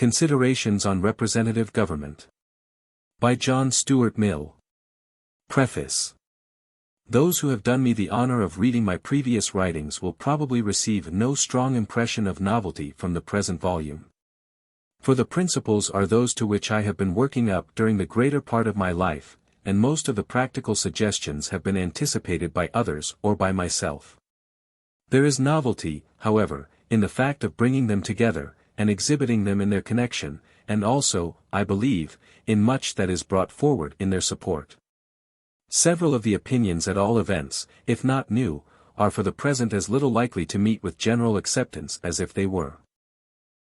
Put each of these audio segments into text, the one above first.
Considerations on Representative Government. By John Stuart Mill. Preface. Those who have done me the honor of reading my previous writings will probably receive no strong impression of novelty from the present volume. For the principles are those to which I have been working up during the greater part of my life, and most of the practical suggestions have been anticipated by others or by myself. There is novelty, however, in the fact of bringing them together, and exhibiting them in their connection, and also, I believe, in much that is brought forward in their support. Several of the opinions at all events, if not new, are for the present as little likely to meet with general acceptance as if they were.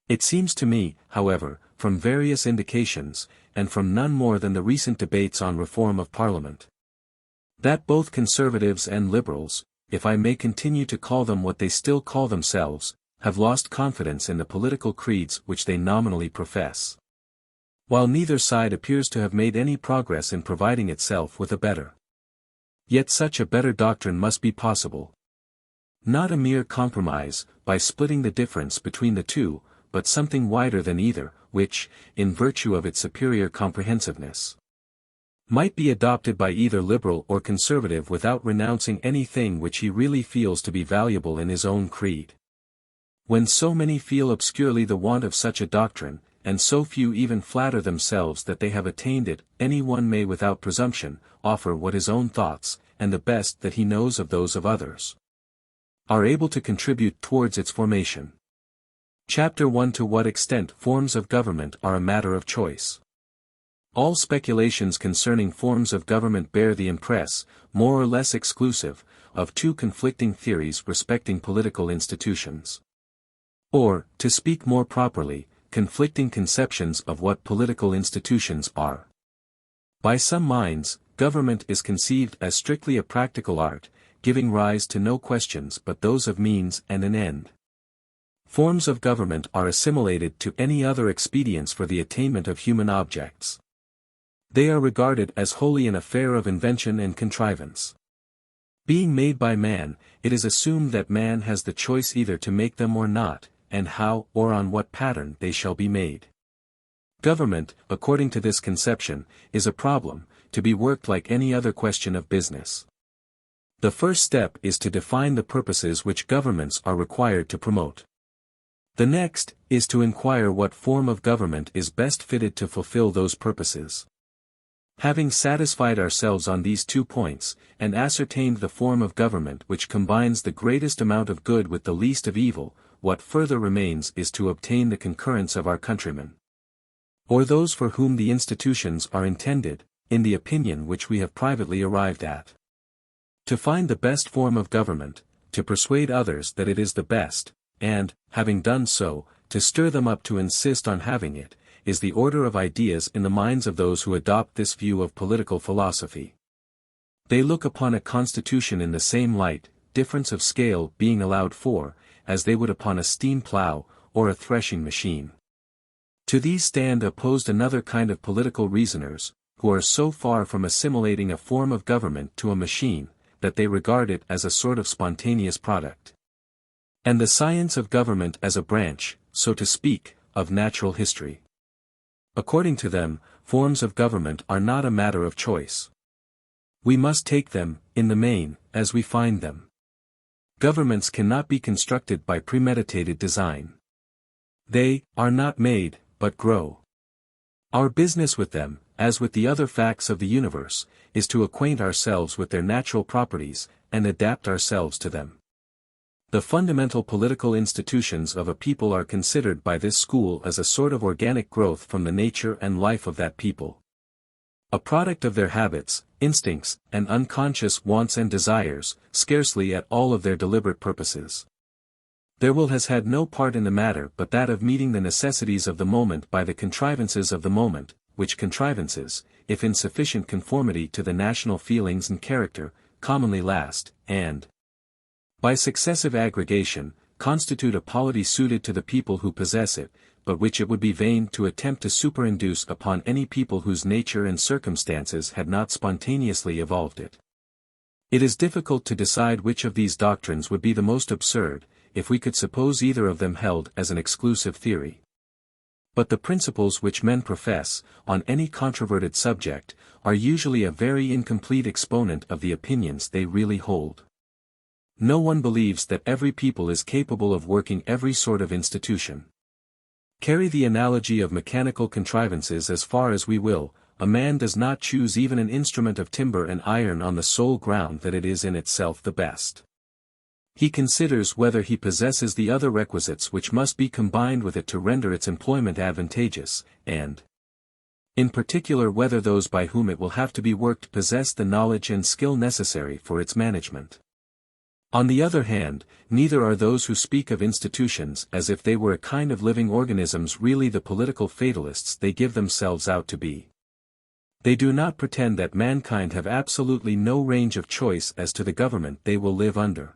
It seems to me, however, from various indications, and from none more than the recent debates on reform of Parliament, that both Conservatives and Liberals, if I may continue to call them what they still call themselves, have lost confidence in the political creeds which they nominally profess. While neither side appears to have made any progress in providing itself with a better. Yet such a better doctrine must be possible. Not a mere compromise, by splitting the difference between the two, but something wider than either, which, in virtue of its superior comprehensiveness, might be adopted by either Liberal or Conservative without renouncing anything which he really feels to be valuable in his own creed. When so many feel obscurely the want of such a doctrine, and so few even flatter themselves that they have attained it, any one may without presumption, offer what his own thoughts, and the best that he knows of those of others, are able to contribute towards its formation. Chapter 1. To what extent forms of government are a matter of choice. All speculations concerning forms of government bear the impress, more or less exclusive, of two conflicting theories respecting political institutions. Or, to speak more properly, conflicting conceptions of what political institutions are. By some minds, government is conceived as strictly a practical art, giving rise to no questions but those of means and an end. Forms of government are assimilated to any other expedients for the attainment of human objects. They are regarded as wholly an affair of invention and contrivance. Being made by man, it is assumed that man has the choice either to make them or not, and how or on what pattern they shall be made. Government, according to this conception, is a problem, to be worked like any other question of business. The first step is to define the purposes which governments are required to promote. The next, is to inquire what form of government is best fitted to fulfill those purposes. Having satisfied ourselves on these 2 points, and ascertained the form of government which combines the greatest amount of good with the least of evil, what further remains is to obtain the concurrence of our countrymen, or those for whom the institutions are intended, in the opinion which we have privately arrived at. To find the best form of government, to persuade others that it is the best, and, having done so, to stir them up to insist on having it, is the order of ideas in the minds of those who adopt this view of political philosophy. They look upon a constitution in the same light, difference of scale being allowed for, as they would upon a steam plough, or a threshing machine. To these stand opposed another kind of political reasoners, who are so far from assimilating a form of government to a machine, that they regard it as a sort of spontaneous product, and the science of government as a branch, so to speak, of natural history. According to them, forms of government are not a matter of choice. We must take them, in the main, as we find them. Governments cannot be constructed by premeditated design. They are not made, but grow. Our business with them, as with the other facts of the universe, is to acquaint ourselves with their natural properties, and adapt ourselves to them. The fundamental political institutions of a people are considered by this school as a sort of organic growth from the nature and life of that people. A product of their habits, instincts, and unconscious wants and desires, scarcely at all of their deliberate purposes. Their will has had no part in the matter but that of meeting the necessities of the moment by the contrivances of the moment, which contrivances, if in sufficient conformity to the national feelings and character, commonly last, and, by successive aggregation, constitute a polity suited to the people who possess it, but which it would be vain to attempt to superinduce upon any people whose nature and circumstances had not spontaneously evolved it. It is difficult to decide which of these doctrines would be the most absurd, if we could suppose either of them held as an exclusive theory. But the principles which men profess, on any controverted subject, are usually a very incomplete exponent of the opinions they really hold. No one believes that every people is capable of working every sort of institution. Carry the analogy of mechanical contrivances as far as we will, a man does not choose even an instrument of timber and iron on the sole ground that it is in itself the best. He considers whether he possesses the other requisites which must be combined with it to render its employment advantageous, and, in particular, whether those by whom it will have to be worked possess the knowledge and skill necessary for its management. On the other hand, neither are those who speak of institutions as if they were a kind of living organisms really the political fatalists they give themselves out to be. They do not pretend that mankind have absolutely no range of choice as to the government they will live under,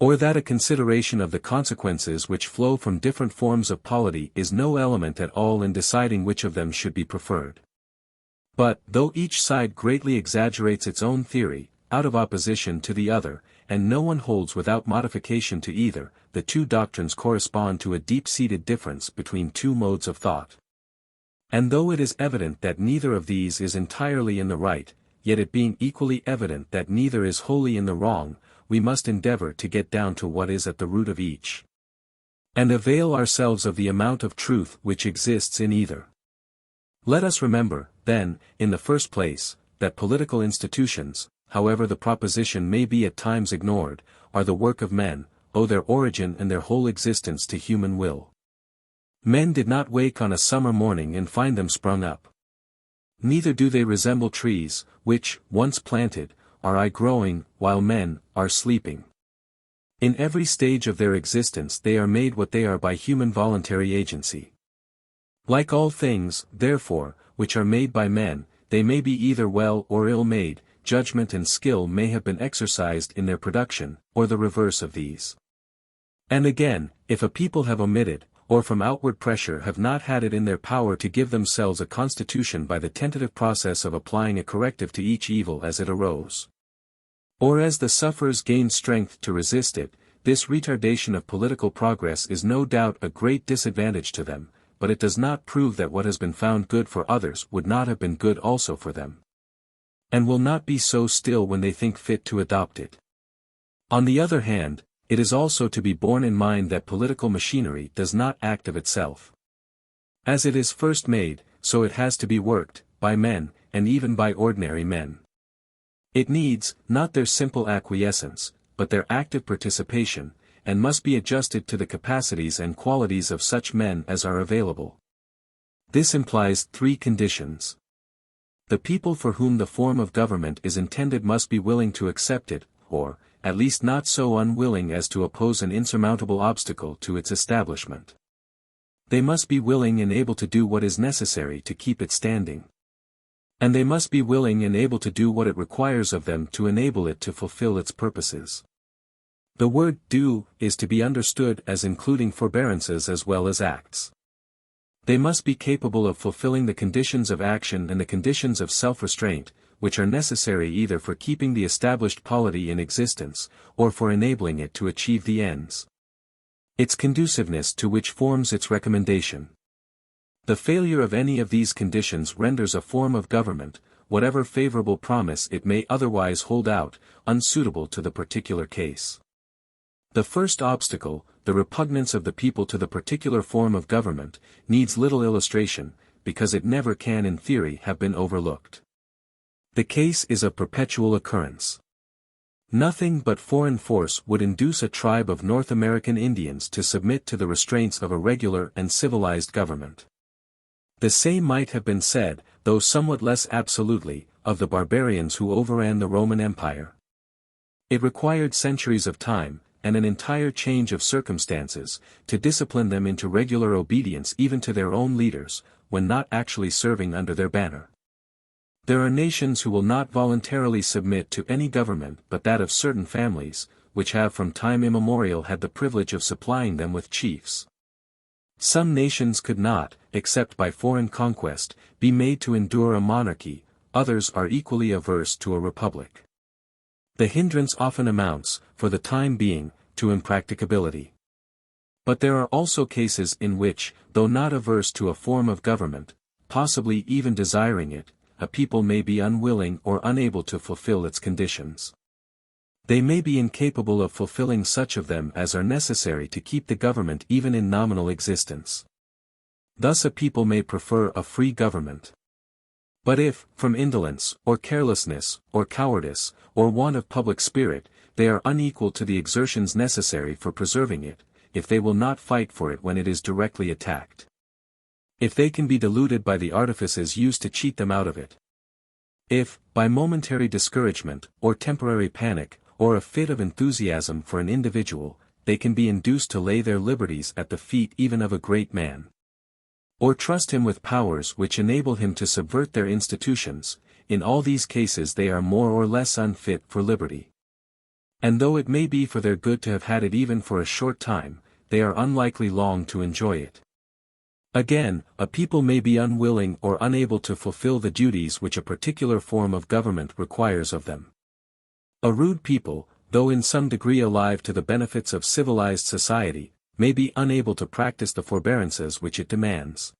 or that a consideration of the consequences which flow from different forms of polity is no element at all in deciding which of them should be preferred. But, though each side greatly exaggerates its own theory, out of opposition to the other, and no one holds without modification to either, the two doctrines correspond to a deep-seated difference between two modes of thought. And though it is evident that neither of these is entirely in the right, yet it being equally evident that neither is wholly in the wrong, we must endeavor to get down to what is at the root of each, and avail ourselves of the amount of truth which exists in either. Let us remember, then, in the first place, that political institutions, however the proposition may be at times ignored, are the work of men, owe their origin and their whole existence to human will. Men did not wake on a summer morning and find them sprung up. Neither do they resemble trees, which, once planted, are growing, while men are sleeping. In every stage of their existence they are made what they are by human voluntary agency. Like all things, therefore, which are made by men, they may be either well or ill made, judgment and skill may have been exercised in their production, or the reverse of these. And again, if a people have omitted, or from outward pressure have not had it in their power to give themselves a constitution by the tentative process of applying a corrective to each evil as it arose, or as the sufferers gained strength to resist it, this retardation of political progress is no doubt a great disadvantage to them, but it does not prove that what has been found good for others would not have been good also for them, and will not be so still when they think fit to adopt it. On the other hand, it is also to be borne in mind that political machinery does not act of itself. As it is first made, so it has to be worked, by men, and even by ordinary men. It needs, not their simple acquiescence, but their active participation, and must be adjusted to the capacities and qualities of such men as are available. This implies three conditions. The people for whom the form of government is intended must be willing to accept it, or, at least not so unwilling as to oppose an insurmountable obstacle to its establishment. They must be willing and able to do what is necessary to keep it standing. And they must be willing and able to do what it requires of them to enable it to fulfill its purposes. The word do is to be understood as including forbearances as well as acts. They must be capable of fulfilling the conditions of action and the conditions of self-restraint, which are necessary either for keeping the established polity in existence, or for enabling it to achieve the ends, its conduciveness to which forms its recommendation. The failure of any of these conditions renders a form of government, whatever favorable promise it may otherwise hold out, unsuitable to the particular case. The first obstacle, the repugnance of the people to the particular form of government, needs little illustration, because it never can in theory have been overlooked. The case is of perpetual occurrence. Nothing but foreign force would induce a tribe of North American Indians to submit to the restraints of a regular and civilized government. The same might have been said, though somewhat less absolutely, of the barbarians who overran the Roman Empire. It required centuries of time, and an entire change of circumstances, to discipline them into regular obedience even to their own leaders, when not actually serving under their banner. There are nations who will not voluntarily submit to any government but that of certain families, which have from time immemorial had the privilege of supplying them with chiefs. Some nations could not, except by foreign conquest, be made to endure a monarchy, others are equally averse to a republic. The hindrance often amounts, for the time being, to impracticability. But there are also cases in which, though not averse to a form of government, possibly even desiring it, a people may be unwilling or unable to fulfill its conditions. They may be incapable of fulfilling such of them as are necessary to keep the government even in nominal existence. Thus a people may prefer a free government. But if, from indolence, or carelessness, or cowardice, or want of public spirit, they are unequal to the exertions necessary for preserving it, if they will not fight for it when it is directly attacked. If they can be deluded by the artifices used to cheat them out of it. If, by momentary discouragement, or temporary panic, or a fit of enthusiasm for an individual, they can be induced to lay their liberties at the feet even of a great man. Or trust him with powers which enable him to subvert their institutions, in all these cases they are more or less unfit for liberty. And though it may be for their good to have had it even for a short time, they are unlikely long to enjoy it. Again, a people may be unwilling or unable to fulfill the duties which a particular form of government requires of them. A rude people, though in some degree alive to the benefits of civilized society, may be unable to practice the forbearances which it demands.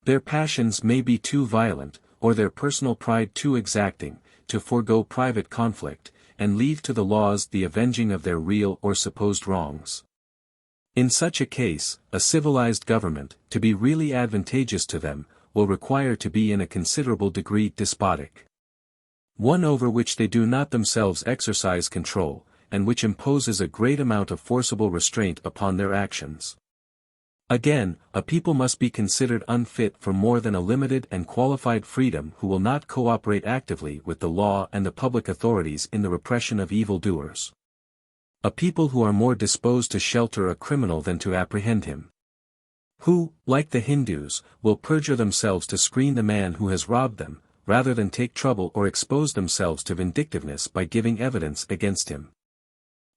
Their passions may be too violent, or their personal pride too exacting, to forego private conflict, and leave to the laws the avenging of their real or supposed wrongs. In such a case, a civilized government, to be really advantageous to them, will require to be in a considerable degree despotic. One over which they do not themselves exercise control, and which imposes a great amount of forcible restraint upon their actions. Again, a people must be considered unfit for more than a limited and qualified freedom who will not cooperate actively with the law and the public authorities in the repression of evildoers. A people who are more disposed to shelter a criminal than to apprehend him. Who, like the Hindus, will perjure themselves to screen the man who has robbed them, rather than take trouble or expose themselves to vindictiveness by giving evidence against him.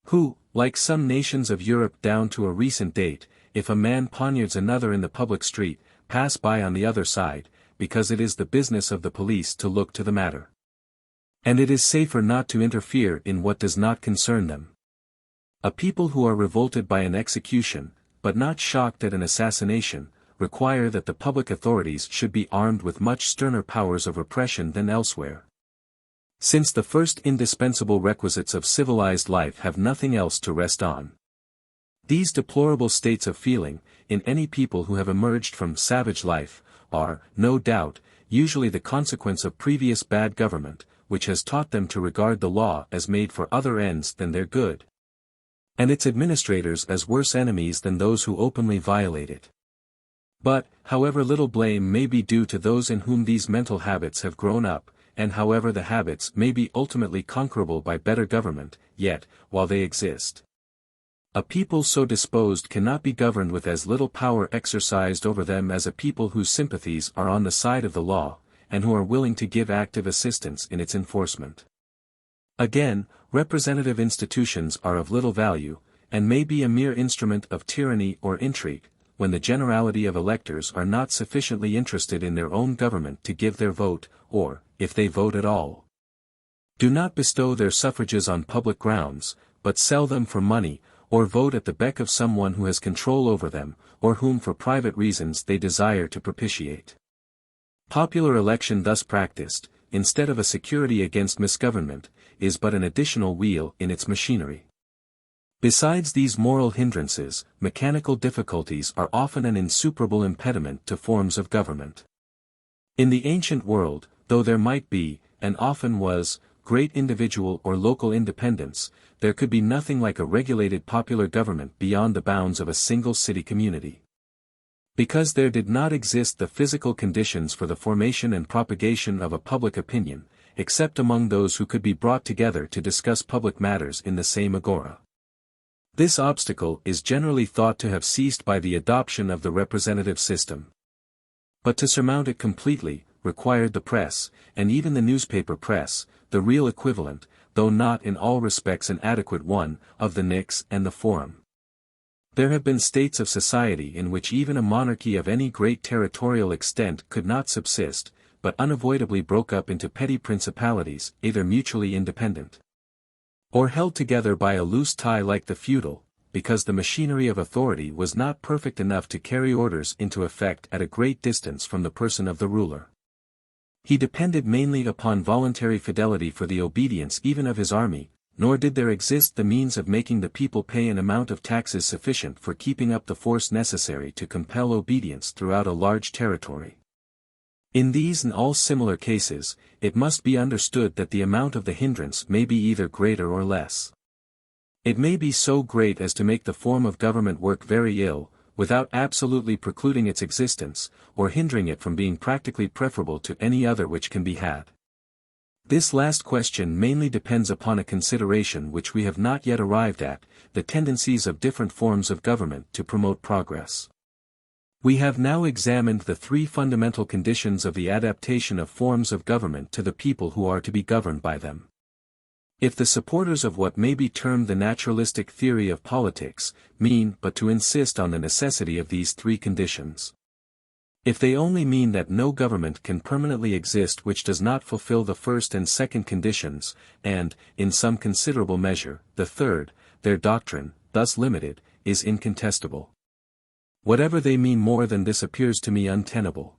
Who, like some nations of Europe down to a recent date, if a man poniards another in the public street, pass by on the other side, because it is the business of the police to look to the matter. And it is safer not to interfere in what does not concern them. A people who are revolted by an execution, but not shocked at an assassination, require that the public authorities should be armed with much sterner powers of repression than elsewhere. Since the first indispensable requisites of civilized life have nothing else to rest on. These deplorable states of feeling, in any people who have emerged from savage life, are, no doubt, usually the consequence of previous bad government, which has taught them to regard the law as made for other ends than their good, and its administrators as worse enemies than those who openly violate it. But, however little blame may be due to those in whom these mental habits have grown up, and however the habits may be ultimately conquerable by better government, yet, while they exist, a people so disposed cannot be governed with as little power exercised over them as a people whose sympathies are on the side of the law, and who are willing to give active assistance in its enforcement. Again, representative institutions are of little value, and may be a mere instrument of tyranny or intrigue, when the generality of electors are not sufficiently interested in their own government to give their vote, or, if they vote at all, do not bestow their suffrages on public grounds, but sell them for money, or vote at the beck of someone who has control over them, or whom for private reasons they desire to propitiate. Popular election thus practiced, instead of a security against misgovernment, is but an additional wheel in its machinery. Besides these moral hindrances, mechanical difficulties are often an insuperable impediment to forms of government. In the ancient world, though there might be, and often was, great individual or local independence, there could be nothing like a regulated popular government beyond the bounds of a single city community. Because there did not exist the physical conditions for the formation and propagation of a public opinion, except among those who could be brought together to discuss public matters in the same agora. This obstacle is generally thought to have ceased by the adoption of the representative system. But to surmount it completely, required the press, and even the newspaper press, the real equivalent, though not in all respects an adequate one, of the Nix and the Forum. There have been states of society in which even a monarchy of any great territorial extent could not subsist, but unavoidably broke up into petty principalities, either mutually independent, or held together by a loose tie like the feudal, because the machinery of authority was not perfect enough to carry orders into effect at a great distance from the person of the ruler. He depended mainly upon voluntary fidelity for the obedience even of his army, nor did there exist the means of making the people pay an amount of taxes sufficient for keeping up the force necessary to compel obedience throughout a large territory. In these and all similar cases, it must be understood that the amount of the hindrance may be either greater or less. It may be so great as to make the form of government work very ill, without absolutely precluding its existence, or hindering it from being practically preferable to any other which can be had. This last question mainly depends upon a consideration which we have not yet arrived at, the tendencies of different forms of government to promote progress. We have now examined the three fundamental conditions of the adaptation of forms of government to the people who are to be governed by them. If the supporters of what may be termed the naturalistic theory of politics mean but to insist on the necessity of these three conditions, if they only mean that no government can permanently exist which does not fulfill the first and second conditions, and, in some considerable measure, the third, their doctrine, thus limited, is incontestable. Whatever they mean more than this appears to me untenable.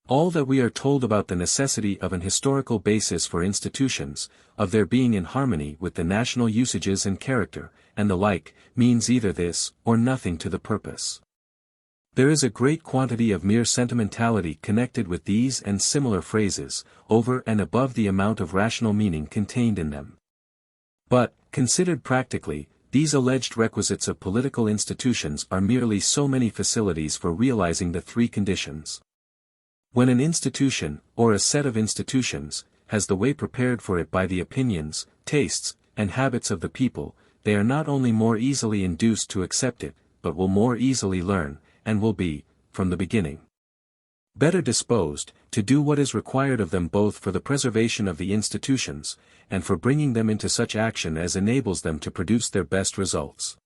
All that we are told about the necessity of an historical basis for institutions, of their being in harmony with the national usages and character, and the like, means either this, or nothing to the purpose. There is a great quantity of mere sentimentality connected with these and similar phrases, over and above the amount of rational meaning contained in them. But, considered practically, these alleged requisites of political institutions are merely so many facilities for realizing the three conditions. When an institution, or a set of institutions, has the way prepared for it by the opinions, tastes, and habits of the people, they are not only more easily induced to accept it, but will more easily learn, and will be, from the beginning, better disposed, to do what is required of them both for the preservation of the institutions, and for bringing them into such action as enables them to produce their best results.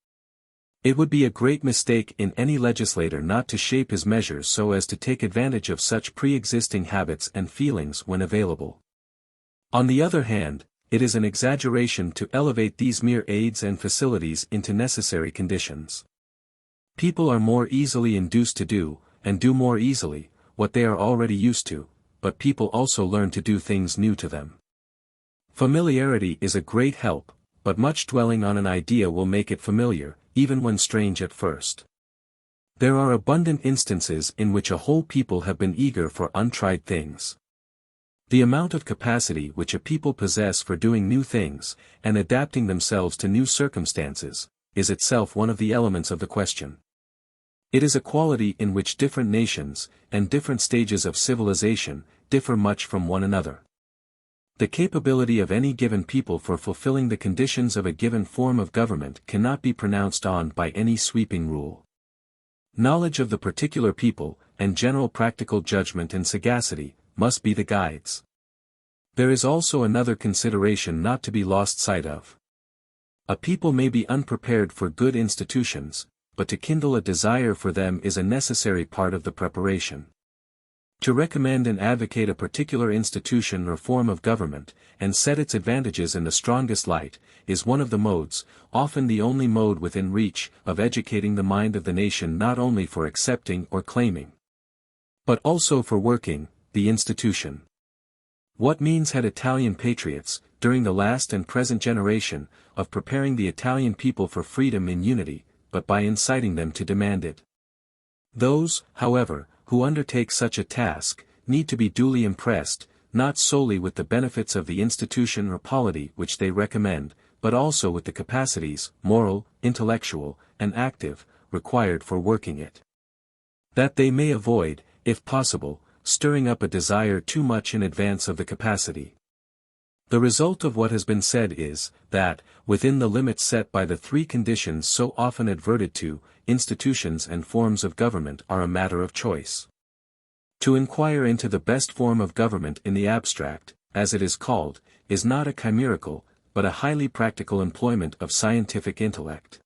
It would be a great mistake in any legislator not to shape his measures so as to take advantage of such pre-existing habits and feelings when available. On the other hand, it is an exaggeration to elevate these mere aids and facilities into necessary conditions. People are more easily induced to do, and do more easily, what they are already used to, but people also learn to do things new to them. Familiarity is a great help, but much dwelling on an idea will make it familiar, even when strange at first. There are abundant instances in which a whole people have been eager for untried things. The amount of capacity which a people possess for doing new things, and adapting themselves to new circumstances, is itself one of the elements of the question. It is a quality in which different nations, and different stages of civilization, differ much from one another. The capability of any given people for fulfilling the conditions of a given form of government cannot be pronounced on by any sweeping rule. Knowledge of the particular people, and general practical judgment and sagacity, must be the guides. There is also another consideration not to be lost sight of. A people may be unprepared for good institutions, but to kindle a desire for them is a necessary part of the preparation. To recommend and advocate a particular institution or form of government, and set its advantages in the strongest light, is one of the modes, often the only mode within reach, of educating the mind of the nation not only for accepting or claiming, but also for working, the institution. What means had Italian patriots, during the last and present generation, of preparing the Italian people for freedom in unity, but by inciting them to demand it? Those, however, who undertake such a task, need to be duly impressed, not solely with the benefits of the institution or polity which they recommend, but also with the capacities, moral, intellectual, and active, required for working it. That they may avoid, if possible, stirring up a desire too much in advance of the capacity. The result of what has been said is, that, within the limits set by the three conditions so often adverted to, institutions and forms of government are a matter of choice. To inquire into the best form of government in the abstract, as it is called, is not a chimerical, but a highly practical employment of scientific intellect.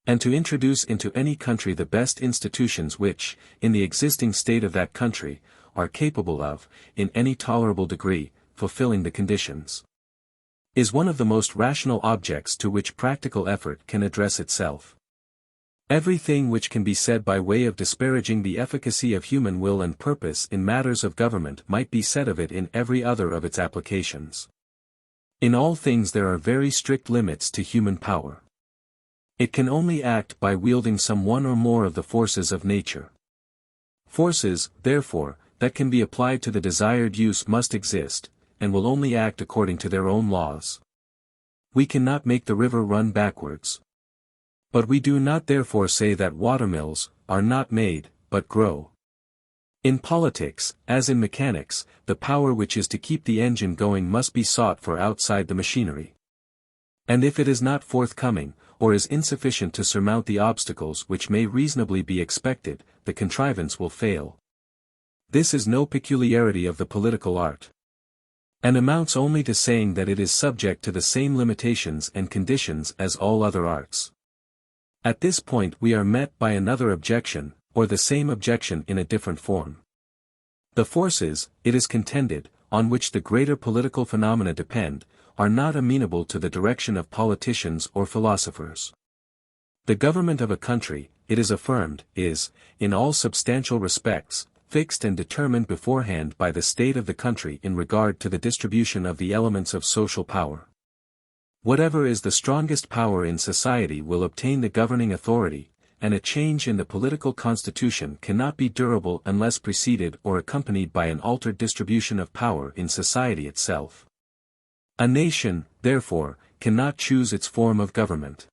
And to introduce into any country the best institutions which, in the existing state of that country, are capable of, in any tolerable degree, fulfilling the conditions. is one of the most rational objects to which practical effort can address itself. Everything which can be said by way of disparaging the efficacy of human will and purpose in matters of government might be said of it in every other of its applications. In all things there are very strict limits to human power. It can only act by wielding some one or more of the forces of nature. Forces, therefore, that can be applied to the desired use must exist, and will only act according to their own laws. We cannot make the river run backwards. But we do not therefore say that watermills are not made, but grow. In politics, as in mechanics, the power which is to keep the engine going must be sought for outside the machinery. And if it is not forthcoming, or is insufficient to surmount the obstacles which may reasonably be expected, the contrivance will fail. This is no peculiarity of the political art, and amounts only to saying that it is subject to the same limitations and conditions as all other arts. At this point we are met by another objection, or the same objection in a different form. The forces, it is contended, on which the greater political phenomena depend, are not amenable to the direction of politicians or philosophers. The government of a country, it is affirmed, is, in all substantial respects, fixed and determined beforehand by the state of the country in regard to the distribution of the elements of social power. Whatever is the strongest power in society will obtain the governing authority, and a change in the political constitution cannot be durable unless preceded or accompanied by an altered distribution of power in society itself. A nation, therefore, cannot choose its form of government.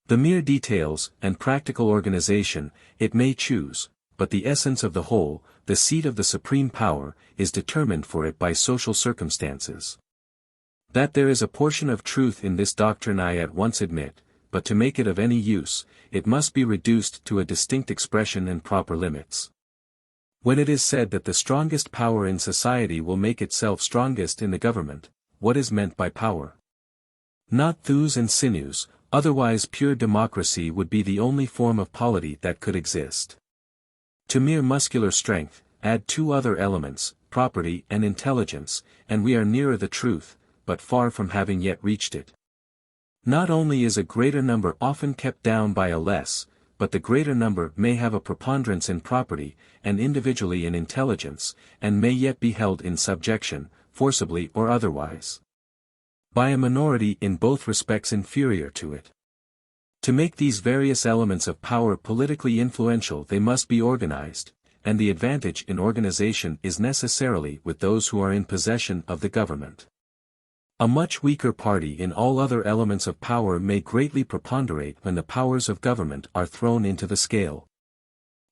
The mere details and practical organization, it may choose, but the essence of the whole, the seat of the supreme power, is determined for it by social circumstances. That there is a portion of truth in this doctrine I at once admit, but to make it of any use, it must be reduced to a distinct expression and proper limits. When it is said that the strongest power in society will make itself strongest in the government, what is meant by power? Not thews and sinews, otherwise pure democracy would be the only form of polity that could exist. To mere muscular strength, add two other elements, property and intelligence, and we are nearer the truth, but far from having yet reached it. Not only is a greater number often kept down by a less, but the greater number may have a preponderance in property, and individually in intelligence, and may yet be held in subjection, forcibly or otherwise, by a minority in both respects inferior to it. To make these various elements of power politically influential they must be organized, and the advantage in organization is necessarily with those who are in possession of the government. A much weaker party in all other elements of power may greatly preponderate when the powers of government are thrown into the scale,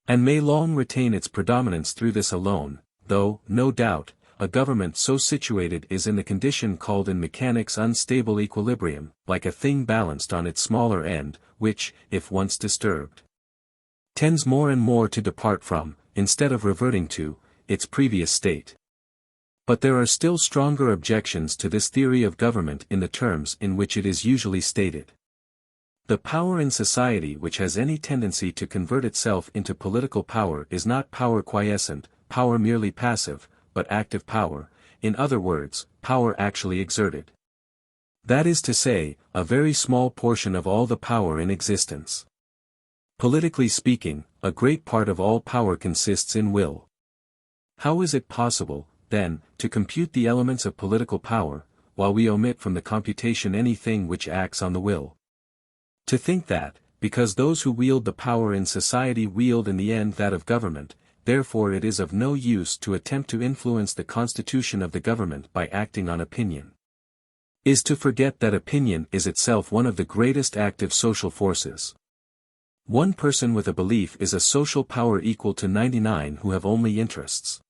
and may long retain its predominance through this alone, though, no doubt, a government so situated is in the condition called in mechanics unstable equilibrium, like a thing balanced on its smaller end, which, if once disturbed, tends more and more to depart from, instead of reverting to, its previous state. But there are still stronger objections to this theory of government in the terms in which it is usually stated. The power in society which has any tendency to convert itself into political power is not power quiescent, power merely passive, but active power, in other words, power actually exerted. That is to say, a very small portion of all the power in existence. Politically speaking, a great part of all power consists in will. How is it possible, then, to compute the elements of political power, while we omit from the computation anything which acts on the will? To think that, because those who wield the power in society wield in the end that of government, therefore it is of no use to attempt to influence the constitution of the government by acting on opinion, is to forget that opinion is itself one of the greatest active social forces. One person with a belief is a social power equal to 99 who have only interests.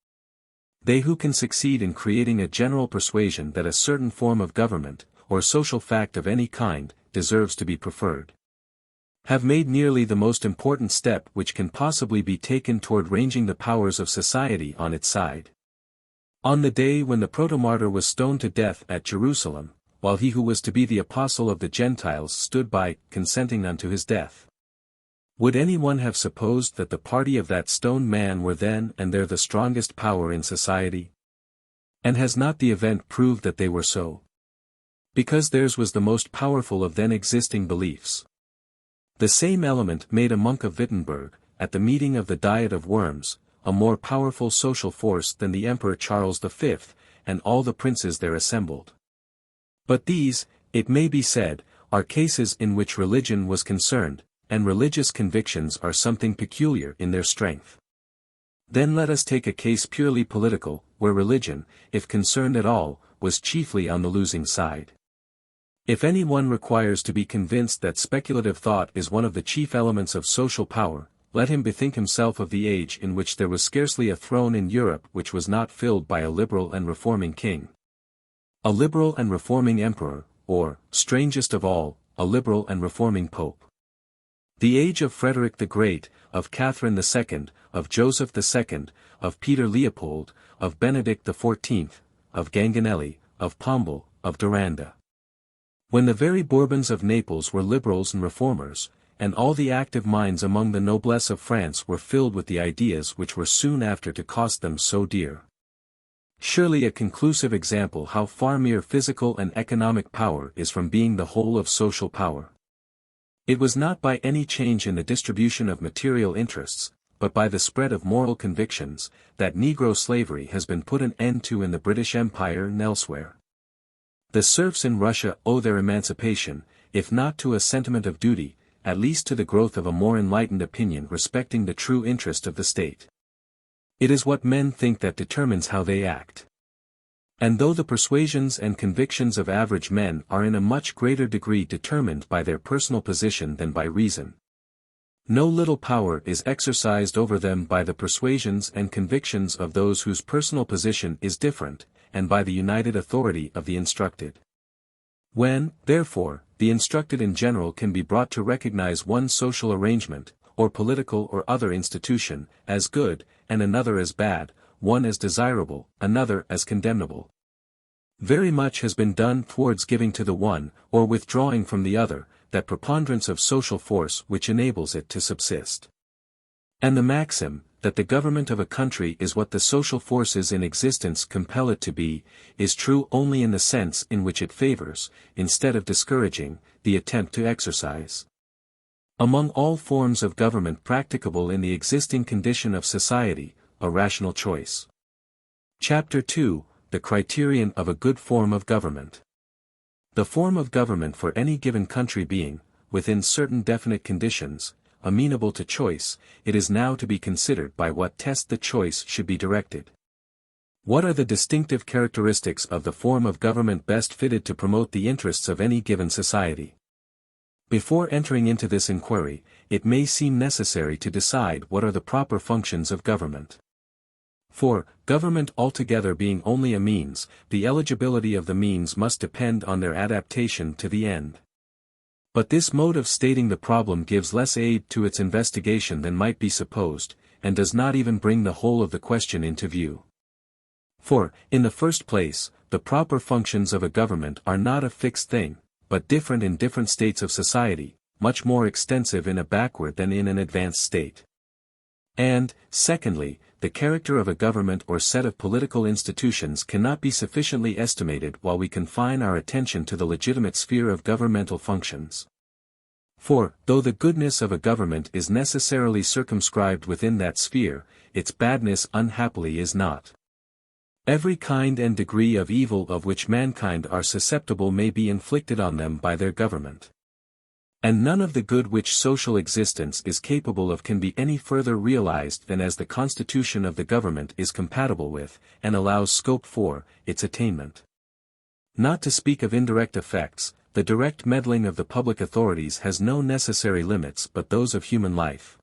They who can succeed in creating a general persuasion that a certain form of government, or social fact of any kind, deserves to be preferred, have made nearly the most important step which can possibly be taken toward ranging the powers of society on its side. On the day when the protomartyr was stoned to death at Jerusalem, while he who was to be the apostle of the Gentiles stood by, consenting unto his death, would anyone have supposed that the party of that stoned man were then and there the strongest power in society? And has not the event proved that they were so? Because theirs was the most powerful of then existing beliefs. The same element made a monk of Wittenberg, at the meeting of the Diet of Worms, a more powerful social force than the Emperor Charles V, and all the princes there assembled. But these, it may be said, are cases in which religion was concerned, and religious convictions are something peculiar in their strength. Then let us take a case purely political, where religion, if concerned at all, was chiefly on the losing side. If any one requires to be convinced that speculative thought is one of the chief elements of social power, let him bethink himself of the age in which there was scarcely a throne in Europe which was not filled by a liberal and reforming king. A liberal and reforming emperor, or, strangest of all, a liberal and reforming pope. The age of Frederick the Great, of Catherine II, of Joseph II, of Peter Leopold, of Benedict XIV, of Ganganelli, of Pombal, of Duranda. When the very Bourbons of Naples were liberals and reformers, and all the active minds among the noblesse of France were filled with the ideas which were soon after to cost them so dear. Surely a conclusive example how far mere physical and economic power is from being the whole of social power. It was not by any change in the distribution of material interests, but by the spread of moral convictions, that Negro slavery has been put an end to in the British Empire and elsewhere. The serfs in Russia owe their emancipation, if not to a sentiment of duty, at least to the growth of a more enlightened opinion respecting the true interest of the state. It is what men think that determines how they act. And though the persuasions and convictions of average men are in a much greater degree determined by their personal position than by reason, no little power is exercised over them by the persuasions and convictions of those whose personal position is different, and by the united authority of the instructed. When, therefore, the instructed in general can be brought to recognize one social arrangement, or political or other institution, as good, and another as bad, one as desirable, another as condemnable. Very much has been done towards giving to the one, or withdrawing from the other, that preponderance of social force which enables it to subsist. And the maxim, that the government of a country is what the social forces in existence compel it to be, is true only in the sense in which it favors, instead of discouraging, the attempt to exercise. Among all forms of government practicable in the existing condition of society, a rational choice. Chapter 2, The Criterion of a Good Form of Government. The form of government for any given country being, within certain definite conditions, amenable to choice, it is now to be considered by what test the choice should be directed. What are the distinctive characteristics of the form of government best fitted to promote the interests of any given society? Before entering into this inquiry, it may seem necessary to decide what are the proper functions of government. For, government altogether being only a means, the eligibility of the means must depend on their adaptation to the end. But this mode of stating the problem gives less aid to its investigation than might be supposed, and does not even bring the whole of the question into view. For, in the first place, the proper functions of a government are not a fixed thing, but different in different states of society, much more extensive in a backward than in an advanced state. And, secondly, the character of a government or set of political institutions cannot be sufficiently estimated while we confine our attention to the legitimate sphere of governmental functions. For, though the goodness of a government is necessarily circumscribed within that sphere, its badness unhappily is not. Every kind and degree of evil of which mankind are susceptible may be inflicted on them by their government. And none of the good which social existence is capable of can be any further realized than as the constitution of the government is compatible with, and allows scope for, its attainment. Not to speak of indirect effects, the direct meddling of the public authorities has no necessary limits but those of human life.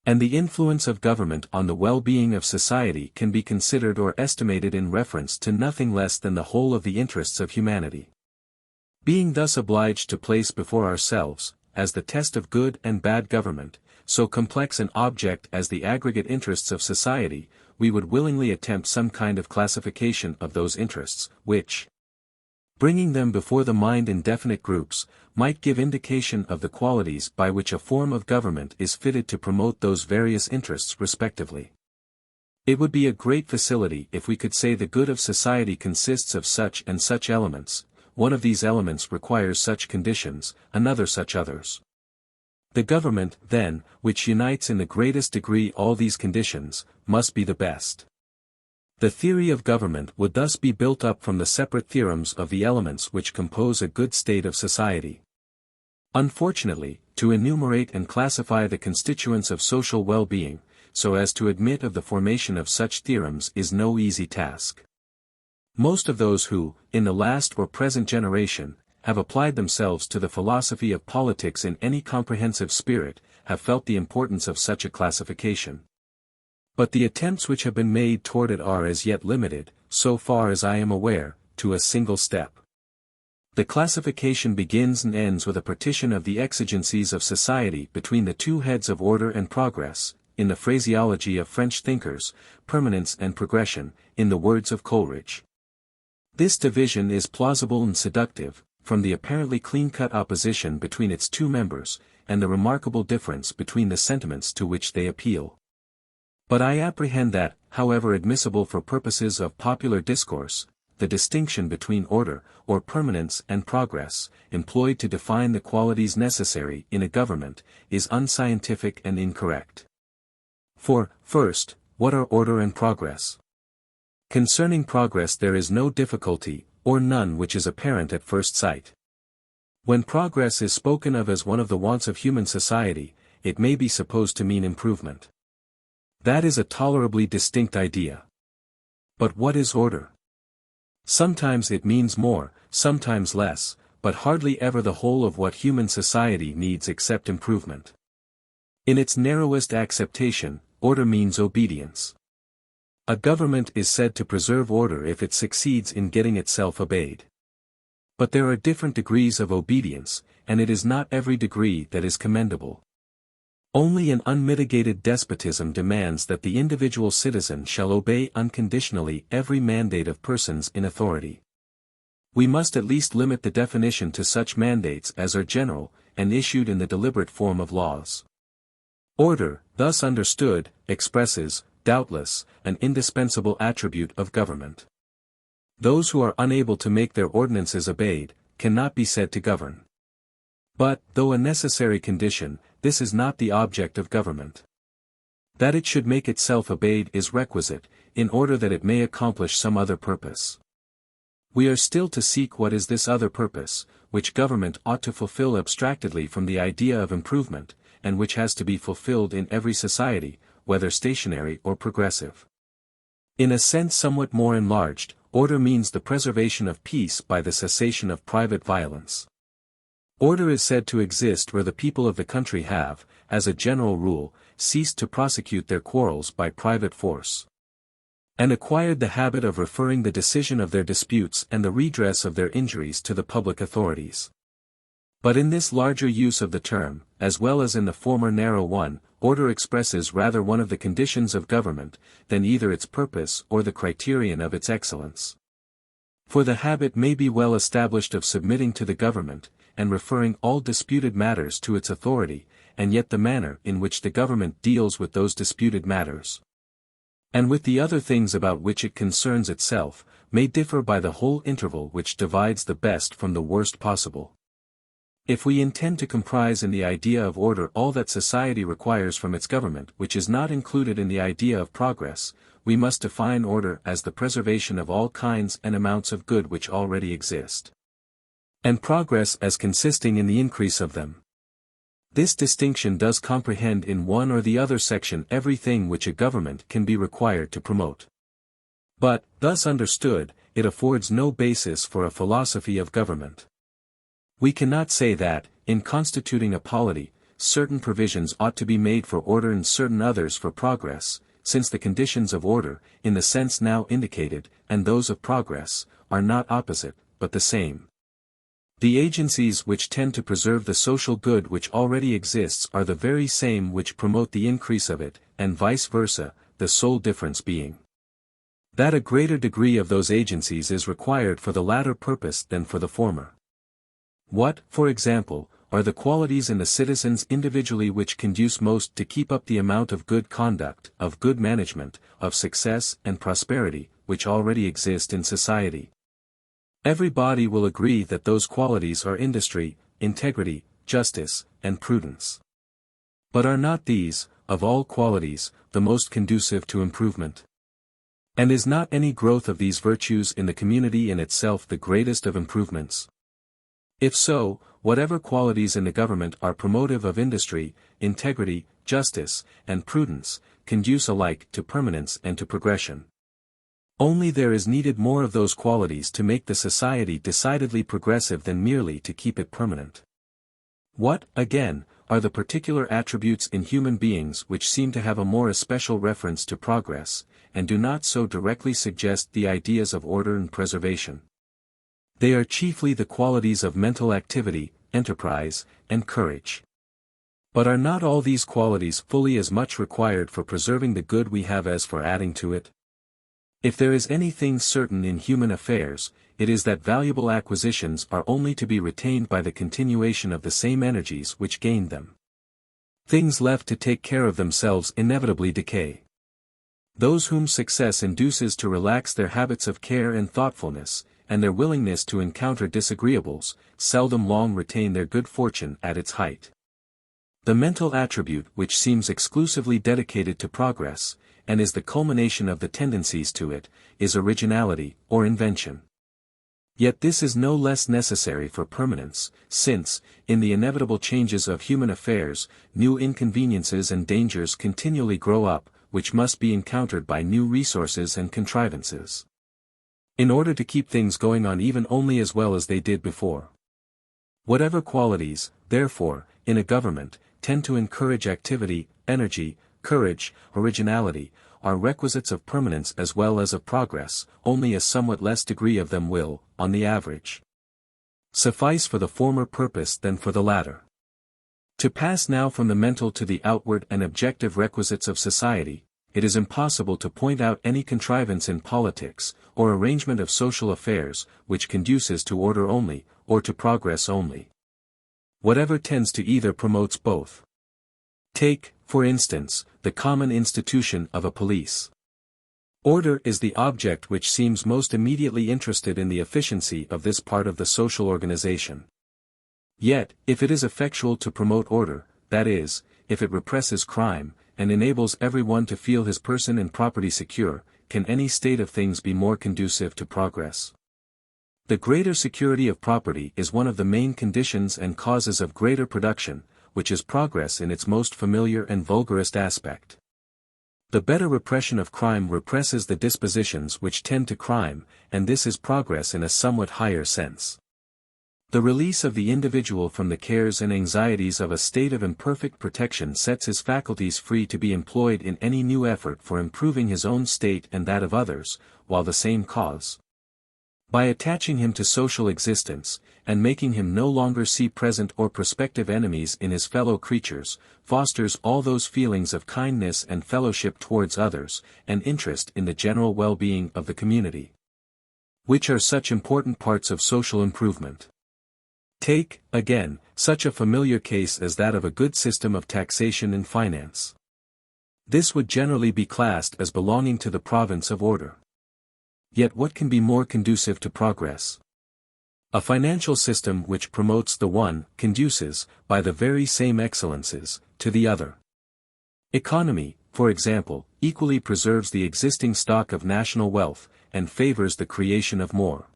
And the influence of government on the well-being of society can be considered or estimated in reference to nothing less than the whole of the interests of humanity. Being thus obliged to place before ourselves, as the test of good and bad government, so complex an object as the aggregate interests of society, we would willingly attempt some kind of classification of those interests, which, bringing them before the mind in definite groups, might give indication of the qualities by which a form of government is fitted to promote those various interests respectively. It would be a great facility if we could say the good of society consists of such and such elements, one of these elements requires such conditions, another such others. The government, then, which unites in the greatest degree all these conditions, must be the best. The theory of government would thus be built up from the separate theorems of the elements which compose a good state of society. Unfortunately, to enumerate and classify the constituents of social well-being, so as to admit of the formation of such theorems is no easy task. Most of those who, in the last or present generation, have applied themselves to the philosophy of politics in any comprehensive spirit, have felt the importance of such a classification. But the attempts which have been made toward it are as yet limited, so far as I am aware, to a single step. The classification begins and ends with a partition of the exigencies of society between the two heads of order and progress, in the phraseology of French thinkers, permanence and progression, in the words of Coleridge. This division is plausible and seductive, from the apparently clean-cut opposition between its two members, and the remarkable difference between the sentiments to which they appeal. But I apprehend that, however admissible for purposes of popular discourse, the distinction between order, or permanence and progress, employed to define the qualities necessary in a government, is unscientific and incorrect. For, first, what are order and progress? Concerning progress there is no difficulty, or none which is apparent at first sight. When progress is spoken of as one of the wants of human society, it may be supposed to mean improvement. That is a tolerably distinct idea. But what is order? Sometimes it means more, sometimes less, but hardly ever the whole of what human society needs except improvement. In its narrowest acceptation, order means obedience. A government is said to preserve order if it succeeds in getting itself obeyed. But there are different degrees of obedience, and it is not every degree that is commendable. Only an unmitigated despotism demands that the individual citizen shall obey unconditionally every mandate of persons in authority. We must at least limit the definition to such mandates as are general, and issued in the deliberate form of laws. Order, thus understood, expresses, doubtless, an indispensable attribute of government. Those who are unable to make their ordinances obeyed, cannot be said to govern. But, though a necessary condition, this is not the object of government. That it should make itself obeyed is requisite, in order that it may accomplish some other purpose. We are still to seek what is this other purpose, which government ought to fulfill abstractedly from the idea of improvement, and which has to be fulfilled in every society, whether stationary or progressive. In a sense somewhat more enlarged, order means the preservation of peace by the cessation of private violence. Order is said to exist where the people of the country have, as a general rule, ceased to prosecute their quarrels by private force, and acquired the habit of referring the decision of their disputes and the redress of their injuries to the public authorities. But in this larger use of the term, as well as in the former narrow one, order expresses rather one of the conditions of government, than either its purpose or the criterion of its excellence. For the habit may be well established of submitting to the government, and referring all disputed matters to its authority, and yet the manner in which the government deals with those disputed matters, and with the other things about which it concerns itself, may differ by the whole interval which divides the best from the worst possible. If we intend to comprise in the idea of order all that society requires from its government which is not included in the idea of progress, we must define order as the preservation of all kinds and amounts of good which already exist, and progress as consisting in the increase of them. This distinction does comprehend in one or the other section everything which a government can be required to promote. But, thus understood, it affords no basis for a philosophy of government. We cannot say that, in constituting a polity, certain provisions ought to be made for order and certain others for progress, since the conditions of order, in the sense now indicated, and those of progress, are not opposite, but the same. The agencies which tend to preserve the social good which already exists are the very same which promote the increase of it, and vice versa, the sole difference being that a greater degree of those agencies is required for the latter purpose than for the former. What, for example, are the qualities in the citizens individually which conduce most to keep up the amount of good conduct, of good management, of success and prosperity, which already exist in society? Everybody will agree that those qualities are industry, integrity, justice, and prudence. But are not these, of all qualities, the most conducive to improvement? And is not any growth of these virtues in the community in itself the greatest of improvements? If so, whatever qualities in the government are promotive of industry, integrity, justice, and prudence, conduce alike to permanence and to progression. Only there is needed more of those qualities to make the society decidedly progressive than merely to keep it permanent. What, again, are the particular attributes in human beings which seem to have a more especial reference to progress, and do not so directly suggest the ideas of order and preservation? They are chiefly the qualities of mental activity, enterprise, and courage. But are not all these qualities fully as much required for preserving the good we have as for adding to it? If there is anything certain in human affairs, it is that valuable acquisitions are only to be retained by the continuation of the same energies which gained them. Things left to take care of themselves inevitably decay. Those whom success induces to relax their habits of care and thoughtfulness, and their willingness to encounter disagreeables, seldom long retain their good fortune at its height. The mental attribute which seems exclusively dedicated to progress, and is the culmination of the tendencies to it, is originality, or invention. Yet this is no less necessary for permanence, since, in the inevitable changes of human affairs, new inconveniences and dangers continually grow up, which must be encountered by new resources and contrivances, in order to keep things going on even only as well as they did before. Whatever qualities, therefore, in a government, tend to encourage activity, energy, courage, originality, are requisites of permanence as well as of progress, only a somewhat less degree of them will, on the average, suffice for the former purpose than for the latter. To pass now from the mental to the outward and objective requisites of society, it is impossible to point out any contrivance in politics, or arrangement of social affairs, which conduces to order only, or to progress only. Whatever tends to either promotes both. Take, for instance, the common institution of a police. Order is the object which seems most immediately interested in the efficiency of this part of the social organization. Yet, if it is effectual to promote order, that is, if it represses crime, and enables everyone to feel his person and property secure, can any state of things be more conducive to progress? The greater security of property is one of the main conditions and causes of greater production, which is progress in its most familiar and vulgarest aspect. The better repression of crime represses the dispositions which tend to crime, and this is progress in a somewhat higher sense. The release of the individual from the cares and anxieties of a state of imperfect protection sets his faculties free to be employed in any new effort for improving his own state and that of others, while the same cause, by attaching him to social existence, and making him no longer see present or prospective enemies in his fellow creatures, fosters all those feelings of kindness and fellowship towards others, and interest in the general well-being of the community, which are such important parts of social improvement. Take, again, such a familiar case as that of a good system of taxation and finance. This would generally be classed as belonging to the province of order. Yet what can be more conducive to progress? A financial system which promotes the one, conduces, by the very same excellences, to the other. Economy, for example, equally preserves the existing stock of national wealth, and favors the creation of more.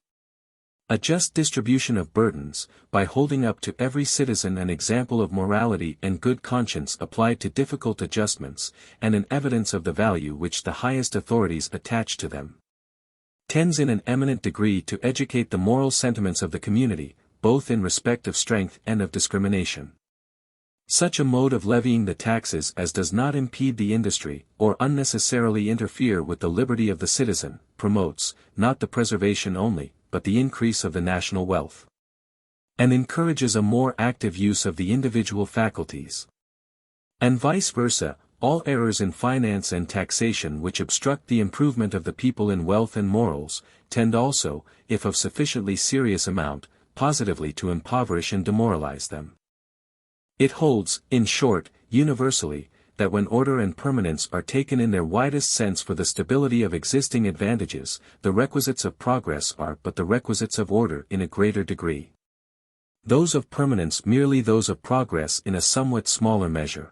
A just distribution of burdens, by holding up to every citizen an example of morality and good conscience applied to difficult adjustments, and an evidence of the value which the highest authorities attach to them, tends in an eminent degree to educate the moral sentiments of the community, both in respect of strength and of discrimination. Such a mode of levying the taxes as does not impede the industry, or unnecessarily interfere with the liberty of the citizen, promotes, not the preservation only, but the increase of the national wealth, and encourages a more active use of the individual faculties. And vice versa, all errors in finance and taxation which obstruct the improvement of the people in wealth and morals, tend also, if of sufficiently serious amount, positively to impoverish and demoralize them. It holds, in short, universally, that when order and permanence are taken in their widest sense for the stability of existing advantages, the requisites of progress are but the requisites of order in a greater degree. Those of permanence merely those of progress in a somewhat smaller measure.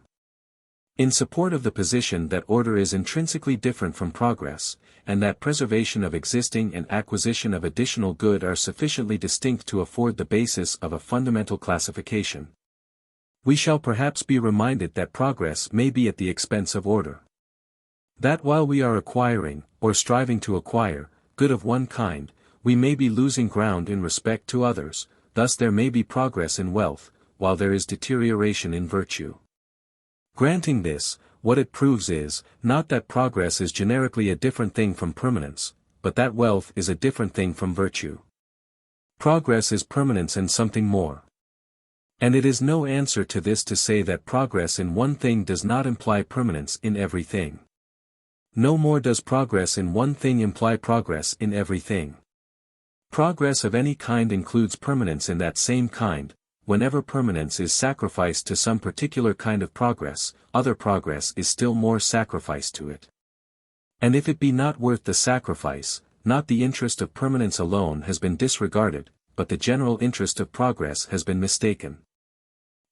In support of the position that order is intrinsically different from progress, and that preservation of existing and acquisition of additional good are sufficiently distinct to afford the basis of a fundamental classification, we shall perhaps be reminded that progress may be at the expense of order. That while we are acquiring, or striving to acquire, good of one kind, we may be losing ground in respect to others, thus there may be progress in wealth, while there is deterioration in virtue. Granting this, what it proves is, not that progress is generically a different thing from permanence, but that wealth is a different thing from virtue. Progress is permanence and something more. And it is no answer to this to say that progress in one thing does not imply permanence in everything. No more does progress in one thing imply progress in everything. Progress of any kind includes permanence in that same kind. Whenever permanence is sacrificed to some particular kind of progress, other progress is still more sacrificed to it. And if it be not worth the sacrifice, not the interest of permanence alone has been disregarded, but the general interest of progress has been mistaken.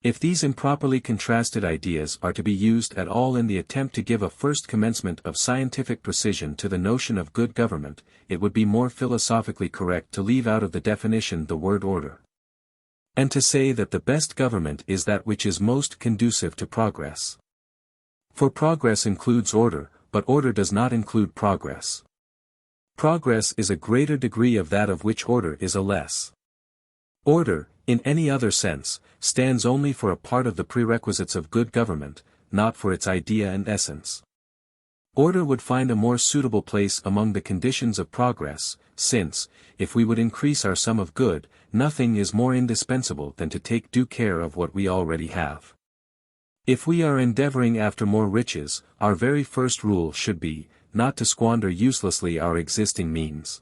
If these improperly contrasted ideas are to be used at all in the attempt to give a first commencement of scientific precision to the notion of good government, it would be more philosophically correct to leave out of the definition the word order, and to say that the best government is that which is most conducive to progress. For progress includes order, but order does not include progress. Progress is a greater degree of that of which order is a less. Order, in any other sense, stands only for a part of the prerequisites of good government, not for its idea and essence. Order would find a more suitable place among the conditions of progress, since, if we would increase our sum of good, nothing is more indispensable than to take due care of what we already have. If we are endeavoring after more riches, our very first rule should be, not to squander uselessly our existing means.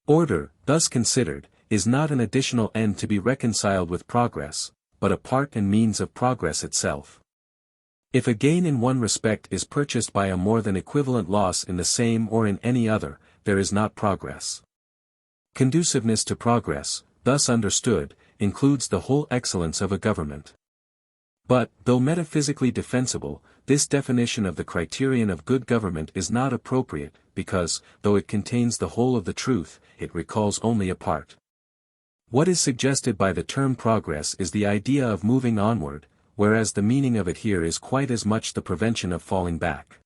Order, thus considered, is not an additional end to be reconciled with progress, but a part and means of progress itself. If a gain in one respect is purchased by a more than equivalent loss in the same or in any other, there is not progress. Conduciveness to progress, thus understood, includes the whole excellence of a government. But, though metaphysically defensible, this definition of the criterion of good government is not appropriate, because, though it contains the whole of the truth, it recalls only a part. What is suggested by the term progress is the idea of moving onward, whereas the meaning of it here is quite as much the prevention of falling back.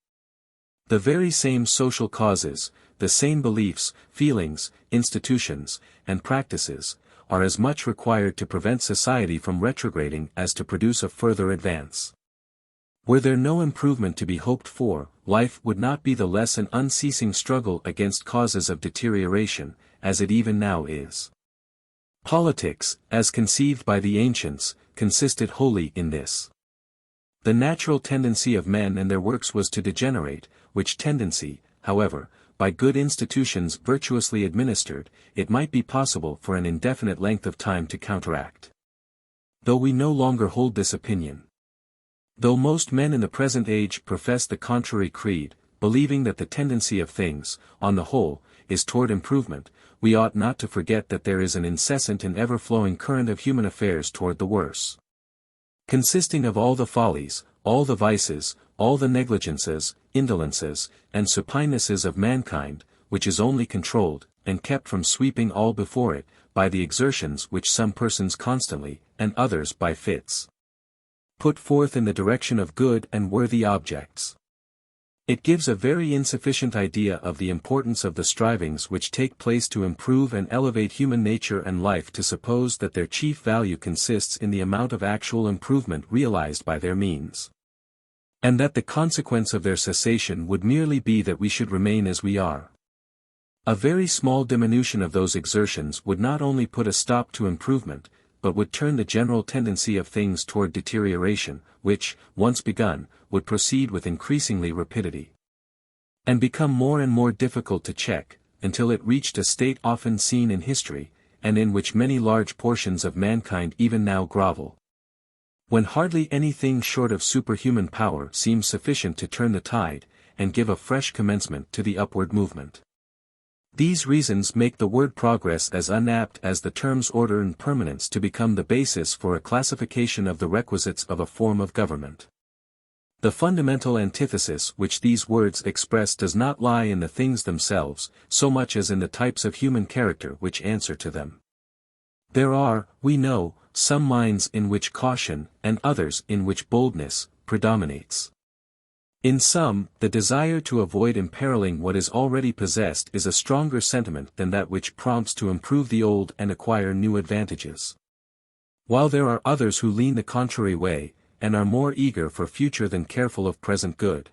The very same social causes, the same beliefs, feelings, institutions, and practices, are as much required to prevent society from retrograding as to produce a further advance. Were there no improvement to be hoped for, life would not be the less an unceasing struggle against causes of deterioration, as it even now is. Politics, as conceived by the ancients, consisted wholly in this. The natural tendency of men and their works was to degenerate, which tendency, however, by good institutions virtuously administered, it might be possible for an indefinite length of time to counteract. Though we no longer hold this opinion. Though most men in the present age profess the contrary creed, believing that the tendency of things, on the whole, is toward improvement, we ought not to forget that there is an incessant and ever-flowing current of human affairs toward the worse, consisting of all the follies, all the vices, all the negligences, indolences, and supinenesses of mankind, which is only controlled, and kept from sweeping all before it, by the exertions which some persons constantly, and others by fits, put forth in the direction of good and worthy objects. It gives a very insufficient idea of the importance of the strivings which take place to improve and elevate human nature and life to suppose that their chief value consists in the amount of actual improvement realized by their means, and that the consequence of their cessation would merely be that we should remain as we are. A very small diminution of those exertions would not only put a stop to improvement, but would turn the general tendency of things toward deterioration, which, once begun, would proceed with increasingly rapidity, and become more and more difficult to check, until it reached a state often seen in history, and in which many large portions of mankind even now grovel. When hardly anything short of superhuman power seems sufficient to turn the tide, and give a fresh commencement to the upward movement. These reasons make the word progress as unapt as the terms order and permanence to become the basis for a classification of the requisites of a form of government. The fundamental antithesis which these words express does not lie in the things themselves, so much as in the types of human character which answer to them. There are, we know, some minds in which caution, and others in which boldness, predominates. In some, the desire to avoid imperiling what is already possessed is a stronger sentiment than that which prompts to improve the old and acquire new advantages. While there are others who lean the contrary way, and are more eager for future than careful of present good.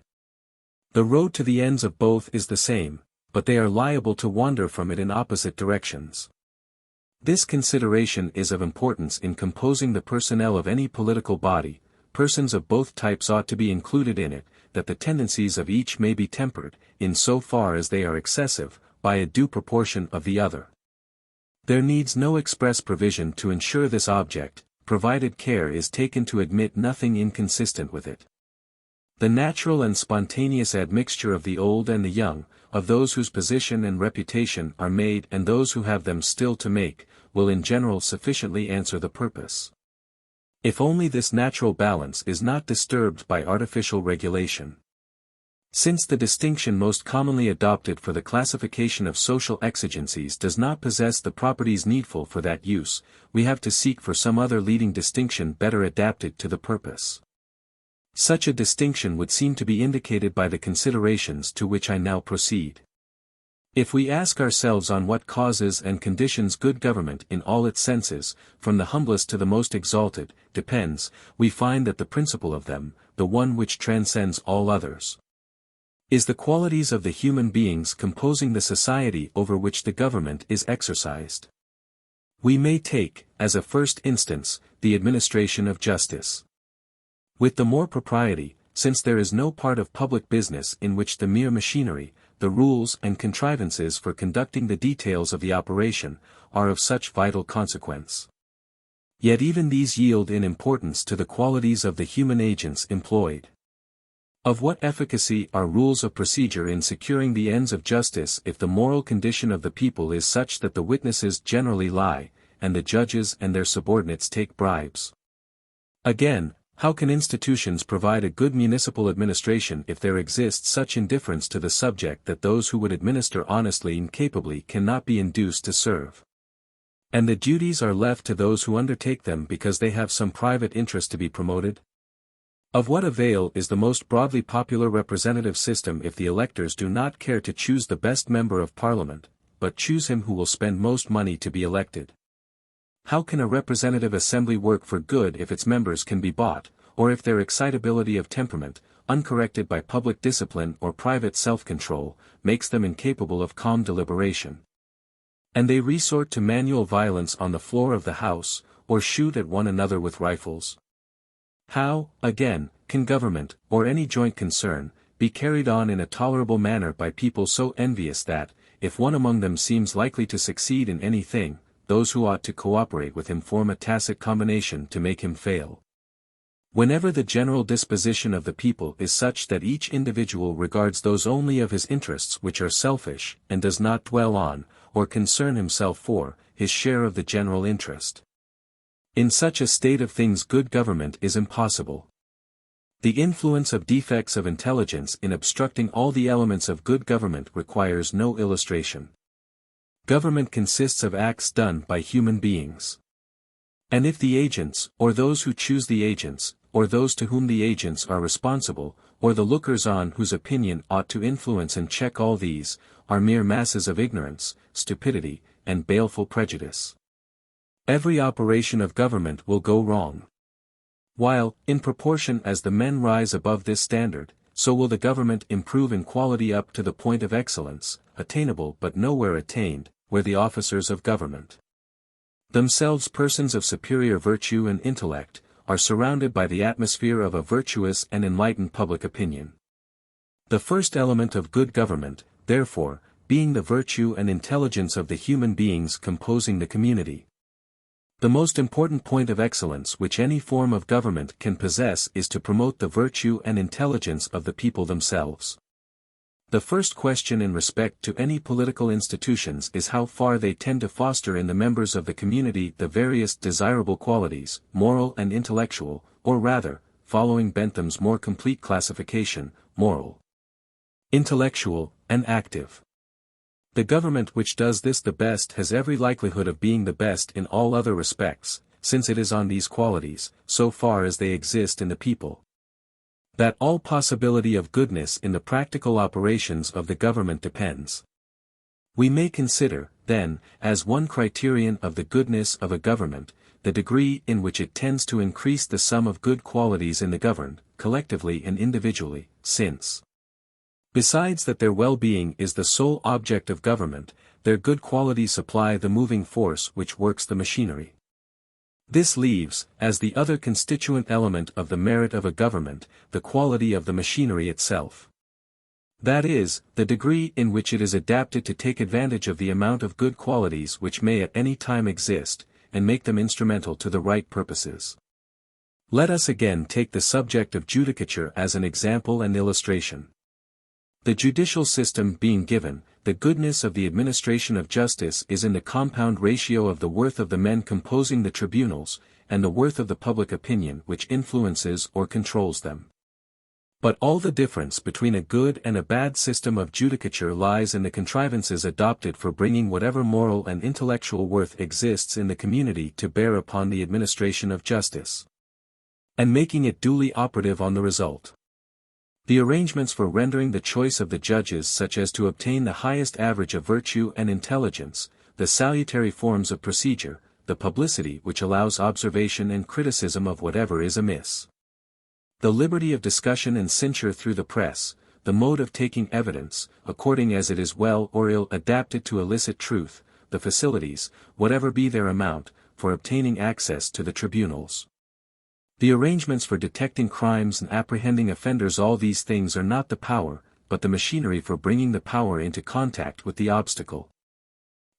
The road to the ends of both is the same, but they are liable to wander from it in opposite directions. This consideration is of importance in composing the personnel of any political body. Persons of both types ought to be included in it, that the tendencies of each may be tempered, in so far as they are excessive, by a due proportion of the other. There needs no express provision to ensure this object, provided care is taken to admit nothing inconsistent with it. The natural and spontaneous admixture of the old and the young, of those whose position and reputation are made and those who have them still to make, will in general sufficiently answer the purpose. If only this natural balance is not disturbed by artificial regulation. Since the distinction most commonly adopted for the classification of social exigencies does not possess the properties needful for that use, we have to seek for some other leading distinction better adapted to the purpose. Such a distinction would seem to be indicated by the considerations to which I now proceed. If we ask ourselves on what causes and conditions good government in all its senses, from the humblest to the most exalted, depends, we find that the principal of them, the one which transcends all others, is the qualities of the human beings composing the society over which the government is exercised. We may take, as a first instance, the administration of justice. With the more propriety, since there is no part of public business in which the mere machinery, the rules and contrivances for conducting the details of the operation, are of such vital consequence. Yet even these yield in importance to the qualities of the human agents employed. Of what efficacy are rules of procedure in securing the ends of justice if the moral condition of the people is such that the witnesses generally lie, and the judges and their subordinates take bribes? Again, how can institutions provide a good municipal administration if there exists such indifference to the subject that those who would administer honestly and capably cannot be induced to serve? And the duties are left to those who undertake them because they have some private interest to be promoted? Of what avail is the most broadly popular representative system if the electors do not care to choose the best member of Parliament, but choose him who will spend most money to be elected? How can a representative assembly work for good if its members can be bought, or if their excitability of temperament, uncorrected by public discipline or private self-control, makes them incapable of calm deliberation? And they resort to manual violence on the floor of the House, or shoot at one another with rifles? How, again, can government, or any joint concern, be carried on in a tolerable manner by people so envious that, if one among them seems likely to succeed in anything, those who ought to cooperate with him form a tacit combination to make him fail? Whenever the general disposition of the people is such that each individual regards those only of his interests which are selfish, and does not dwell on, or concern himself for, his share of the general interest, in such a state of things good government is impossible. The influence of defects of intelligence in obstructing all the elements of good government requires no illustration. Government consists of acts done by human beings. And if the agents, or those who choose the agents, or those to whom the agents are responsible, or the lookers-on whose opinion ought to influence and check all these, are mere masses of ignorance, stupidity, and baleful prejudice, every operation of government will go wrong. While, in proportion as the men rise above this standard, so will the government improve in quality up to the point of excellence, attainable but nowhere attained, where the officers of government, themselves persons of superior virtue and intellect, are surrounded by the atmosphere of a virtuous and enlightened public opinion. The first element of good government, therefore, being the virtue and intelligence of the human beings composing the community. The most important point of excellence which any form of government can possess is to promote the virtue and intelligence of the people themselves. The first question in respect to any political institutions is how far they tend to foster in the members of the community the various desirable qualities, moral and intellectual, or rather, following Bentham's more complete classification, moral, intellectual, and active. The government which does this the best has every likelihood of being the best in all other respects, since it is on these qualities, so far as they exist in the people, that all possibility of goodness in the practical operations of the government depends. We may consider, then, as one criterion of the goodness of a government, the degree in which it tends to increase the sum of good qualities in the governed, collectively and individually, since, besides that their well-being is the sole object of government, their good qualities supply the moving force which works the machinery. This leaves, as the other constituent element of the merit of a government, the quality of the machinery itself. That is, the degree in which it is adapted to take advantage of the amount of good qualities which may at any time exist, and make them instrumental to the right purposes. Let us again take the subject of judicature as an example and illustration. The judicial system being given, the goodness of the administration of justice is in the compound ratio of the worth of the men composing the tribunals, and the worth of the public opinion which influences or controls them. But all the difference between a good and a bad system of judicature lies in the contrivances adopted for bringing whatever moral and intellectual worth exists in the community to bear upon the administration of justice, and making it duly operative on the result. The arrangements for rendering the choice of the judges such as to obtain the highest average of virtue and intelligence, the salutary forms of procedure, the publicity which allows observation and criticism of whatever is amiss, the liberty of discussion and censure through the press, the mode of taking evidence, according as it is well or ill adapted to elicit truth, the facilities, whatever be their amount, for obtaining access to the tribunals, the arrangements for detecting crimes and apprehending offenders, all these things are not the power, but the machinery for bringing the power into contact with the obstacle.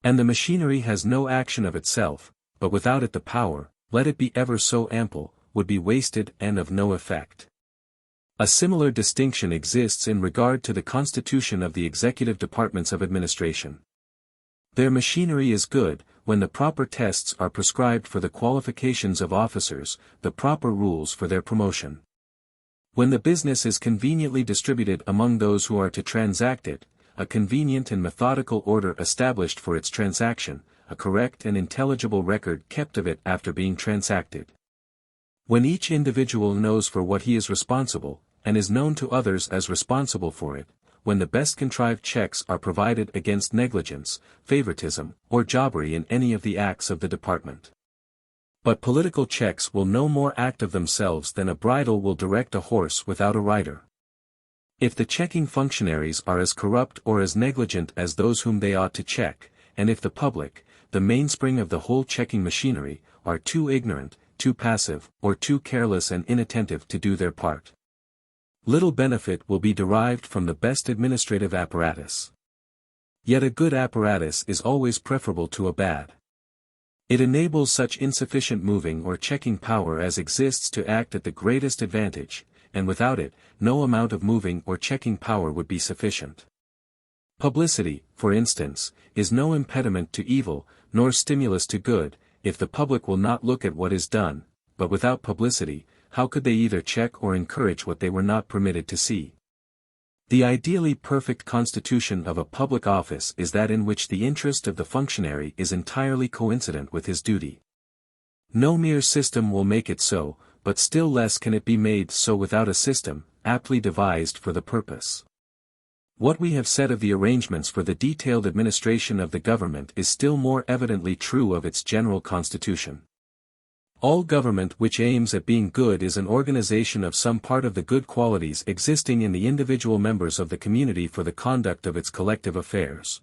And the machinery has no action of itself, but without it the power, let it be ever so ample, would be wasted and of no effect. A similar distinction exists in regard to the constitution of the executive departments of administration. Their machinery is good, when the proper tests are prescribed for the qualifications of officers, the proper rules for their promotion. When the business is conveniently distributed among those who are to transact it, a convenient and methodical order established for its transaction, a correct and intelligible record kept of it after being transacted. When each individual knows for what he is responsible, and is known to others as responsible for it, when the best contrived checks are provided against negligence, favoritism, or jobbery in any of the acts of the department. But political checks will no more act of themselves than a bridle will direct a horse without a rider. If the checking functionaries are as corrupt or as negligent as those whom they ought to check, and if the public, the mainspring of the whole checking machinery, are too ignorant, too passive, or too careless and inattentive to do their part, little benefit will be derived from the best administrative apparatus. Yet a good apparatus is always preferable to a bad. It enables such insufficient moving or checking power as exists to act at the greatest advantage, and without it, no amount of moving or checking power would be sufficient. Publicity, for instance, is no impediment to evil, nor stimulus to good, if the public will not look at what is done, but without publicity, how could they either check or encourage what they were not permitted to see? The ideally perfect constitution of a public office is that in which the interest of the functionary is entirely coincident with his duty. No mere system will make it so, but still less can it be made so without a system, aptly devised for the purpose. What we have said of the arrangements for the detailed administration of the government is still more evidently true of its general constitution. All government which aims at being good is an organization of some part of the good qualities existing in the individual members of the community for the conduct of its collective affairs.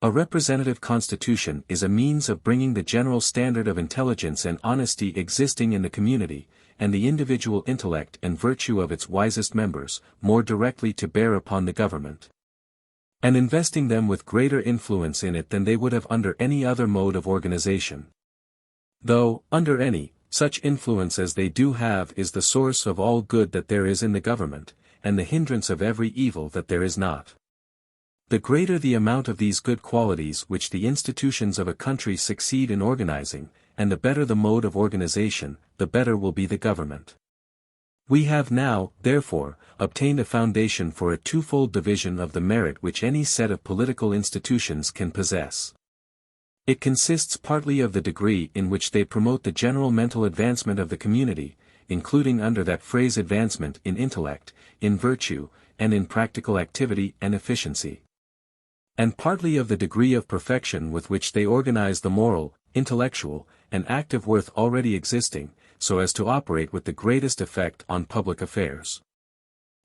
A representative constitution is a means of bringing the general standard of intelligence and honesty existing in the community, and the individual intellect and virtue of its wisest members, more directly to bear upon the government, and investing them with greater influence in it than they would have under any other mode of organization. Though, under any such influence as they do have is the source of all good that there is in the government, and the hindrance of every evil that there is not. The greater the amount of these good qualities which the institutions of a country succeed in organizing, and the better the mode of organization, the better will be the government. We have now, therefore, obtained a foundation for a twofold division of the merit which any set of political institutions can possess. It consists partly of the degree in which they promote the general mental advancement of the community, including under that phrase advancement in intellect, in virtue, and in practical activity and efficiency. And partly of the degree of perfection with which they organize the moral, intellectual, and active worth already existing, so as to operate with the greatest effect on public affairs.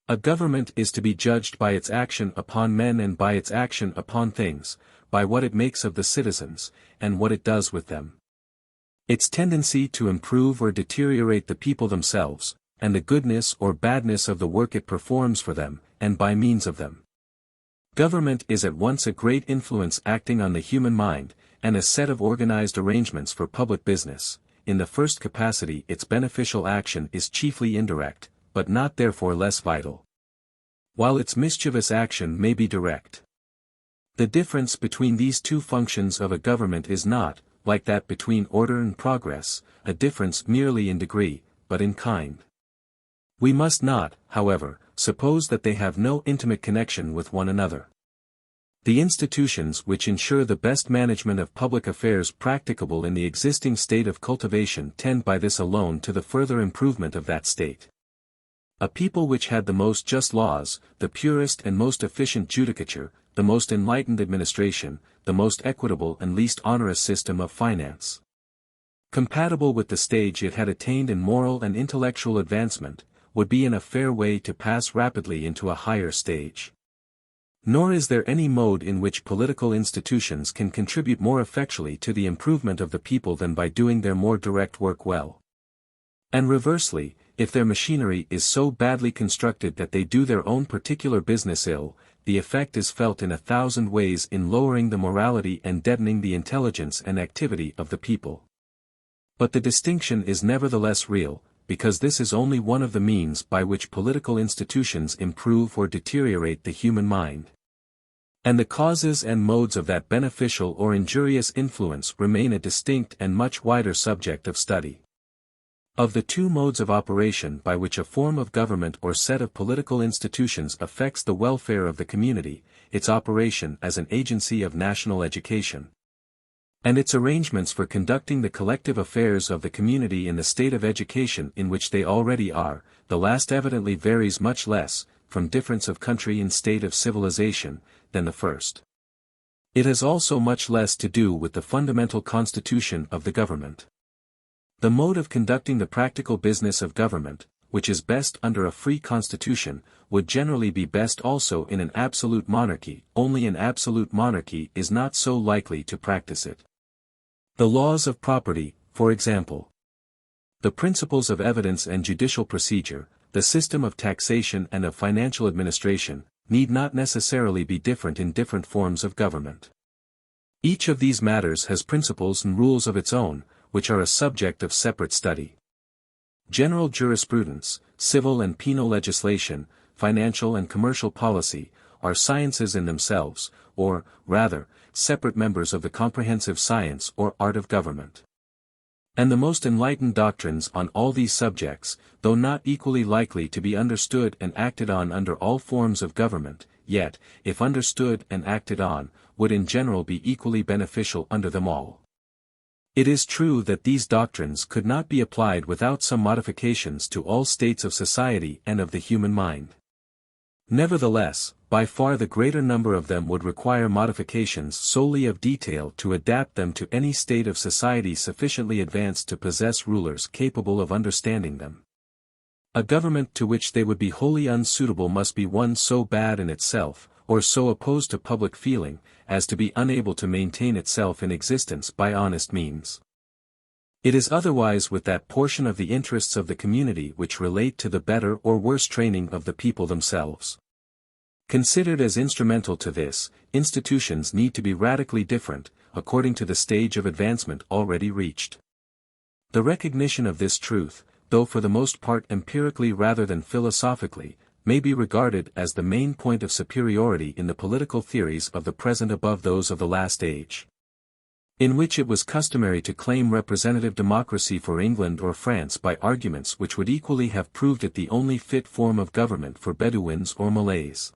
A government is to be judged by its action upon men and by its action upon things, by what it makes of the citizens, and what it does with them. Its tendency to improve or deteriorate the people themselves, and the goodness or badness of the work it performs for them, and by means of them. Government is at once a great influence acting on the human mind, and a set of organized arrangements for public business. In the first capacity its beneficial action is chiefly indirect, but not therefore less vital, while its mischievous action may be direct. The difference between these two functions of a government is not, like that between order and progress, a difference merely in degree, but in kind. We must not, however, suppose that they have no intimate connection with one another. The institutions which ensure the best management of public affairs practicable in the existing state of cultivation tend by this alone to the further improvement of that state. A people which had the most just laws, the purest and most efficient judicature, the most enlightened administration, the most equitable and least onerous system of finance, compatible with the stage it had attained in moral and intellectual advancement, would be in a fair way to pass rapidly into a higher stage. Nor is there any mode in which political institutions can contribute more effectually to the improvement of the people than by doing their more direct work well. And reversely, if their machinery is so badly constructed that they do their own particular business ill, the effect is felt in 1,000 ways in lowering the morality and deadening the intelligence and activity of the people. But the distinction is nevertheless real, because this is only one of the means by which political institutions improve or deteriorate the human mind. And the causes and modes of that beneficial or injurious influence remain a distinct and much wider subject of study. Of the two modes of operation by which a form of government or set of political institutions affects the welfare of the community, its operation as an agency of national education, and its arrangements for conducting the collective affairs of the community in the state of education in which they already are, the last evidently varies much less, from difference of country and state of civilization, than the first. It has also much less to do with the fundamental constitution of the government. The mode of conducting the practical business of government, which is best under a free constitution, would generally be best also in an absolute monarchy, only an absolute monarchy is not so likely to practice it. The laws of property, for example, the principles of evidence and judicial procedure, the system of taxation and of financial administration, need not necessarily be different in different forms of government. Each of these matters has principles and rules of its own, which are a subject of separate study. General jurisprudence, civil and penal legislation, financial and commercial policy, are sciences in themselves, or, rather, separate members of the comprehensive science or art of government. And the most enlightened doctrines on all these subjects, though not equally likely to be understood and acted on under all forms of government, yet, if understood and acted on, would in general be equally beneficial under them all. It is true that these doctrines could not be applied without some modifications to all states of society and of the human mind. Nevertheless, by far the greater number of them would require modifications solely of detail to adapt them to any state of society sufficiently advanced to possess rulers capable of understanding them. A government to which they would be wholly unsuitable must be one so bad in itself, or so opposed to public feeling, as to be unable to maintain itself in existence by honest means. It is otherwise with that portion of the interests of the community which relate to the better or worse training of the people themselves. Considered as instrumental to this, institutions need to be radically different, according to the stage of advancement already reached. The recognition of this truth, though for the most part empirically rather than philosophically, may be regarded as the main point of superiority in the political theories of the present above those of the last age, in which it was customary to claim representative democracy for England or France by arguments which would equally have proved it the only fit form of government for Bedouins or Malays.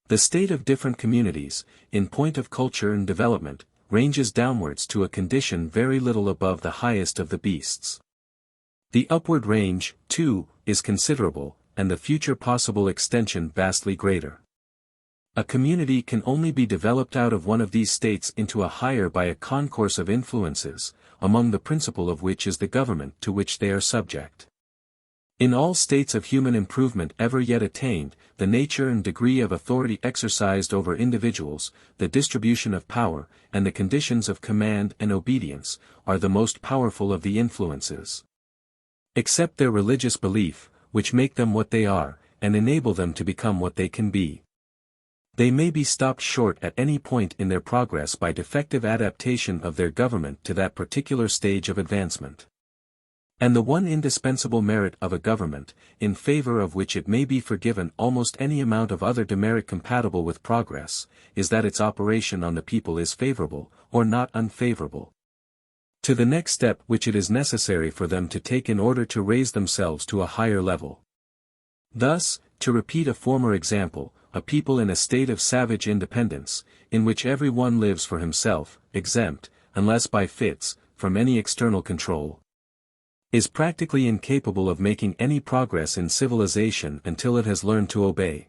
The state of different communities, in point of culture and development, ranges downwards to a condition very little above the highest of the beasts. The upward range, too, is considerable, and the future possible extension vastly greater. A community can only be developed out of one of these states into a higher by a concourse of influences, among the principal of which is the government to which they are subject. In all states of human improvement ever yet attained, the nature and degree of authority exercised over individuals, the distribution of power, and the conditions of command and obedience, are the most powerful of the influences. Except their religious belief, which make them what they are, and enable them to become what they can be. They may be stopped short at any point in their progress by defective adaptation of their government to that particular stage of advancement. And the one indispensable merit of a government, in favor of which it may be forgiven almost any amount of other demerit compatible with progress, is that its operation on the people is favorable, or not unfavorable, to the next step which it is necessary for them to take in order to raise themselves to a higher level. Thus, to repeat a former example, a people in a state of savage independence, in which every one lives for himself, exempt, unless by fits, from any external control, is practically incapable of making any progress in civilization until it has learned to obey.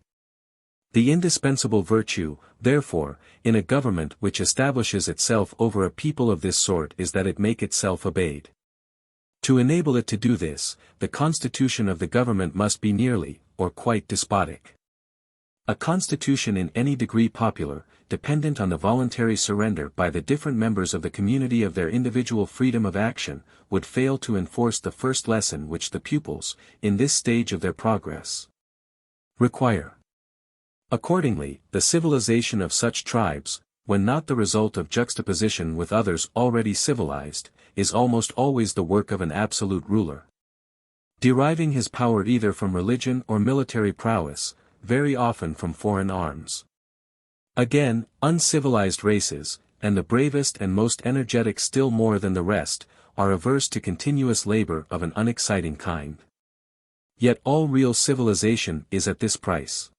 The indispensable virtue, therefore, in a government which establishes itself over a people of this sort is that it make itself obeyed. To enable it to do this, the constitution of the government must be nearly, or quite despotic. A constitution in any degree popular, dependent on the voluntary surrender by the different members of the community of their individual freedom of action, would fail to enforce the first lesson which the pupils, in this stage of their progress, require. Accordingly, the civilization of such tribes, when not the result of juxtaposition with others already civilized, is almost always the work of an absolute ruler, deriving his power either from religion or military prowess, very often from foreign arms. Again, uncivilized races, and the bravest and most energetic still more than the rest, are averse to continuous labor of an unexciting kind. Yet all real civilization is at this price.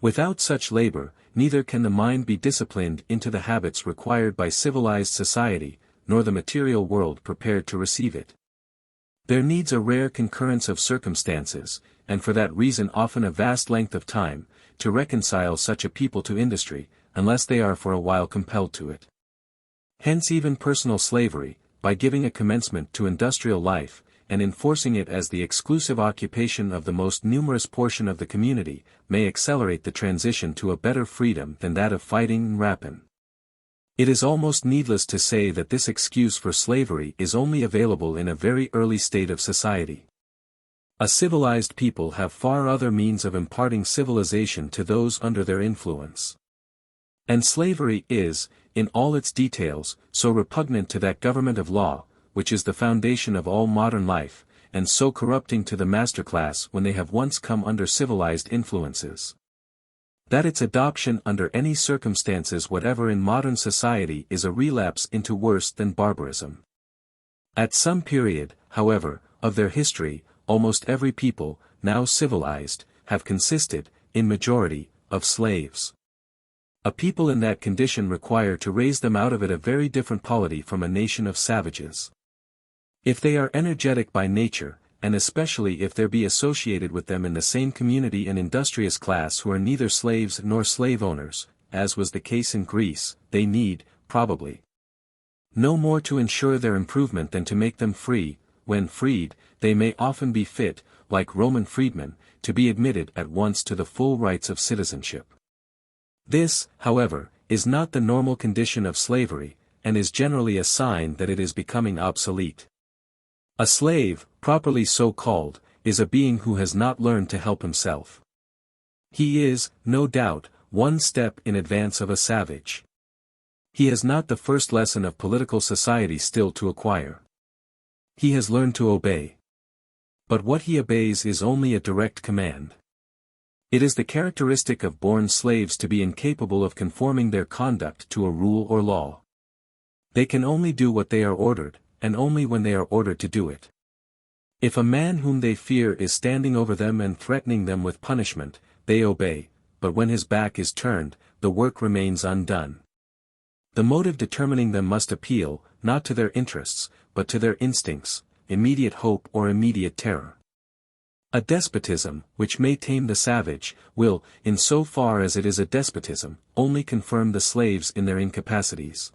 Without such labor, neither can the mind be disciplined into the habits required by civilized society, nor the material world prepared to receive it. There needs a rare concurrence of circumstances, and for that reason often a vast length of time, to reconcile such a people to industry, unless they are for a while compelled to it. Hence even personal slavery, by giving a commencement to industrial life, and enforcing it as the exclusive occupation of the most numerous portion of the community, may accelerate the transition to a better freedom than that of fighting and rapine. It is almost needless to say that this excuse for slavery is only available in a very early state of society. A civilized people have far other means of imparting civilization to those under their influence. And slavery is, in all its details, so repugnant to that government of law, which is the foundation of all modern life, and so corrupting to the master class when they have once come under civilized influences, that its adoption under any circumstances whatever in modern society is a relapse into worse than barbarism. At some period, however, of their history, almost every people, now civilized, have consisted, in majority, of slaves. A people in that condition require to raise them out of it a very different polity from a nation of savages. If they are energetic by nature, and especially if there be associated with them in the same community an industrious class who are neither slaves nor slave owners, as was the case in Greece, they need, probably, no more to ensure their improvement than to make them free. When freed, they may often be fit, like Roman freedmen, to be admitted at once to the full rights of citizenship. This, however, is not the normal condition of slavery, and is generally a sign that it is becoming obsolete. A slave, properly so called, is a being who has not learned to help himself. He is, no doubt, one step in advance of a savage. He has not the first lesson of political society still to acquire. He has learned to obey. But what he obeys is only a direct command. It is the characteristic of born slaves to be incapable of conforming their conduct to a rule or law. They can only do what they are ordered, and only when they are ordered to do it. If a man whom they fear is standing over them and threatening them with punishment, they obey, but when his back is turned, the work remains undone. The motive determining them must appeal, not to their interests, but to their instincts, immediate hope or immediate terror. A despotism, which may tame the savage, will, in so far as it is a despotism, only confirm the slaves in their incapacities.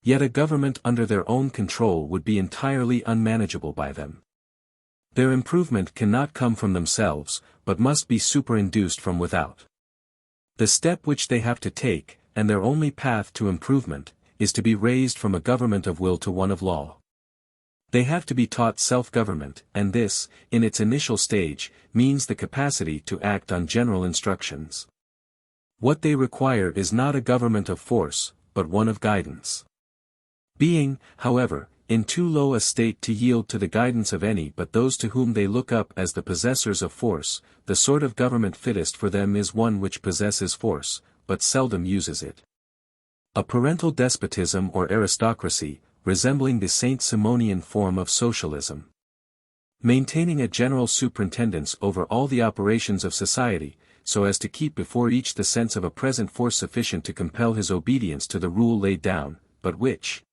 Yet a government under their own control would be entirely unmanageable by them. Their improvement cannot come from themselves, but must be superinduced from without. The step which they have to take, and their only path to improvement, is to be raised from a government of will to one of law. They have to be taught self-government, and this, in its initial stage, means the capacity to act on general instructions. What they require is not a government of force, but one of guidance. Being, however, in too low a state to yield to the guidance of any but those to whom they look up as the possessors of force, the sort of government fittest for them is one which possesses force, but seldom uses it. A parental despotism or aristocracy, resembling the Saint-Simonian form of socialism. Maintaining a general superintendence over all the operations of society, so as to keep before each the sense of a present force sufficient to compel his obedience to the rule laid down, but which,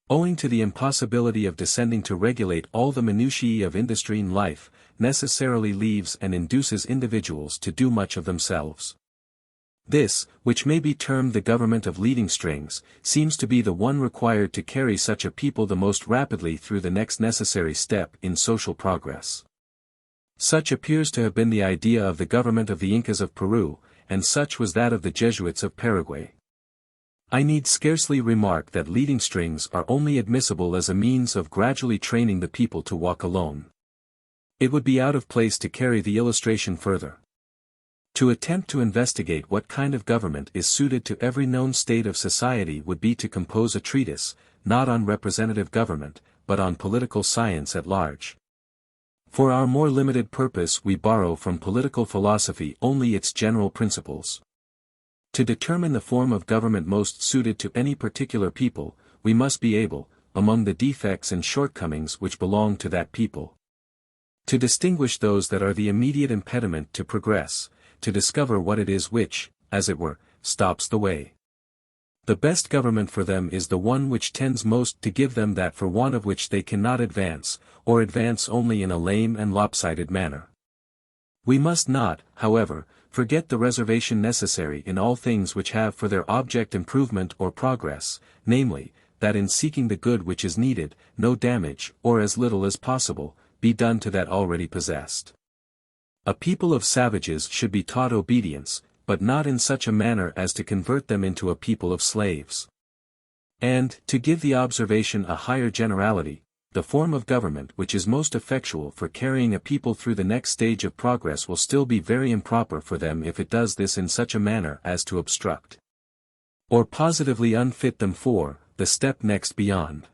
owing to the impossibility of descending to regulate all the minutiae of industry and life, necessarily leaves and induces individuals to do much of themselves. This, which may be termed the government of leading strings, seems to be the one required to carry such a people the most rapidly through the next necessary step in social progress. Such appears to have been the idea of the government of the Incas of Peru, and such was that of the Jesuits of Paraguay. I need scarcely remark that leading strings are only admissible as a means of gradually training the people to walk alone. It would be out of place to carry the illustration further. To attempt to investigate what kind of government is suited to every known state of society would be to compose a treatise, not on representative government, but on political science at large. For our more limited purpose we borrow from political philosophy only its general principles. To determine the form of government most suited to any particular people, we must be able, among the defects and shortcomings which belong to that people, to distinguish those that are the immediate impediment to progress, to discover what it is which, as it were, stops the way. The best government for them is the one which tends most to give them that for want of which they cannot advance, or advance only in a lame and lopsided manner. We must not, however, forget the reservation necessary in all things which have for their object improvement or progress, namely, that in seeking the good which is needed, no damage, or as little as possible, be done to that already possessed. A people of savages should be taught obedience, but not in such a manner as to convert them into a people of slaves. And, to give the observation a higher generality, the form of government which is most effectual for carrying a people through the next stage of progress will still be very improper for them if it does this in such a manner as to obstruct, or positively unfit them for, the step next beyond.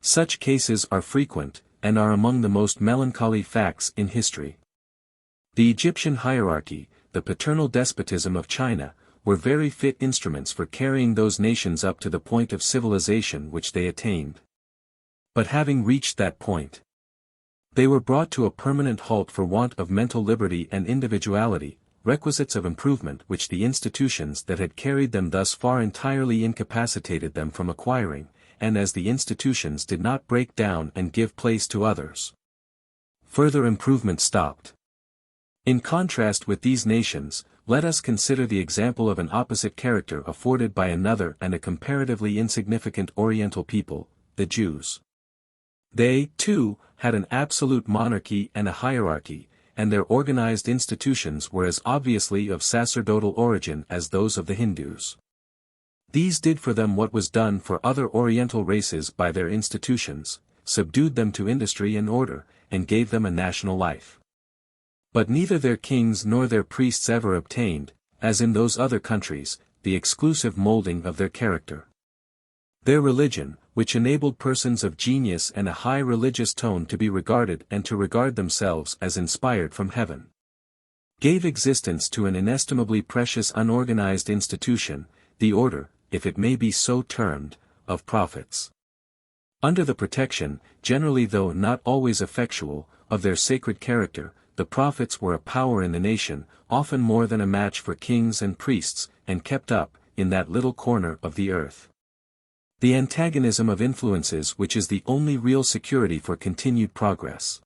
Such cases are frequent, and are among the most melancholy facts in history. The Egyptian hierarchy, the paternal despotism of China, were very fit instruments for carrying those nations up to the point of civilization which they attained. But having reached that point, they were brought to a permanent halt for want of mental liberty and individuality, requisites of improvement which the institutions that had carried them thus far entirely incapacitated them from acquiring, and as the institutions did not break down and give place to others, further improvement stopped. In contrast with these nations, let us consider the example of an opposite character afforded by another and a comparatively insignificant Oriental people, the Jews. They, too, had an absolute monarchy and a hierarchy, and their organized institutions were as obviously of sacerdotal origin as those of the Hindus. These did for them what was done for other Oriental races by their institutions, subdued them to industry and order, and gave them a national life. But neither their kings nor their priests ever obtained, as in those other countries, the exclusive molding of their character. Their religion, which enabled persons of genius and a high religious tone to be regarded and to regard themselves as inspired from heaven. Gave existence to an inestimably precious unorganized institution, the order, if it may be so termed, of prophets. Under the protection, generally though not always effectual, of their sacred character, the prophets were a power in the nation, often more than a match for kings and priests, and kept up, in that little corner of the earth, the antagonism of influences which is the only real security for continued progress.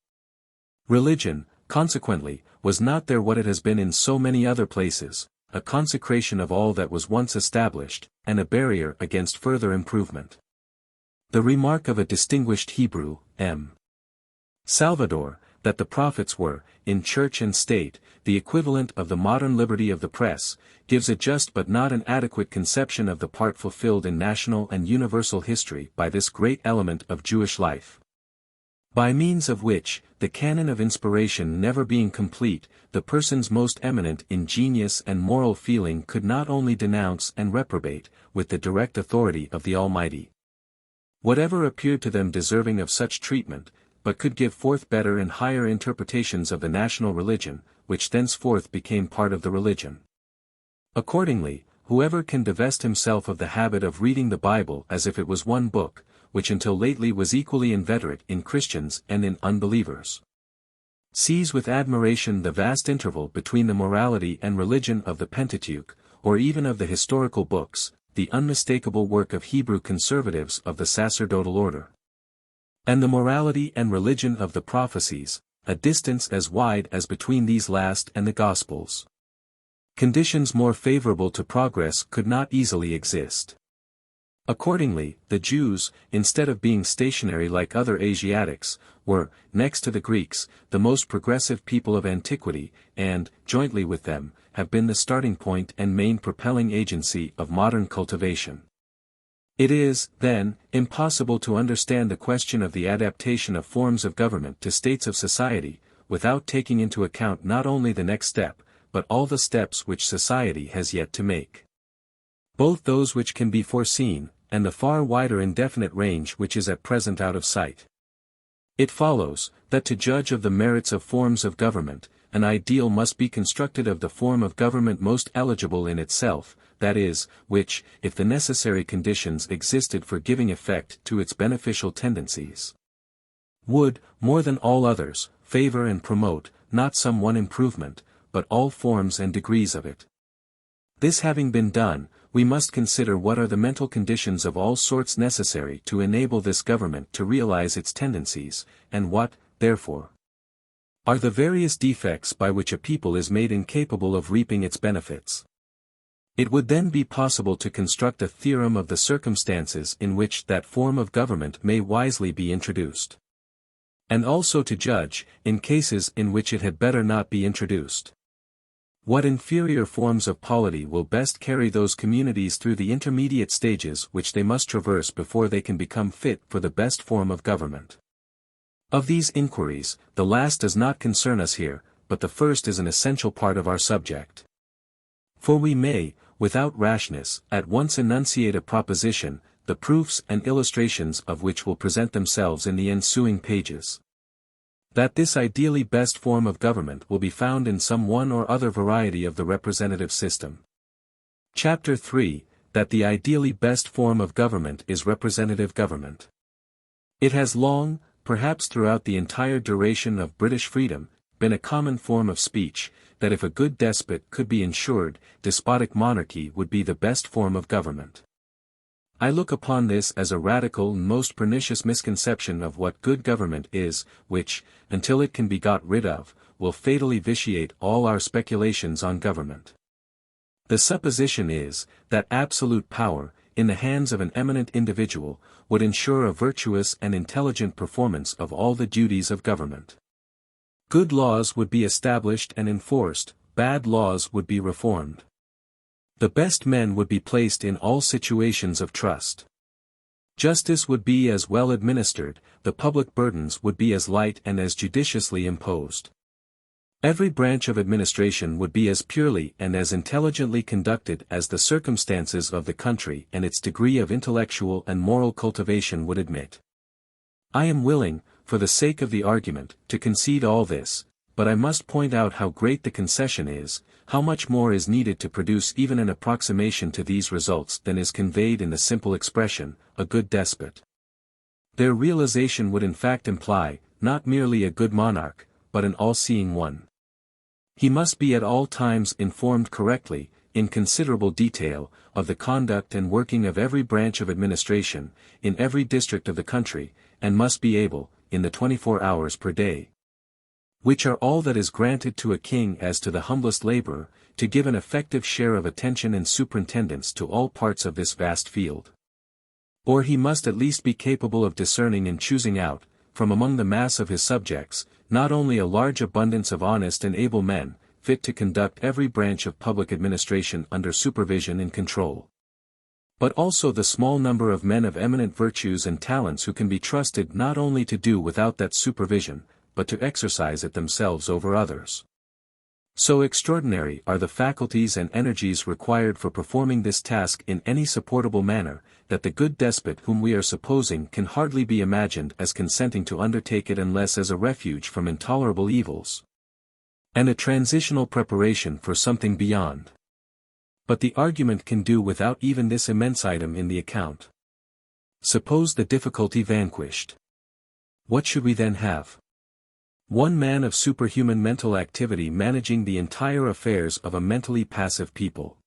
Religion, consequently, was not there what it has been in so many other places, a consecration of all that was once established, and a barrier against further improvement. The remark of a distinguished Hebrew, M. Salvador, that the prophets were, in church and state, the equivalent of the modern liberty of the press, gives a just but not an adequate conception of the part fulfilled in national and universal history by this great element of Jewish life. By means of which, the canon of inspiration never being complete, the persons most eminent in genius and moral feeling could not only denounce and reprobate, with the direct authority of the Almighty, whatever appeared to them deserving of such treatment, but could give forth better and higher interpretations of the national religion, which thenceforth became part of the religion. Accordingly, whoever can divest himself of the habit of reading the Bible as if it was one book, which until lately was equally inveterate in Christians and in unbelievers, sees with admiration the vast interval between the morality and religion of the Pentateuch, or even of the historical books, the unmistakable work of Hebrew conservatives of the sacerdotal order, and the morality and religion of the prophecies, a distance as wide as between these last and the Gospels. Conditions more favorable to progress could not easily exist. Accordingly, the Jews, instead of being stationary like other Asiatics, were, next to the Greeks, the most progressive people of antiquity, and, jointly with them, have been the starting point and main propelling agency of modern cultivation. It is, then, impossible to understand the question of the adaptation of forms of government to states of society, without taking into account not only the next step, but all the steps which society has yet to make. Both those which can be foreseen, and the far wider indefinite range which is at present out of sight. It follows, that to judge of the merits of forms of government, an ideal must be constructed of the form of government most eligible in itself, that is, which, if the necessary conditions existed for giving effect to its beneficial tendencies, would, more than all others, favor and promote, not some one improvement, but all forms and degrees of it. This having been done, we must consider what are the mental conditions of all sorts necessary to enable this government to realize its tendencies, and what, therefore, are the various defects by which a people is made incapable of reaping its benefits. It would then be possible to construct a theorem of the circumstances in which that form of government may wisely be introduced, and also to judge, in cases in which it had better not be introduced, what inferior forms of polity will best carry those communities through the intermediate stages which they must traverse before they can become fit for the best form of government. Of these inquiries, the last does not concern us here, but the first is an essential part of our subject. For we may, without rashness, at once enunciate a proposition, the proofs and illustrations of which will present themselves in the ensuing pages. That this ideally best form of government will be found in some one or other variety of the representative system. Chapter 3, that the ideally best form of government is representative government. It has long, perhaps throughout the entire duration of British freedom, been a common form of speech, that if a good despot could be ensured, despotic monarchy would be the best form of government. I look upon this as a radical and most pernicious misconception of what good government is, which, until it can be got rid of, will fatally vitiate all our speculations on government. The supposition is, that absolute power, in the hands of an eminent individual, would ensure a virtuous and intelligent performance of all the duties of government. Good laws would be established and enforced, bad laws would be reformed. The best men would be placed in all situations of trust. Justice would be as well administered, the public burdens would be as light and as judiciously imposed. Every branch of administration would be as purely and as intelligently conducted as the circumstances of the country and its degree of intellectual and moral cultivation would admit. I am willing, for the sake of the argument, to concede all this, but I must point out how great the concession is, how much more is needed to produce even an approximation to these results than is conveyed in the simple expression, a good despot. Their realization would in fact imply, not merely a good monarch, but an all-seeing one. He must be at all times informed correctly, in considerable detail, of the conduct and working of every branch of administration, in every district of the country, and must be able, in the 24 hours per day, which are all that is granted to a king as to the humblest laborer, to give an effective share of attention and superintendence to all parts of this vast field. Or he must at least be capable of discerning and choosing out, from among the mass of his subjects, not only a large abundance of honest and able men, fit to conduct every branch of public administration under supervision and control, but also the small number of men of eminent virtues and talents who can be trusted not only to do without that supervision, but to exercise it themselves over others. So extraordinary are the faculties and energies required for performing this task in any supportable manner, that the good despot whom we are supposing can hardly be imagined as consenting to undertake it unless as a refuge from intolerable evils, and a transitional preparation for something beyond. But the argument can do without even this immense item in the account. Suppose the difficulty vanquished. What should we then have? One man of superhuman mental activity managing the entire affairs of a mentally passive people.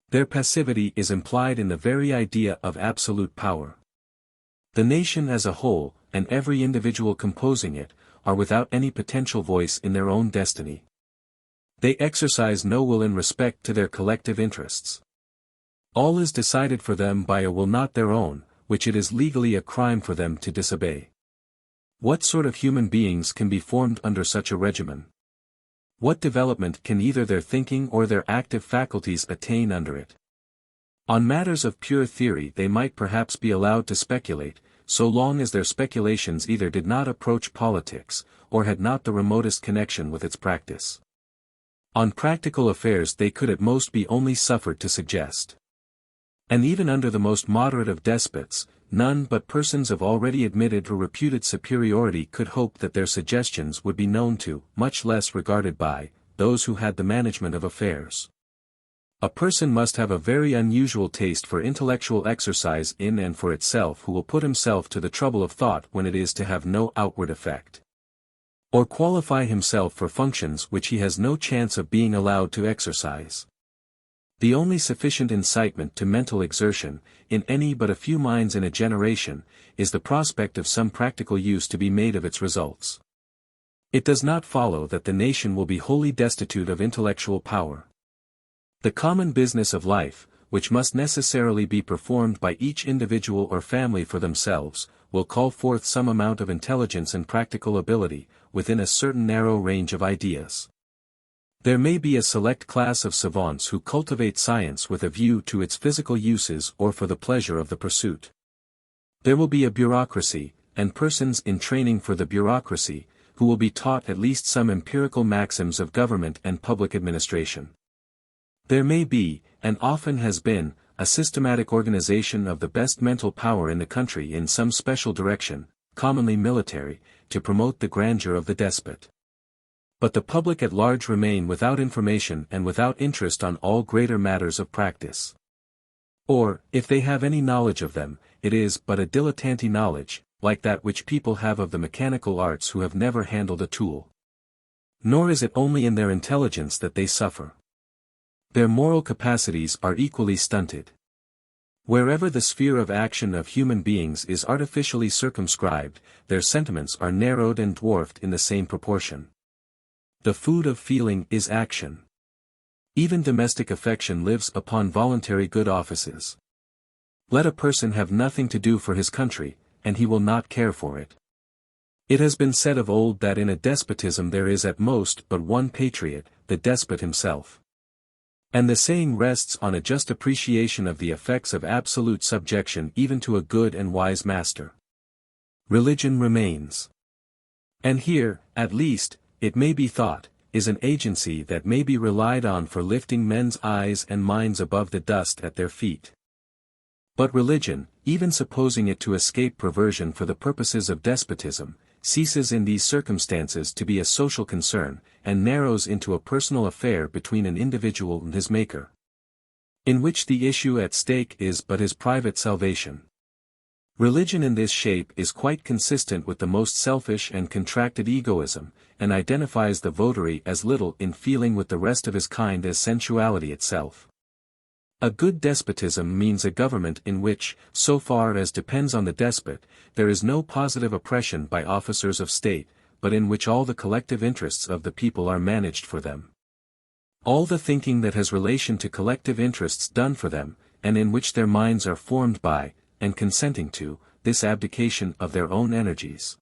Their passivity is implied in the very idea of absolute power. The nation as a whole, and every individual composing it, are without any potential voice in their own destiny. They exercise no will in respect to their collective interests. All is decided for them by a will not their own, which it is legally a crime for them to disobey. What sort of human beings can be formed under such a regimen? What development can either their thinking or their active faculties attain under it? On matters of pure theory they might perhaps be allowed to speculate, so long as their speculations either did not approach politics, or had not the remotest connection with its practice. On practical affairs they could at most be only suffered to suggest. And even under the most moderate of despots, none but persons of already admitted or reputed superiority could hope that their suggestions would be known to, much less regarded by, those who had the management of affairs. A person must have a very unusual taste for intellectual exercise in and for itself who will put himself to the trouble of thought when it is to have no outward effect, or qualify himself for functions which he has no chance of being allowed to exercise. The only sufficient incitement to mental exertion, in any but a few minds in a generation, is the prospect of some practical use to be made of its results. It does not follow that the nation will be wholly destitute of intellectual power. The common business of life, which must necessarily be performed by each individual or family for themselves, will call forth some amount of intelligence and practical ability, within a certain narrow range of ideas. There may be a select class of savants who cultivate science with a view to its physical uses or for the pleasure of the pursuit. There will be a bureaucracy, and persons in training for the bureaucracy, who will be taught at least some empirical maxims of government and public administration. There may be, and often has been, a systematic organization of the best mental power in the country in some special direction, commonly military, to promote the grandeur of the despot. But the public at large remain without information and without interest on all greater matters of practice. Or, if they have any knowledge of them, it is but a dilettante knowledge, like that which people have of the mechanical arts who have never handled a tool. Nor is it only in their intelligence that they suffer. Their moral capacities are equally stunted. Wherever the sphere of action of human beings is artificially circumscribed, their sentiments are narrowed and dwarfed in the same proportion. The food of feeling is action. Even domestic affection lives upon voluntary good offices. Let a person have nothing to do for his country, and he will not care for it. It has been said of old that in a despotism there is at most but one patriot, the despot himself. And the saying rests on a just appreciation of the effects of absolute subjection even to a good and wise master. Religion remains. And here, at least, it may be thought, is an agency that may be relied on for lifting men's eyes and minds above the dust at their feet. But religion, even supposing it to escape perversion for the purposes of despotism, ceases in these circumstances to be a social concern, and narrows into a personal affair between an individual and his Maker, in which the issue at stake is but his private salvation. Religion in this shape is quite consistent with the most selfish and contracted egoism, and identifies the votary as little in feeling with the rest of his kind as sensuality itself. A good despotism means a government in which, so far as depends on the despot, there is no positive oppression by officers of state, but in which all the collective interests of the people are managed for them. All the thinking that has relation to collective interests done for them, and in which their minds are formed by, and consenting to, this abdication of their own energies.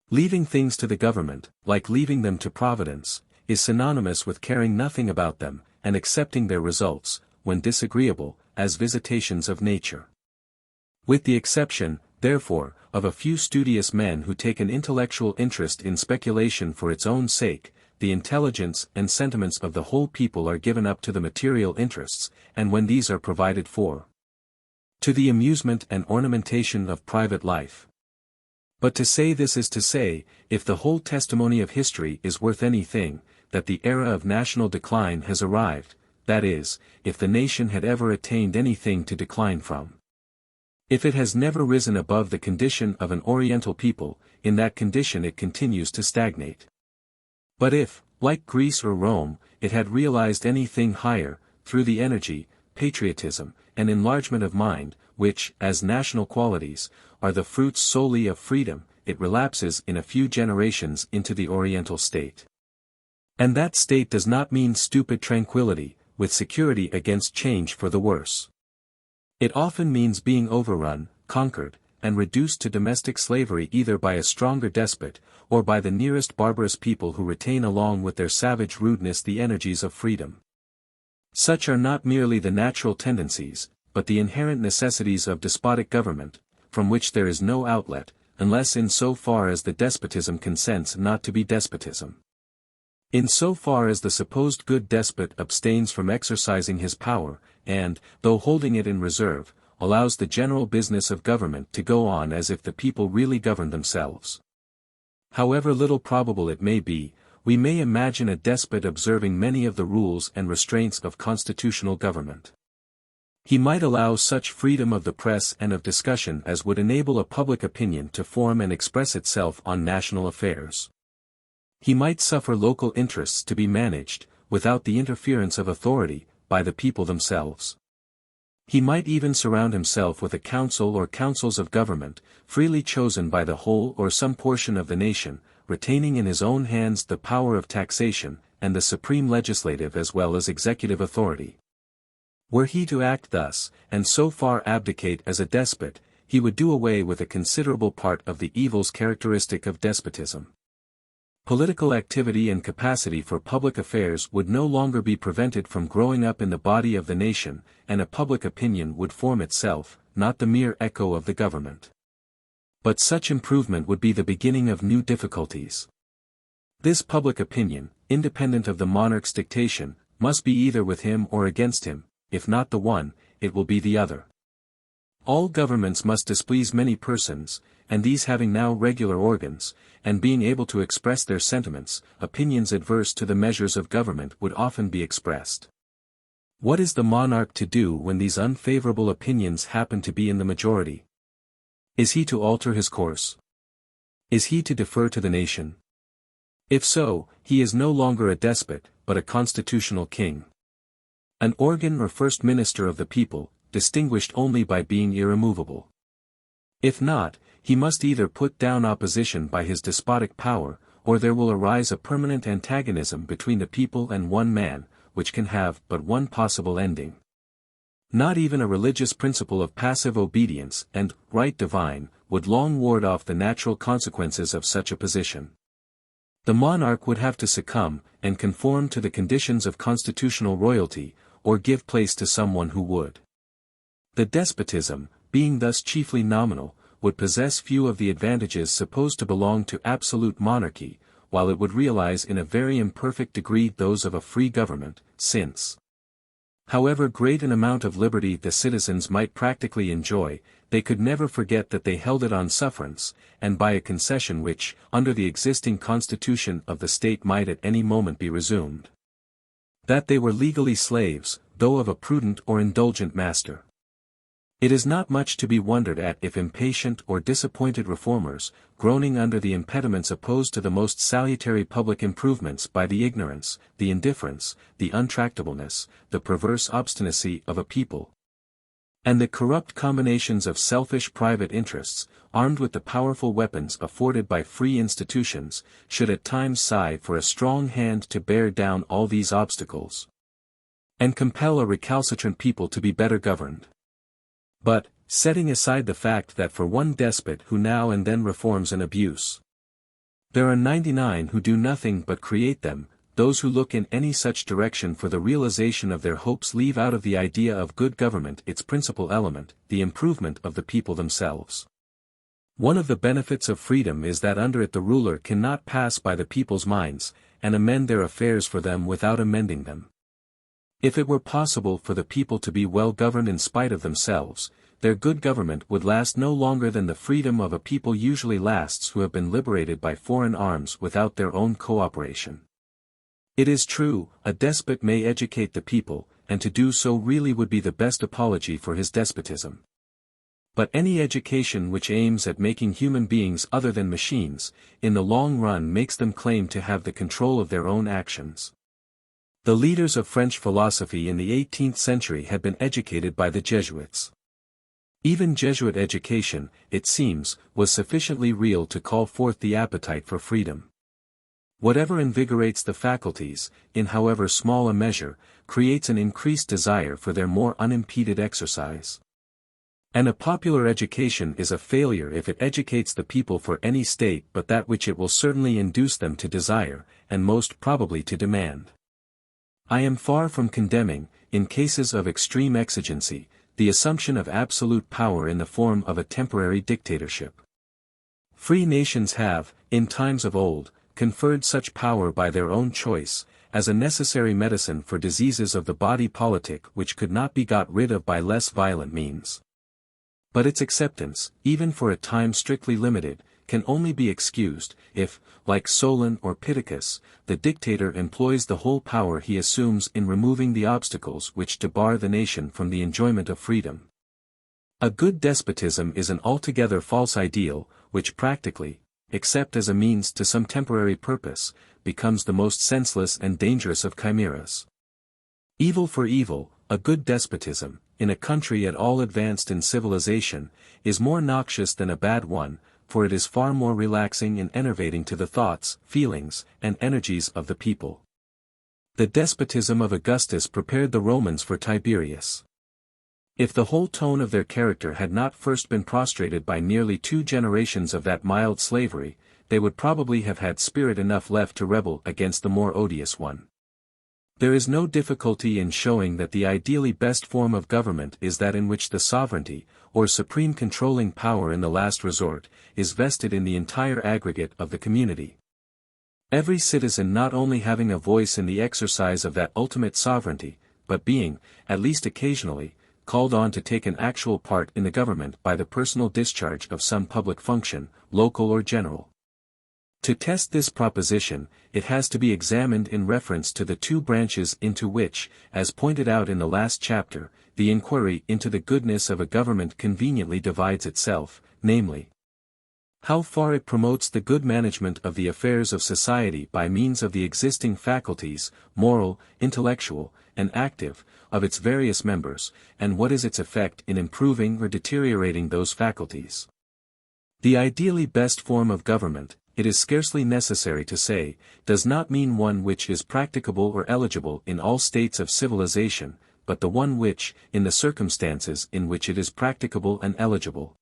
Leaving things to the government, like leaving them to Providence, is synonymous with caring nothing about them, and accepting their results, when disagreeable, as visitations of nature. With the exception, therefore, of a few studious men who take an intellectual interest in speculation for its own sake, the intelligence and sentiments of the whole people are given up to the material interests, and when these are provided for, to the amusement and ornamentation of private life. But to say this is to say, if the whole testimony of history is worth anything, that the era of national decline has arrived, that is, if the nation had ever attained anything to decline from. If it has never risen above the condition of an Oriental people, in that condition it continues to stagnate. But if, like Greece or Rome, it had realized anything higher, through the energy, patriotism, and enlargement of mind, which, as national qualities, are the fruits solely of freedom, it relapses in a few generations into the Oriental state. And that state does not mean stupid tranquility, with security against change for the worse. It often means being overrun, conquered, and reduced to domestic slavery either by a stronger despot, or by the nearest barbarous people who retain along with their savage rudeness the energies of freedom. Such are not merely the natural tendencies, but the inherent necessities of despotic government, from which there is no outlet, unless in so far as the despotism consents not to be despotism. In so far as the supposed good despot abstains from exercising his power, and, though holding it in reserve, allows the general business of government to go on as if the people really governed themselves. However little probable it may be, we may imagine a despot observing many of the rules and restraints of constitutional government. He might allow such freedom of the press and of discussion as would enable a public opinion to form and express itself on national affairs. He might suffer local interests to be managed, without the interference of authority, by the people themselves. He might even surround himself with a council or councils of government, freely chosen by the whole or some portion of the nation, retaining in his own hands the power of taxation, and the supreme legislative as well as executive authority. Were he to act thus, and so far abdicate as a despot, he would do away with a considerable part of the evils characteristic of despotism. Political activity and capacity for public affairs would no longer be prevented from growing up in the body of the nation, and a public opinion would form itself, not the mere echo of the government. But such improvement would be the beginning of new difficulties. This public opinion, independent of the monarch's dictation, must be either with him or against him. If not the one, it will be the other. All governments must displease many persons, and these having now regular organs, and being able to express their sentiments, opinions adverse to the measures of government would often be expressed. What is the monarch to do when these unfavorable opinions happen to be in the majority? Is he to alter his course? Is he to defer to the nation? If so, he is no longer a despot, but a constitutional king. An organ or first minister of the people, distinguished only by being irremovable. If not, he must either put down opposition by his despotic power, or there will arise a permanent antagonism between the people and one man, which can have but one possible ending. Not even a religious principle of passive obedience and right divine would long ward off the natural consequences of such a position. The monarch would have to succumb and conform to the conditions of constitutional royalty, or give place to someone who would. The despotism, being thus chiefly nominal, would possess few of the advantages supposed to belong to absolute monarchy, while it would realize in a very imperfect degree those of a free government, since, however great an amount of liberty the citizens might practically enjoy, they could never forget that they held it on sufferance, and by a concession which, under the existing constitution of the state might at any moment be resumed. That they were legally slaves, though of a prudent or indulgent master. It is not much to be wondered at if impatient or disappointed reformers, groaning under the impediments opposed to the most salutary public improvements by the ignorance, the indifference, the untractableness, the perverse obstinacy of a people, and the corrupt combinations of selfish private interests, armed with the powerful weapons afforded by free institutions, should at times sigh for a strong hand to bear down all these obstacles, and compel a recalcitrant people to be better governed. But, setting aside the fact that for one despot who now and then reforms an abuse, there are 99 who do nothing but create them, those who look in any such direction for the realization of their hopes leave out of the idea of good government its principal element, the improvement of the people themselves. One of the benefits of freedom is that under it the ruler cannot pass by the people's minds, and amend their affairs for them without amending them. If it were possible for the people to be well governed in spite of themselves, their good government would last no longer than the freedom of a people usually lasts who have been liberated by foreign arms without their own cooperation. It is true, a despot may educate the people, and to do so really would be the best apology for his despotism. But any education which aims at making human beings other than machines, in the long run makes them claim to have the control of their own actions. The leaders of French philosophy in the 18th century had been educated by the Jesuits. Even Jesuit education, it seems, was sufficiently real to call forth the appetite for freedom. Whatever invigorates the faculties, in however small a measure, creates an increased desire for their more unimpeded exercise. And a popular education is a failure if it educates the people for any state but that which it will certainly induce them to desire, and most probably to demand. I am far from condemning, in cases of extreme exigency, the assumption of absolute power in the form of a temporary dictatorship. Free nations have, in times of old, conferred such power by their own choice, as a necessary medicine for diseases of the body politic which could not be got rid of by less violent means. But its acceptance, even for a time strictly limited, can only be excused, if, like Solon or Pittacus, the dictator employs the whole power he assumes in removing the obstacles which debar the nation from the enjoyment of freedom. A good despotism is an altogether false ideal, which practically, except as a means to some temporary purpose, becomes the most senseless and dangerous of chimeras. Evil for evil, a good despotism, in a country at all advanced in civilization, is more noxious than a bad one, for it is far more relaxing and enervating to the thoughts, feelings, and energies of the people. The despotism of Augustus prepared the Romans for Tiberius. If the whole tone of their character had not first been prostrated by nearly 2 generations of that mild slavery, they would probably have had spirit enough left to rebel against the more odious one. There is no difficulty in showing that the ideally best form of government is that in which the sovereignty, or supreme controlling power in the last resort, is vested in the entire aggregate of the community. Every citizen not only having a voice in the exercise of that ultimate sovereignty, but being, at least occasionally, called on to take an actual part in the government by the personal discharge of some public function, local or general. To test this proposition, it has to be examined in reference to the 2 branches into which, as pointed out in the last chapter, the inquiry into the goodness of a government conveniently divides itself, namely, how far it promotes the good management of the affairs of society by means of the existing faculties, moral, intellectual, and active, of its various members, and what is its effect in improving or deteriorating those faculties. The ideally best form of government, it is scarcely necessary to say, does not mean one which is practicable or eligible in all states of civilization, but the one which, in the circumstances in which it is practicable and eligible,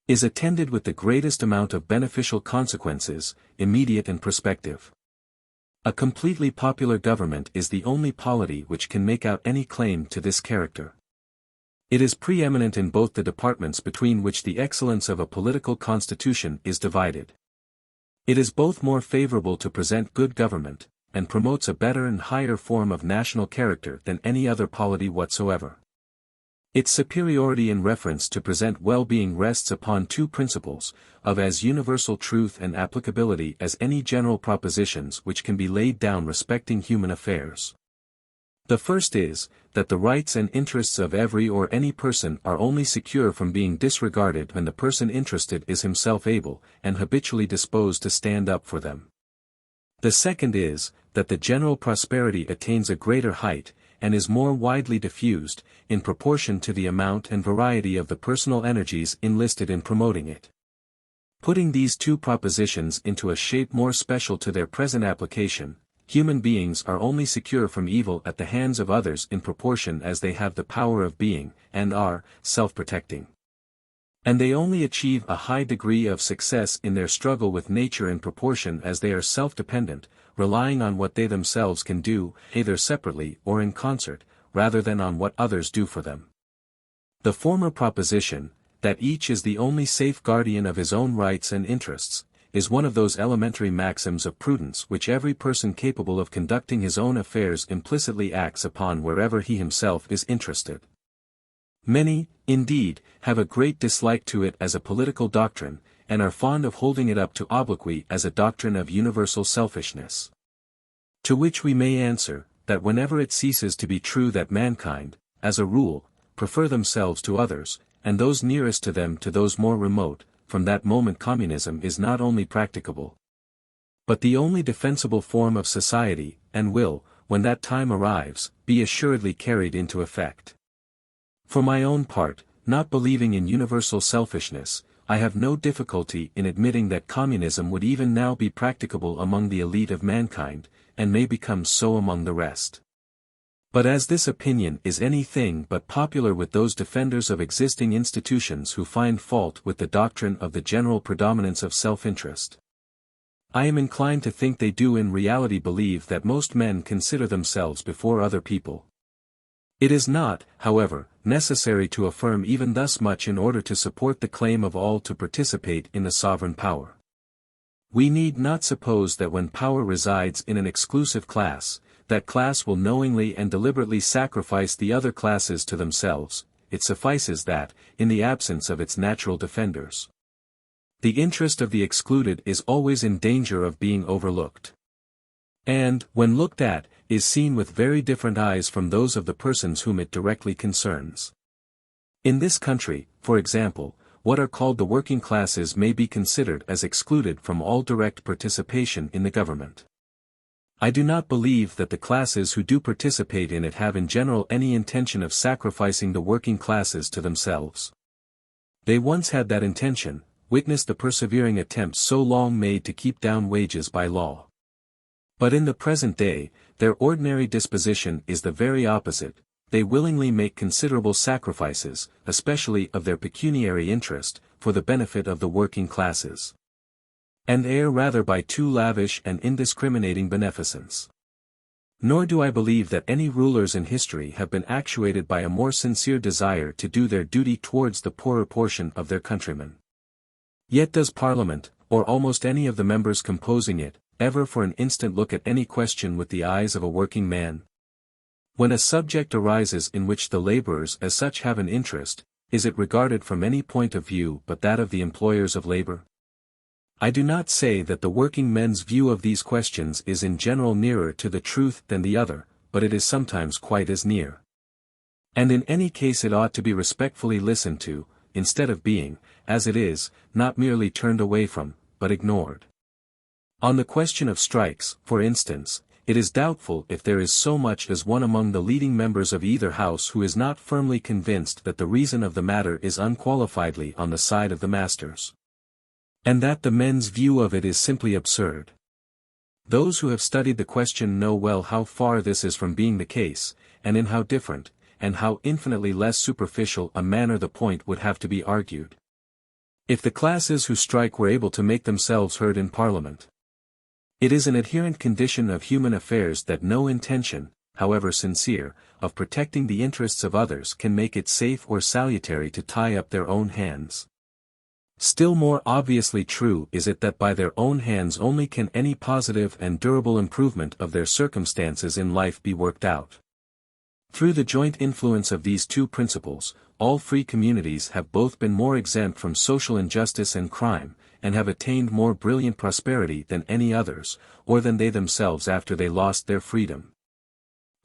is attended with the greatest amount of beneficial consequences, immediate and prospective. A completely popular government is the only polity which can make out any claim to this character. It is preeminent in both the departments between which the excellence of a political constitution is divided. It is both more favorable to present good government, and promotes a better and higher form of national character than any other polity whatsoever. Its superiority in reference to present well-being rests upon two principles, of as universal truth and applicability as any general propositions which can be laid down respecting human affairs. The first is, that the rights and interests of every or any person are only secure from being disregarded when the person interested is himself able, and habitually disposed to stand up for them. The second is, that the general prosperity attains a greater height, and is more widely diffused, in proportion to the amount and variety of the personal energies enlisted in promoting it. Putting these two propositions into a shape more special to their present application, human beings are only secure from evil at the hands of others in proportion as they have the power of being, and are, self-protecting. And they only achieve a high degree of success in their struggle with nature in proportion as they are self-dependent, relying on what they themselves can do, either separately or in concert, rather than on what others do for them. The former proposition, that each is the only safe guardian of his own rights and interests, is one of those elementary maxims of prudence which every person capable of conducting his own affairs implicitly acts upon wherever he himself is interested. Many, indeed, have a great dislike to it as a political doctrine, and are fond of holding it up to obloquy as a doctrine of universal selfishness. To which we may answer, that whenever it ceases to be true that mankind, as a rule, prefer themselves to others, and those nearest to them to those more remote, from that moment communism is not only practicable, but the only defensible form of society, and will, when that time arrives, be assuredly carried into effect. For my own part, not believing in universal selfishness, I have no difficulty in admitting that communism would even now be practicable among the elite of mankind, and may become so among the rest. But as this opinion is anything but popular with those defenders of existing institutions who find fault with the doctrine of the general predominance of self-interest, I am inclined to think they do in reality believe that most men consider themselves before other people. It is not, however, necessary to affirm even thus much in order to support the claim of all to participate in the sovereign power. We need not suppose that when power resides in an exclusive class, that class will knowingly and deliberately sacrifice the other classes to themselves. It suffices that, in the absence of its natural defenders, the interest of the excluded is always in danger of being overlooked. And, when looked at, is seen with very different eyes from those of the persons whom it directly concerns. In this country, for example, what are called the working classes may be considered as excluded from all direct participation in the government. I do not believe that the classes who do participate in it have in general any intention of sacrificing the working classes to themselves. They once had that intention, witness the persevering attempts so long made to keep down wages by law. But in the present day, their ordinary disposition is the very opposite. They willingly make considerable sacrifices, especially of their pecuniary interest, for the benefit of the working classes. And err rather by too lavish and indiscriminating beneficence. Nor do I believe that any rulers in history have been actuated by a more sincere desire to do their duty towards the poorer portion of their countrymen. Yet does Parliament, or almost any of the members composing it, ever for an instant look at any question with the eyes of a working man? When a subject arises in which the laborers as such have an interest, is it regarded from any point of view but that of the employers of labor? I do not say that the working men's view of these questions is in general nearer to the truth than the other, but it is sometimes quite as near. And in any case it ought to be respectfully listened to, instead of being, as it is, not merely turned away from, but ignored. On the question of strikes, for instance, it is doubtful if there is so much as one among the leading members of either house who is not firmly convinced that the reason of the matter is unqualifiedly on the side of the masters, and that the men's view of it is simply absurd. Those who have studied the question know well how far this is from being the case, and in how different, and how infinitely less superficial a manner the point would have to be argued. If the classes who strike were able to make themselves heard in Parliament, it is an inherent condition of human affairs that no intention, however sincere, of protecting the interests of others can make it safe or salutary to tie up their own hands. Still more obviously true is it that by their own hands only can any positive and durable improvement of their circumstances in life be worked out. Through the joint influence of these two principles, all free communities have both been more exempt from social injustice and crime, and have attained more brilliant prosperity than any others, or than they themselves after they lost their freedom.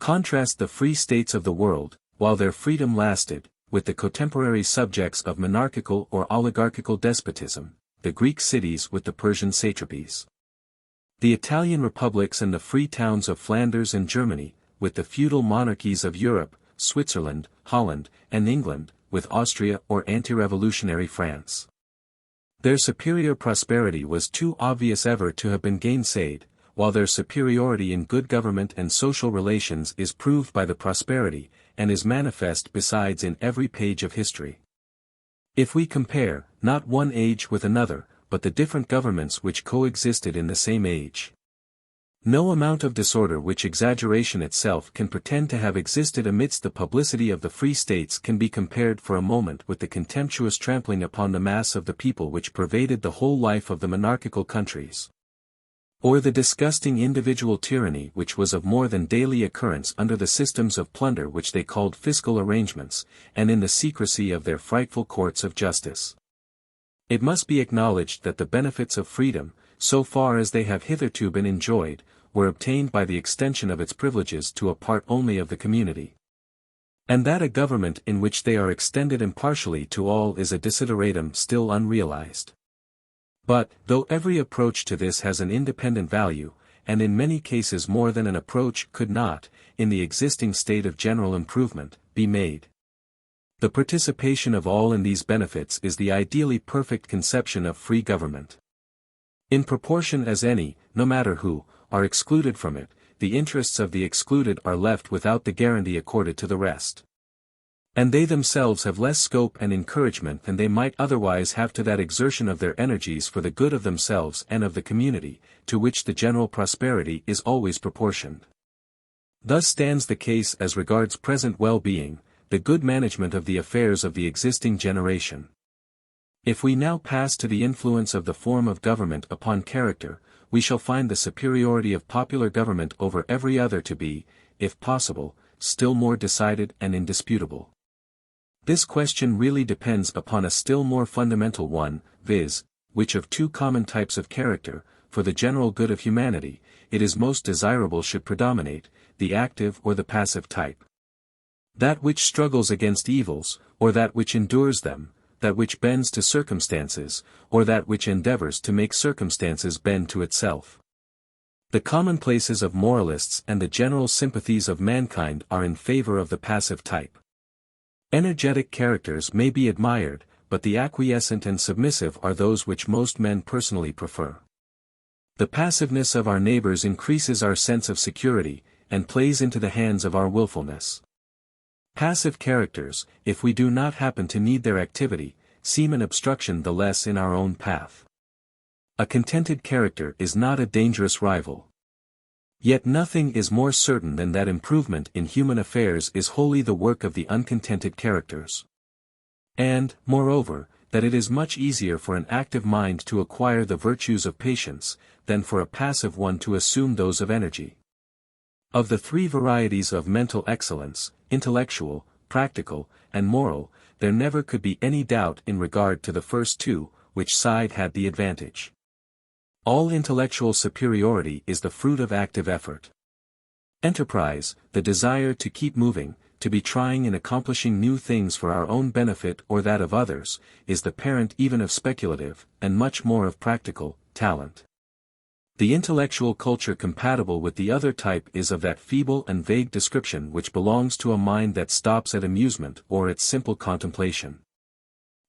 Contrast the free states of the world, while their freedom lasted, with the contemporary subjects of monarchical or oligarchical despotism, the Greek cities with the Persian satrapies, the Italian republics and the free towns of Flanders and Germany, with the feudal monarchies of Europe, Switzerland, Holland, and England, with Austria or anti-revolutionary France. Their superior prosperity was too obvious ever to have been gainsaid, while their superiority in good government and social relations is proved by the prosperity, and is manifest besides in every page of history. If we compare, not one age with another, but the different governments which coexisted in the same age, no amount of disorder which exaggeration itself can pretend to have existed amidst the publicity of the free states can be compared for a moment with the contemptuous trampling upon the mass of the people which pervaded the whole life of the monarchical countries, or the disgusting individual tyranny which was of more than daily occurrence under the systems of plunder which they called fiscal arrangements, and in the secrecy of their frightful courts of justice. It must be acknowledged that the benefits of freedom, so far as they have hitherto been enjoyed, were obtained by the extension of its privileges to a part only of the community. And that a government in which they are extended impartially to all is a desideratum still unrealized. But, though every approach to this has an independent value, and in many cases more than an approach could not, in the existing state of general improvement, be made, the participation of all in these benefits is the ideally perfect conception of free government. In proportion as any, no matter who, are excluded from it, the interests of the excluded are left without the guarantee accorded to the rest. And they themselves have less scope and encouragement than they might otherwise have to that exertion of their energies for the good of themselves and of the community, to which the general prosperity is always proportioned. Thus stands the case as regards present well-being, the good management of the affairs of the existing generation. If we now pass to the influence of the form of government upon character, we shall find the superiority of popular government over every other to be, if possible, still more decided and indisputable. This question really depends upon a still more fundamental one, viz., which of two common types of character, for the general good of humanity, it is most desirable should predominate, the active or the passive type. That which struggles against evils, or that which endures them, that which bends to circumstances, or that which endeavors to make circumstances bend to itself. The commonplaces of moralists and the general sympathies of mankind are in favor of the passive type. Energetic characters may be admired, but the acquiescent and submissive are those which most men personally prefer. The passiveness of our neighbors increases our sense of security, and plays into the hands of our willfulness. Passive characters, if we do not happen to need their activity, seem an obstruction the less in our own path. A contented character is not a dangerous rival. Yet nothing is more certain than that improvement in human affairs is wholly the work of the uncontented characters. And, moreover, that it is much easier for an active mind to acquire the virtues of patience, than for a passive one to assume those of energy. Of the three varieties of mental excellence, intellectual, practical, and moral, there never could be any doubt in regard to the first two, which side had the advantage. All intellectual superiority is the fruit of active effort. Enterprise, the desire to keep moving, to be trying and accomplishing new things for our own benefit or that of others, is the parent even of speculative, and much more of practical, talent. The intellectual culture compatible with the other type is of that feeble and vague description which belongs to a mind that stops at amusement or at simple contemplation.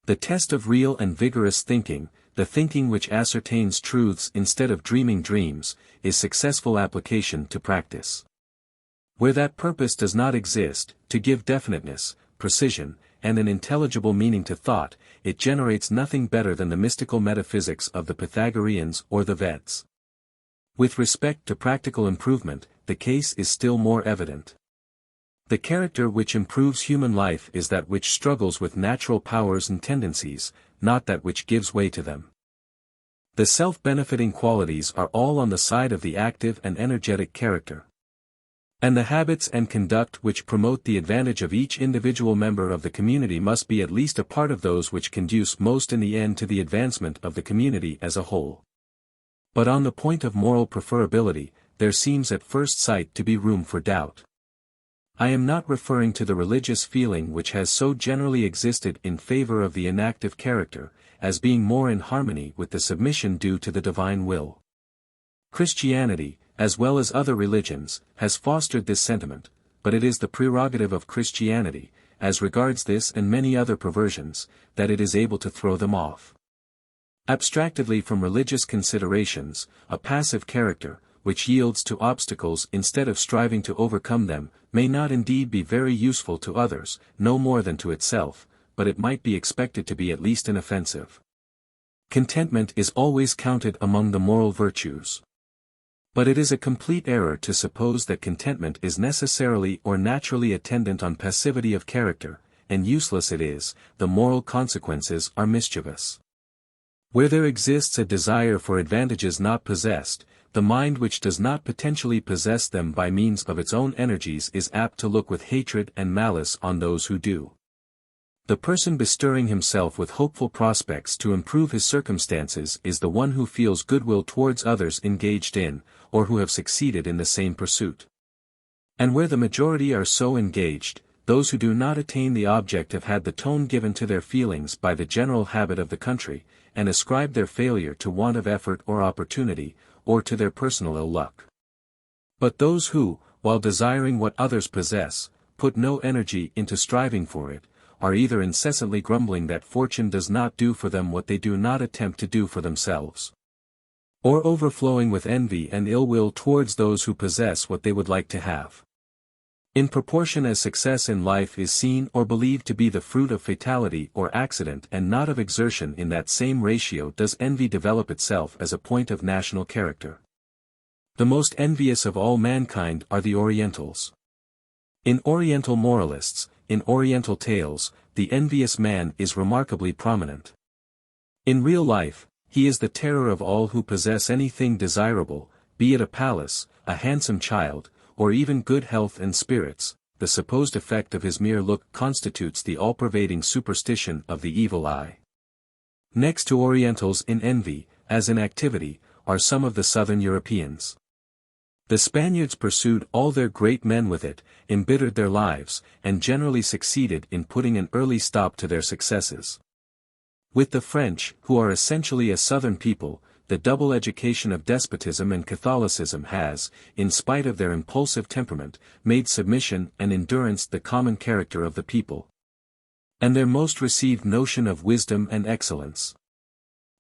The test of real and vigorous thinking, the thinking which ascertains truths instead of dreaming dreams, is successful application to practice. Where that purpose does not exist, to give definiteness, precision, and an intelligible meaning to thought, it generates nothing better than the mystical metaphysics of the Pythagoreans or the Veds. With respect to practical improvement, the case is still more evident. The character which improves human life is that which struggles with natural powers and tendencies, not that which gives way to them. The self-benefiting qualities are all on the side of the active and energetic character. And the habits and conduct which promote the advantage of each individual member of the community must be at least a part of those which conduce most in the end to the advancement of the community as a whole. But on the point of moral preferability, there seems at first sight to be room for doubt. I am not referring to the religious feeling which has so generally existed in favor of the inactive character, as being more in harmony with the submission due to the divine will. Christianity, as well as other religions, has fostered this sentiment, but it is the prerogative of Christianity, as regards this and many other perversions, that it is able to throw them off. Abstractedly from religious considerations, a passive character, which yields to obstacles instead of striving to overcome them, may not indeed be very useful to others, no more than to itself, but it might be expected to be at least inoffensive. Contentment is always counted among the moral virtues. But it is a complete error to suppose that contentment is necessarily or naturally attendant on passivity of character, and useless it is, the moral consequences are mischievous. Where there exists a desire for advantages not possessed, the mind which does not potentially possess them by means of its own energies is apt to look with hatred and malice on those who do. The person bestirring himself with hopeful prospects to improve his circumstances is the one who feels goodwill towards others engaged in, or who have succeeded in the same pursuit. And where the majority are so engaged, those who do not attain the object have had the tone given to their feelings by the general habit of the country, and ascribe their failure to want of effort or opportunity, or to their personal ill luck. But those who, while desiring what others possess, put no energy into striving for it, are either incessantly grumbling that fortune does not do for them what they do not attempt to do for themselves, or overflowing with envy and ill will towards those who possess what they would like to have. In proportion as success in life is seen or believed to be the fruit of fatality or accident and not of exertion, in that same ratio does envy develop itself as a point of national character. The most envious of all mankind are the Orientals. In Oriental moralists, in Oriental tales, the envious man is remarkably prominent. In real life, he is the terror of all who possess anything desirable, be it a palace, a handsome child, or even good health and spirits. The supposed effect of his mere look constitutes the all-pervading superstition of the evil eye. Next to Orientals in envy, as in activity, are some of the southern Europeans. The Spaniards pursued all their great men with it, embittered their lives, and generally succeeded in putting an early stop to their successes. With the French, who are essentially a southern people, the double education of despotism and Catholicism has, in spite of their impulsive temperament, made submission and endurance the common character of the people, and their most received notion of wisdom and excellence.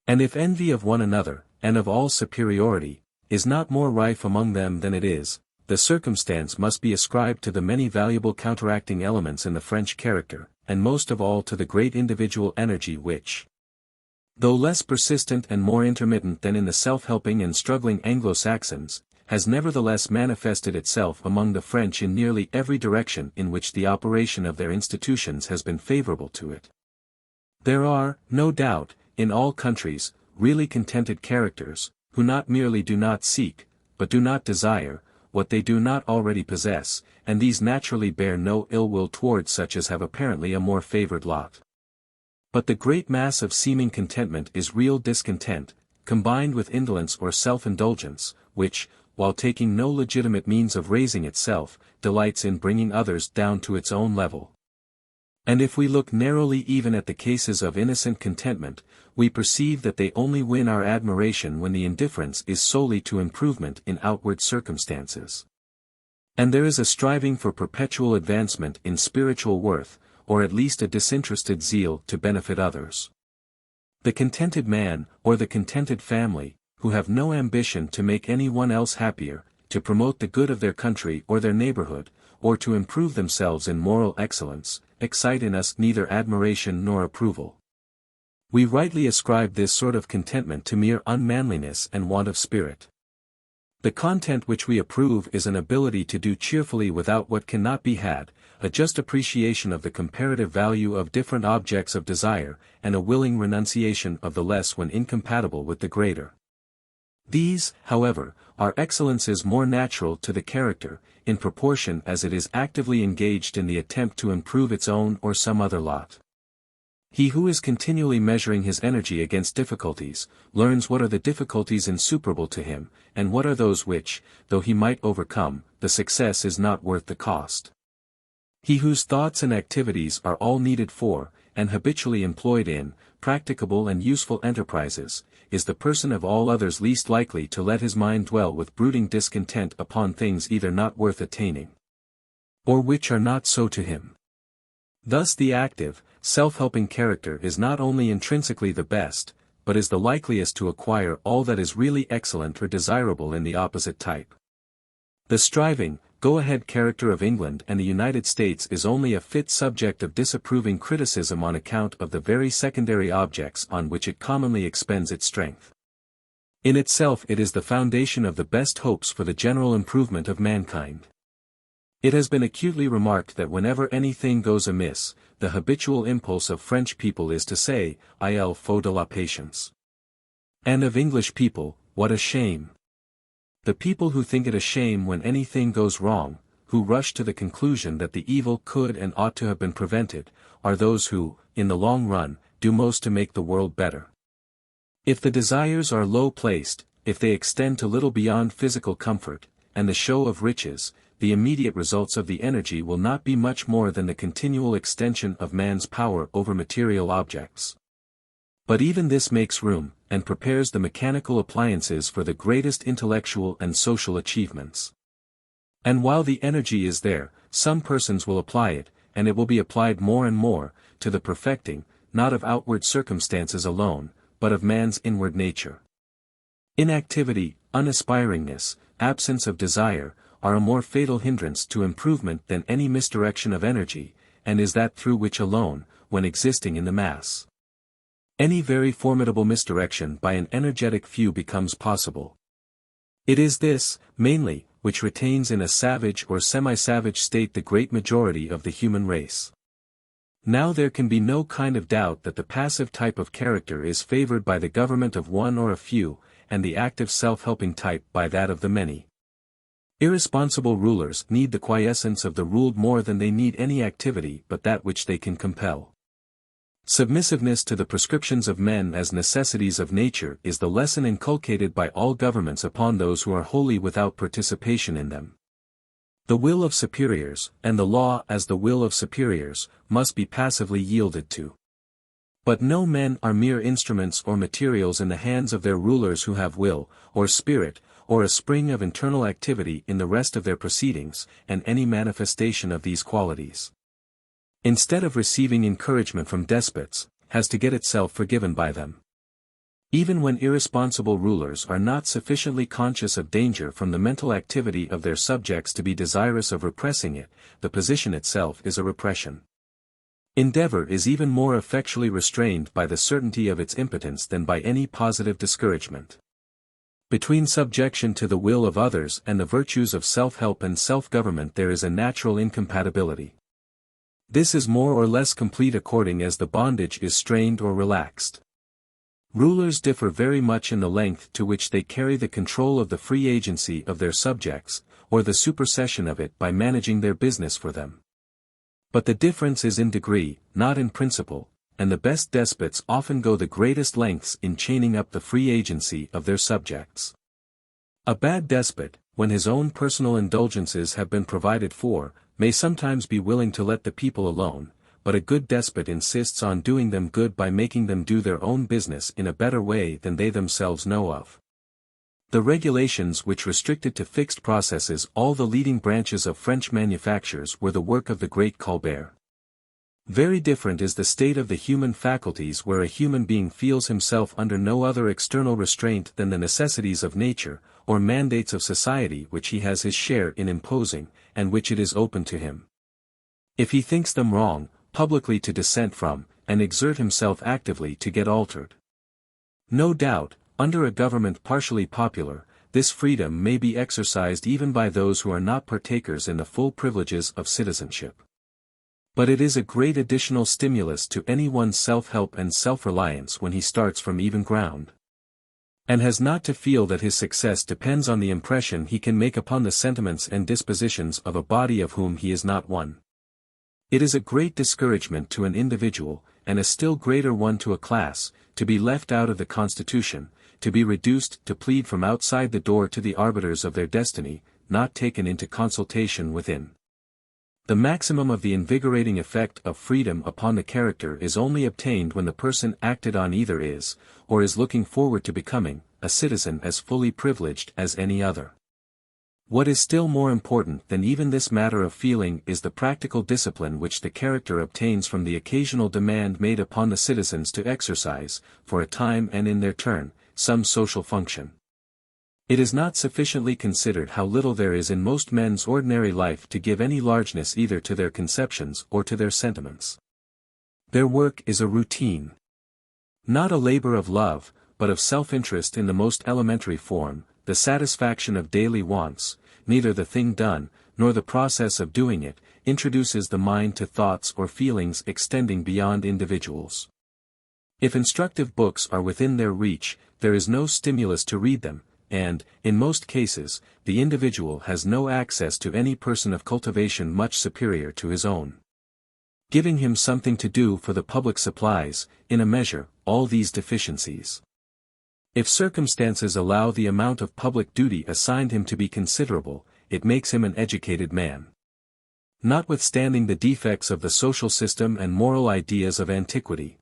And if envy of one another, and of all superiority, is not more rife among them than it is, the circumstance must be ascribed to the many valuable counteracting elements in the French character, and most of all to the great individual energy which, though less persistent and more intermittent than in the self-helping and struggling Anglo-Saxons, has nevertheless manifested itself among the French in nearly every direction in which the operation of their institutions has been favorable to it. There are, no doubt, in all countries, really contented characters, who not merely do not seek, but do not desire, what they do not already possess, and these naturally bear no ill will towards such as have apparently a more favored lot. But the great mass of seeming contentment is real discontent, combined with indolence or self-indulgence, which, while taking no legitimate means of raising itself, delights in bringing others down to its own level. And if we look narrowly even at the cases of innocent contentment, we perceive that they only win our admiration when the indifference is solely to improvement in outward circumstances. And there is a striving for perpetual advancement in spiritual worth, or at least a disinterested zeal to benefit others. The contented man, or the contented family, who have no ambition to make any one else happier, to promote the good of their country or their neighborhood, or to improve themselves in moral excellence, excite in us neither admiration nor approval. We rightly ascribe this sort of contentment to mere unmanliness and want of spirit. The content which we approve is an ability to do cheerfully without what cannot be had, a just appreciation of the comparative value of different objects of desire, and a willing renunciation of the less when incompatible with the greater. These, however, are excellences more natural to the character, in proportion as it is actively engaged in the attempt to improve its own or some other lot. He who is continually measuring his energy against difficulties, learns what are the difficulties insuperable to him, and what are those which, though he might overcome, the success is not worth the cost. He whose thoughts and activities are all needed for, and habitually employed in, practicable and useful enterprises, is the person of all others least likely to let his mind dwell with brooding discontent upon things either not worth attaining, or which are not so to him. Thus the active, self-helping character is not only intrinsically the best, but is the likeliest to acquire all that is really excellent or desirable in the opposite type. The striving, go-ahead character of England and the United States is only a fit subject of disapproving criticism on account of the very secondary objects on which it commonly expends its strength. In itself it is the foundation of the best hopes for the general improvement of mankind. It has been acutely remarked that whenever anything goes amiss, the habitual impulse of French people is to say, "Il faut de la patience." And of English people, "What a shame!" The people who think it a shame when anything goes wrong, who rush to the conclusion that the evil could and ought to have been prevented, are those who, in the long run, do most to make the world better. If the desires are low placed, if they extend to little beyond physical comfort, and the show of riches, the immediate results of the energy will not be much more than the continual extension of man's power over material objects. But even this makes room, and prepares the mechanical appliances for the greatest intellectual and social achievements. And while the energy is there, some persons will apply it, and it will be applied more and more, to the perfecting, not of outward circumstances alone, but of man's inward nature. Inactivity, unaspiringness, absence of desire, are a more fatal hindrance to improvement than any misdirection of energy, and is that through which alone, when existing in the mass, any very formidable misdirection by an energetic few becomes possible. It is this, mainly, which retains in a savage or semi-savage state the great majority of the human race. Now there can be no kind of doubt that the passive type of character is favored by the government of one or a few, and the active self-helping type by that of the many. Irresponsible rulers need the quiescence of the ruled more than they need any activity but that which they can compel. Submissiveness to the prescriptions of men as necessities of nature is the lesson inculcated by all governments upon those who are wholly without participation in them. The will of superiors, and the law as the will of superiors, must be passively yielded to. But no men are mere instruments or materials in the hands of their rulers who have will, or spirit, or a spring of internal activity in the rest of their proceedings, and any manifestation of these qualities, instead of receiving encouragement from despots, has to get itself forgiven by them. Even when irresponsible rulers are not sufficiently conscious of danger from the mental activity of their subjects to be desirous of repressing it, the position itself is a repression. Endeavor is even more effectually restrained by the certainty of its impotence than by any positive discouragement. Between subjection to the will of others and the virtues of self-help and self-government there is a natural incompatibility. This is more or less complete according as the bondage is strained or relaxed. Rulers differ very much in the length to which they carry the control of the free agency of their subjects, or the supersession of it by managing their business for them. But the difference is in degree, not in principle, and the best despots often go the greatest lengths in chaining up the free agency of their subjects. A bad despot, when his own personal indulgences have been provided for, may sometimes be willing to let the people alone, but a good despot insists on doing them good by making them do their own business in a better way than they themselves know of. The regulations which restricted to fixed processes all the leading branches of French manufactures were the work of the great Colbert. Very different is the state of the human faculties where a human being feels himself under no other external restraint than the necessities of nature, or mandates of society which he has his share in imposing, and which it is open to him, if he thinks them wrong, publicly to dissent from, and exert himself actively to get altered. No doubt, under a government partially popular, this freedom may be exercised even by those who are not partakers in the full privileges of citizenship. But it is a great additional stimulus to anyone's self-help and self-reliance when he starts from even ground, and has not to feel that his success depends on the impression he can make upon the sentiments and dispositions of a body of whom he is not one. It is a great discouragement to an individual, and a still greater one to a class, to be left out of the Constitution, to be reduced to plead from outside the door to the arbiters of their destiny, not taken into consultation within. The maximum of the invigorating effect of freedom upon the character is only obtained when the person acted on either is, or is looking forward to becoming, a citizen as fully privileged as any other. What is still more important than even this matter of feeling is the practical discipline which the character obtains from the occasional demand made upon the citizens to exercise, for a time and in their turn, some social function. It is not sufficiently considered how little there is in most men's ordinary life to give any largeness either to their conceptions or to their sentiments. Their work is a routine. Not a labor of love, but of self-interest in the most elementary form, the satisfaction of daily wants. Neither the thing done, nor the process of doing it, introduces the mind to thoughts or feelings extending beyond individuals. If instructive books are within their reach, there is no stimulus to read them, and, in most cases, the individual has no access to any person of cultivation much superior to his own. Giving him something to do for the public supplies, in a measure, all these deficiencies. If circumstances allow the amount of public duty assigned him to be considerable, it makes him an educated man. Notwithstanding the defects of the social system and moral ideas of antiquity,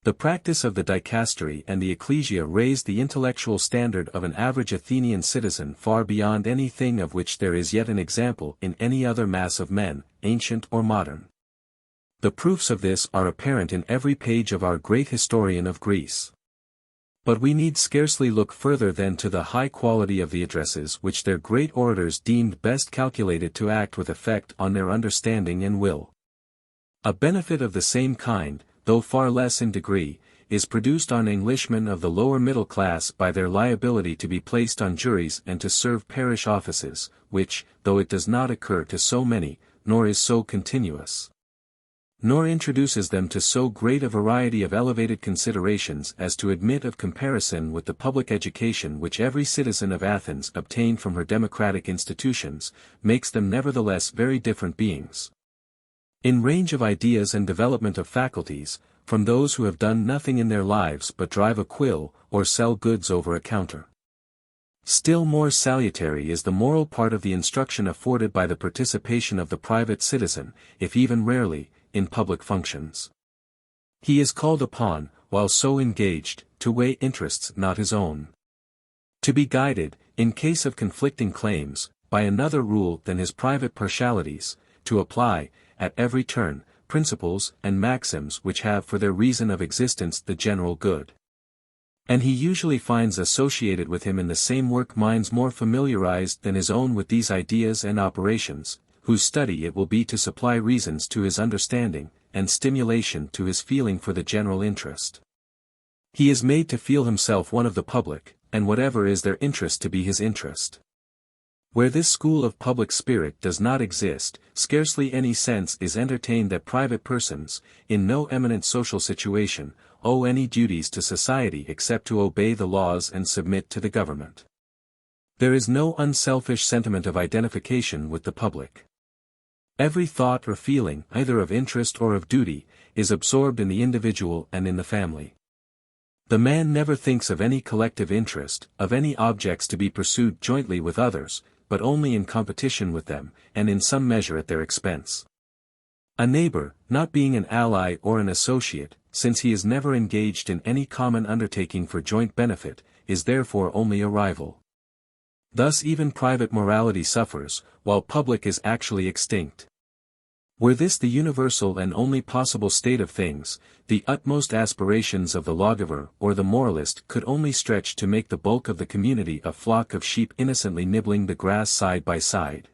the practice of the dicastery and the ecclesia raised the intellectual standard of an average Athenian citizen far beyond anything of which there is yet an example in any other mass of men, ancient or modern. The proofs of this are apparent in every page of our great historian of Greece. But we need scarcely look further than to the high quality of the addresses which their great orators deemed best calculated to act with effect on their understanding and will. A benefit of the same kind, though far less in degree, is produced on Englishmen of the lower middle class by their liability to be placed on juries and to serve parish offices, which, though it does not occur to so many, nor is so continuous, nor introduces them to so great a variety of elevated considerations as to admit of comparison with the public education which every citizen of Athens obtained from her democratic institutions, makes them nevertheless very different beings, in range of ideas and development of faculties, from those who have done nothing in their lives but drive a quill, or sell goods over a counter. Still more salutary is the moral part of the instruction afforded by the participation of the private citizen, if even rarely, in public functions. He is called upon, while so engaged, to weigh interests not his own. To be guided, in case of conflicting claims, by another rule than his private partialities, to apply, at every turn, principles and maxims which have for their reason of existence the general good. And he usually finds associated with him in the same work minds more familiarized than his own with these ideas and operations, whose study it will be to supply reasons to his understanding, and stimulation to his feeling for the general interest. He is made to feel himself one of the public, and whatever is their interest to be his interest. Where this school of public spirit does not exist, scarcely any sense is entertained that private persons, in no eminent social situation, owe any duties to society except to obey the laws and submit to the government. There is no unselfish sentiment of identification with the public. Every thought or feeling, either of interest or of duty, is absorbed in the individual and in the family. The man never thinks of any collective interest, of any objects to be pursued jointly with others, but only in competition with them, and in some measure at their expense. A neighbor, not being an ally or an associate, since he is never engaged in any common undertaking for joint benefit, is therefore only a rival. Thus even private morality suffers, while public is actually extinct. Were this the universal and only possible state of things, the utmost aspirations of the lawgiver or the moralist could only stretch to make the bulk of the community a flock of sheep innocently nibbling the grass side by side.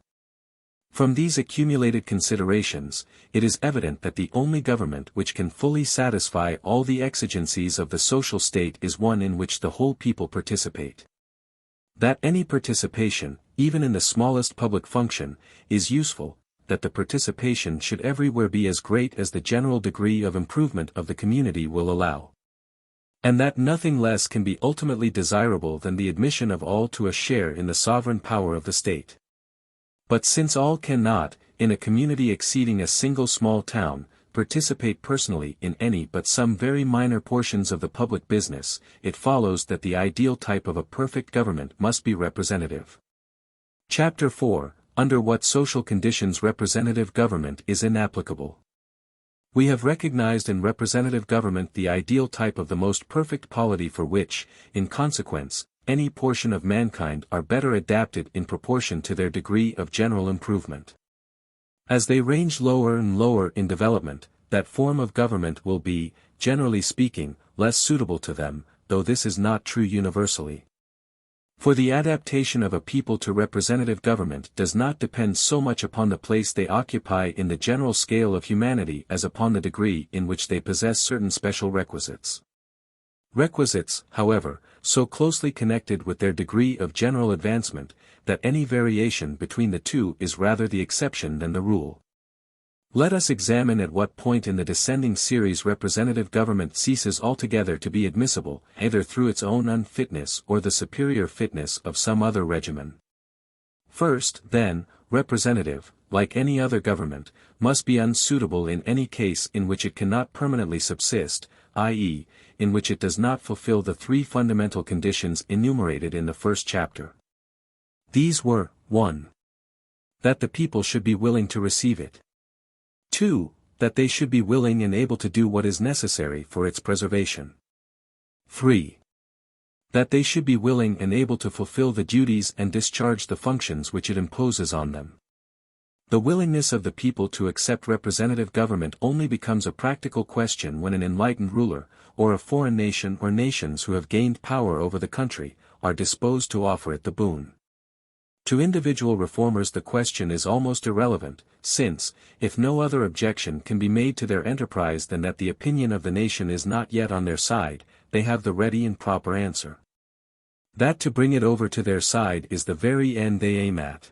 From these accumulated considerations, it is evident that the only government which can fully satisfy all the exigencies of the social state is one in which the whole people participate. That any participation, even in the smallest public function, is useful, that the participation should everywhere be as great as the general degree of improvement of the community will allow. And that nothing less can be ultimately desirable than the admission of all to a share in the sovereign power of the state. But since all cannot, in a community exceeding a single small town, participate personally in any but some very minor portions of the public business, it follows that the ideal type of a perfect government must be representative. Chapter 4, Under what social conditions representative government is inapplicable. We have recognized in representative government the ideal type of the most perfect polity for which, in consequence, any portion of mankind are better adapted in proportion to their degree of general improvement. As they range lower and lower in development, that form of government will be, generally speaking, less suitable to them, though this is not true universally. For the adaptation of a people to representative government does not depend so much upon the place they occupy in the general scale of humanity as upon the degree in which they possess certain special requisites. Requisites, however, so closely connected with their degree of general advancement, that any variation between the two is rather the exception than the rule. Let us examine at what point in the descending series representative government ceases altogether to be admissible, either through its own unfitness or the superior fitness of some other regimen. First, then, representative, like any other government, must be unsuitable in any case in which it cannot permanently subsist, i.e., in which it does not fulfill the three fundamental conditions enumerated in the first chapter. These were, 1. That the people should be willing to receive it. 2. That they should be willing and able to do what is necessary for its preservation. 3. That they should be willing and able to fulfill the duties and discharge the functions which it imposes on them. The willingness of the people to accept representative government only becomes a practical question when an enlightened ruler, or a foreign nation or nations who have gained power over the country, are disposed to offer it the boon. To individual reformers the question is almost irrelevant, since, if no other objection can be made to their enterprise than that the opinion of the nation is not yet on their side, they have the ready and proper answer. That to bring it over to their side is the very end they aim at.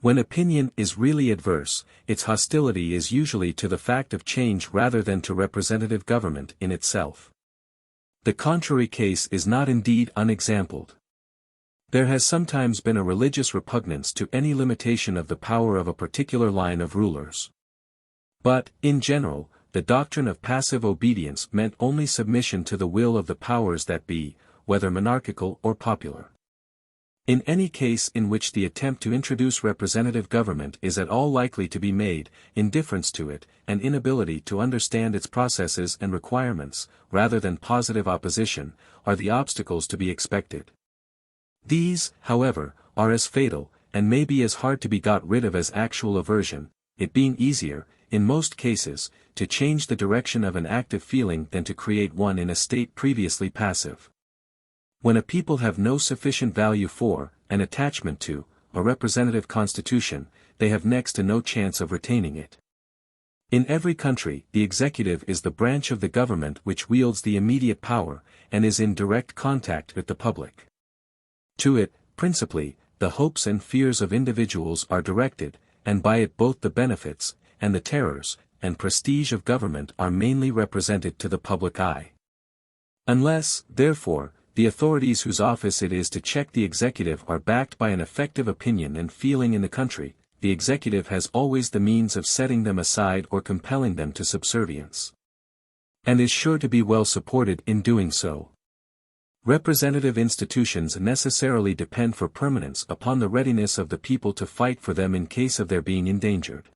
When opinion is really adverse, its hostility is usually to the fact of change rather than to representative government in itself. The contrary case is not indeed unexampled. There has sometimes been a religious repugnance to any limitation of the power of a particular line of rulers. But, in general, the doctrine of passive obedience meant only submission to the will of the powers that be, whether monarchical or popular. In any case in which the attempt to introduce representative government is at all likely to be made, indifference to it, and inability to understand its processes and requirements, rather than positive opposition, are the obstacles to be expected. These, however, are as fatal, and may be as hard to be got rid of as actual aversion, it being easier, in most cases, to change the direction of an active feeling than to create one in a state previously passive. When a people have no sufficient value for, and attachment to, a representative constitution, they have next to no chance of retaining it. In every country, the executive is the branch of the government which wields the immediate power, and is in direct contact with the public. To it, principally, the hopes and fears of individuals are directed, and by it both the benefits, and the terrors, and prestige of government are mainly represented to the public eye. Unless, therefore, the authorities whose office it is to check the executive are backed by an effective opinion and feeling in the country, the executive has always the means of setting them aside or compelling them to subservience. And is sure to be well supported in doing so. Representative institutions necessarily depend for permanence upon the readiness of the people to fight for them in case of their being endangered.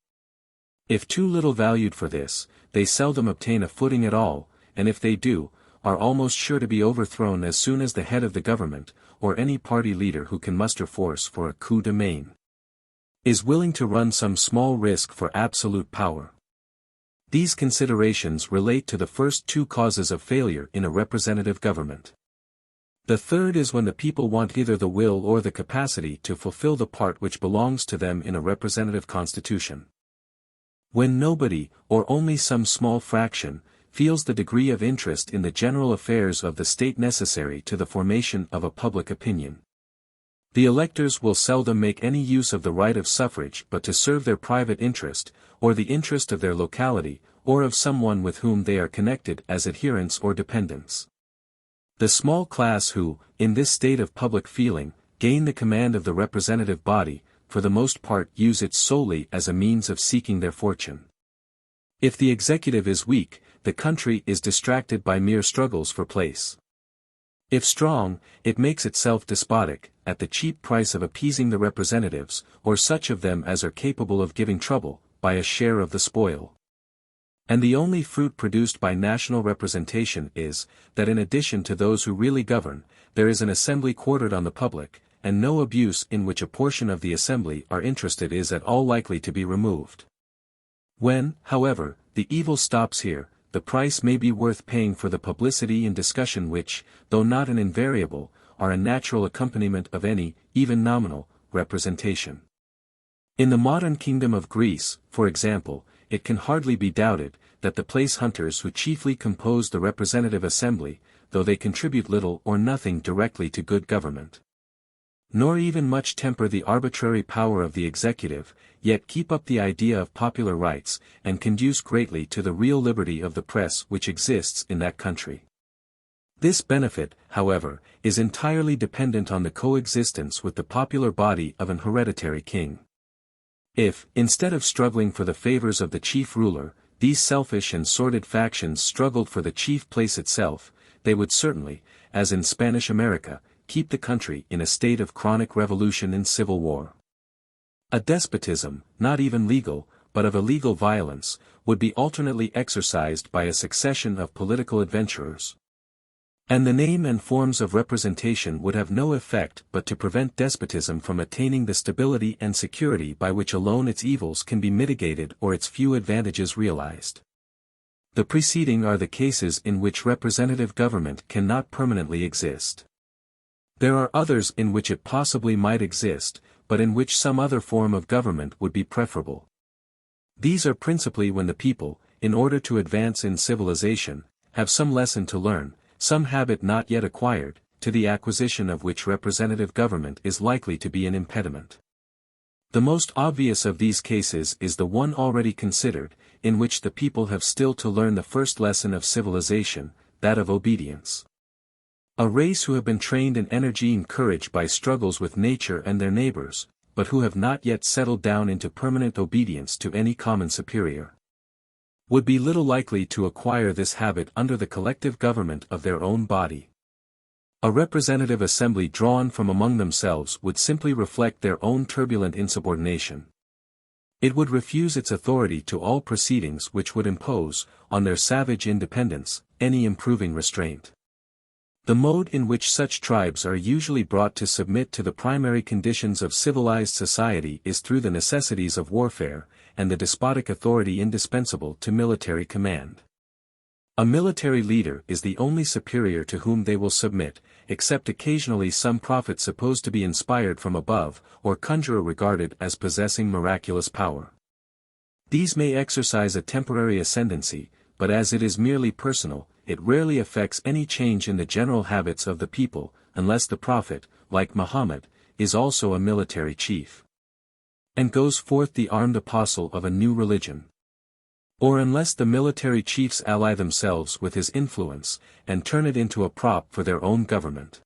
If too little valued for this, they seldom obtain a footing at all, and if they do, are almost sure to be overthrown as soon as the head of the government, or any party leader who can muster force for a coup de main, is willing to run some small risk for absolute power. These considerations relate to the first two causes of failure in a representative government. The third is when the people want either the will or the capacity to fulfill the part which belongs to them in a representative constitution. When nobody, or only some small fraction, feels the degree of interest in the general affairs of the state necessary to the formation of a public opinion. The electors will seldom make any use of the right of suffrage but to serve their private interest, or the interest of their locality, or of someone with whom they are connected as adherents or dependents. The small class who, in this state of public feeling, gain the command of the representative body, for the most part use it solely as a means of seeking their fortune. If the executive is weak, the country is distracted by mere struggles for place. If strong, it makes itself despotic, at the cheap price of appeasing the representatives, or such of them as are capable of giving trouble, by a share of the spoil. And the only fruit produced by national representation is, that in addition to those who really govern, there is an assembly quartered on the public, and no abuse in which a portion of the assembly are interested is at all likely to be removed. When, however, the evil stops here, the price may be worth paying for the publicity and discussion which, though not an invariable, are a natural accompaniment of any, even nominal, representation. In the modern kingdom of Greece, for example, it can hardly be doubted, that the place hunters who chiefly compose the representative assembly, though they contribute little or nothing directly to good government, nor even much temper the arbitrary power of the executive, yet keep up the idea of popular rights, and conduce greatly to the real liberty of the press which exists in that country. This benefit, however, is entirely dependent on the coexistence with the popular body of an hereditary king. If, instead of struggling for the favors of the chief ruler, these selfish and sordid factions struggled for the chief place itself, they would certainly, as in Spanish America, keep the country in a state of chronic revolution and civil war. A despotism, not even legal, but of illegal violence, would be alternately exercised by a succession of political adventurers. And the name and forms of representation would have no effect but to prevent despotism from attaining the stability and security by which alone its evils can be mitigated or its few advantages realized. The preceding are the cases in which representative government cannot permanently exist. There are others in which it possibly might exist, but in which some other form of government would be preferable. These are principally when the people, in order to advance in civilization, have some lesson to learn, some habit not yet acquired, to the acquisition of which representative government is likely to be an impediment. The most obvious of these cases is the one already considered, in which the people have still to learn the first lesson of civilization, that of obedience. A race who have been trained in energy and courage by struggles with nature and their neighbors, but who have not yet settled down into permanent obedience to any common superior, would be little likely to acquire this habit under the collective government of their own body. A representative assembly drawn from among themselves would simply reflect their own turbulent insubordination. It would refuse its authority to all proceedings which would impose, on their savage independence, any improving restraint. The mode in which such tribes are usually brought to submit to the primary conditions of civilized society is through the necessities of warfare, and the despotic authority indispensable to military command. A military leader is the only superior to whom they will submit, except occasionally some prophet supposed to be inspired from above, or conjurer regarded as possessing miraculous power. These may exercise a temporary ascendancy, but as it is merely personal, it rarely affects any change in the general habits of the people, unless the prophet, like Muhammad, is also a military chief, and goes forth the armed apostle of a new religion. Or unless the military chiefs ally themselves with his influence, and turn it into a prop for their own government.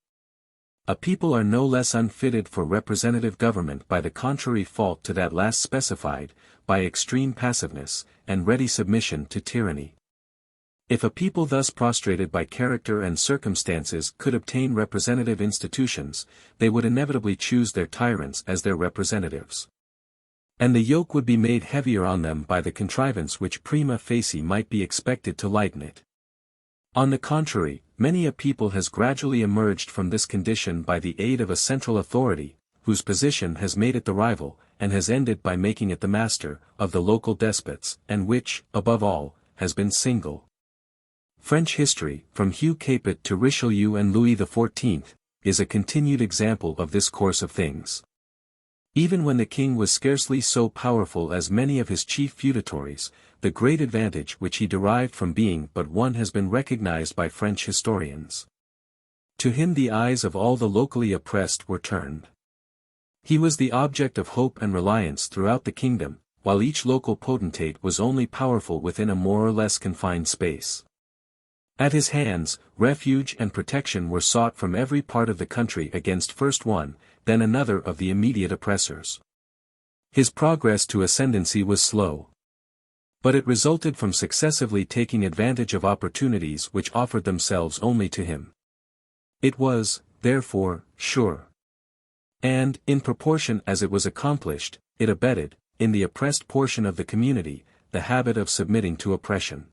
A people are no less unfitted for representative government by the contrary fault to that last specified, by extreme passiveness, and ready submission to tyranny. If a people thus prostrated by character and circumstances could obtain representative institutions, they would inevitably choose their tyrants as their representatives. And the yoke would be made heavier on them by the contrivance which prima facie might be expected to lighten it. On the contrary, many a people has gradually emerged from this condition by the aid of a central authority, whose position has made it the rival, and has ended by making it the master, of the local despots, and which, above all, has been single. French history, from Hugh Capet to Richelieu and Louis XIV, is a continued example of this course of things. Even when the king was scarcely so powerful as many of his chief feudatories, the great advantage which he derived from being but one has been recognized by French historians. To him the eyes of all the locally oppressed were turned. He was the object of hope and reliance throughout the kingdom, while each local potentate was only powerful within a more or less confined space. At his hands, refuge and protection were sought from every part of the country against first one, then another of the immediate oppressors. His progress to ascendancy was slow. But it resulted from successively taking advantage of opportunities which offered themselves only to him. It was, therefore, sure. And, in proportion as it was accomplished, it abetted, in the oppressed portion of the community, the habit of submitting to oppression.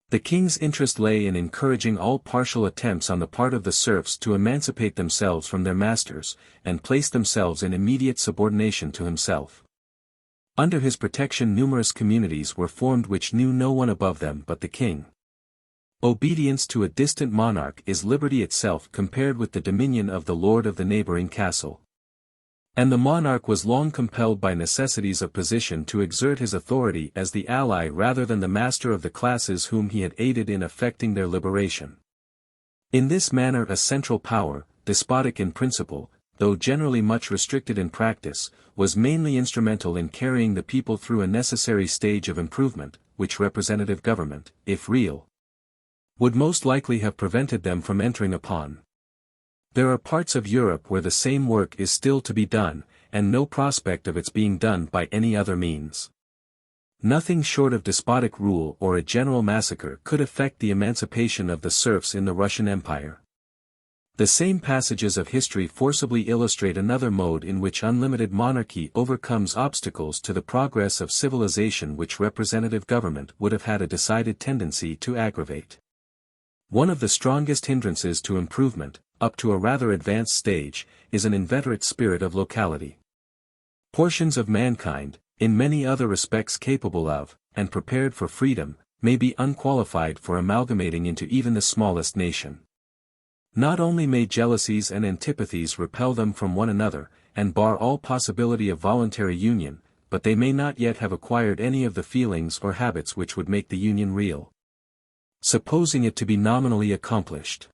The king's interest lay in encouraging all partial attempts on the part of the serfs to emancipate themselves from their masters, and place themselves in immediate subordination to himself. Under his protection numerous communities were formed which knew no one above them but the king. Obedience to a distant monarch is liberty itself compared with the dominion of the lord of the neighboring castle. And the monarch was long compelled by necessities of position to exert his authority as the ally rather than the master of the classes whom he had aided in effecting their liberation. In this manner a central power, despotic in principle, though generally much restricted in practice, was mainly instrumental in carrying the people through a necessary stage of improvement, which representative government, if real, would most likely have prevented them from entering upon. There are parts of Europe where the same work is still to be done, and no prospect of its being done by any other means. Nothing short of despotic rule or a general massacre could effect the emancipation of the serfs in the Russian Empire. The same passages of history forcibly illustrate another mode in which unlimited monarchy overcomes obstacles to the progress of civilization which representative government would have had a decided tendency to aggravate. One of the strongest hindrances to improvement, up to a rather advanced stage, is an inveterate spirit of locality. Portions of mankind, in many other respects capable of, and prepared for freedom, may be unqualified for amalgamating into even the smallest nation. Not only may jealousies and antipathies repel them from one another, and bar all possibility of voluntary union, but they may not yet have acquired any of the feelings or habits which would make the union real. Supposing it to be nominally accomplished,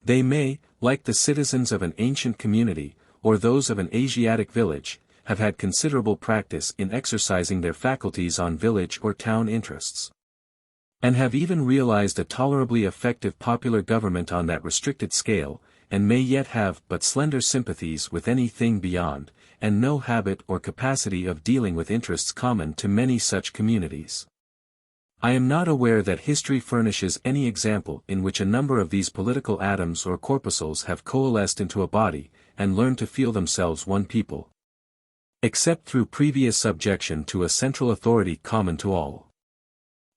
they may, like the citizens of an ancient community, or those of an Asiatic village, have had considerable practice in exercising their faculties on village or town interests, and have even realized a tolerably effective popular government on that restricted scale, and may yet have but slender sympathies with anything beyond, and no habit or capacity of dealing with interests common to many such communities. I am not aware that history furnishes any example in which a number of these political atoms or corpuscles have coalesced into a body, and learned to feel themselves one people, except through previous subjection to a central authority common to all.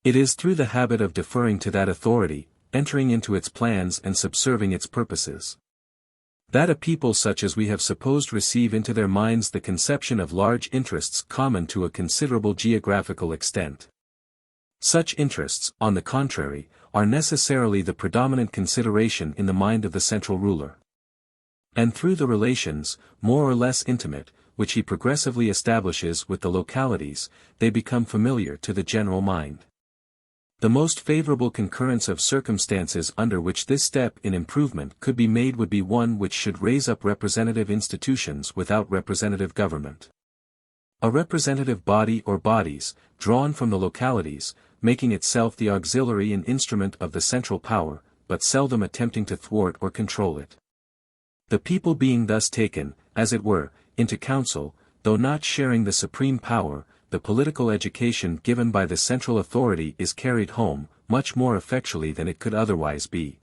It is through the habit of deferring to that authority, entering into its plans and subserving its purposes, that a people such as we have supposed receive into their minds the conception of large interests common to a considerable geographical extent. Such interests, on the contrary, are necessarily the predominant consideration in the mind of the central ruler. And through the relations, more or less intimate, which he progressively establishes with the localities, they become familiar to the general mind. The most favorable concurrence of circumstances under which this step in improvement could be made would be one which should raise up representative institutions without representative government. A representative body or bodies, drawn from the localities, making itself the auxiliary and instrument of the central power, but seldom attempting to thwart or control it. The people being thus taken, as it were, into council, though not sharing the supreme power, the political education given by the central authority is carried home, much more effectually than it could otherwise be,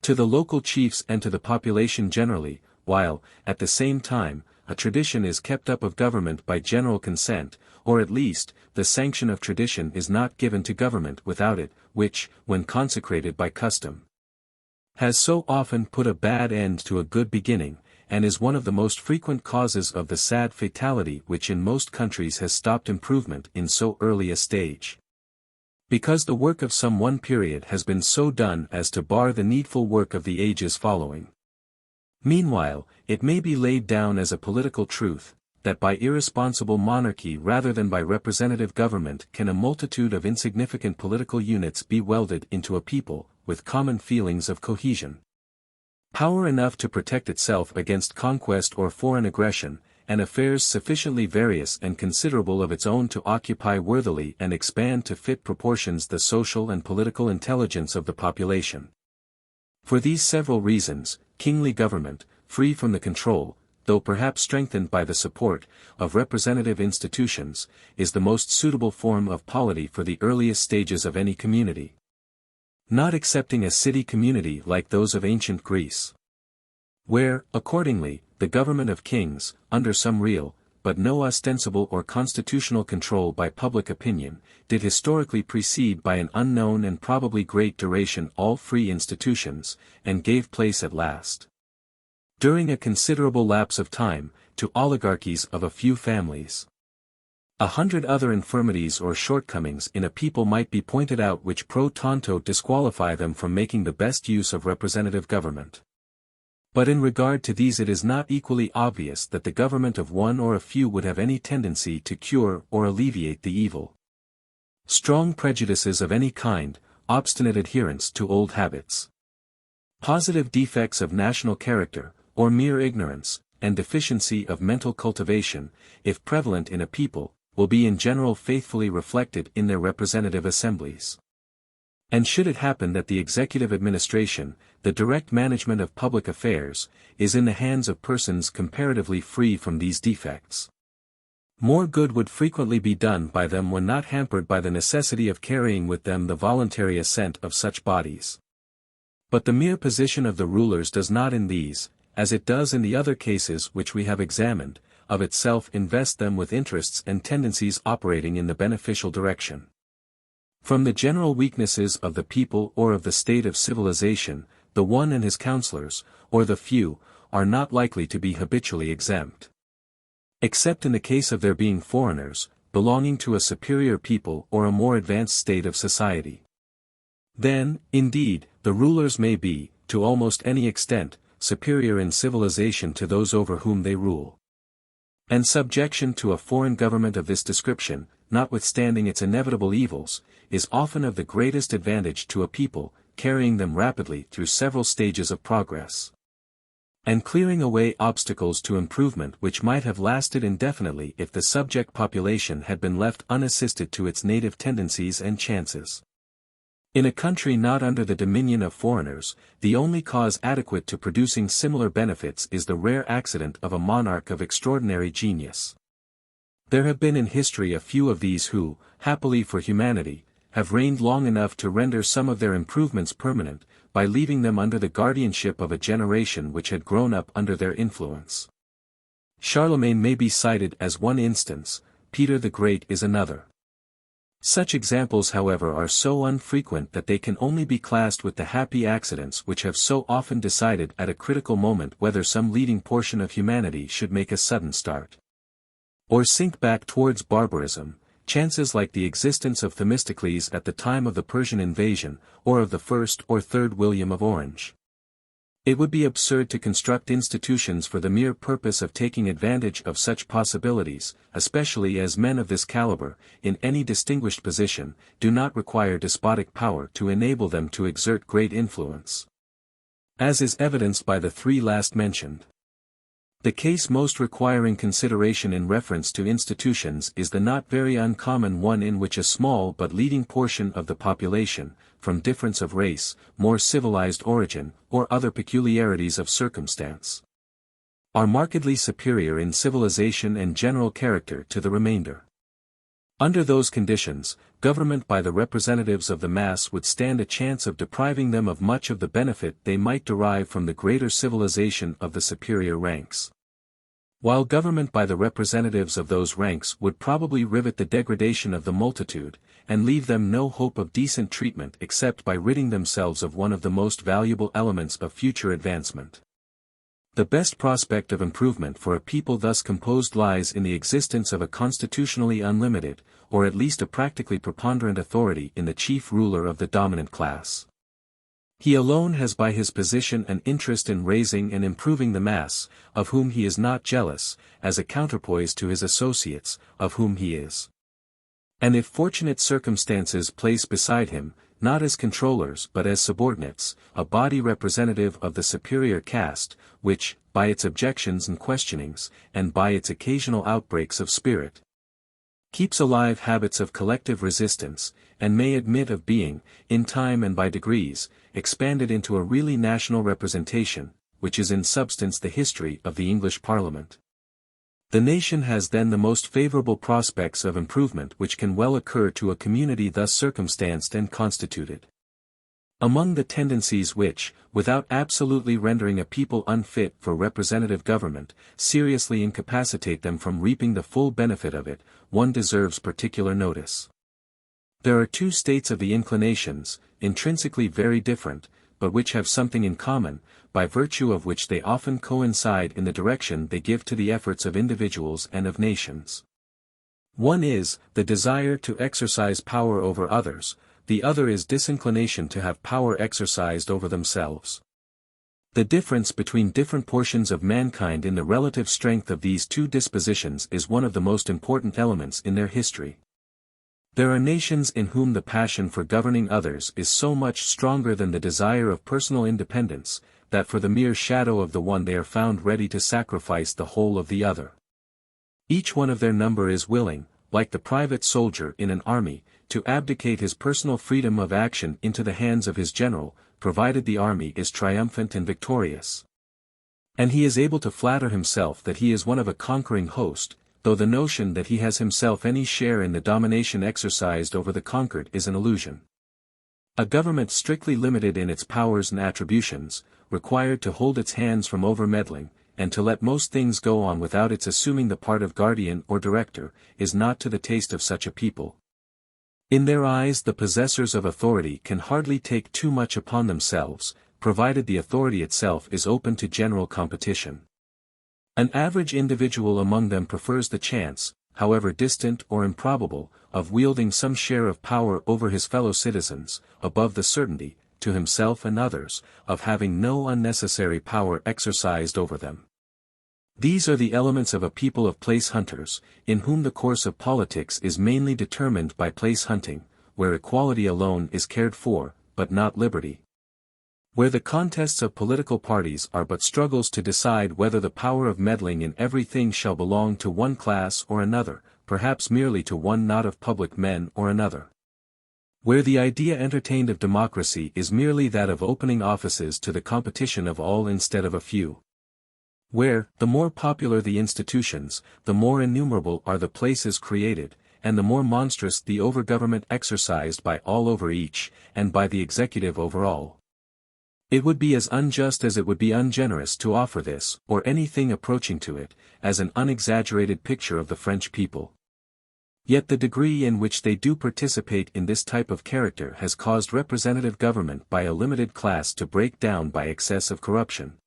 to the local chiefs and to the population generally, while, at the same time, a tradition is kept up of government by general consent, or at least, the sanction of tradition is not given to government without it, which, when consecrated by custom, has so often put a bad end to a good beginning, and is one of the most frequent causes of the sad fatality which in most countries has stopped improvement in so early a stage. Because the work of some one period has been so done as to bar the needful work of the ages following. Meanwhile, it may be laid down as a political truth, that by irresponsible monarchy rather than by representative government can a multitude of insignificant political units be welded into a people, with common feelings of cohesion. Power enough to protect itself against conquest or foreign aggression, and affairs sufficiently various and considerable of its own to occupy worthily and expand to fit proportions the social and political intelligence of the population. For these several reasons, kingly government, free from the control, though perhaps strengthened by the support, of representative institutions, is the most suitable form of polity for the earliest stages of any community. Not excepting a city community like those of ancient Greece, where, accordingly, the government of kings, under some real, but no ostensible or constitutional control by public opinion, did historically precede by an unknown and probably great duration all free institutions, and gave place at last, during a considerable lapse of time, to oligarchies of a few families. 100 other infirmities or shortcomings in a people might be pointed out which pro tanto disqualify them from making the best use of representative government. But in regard to these it is not equally obvious that the government of one or a few would have any tendency to cure or alleviate the evil. Strong prejudices of any kind, obstinate adherence to old habits, positive defects of national character, or mere ignorance, and deficiency of mental cultivation, if prevalent in a people, will be in general faithfully reflected in their representative assemblies. And should it happen that the executive administration, the direct management of public affairs, is in the hands of persons comparatively free from these defects, more good would frequently be done by them when not hampered by the necessity of carrying with them the voluntary assent of such bodies. But the mere position of the rulers does not in these, as it does in the other cases which we have examined, of itself invest them with interests and tendencies operating in the beneficial direction. From the general weaknesses of the people or of the state of civilization, the one and his counselors, or the few, are not likely to be habitually exempt. Except in the case of their being foreigners, belonging to a superior people or a more advanced state of society. Then, indeed, the rulers may be, to almost any extent, superior in civilization to those over whom they rule. And subjection to a foreign government of this description, notwithstanding its inevitable evils, is often of the greatest advantage to a people, carrying them rapidly through several stages of progress, and clearing away obstacles to improvement which might have lasted indefinitely if the subject population had been left unassisted to its native tendencies and chances. In a country not under the dominion of foreigners, the only cause adequate to producing similar benefits is the rare accident of a monarch of extraordinary genius. There have been in history a few of these who, happily for humanity, have reigned long enough to render some of their improvements permanent, by leaving them under the guardianship of a generation which had grown up under their influence. Charlemagne may be cited as one instance, Peter the Great is another. Such examples however are so unfrequent that they can only be classed with the happy accidents which have so often decided at a critical moment whether some leading portion of humanity should make a sudden start, or sink back towards barbarism, chances like the existence of Themistocles at the time of the Persian invasion, or of the first or third William of Orange. It would be absurd to construct institutions for the mere purpose of taking advantage of such possibilities, especially as men of this caliber, in any distinguished position, do not require despotic power to enable them to exert great influence, as is evidenced by the three last mentioned. The case most requiring consideration in reference to institutions is the not very uncommon one in which a small but leading portion of the population, from difference of race, more civilized origin, or other peculiarities of circumstance, are markedly superior in civilization and general character to the remainder. Under those conditions, government by the representatives of the mass would stand a chance of depriving them of much of the benefit they might derive from the greater civilization of the superior ranks, while government by the representatives of those ranks would probably rivet the degradation of the multitude, and leave them no hope of decent treatment except by ridding themselves of one of the most valuable elements of future advancement. The best prospect of improvement for a people thus composed lies in the existence of a constitutionally unlimited, or at least a practically preponderant authority in the chief ruler of the dominant class. He alone has by his position an interest in raising and improving the mass, of whom he is not jealous, as a counterpoise to his associates, of whom he is. And if fortunate circumstances place beside him, not as controllers but as subordinates, a body representative of the superior caste, which, by its objections and questionings, and by its occasional outbreaks of spirit, keeps alive habits of collective resistance, and may admit of being, in time and by degrees, expanded into a really national representation, which is in substance the history of the English Parliament. The nation has then the most favourable prospects of improvement which can well occur to a community thus circumstanced and constituted. Among the tendencies which, without absolutely rendering a people unfit for representative government, seriously incapacitate them from reaping the full benefit of it, one deserves particular notice. There are two states of the inclinations, intrinsically very different, but which have something in common, by virtue of which they often coincide in the direction they give to the efforts of individuals and of nations. One is, the desire to exercise power over others, the other is disinclination to have power exercised over themselves. The difference between different portions of mankind in the relative strength of these two dispositions is one of the most important elements in their history. There are nations in whom the passion for governing others is so much stronger than the desire of personal independence, that for the mere shadow of the one they are found ready to sacrifice the whole of the other. Each one of their number is willing, like the private soldier in an army, to abdicate his personal freedom of action into the hands of his general, provided the army is triumphant and victorious. And he is able to flatter himself that he is one of a conquering host, though the notion that he has himself any share in the domination exercised over the conquered is an illusion. A government strictly limited in its powers and attributions, required to hold its hands from over-meddling, and to let most things go on without its assuming the part of guardian or director, is not to the taste of such a people. In their eyes the possessors of authority can hardly take too much upon themselves, provided the authority itself is open to general competition. An average individual among them prefers the chance, however distant or improbable, of wielding some share of power over his fellow citizens, above the certainty, to himself and others, of having no unnecessary power exercised over them. These are the elements of a people of place hunters, in whom the course of politics is mainly determined by place hunting, where equality alone is cared for, but not liberty. Where the contests of political parties are but struggles to decide whether the power of meddling in everything shall belong to one class or another, perhaps merely to one knot of public men or another. Where the idea entertained of democracy is merely that of opening offices to the competition of all instead of a few. Where, the more popular the institutions, the more innumerable are the places created, and the more monstrous the over-government exercised by all over each, and by the executive over all. It would be as unjust as it would be ungenerous to offer this, or anything approaching to it, as an unexaggerated picture of the French people. Yet the degree in which they do participate in this type of character has caused representative government by a limited class to break down by excess of corruption.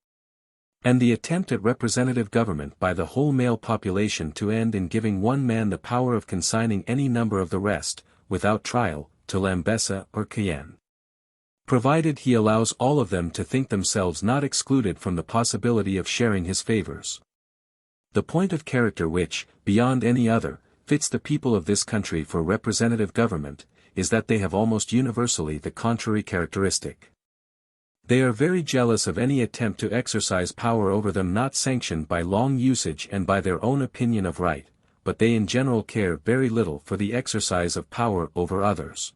And the attempt at representative government by the whole male population to end in giving one man the power of consigning any number of the rest, without trial, to Lambessa or Cayenne. Provided he allows all of them to think themselves not excluded from the possibility of sharing his favors. The point of character which, beyond any other, fits the people of this country for representative government, is that they have almost universally the contrary characteristic. They are very jealous of any attempt to exercise power over them not sanctioned by long usage and by their own opinion of right, but they in general care very little for the exercise of power over others.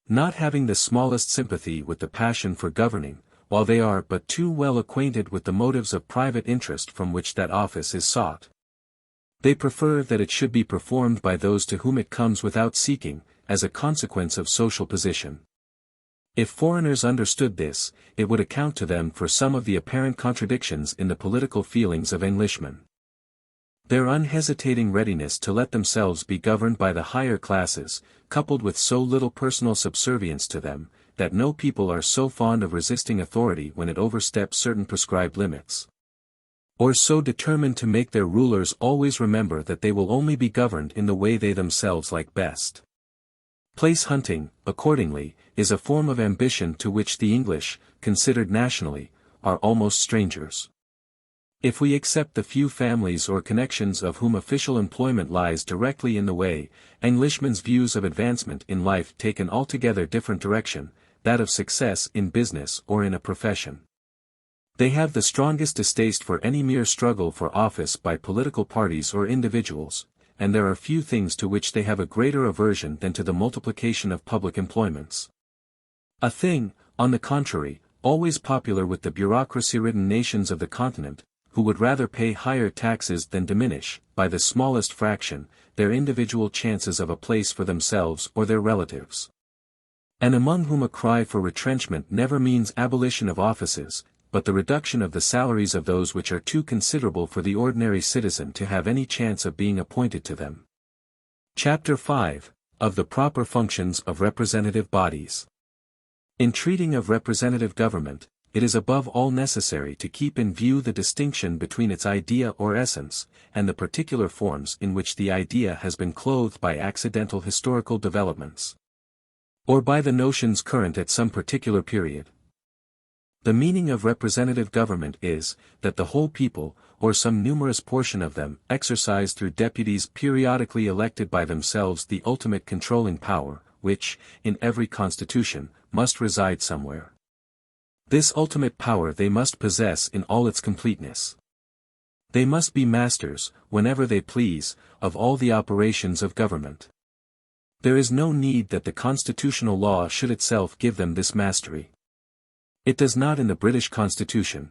Not having the smallest sympathy with the passion for governing, while they are but too well acquainted with the motives of private interest from which that office is sought. They prefer that it should be performed by those to whom it comes without seeking, as a consequence of social position. If foreigners understood this, it would account to them for some of the apparent contradictions in the political feelings of Englishmen. Their unhesitating readiness to let themselves be governed by the higher classes, coupled with so little personal subservience to them, that no people are so fond of resisting authority when it oversteps certain prescribed limits. Or so determined to make their rulers always remember that they will only be governed in the way they themselves like best. Place hunting, accordingly, is a form of ambition to which the English, considered nationally, are almost strangers. If we accept the few families or connections of whom official employment lies directly in the way, Englishmen's views of advancement in life take an altogether different direction, that of success in business or in a profession. They have the strongest distaste for any mere struggle for office by political parties or individuals, and there are few things to which they have a greater aversion than to the multiplication of public employments. A thing, on the contrary, always popular with the bureaucracy-ridden nations of the continent, who would rather pay higher taxes than diminish, by the smallest fraction, their individual chances of a place for themselves or their relatives. And among whom a cry for retrenchment never means abolition of offices, but the reduction of the salaries of those which are too considerable for the ordinary citizen to have any chance of being appointed to them. Chapter 5, of the proper functions of representative bodies. In treating of representative government, it is above all necessary to keep in view the distinction between its idea or essence, and the particular forms in which the idea has been clothed by accidental historical developments, or by the notions current at some particular period. The meaning of representative government is, that the whole people, or some numerous portion of them, exercise through deputies periodically elected by themselves the ultimate controlling power, which, in every constitution, must reside somewhere. This ultimate power they must possess in all its completeness. They must be masters, whenever they please, of all the operations of government. There is no need that the constitutional law should itself give them this mastery. It does not in the British Constitution.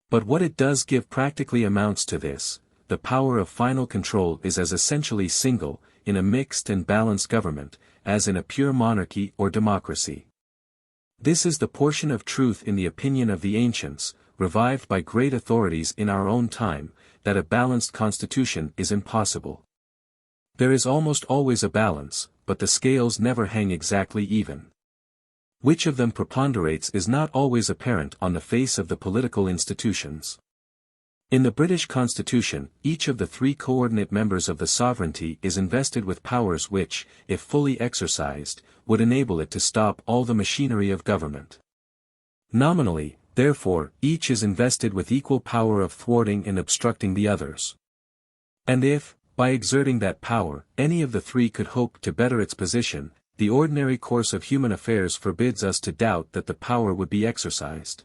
But what it does give practically amounts to this: the power of final control is as essentially single, in a mixed and balanced government, as in a pure monarchy or democracy. This is the portion of truth in the opinion of the ancients, revived by great authorities in our own time, that a balanced constitution is impossible. There is almost always a balance, but the scales never hang exactly even. Which of them preponderates is not always apparent on the face of the political institutions. In the British Constitution, each of the three coordinate members of the sovereignty is invested with powers which, if fully exercised, would enable it to stop all the machinery of government. Nominally, therefore, each is invested with equal power of thwarting and obstructing the others. And if, by exerting that power, any of the three could hope to better its position, the ordinary course of human affairs forbids us to doubt that the power would be exercised.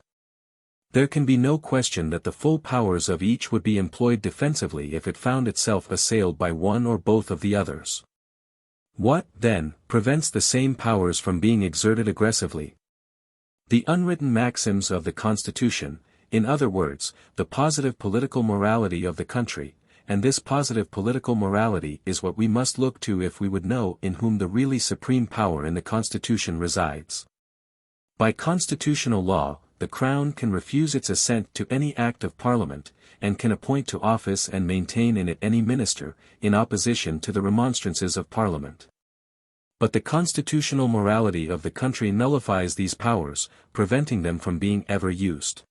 There can be no question that the full powers of each would be employed defensively if it found itself assailed by one or both of the others. What, then, prevents the same powers from being exerted aggressively? The unwritten maxims of the Constitution, in other words, the positive political morality of the country, and this positive political morality is what we must look to if we would know in whom the really supreme power in the Constitution resides. By constitutional law, the Crown can refuse its assent to any Act of Parliament, and can appoint to office and maintain in it any minister, in opposition to the remonstrances of Parliament. But the constitutional morality of the country nullifies these powers, preventing them from being ever used.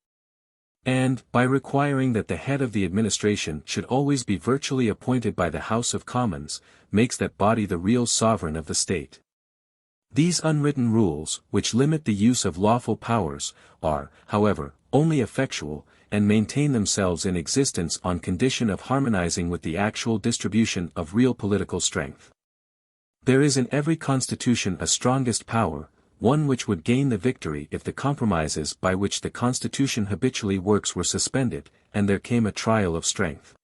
And, by requiring that the head of the administration should always be virtually appointed by the House of Commons, makes that body the real sovereign of the state. These unwritten rules, which limit the use of lawful powers, are, however, only effectual, and maintain themselves in existence on condition of harmonizing with the actual distribution of real political strength. There is in every constitution a strongest power, one which would gain the victory if the compromises by which the Constitution habitually works were suspended, and there came a trial of strength.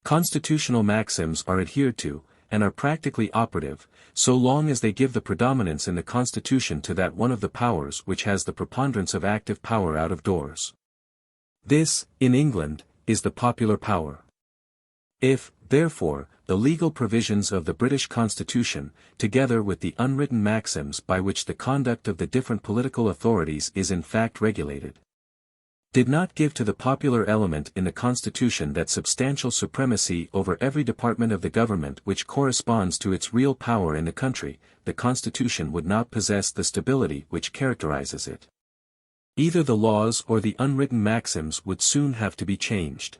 Constitutional maxims are adhered to, and are practically operative, so long as they give the predominance in the Constitution to that one of the powers which has the preponderance of active power out of doors. This, in England, is the popular power. If, therefore, the legal provisions of the British Constitution, together with the unwritten maxims by which the conduct of the different political authorities is in fact regulated, did not give to the popular element in the Constitution that substantial supremacy over every department of the government which corresponds to its real power in the country, the Constitution would not possess the stability which characterizes it. Either the laws or the unwritten maxims would soon have to be changed.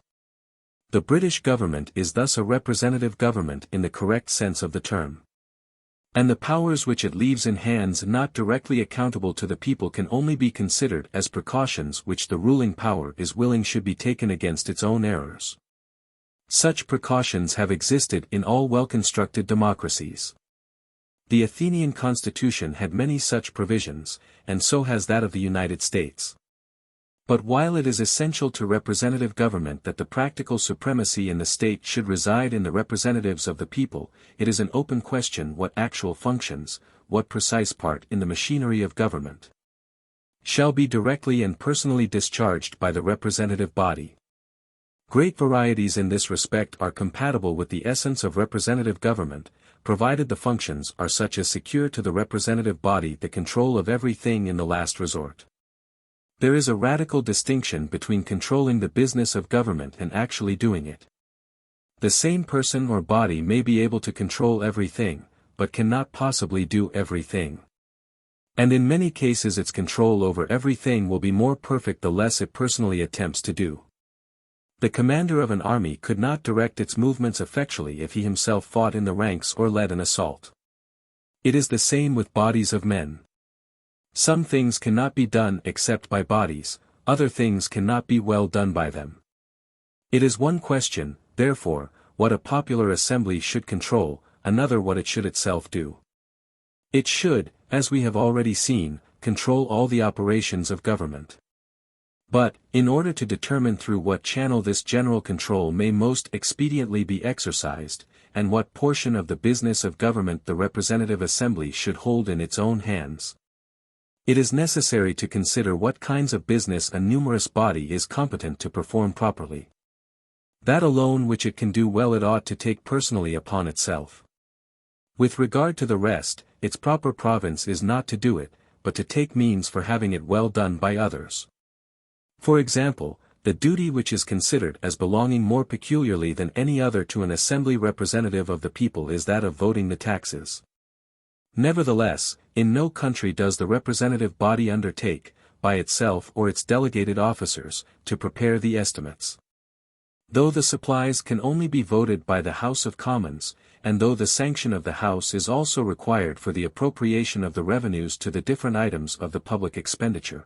The British government is thus a representative government in the correct sense of the term. And the powers which it leaves in hands not directly accountable to the people can only be considered as precautions which the ruling power is willing should be taken against its own errors. Such precautions have existed in all well-constructed democracies. The Athenian constitution had many such provisions, and so has that of the United States. But while it is essential to representative government that the practical supremacy in the state should reside in the representatives of the people, it is an open question what actual functions, what precise part in the machinery of government, shall be directly and personally discharged by the representative body. Great varieties in this respect are compatible with the essence of representative government, provided the functions are such as secure to the representative body the control of everything in the last resort. There is a radical distinction between controlling the business of government and actually doing it. The same person or body may be able to control everything, but cannot possibly do everything. And in many cases its control over everything will be more perfect the less it personally attempts to do. The commander of an army could not direct its movements effectually if he himself fought in the ranks or led an assault. It is the same with bodies of men. Some things cannot be done except by bodies, other things cannot be well done by them. It is one question, therefore, what a popular assembly should control, another what it should itself do. It should, as we have already seen, control all the operations of government. But, in order to determine through what channel this general control may most expediently be exercised, and what portion of the business of government the representative assembly should hold in its own hands, it is necessary to consider what kinds of business a numerous body is competent to perform properly. That alone which it can do well it ought to take personally upon itself. With regard to the rest, its proper province is not to do it, but to take means for having it well done by others. For example, the duty which is considered as belonging more peculiarly than any other to an assembly representative of the people is that of voting the taxes. Nevertheless, in no country does the representative body undertake, by itself or its delegated officers, to prepare the estimates. Though the supplies can only be voted by the House of Commons, and though the sanction of the House is also required for the appropriation of the revenues to the different items of the public expenditure,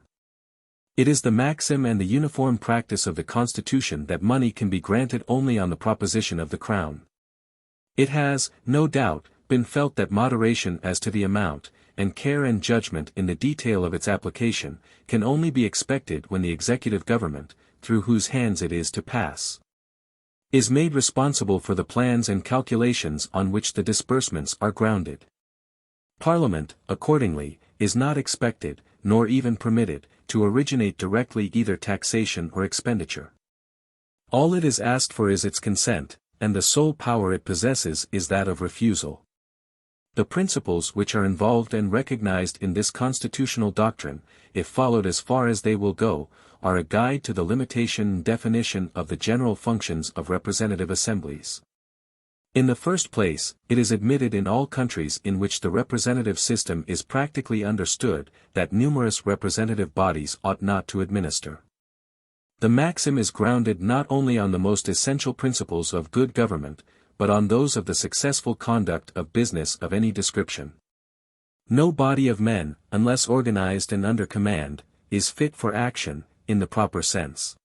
it is the maxim and the uniform practice of the Constitution that money can be granted only on the proposition of the Crown. It has, no doubt, been felt that moderation as to the amount, and care and judgment in the detail of its application, can only be expected when the executive government, through whose hands it is to pass, is made responsible for the plans and calculations on which the disbursements are grounded. Parliament, accordingly, is not expected, nor even permitted, to originate directly either taxation or expenditure. All it is asked for is its consent, and the sole power it possesses is that of refusal. The principles which are involved and recognized in this constitutional doctrine, if followed as far as they will go, are a guide to the limitation and definition of the general functions of representative assemblies. In the first place, it is admitted in all countries in which the representative system is practically understood, that numerous representative bodies ought not to administer. The maxim is grounded not only on the most essential principles of good government, but on those of the successful conduct of business of any description. No body of men, unless organized and under command, is fit for action, in the proper sense.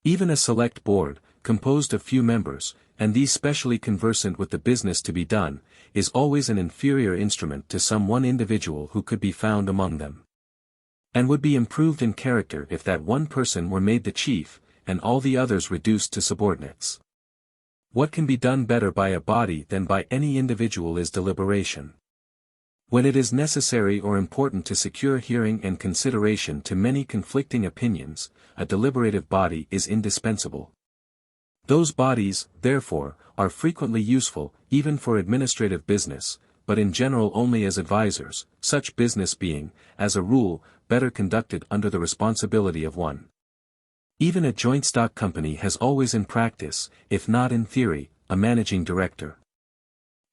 Even a select board, composed of few members, and these specially conversant with the business to be done, is always an inferior instrument to some one individual who could be found among them, and would be improved in character if that one person were made the chief, and all the others reduced to subordinates. What can be done better by a body than by any individual is deliberation. When it is necessary or important to secure hearing and consideration to many conflicting opinions, a deliberative body is indispensable. Those bodies, therefore, are frequently useful, even for administrative business, but in general only as advisers, such business being, as a rule, better conducted under the responsibility of one. Even a joint stock company has always in practice, if not in theory, a managing director.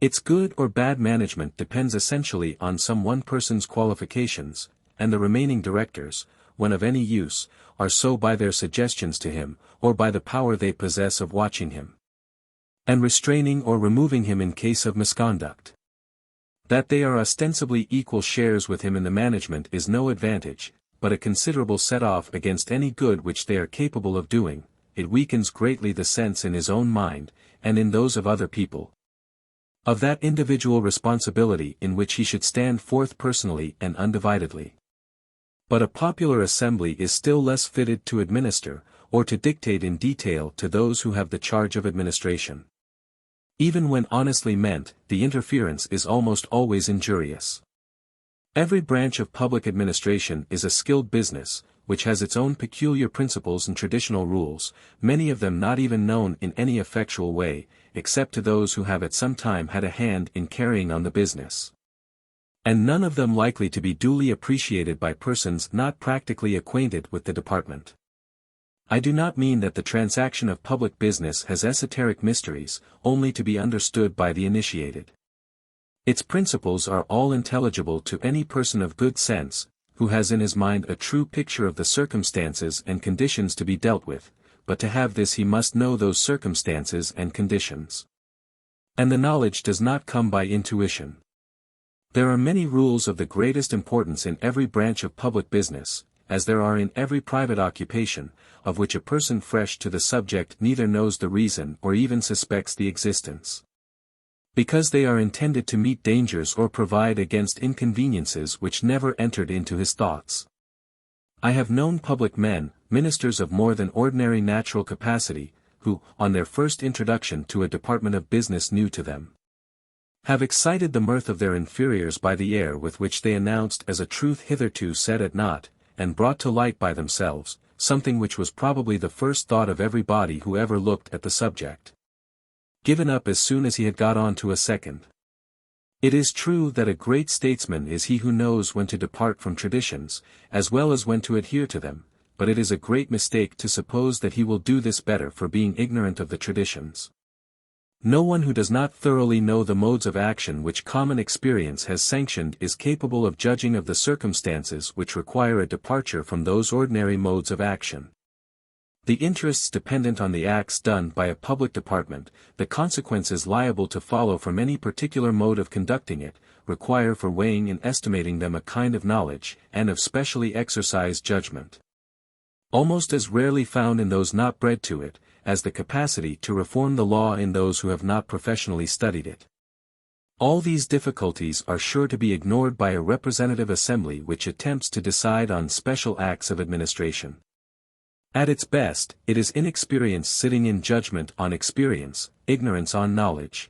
Its good or bad management depends essentially on some one person's qualifications, and the remaining directors, when of any use, are so by their suggestions to him, or by the power they possess of watching him, and restraining or removing him in case of misconduct. That they are ostensibly equal shares with him in the management is no advantage, but a considerable set-off against any good which they are capable of doing. It weakens greatly the sense in his own mind, and in those of other people, of that individual responsibility in which he should stand forth personally and undividedly. But a popular assembly is still less fitted to administer, or to dictate in detail to those who have the charge of administration. Even when honestly meant, the interference is almost always injurious. Every branch of public administration is a skilled business, which has its own peculiar principles and traditional rules, many of them not even known in any effectual way, except to those who have at some time had a hand in carrying on the business. And none of them likely to be duly appreciated by persons not practically acquainted with the department. I do not mean that the transaction of public business has esoteric mysteries, only to be understood by the initiated. Its principles are all intelligible to any person of good sense, who has in his mind a true picture of the circumstances and conditions to be dealt with, but to have this he must know those circumstances and conditions. And the knowledge does not come by intuition. There are many rules of the greatest importance in every branch of public business, as there are in every private occupation, of which a person fresh to the subject neither knows the reason or even suspects the existence. Because they are intended to meet dangers or provide against inconveniences which never entered into his thoughts. I have known public men, ministers of more than ordinary natural capacity, who, on their first introduction to a department of business new to them, have excited the mirth of their inferiors by the air with which they announced as a truth hitherto set at naught, and brought to light by themselves, something which was probably the first thought of everybody who ever looked at the subject, given up as soon as he had got on to a second. It is true that a great statesman is he who knows when to depart from traditions, as well as when to adhere to them, but it is a great mistake to suppose that he will do this better for being ignorant of the traditions. No one who does not thoroughly know the modes of action which common experience has sanctioned is capable of judging of the circumstances which require a departure from those ordinary modes of action. The interests dependent on the acts done by a public department, the consequences liable to follow from any particular mode of conducting it, require for weighing and estimating them a kind of knowledge, and of specially exercised judgment, almost as rarely found in those not bred to it, as the capacity to reform the law in those who have not professionally studied it. All these difficulties are sure to be ignored by a representative assembly which attempts to decide on special acts of administration. At its best, it is inexperience sitting in judgment on experience, ignorance on knowledge.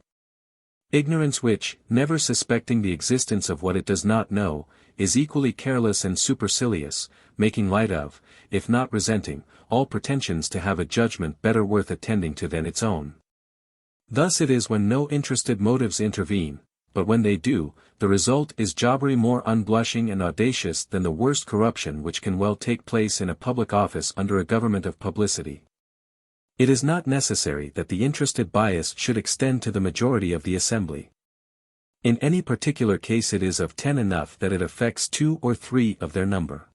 Ignorance which, never suspecting the existence of what it does not know, is equally careless and supercilious, making light of, if not resenting, all pretensions to have a judgment better worth attending to than its own. Thus it is when no interested motives intervene, but when they do, the result is jobbery more unblushing and audacious than the worst corruption which can well take place in a public office under a government of publicity. It is not necessary that the interested bias should extend to the majority of the assembly. In any particular case it is of 10 enough that it affects 2 or 3 of their number.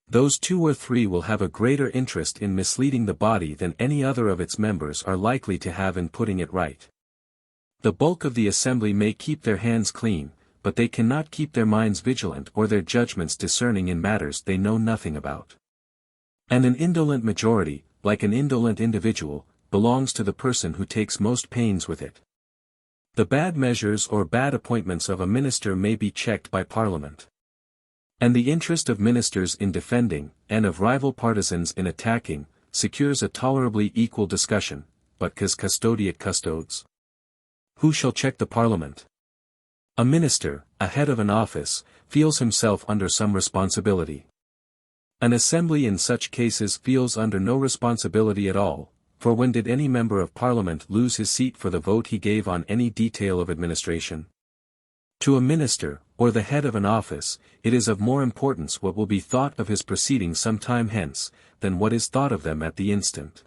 Those 2 or 3 will have a greater interest in misleading the body than any other of its members are likely to have in putting it right. The bulk of the assembly may keep their hands clean, but they cannot keep their minds vigilant or their judgments discerning in matters they know nothing about. And an indolent majority, like an indolent individual, belongs to the person who takes most pains with it. The bad measures or bad appointments of a minister may be checked by Parliament. And the interest of ministers in defending, and of rival partisans in attacking, secures a tolerably equal discussion, but cas custodiet custodes. Who shall check the Parliament? A minister, a head of an office, feels himself under some responsibility. An assembly in such cases feels under no responsibility at all, for when did any member of Parliament lose his seat for the vote he gave on any detail of administration? To a minister, or the head of an office, it is of more importance what will be thought of his proceedings some time hence, than what is thought of them at the instant.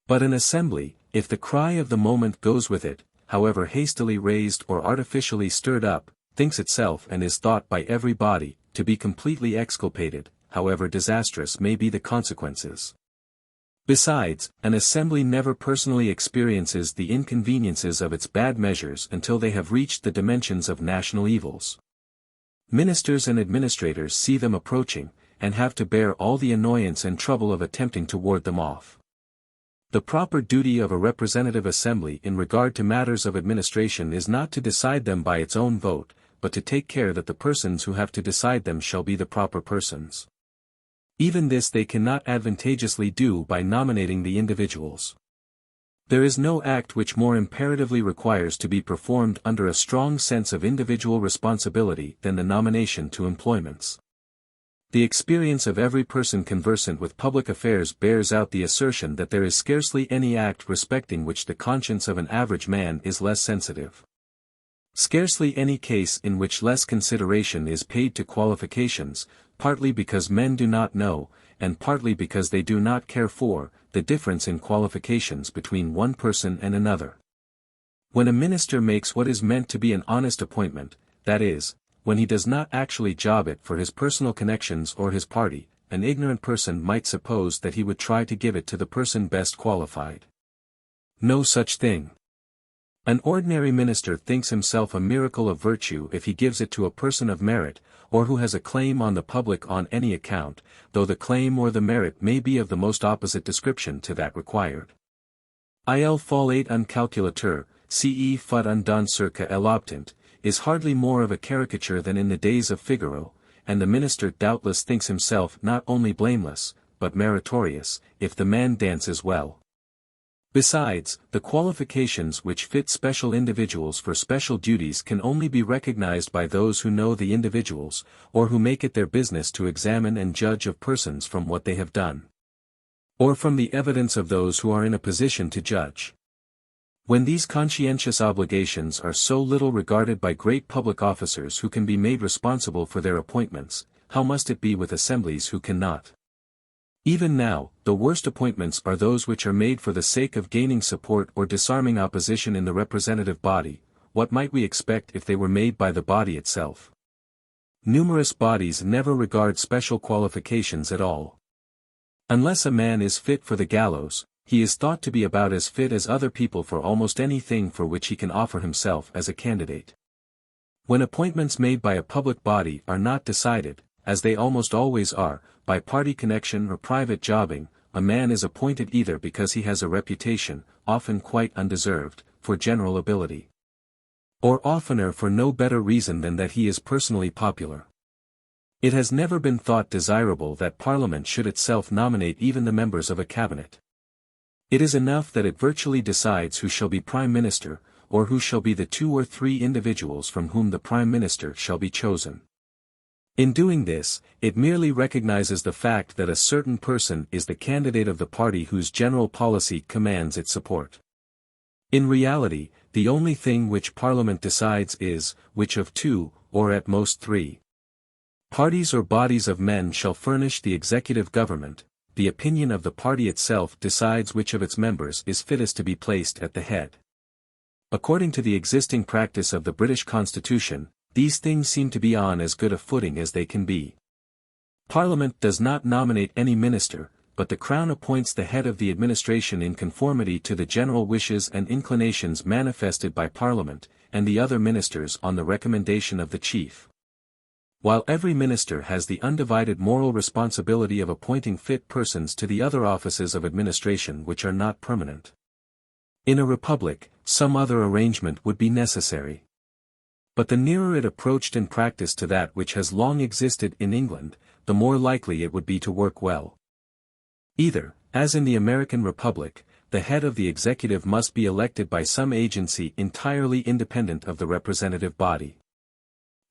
But an assembly, if the cry of the moment goes with it, however hastily raised or artificially stirred up, thinks itself and is thought by every body, to be completely exculpated, however disastrous may be the consequences. Besides, an assembly never personally experiences the inconveniences of its bad measures until they have reached the dimensions of national evils. Ministers and administrators see them approaching, and have to bear all the annoyance and trouble of attempting to ward them off. The proper duty of a representative assembly in regard to matters of administration is not to decide them by its own vote, but to take care that the persons who have to decide them shall be the proper persons. Even this they cannot advantageously do by nominating the individuals. There is no act which more imperatively requires to be performed under a strong sense of individual responsibility than the nomination to employments. The experience of every person conversant with public affairs bears out the assertion that there is scarcely any act respecting which the conscience of an average man is less sensitive. Scarcely any case in which less consideration is paid to qualifications, partly because men do not know, and partly because they do not care for, the difference in qualifications between one person and another. When a minister makes what is meant to be an honest appointment, that is, when he does not actually job it for his personal connections or his party, an ignorant person might suppose that he would try to give it to the person best qualified. No such thing. An ordinary minister thinks himself a miracle of virtue if he gives it to a person of merit, or who has a claim on the public on any account, though the claim or the merit may be of the most opposite description to that required. Il faut un calculateur, ce fut un don circa l'obtent, is hardly more of a caricature than in the days of Figaro, and the minister doubtless thinks himself not only blameless, but meritorious, if the man dances well. Besides, the qualifications which fit special individuals for special duties can only be recognized by those who know the individuals, or who make it their business to examine and judge of persons from what they have done, or from the evidence of those who are in a position to judge. When these conscientious obligations are so little regarded by great public officers who can be made responsible for their appointments, how must it be with assemblies who cannot? Even now, the worst appointments are those which are made for the sake of gaining support or disarming opposition in the representative body. What might we expect if they were made by the body itself? Numerous bodies never regard special qualifications at all. Unless a man is fit for the gallows, he is thought to be about as fit as other people for almost anything for which he can offer himself as a candidate. When appointments made by a public body are not decided, as they almost always are, by party connection or private jobbing, a man is appointed either because he has a reputation, often quite undeserved, for general ability, or oftener for no better reason than that he is personally popular. It has never been thought desirable that Parliament should itself nominate even the members of a cabinet. It is enough that it virtually decides who shall be Prime Minister, or who shall be the 2 or 3 individuals from whom the Prime Minister shall be chosen. In doing this, it merely recognizes the fact that a certain person is the candidate of the party whose general policy commands its support. In reality, the only thing which Parliament decides is, which of 2, or at most 3, parties or bodies of men shall furnish the executive government. The opinion of the party itself decides which of its members is fittest to be placed at the head. According to the existing practice of the British Constitution, these things seem to be on as good a footing as they can be. Parliament does not nominate any minister, but the Crown appoints the head of the administration in conformity to the general wishes and inclinations manifested by Parliament, and the other ministers on the recommendation of the chief. While every minister has the undivided moral responsibility of appointing fit persons to the other offices of administration which are not permanent. In a republic, some other arrangement would be necessary. But the nearer it approached in practice to that which has long existed in England, the more likely it would be to work well. Either, as in the American Republic, the head of the executive must be elected by some agency entirely independent of the representative body,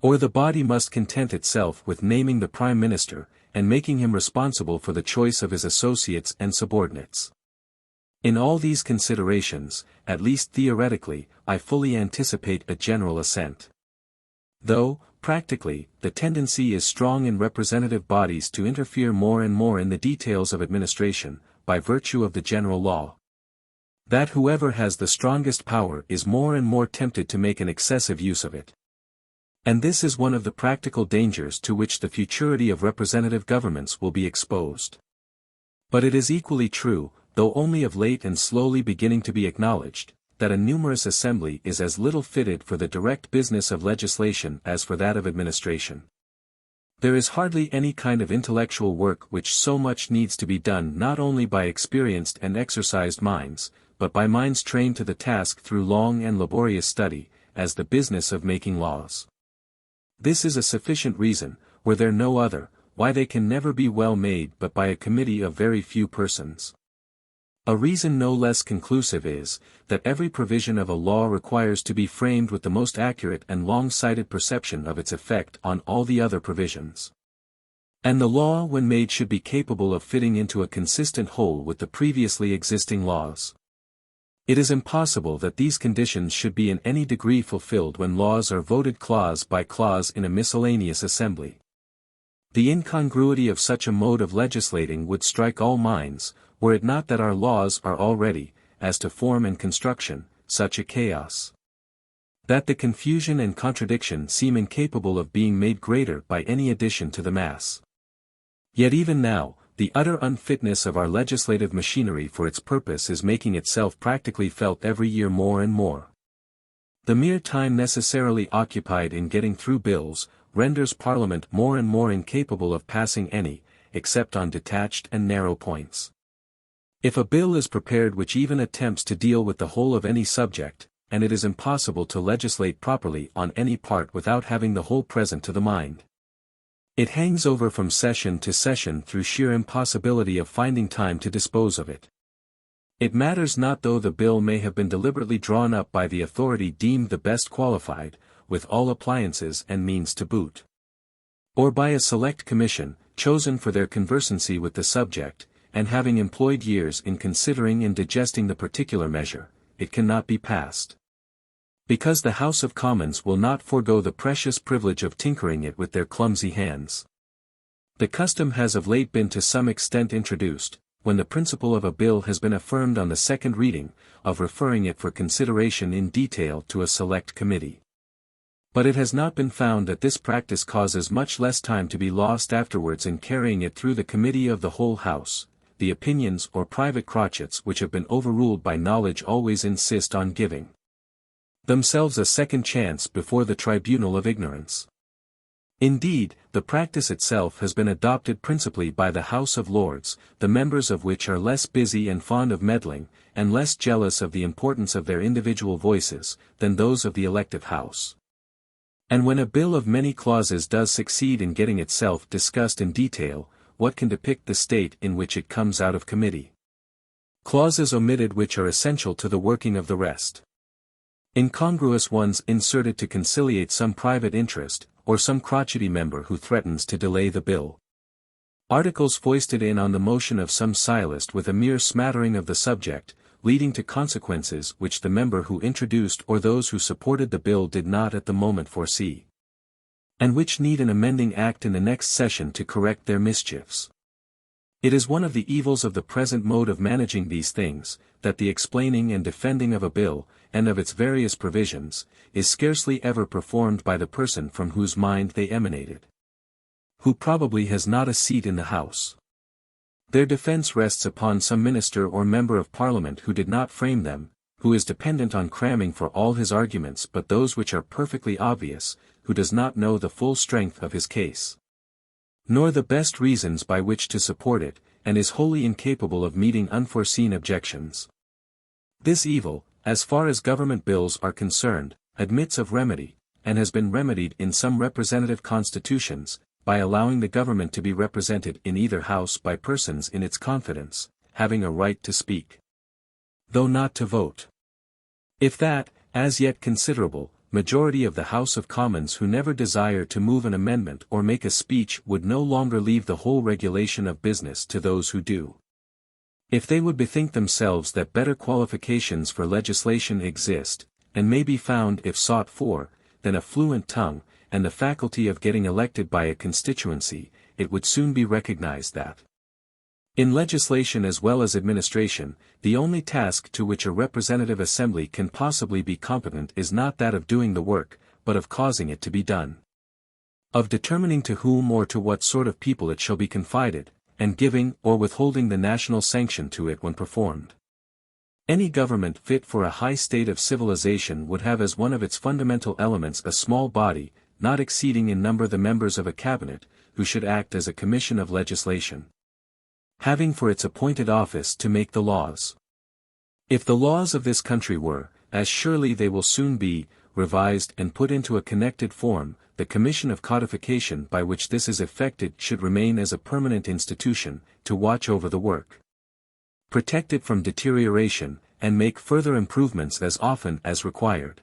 or the body must content itself with naming the Prime Minister, and making him responsible for the choice of his associates and subordinates. In all these considerations, at least theoretically, I fully anticipate a general assent. Though, practically, the tendency is strong in representative bodies to interfere more and more in the details of administration, by virtue of the general law, that whoever has the strongest power is more and more tempted to make an excessive use of it. And this is one of the practical dangers to which the futurity of representative governments will be exposed. But it is equally true, though only of late and slowly beginning to be acknowledged, that a numerous assembly is as little fitted for the direct business of legislation as for that of administration. There is hardly any kind of intellectual work which so much needs to be done not only by experienced and exercised minds, but by minds trained to the task through long and laborious study, as the business of making laws. This is a sufficient reason, were there no other, why they can never be well made but by a committee of very few persons. A reason no less conclusive is, that every provision of a law requires to be framed with the most accurate and long-sighted perception of its effect on all the other provisions. And the law when made should be capable of fitting into a consistent whole with the previously existing laws. It is impossible that these conditions should be in any degree fulfilled when laws are voted clause by clause in a miscellaneous assembly. The incongruity of such a mode of legislating would strike all minds, were it not that our laws are already, as to form and construction, such a chaos, that the confusion and contradiction seem incapable of being made greater by any addition to the mass. Yet even now, the utter unfitness of our legislative machinery for its purpose is making itself practically felt every year more and more. The mere time necessarily occupied in getting through bills, renders Parliament more and more incapable of passing any, except on detached and narrow points. If a bill is prepared which even attempts to deal with the whole of any subject, and it is impossible to legislate properly on any part without having the whole present to the mind, it hangs over from session to session through sheer impossibility of finding time to dispose of it. It matters not though the bill may have been deliberately drawn up by the authority deemed the best qualified, with all appliances and means to boot, or by a select commission, chosen for their conversancy with the subject, and having employed years in considering and digesting the particular measure, it cannot be passed. Because the House of Commons will not forego the precious privilege of tinkering it with their clumsy hands. The custom has of late been to some extent introduced, when the principle of a bill has been affirmed on the second reading, of referring it for consideration in detail to a select committee. But it has not been found that this practice causes much less time to be lost afterwards in carrying it through the committee of the whole House. The opinions or private crotchets which have been overruled by knowledge always insist on giving themselves a second chance before the tribunal of ignorance. Indeed, the practice itself has been adopted principally by the House of Lords, the members of which are less busy and fond of meddling, and less jealous of the importance of their individual voices, than those of the elective House. And when a bill of many clauses does succeed in getting itself discussed in detail, what can depict the state in which it comes out of committee? Clauses omitted which are essential to the working of the rest. Incongruous ones inserted to conciliate some private interest, or some crotchety member who threatens to delay the bill. Articles foisted in on the motion of some sciolist with a mere smattering of the subject, leading to consequences which the member who introduced or those who supported the bill did not at the moment foresee, and which need an amending act in the next session to correct their mischiefs. It is one of the evils of the present mode of managing these things, that the explaining and defending of a bill, and of its various provisions, is scarcely ever performed by the person from whose mind they emanated, who probably has not a seat in the House. Their defense rests upon some minister or member of Parliament who did not frame them, who is dependent on cramming for all his arguments but those which are perfectly obvious, who does not know the full strength of his case, nor the best reasons by which to support it, and is wholly incapable of meeting unforeseen objections. This evil, as far as government bills are concerned, admits of remedy, and has been remedied in some representative constitutions, by allowing the government to be represented in either house by persons in its confidence, having a right to speak, though not to vote. If that, as yet considerable, majority of the House of Commons who never desire to move an amendment or make a speech would no longer leave the whole regulation of business to those who do, if they would bethink themselves that better qualifications for legislation exist, and may be found if sought for, than a fluent tongue, and the faculty of getting elected by a constituency, it would soon be recognized that, in legislation as well as administration, the only task to which a representative assembly can possibly be competent is not that of doing the work, but of causing it to be done, of determining to whom or to what sort of people it shall be confided, and giving or withholding the national sanction to it when performed. Any government fit for a high state of civilization would have as one of its fundamental elements a small body, not exceeding in number the members of a cabinet, who should act as a commission of legislation, having for its appointed office to make the laws. If the laws of this country were, as surely they will soon be, revised and put into a connected form, the commission of codification by which this is effected should remain as a permanent institution, to watch over the work, protect it from deterioration, and make further improvements as often as required.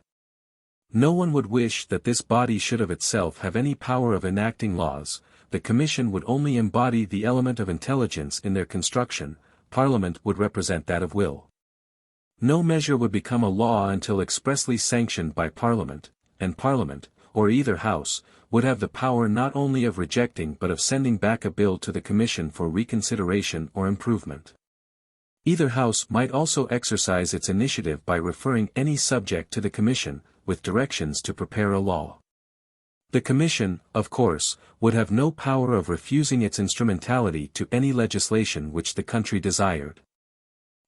No one would wish that this body should of itself have any power of enacting laws. The Commission would only embody the element of intelligence in their construction, Parliament would represent that of will. No measure would become a law until expressly sanctioned by Parliament, and Parliament, or either House, would have the power not only of rejecting but of sending back a bill to the Commission for reconsideration or improvement. Either House might also exercise its initiative by referring any subject to the Commission, with directions to prepare a law. The Commission, of course, would have no power of refusing its instrumentality to any legislation which the country desired.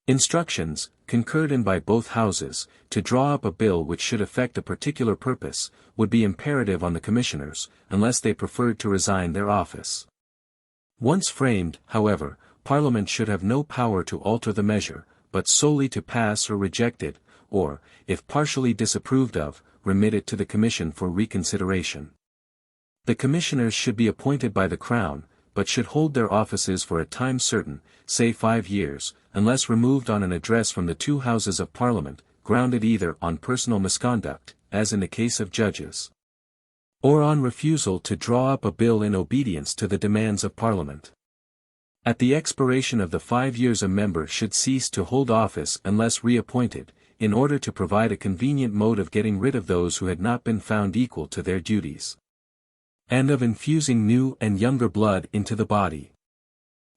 Instructions, concurred in by both Houses, to draw up a bill which should effect a particular purpose, would be imperative on the Commissioners, unless they preferred to resign their office. Once framed, however, Parliament should have no power to alter the measure, but solely to pass or reject it, or, if partially disapproved of, remit it to the Commission for reconsideration. The Commissioners should be appointed by the Crown, but should hold their offices for a time certain, say 5 years, unless removed on an address from the two Houses of Parliament, grounded either on personal misconduct, as in the case of judges, or on refusal to draw up a bill in obedience to the demands of Parliament. At the expiration of the 5 years a member should cease to hold office unless reappointed, in order to provide a convenient mode of getting rid of those who had not been found equal to their duties, and of infusing new and younger blood into the body.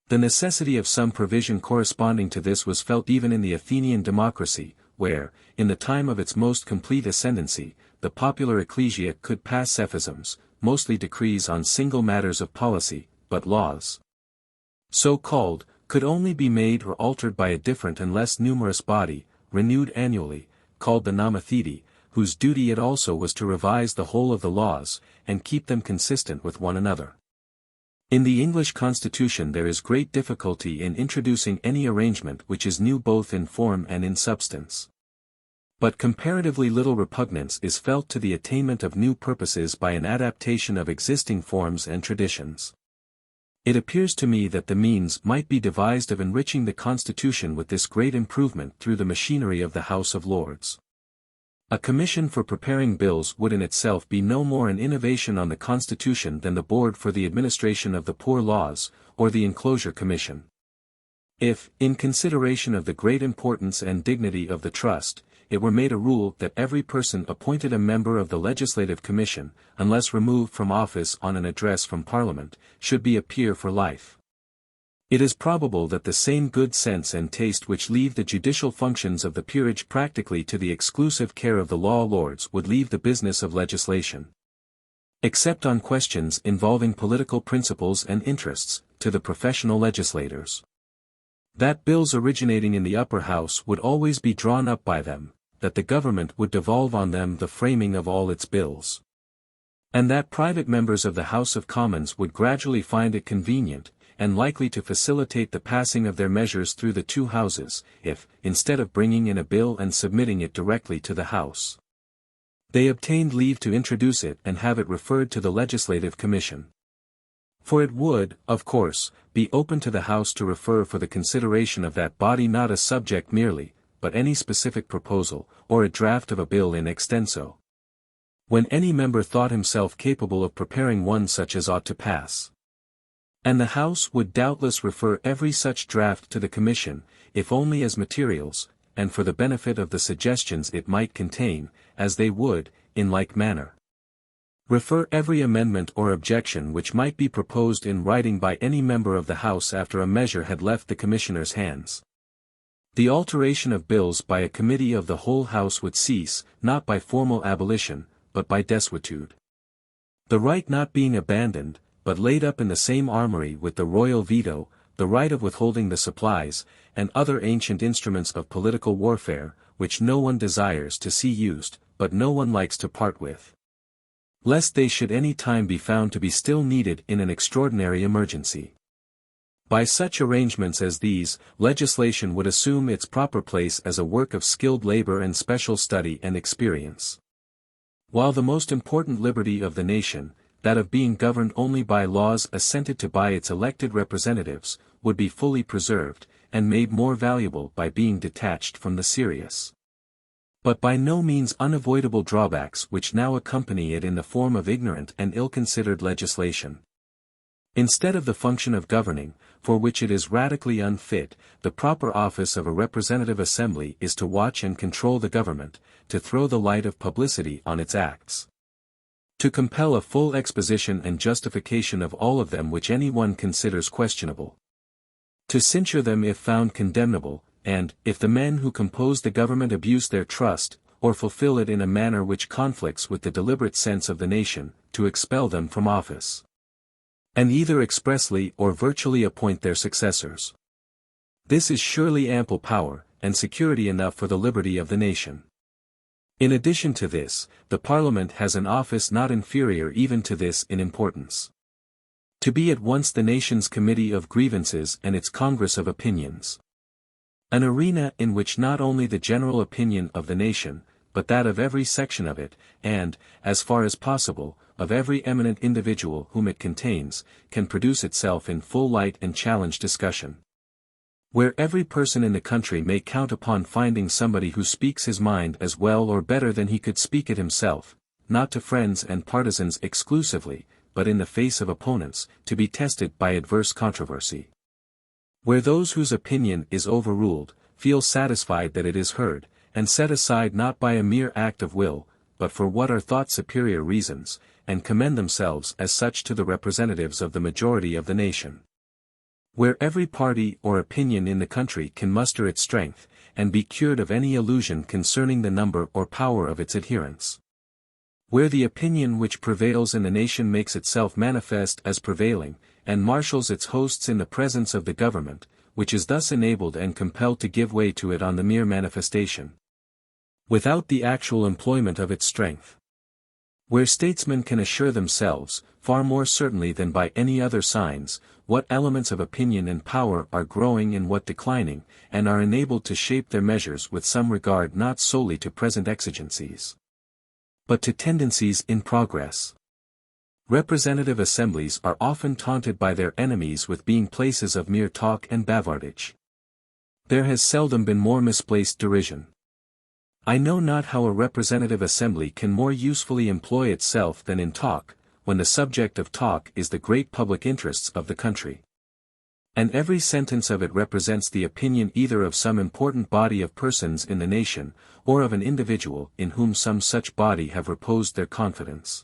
The necessity of some provision corresponding to this was felt even in the Athenian democracy, where, in the time of its most complete ascendancy, the popular ecclesia could pass cephisms, mostly decrees on single matters of policy, but laws, so called, could only be made or altered by a different and less numerous body, renewed annually, called the Nomotheti, whose duty it also was to revise the whole of the laws, and keep them consistent with one another. In the English Constitution there is great difficulty in introducing any arrangement which is new both in form and in substance. But comparatively little repugnance is felt to the attainment of new purposes by an adaptation of existing forms and traditions. It appears to me that the means might be devised of enriching the Constitution with this great improvement through the machinery of the House of Lords. A commission for preparing bills would in itself be no more an innovation on the Constitution than the Board for the Administration of the Poor Laws, or the Enclosure Commission. If, in consideration of the great importance and dignity of the trust, it were made a rule that every person appointed a member of the Legislative Commission, unless removed from office on an address from Parliament, should be a peer for life. It is probable that the same good sense and taste which leave the judicial functions of the peerage practically to the exclusive care of the law lords would leave the business of legislation, except on questions involving political principles and interests, to the professional legislators. That bills originating in the upper house would always be drawn up by them, that the government would devolve on them the framing of all its bills, and that private members of the House of Commons would gradually find it convenient, and likely to facilitate the passing of their measures through the two houses, if, instead of bringing in a bill and submitting it directly to the House, they obtained leave to introduce it and have it referred to the Legislative Commission. For it would, of course, be open to the House to refer for the consideration of that body not a subject merely, but any specific proposal, or a draft of a bill in extenso, when any member thought himself capable of preparing one such as ought to pass. And the House would doubtless refer every such draft to the Commission, if only as materials, and for the benefit of the suggestions it might contain, as they would, in like manner, refer every amendment or objection which might be proposed in writing by any member of the House after a measure had left the Commissioners' hands. The alteration of bills by a committee of the whole House would cease, not by formal abolition, but by desuetude. The right not being abandoned, but laid up in the same armory with the royal veto, the right of withholding the supplies, and other ancient instruments of political warfare, which no one desires to see used, but no one likes to part with, lest they should any time be found to be still needed in an extraordinary emergency. By such arrangements as these, legislation would assume its proper place as a work of skilled labor and special study and experience. While the most important liberty of the nation, that of being governed only by laws assented to by its elected representatives, would be fully preserved, and made more valuable by being detached from the serious, but by no means unavoidable drawbacks which now accompany it in the form of ignorant and ill-considered legislation. Instead of the function of governing, for which it is radically unfit, the proper office of a representative assembly is to watch and control the government, to throw the light of publicity on its acts, to compel a full exposition and justification of all of them which any one considers questionable, to censure them if found condemnable, and, if the men who compose the government abuse their trust, or fulfill it in a manner which conflicts with the deliberate sense of the nation, to expel them from office, and either expressly or virtually appoint their successors. This is surely ample power, and security enough for the liberty of the nation. In addition to this, the Parliament has an office not inferior even to this in importance, to be at once the nation's committee of grievances and its congress of opinions. An arena in which not only the general opinion of the nation, but that of every section of it, and, as far as possible, of every eminent individual whom it contains, can produce itself in full light and challenge discussion. Where every person in the country may count upon finding somebody who speaks his mind as well or better than he could speak it himself, not to friends and partisans exclusively, but in the face of opponents, to be tested by adverse controversy. Where those whose opinion is overruled, feel satisfied that it is heard, and set aside not by a mere act of will, but for what are thought superior reasons, and commend themselves as such to the representatives of the majority of the nation. Where every party or opinion in the country can muster its strength, and be cured of any illusion concerning the number or power of its adherents. Where the opinion which prevails in the nation makes itself manifest as prevailing, and marshals its hosts in the presence of the government, which is thus enabled and compelled to give way to it on the mere manifestation, without the actual employment of its strength. Where statesmen can assure themselves, far more certainly than by any other signs, what elements of opinion and power are growing and what declining, and are enabled to shape their measures with some regard not solely to present exigencies, but to tendencies in progress. Representative assemblies are often taunted by their enemies with being places of mere talk and bavardage. There has seldom been more misplaced derision. I know not how a representative assembly can more usefully employ itself than in talk, when the subject of talk is the great public interests of the country. And every sentence of it represents the opinion either of some important body of persons in the nation, or of an individual in whom some such body have reposed their confidence.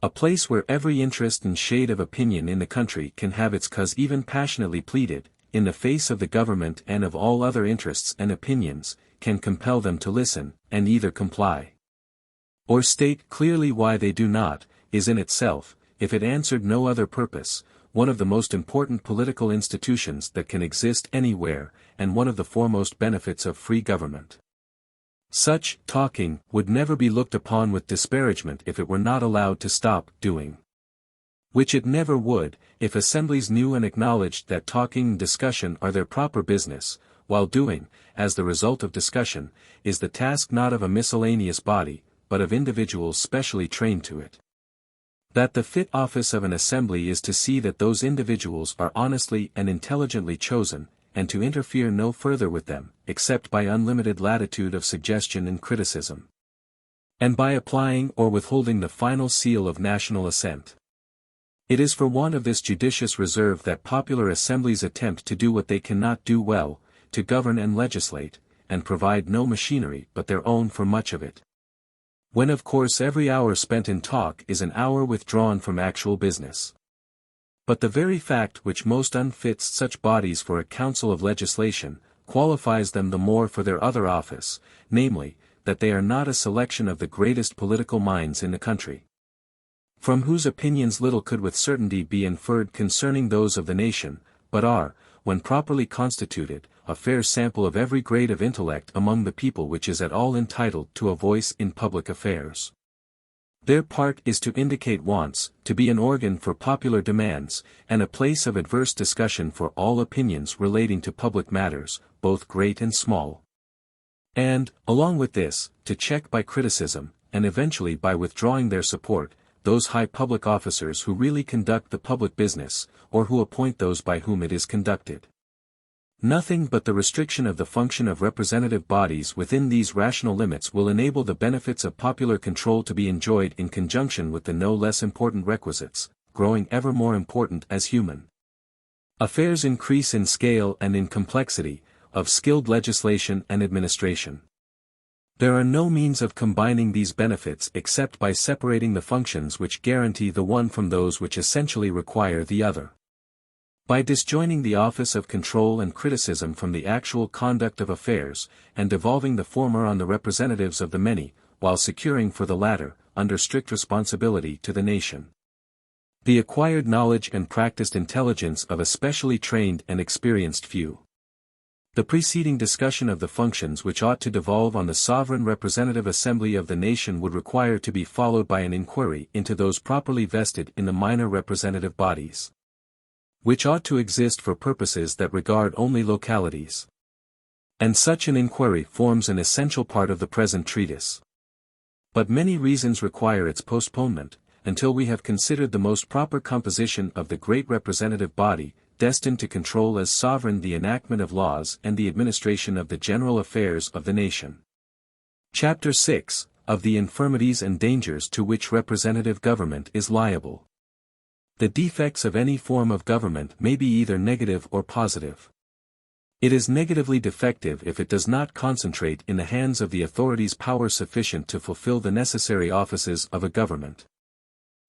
A place where every interest and shade of opinion in the country can have its cause even passionately pleaded, in the face of the government and of all other interests and opinions, can compel them to listen, and either comply, or state clearly why they do not, is in itself, if it answered no other purpose, one of the most important political institutions that can exist anywhere, and one of the foremost benefits of free government. Such talking would never be looked upon with disparagement if it were not allowed to stop doing, which it never would, if assemblies knew and acknowledged that talking and discussion are their proper business, while doing, as the result of discussion, is the task not of a miscellaneous body, but of individuals specially trained to it. That the fit office of an assembly is to see that those individuals are honestly and intelligently chosen, and to interfere no further with them, except by unlimited latitude of suggestion and criticism, and by applying or withholding the final seal of national assent. It is for want of this judicious reserve that popular assemblies attempt to do what they cannot do well, to govern and legislate, and provide no machinery but their own for much of it. When of course every hour spent in talk is an hour withdrawn from actual business. But the very fact which most unfits such bodies for a council of legislation, qualifies them the more for their other office, namely, that they are not a selection of the greatest political minds in the country, from whose opinions little could with certainty be inferred concerning those of the nation, but are, when properly constituted, a fair sample of every grade of intellect among the people which is at all entitled to a voice in public affairs. Their part is to indicate wants, to be an organ for popular demands, and a place of adverse discussion for all opinions relating to public matters, both great and small. And, along with this, to check by criticism, and eventually by withdrawing their support, those high public officers who really conduct the public business, or who appoint those by whom it is conducted. Nothing but the restriction of the function of representative bodies within these rational limits will enable the benefits of popular control to be enjoyed in conjunction with the no less important requisites, growing ever more important as human affairs increase in scale and in complexity, of skilled legislation and administration. There are no means of combining these benefits except by separating the functions which guarantee the one from those which essentially require the other. By disjoining the office of control and criticism from the actual conduct of affairs, and devolving the former on the representatives of the many, while securing for the latter, under strict responsibility to the nation, the acquired knowledge and practiced intelligence of a specially trained and experienced few. The preceding discussion of the functions which ought to devolve on the sovereign representative assembly of the nation would require to be followed by an inquiry into those properly vested in the minor representative bodies, which ought to exist for purposes that regard only localities. And such an inquiry forms an essential part of the present treatise. But many reasons require its postponement, until we have considered the most proper composition of the great representative body, destined to control as sovereign the enactment of laws and the administration of the general affairs of the nation. Chapter 6, of the infirmities and dangers to which representative government is liable. The defects of any form of government may be either negative or positive. It is negatively defective if it does not concentrate in the hands of the authorities power sufficient to fulfill the necessary offices of a government,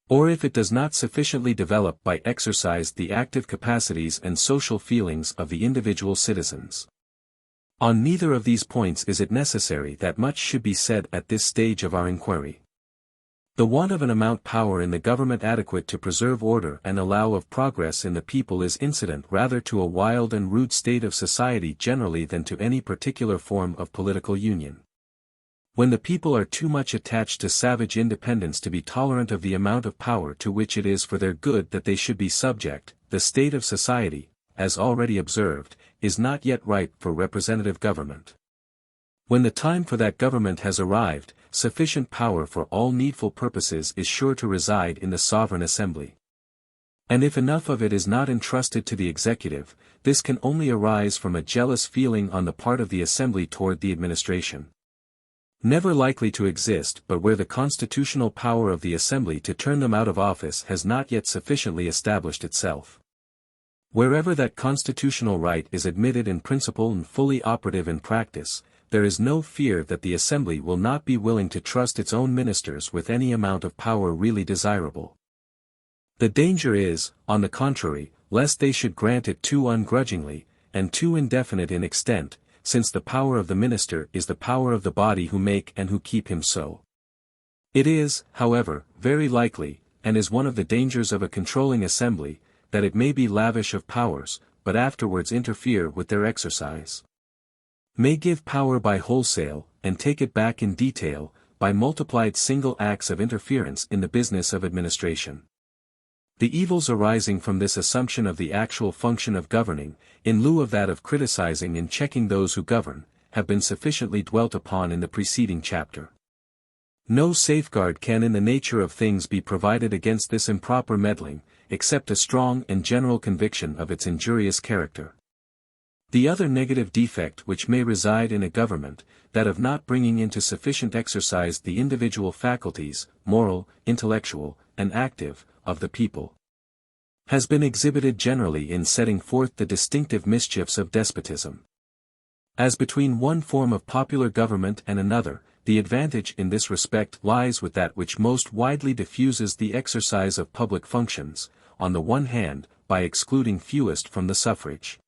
or if it does not sufficiently develop by exercise the active capacities and social feelings of the individual citizens. On neither of these points is it necessary that much should be said at this stage of our inquiry. The want of an amount power in the government adequate to preserve order and allow of progress in the people is incident rather to a wild and rude state of society generally than to any particular form of political union. When the people are too much attached to savage independence to be tolerant of the amount of power to which it is for their good that they should be subject, the state of society, as already observed, is not yet ripe for representative government. When the time for that government has arrived, sufficient power for all needful purposes is sure to reside in the sovereign assembly. And if enough of it is not entrusted to the executive, this can only arise from a jealous feeling on the part of the assembly toward the administration, never likely to exist but where the constitutional power of the assembly to turn them out of office has not yet sufficiently established itself. Wherever that constitutional right is admitted in principle and fully operative in practice, there is no fear that the assembly will not be willing to trust its own ministers with any amount of power really desirable. The danger is, on the contrary, lest they should grant it too ungrudgingly, and too indefinite in extent, since the power of the minister is the power of the body who make and who keep him so. It is, however, very likely, and is one of the dangers of a controlling assembly, that it may be lavish of powers, but afterwards interfere with their exercise, may give power by wholesale, and take it back in detail, by multiplied single acts of interference in the business of administration. The evils arising from this assumption of the actual function of governing, in lieu of that of criticizing and checking those who govern, have been sufficiently dwelt upon in the preceding chapter. No safeguard can in the nature of things be provided against this improper meddling, except a strong and general conviction of its injurious character. The other negative defect which may reside in a government, that of not bringing into sufficient exercise the individual faculties, moral, intellectual, and active, of the people, has been exhibited generally in setting forth the distinctive mischiefs of despotism. As between one form of popular government and another, the advantage in this respect lies with that which most widely diffuses the exercise of public functions, on the one hand, by excluding fewest from the suffrage,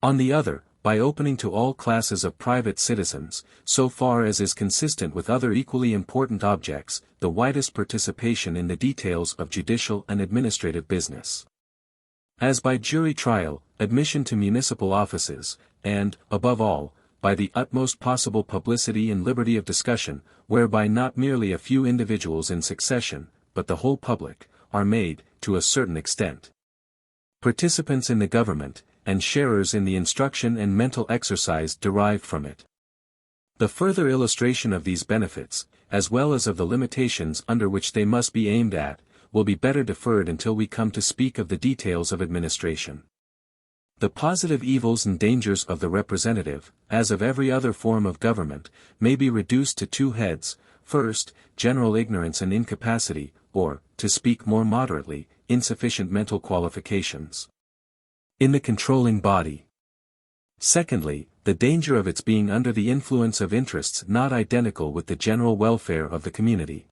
on the other, by opening to all classes of private citizens, so far as is consistent with other equally important objects, the widest participation in the details of judicial and administrative business. as by jury trial, admission to municipal offices, and, above all, by the utmost possible publicity and liberty of discussion, whereby not merely a few individuals in succession, but the whole public, are made, to a certain extent, participants in the government, and sharers in the instruction and mental exercise derived from it. The further illustration of these benefits, as well as of the limitations under which they must be aimed at, will be better deferred until we come to speak of the details of administration. The positive evils and dangers of the representative, as of every other form of government, may be reduced to two heads: first, general ignorance and incapacity, or, to speak more moderately, insufficient mental qualifications in the controlling body. Secondly, the danger of its being under the influence of interests not identical with the general welfare of the community.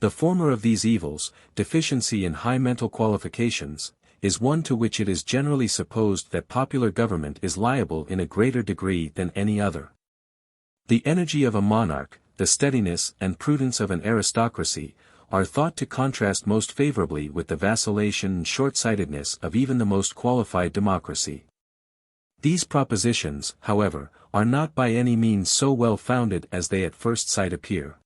The former of these evils, deficiency in high mental qualifications, is one to which it is generally supposed that popular government is liable in a greater degree than any other. The energy of a monarch, the steadiness and prudence of an aristocracy, are thought to contrast most favorably with the vacillation and short-sightedness of even the most qualified democracy. These propositions, however, are not by any means so well founded as they at first sight appear.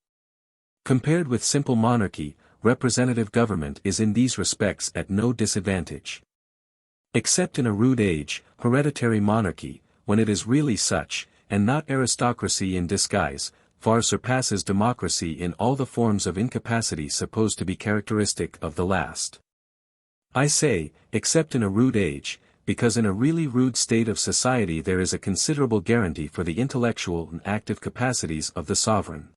Compared with simple monarchy, representative government is in these respects at no disadvantage. Except in a rude age, hereditary monarchy, when it is really such, and not aristocracy in disguise, far surpasses democracy in all the forms of incapacity supposed to be characteristic of the last. I say, except in a rude age, because in a really rude state of society there is a considerable guarantee for the intellectual and active capacities of the sovereign.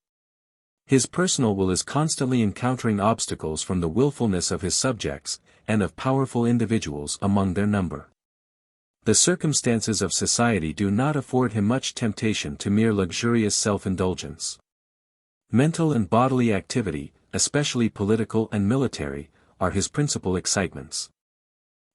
His personal will is constantly encountering obstacles from the willfulness of his subjects, and of powerful individuals among their number. The circumstances of society do not afford him much temptation to mere luxurious self-indulgence. Mental and bodily activity, especially political and military, are his principal excitements.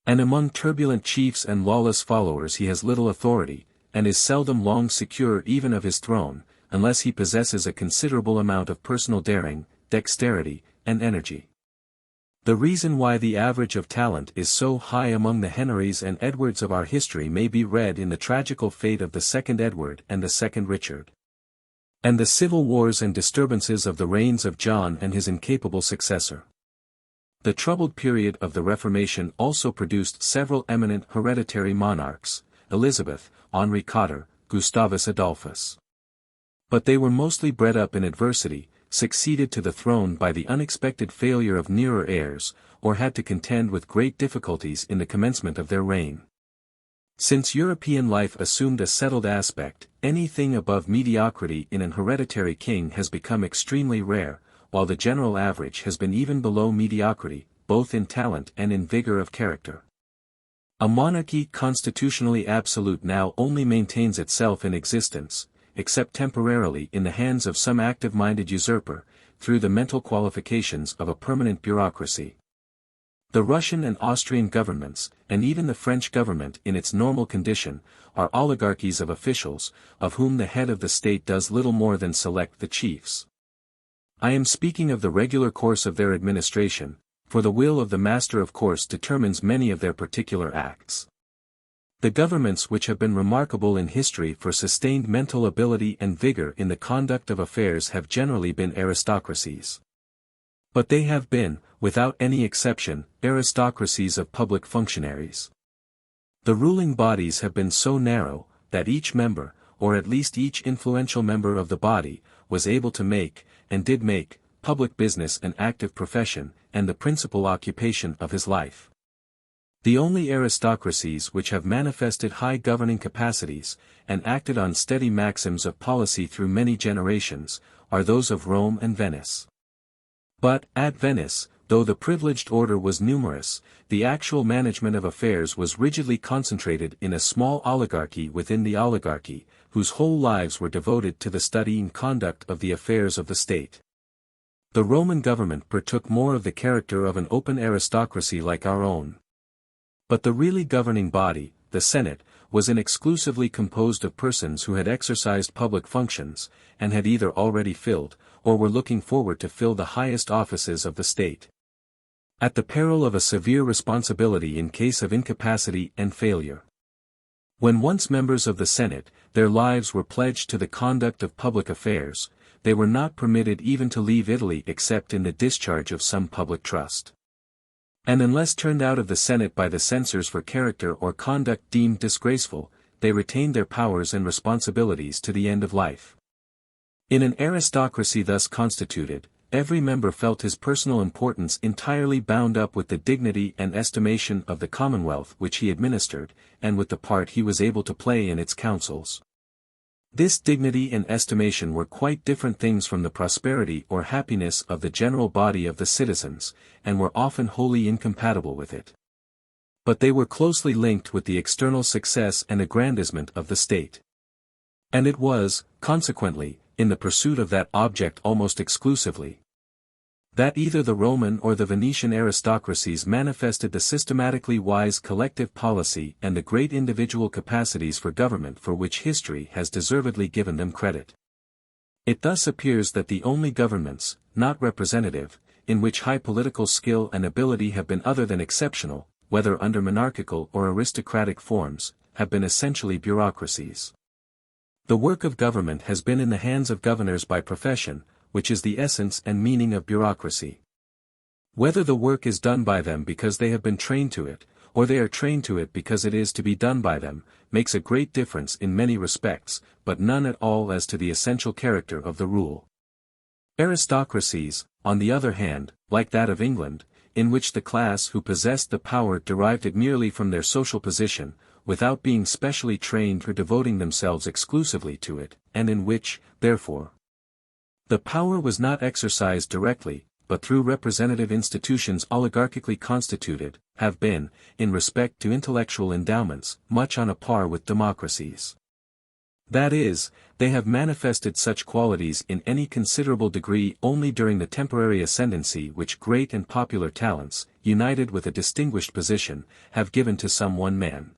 And among turbulent chiefs and lawless followers he has little authority, and is seldom long secure even of his throne, unless he possesses a considerable amount of personal daring, dexterity, and energy. The reason why the average of talent is so high among the Henrys and Edwards of our history may be read in the tragical fate of the second Edward and the second Richard, and the civil wars and disturbances of the reigns of John and his incapable successor. The troubled period of the Reformation also produced several eminent hereditary monarchs: Elizabeth, Henri Cotter, Gustavus Adolphus. But they were mostly bred up in adversity, succeeded to the throne by the unexpected failure of nearer heirs, or had to contend with great difficulties in the commencement of their reign. Since European life assumed a settled aspect, anything above mediocrity in an hereditary king has become extremely rare, while the general average has been even below mediocrity, both in talent and in vigor of character. A monarchy constitutionally absolute now only maintains itself in existence, except temporarily in the hands of some active-minded usurper, through the mental qualifications of a permanent bureaucracy. The Russian and Austrian governments, and even the French government in its normal condition, are oligarchies of officials, of whom the head of the state does little more than select the chiefs. I am speaking of the regular course of their administration, for the will of the master of course determines many of their particular acts. The governments which have been remarkable in history for sustained mental ability and vigor in the conduct of affairs have generally been aristocracies. But they have been, without any exception, aristocracies of public functionaries. The ruling bodies have been so narrow, that each member, or at least each influential member of the body, was able to make, and did make, public business an active profession, and the principal occupation of his life. The only aristocracies which have manifested high governing capacities, and acted on steady maxims of policy through many generations, are those of Rome and Venice. But, at Venice, though the privileged order was numerous, the actual management of affairs was rigidly concentrated in a small oligarchy within the oligarchy, whose whole lives were devoted to the study and conduct of the affairs of the state. The Roman government partook more of the character of an open aristocracy like our own. But the really governing body, the Senate, was exclusively composed of persons who had exercised public functions, and had either already filled, or were looking forward to fill the highest offices of the state. at the peril of a severe responsibility in case of incapacity and failure. When once members of the Senate, their lives were pledged to the conduct of public affairs, they were not permitted even to leave Italy except in the discharge of some public trust. And unless turned out of the Senate by the censors for character or conduct deemed disgraceful, they retained their powers and responsibilities to the end of life. In an aristocracy thus constituted, every member felt his personal importance entirely bound up with the dignity and estimation of the commonwealth which he administered, and with the part he was able to play in its councils. This dignity and estimation were quite different things from the prosperity or happiness of the general body of the citizens, and were often wholly incompatible with it. But they were closely linked with the external success and aggrandizement of the state. And it was, consequently, in the pursuit of that object almost exclusively, that either the Roman or the Venetian aristocracies manifested the systematically wise collective policy and the great individual capacities for government for which history has deservedly given them credit. It thus appears that the only governments, not representative, in which high political skill and ability have been other than exceptional, whether under monarchical or aristocratic forms, have been essentially bureaucracies. The work of government has been in the hands of governors by profession, which is the essence and meaning of bureaucracy. Whether the work is done by them because they have been trained to it, or they are trained to it because it is to be done by them, makes a great difference in many respects, but none at all as to the essential character of the rule. Aristocracies, on the other hand, like that of England, in which the class who possessed the power derived it merely from their social position, without being specially trained or devoting themselves exclusively to it, and in which, therefore, the power was not exercised directly, but through representative institutions oligarchically constituted, have been, in respect to intellectual endowments, much on a par with democracies. That is, they have manifested such qualities in any considerable degree only during the temporary ascendancy which great and popular talents, united with a distinguished position, have given to some one man.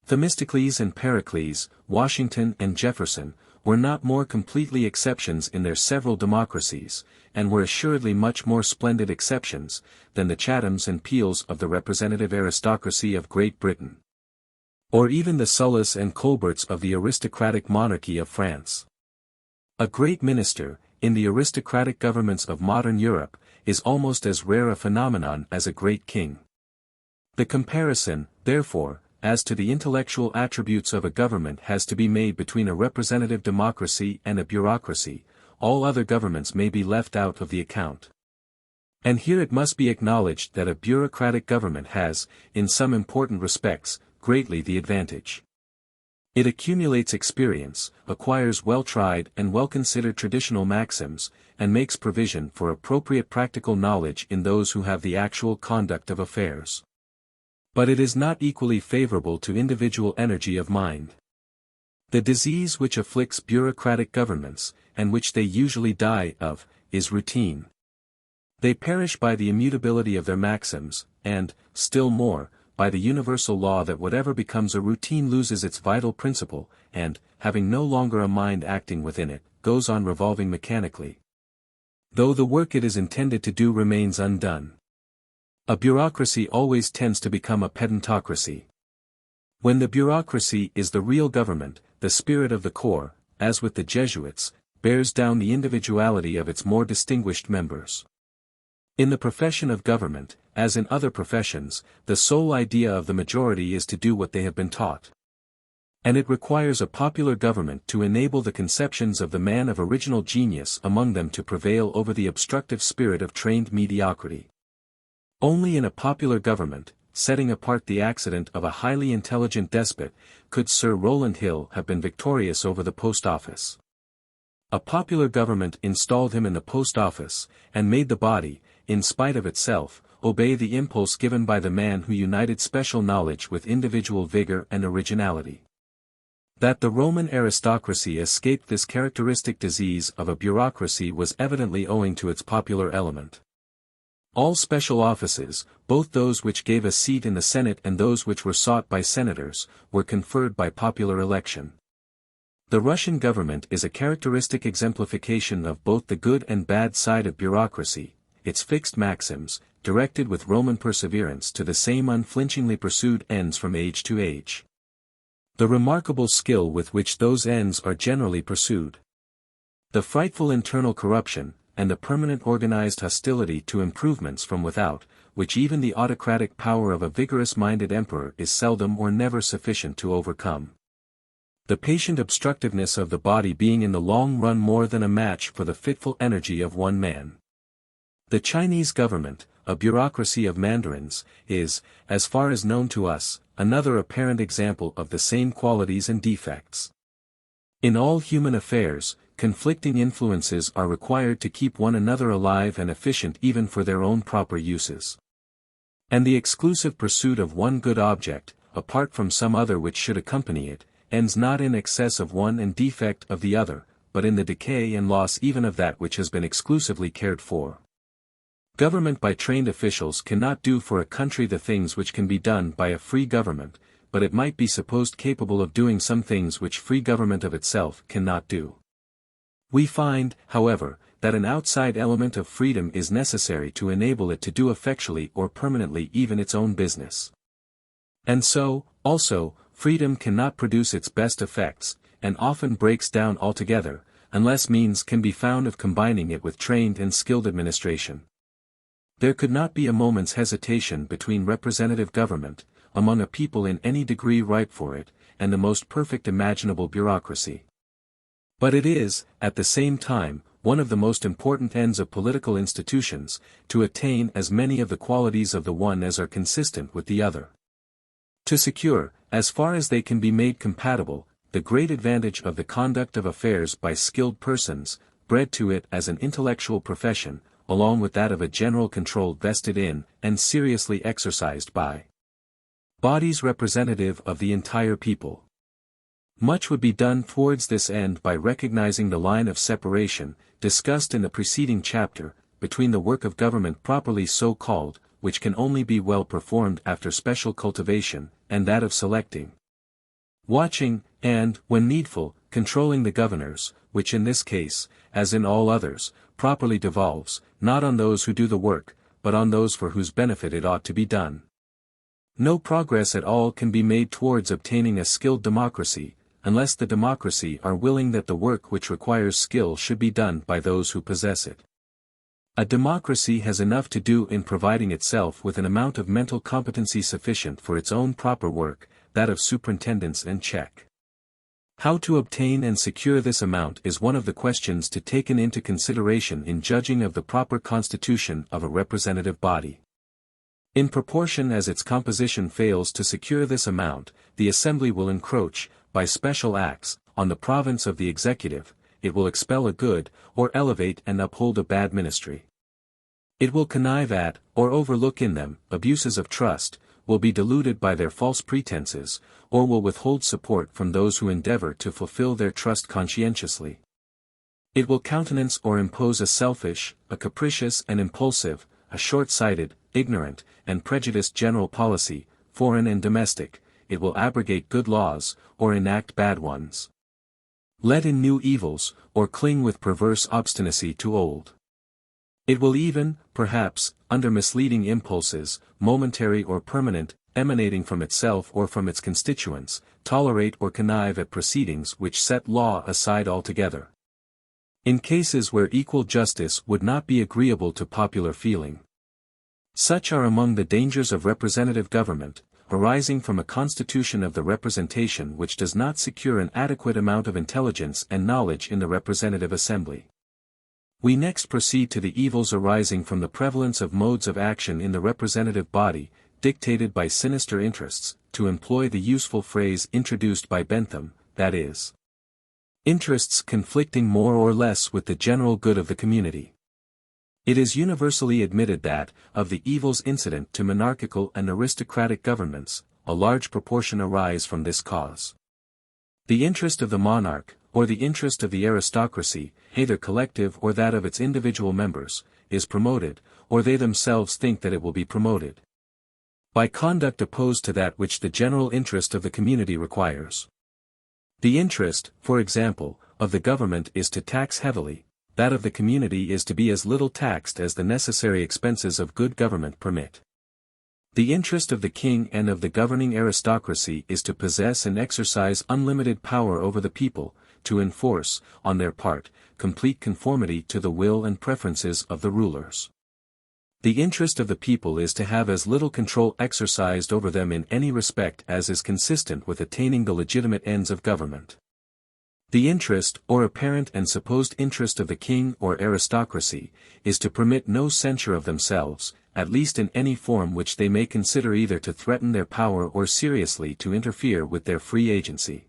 Themistocles and Pericles, Washington and Jefferson, were not more completely exceptions in their several democracies, and were assuredly much more splendid exceptions, than the Chathams and Peels of the representative aristocracy of Great Britain, or even the Sullas and Colberts of the aristocratic monarchy of France. A great minister, in the aristocratic governments of modern Europe, is almost as rare a phenomenon as a great king. The comparison, therefore, as to the intellectual attributes of a government has to be made between a representative democracy and a bureaucracy. All other governments may be left out of the account. And here it must be acknowledged that a bureaucratic government has, in some important respects, greatly the advantage. It accumulates experience, acquires well-tried and well-considered traditional maxims, and makes provision for appropriate practical knowledge in those who have the actual conduct of affairs. But it is not equally favorable to individual energy of mind. The disease which afflicts bureaucratic governments, and which they usually die of, is routine. They perish by the immutability of their maxims, and, still more, by the universal law that whatever becomes a routine loses its vital principle, and, having no longer a mind acting within it, goes on revolving mechanically, though the work it is intended to do remains undone. A bureaucracy always tends to become a pedantocracy. When the bureaucracy is the real government, the spirit of the corps, as with the Jesuits, bears down the individuality of its more distinguished members. In the profession of government, as in other professions, the sole idea of the majority is to do what they have been taught. And it requires a popular government to enable the conceptions of the man of original genius among them to prevail over the obstructive spirit of trained mediocrity. Only in a popular government, setting apart the accident of a highly intelligent despot, could Sir Rowland Hill have been victorious over the post office. A popular government installed him in the post office, and made the body, in spite of itself, obey the impulse given by the man who united special knowledge with individual vigor and originality. That the Roman aristocracy escaped this characteristic disease of a bureaucracy was evidently owing to its popular element. All special offices, both those which gave a seat in the Senate and those which were sought by senators, were conferred by popular election. The Russian government is a characteristic exemplification of both the good and bad side of bureaucracy, its fixed maxims, directed with Roman perseverance to the same unflinchingly pursued ends from age to age. The remarkable skill with which those ends are generally pursued. The frightful internal corruption, and the permanent organized hostility to improvements from without, which even the autocratic power of a vigorous-minded emperor is seldom or never sufficient to overcome. The patient obstructiveness of the body being in the long run more than a match for the fitful energy of one man. The Chinese government, a bureaucracy of mandarins, is, as far as known to us, another apparent example of the same qualities and defects. In all human affairs, conflicting influences are required to keep one another alive and efficient even for their own proper uses. And the exclusive pursuit of one good object, apart from some other which should accompany it, ends not in excess of one and defect of the other, but in the decay and loss even of that which has been exclusively cared for. Government by trained officials cannot do for a country the things which can be done by a free government, but it might be supposed capable of doing some things which free government of itself cannot do. We find, however, that an outside element of freedom is necessary to enable it to do effectually or permanently even its own business. And so, also, freedom cannot produce its best effects, and often breaks down altogether, unless means can be found of combining it with trained and skilled administration. There could not be a moment's hesitation between representative government, among a people in any degree ripe for it, and the most perfect imaginable bureaucracy. But it is, at the same time, one of the most important ends of political institutions, to attain as many of the qualities of the one as are consistent with the other. To secure, as far as they can be made compatible, the great advantage of the conduct of affairs by skilled persons, bred to it as an intellectual profession, along with that of a general control vested in, and seriously exercised by bodies representative of the entire people. Much would be done towards this end by recognizing the line of separation, discussed in the preceding chapter, between the work of government properly so called, which can only be well performed after special cultivation, and that of selecting, watching, and, when needful, controlling the governors, which in this case, as in all others, properly devolves, not on those who do the work, but on those for whose benefit it ought to be done. No progress at all can be made towards obtaining a skilled democracy, unless the democracy are willing that the work which requires skill should be done by those who possess it. A democracy has enough to do in providing itself with an amount of mental competency sufficient for its own proper work, that of superintendence and check. How to obtain and secure this amount is one of the questions to be taken into consideration in judging of the proper constitution of a representative body. In proportion as its composition fails to secure this amount, the Assembly will encroach, by special acts, on the province of the executive. It will expel a good, or elevate and uphold a bad ministry. It will connive at, or overlook in them, abuses of trust, will be deluded by their false pretenses, or will withhold support from those who endeavor to fulfill their trust conscientiously. It will countenance or impose a selfish, a capricious and impulsive, a short-sighted, ignorant, and prejudiced general policy, foreign and domestic. It will abrogate good laws, or enact bad ones. Let in new evils, or cling with perverse obstinacy to old. It will even, perhaps, under misleading impulses, momentary or permanent, emanating from itself or from its constituents, tolerate or connive at proceedings which set law aside altogether. In cases where equal justice would not be agreeable to popular feeling. Such are among the dangers of representative government, arising from a constitution of the representation which does not secure an adequate amount of intelligence and knowledge in the representative assembly. We next proceed to the evils arising from the prevalence of modes of action in the representative body, dictated by sinister interests, to employ the useful phrase introduced by Bentham, that is, interests conflicting more or less with the general good of the community. It is universally admitted that, of the evils incident to monarchical and aristocratic governments, a large proportion arise from this cause. The interest of the monarch, or the interest of the aristocracy, either collective or that of its individual members, is promoted, or they themselves think that it will be promoted, by conduct opposed to that which the general interest of the community requires. The interest, for example, of the government is to tax heavily, that of the community is to be as little taxed as the necessary expenses of good government permit. The interest of the king and of the governing aristocracy is to possess and exercise unlimited power over the people, to enforce, on their part, complete conformity to the will and preferences of the rulers. The interest of the people is to have as little control exercised over them in any respect as is consistent with attaining the legitimate ends of government. The interest, or apparent and supposed interest of the king or aristocracy, is to permit no censure of themselves, at least in any form which they may consider either to threaten their power or seriously to interfere with their free agency.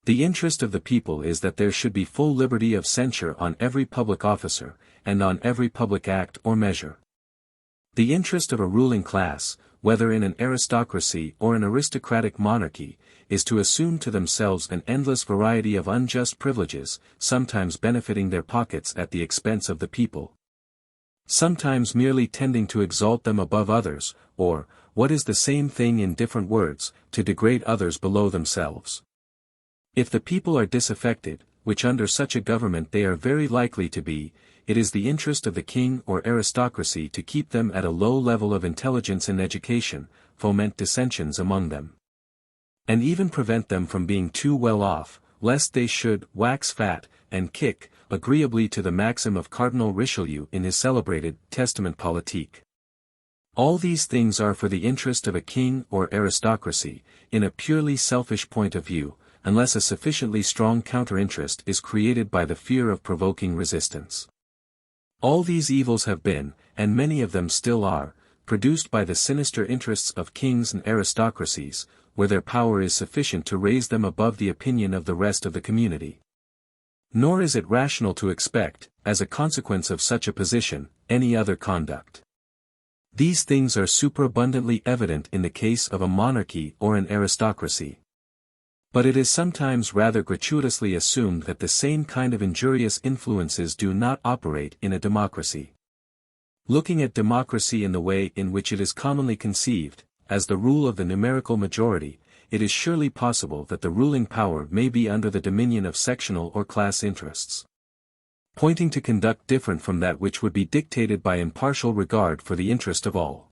The interest of the people is that there should be full liberty of censure on every public officer, and on every public act or measure. The interest of a ruling class, whether in an aristocracy or an aristocratic monarchy, is to assume to themselves an endless variety of unjust privileges, sometimes benefiting their pockets at the expense of the people, sometimes merely tending to exalt them above others, or, what is the same thing in different words, to degrade others below themselves. If the people are disaffected, which under such a government they are very likely to be, it is the interest of the king or aristocracy to keep them at a low level of intelligence and education, foment dissensions among them, and even prevent them from being too well off, lest they should wax fat, and kick, agreeably to the maxim of Cardinal Richelieu in his celebrated Testament Politique. All these things are for the interest of a king or aristocracy, in a purely selfish point of view, unless a sufficiently strong counter-interest is created by the fear of provoking resistance. All these evils have been, and many of them still are, produced by the sinister interests of kings and aristocracies, where their power is sufficient to raise them above the opinion of the rest of the community. Nor is it rational to expect, as a consequence of such a position, any other conduct. These things are superabundantly evident in the case of a monarchy or an aristocracy. But it is sometimes rather gratuitously assumed that the same kind of injurious influences do not operate in a democracy. Looking at democracy in the way in which it is commonly conceived, as the rule of the numerical majority, it is surely possible that the ruling power may be under the dominion of sectional or class interests, pointing to conduct different from that which would be dictated by impartial regard for the interest of all.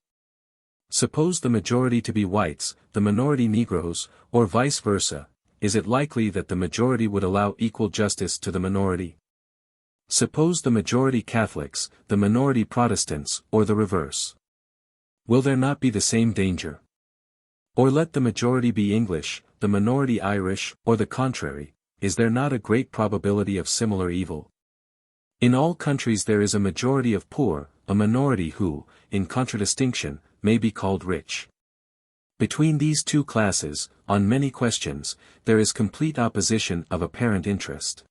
Suppose the majority to be whites, the minority Negroes, or vice versa, is it likely that the majority would allow equal justice to the minority? Suppose the majority Catholics, the minority Protestants, or the reverse. Will there not be the same danger? Or let the majority be English, the minority Irish, or the contrary, is there not a great probability of similar evil? In all countries there is a majority of poor, a minority who, in contradistinction, may be called rich. Between these two classes, on many questions, there is complete opposition of apparent interest.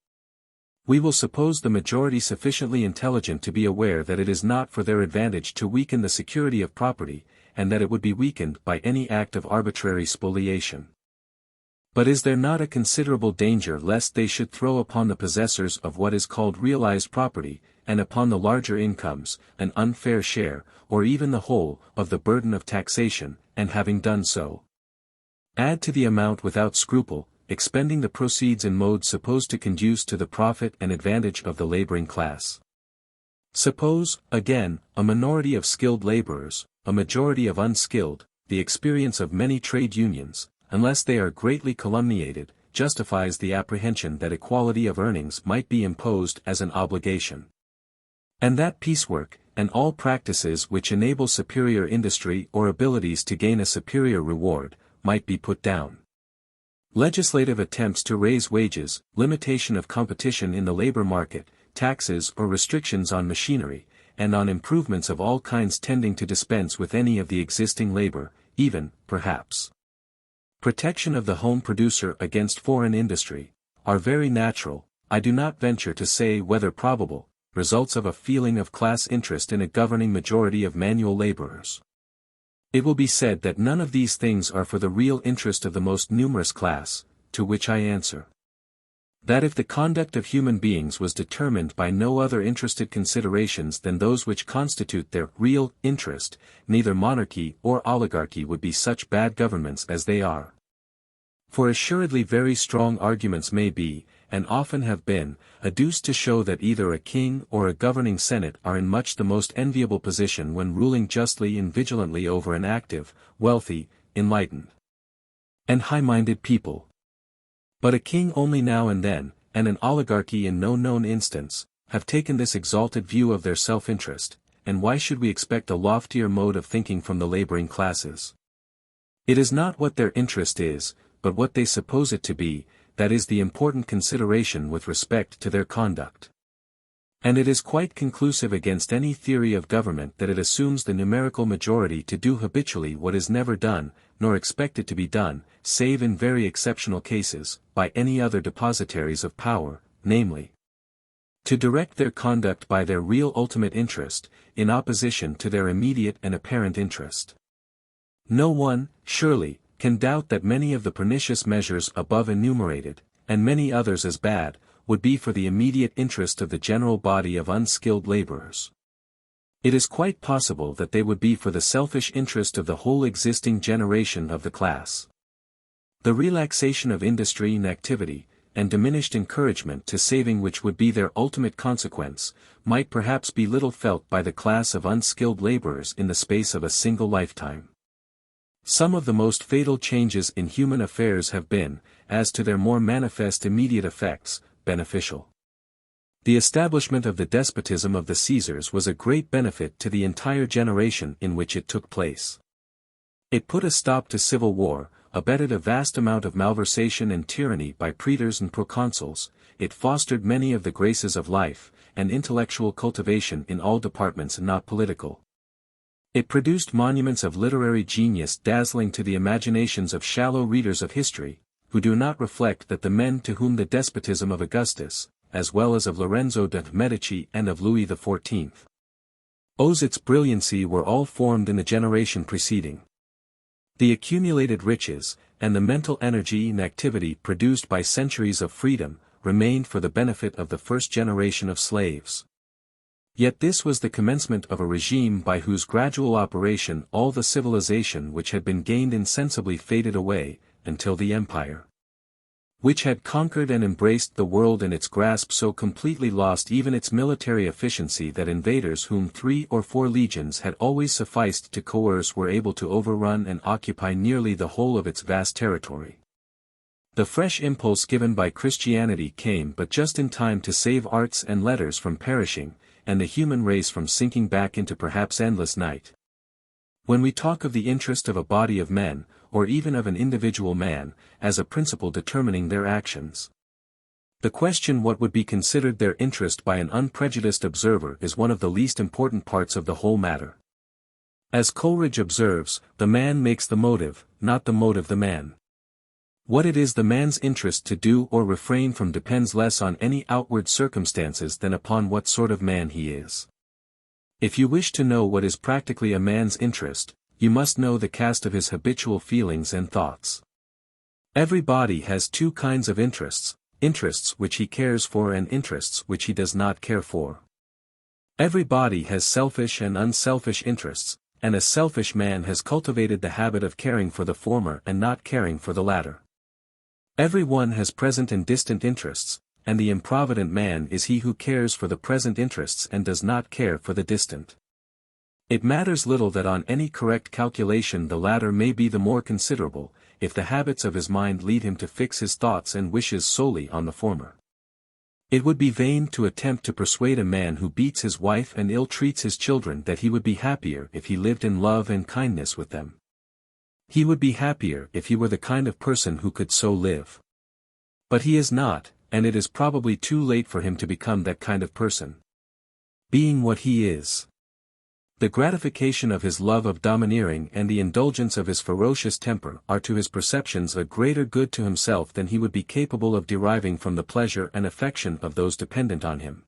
We will suppose the majority sufficiently intelligent to be aware that it is not for their advantage to weaken the security of property, and that it would be weakened by any act of arbitrary spoliation. But is there not a considerable danger lest they should throw upon the possessors of what is called realized property, and upon the larger incomes, an unfair share, or even the whole, of the burden of taxation, and having done so, add to the amount without scruple, expending the proceeds in modes supposed to conduce to the profit and advantage of the laboring class? Suppose, again, a minority of skilled laborers, a majority of unskilled, the experience of many trade unions, unless they are greatly calumniated, justifies the apprehension that equality of earnings might be imposed as an obligation, and that piecework, and all practices which enable superior industry or abilities to gain a superior reward, might be put down. Legislative attempts to raise wages, limitation of competition in the labor market, taxes or restrictions on machinery, and on improvements of all kinds tending to dispense with any of the existing labor, even, perhaps, protection of the home producer against foreign industry, are very natural, I do not venture to say whether probable, results of a feeling of class interest in a governing majority of manual laborers. It will be said that none of these things are for the real interest of the most numerous class, to which I answer, that if the conduct of human beings was determined by no other interested considerations than those which constitute their real interest, neither monarchy or oligarchy would be such bad governments as they are. For assuredly very strong arguments may be, and often have been, adduced to show that either a king or a governing senate are in much the most enviable position when ruling justly and vigilantly over an active, wealthy, enlightened, and high-minded people. But a king only now and then, and an oligarchy in no known instance, have taken this exalted view of their self-interest, and why should we expect a loftier mode of thinking from the laboring classes? It is not what their interest is, but what they suppose it to be, that is the important consideration with respect to their conduct. And it is quite conclusive against any theory of government that it assumes the numerical majority to do habitually what is never done, nor expected to be done, save in very exceptional cases, by any other depositaries of power, namely, to direct their conduct by their real ultimate interest, in opposition to their immediate and apparent interest. No one, surely, can doubt that many of the pernicious measures above enumerated, and many others as bad, would be for the immediate interest of the general body of unskilled laborers. It is quite possible that they would be for the selfish interest of the whole existing generation of the class. The relaxation of industry and activity, and diminished encouragement to saving which would be their ultimate consequence, might perhaps be little felt by the class of unskilled laborers in the space of a single lifetime. Some of the most fatal changes in human affairs have been, as to their more manifest immediate effects, beneficial. The establishment of the despotism of the Caesars was a great benefit to the entire generation in which it took place. It put a stop to civil war, abetted a vast amount of malversation and tyranny by praetors and proconsuls, it fostered many of the graces of life, and intellectual cultivation in all departments not political. It produced monuments of literary genius dazzling to the imaginations of shallow readers of history, who do not reflect that the men to whom the despotism of Augustus, as well as of Lorenzo de' Medici and of Louis XIV, owes its brilliancy were all formed in the generation preceding. The accumulated riches, and the mental energy and activity produced by centuries of freedom, remained for the benefit of the first generation of slaves. Yet this was the commencement of a regime by whose gradual operation all the civilization which had been gained insensibly faded away, until the empire, which had conquered and embraced the world in its grasp so completely lost even its military efficiency that invaders whom 3 or 4 legions had always sufficed to coerce were able to overrun and occupy nearly the whole of its vast territory. The fresh impulse given by Christianity came but just in time to save arts and letters from perishing, and the human race from sinking back into perhaps endless night. When we talk of the interest of a body of men, or even of an individual man, as a principle determining their actions, the question what would be considered their interest by an unprejudiced observer is one of the least important parts of the whole matter. As Coleridge observes, the man makes the motive, not the motive the man. What it is the man's interest to do or refrain from depends less on any outward circumstances than upon what sort of man he is. If you wish to know what is practically a man's interest, you must know the cast of his habitual feelings and thoughts. Every body has 2 kinds of interests which he cares for and interests which he does not care for. Every body has selfish and unselfish interests, and a selfish man has cultivated the habit of caring for the former and not caring for the latter. Every one has present and distant interests, and the improvident man is he who cares for the present interests and does not care for the distant. It matters little that on any correct calculation the latter may be the more considerable, if the habits of his mind lead him to fix his thoughts and wishes solely on the former. It would be vain to attempt to persuade a man who beats his wife and ill-treats his children that he would be happier if he lived in love and kindness with them. He would be happier if he were the kind of person who could so live. But he is not, and it is probably too late for him to become that kind of person. Being what he is, the gratification of his love of domineering and the indulgence of his ferocious temper are to his perceptions a greater good to himself than he would be capable of deriving from the pleasure and affection of those dependent on him.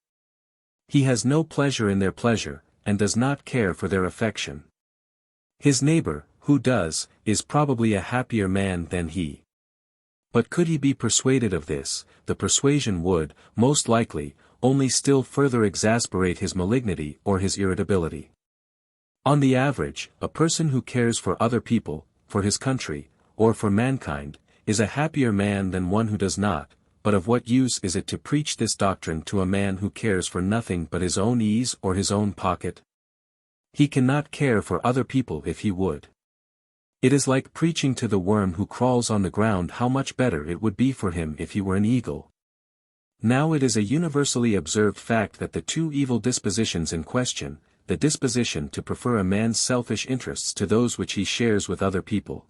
He has no pleasure in their pleasure, and does not care for their affection. His neighbor, who does, is probably a happier man than he. But could he be persuaded of this, the persuasion would, most likely, only still further exasperate his malignity or his irritability. On the average, a person who cares for other people, for his country, or for mankind, is a happier man than one who does not, but of what use is it to preach this doctrine to a man who cares for nothing but his own ease or his own pocket? He cannot care for other people if he would. It is like preaching to the worm who crawls on the ground how much better it would be for him if he were an eagle. Now it is a universally observed fact that the two evil dispositions in question, the disposition to prefer a man's selfish interests to those which he shares with other people,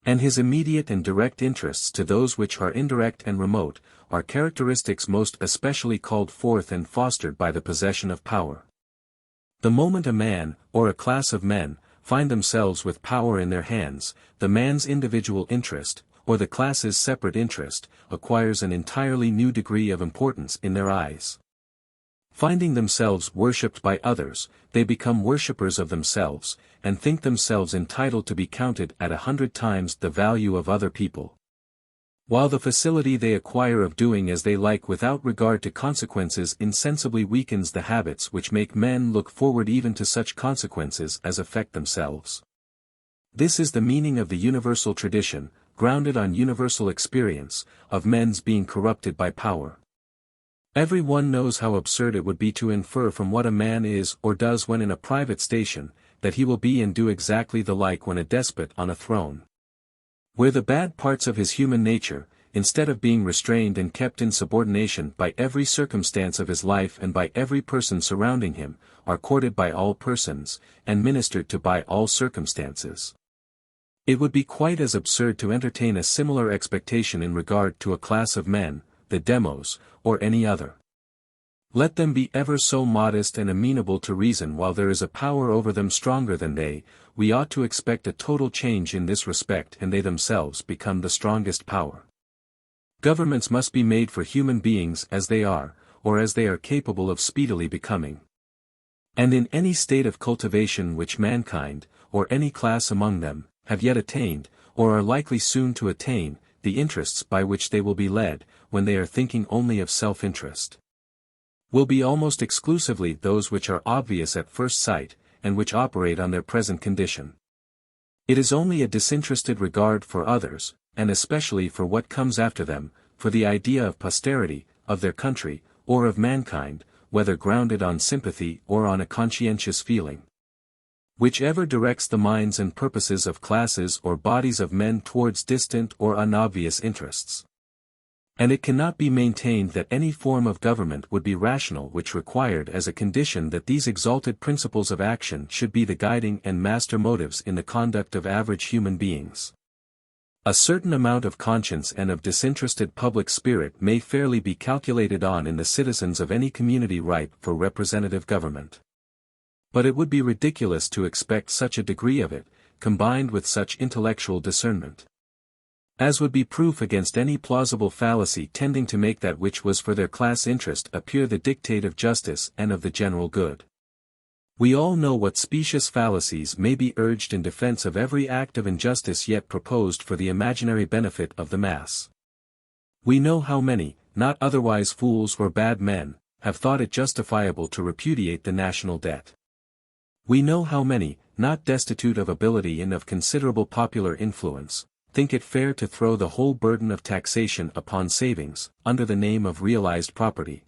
and his immediate and direct interests to those which are indirect and remote, are characteristics most especially called forth and fostered by the possession of power. The moment a man, or a class of men, find themselves with power in their hands, the man's individual interest, or the class's separate interest, acquires an entirely new degree of importance in their eyes. Finding themselves worshipped by others, they become worshippers of themselves, and think themselves entitled to be counted at 100 times the value of other people. While the facility they acquire of doing as they like without regard to consequences insensibly weakens the habits which make men look forward even to such consequences as affect themselves. This is the meaning of the universal tradition, grounded on universal experience, of men's being corrupted by power. Every one knows how absurd it would be to infer from what a man is or does when in a private station, that he will be and do exactly the like when a despot on a throne. Where the bad parts of his human nature, instead of being restrained and kept in subordination by every circumstance of his life and by every person surrounding him, are courted by all persons, and ministered to by all circumstances. It would be quite as absurd to entertain a similar expectation in regard to a class of men, the demos, or any other. Let them be ever so modest and amenable to reason while there is a power over them stronger than they, we ought to expect a total change in this respect and they themselves become the strongest power. Governments must be made for human beings as they are, or as they are capable of speedily becoming. And in any state of cultivation which mankind, or any class among them, have yet attained, or are likely soon to attain, the interests by which they will be led, when they are thinking only of self-interest, will be almost exclusively those which are obvious at first sight, and which operate on their present condition. It is only a disinterested regard for others, and especially for what comes after them, for the idea of posterity, of their country, or of mankind, whether grounded on sympathy or on a conscientious feeling, whichever directs the minds and purposes of classes or bodies of men towards distant or unobvious interests. And it cannot be maintained that any form of government would be rational which required as a condition that these exalted principles of action should be the guiding and master motives in the conduct of average human beings. A certain amount of conscience and of disinterested public spirit may fairly be calculated on in the citizens of any community ripe for representative government. But it would be ridiculous to expect such a degree of it, combined with such intellectual discernment, as would be proof against any plausible fallacy tending to make that which was for their class interest appear the dictate of justice and of the general good. We all know what specious fallacies may be urged in defense of every act of injustice yet proposed for the imaginary benefit of the mass. We know how many, not otherwise fools or bad men, have thought it justifiable to repudiate the national debt. We know how many, not destitute of ability and of considerable popular influence, think it fair to throw the whole burden of taxation upon savings, under the name of realized property,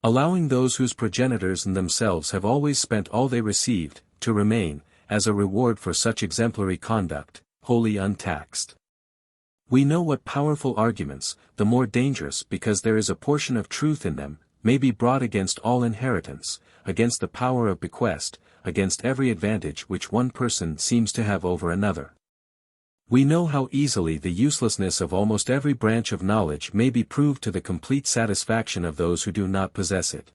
allowing those whose progenitors and themselves have always spent all they received, to remain, as a reward for such exemplary conduct, wholly untaxed. We know what powerful arguments, the more dangerous because there is a portion of truth in them, may be brought against all inheritance, against the power of bequest, against every advantage which one person seems to have over another. We know how easily the uselessness of almost every branch of knowledge may be proved to the complete satisfaction of those who do not possess it.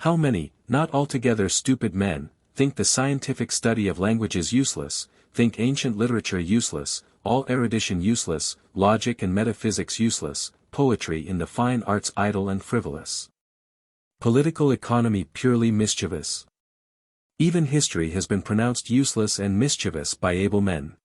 How many, not altogether stupid men, think the scientific study of languages useless, think ancient literature useless, all erudition useless, logic and metaphysics useless, poetry in the fine arts idle and frivolous, political economy purely mischievous. Even history has been pronounced useless and mischievous by able men.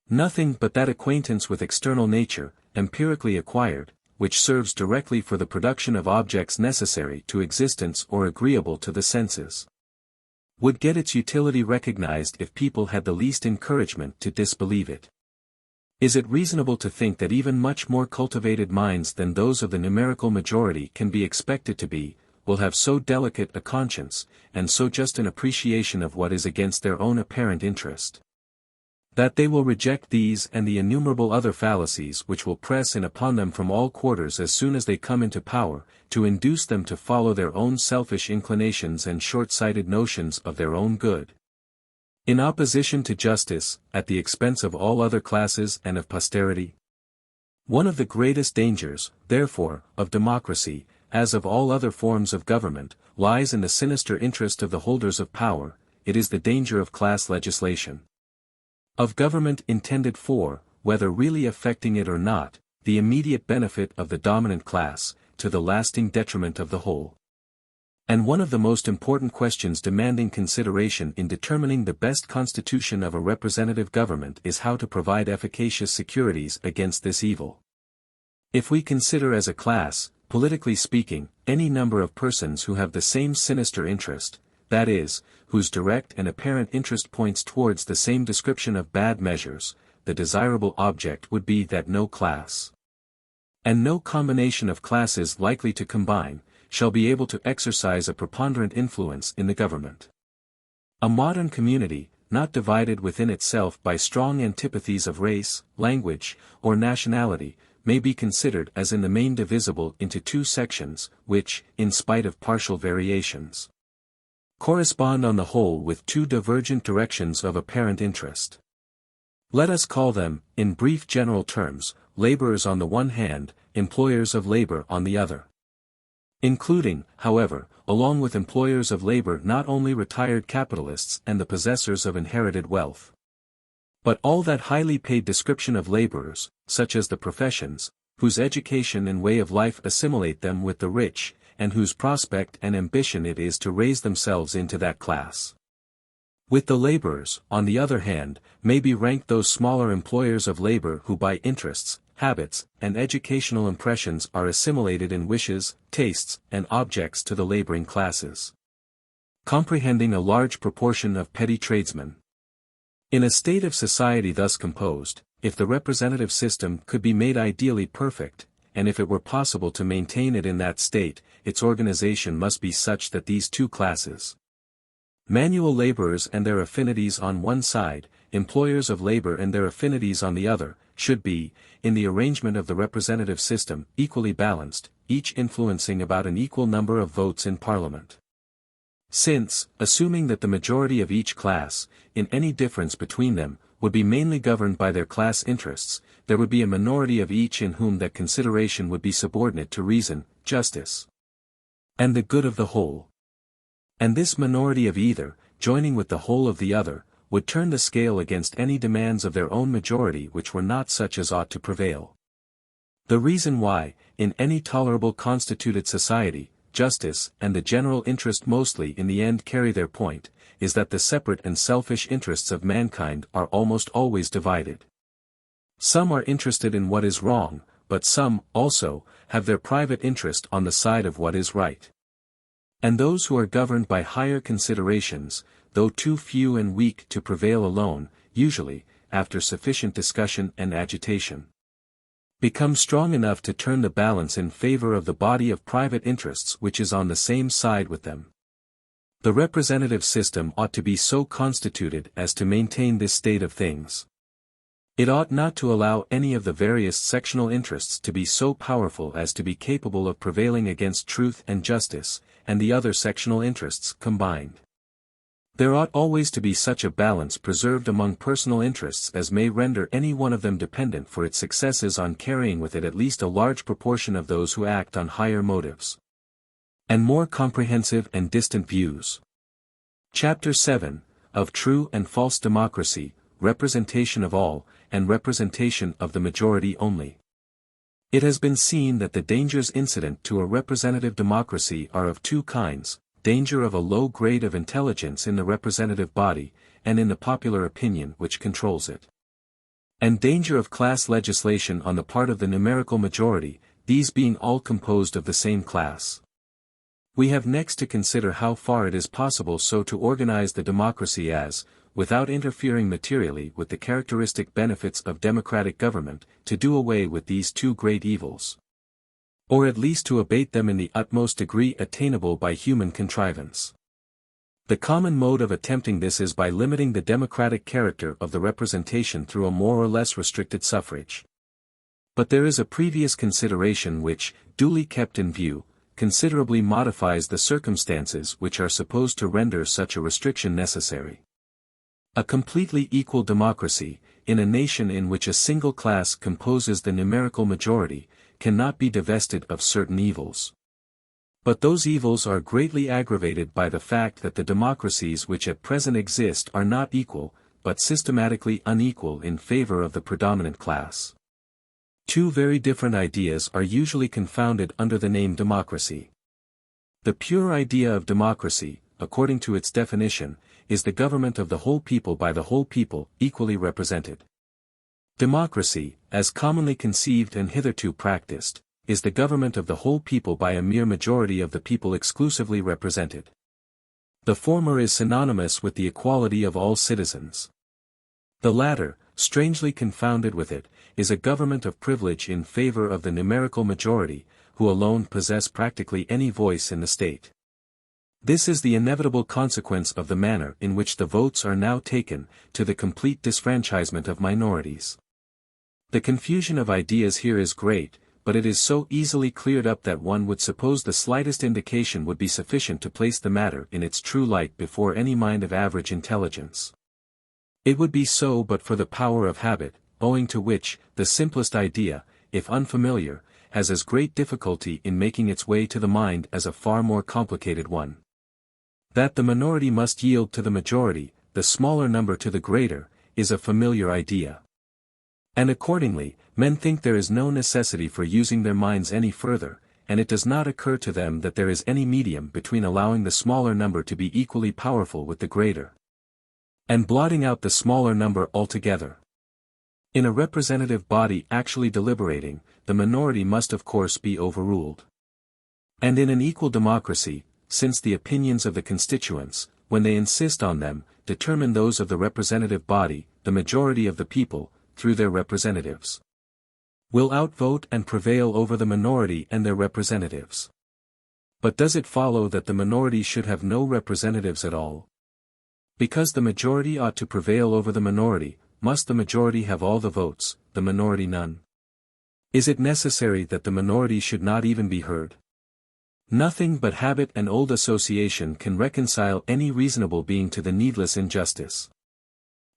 Nothing but that acquaintance with external nature, empirically acquired, which serves directly for the production of objects necessary to existence or agreeable to the senses, would get its utility recognized if people had the least encouragement to disbelieve it. Is it reasonable to think that even much more cultivated minds than those of the numerical majority can be expected to be, will have so delicate a conscience, and so just an appreciation of what is against their own apparent interest, that they will reject these and the innumerable other fallacies which will press in upon them from all quarters as soon as they come into power, to induce them to follow their own selfish inclinations and short-sighted notions of their own good, in opposition to justice, at the expense of all other classes and of posterity? One of the greatest dangers, therefore, of democracy, as of all other forms of government, lies in the sinister interest of the holders of power. It is the danger of class legislation. Of government intended for, whether really affecting it or not, the immediate benefit of the dominant class, to the lasting detriment of the whole. And one of the most important questions demanding consideration in determining the best constitution of a representative government is how to provide efficacious securities against this evil. If we consider as a class, politically speaking, any number of persons who have the same sinister interest, that is, whose direct and apparent interest points towards the same description of bad measures, the desirable object would be that no class, and no combination of classes likely to combine, shall be able to exercise a preponderant influence in the government. A modern community, not divided within itself by strong antipathies of race, language, or nationality, may be considered as in the main divisible into two sections, which, in spite of partial variations, correspond on the whole with two divergent directions of apparent interest. Let us call them, in brief general terms, laborers on the one hand, employers of labor on the other. Including, however, along with employers of labor not only retired capitalists and the possessors of inherited wealth, but all that highly paid description of laborers, such as the professions, whose education and way of life assimilate them with the rich, and whose prospect and ambition it is to raise themselves into that class. With the laborers, on the other hand, may be ranked those smaller employers of labor who by interests, habits, and educational impressions are assimilated in wishes, tastes, and objects to the laboring classes, comprehending a large proportion of petty tradesmen. In a state of society thus composed, if the representative system could be made ideally perfect, and if it were possible to maintain it in that state, its organization must be such that these two classes, manual laborers and their affinities on one side, employers of labor and their affinities on the other, should be, in the arrangement of the representative system, equally balanced, each influencing about an equal number of votes in Parliament. Since, assuming that the majority of each class, in any difference between them, would be mainly governed by their class interests, there would be a minority of each in whom that consideration would be subordinate to reason, justice, and the good of the whole. And this minority of either, joining with the whole of the other, would turn the scale against any demands of their own majority which were not such as ought to prevail. The reason why, in any tolerable constituted society, justice and the general interest mostly in the end carry their point, is that the separate and selfish interests of mankind are almost always divided. Some are interested in what is wrong, but some, also, have their private interest on the side of what is right. And those who are governed by higher considerations, though too few and weak to prevail alone, usually, after sufficient discussion and agitation, become strong enough to turn the balance in favor of the body of private interests which is on the same side with them. The representative system ought to be so constituted as to maintain this state of things. It ought not to allow any of the various sectional interests to be so powerful as to be capable of prevailing against truth and justice, and the other sectional interests combined. There ought always to be such a balance preserved among personal interests as may render any one of them dependent for its successes on carrying with it at least a large proportion of those who act on higher motives and more comprehensive and distant views. Chapter 7, of True and False Democracy, Representation of All, and Representation of the Majority Only. It has been seen that the dangers incident to a representative democracy are of two kinds: danger of a low grade of intelligence in the representative body, and in the popular opinion which controls it, and danger of class legislation on the part of the numerical majority, these being all composed of the same class. We have next to consider how far it is possible so to organize the democracy as, without interfering materially with the characteristic benefits of democratic government, to do away with these two great evils. Or at least to abate them in the utmost degree attainable by human contrivance. The common mode of attempting this is by limiting the democratic character of the representation through a more or less restricted suffrage. But there is a previous consideration which, duly kept in view, considerably modifies the circumstances which are supposed to render such a restriction necessary. A completely equal democracy, in a nation in which a single class composes the numerical majority, cannot be divested of certain evils. But those evils are greatly aggravated by the fact that the democracies which at present exist are not equal, but systematically unequal in favor of the predominant class. Two very different ideas are usually confounded under the name democracy. The pure idea of democracy, according to its definition, is the government of the whole people by the whole people, equally represented. Democracy, as commonly conceived and hitherto practiced, is the government of the whole people by a mere majority of the people exclusively represented. The former is synonymous with the equality of all citizens. The latter, strangely confounded with it, is a government of privilege in favor of the numerical majority, who alone possess practically any voice in the state. This is the inevitable consequence of the manner in which the votes are now taken, to the complete disfranchisement of minorities. The confusion of ideas here is great, but it is so easily cleared up that one would suppose the slightest indication would be sufficient to place the matter in its true light before any mind of average intelligence. It would be so but for the power of habit, owing to which, the simplest idea, if unfamiliar, has as great difficulty in making its way to the mind as a far more complicated one. That the minority must yield to the majority, the smaller number to the greater, is a familiar idea. And accordingly, men think there is no necessity for using their minds any further, and it does not occur to them that there is any medium between allowing the smaller number to be equally powerful with the greater, and blotting out the smaller number altogether. In a representative body actually deliberating, the minority must of course be overruled. And in an equal democracy, since the opinions of the constituents, when they insist on them, determine those of the representative body, the majority of the people, through their representatives, will outvote and prevail over the minority and their representatives. But does it follow that the minority should have no representatives at all? Because the majority ought to prevail over the minority, must the majority have all the votes, the minority none? Is it necessary that the minority should not even be heard? Nothing but habit and old association can reconcile any reasonable being to the needless injustice.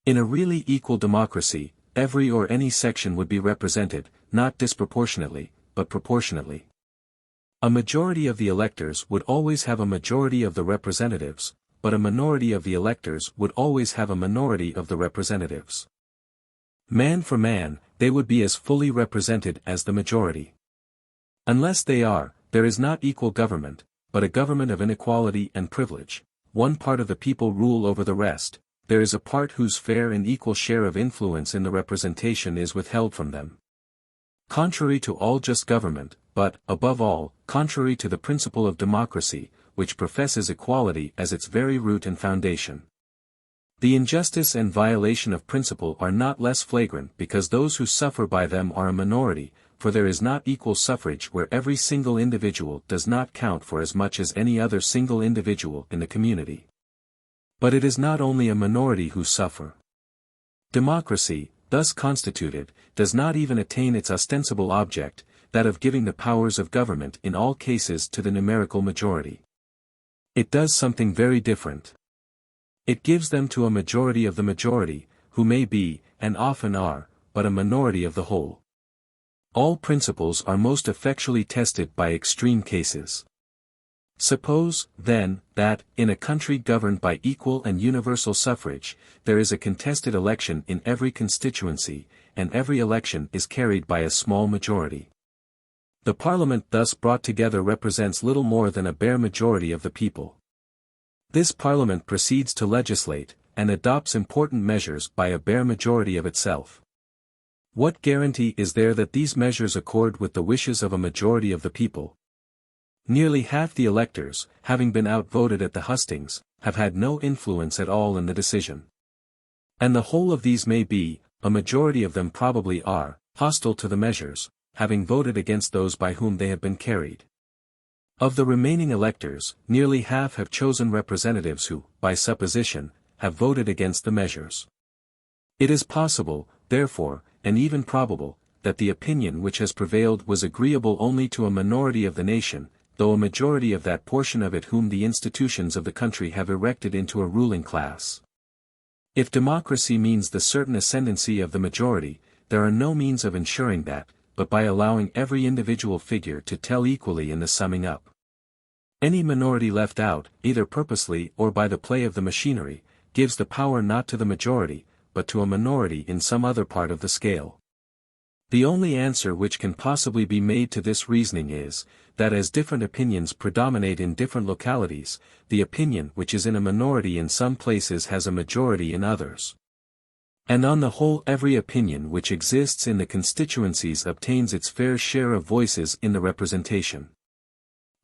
In a really equal democracy, every or any section would be represented, not disproportionately, but proportionately. A majority of the electors would always have a majority of the representatives, but a minority of the electors would always have a minority of the representatives. Man for man, they would be as fully represented as the majority. Unless they are, there is not equal government, but a government of inequality and privilege. One part of the people rule over the rest, there is a part whose fair and equal share of influence in the representation is withheld from them. Contrary to all just government, but, above all, contrary to the principle of democracy, which professes equality as its very root and foundation. The injustice and violation of principle are not less flagrant because those who suffer by them are a minority, for there is not equal suffrage where every single individual does not count for as much as any other single individual in the community. But it is not only a minority who suffer. Democracy, thus constituted, does not even attain its ostensible object, that of giving the powers of government in all cases to the numerical majority. It does something very different. It gives them to a majority of the majority, who may be, and often are, but a minority of the whole. All principles are most effectually tested by extreme cases. Suppose, then, that, in a country governed by equal and universal suffrage, there is a contested election in every constituency, and every election is carried by a small majority. The parliament thus brought together represents little more than a bare majority of the people. This parliament proceeds to legislate, and adopts important measures by a bare majority of itself. What guarantee is there that these measures accord with the wishes of a majority of the people? Nearly half the electors, having been outvoted at the hustings, have had no influence at all in the decision. And the whole of these may be, a majority of them probably are, hostile to the measures, having voted against those by whom they have been carried. Of the remaining electors, nearly half have chosen representatives who, by supposition, have voted against the measures. It is possible, therefore, and even probable, that the opinion which has prevailed was agreeable only to a minority of the nation, though a majority of that portion of it whom the institutions of the country have erected into a ruling class. If democracy means the certain ascendancy of the majority, there are no means of ensuring that, but by allowing every individual figure to tell equally in the summing up. Any minority left out, either purposely or by the play of the machinery, gives the power not to the majority, but to a minority in some other part of the scale. The only answer which can possibly be made to this reasoning is, that as different opinions predominate in different localities, the opinion which is in a minority in some places has a majority in others. And on the whole every opinion which exists in the constituencies obtains its fair share of voices in the representation.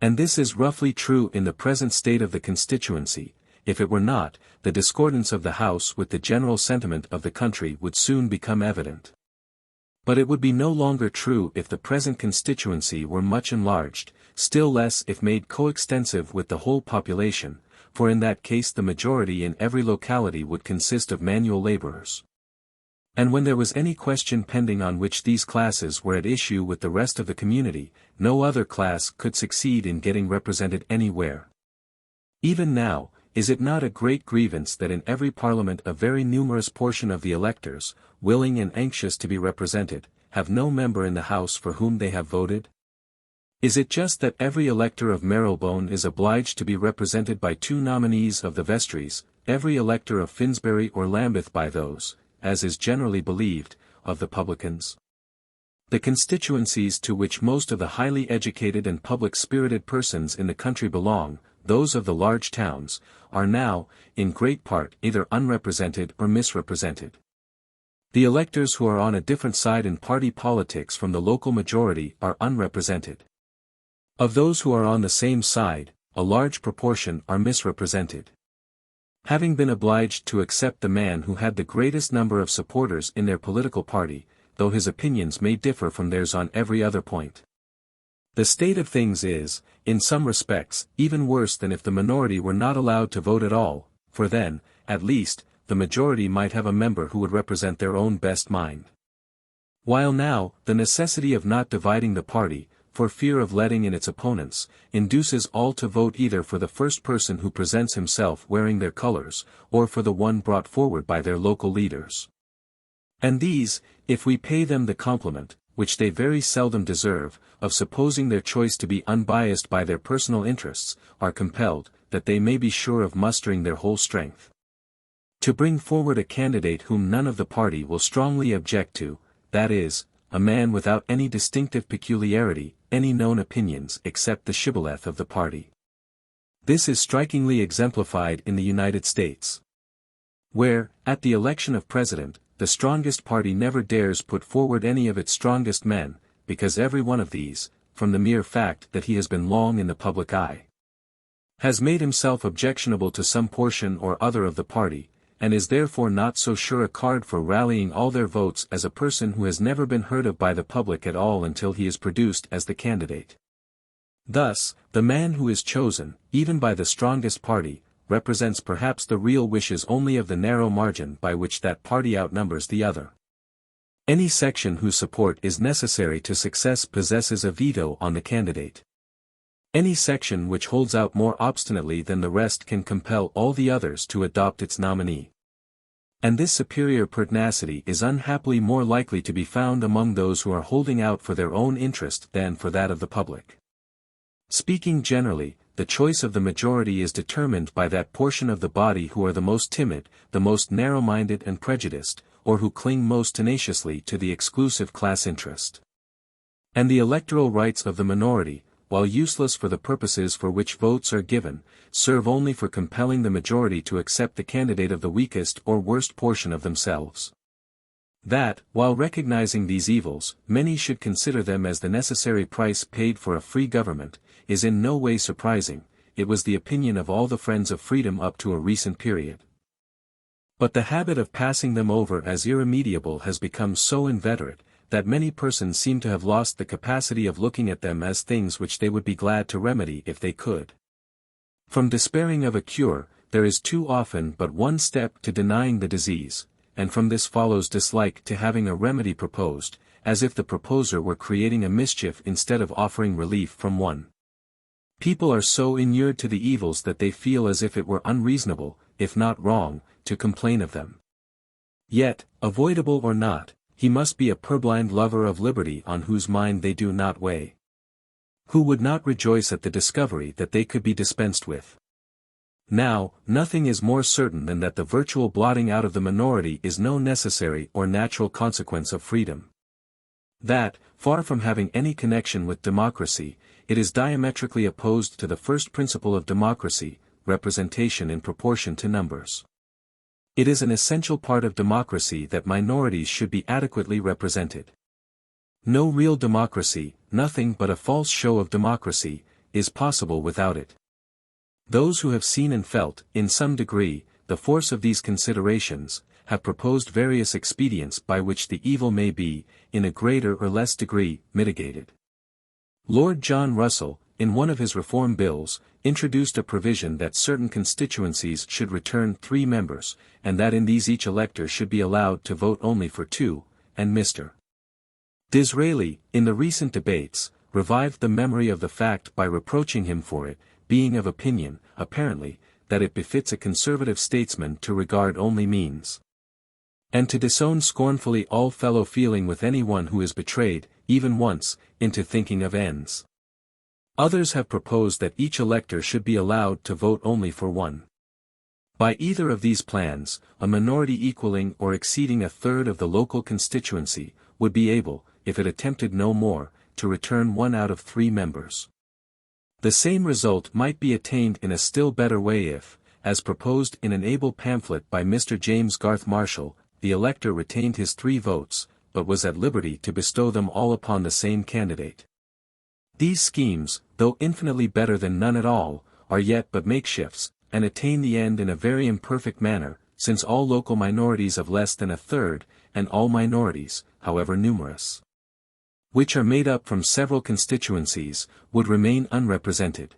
And this is roughly true in the present state of the constituency. If it were not, the discordance of the House with the general sentiment of the country would soon become evident. But it would be no longer true if the present constituency were much enlarged, still less if made coextensive with the whole population, for in that case the majority in every locality would consist of manual laborers. And when there was any question pending on which these classes were at issue with the rest of the community, no other class could succeed in getting represented anywhere. Even now, is it not a great grievance that in every parliament a very numerous portion of the electors, willing and anxious to be represented, have no member in the House for whom they have voted? Is it just that every elector of Marylebone is obliged to be represented by 2 nominees of the vestries, every elector of Finsbury or Lambeth by those, as is generally believed, of the publicans? The constituencies to which most of the highly educated and public-spirited persons in the country belong, those of the large towns, are now, in great part, either unrepresented or misrepresented. The electors who are on a different side in party politics from the local majority are unrepresented. Of those who are on the same side, a large proportion are misrepresented. Having been obliged to accept the man who had the greatest number of supporters in their political party, though his opinions may differ from theirs on every other point. The state of things is, in some respects, even worse than if the minority were not allowed to vote at all, for then, at least, the majority might have a member who would represent their own best mind. While now, the necessity of not dividing the party, for fear of letting in its opponents, induces all to vote either for the first person who presents himself wearing their colors, or for the one brought forward by their local leaders. And these, if we pay them the compliment, which they very seldom deserve, of supposing their choice to be unbiased by their personal interests, are compelled, that they may be sure of mustering their whole strength, to bring forward a candidate whom none of the party will strongly object to, that is, a man without any distinctive peculiarity, any known opinions except the shibboleth of the party. This is strikingly exemplified in the United States, where, at the election of president, the strongest party never dares put forward any of its strongest men, because every one of these, from the mere fact that he has been long in the public eye, has made himself objectionable to some portion or other of the party, and is therefore not so sure a card for rallying all their votes as a person who has never been heard of by the public at all until he is produced as the candidate. Thus, the man who is chosen, even by the strongest party, represents perhaps the real wishes only of the narrow margin by which that party outnumbers the other. Any section whose support is necessary to success possesses a veto on the candidate. Any section which holds out more obstinately than the rest can compel all the others to adopt its nominee. And this superior pertinacity is unhappily more likely to be found among those who are holding out for their own interest than for that of the public. Speaking generally, the choice of the majority is determined by that portion of the body who are the most timid, the most narrow-minded and prejudiced, or who cling most tenaciously to the exclusive class interest. And the electoral rights of the minority, while useless for the purposes for which votes are given, serve only for compelling the majority to accept the candidate of the weakest or worst portion of themselves. That, while recognizing these evils, many should consider them as the necessary price paid for a free government, is in no way surprising. It was the opinion of all the friends of freedom up to a recent period. But the habit of passing them over as irremediable has become so inveterate, that many persons seem to have lost the capacity of looking at them as things which they would be glad to remedy if they could. From despairing of a cure, there is too often but one step to denying the disease, and from this follows dislike to having a remedy proposed, as if the proposer were creating a mischief instead of offering relief from one. People are so inured to the evils that they feel as if it were unreasonable, if not wrong, to complain of them. Yet, avoidable or not, he must be a purblind lover of liberty on whose mind they do not weigh. Who would not rejoice at the discovery that they could be dispensed with? Now, nothing is more certain than that the virtual blotting out of the minority is no necessary or natural consequence of freedom. That, far from having any connection with democracy, it is diametrically opposed to the first principle of democracy, representation in proportion to numbers. It is an essential part of democracy that minorities should be adequately represented. No real democracy, nothing but a false show of democracy, is possible without it. Those who have seen and felt, in some degree, the force of these considerations, have proposed various expedients by which the evil may be, in a greater or less degree, mitigated. Lord John Russell, in one of his Reform Bills, introduced a provision that certain constituencies should return 3 members, and that in these each elector should be allowed to vote only for 2, and Mr. Disraeli, in the recent debates, revived the memory of the fact by reproaching him for it, being of opinion, apparently, that it befits a conservative statesman to regard only means, and to disown scornfully all fellow feeling with anyone who is betrayed, even once, into thinking of ends. Others have proposed that each elector should be allowed to vote only for 1. By either of these plans, a minority equaling or exceeding a third of the local constituency, would be able, if it attempted no more, to return 1 out of 3 members. The same result might be attained in a still better way if, as proposed in an able pamphlet by Mr. James Garth Marshall, the elector retained his 3 votes, but was at liberty to bestow them all upon the same candidate. These schemes, though infinitely better than none at all, are yet but makeshifts, and attain the end in a very imperfect manner, since all local minorities of less than a third, and all minorities, however numerous, which are made up from several constituencies, would remain unrepresented.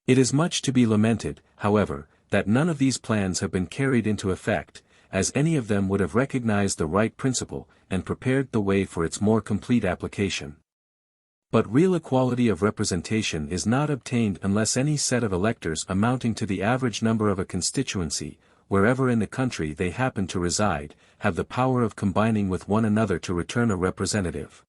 It is much to be lamented, however, that none of these plans have been carried into effect, as any of them would have recognized the right principle, and prepared the way for its more complete application. But real equality of representation is not obtained unless any set of electors amounting to the average number of a constituency, wherever in the country they happen to reside, have the power of combining with one another to return a representative.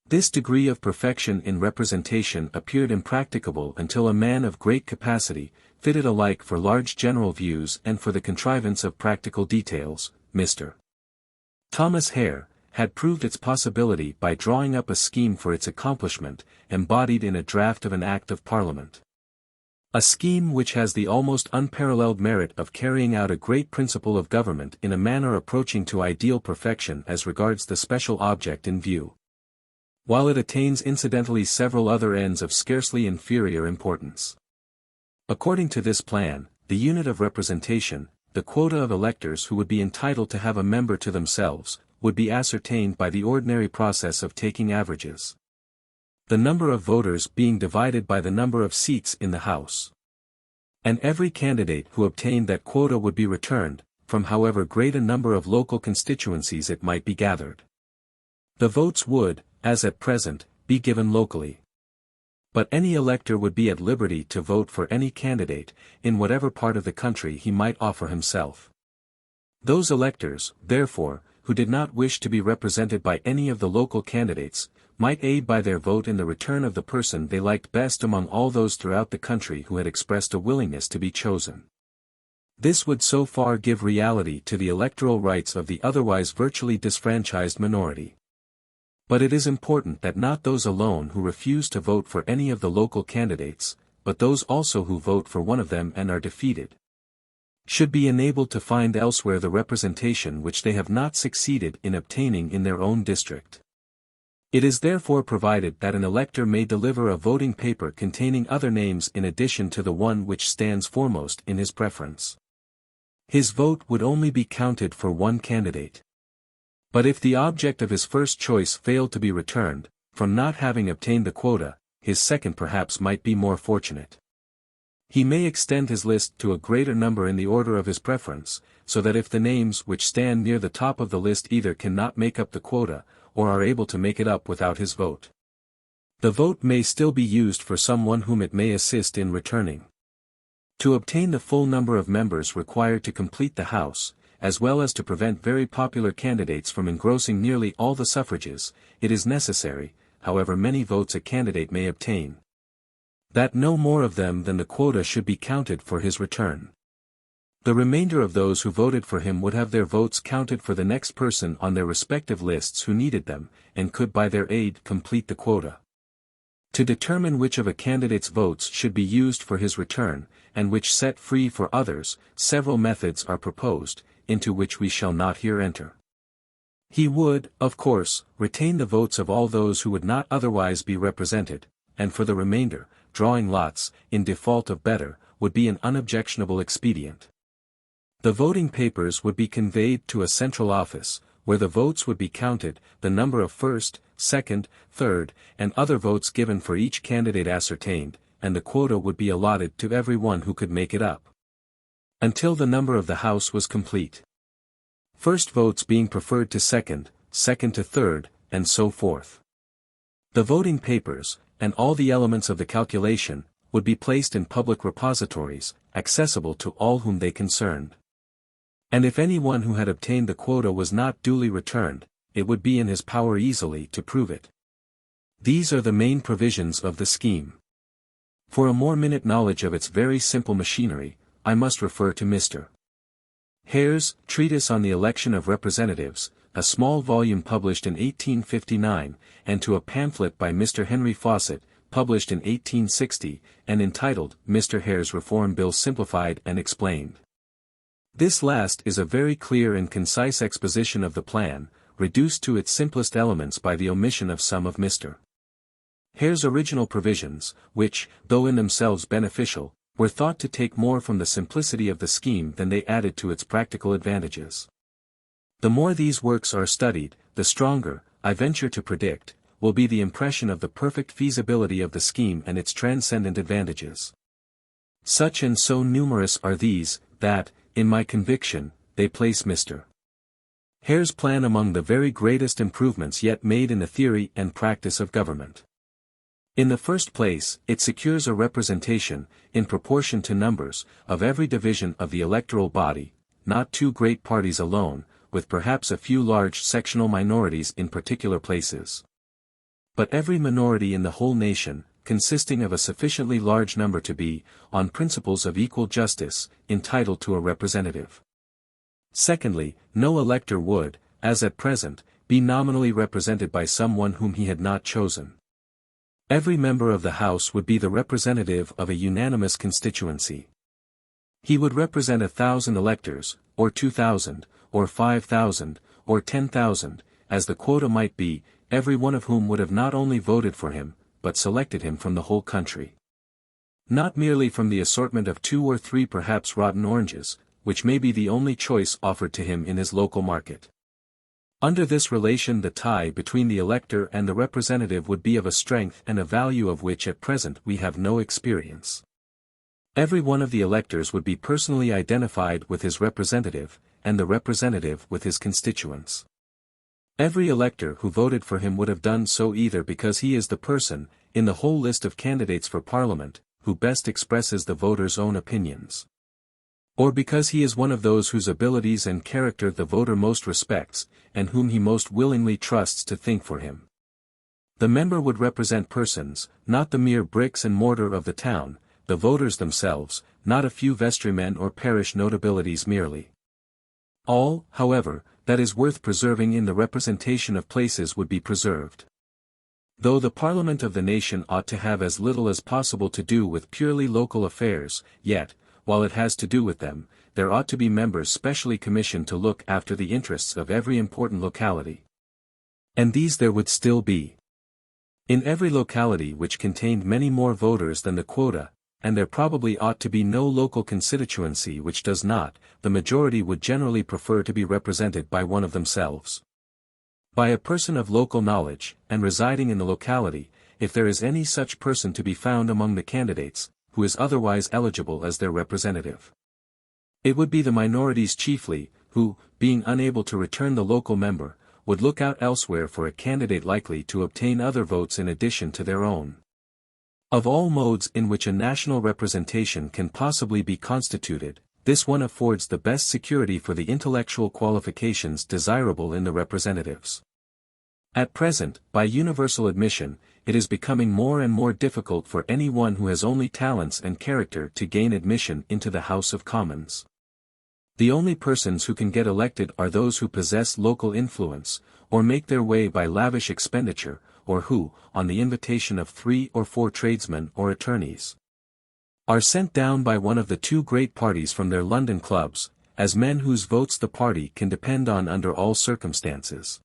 This degree of perfection in representation appeared impracticable until a man of great capacity, fitted alike for large general views and for the contrivance of practical details, Mr. Thomas Hare, had proved its possibility by drawing up a scheme for its accomplishment, embodied in a draft of an Act of Parliament. A scheme which has the almost unparalleled merit of carrying out a great principle of government in a manner approaching to ideal perfection as regards the special object in view, while it attains incidentally several other ends of scarcely inferior importance. According to this plan, the unit of representation, the quota of electors who would be entitled to have a member to themselves, would be ascertained by the ordinary process of taking averages, the number of voters being divided by the number of seats in the House. And every candidate who obtained that quota would be returned, from however great a number of local constituencies it might be gathered. The votes would, as at present, be given locally. But any elector would be at liberty to vote for any candidate, in whatever part of the country he might offer himself. Those electors, therefore, who did not wish to be represented by any of the local candidates, might aid by their vote in the return of the person they liked best among all those throughout the country who had expressed a willingness to be chosen. This would so far give reality to the electoral rights of the otherwise virtually disfranchised minority. But it is important that not those alone who refuse to vote for any of the local candidates, but those also who vote for one of them and are defeated, should be enabled to find elsewhere the representation which they have not succeeded in obtaining in their own district. It is therefore provided that an elector may deliver a voting paper containing other names in addition to the one which stands foremost in his preference. His vote would only be counted for one candidate. But if the object of his first choice failed to be returned, from not having obtained the quota, his second perhaps might be more fortunate. He may extend his list to a greater number in the order of his preference, so that if the names which stand near the top of the list either cannot make up the quota, or are able to make it up without his vote, the vote may still be used for someone whom it may assist in returning. To obtain the full number of members required to complete the House, as well as to prevent very popular candidates from engrossing nearly all the suffrages, it is necessary, however many votes a candidate may obtain, that no more of them than the quota should be counted for his return. The remainder of those who voted for him would have their votes counted for the next person on their respective lists who needed them, and could by their aid complete the quota. To determine which of a candidate's votes should be used for his return, and which set free for others, several methods are proposed, into which we shall not here enter. He would, of course, retain the votes of all those who would not otherwise be represented, and for the remainder, drawing lots, in default of better, would be an unobjectionable expedient. The voting papers would be conveyed to a central office, where the votes would be counted, the number of first, second, third, and other votes given for each candidate ascertained, and the quota would be allotted to every one who could make it up, until the number of the House was complete. First votes being preferred to second, second to third, and so forth. The voting papers, and all the elements of the calculation, would be placed in public repositories, accessible to all whom they concerned. And if any one who had obtained the quota was not duly returned, it would be in his power easily to prove it. These are the main provisions of the scheme. For a more minute knowledge of its very simple machinery, I must refer to Mr. Hare's Treatise on the Election of Representatives, a small volume published in 1859, and to a pamphlet by Mr. Henry Fawcett, published in 1860, and entitled, Mr. Hare's Reform Bill Simplified and Explained. This last is a very clear and concise exposition of the plan, reduced to its simplest elements by the omission of some of Mr. Hare's original provisions, which, though in themselves beneficial, were thought to take more from the simplicity of the scheme than they added to its practical advantages. The more these works are studied, the stronger, I venture to predict, will be the impression of the perfect feasibility of the scheme and its transcendent advantages. Such and so numerous are these, that, in my conviction, they place Mr. Hare's plan among the very greatest improvements yet made in the theory and practice of government. In the first place, it secures a representation, in proportion to numbers, of every division of the electoral body, not two great parties alone, with perhaps a few large sectional minorities in particular places, but every minority in the whole nation, consisting of a sufficiently large number to be, on principles of equal justice, entitled to a representative. Secondly, no elector would, as at present, be nominally represented by someone whom he had not chosen. Every member of the House would be the representative of a unanimous constituency. He would represent 1,000 electors, or 2,000, or 5,000, or 10,000, as the quota might be, every one of whom would have not only voted for him, but selected him from the whole country. Not merely from the assortment of 2 or 3 perhaps rotten oranges, which may be the only choice offered to him in his local market. Under this relation the tie between the elector and the representative would be of a strength and a value of which at present we have no experience. Every one of the electors would be personally identified with his representative, and the representative with his constituents. Every elector who voted for him would have done so either because he is the person, in the whole list of candidates for Parliament, who best expresses the voter's own opinions, or because he is one of those whose abilities and character the voter most respects, and whom he most willingly trusts to think for him. The member would represent persons, not the mere bricks and mortar of the town, the voters themselves, not a few vestrymen or parish notabilities merely. All, however, that is worth preserving in the representation of places would be preserved. Though the Parliament of the nation ought to have as little as possible to do with purely local affairs, yet, while it has to do with them, there ought to be members specially commissioned to look after the interests of every important locality. And these there would still be. In every locality which contained many more voters than the quota, and there probably ought to be no local constituency which does not, the majority would generally prefer to be represented by one of themselves. By a person of local knowledge, and residing in the locality, if there is any such person to be found among the candidates, who is otherwise eligible as their representative. It would be the minorities chiefly, who, being unable to return the local member, would look out elsewhere for a candidate likely to obtain other votes in addition to their own. Of all modes in which a national representation can possibly be constituted, this one affords the best security for the intellectual qualifications desirable in the representatives. At present, by universal admission, it is becoming more and more difficult for anyone who has only talents and character to gain admission into the House of Commons. The only persons who can get elected are those who possess local influence, or make their way by lavish expenditure, or who, on the invitation of 3 or 4 tradesmen or attorneys, are sent down by one of the 2 great parties from their London clubs, as men whose votes the party can depend on under all circumstances.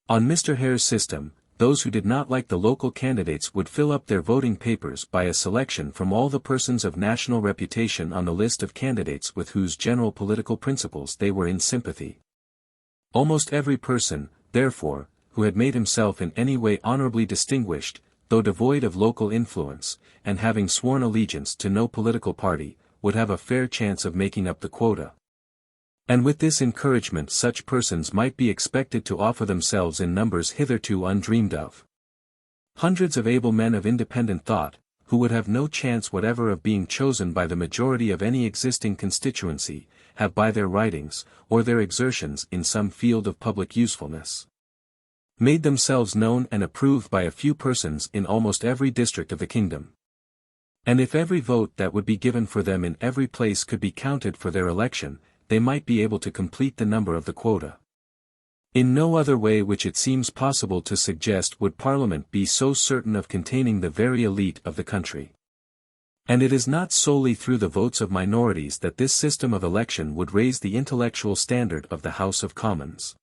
On Mr. Hare's system, those who did not like the local candidates would fill up their voting papers by a selection from all the persons of national reputation on the list of candidates with whose general political principles they were in sympathy. Almost every person, therefore, who had made himself in any way honorably distinguished, though devoid of local influence, and having sworn allegiance to no political party, would have a fair chance of making up the quota. And with this encouragement such persons might be expected to offer themselves in numbers hitherto undreamed of. Hundreds of able men of independent thought, who would have no chance whatever of being chosen by the majority of any existing constituency, have by their writings, or their exertions in some field of public usefulness, made themselves known and approved by a few persons in almost every district of the kingdom. And if every vote that would be given for them in every place could be counted for their election, they might be able to complete the number of the quota. In no other way which it seems possible to suggest would Parliament be so certain of containing the very elite of the country. And it is not solely through the votes of minorities that this system of election would raise the intellectual standard of the House of Commons.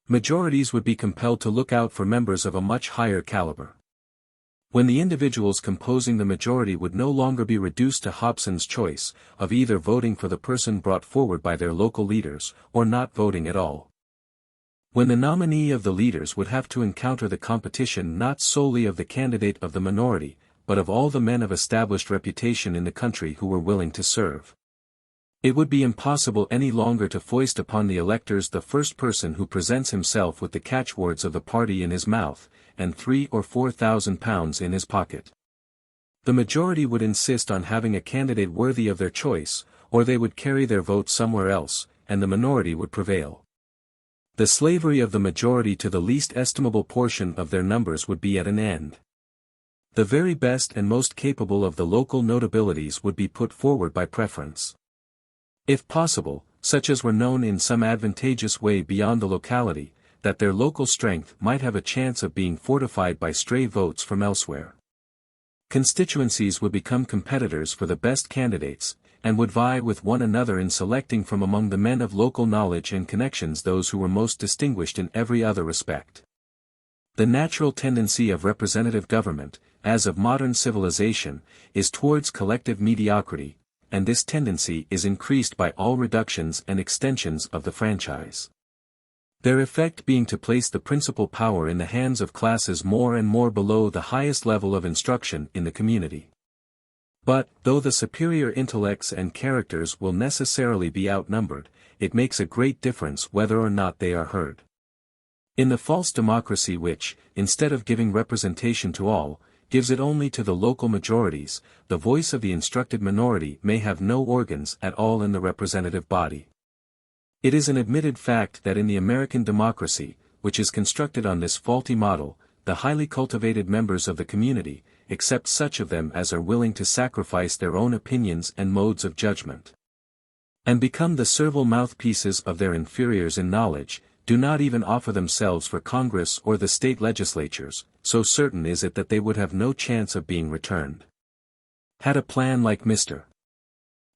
Majorities would be compelled to look out for members of a much higher caliber. When the individuals composing the majority would no longer be reduced to Hobson's choice, of either voting for the person brought forward by their local leaders, or not voting at all. When the nominee of the leaders would have to encounter the competition not solely of the candidate of the minority, but of all the men of established reputation in the country who were willing to serve. It would be impossible any longer to foist upon the electors the first person who presents himself with the catchwords of the party in his mouth, and £3,000 or £4,000 in his pocket. The majority would insist on having a candidate worthy of their choice, or they would carry their vote somewhere else, and the minority would prevail. The slavery of the majority to the least estimable portion of their numbers would be at an end. The very best and most capable of the local notabilities would be put forward by preference. If possible, such as were known in some advantageous way beyond the locality, that their local strength might have a chance of being fortified by stray votes from elsewhere. Constituencies would become competitors for the best candidates, and would vie with one another in selecting from among the men of local knowledge and connections those who were most distinguished in every other respect. The natural tendency of representative government, as of modern civilization, is towards collective mediocrity, and this tendency is increased by all reductions and extensions of the franchise. Their effect being to place the principal power in the hands of classes more and more below the highest level of instruction in the community. But, though the superior intellects and characters will necessarily be outnumbered, it makes a great difference whether or not they are heard. In the false democracy which, instead of giving representation to all, gives it only to the local majorities, the voice of the instructed minority may have no organs at all in the representative body. It is an admitted fact that in the American democracy, which is constructed on this faulty model, the highly cultivated members of the community, except such of them as are willing to sacrifice their own opinions and modes of judgment, and become the servile mouthpieces of their inferiors in knowledge, do not even offer themselves for Congress or the state legislatures, so certain is it that they would have no chance of being returned. Had a plan like Mr.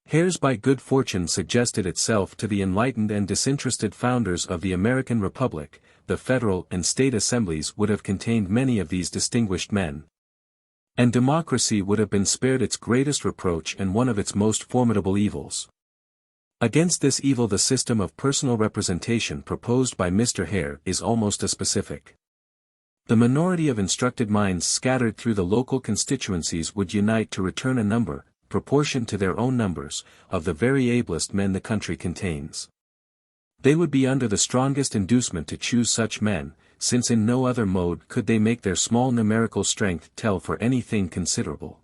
Hare's by good fortune suggested itself to the enlightened and disinterested founders of the American Republic, the federal and state assemblies would have contained many of these distinguished men. And democracy would have been spared its greatest reproach and one of its most formidable evils. Against this evil the system of personal representation proposed by Mr. Hare is almost a specific. The minority of instructed minds scattered through the local constituencies would unite to return a number, proportioned to their own numbers, of the very ablest men the country contains. They would be under the strongest inducement to choose such men, since in no other mode could they make their small numerical strength tell for anything considerable.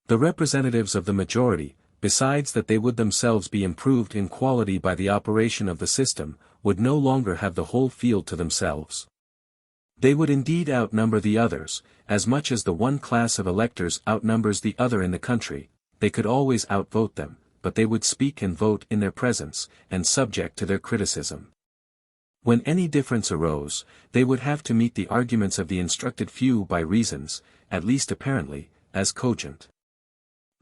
The representatives of the majority, besides that they would themselves be improved in quality by the operation of the system, would no longer have the whole field to themselves. They would indeed outnumber the others, as much as the one class of electors outnumbers the other in the country. They could always outvote them, but they would speak and vote in their presence, and subject to their criticism. When any difference arose, they would have to meet the arguments of the instructed few by reasons, at least apparently, as cogent.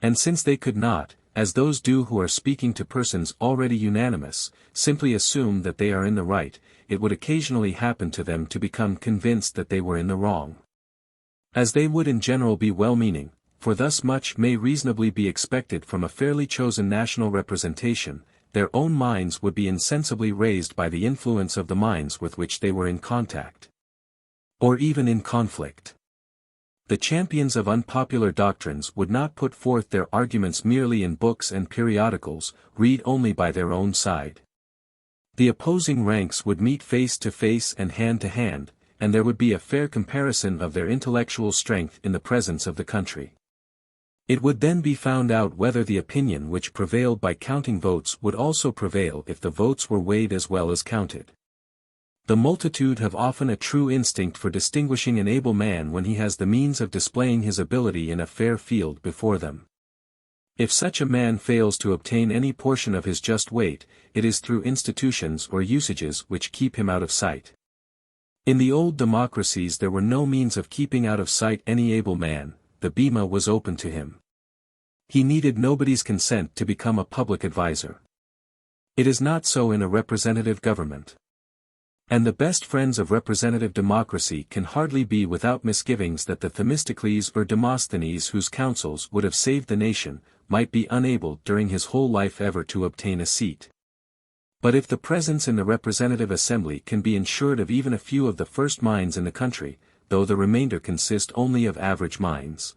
And since they could not, as those do who are speaking to persons already unanimous, simply assume that they are in the right, it would occasionally happen to them to become convinced that they were in the wrong. As they would in general be well-meaning, for thus much may reasonably be expected from a fairly chosen national representation, their own minds would be insensibly raised by the influence of the minds with which they were in contact. Or even in conflict. The champions of unpopular doctrines would not put forth their arguments merely in books and periodicals, read only by their own side. The opposing ranks would meet face to face and hand to hand, and there would be a fair comparison of their intellectual strength in the presence of the country. It would then be found out whether the opinion which prevailed by counting votes would also prevail if the votes were weighed as well as counted. The multitude have often a true instinct for distinguishing an able man when he has the means of displaying his ability in a fair field before them. If such a man fails to obtain any portion of his just weight, it is through institutions or usages which keep him out of sight. In the old democracies there were no means of keeping out of sight any able man. The bema was open to him. He needed nobody's consent to become a public adviser. It is not so in a representative government. And the best friends of representative democracy can hardly be without misgivings that the Themistocles or Demosthenes whose counsels would have saved the nation, might be unable during his whole life ever to obtain a seat. But if the presence in the representative assembly can be ensured of even a few of the first minds in the country, though the remainder consist only of average minds,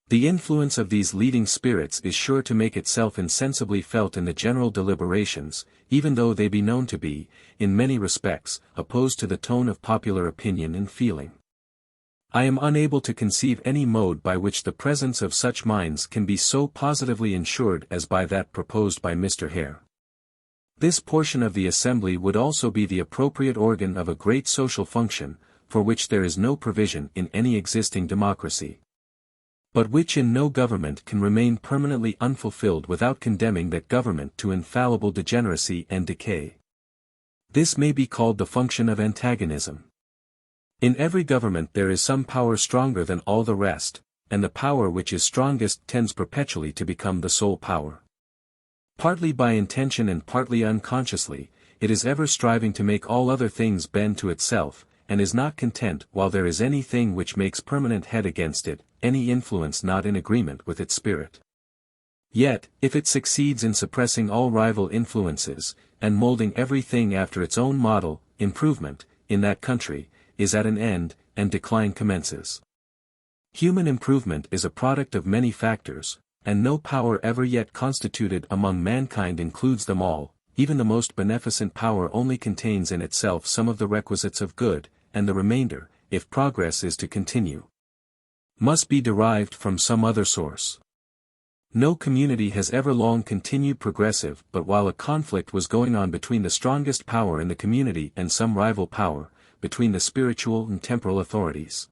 the influence of these leading spirits is sure to make itself insensibly felt in the general deliberations, even though they be known to be, in many respects, opposed to the tone of popular opinion and feeling. I am unable to conceive any mode by which the presence of such minds can be so positively ensured as by that proposed by Mr. Hare. This portion of the assembly would also be the appropriate organ of a great social function, for which there is no provision in any existing democracy, but which in no government can remain permanently unfulfilled without condemning that government to infallible degeneracy and decay. This may be called the function of antagonism. In every government there is some power stronger than all the rest, and the power which is strongest tends perpetually to become the sole power. Partly by intention and partly unconsciously, it is ever striving to make all other things bend to itself, and is not content while there is any thing which makes permanent head against it, any influence not in agreement with its spirit. Yet, if it succeeds in suppressing all rival influences, and molding everything after its own model, improvement, in that country, is at an end, and decline commences. Human improvement is a product of many factors, and no power ever yet constituted among mankind includes them all. Even the most beneficent power only contains in itself some of the requisites of good, and the remainder, if progress is to continue, must be derived from some other source. No community has ever long continued progressive but while a conflict was going on between the strongest power in the community and some rival power, between the spiritual and temporal authorities,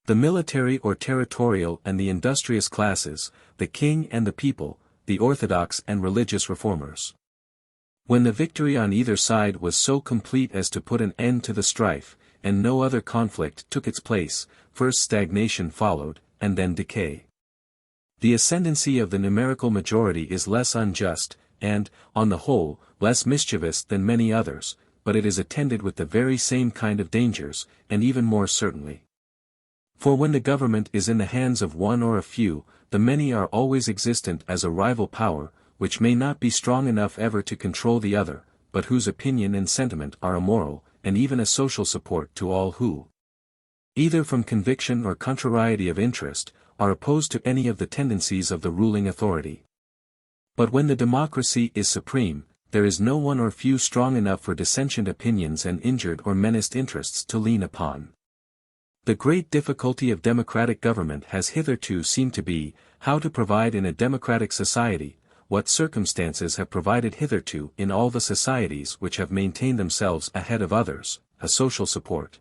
the military or territorial and the industrious classes, the king and the people, the orthodox and religious reformers. When the victory on either side was so complete as to put an end to the strife, and no other conflict took its place, first stagnation followed, and then decay. The ascendancy of the numerical majority is less unjust, and, on the whole, less mischievous than many others, but it is attended with the very same kind of dangers, and even more certainly. For when the government is in the hands of one or a few, the many are always existent as a rival power, which may not be strong enough ever to control the other, but whose opinion and sentiment are a moral, and even a social support to all who, either from conviction or contrariety of interest, are opposed to any of the tendencies of the ruling authority. But when the democracy is supreme, there is no one or few strong enough for dissentient opinions and injured or menaced interests to lean upon. The great difficulty of democratic government has hitherto seemed to be, how to provide in a democratic society, what circumstances have provided hitherto in all the societies which have maintained themselves ahead of others, a social support,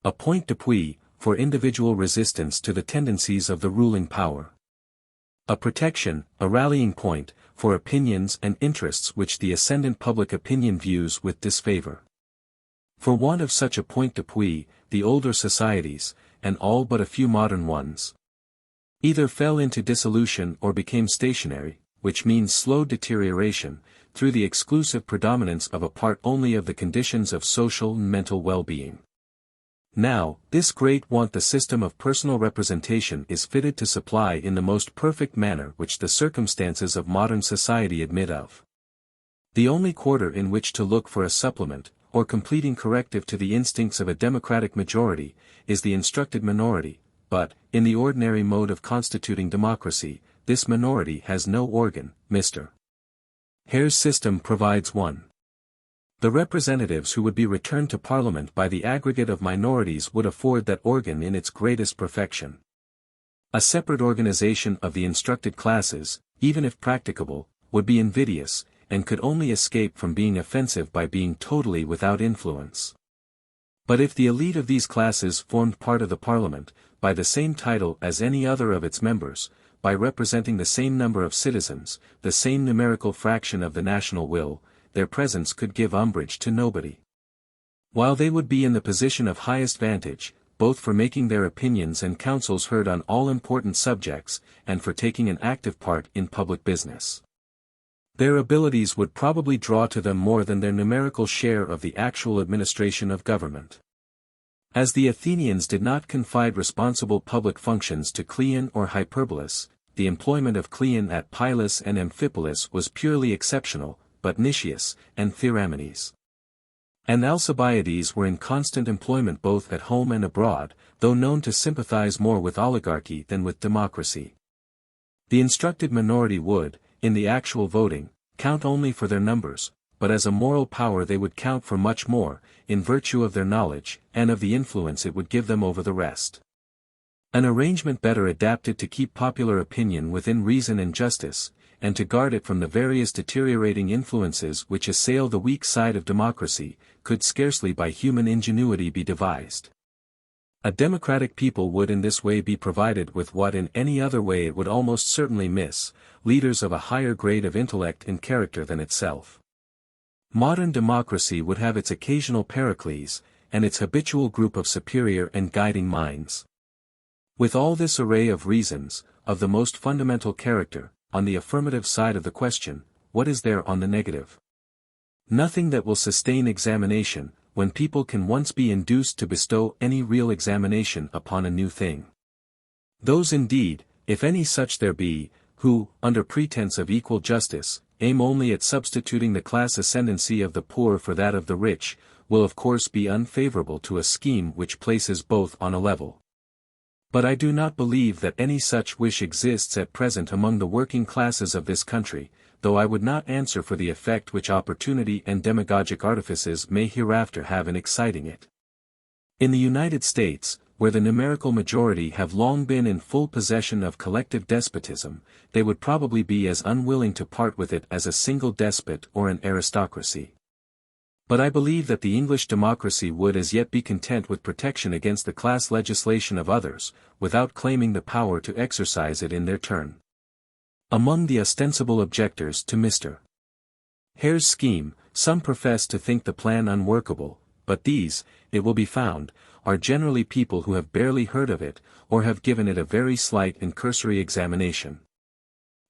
a point d'appui, for individual resistance to the tendencies of the ruling power, a protection, a rallying point, for opinions and interests which the ascendant public opinion views with disfavor. For want of such a point d'appui, the older societies, and all but a few modern ones, either fell into dissolution or became stationary, which means slow deterioration, through the exclusive predominance of a part only of the conditions of social and mental well-being. Now, this great want the system of personal representation is fitted to supply in the most perfect manner which the circumstances of modern society admit of. The only quarter in which to look for a supplement, or completing corrective to the instincts of a democratic majority, is the instructed minority, but, in the ordinary mode of constituting democracy, this minority has no organ. Mr. Hare's system provides one. The representatives who would be returned to Parliament by the aggregate of minorities would afford that organ in its greatest perfection. A separate organization of the instructed classes, even if practicable, would be invidious, and could only escape from being offensive by being totally without influence. But if the elite of these classes formed part of the Parliament, by the same title as any other of its members, by representing the same number of citizens, the same numerical fraction of the national will, their presence could give umbrage to nobody. While they would be in the position of highest vantage, both for making their opinions and counsels heard on all important subjects, and for taking an active part in public business. Their abilities would probably draw to them more than their numerical share of the actual administration of government. As the Athenians did not confide responsible public functions to Cleon or Hyperbolus, the employment of Cleon at Pylos and Amphipolis was purely exceptional, but Nicias, and Thyramines, and Alcibiades were in constant employment both at home and abroad, though known to sympathize more with oligarchy than with democracy. The instructed minority would, in the actual voting, count only for their numbers, but as a moral power they would count for much more, in virtue of their knowledge, and of the influence it would give them over the rest. An arrangement better adapted to keep popular opinion within reason and justice, and to guard it from the various deteriorating influences which assail the weak side of democracy, could scarcely by human ingenuity be devised. A democratic people would in this way be provided with what in any other way it would almost certainly miss, leaders of a higher grade of intellect and character than itself. Modern democracy would have its occasional Pericles, and its habitual group of superior and guiding minds. With all this array of reasons, of the most fundamental character, on the affirmative side of the question, what is there on the negative? Nothing that will sustain examination, when people can once be induced to bestow any real examination upon a new thing. Those indeed, if any such there be, who, under pretense of equal justice, aim only at substituting the class ascendancy of the poor for that of the rich, will of course be unfavorable to a scheme which places both on a level. But I do not believe that any such wish exists at present among the working classes of this country, though I would not answer for the effect which opportunity and demagogic artifices may hereafter have in exciting it. In the United States, where the numerical majority have long been in full possession of collective despotism, they would probably be as unwilling to part with it as a single despot or an aristocracy. But I believe that the English democracy would as yet be content with protection against the class legislation of others, without claiming the power to exercise it in their turn. Among the ostensible objectors to Mr. Hare's scheme, some profess to think the plan unworkable, but these, it will be found, are generally people who have barely heard of it, or have given it a very slight and cursory examination.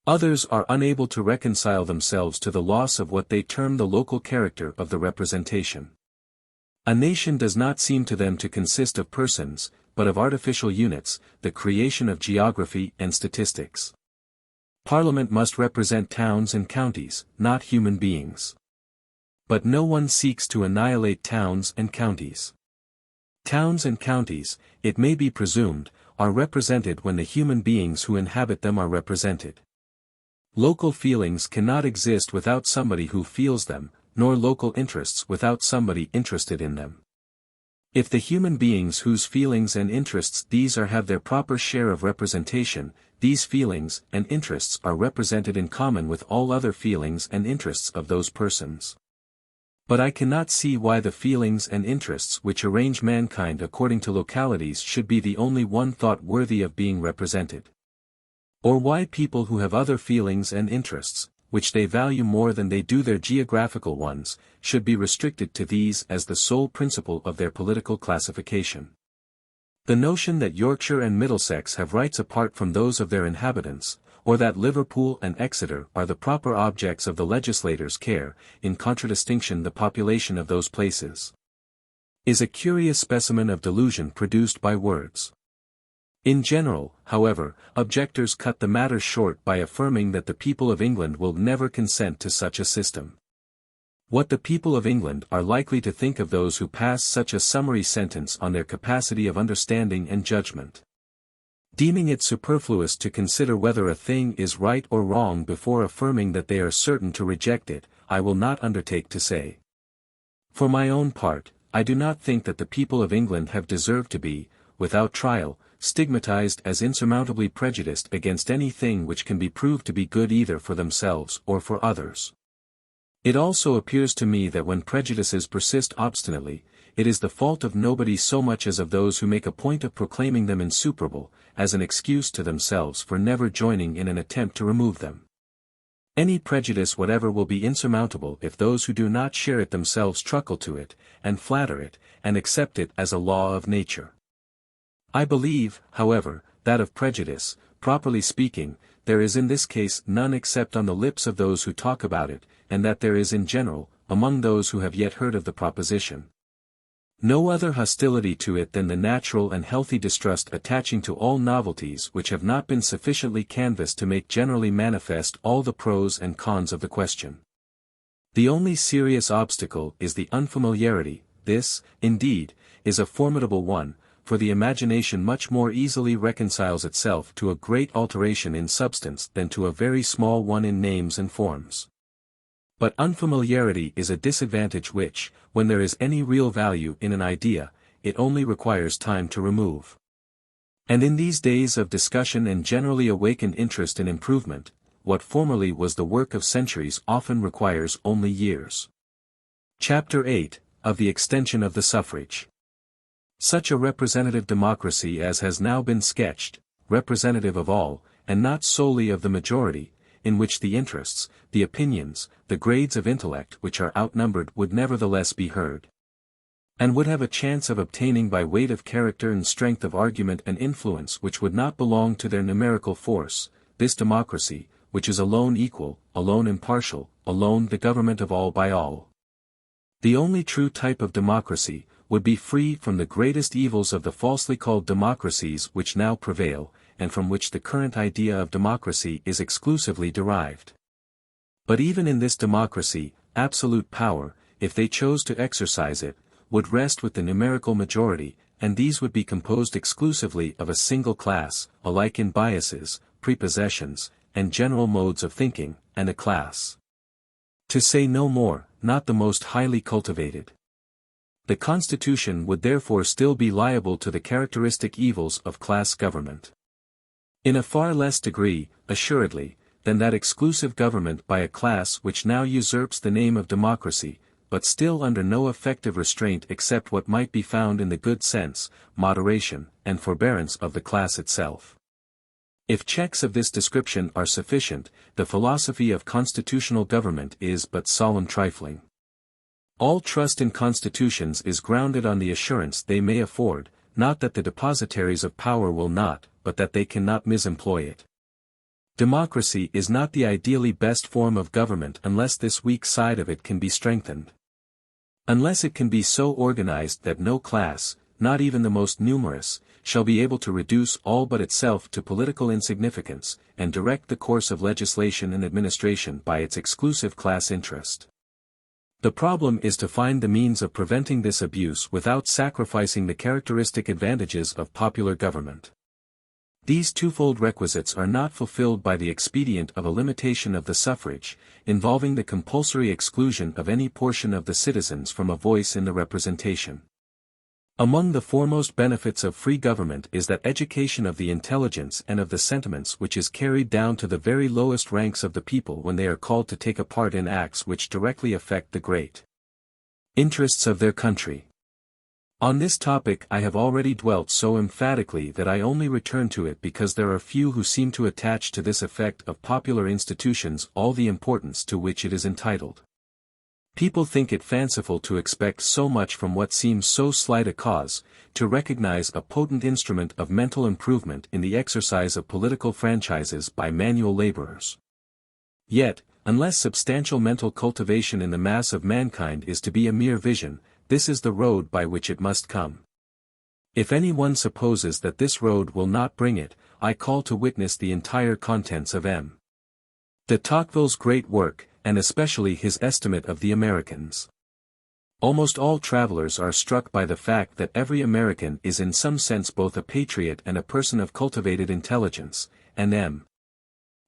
Others are unable to reconcile themselves to the loss of what they term the local character of the representation. A nation does not seem to them to consist of persons, but of artificial units, the creation of geography and statistics. Parliament must represent towns and counties, not human beings. But no one seeks to annihilate towns and counties. Towns and counties, it may be presumed, are represented when the human beings who inhabit them are represented. Local feelings cannot exist without somebody who feels them, nor local interests without somebody interested in them. If the human beings whose feelings and interests these are have their proper share of representation, these feelings and interests are represented in common with all other feelings and interests of those persons. But I cannot see why the feelings and interests which arrange mankind according to localities should be the only one thought worthy of being represented. Or why people who have other feelings and interests, which they value more than they do their geographical ones, should be restricted to these as the sole principle of their political classification. The notion that Yorkshire and Middlesex have rights apart from those of their inhabitants, or that Liverpool and Exeter are the proper objects of the legislator's care, in contradistinction the population of those places, is a curious specimen of delusion produced by words. In general, however, objectors cut the matter short by affirming that the people of England will never consent to such a system. What the people of England are likely to think of those who pass such a summary sentence on their capacity of understanding and judgment? Deeming it superfluous to consider whether a thing is right or wrong before affirming that they are certain to reject it, I will not undertake to say. For my own part, I do not think that the people of England have deserved to be, without trial, stigmatized as insurmountably prejudiced against any thing which can be proved to be good either for themselves or for others. It also appears to me that when prejudices persist obstinately, it is the fault of nobody so much as of those who make a point of proclaiming them insuperable, as an excuse to themselves for never joining in an attempt to remove them. Any prejudice whatever will be insurmountable if those who do not share it themselves truckle to it, and flatter it, and accept it as a law of nature. I believe, however, that of prejudice, properly speaking, there is in this case none except on the lips of those who talk about it, and that there is in general, among those who have yet heard of the proposition, no other hostility to it than the natural and healthy distrust attaching to all novelties which have not been sufficiently canvassed to make generally manifest all the pros and cons of the question. The only serious obstacle is the unfamiliarity. This, indeed, is a formidable one, for the imagination much more easily reconciles itself to a great alteration in substance than to a very small one in names and forms. But unfamiliarity is a disadvantage which, when there is any real value in an idea, it only requires time to remove. And in these days of discussion and generally awakened interest in improvement, what formerly was the work of centuries often requires only years. Chapter 8, of the extension of the suffrage. Such a representative democracy as has now been sketched, representative of all, and not solely of the majority, in which the interests, the opinions, the grades of intellect which are outnumbered would nevertheless be heard, and would have a chance of obtaining by weight of character and strength of argument an influence which would not belong to their numerical force, this democracy, which is alone equal, alone impartial, alone the government of all by all. The only true type of democracy, would be free from the greatest evils of the falsely called democracies which now prevail, and from which the current idea of democracy is exclusively derived. But even in this democracy, absolute power, if they chose to exercise it, would rest with the numerical majority, and these would be composed exclusively of a single class, alike in biases, prepossessions, and general modes of thinking, and a class, to say no more, not the most highly cultivated. The Constitution would therefore still be liable to the characteristic evils of class government. In a far less degree, assuredly, than that exclusive government by a class which now usurps the name of democracy, but still under no effective restraint except what might be found in the good sense, moderation, and forbearance of the class itself. If checks of this description are sufficient, the philosophy of constitutional government is but solemn trifling. All trust in constitutions is grounded on the assurance they may afford, not that the depositaries of power will not, but that they cannot misemploy it. Democracy is not the ideally best form of government unless this weak side of it can be strengthened. Unless it can be so organized that no class, not even the most numerous, shall be able to reduce all but itself to political insignificance, and direct the course of legislation and administration by its exclusive class interest. The problem is to find the means of preventing this abuse without sacrificing the characteristic advantages of popular government. These twofold requisites are not fulfilled by the expedient of a limitation of the suffrage, involving the compulsory exclusion of any portion of the citizens from a voice in the representation. Among the foremost benefits of free government is that education of the intelligence and of the sentiments which is carried down to the very lowest ranks of the people when they are called to take a part in acts which directly affect the great interests of their country. On this topic I have already dwelt so emphatically that I only return to it because there are few who seem to attach to this effect of popular institutions all the importance to which it is entitled. People think it fanciful to expect so much from what seems so slight a cause, to recognize a potent instrument of mental improvement in the exercise of political franchises by manual laborers. Yet, unless substantial mental cultivation in the mass of mankind is to be a mere vision, this is the road by which it must come. If any one supposes that this road will not bring it, I call to witness the entire contents of M. de Tocqueville's great work, and especially his estimate of the Americans. Almost all travelers are struck by the fact that every American is in some sense both a patriot and a person of cultivated intelligence, and M.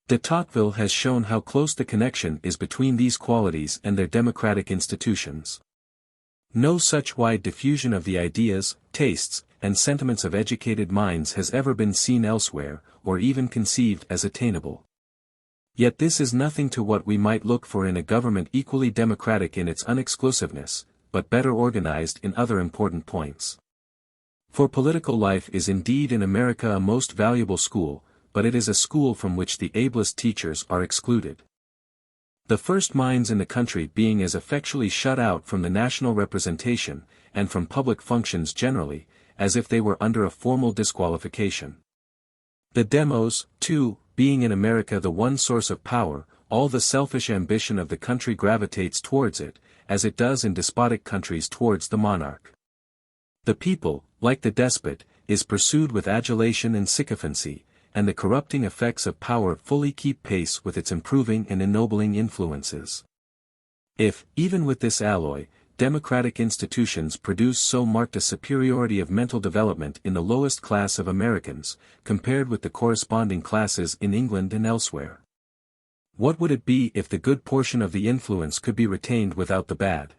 de Tocqueville has shown how close the connection is between these qualities and their democratic institutions. No such wide diffusion of the ideas, tastes, and sentiments of educated minds has ever been seen elsewhere, or even conceived as attainable. Yet this is nothing to what we might look for in a government equally democratic in its unexclusiveness, but better organized in other important points. For political life is indeed in America a most valuable school, but it is a school from which the ablest teachers are excluded. The first minds in the country being as effectually shut out from the national representation, and from public functions generally, as if they were under a formal disqualification. The demos, too, being in America the one source of power, all the selfish ambition of the country gravitates towards it, as it does in despotic countries towards the monarch. The people, like the despot, is pursued with adulation and sycophancy, and the corrupting effects of power fully keep pace with its improving and ennobling influences. If, even with this alloy, democratic institutions produce so marked a superiority of mental development in the lowest class of Americans, compared with the corresponding classes in England and elsewhere, what would it be if the good portion of the influence could be retained without the bad?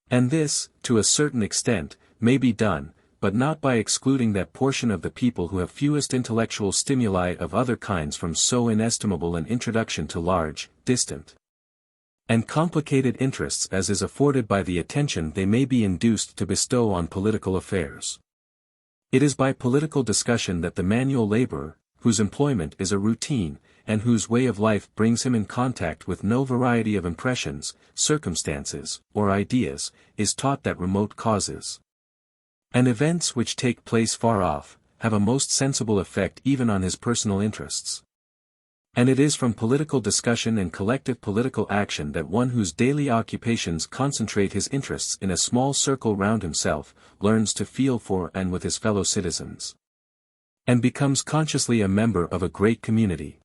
And this, to a certain extent, may be done, but not by excluding that portion of the people who have fewest intellectual stimuli of other kinds from so inestimable an introduction to large, distant, and complicated interests as is afforded by the attention they may be induced to bestow on political affairs. It is by political discussion that the manual laborer, whose employment is a routine, and whose way of life brings him in contact with no variety of impressions, circumstances, or ideas, is taught that remote causes, and events which take place far off, have a most sensible effect even on his personal interests. And it is from political discussion and collective political action that one whose daily occupations concentrate his interests in a small circle round himself, learns to feel for and with his fellow citizens, and becomes consciously a member of a great community.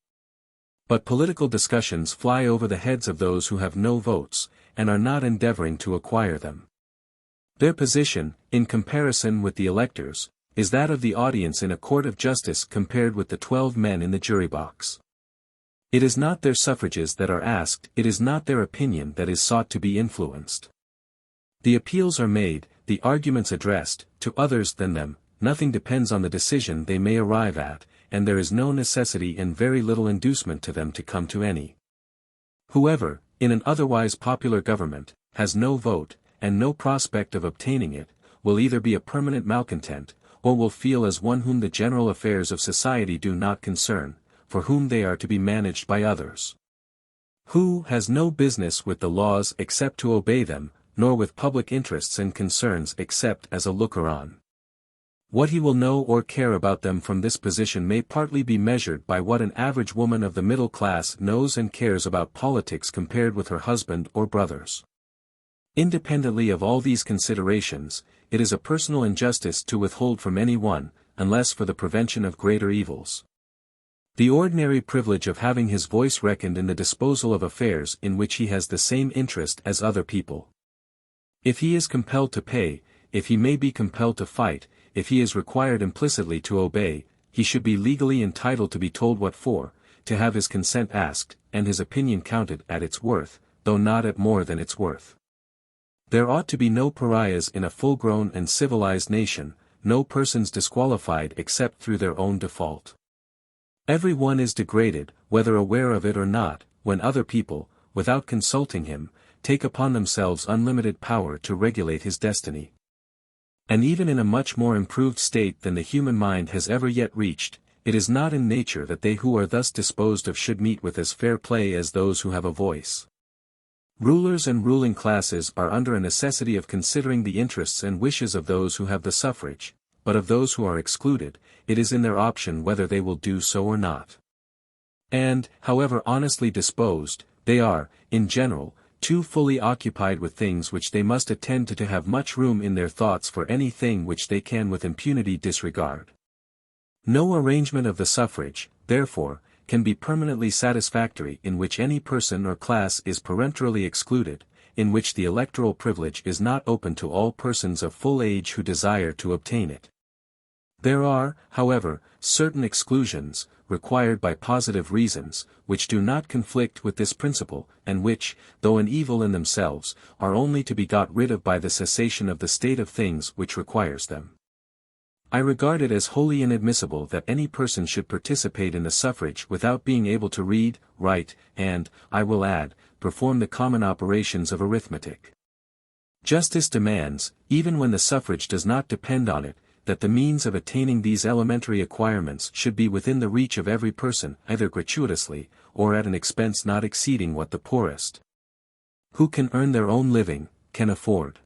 But political discussions fly over the heads of those who have no votes, and are not endeavoring to acquire them. Their position, in comparison with the electors, is that of the audience in a court of justice compared with the 12 men in the jury box. It is not their suffrages that are asked, it is not their opinion that is sought to be influenced. The appeals are made, the arguments addressed, to others than them, nothing depends on the decision they may arrive at, and there is no necessity and very little inducement to them to come to any. Whoever, in an otherwise popular government, has no vote, and no prospect of obtaining it, will either be a permanent malcontent, or will feel as one whom the general affairs of society do not concern, for whom they are to be managed by others. Who has no business with the laws except to obey them, nor with public interests and concerns except as a looker-on. What he will know or care about them from this position may partly be measured by what an average woman of the middle class knows and cares about politics compared with her husband or brothers. Independently of all these considerations, it is a personal injustice to withhold from any one, unless for the prevention of greater evils. The ordinary privilege of having his voice reckoned in the disposal of affairs in which he has the same interest as other people. If he is compelled to pay, if he may be compelled to fight, if he is required implicitly to obey, he should be legally entitled to be told what for, to have his consent asked, and his opinion counted at its worth, though not at more than its worth. There ought to be no pariahs in a full-grown and civilized nation, no persons disqualified except through their own default. Every one is degraded, whether aware of it or not, when other people, without consulting him, take upon themselves unlimited power to regulate his destiny. And even in a much more improved state than the human mind has ever yet reached, it is not in nature that they who are thus disposed of should meet with as fair play as those who have a voice. Rulers and ruling classes are under a necessity of considering the interests and wishes of those who have the suffrage, but of those who are excluded, it is in their option whether they will do so or not. And, however honestly disposed, they are, in general, too fully occupied with things which they must attend to have much room in their thoughts for any thing which they can with impunity disregard. No arrangement of the suffrage, therefore, can be permanently satisfactory in which any person or class is peremptorily excluded, in which the electoral privilege is not open to all persons of full age who desire to obtain it. There are, however, certain exclusions, required by positive reasons, which do not conflict with this principle, and which, though an evil in themselves, are only to be got rid of by the cessation of the state of things which requires them. I regard it as wholly inadmissible that any person should participate in the suffrage without being able to read, write, and, I will add, perform the common operations of arithmetic. Justice demands, even when the suffrage does not depend on it, that the means of attaining these elementary acquirements should be within the reach of every person, either gratuitously, or at an expense not exceeding what the poorest, who can earn their own living, can afford.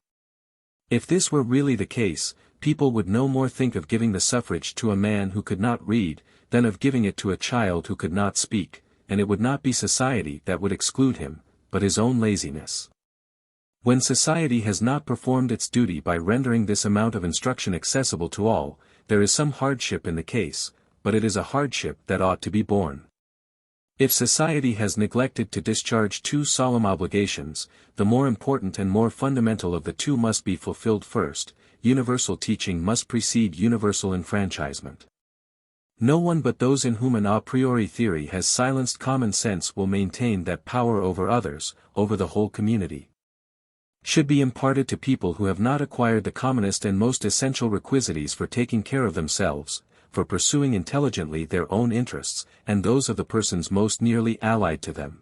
If this were really the case, people would no more think of giving the suffrage to a man who could not read, than of giving it to a child who could not speak, and it would not be society that would exclude him, but his own laziness. When society has not performed its duty by rendering this amount of instruction accessible to all, there is some hardship in the case, but it is a hardship that ought to be borne. If society has neglected to discharge two solemn obligations, the more important and more fundamental of the two must be fulfilled first. Universal teaching must precede universal enfranchisement. No one but those in whom an a priori theory has silenced common sense will maintain that power over others, over the whole community, should be imparted to people who have not acquired the commonest and most essential requisites for taking care of themselves, for pursuing intelligently their own interests, and those of the persons most nearly allied to them.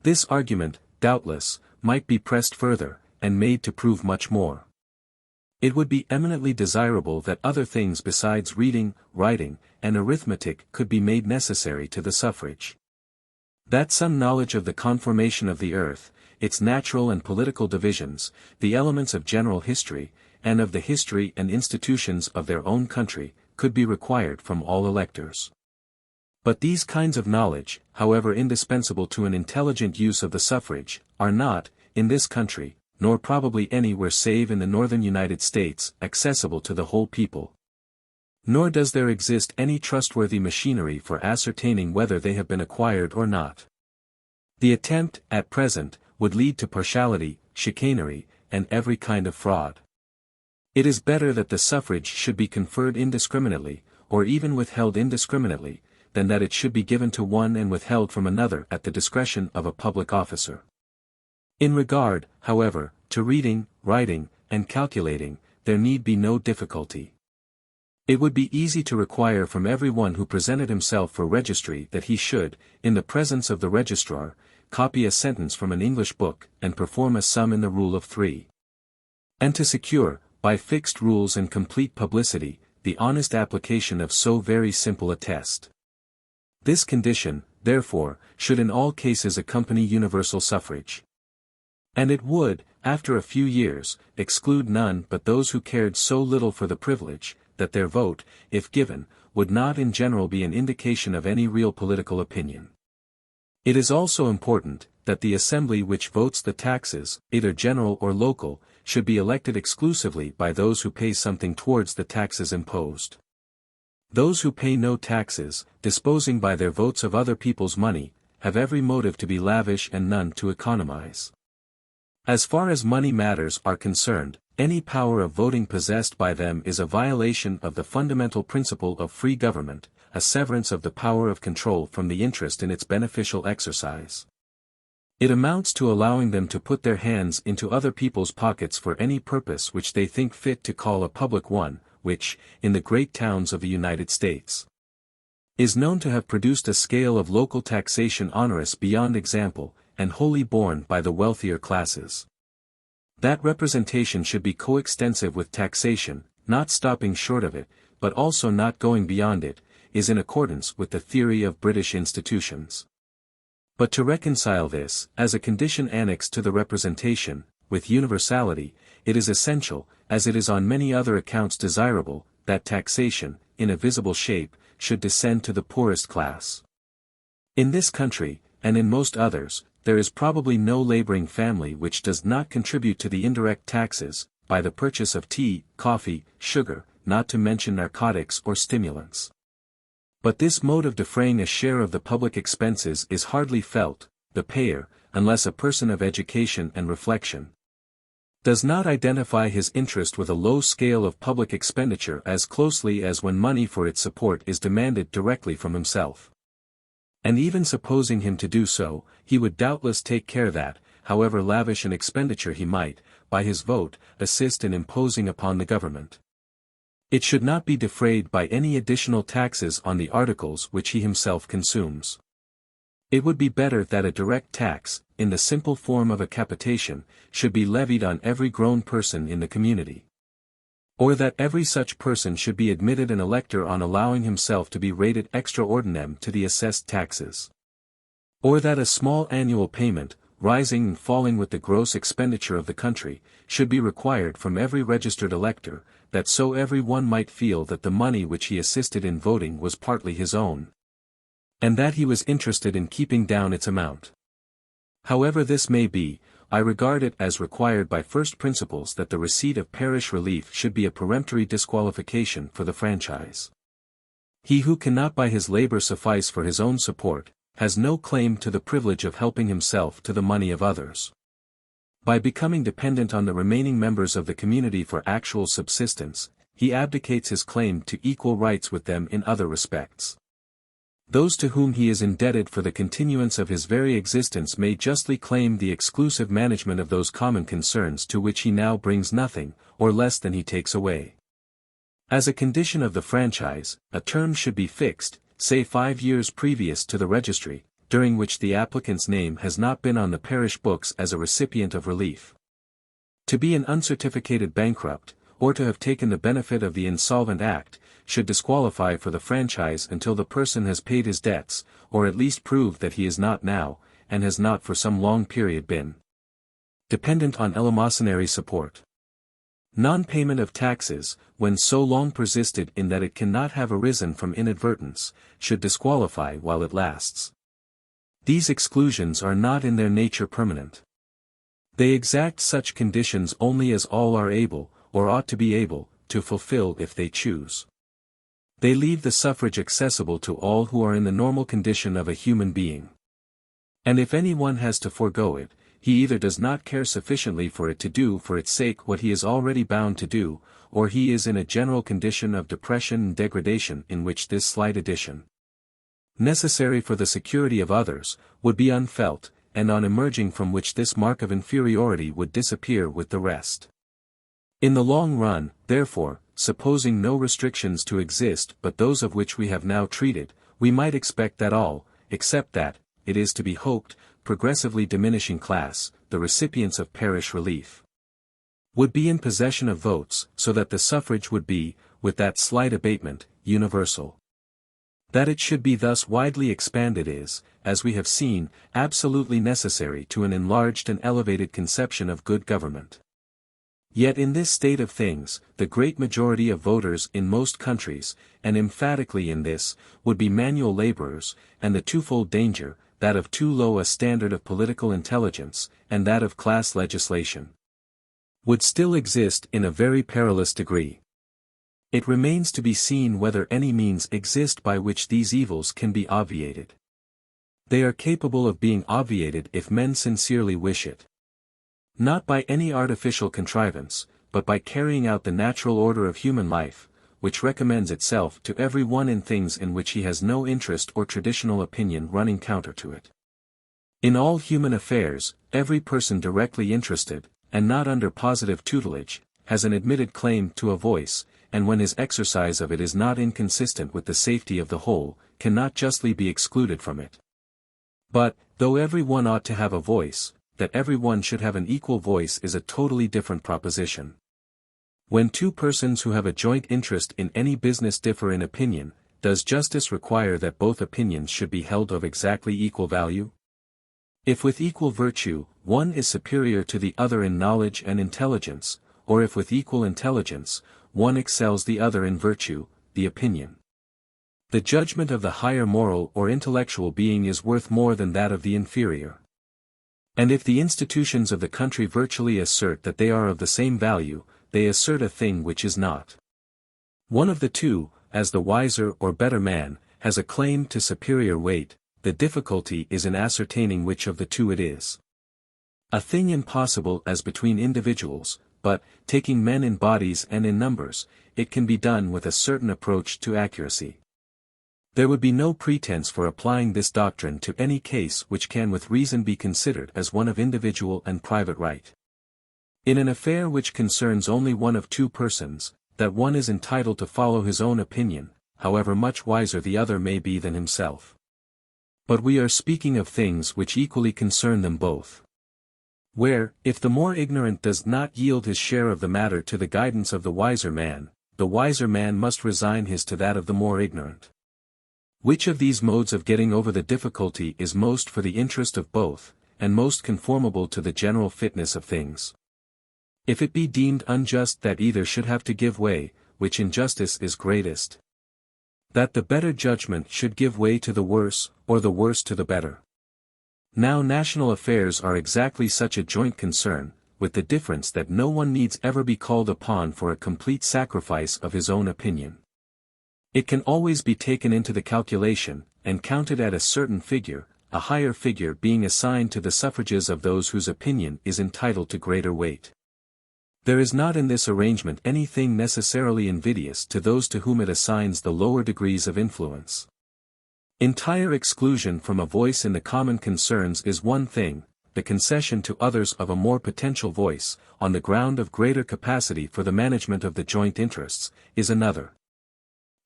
This argument, doubtless, might be pressed further, and made to prove much more. It would be eminently desirable that other things besides reading, writing, and arithmetic could be made necessary to the suffrage. That some knowledge of the conformation of the earth, its natural and political divisions, the elements of general history, and of the history and institutions of their own country, could be required from all electors. But these kinds of knowledge, however indispensable to an intelligent use of the suffrage, are not, in this country, nor probably anywhere save in the northern United States, accessible to the whole people. Nor does there exist any trustworthy machinery for ascertaining whether they have been acquired or not. The attempt, at present, would lead to partiality, chicanery, and every kind of fraud. It is better that the suffrage should be conferred indiscriminately, or even withheld indiscriminately, than that it should be given to one and withheld from another at the discretion of a public officer. In regard, however, to reading, writing, and calculating, there need be no difficulty. It would be easy to require from every one who presented himself for registry that he should, in the presence of the registrar, copy a sentence from an English book, and perform a sum in the rule of 3. And to secure, by fixed rules and complete publicity, the honest application of so very simple a test. This condition, therefore, should in all cases accompany universal suffrage. And it would, after a few years, exclude none but those who cared so little for the privilege, that their vote, if given, would not in general be an indication of any real political opinion. It is also important, that the assembly which votes the taxes, either general or local, should be elected exclusively by those who pay something towards the taxes imposed. Those who pay no taxes, disposing by their votes of other people's money, have every motive to be lavish and none to economize. As far as money matters are concerned, any power of voting possessed by them is a violation of the fundamental principle of free government, a severance of the power of control from the interest in its beneficial exercise. It amounts to allowing them to put their hands into other people's pockets for any purpose which they think fit to call a public one, which, in the great towns of the United States, is known to have produced a scale of local taxation onerous beyond example, and wholly borne by the wealthier classes. That representation should be coextensive with taxation, not stopping short of it, but also not going beyond it, is in accordance with the theory of British institutions. But to reconcile this, as a condition annexed to the representation, with universality, it is essential, as it is on many other accounts desirable, that taxation, in a visible shape, should descend to the poorest class. In this country, and in most others, there is probably no laboring family which does not contribute to the indirect taxes, by the purchase of tea, coffee, sugar, not to mention narcotics or stimulants. But this mode of defraying a share of the public expenses is hardly felt, the payer, unless a person of education and reflection does not identify his interest with a low scale of public expenditure as closely as when money for its support is demanded directly from himself. And even supposing him to do so, he would doubtless take care that, however lavish an expenditure he might, by his vote, assist in imposing upon the government, it should not be defrayed by any additional taxes on the articles which he himself consumes. It would be better that a direct tax, in the simple form of a capitation, should be levied on every grown person in the community. Or that every such person should be admitted an elector on allowing himself to be rated extra ordinem to the assessed taxes. Or that a small annual payment, rising and falling with the gross expenditure of the country, should be required from every registered elector, that so every one might feel that the money which he assisted in voting was partly his own, and that he was interested in keeping down its amount. However this may be, I regard it as required by first principles that the receipt of parish relief should be a peremptory disqualification for the franchise. He who cannot by his labor suffice for his own support, has no claim to the privilege of helping himself to the money of others. By becoming dependent on the remaining members of the community for actual subsistence, he abdicates his claim to equal rights with them in other respects. Those to whom he is indebted for the continuance of his very existence may justly claim the exclusive management of those common concerns to which he now brings nothing, or less than he takes away. As a condition of the franchise, a term should be fixed, say 5 years previous to the registry, during which the applicant's name has not been on the parish books as a recipient of relief. To be an uncertificated bankrupt, or to have taken the benefit of the Insolvent Act, should disqualify for the franchise until the person has paid his debts, or at least proved that he is not now, and has not for some long period been dependent on eleemosynary support. Non-payment of taxes, when so long persisted in that it cannot have arisen from inadvertence, should disqualify while it lasts. These exclusions are not in their nature permanent. They exact such conditions only as all are able, or ought to be able, to fulfill if they choose. They leave the suffrage accessible to all who are in the normal condition of a human being. And if any one has to forego it, he either does not care sufficiently for it to do for its sake what he is already bound to do, or he is in a general condition of depression and degradation in which this slight addition, necessary for the security of others, would be unfelt, and on emerging from which this mark of inferiority would disappear with the rest. In the long run, therefore, supposing no restrictions to exist but those of which we have now treated, we might expect that all, except that, it is to be hoped, progressively diminishing class, the recipients of parish relief, would be in possession of votes, so that the suffrage would be, with that slight abatement, universal. That it should be thus widely expanded is, as we have seen, absolutely necessary to an enlarged and elevated conception of good government. Yet in this state of things, the great majority of voters in most countries, and emphatically in this, would be manual laborers, and the twofold danger, that of too low a standard of political intelligence, and that of class legislation, would still exist in a very perilous degree. It remains to be seen whether any means exist by which these evils can be obviated. They are capable of being obviated if men sincerely wish it. Not by any artificial contrivance, but by carrying out the natural order of human life, which recommends itself to every one in things in which he has no interest or traditional opinion running counter to it. In all human affairs, every person directly interested, and not under positive tutelage, has an admitted claim to a voice, and when his exercise of it is not inconsistent with the safety of the whole, cannot justly be excluded from it. But, though every one ought to have a voice, that every one should have an equal voice is a totally different proposition. When two persons who have a joint interest in any business differ in opinion, does justice require that both opinions should be held of exactly equal value? If with equal virtue, one is superior to the other in knowledge and intelligence, or if with equal intelligence, one excels the other in virtue, the opinion, the judgment of the higher moral or intellectual being is worth more than that of the inferior. And if the institutions of the country virtually assert that they are of the same value, they assert a thing which is not. One of the two, as the wiser or better man, has a claim to superior weight, the difficulty is in ascertaining which of the two it is. A thing impossible as between individuals, but, taking men in bodies and in numbers, it can be done with a certain approach to accuracy. There would be no pretense for applying this doctrine to any case which can with reason be considered as one of individual and private right. In an affair which concerns only one of two persons, that one is entitled to follow his own opinion, however much wiser the other may be than himself. But we are speaking of things which equally concern them both. Where, if the more ignorant does not yield his share of the matter to the guidance of the wiser man must resign his to that of the more ignorant. Which of these modes of getting over the difficulty is most for the interest of both, and most conformable to the general fitness of things? If it be deemed unjust that either should have to give way, which injustice is greatest? That the better judgment should give way to the worse, or the worse to the better? Now national affairs are exactly such a joint concern, with the difference that no one needs ever be called upon for a complete sacrifice of his own opinion. It can always be taken into the calculation, and counted at a certain figure, a higher figure being assigned to the suffrages of those whose opinion is entitled to greater weight. There is not in this arrangement anything necessarily invidious to those to whom it assigns the lower degrees of influence. Entire exclusion from a voice in the common concerns is one thing, the concession to others of a more potential voice, on the ground of greater capacity for the management of the joint interests, is another.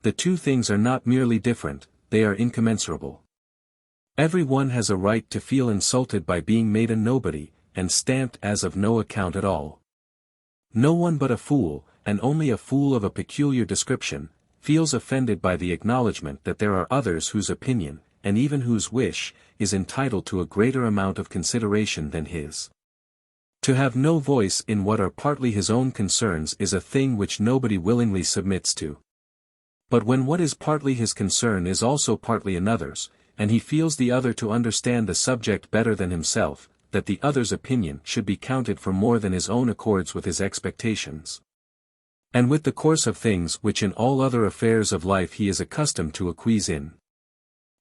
The two things are not merely different, they are incommensurable. Every one has a right to feel insulted by being made a nobody, and stamped as of no account at all. No one but a fool, and only a fool of a peculiar description, feels offended by the acknowledgement that there are others whose opinion, and even whose wish, is entitled to a greater amount of consideration than his. To have no voice in what are partly his own concerns is a thing which nobody willingly submits to. But when what is partly his concern is also partly another's, and he feels the other to understand the subject better than himself, that the other's opinion should be counted for more than his own accords with his expectations, and with the course of things which in all other affairs of life he is accustomed to acquiesce in.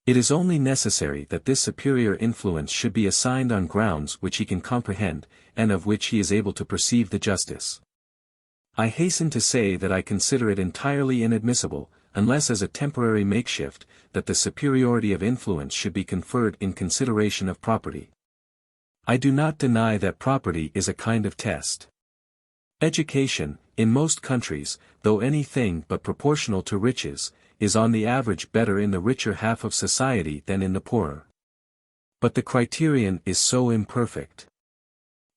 It is only necessary that this superior influence should be assigned on grounds which he can comprehend, and of which he is able to perceive the justice. I hasten to say that I consider it entirely inadmissible, unless as a temporary makeshift, that the superiority of influence should be conferred in consideration of property. I do not deny that property is a kind of test. Education, in most countries, though anything but proportional to riches, is on the average better in the richer half of society than in the poorer. But the criterion is so imperfect.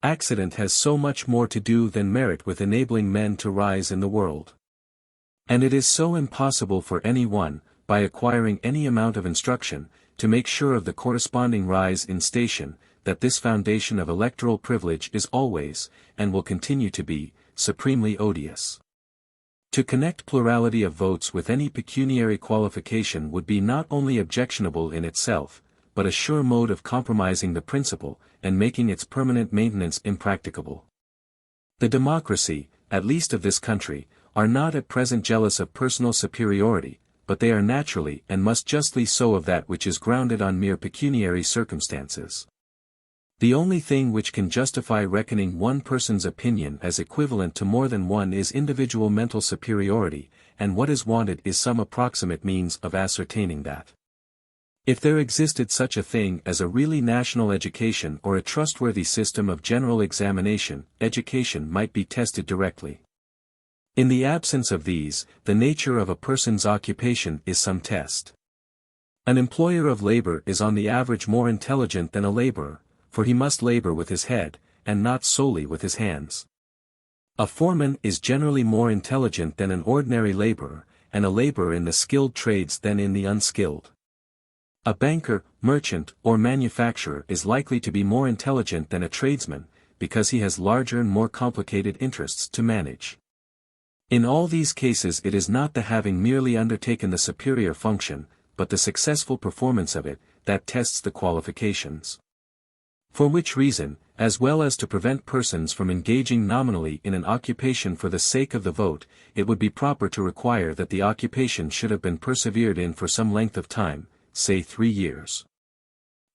Accident has so much more to do than merit with enabling men to rise in the world. And it is so impossible for any one, by acquiring any amount of instruction, to make sure of the corresponding rise in station, that this foundation of electoral privilege is always, and will continue to be, supremely odious. To connect plurality of votes with any pecuniary qualification would be not only objectionable in itself, but a sure mode of compromising the principle, and making its permanent maintenance impracticable. The democracy, at least of this country, are not at present jealous of personal superiority, but they are naturally and must justly so of that which is grounded on mere pecuniary circumstances. The only thing which can justify reckoning one person's opinion as equivalent to more than one is individual mental superiority, and what is wanted is some approximate means of ascertaining that. If there existed such a thing as a really national education or a trustworthy system of general examination, education might be tested directly. In the absence of these, the nature of a person's occupation is some test. An employer of labor is on the average more intelligent than a laborer, for he must labor with his head, and not solely with his hands. A foreman is generally more intelligent than an ordinary laborer, and a laborer in the skilled trades than in the unskilled. A banker, merchant, or manufacturer is likely to be more intelligent than a tradesman, because he has larger and more complicated interests to manage. In all these cases it is not the having merely undertaken the superior function, but the successful performance of it, that tests the qualifications. For which reason, as well as to prevent persons from engaging nominally in an occupation for the sake of the vote, it would be proper to require that the occupation should have been persevered in for some length of time, say 3 years.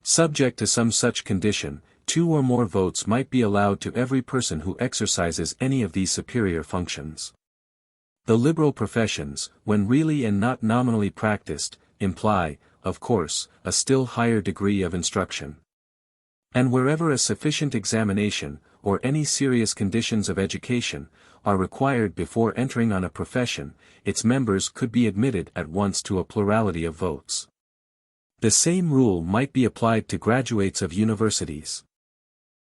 Subject to some such condition, 2 or more votes might be allowed to every person who exercises any of these superior functions. The liberal professions, when really and not nominally practiced, imply, of course, a still higher degree of instruction. And wherever a sufficient examination, or any serious conditions of education, are required before entering on a profession, its members could be admitted at once to a plurality of votes. The same rule might be applied to graduates of universities.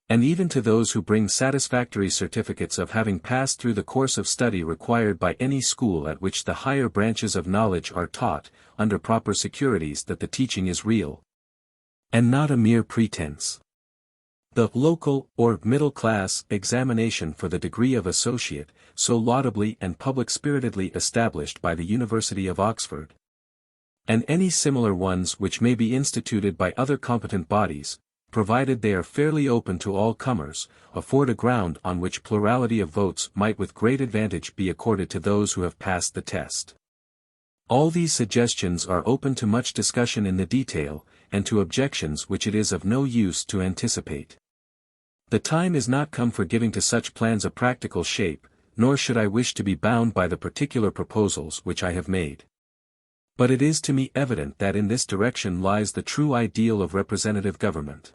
And even to those who bring satisfactory certificates of having passed through the course of study required by any school at which the higher branches of knowledge are taught, under proper securities that the teaching is real, and not a mere pretense. The local, or middle-class, examination for the degree of associate, so laudably and public-spiritedly established by the University of Oxford, and any similar ones which may be instituted by other competent bodies, provided they are fairly open to all comers, afford a ground on which plurality of votes might with great advantage be accorded to those who have passed the test. All these suggestions are open to much discussion in the detail, and to objections which it is of no use to anticipate. The time is not come for giving to such plans a practical shape, nor should I wish to be bound by the particular proposals which I have made. But it is to me evident that in this direction lies the true ideal of representative government,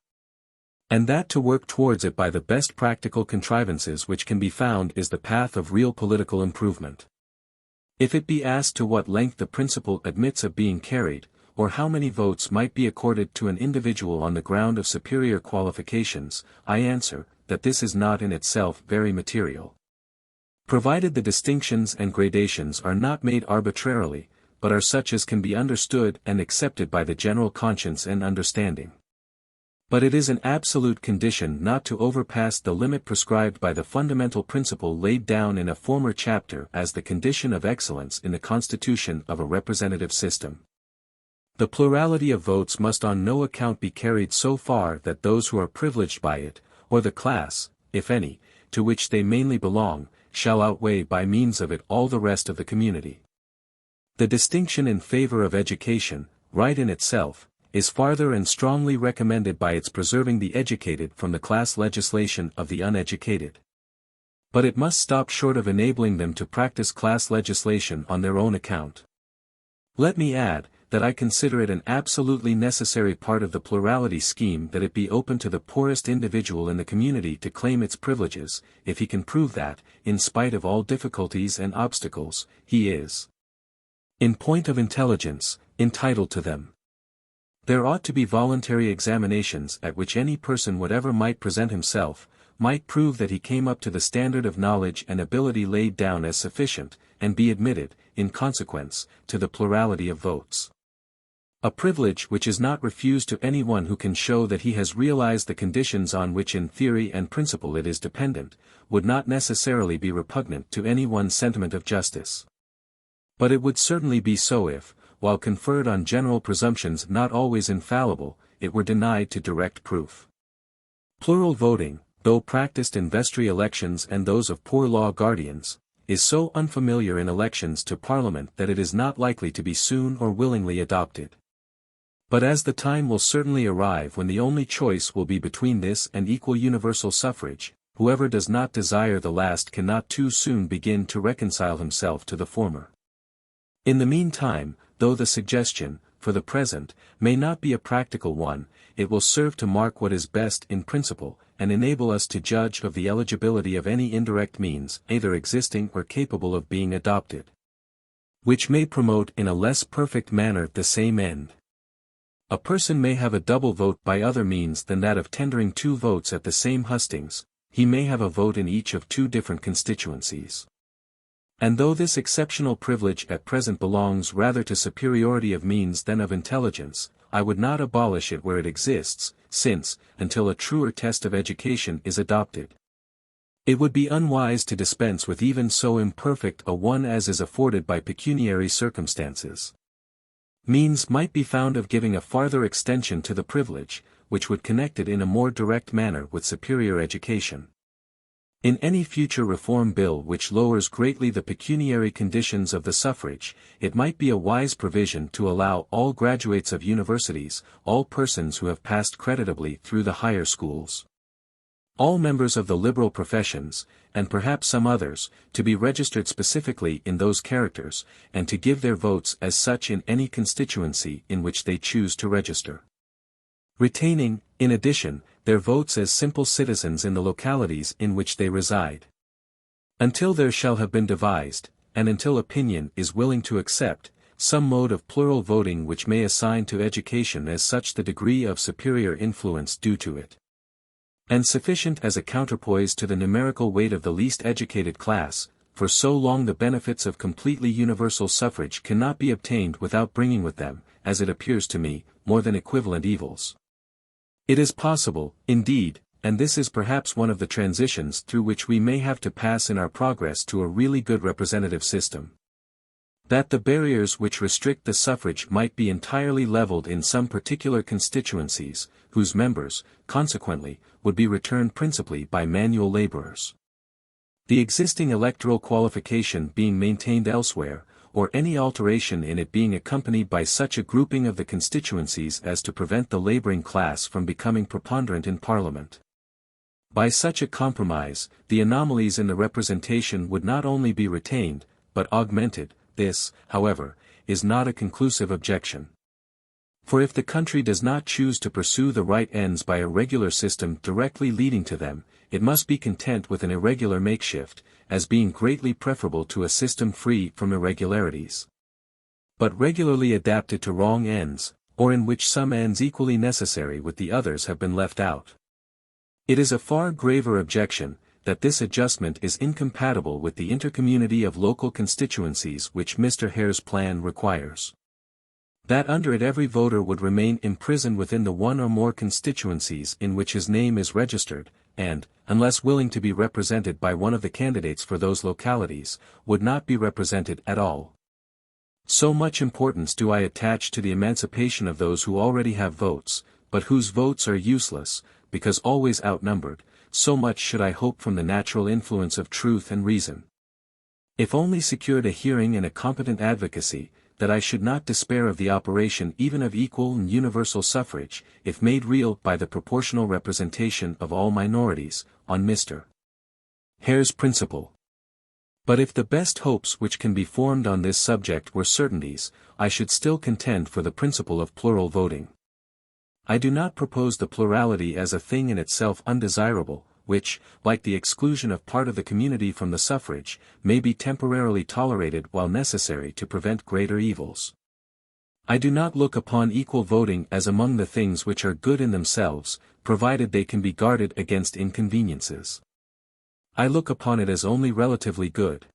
and that to work towards it by the best practical contrivances which can be found is the path of real political improvement. If it be asked to what length the principle admits of being carried, or how many votes might be accorded to an individual on the ground of superior qualifications, I answer, that this is not in itself very material. Provided the distinctions and gradations are not made arbitrarily, but are such as can be understood and accepted by the general conscience and understanding. But it is an absolute condition not to overpass the limit prescribed by the fundamental principle laid down in a former chapter as the condition of excellence in the constitution of a representative system. The plurality of votes must on no account be carried so far that those who are privileged by it, or the class, if any, to which they mainly belong, shall outweigh by means of it all the rest of the community. The distinction in favor of education, right in itself, is farther and strongly recommended by its preserving the educated from the class legislation of the uneducated. But it must stop short of enabling them to practice class legislation on their own account. Let me add, that I consider it an absolutely necessary part of the plurality scheme that it be open to the poorest individual in the community to claim its privileges, if he can prove that, in spite of all difficulties and obstacles, he is, in point of intelligence, entitled to them. There ought to be voluntary examinations at which any person whatever might present himself, might prove that he came up to the standard of knowledge and ability laid down as sufficient, and be admitted, in consequence, to the plurality of votes. A privilege which is not refused to anyone who can show that he has realized the conditions on which in theory and principle it is dependent, would not necessarily be repugnant to any one's sentiment of justice. But it would certainly be so if, while conferred on general presumptions not always infallible, it were denied to direct proof. Plural voting, though practiced in vestry elections and those of poor law guardians, is so unfamiliar in elections to Parliament that it is not likely to be soon or willingly adopted. But as the time will certainly arrive when the only choice will be between this and equal universal suffrage, whoever does not desire the last cannot too soon begin to reconcile himself to the former. In the meantime, though the suggestion, for the present, may not be a practical one, it will serve to mark what is best in principle, and enable us to judge of the eligibility of any indirect means, either existing or capable of being adopted, which may promote in a less perfect manner the same end. A person may have a double vote by other means than that of tendering 2 votes at the same hustings. He may have a vote in each of 2 different constituencies. And though this exceptional privilege at present belongs rather to superiority of means than of intelligence, I would not abolish it where it exists, since, until a truer test of education is adopted, it would be unwise to dispense with even so imperfect a one as is afforded by pecuniary circumstances. Means might be found of giving a farther extension to the privilege, which would connect it in a more direct manner with superior education. In any future reform bill which lowers greatly the pecuniary conditions of the suffrage, it might be a wise provision to allow all graduates of universities, all persons who have passed creditably through the higher schools, all members of the liberal professions, and perhaps some others, to be registered specifically in those characters, and to give their votes as such in any constituency in which they choose to register, retaining, in addition, their votes as simple citizens in the localities in which they reside. Until there shall have been devised, and until opinion is willing to accept, some mode of plural voting which may assign to education as such the degree of superior influence due to it, and sufficient as a counterpoise to the numerical weight of the least educated class, for so long the benefits of completely universal suffrage cannot be obtained without bringing with them, as it appears to me, more than equivalent evils. It is possible, indeed, and this is perhaps one of the transitions through which we may have to pass in our progress to a really good representative system, that the barriers which restrict the suffrage might be entirely leveled in some particular constituencies, whose members, consequently, would be returned principally by manual laborers, the existing electoral qualification being maintained elsewhere, or any alteration in it being accompanied by such a grouping of the constituencies as to prevent the laboring class from becoming preponderant in Parliament. By such a compromise, the anomalies in the representation would not only be retained, but augmented. This, however, is not a conclusive objection. For if the country does not choose to pursue the right ends by a regular system directly leading to them, it must be content with an irregular makeshift, as being greatly preferable to a system free from irregularities, but regularly adapted to wrong ends, or in which some ends equally necessary with the others have been left out. It is a far graver objection, that this adjustment is incompatible with the intercommunity of local constituencies which Mr. Hare's plan requires. That under it every voter would remain imprisoned within the one or more constituencies in which his name is registered, and, unless willing to be represented by one of the candidates for those localities, would not be represented at all. So much importance do I attach to the emancipation of those who already have votes, but whose votes are useless, because always outnumbered, so much should I hope from the natural influence of truth and reason. If only secured a hearing and a competent advocacy, that I should not despair of the operation even of equal and universal suffrage, if made real by the proportional representation of all minorities, on Mr. Hare's principle. But if the best hopes which can be formed on this subject were certainties, I should still contend for the principle of plural voting. I do not propose the plurality as a thing in itself undesirable, which, like the exclusion of part of the community from the suffrage, may be temporarily tolerated while necessary to prevent greater evils. I do not look upon equal voting as among the things which are good in themselves, provided they can be guarded against inconveniences. I look upon it as only relatively good.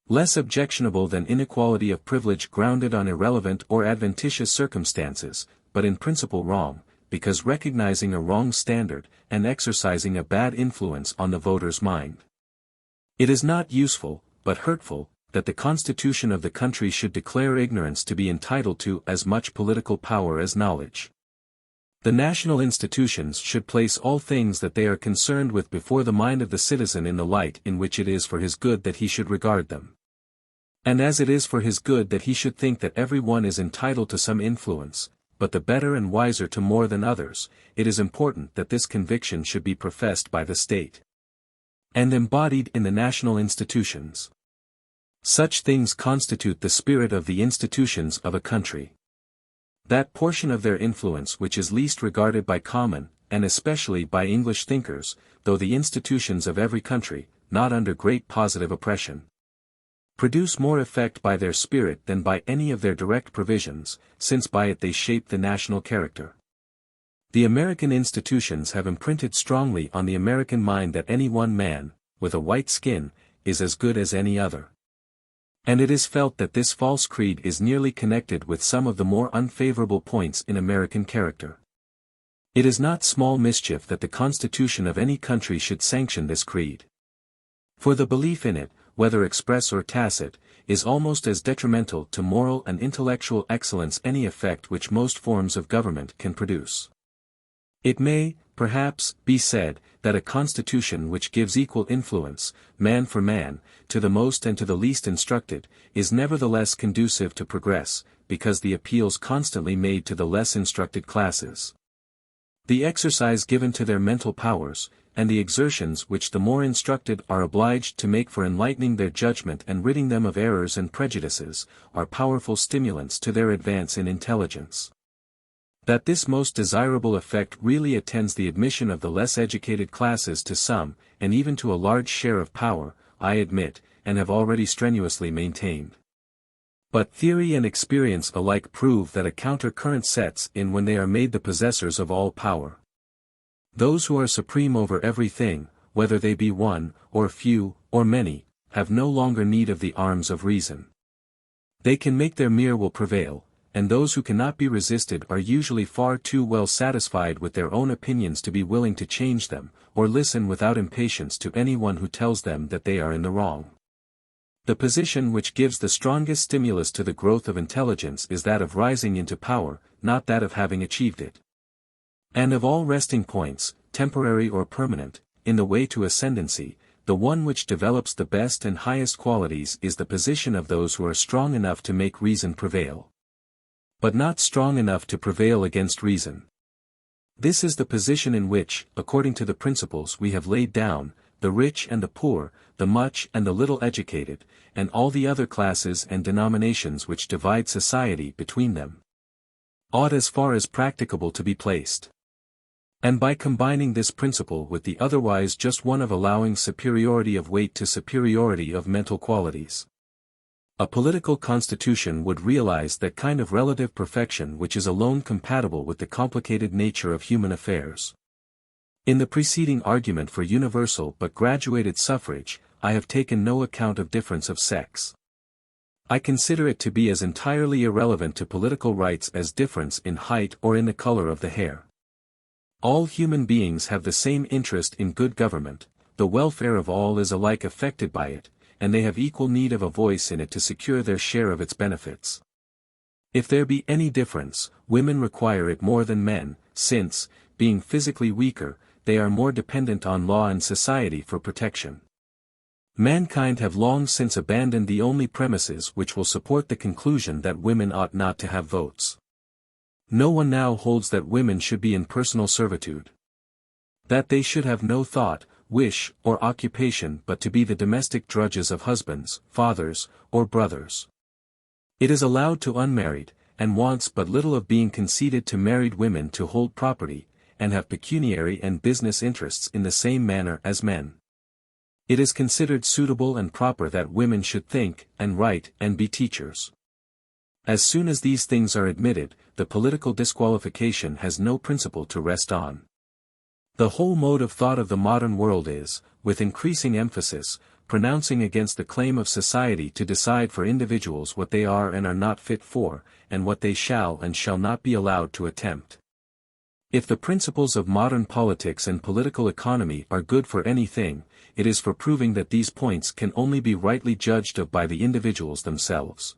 Less objectionable than inequality of privilege grounded on irrelevant or adventitious circumstances, but in principle wrong, because recognizing a wrong standard, and exercising a bad influence on the voter's mind. It is not useful, but hurtful, that the constitution of the country should declare ignorance to be entitled to as much political power as knowledge. The national institutions should place all things that they are concerned with before the mind of the citizen in the light in which it is for his good that he should regard them. And as it is for his good that he should think that every one is entitled to some influence, but the better and wiser to more than others, it is important that this conviction should be professed by the state and embodied in the national institutions. Such things constitute the spirit of the institutions of a country. That portion of their influence which is least regarded by common, and especially by English thinkers, though the institutions of every country, not under great positive oppression, produce more effect by their spirit than by any of their direct provisions, since by it they shape the national character. The American institutions have imprinted strongly on the American mind that any one man, with a white skin, is as good as any other. And it is felt that this false creed is nearly connected with some of the more unfavorable points in American character. It is not small mischief that the Constitution of any country should sanction this creed. For the belief in it, whether express or tacit, is almost as detrimental to moral and intellectual excellence any effect which most forms of government can produce. It may, perhaps, be said, that a constitution which gives equal influence, man for man, to the most and to the least instructed, is nevertheless conducive to progress, because the appeals constantly made to the less instructed classes, the exercise given to their mental powers, and the exertions which the more instructed are obliged to make for enlightening their judgment and ridding them of errors and prejudices, are powerful stimulants to their advance in intelligence. That this most desirable effect really attends the admission of the less educated classes to some, and even to a large share of power, I admit, and have already strenuously maintained. But theory and experience alike prove that a counter-current sets in when they are made the possessors of all power. Those who are supreme over everything, whether they be one, or few, or many, have no longer need of the arms of reason. They can make their mere will prevail, and those who cannot be resisted are usually far too well satisfied with their own opinions to be willing to change them, or listen without impatience to anyone who tells them that they are in the wrong. The position which gives the strongest stimulus to the growth of intelligence is that of rising into power, not that of having achieved it. And of all resting points, temporary or permanent, in the way to ascendancy, the one which develops the best and highest qualities is the position of those who are strong enough to make reason prevail, but not strong enough to prevail against reason. This is the position in which, according to the principles we have laid down, the rich and the poor, the much and the little educated, and all the other classes and denominations which divide society between them, ought as far as practicable to be placed. And by combining this principle with the otherwise just one of allowing superiority of weight to superiority of mental qualities, a political constitution would realize that kind of relative perfection which is alone compatible with the complicated nature of human affairs. In the preceding argument for universal but graduated suffrage, I have taken no account of difference of sex. I consider it to be as entirely irrelevant to political rights as difference in height or in the color of the hair. All human beings have the same interest in good government, the welfare of all is alike affected by it, and they have equal need of a voice in it to secure their share of its benefits. If there be any difference, women require it more than men, since, being physically weaker, they are more dependent on law and society for protection. Mankind have long since abandoned the only premises which will support the conclusion that women ought not to have votes. No one now holds that women should be in personal servitude, that they should have no thought, wish, or occupation but to be the domestic drudges of husbands, fathers, or brothers. It is allowed to unmarried, and wants but little of being conceded to married women to hold property, and have pecuniary and business interests in the same manner as men. It is considered suitable and proper that women should think, and write, and be teachers. As soon as these things are admitted, the political disqualification has no principle to rest on. The whole mode of thought of the modern world is, with increasing emphasis, pronouncing against the claim of society to decide for individuals what they are and are not fit for, and what they shall and shall not be allowed to attempt. If the principles of modern politics and political economy are good for anything, it is for proving that these points can only be rightly judged of by the individuals themselves.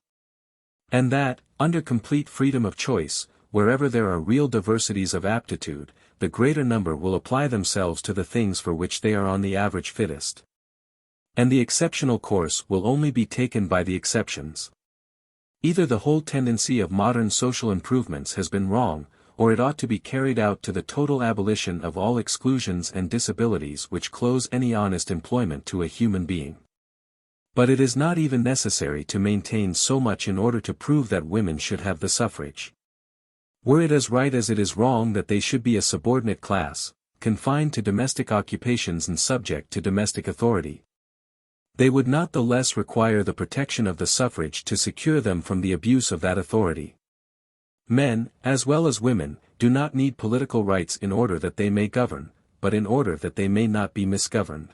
And that, under complete freedom of choice, wherever there are real diversities of aptitude, the greater number will apply themselves to the things for which they are on the average fittest. And the exceptional course will only be taken by the exceptions. Either the whole tendency of modern social improvements has been wrong, or it ought to be carried out to the total abolition of all exclusions and disabilities which close any honest employment to a human being. But it is not even necessary to maintain so much in order to prove that women should have the suffrage. Were it as right as it is wrong that they should be a subordinate class, confined to domestic occupations and subject to domestic authority, they would not the less require the protection of the suffrage to secure them from the abuse of that authority. Men, as well as women, do not need political rights in order that they may govern, but in order that they may not be misgoverned.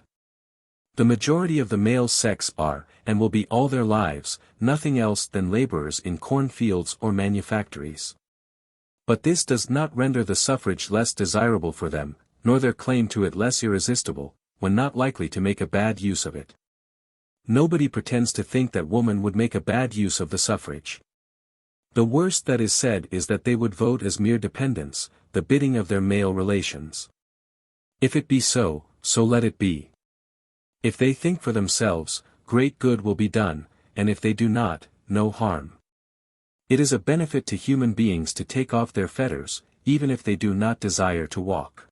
The majority of the male sex are, and will be all their lives, nothing else than laborers in cornfields or manufactories. But this does not render the suffrage less desirable for them, nor their claim to it less irresistible, when not likely to make a bad use of it. Nobody pretends to think that woman would make a bad use of the suffrage. The worst that is said is that they would vote as mere dependents, the bidding of their male relations. If it be so, so let it be. If they think for themselves, great good will be done, and if they do not, no harm. It is a benefit to human beings to take off their fetters, even if they do not desire to walk.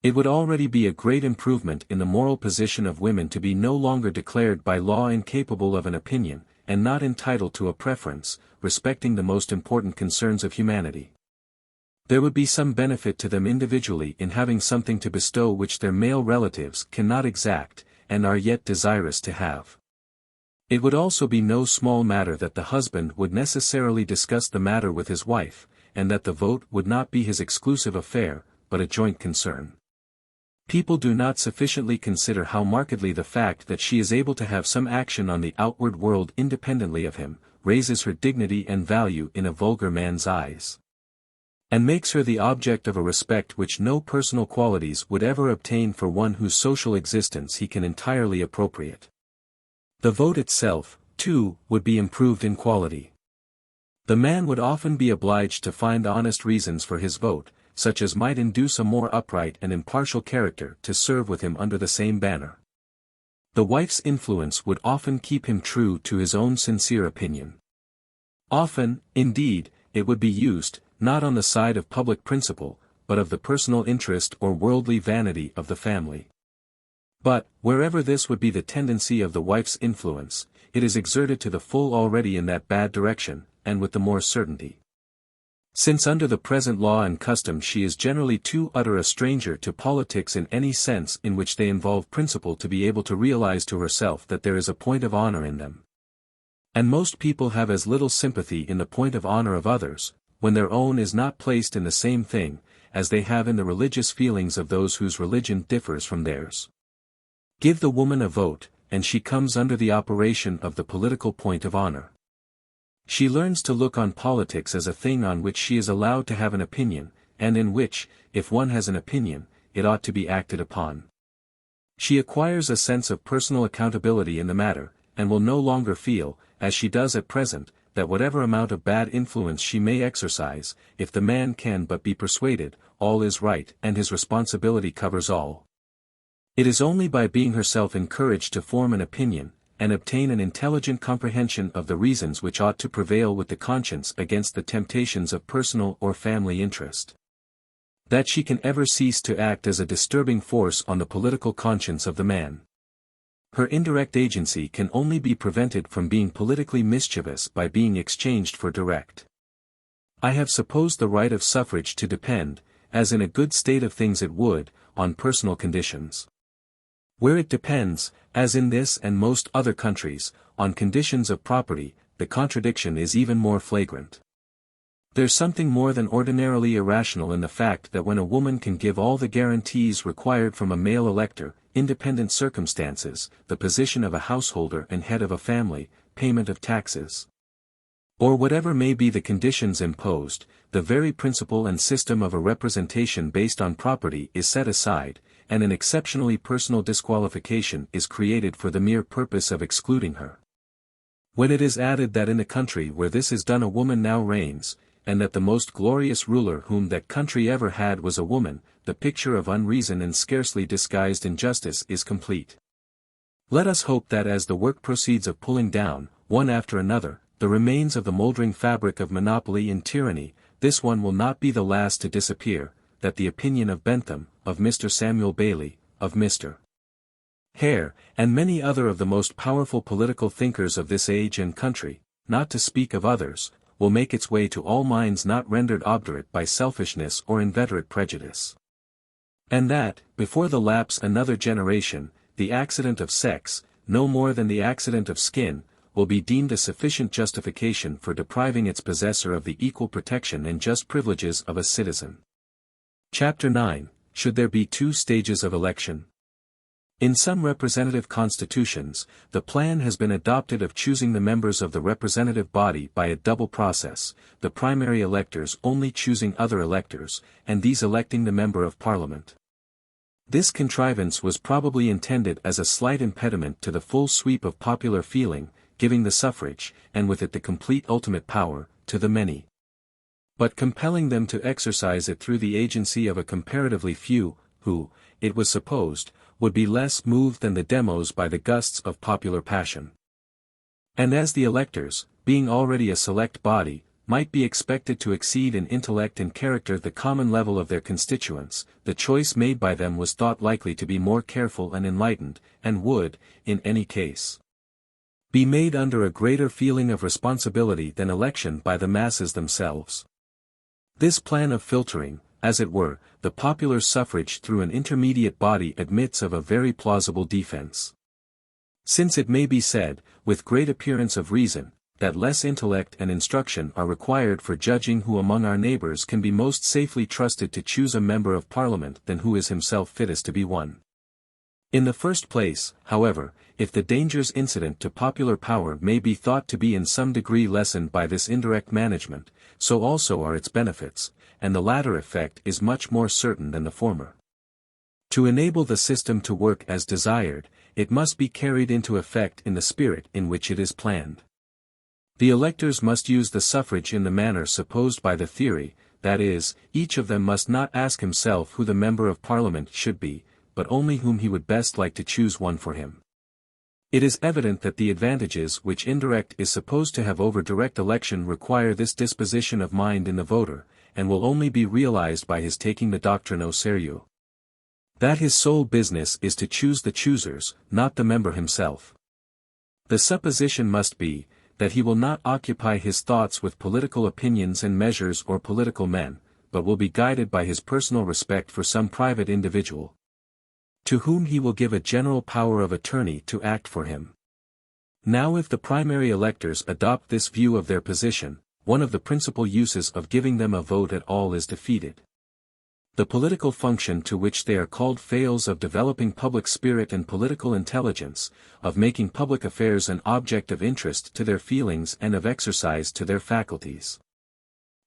It would already be a great improvement in the moral position of women to be no longer declared by law incapable of an opinion, and not entitled to a preference, respecting the most important concerns of humanity. There would be some benefit to them individually in having something to bestow which their male relatives cannot exact, and are yet desirous to have. It would also be no small matter that the husband would necessarily discuss the matter with his wife, and that the vote would not be his exclusive affair, but a joint concern. People do not sufficiently consider how markedly the fact that she is able to have some action on the outward world independently of him, raises her dignity and value in a vulgar man's eyes, and makes her the object of a respect which no personal qualities would ever obtain for one whose social existence he can entirely appropriate. The vote itself, too, would be improved in quality. The man would often be obliged to find honest reasons for his vote, such as might induce a more upright and impartial character to serve with him under the same banner. The wife's influence would often keep him true to his own sincere opinion. Often, indeed, it would be used, not on the side of public principle, but of the personal interest or worldly vanity of the family. But, wherever this would be the tendency of the wife's influence, it is exerted to the full already in that bad direction, and with the more certainty. Since under the present law and custom she is generally too utter a stranger to politics in any sense in which they involve principle to be able to realize to herself that there is a point of honor in them. And most people have as little sympathy in the point of honor of others, when their own is not placed in the same thing, as they have in the religious feelings of those whose religion differs from theirs. Give the woman a vote, and she comes under the operation of the political point of honor. She learns to look on politics as a thing on which she is allowed to have an opinion, and in which, if one has an opinion, it ought to be acted upon. She acquires a sense of personal accountability in the matter, and will no longer feel, as she does at present, that whatever amount of bad influence she may exercise, if the man can but be persuaded, all is right and his responsibility covers all. It is only by being herself encouraged to form an opinion, and obtain an intelligent comprehension of the reasons which ought to prevail with the conscience against the temptations of personal or family interest, that she can ever cease to act as a disturbing force on the political conscience of the man. Her indirect agency can only be prevented from being politically mischievous by being exchanged for direct. I have supposed the right of suffrage to depend, as in a good state of things it would, on personal conditions. Where it depends, as in this and most other countries, on conditions of property, the contradiction is even more flagrant. There's something more than ordinarily irrational in the fact that when a woman can give all the guarantees required from a male elector, independent circumstances, the position of a householder and head of a family, payment of taxes, Or whatever may be the conditions imposed, the very principle and system of a representation based on property is set aside, and an exceptionally personal disqualification is created for the mere purpose of excluding her. When it is added that in a country where this is done a woman now reigns, and that the most glorious ruler whom that country ever had was a woman, the picture of unreason and scarcely disguised injustice is complete. Let us hope that as the work proceeds of pulling down, one after another, the remains of the mouldering fabric of monopoly and tyranny, this one will not be the last to disappear, that the opinion of Bentham, of Mr. Samuel Bailey, of Mr. Hare, and many other of the most powerful political thinkers of this age and country, not to speak of others, will make its way to all minds not rendered obdurate by selfishness or inveterate prejudice. And that, before the lapse another generation, the accident of sex, no more than the accident of skin, will be deemed a sufficient justification for depriving its possessor of the equal protection and just privileges of a citizen. Chapter 9, Should there be two stages of election? In some representative constitutions, the plan has been adopted of choosing the members of the representative body by a double process, the primary electors only choosing other electors, and these electing the member of Parliament. This contrivance was probably intended as a slight impediment to the full sweep of popular feeling, giving the suffrage, and with it the complete ultimate power, to the many. But compelling them to exercise it through the agency of a comparatively few, who, it was supposed, would be less moved than the demos by the gusts of popular passion. And as the electors, being already a select body, might be expected to exceed in intellect and character the common level of their constituents, the choice made by them was thought likely to be more careful and enlightened, and would, in any case, be made under a greater feeling of responsibility than election by the masses themselves. This plan of filtering, as it were, the popular suffrage through an intermediate body admits of a very plausible defense. Since it may be said, with great appearance of reason, that less intellect and instruction are required for judging who among our neighbors can be most safely trusted to choose a member of Parliament than who is himself fittest to be one. In the first place, however, if the dangers incident to popular power may be thought to be in some degree lessened by this indirect management, so also are its benefits, and the latter effect is much more certain than the former. To enable the system to work as desired, it must be carried into effect in the spirit in which it is planned. The electors must use the suffrage in the manner supposed by the theory, that is, each of them must not ask himself who the member of Parliament should be, but only whom he would best like to choose one for him. It is evident that the advantages which indirect is supposed to have over direct election require this disposition of mind in the voter, and will only be realized by his taking the doctrine au sérieux. That his sole business is to choose the choosers, not the member himself. The supposition must be, that he will not occupy his thoughts with political opinions and measures or political men, but will be guided by his personal respect for some private individual, to whom he will give a general power of attorney to act for him. Now if the primary electors adopt this view of their position, one of the principal uses of giving them a vote at all is defeated. The political function to which they are called fails of developing public spirit and political intelligence, of making public affairs an object of interest to their feelings and of exercise to their faculties.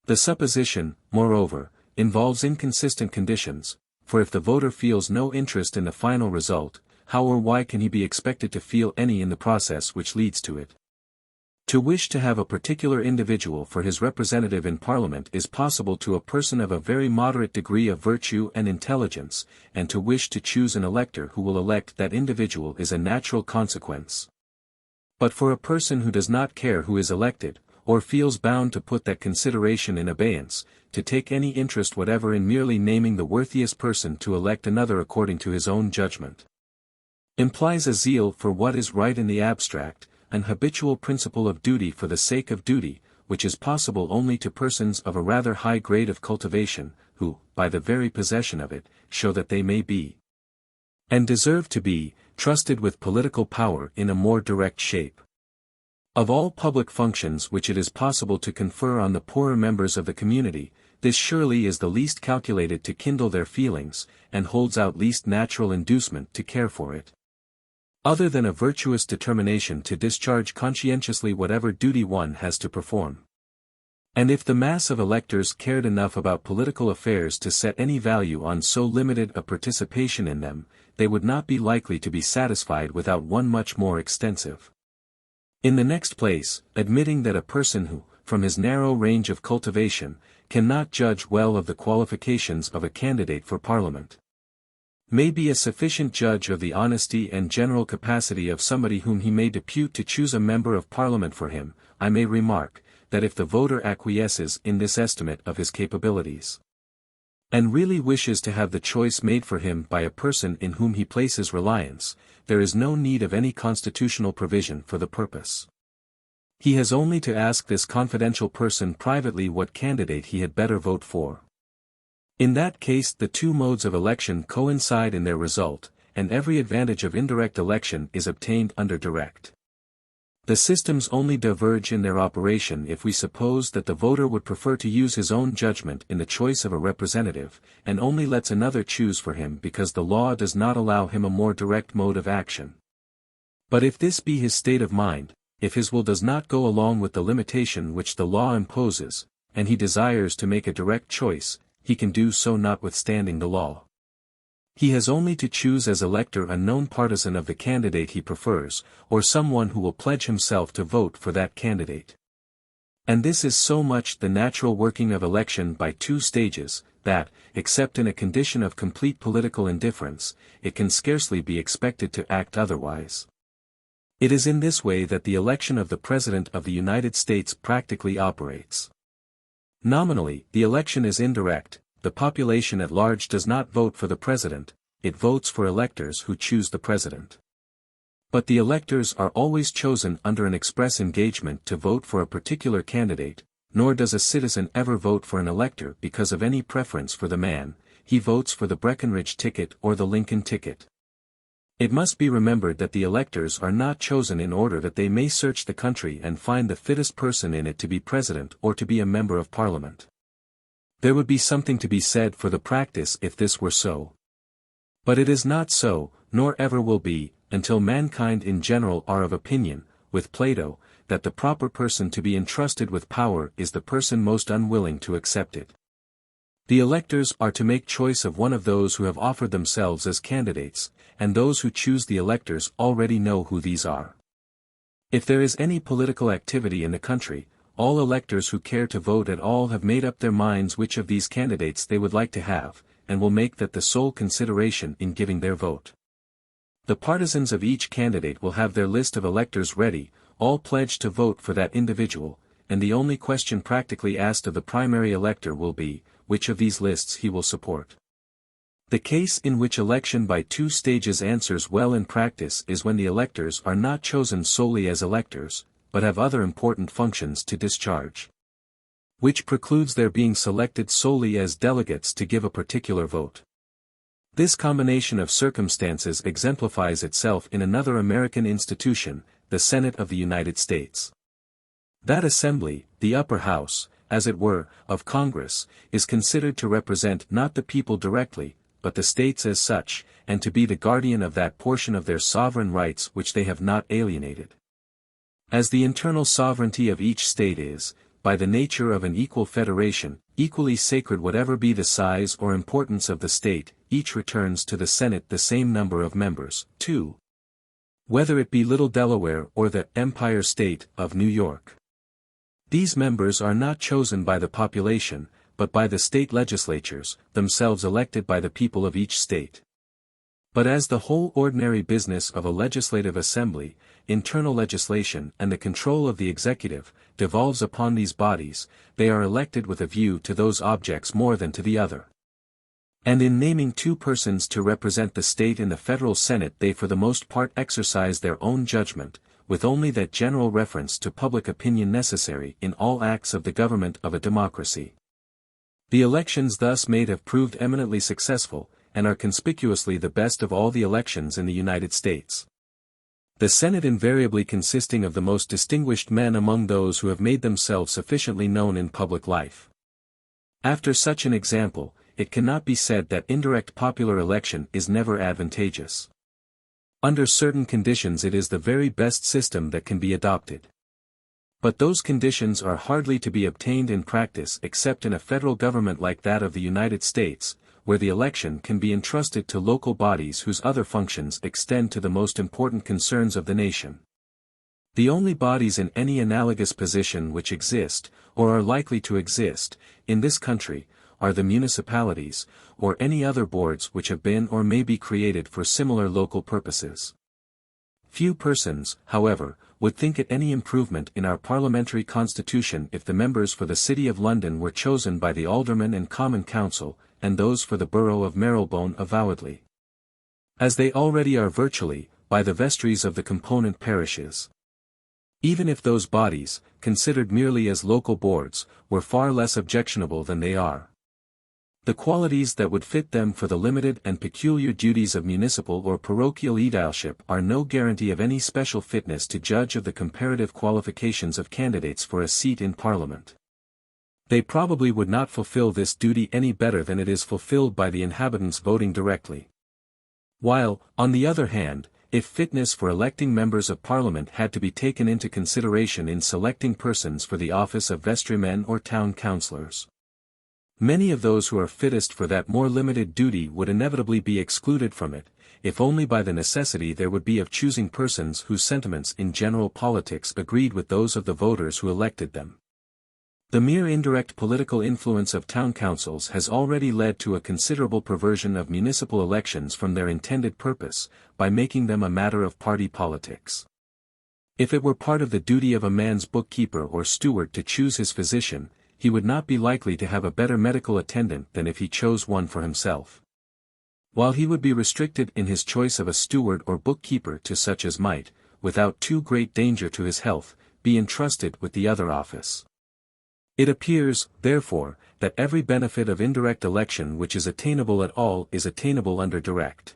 The supposition, moreover, involves inconsistent conditions, for if the voter feels no interest in the final result, how or why can he be expected to feel any in the process which leads to it? To wish to have a particular individual for his representative in Parliament is possible to a person of a very moderate degree of virtue and intelligence, and to wish to choose an elector who will elect that individual is a natural consequence. But for a person who does not care who is elected, or feels bound to put that consideration in abeyance, to take any interest whatever in merely naming the worthiest person to elect another according to his own judgment, implies a zeal for what is right in the abstract, an habitual principle of duty for the sake of duty, which is possible only to persons of a rather high grade of cultivation, who, by the very possession of it, show that they may be, and deserve to be, trusted with political power in a more direct shape. Of all public functions which it is possible to confer on the poorer members of the community, this surely is the least calculated to kindle their feelings, and holds out least natural inducement to care for it. other than a virtuous determination to discharge conscientiously whatever duty one has to perform. And if the mass of electors cared enough about political affairs to set any value on so limited a participation in them, they would not be likely to be satisfied without one much more extensive. In the next place, admitting that a person who, from his narrow range of cultivation, cannot judge well of the qualifications of a candidate for Parliament, may be a sufficient judge of the honesty and general capacity of somebody whom he may depute to choose a member of Parliament for him, I may remark, that if the voter acquiesces in this estimate of his capabilities, and really wishes to have the choice made for him by a person in whom he places reliance, there is no need of any constitutional provision for the purpose. He has only to ask this confidential person privately what candidate he had better vote for. In that case the two modes of election coincide in their result, and every advantage of indirect election is obtained under direct. The systems only diverge in their operation if we suppose that the voter would prefer to use his own judgment in the choice of a representative, and only lets another choose for him because the law does not allow him a more direct mode of action. But if this be his state of mind, if his will does not go along with the limitation which the law imposes, and he desires to make a direct choice, he can do so notwithstanding the law. He has only to choose as elector a known partisan of the candidate he prefers, or someone who will pledge himself to vote for that candidate. And this is so much the natural working of election by two stages, that, except in a condition of complete political indifference, it can scarcely be expected to act otherwise. It is in this way that the election of the President of the United States practically operates. Nominally, the election is indirect. The population at large does not vote for the President, it votes for electors who choose the President. But the electors are always chosen under an express engagement to vote for a particular candidate, nor does a citizen ever vote for an elector because of any preference for the man, he votes for the Breckinridge ticket or the Lincoln ticket. It must be remembered that the electors are not chosen in order that they may search the country and find the fittest person in it to be President or to be a member of Parliament. There would be something to be said for the practice if this were so. But it is not so, nor ever will be, until mankind in general are of opinion, with Plato, that the proper person to be entrusted with power is the person most unwilling to accept it. The electors are to make choice of one of those who have offered themselves as candidates, and those who choose the electors already know who these are. If there is any political activity in the country, all electors who care to vote at all have made up their minds which of these candidates they would like to have, and will make that the sole consideration in giving their vote. The partisans of each candidate will have their list of electors ready, all pledged to vote for that individual, and the only question practically asked of the primary elector will be, which of these lists he will support. The case in which election by two stages answers well in practice is when the electors are not chosen solely as electors, but have other important functions to discharge, which precludes their being selected solely as delegates to give a particular vote. This combination of circumstances exemplifies itself in another American institution, the Senate of the United States. That assembly, the upper house, as it were, of Congress, is considered to represent not the people directly, but the states as such, and to be the guardian of that portion of their sovereign rights which they have not alienated. As the internal sovereignty of each state is, by the nature of an equal federation, equally sacred whatever be the size or importance of the state, each returns to the Senate the same number of members, too. Whether it be Little Delaware or the Empire State of New York. These members are not chosen by the population, but by the state legislatures, themselves elected by the people of each state. But as the whole ordinary business of a legislative assembly, internal legislation and the control of the executive, devolves upon these bodies, they are elected with a view to those objects more than to the other. And in naming two persons to represent the state in the federal Senate they for the most part exercise their own judgment, with only that general reference to public opinion necessary in all acts of the government of a democracy. The elections thus made have proved eminently successful, and are conspicuously the best of all the elections in the United States. The Senate invariably consisting of the most distinguished men among those who have made themselves sufficiently known in public life. After such an example, it cannot be said that indirect popular election is never advantageous. Under certain conditions it is the very best system that can be adopted. But those conditions are hardly to be obtained in practice except in a federal government like that of the United States, where the election can be entrusted to local bodies whose other functions extend to the most important concerns of the nation. The only bodies in any analogous position which exist, or are likely to exist, in this country, are the municipalities, or any other boards which have been or may be created for similar local purposes. Few persons, however, would think it any improvement in our parliamentary constitution if the members for the City of London were chosen by the Aldermen and Common Council, and those for the borough of Marylebone avowedly, as they already are virtually, by the vestries of the component parishes. Even if those bodies, considered merely as local boards, were far less objectionable than they are. The qualities that would fit them for the limited and peculiar duties of municipal or parochial aedileship are no guarantee of any special fitness to judge of the comparative qualifications of candidates for a seat in Parliament. They probably would not fulfill this duty any better than it is fulfilled by the inhabitants voting directly. While, on the other hand, if fitness for electing members of Parliament had to be taken into consideration in selecting persons for the office of vestrymen or town councillors, many of those who are fittest for that more limited duty would inevitably be excluded from it, if only by the necessity there would be of choosing persons whose sentiments in general politics agreed with those of the voters who elected them. The mere indirect political influence of town councils has already led to a considerable perversion of municipal elections from their intended purpose, by making them a matter of party politics. If it were part of the duty of a man's bookkeeper or steward to choose his physician, he would not be likely to have a better medical attendant than if he chose one for himself. While he would be restricted in his choice of a steward or bookkeeper to such as might, without too great danger to his health, be entrusted with the other office. It appears, therefore, that every benefit of indirect election which is attainable at all is attainable under direct.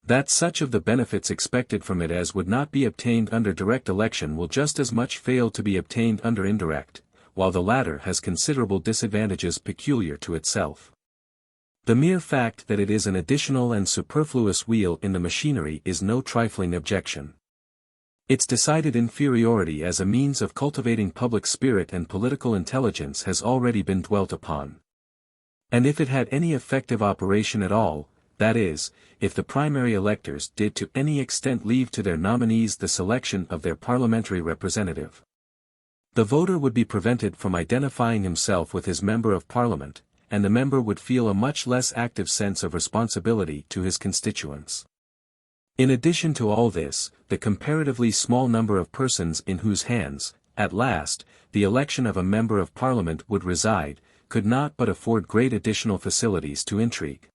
That such of the benefits expected from it as would not be obtained under direct election will just as much fail to be obtained under indirect, while the latter has considerable disadvantages peculiar to itself. The mere fact that it is an additional and superfluous wheel in the machinery is no trifling objection. Its decided inferiority as a means of cultivating public spirit and political intelligence has already been dwelt upon. And if it had any effective operation at all, that is, if the primary electors did to any extent leave to their nominees the selection of their parliamentary representative, the voter would be prevented from identifying himself with his member of Parliament, and the member would feel a much less active sense of responsibility to his constituents. In addition to all this, the comparatively small number of persons in whose hands, at last, the election of a member of Parliament would reside, could not but afford great additional facilities to intrigue,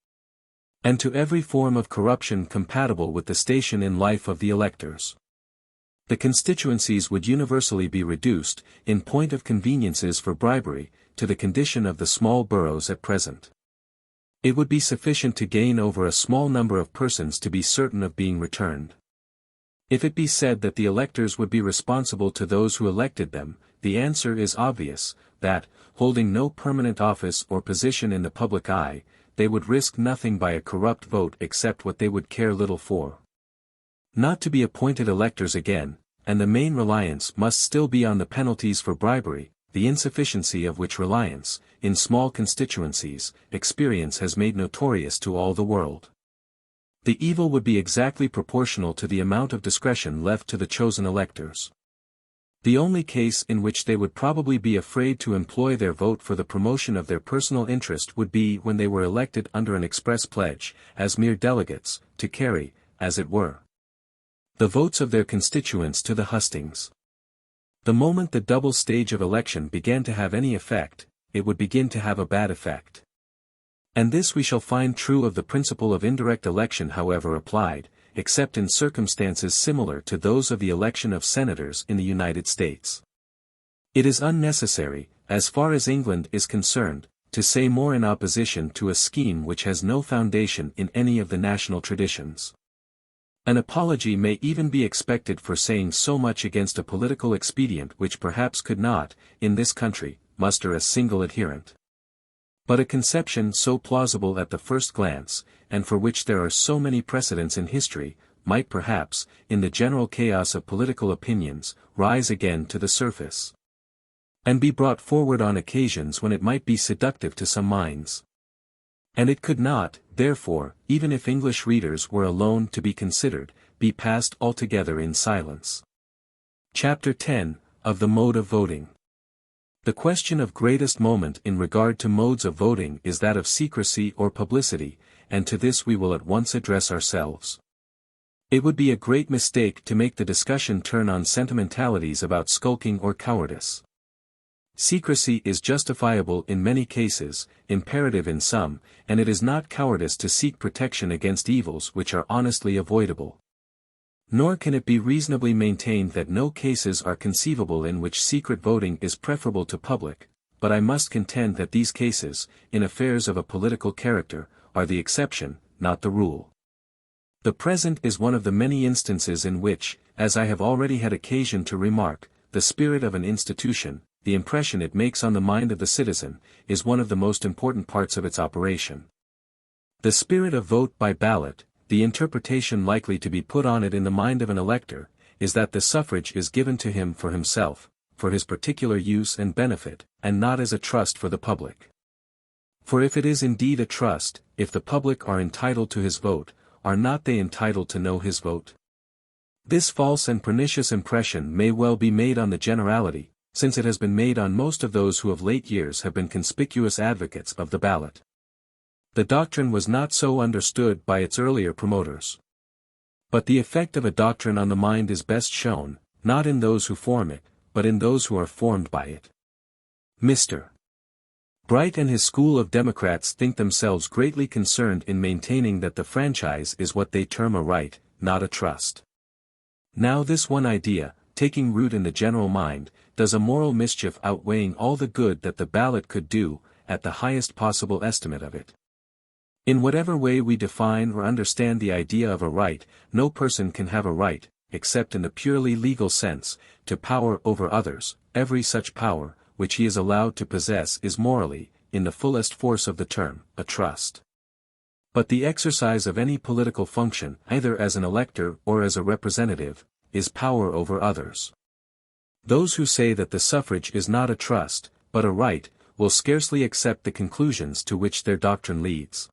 and to every form of corruption compatible with the station in life of the electors. The constituencies would universally be reduced, in point of conveniences for bribery, to the condition of the small boroughs at present. It would be sufficient to gain over a small number of persons to be certain of being returned. If it be said that the electors would be responsible to those who elected them, the answer is obvious, that, holding no permanent office or position in the public eye, they would risk nothing by a corrupt vote except what they would care little for. Not to be appointed electors again, and the main reliance must still be on the penalties for bribery, the insufficiency of which reliance, in small constituencies, experience has made notorious to all the world. The evil would be exactly proportional to the amount of discretion left to the chosen electors. The only case in which they would probably be afraid to employ their vote for the promotion of their personal interest would be when they were elected under an express pledge, as mere delegates, to carry, as it were, the votes of their constituents to the hustings. The moment the double stage of election began to have any effect, it would begin to have a bad effect. And this we shall find true of the principle of indirect election however applied, except in circumstances similar to those of the election of senators in the United States. It is unnecessary, as far as England is concerned, to say more in opposition to a scheme which has no foundation in any of the national traditions. An apology may even be expected for saying so much against a political expedient which perhaps could not, in this country, muster a single adherent. But a conception so plausible at the first glance, and for which there are so many precedents in history, might perhaps, in the general chaos of political opinions, rise again to the surface, and be brought forward on occasions when it might be seductive to some minds. And it could not, therefore, even if English readers were alone to be considered, be passed altogether in silence. Chapter 10, of the Mode of Voting. The question of greatest moment in regard to modes of voting is that of secrecy or publicity, and to this we will at once address ourselves. It would be a great mistake to make the discussion turn on sentimentalities about skulking or cowardice. Secrecy is justifiable in many cases, imperative in some, and it is not cowardice to seek protection against evils which are honestly avoidable. Nor can it be reasonably maintained that no cases are conceivable in which secret voting is preferable to public, but I must contend that these cases, in affairs of a political character, are the exception, not the rule. The present is one of the many instances in which, as I have already had occasion to remark, the spirit of an institution, the impression it makes on the mind of the citizen, is one of the most important parts of its operation. The spirit of vote by ballot, the interpretation likely to be put on it in the mind of an elector, is that the suffrage is given to him for himself, for his particular use and benefit, and not as a trust for the public. For if it is indeed a trust, if the public are entitled to his vote, are not they entitled to know his vote? This false and pernicious impression may well be made on the generality, since it has been made on most of those who of late years have been conspicuous advocates of the ballot. The doctrine was not so understood by its earlier promoters. But the effect of a doctrine on the mind is best shown, not in those who form it, but in those who are formed by it. Mr. Bright and his school of Democrats think themselves greatly concerned in maintaining that the franchise is what they term a right, not a trust. Now this one idea, taking root in the general mind, does a moral mischief outweighing all the good that the ballot could do, at the highest possible estimate of it. In whatever way we define or understand the idea of a right, no person can have a right, except in the purely legal sense, to power over others. Every such power, which he is allowed to possess is morally, in the fullest force of the term, a trust. But the exercise of any political function, either as an elector or as a representative, is power over others. Those who say that the suffrage is not a trust, but a right, will scarcely accept the conclusions to which their doctrine leads.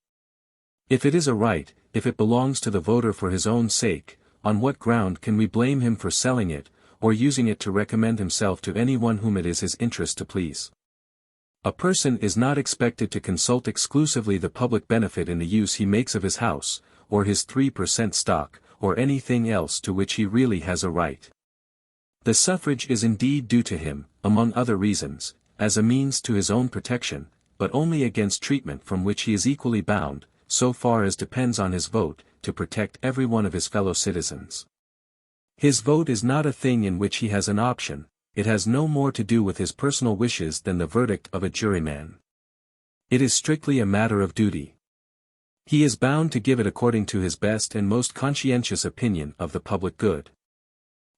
If it is a right, if it belongs to the voter for his own sake, on what ground can we blame him for selling it, or using it to recommend himself to anyone whom it is his interest to please? A person is not expected to consult exclusively the public benefit in the use he makes of his house, or his 3% stock, or anything else to which he really has a right. The suffrage is indeed due to him, among other reasons, as a means to his own protection, but only against treatment from which he is equally bound, so far as depends on his vote, to protect every one of his fellow citizens. His vote is not a thing in which he has an option, it has no more to do with his personal wishes than the verdict of a juryman. It is strictly a matter of duty. He is bound to give it according to his best and most conscientious opinion of the public good.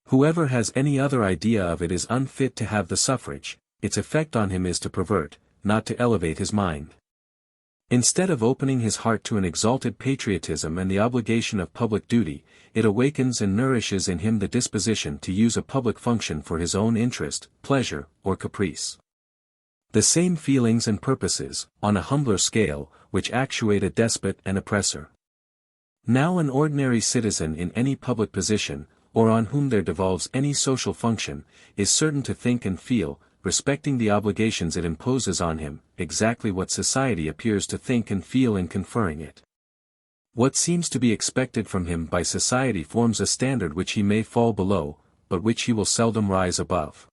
Whoever has any other idea of it is unfit to have the suffrage, its effect on him is to pervert, not to elevate his mind. Instead of opening his heart to an exalted patriotism and the obligation of public duty, it awakens and nourishes in him the disposition to use a public function for his own interest, pleasure, or caprice. The same feelings and purposes, on a humbler scale, which actuate a despot and oppressor. Now an ordinary citizen in any public position, or on whom there devolves any social function, is certain to think and feel, respecting the obligations it imposes on him, exactly what society appears to think and feel in conferring it. What seems to be expected from him by society forms a standard which he may fall below, but which he will seldom rise above.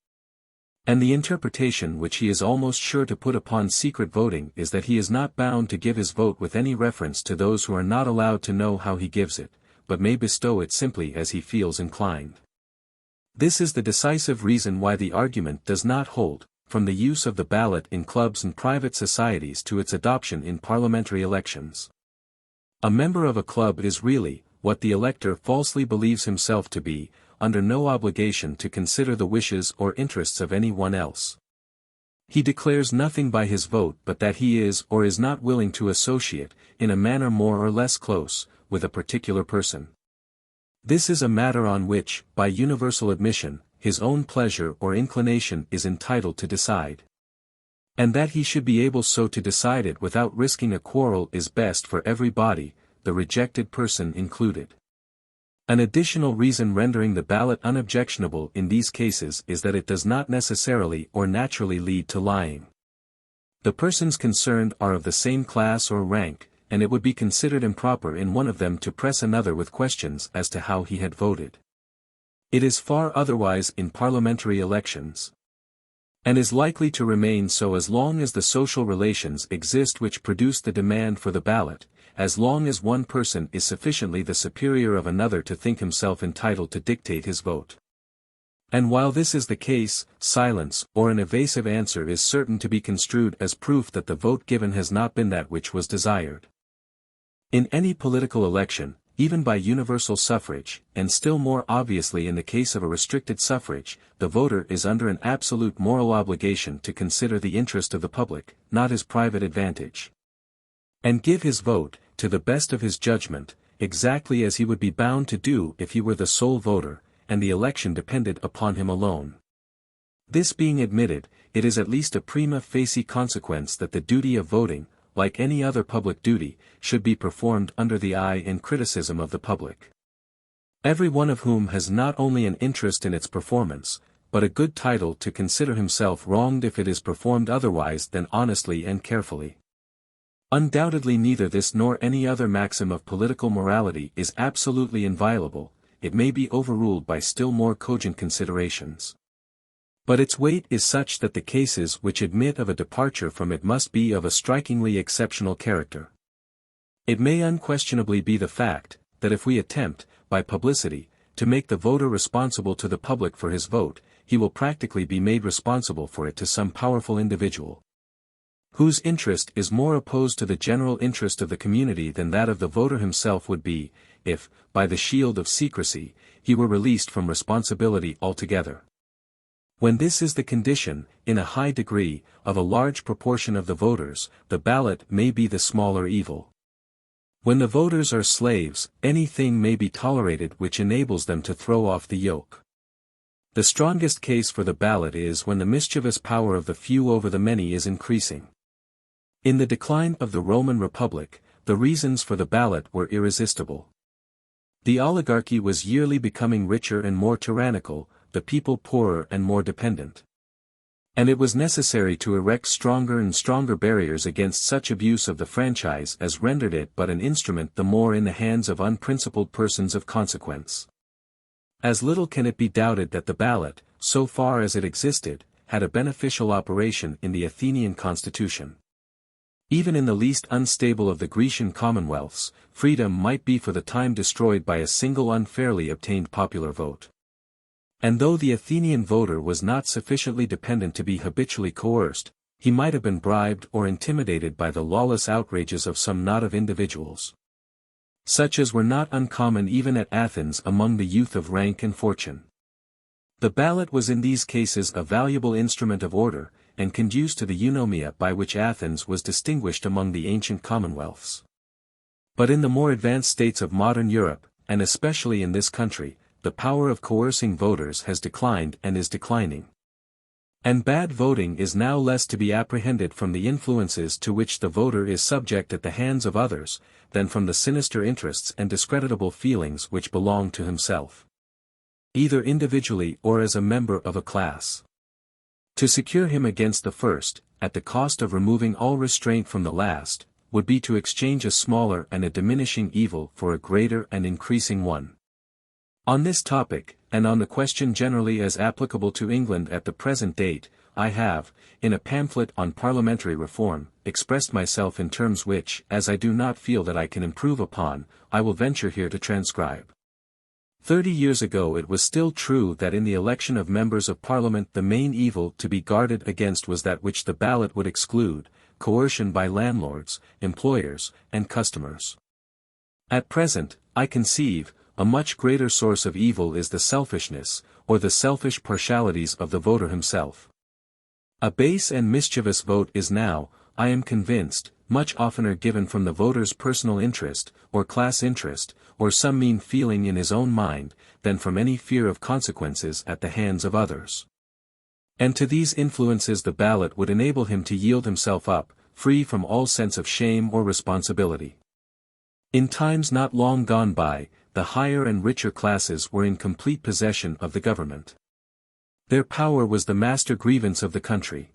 And the interpretation which he is almost sure to put upon secret voting is that he is not bound to give his vote with any reference to those who are not allowed to know how he gives it, but may bestow it simply as he feels inclined. This is the decisive reason why the argument does not hold, from the use of the ballot in clubs and private societies to its adoption in parliamentary elections. A member of a club is really, what the elector falsely believes himself to be, under no obligation to consider the wishes or interests of any one else. He declares nothing by his vote but that he is or is not willing to associate, in a manner more or less close, with a particular person. This is a matter on which, by universal admission, his own pleasure or inclination is entitled to decide. And that he should be able so to decide it without risking a quarrel is best for every body, the rejected person included. An additional reason rendering the ballot unobjectionable in these cases is that it does not necessarily or naturally lead to lying. The persons concerned are of the same class or rank, and it would be considered improper in one of them to press another with questions as to how he had voted. It is far otherwise in parliamentary elections, and is likely to remain so as long as the social relations exist which produce the demand for the ballot, as long as one person is sufficiently the superior of another to think himself entitled to dictate his vote. And while this is the case, silence or an evasive answer is certain to be construed as proof that the vote given has not been that which was desired. In any political election, even by universal suffrage, and still more obviously in the case of a restricted suffrage, the voter is under an absolute moral obligation to consider the interest of the public, not his private advantage, and give his vote, to the best of his judgment, exactly as he would be bound to do if he were the sole voter, and the election depended upon him alone. This being admitted, it is at least a prima facie consequence that the duty of voting, like any other public duty, should be performed under the eye and criticism of the public, every one of whom has not only an interest in its performance, but a good title to consider himself wronged if it is performed otherwise than honestly and carefully. Undoubtedly neither this nor any other maxim of political morality is absolutely inviolable, it may be overruled by still more cogent considerations. But its weight is such that the cases which admit of a departure from it must be of a strikingly exceptional character. It may unquestionably be the fact, that if we attempt, by publicity, to make the voter responsible to the public for his vote, he will practically be made responsible for it to some powerful individual, whose interest is more opposed to the general interest of the community than that of the voter himself would be, if, by the shield of secrecy, he were released from responsibility altogether. When this is the condition, in a high degree, of a large proportion of the voters, the ballot may be the smaller evil. When the voters are slaves, anything may be tolerated which enables them to throw off the yoke. The strongest case for the ballot is when the mischievous power of the few over the many is increasing. In the decline of the Roman Republic, the reasons for the ballot were irresistible. The oligarchy was yearly becoming richer and more tyrannical, the people poorer and more dependent. And it was necessary to erect stronger and stronger barriers against such abuse of the franchise as rendered it but an instrument the more in the hands of unprincipled persons of consequence. As little can it be doubted that the ballot, so far as it existed, had a beneficial operation in the Athenian constitution. Even in the least unstable of the Grecian commonwealths, freedom might be for the time destroyed by a single unfairly obtained popular vote. And though the Athenian voter was not sufficiently dependent to be habitually coerced, he might have been bribed or intimidated by the lawless outrages of some knot of individuals, such as were not uncommon even at Athens among the youth of rank and fortune. The ballot was in these cases a valuable instrument of order, and conduced to the eunomia by which Athens was distinguished among the ancient commonwealths. But in the more advanced states of modern Europe, and especially in this country, the power of coercing voters has declined and is declining. And bad voting is now less to be apprehended from the influences to which the voter is subject at the hands of others, than from the sinister interests and discreditable feelings which belong to himself, either individually or as a member of a class. To secure him against the first, at the cost of removing all restraint from the last, would be to exchange a smaller and a diminishing evil for a greater and increasing one. On this topic, and on the question generally as applicable to England at the present date, I have, in a pamphlet on parliamentary reform, expressed myself in terms which, as I do not feel that I can improve upon, I will venture here to transcribe. 30 years ago it was still true that in the election of members of Parliament the main evil to be guarded against was that which the ballot would exclude, coercion by landlords, employers, and customers. At present, I conceive, a much greater source of evil is the selfishness, or the selfish partialities of the voter himself. A base and mischievous vote is now, I am convinced, much oftener given from the voter's personal interest, or class interest, or some mean feeling in his own mind, than from any fear of consequences at the hands of others. And to these influences the ballot would enable him to yield himself up, free from all sense of shame or responsibility. In times not long gone by, the higher and richer classes were in complete possession of the government. Their power was the master grievance of the country.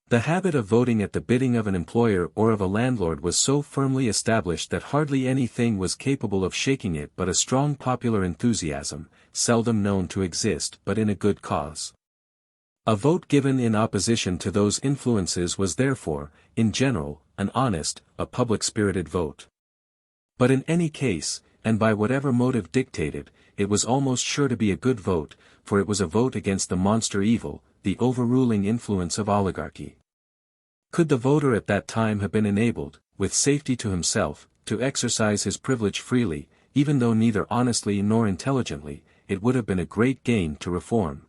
The habit of voting at the bidding of an employer or of a landlord was so firmly established that hardly anything was capable of shaking it but a strong popular enthusiasm, seldom known to exist but in a good cause. A vote given in opposition to those influences was therefore, in general, an honest, a public-spirited vote. But in any case, and by whatever motive dictated, it was almost sure to be a good vote, for it was a vote against the monster evil, the overruling influence of oligarchy. Could the voter at that time have been enabled, with safety to himself, to exercise his privilege freely, even though neither honestly nor intelligently, it would have been a great gain to reform.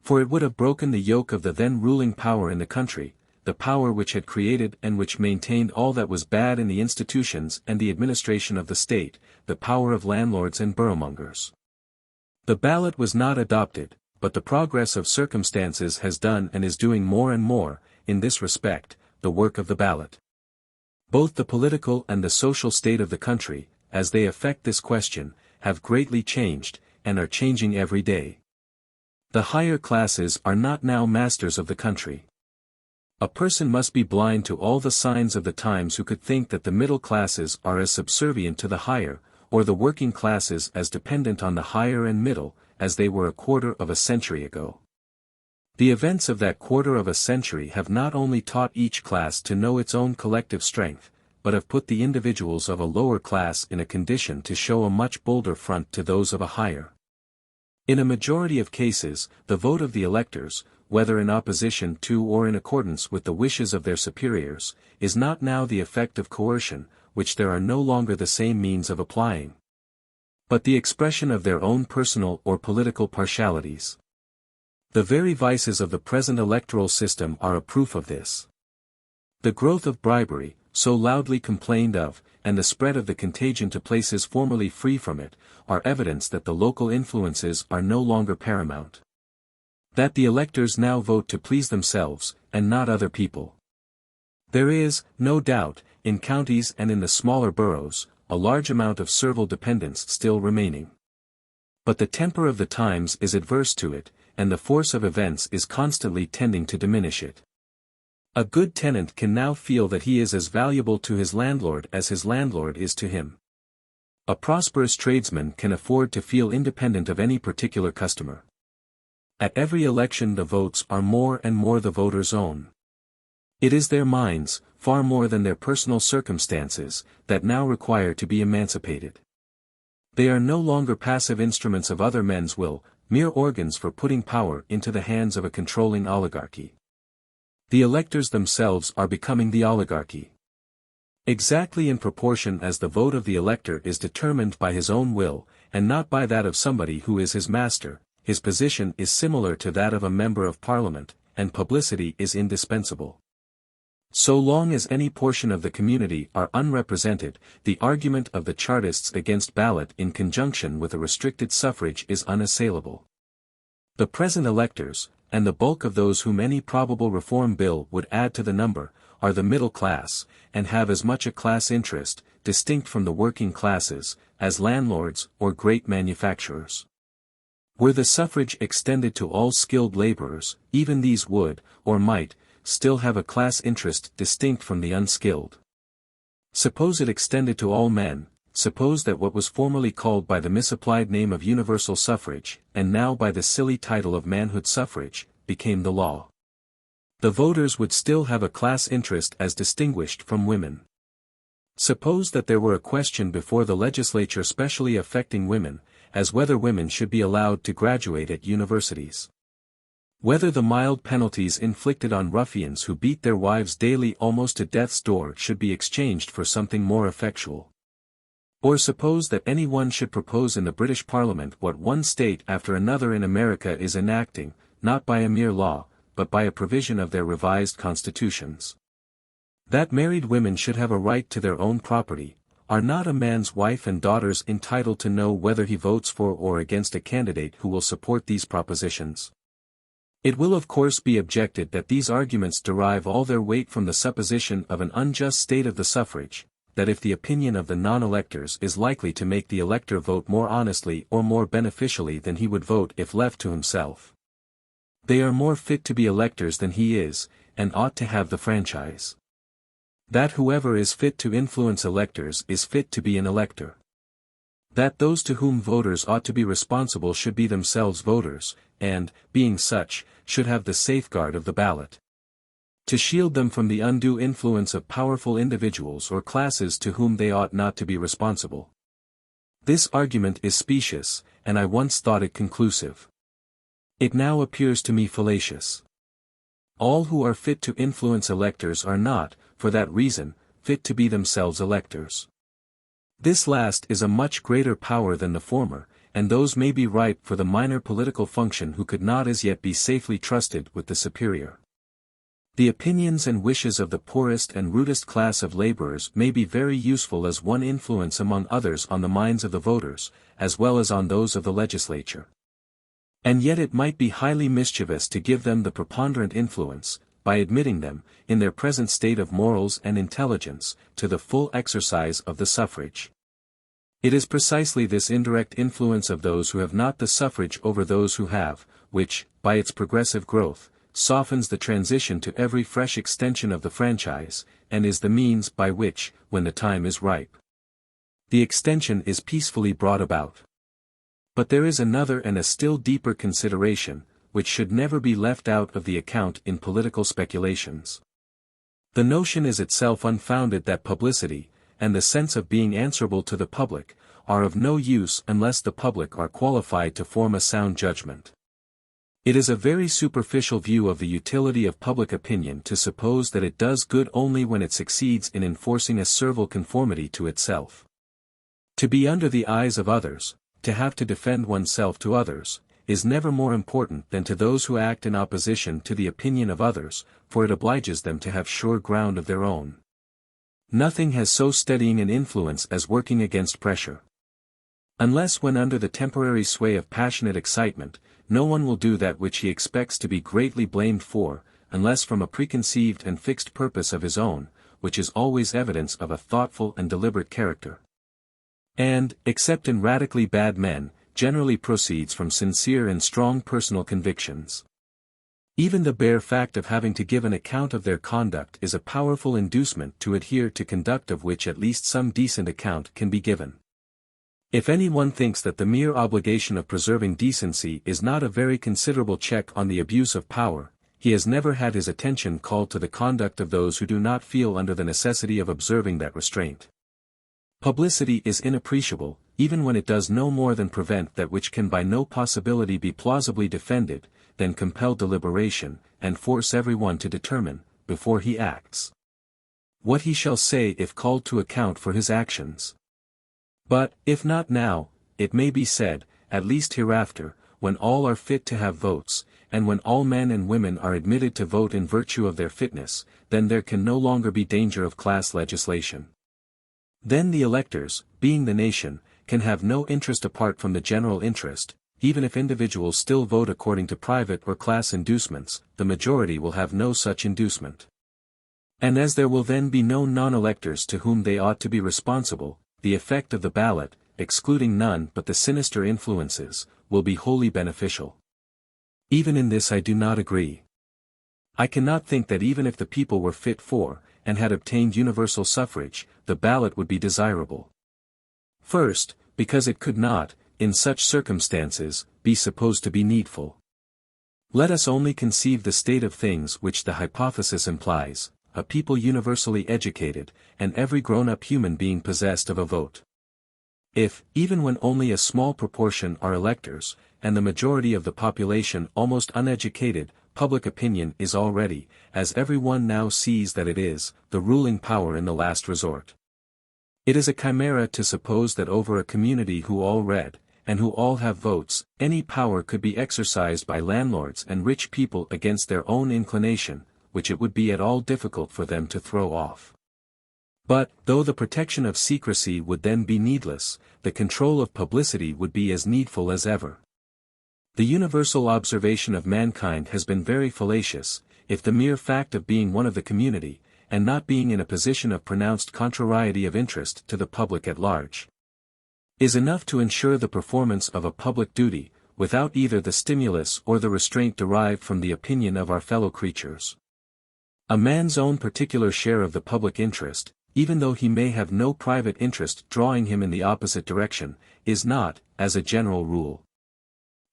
For it would have broken the yoke of the then ruling power in the country, the power which had created and which maintained all that was bad in the institutions and the administration of the state, the power of landlords and boroughmongers. The ballot was not adopted, but the progress of circumstances has done and is doing more and more, in this respect, the work of the ballot. Both the political and the social state of the country, as they affect this question, have greatly changed, and are changing every day. The higher classes are not now masters of the country. A person must be blind to all the signs of the times who could think that the middle classes are as subservient to the higher, or the working classes as dependent on the higher and middle, as they were a quarter of a century ago. The events of that quarter of a century have not only taught each class to know its own collective strength, but have put the individuals of a lower class in a condition to show a much bolder front to those of a higher. In a majority of cases, the vote of the electors, whether in opposition to or in accordance with the wishes of their superiors, is not now the effect of coercion, which there are no longer the same means of applying, but the expression of their own personal or political partialities. The very vices of the present electoral system are a proof of this. The growth of bribery, so loudly complained of, and the spread of the contagion to places formerly free from it, are evidence that the local influences are no longer paramount. That the electors now vote to please themselves, and not other people. There is, no doubt, in counties and in the smaller boroughs, a large amount of servile dependence still remaining. But the temper of the times is adverse to it, and the force of events is constantly tending to diminish it. A good tenant can now feel that he is as valuable to his landlord as his landlord is to him. A prosperous tradesman can afford to feel independent of any particular customer. At every election the votes are more and more the voters' own. It is their minds, far more than their personal circumstances, that now require to be emancipated. They are no longer passive instruments of other men's will, mere organs for putting power into the hands of a controlling oligarchy. The electors themselves are becoming the oligarchy. Exactly in proportion as the vote of the elector is determined by his own will, and not by that of somebody who is his master, his position is similar to that of a member of parliament, and publicity is indispensable. So long as any portion of the community are unrepresented, the argument of the Chartists against ballot in conjunction with a restricted suffrage is unassailable. The present electors, and the bulk of those whom any probable reform bill would add to the number, are the middle class, and have as much a class interest, distinct from the working classes, as landlords or great manufacturers. Were the suffrage extended to all skilled laborers, even these would, or might, still have a class interest distinct from the unskilled. Suppose it extended to all men, suppose that what was formerly called by the misapplied name of universal suffrage, and now by the silly title of manhood suffrage, became the law. The voters would still have a class interest as distinguished from women. Suppose that there were a question before the legislature specially affecting women, as whether women should be allowed to graduate at universities. Whether the mild penalties inflicted on ruffians who beat their wives daily almost to death's door should be exchanged for something more effectual. Or suppose that any one should propose in the British Parliament what one state after another in America is enacting, not by a mere law, but by a provision of their revised constitutions. That married women should have a right to their own property. Are not a man's wife and daughters entitled to know whether he votes for or against a candidate who will support these propositions? It will of course be objected that these arguments derive all their weight from the supposition of an unjust state of the suffrage, that if the opinion of the non-electors is likely to make the elector vote more honestly or more beneficially than he would vote if left to himself, they are more fit to be electors than he is, and ought to have the franchise. That whoever is fit to influence electors is fit to be an elector. That those to whom voters ought to be responsible should be themselves voters, and, being such, should have the safeguard of the ballot. To shield them from the undue influence of powerful individuals or classes to whom they ought not to be responsible. This argument is specious, and I once thought it conclusive. It now appears to me fallacious. All who are fit to influence electors are not, for that reason, fit to be themselves electors. This last is a much greater power than the former, and those may be ripe for the minor political function who could not as yet be safely trusted with the superior. The opinions and wishes of the poorest and rudest class of laborers may be very useful as one influence among others on the minds of the voters, as well as on those of the legislature. And yet it might be highly mischievous to give them the preponderant influence, by admitting them, in their present state of morals and intelligence, to the full exercise of the suffrage. It is precisely this indirect influence of those who have not the suffrage over those who have, which, by its progressive growth, softens the transition to every fresh extension of the franchise, and is the means by which, when the time is ripe, the extension is peacefully brought about. But there is another and a still deeper consideration, which should never be left out of the account in political speculations. The notion is itself unfounded that publicity, and the sense of being answerable to the public, are of no use unless the public are qualified to form a sound judgment. It is a very superficial view of the utility of public opinion to suppose that it does good only when it succeeds in enforcing a servile conformity to itself. To be under the eyes of others, to have to defend oneself to others, is never more important than to those who act in opposition to the opinion of others, for it obliges them to have sure ground of their own. Nothing has so steadying an influence as working against pressure. Unless when under the temporary sway of passionate excitement, no one will do that which he expects to be greatly blamed for, unless from a preconceived and fixed purpose of his own, which is always evidence of a thoughtful and deliberate character. And, except in radically bad men, generally proceeds from sincere and strong personal convictions. Even the bare fact of having to give an account of their conduct is a powerful inducement to adhere to conduct of which at least some decent account can be given. If anyone thinks that the mere obligation of preserving decency is not a very considerable check on the abuse of power, he has never had his attention called to the conduct of those who do not feel under the necessity of observing that restraint. Publicity is inappreciable, even when it does no more than prevent that which can by no possibility be plausibly defended, than compel deliberation, and force everyone to determine, before he acts, what he shall say if called to account for his actions. But, if not now, it may be said, at least hereafter, when all are fit to have votes, and when all men and women are admitted to vote in virtue of their fitness, then there can no longer be danger of class legislation. Then the electors, being the nation, can have no interest apart from the general interest. Even if individuals still vote according to private or class inducements, the majority will have no such inducement. And as there will then be no non-electors to whom they ought to be responsible, the effect of the ballot, excluding none but the sinister influences, will be wholly beneficial. Even in this I do not agree. I cannot think that even if the people were fit for, and had obtained universal suffrage, the ballot would be desirable. First, because it could not, in such circumstances, be supposed to be needful. Let us only conceive the state of things which the hypothesis implies, a people universally educated, and every grown-up human being possessed of a vote. If, even when only a small proportion are electors, and the majority of the population almost uneducated, public opinion is already, as every one now sees that it is, the ruling power in the last resort. It is a chimera to suppose that over a community who all read, and who all have votes, any power could be exercised by landlords and rich people against their own inclination, which it would be at all difficult for them to throw off. But, though the protection of secrecy would then be needless, the control of publicity would be as needful as ever. The universal observation of mankind has been very fallacious, if the mere fact of being one of the community, and not being in a position of pronounced contrariety of interest to the public at large, is enough to ensure the performance of a public duty, without either the stimulus or the restraint derived from the opinion of our fellow creatures. A man's own particular share of the public interest, even though he may have no private interest drawing him in the opposite direction, is not, as a general rule,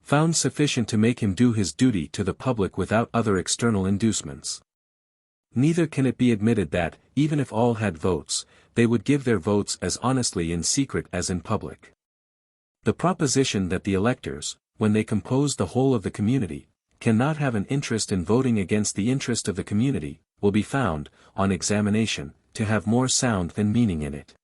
found sufficient to make him do his duty to the public without other external inducements. Neither can it be admitted that, even if all had votes, they would give their votes as honestly in secret as in public. The proposition that the electors, when they compose the whole of the community, cannot have an interest in voting against the interest of the community, will be found, on examination, to have more sound than meaning in it.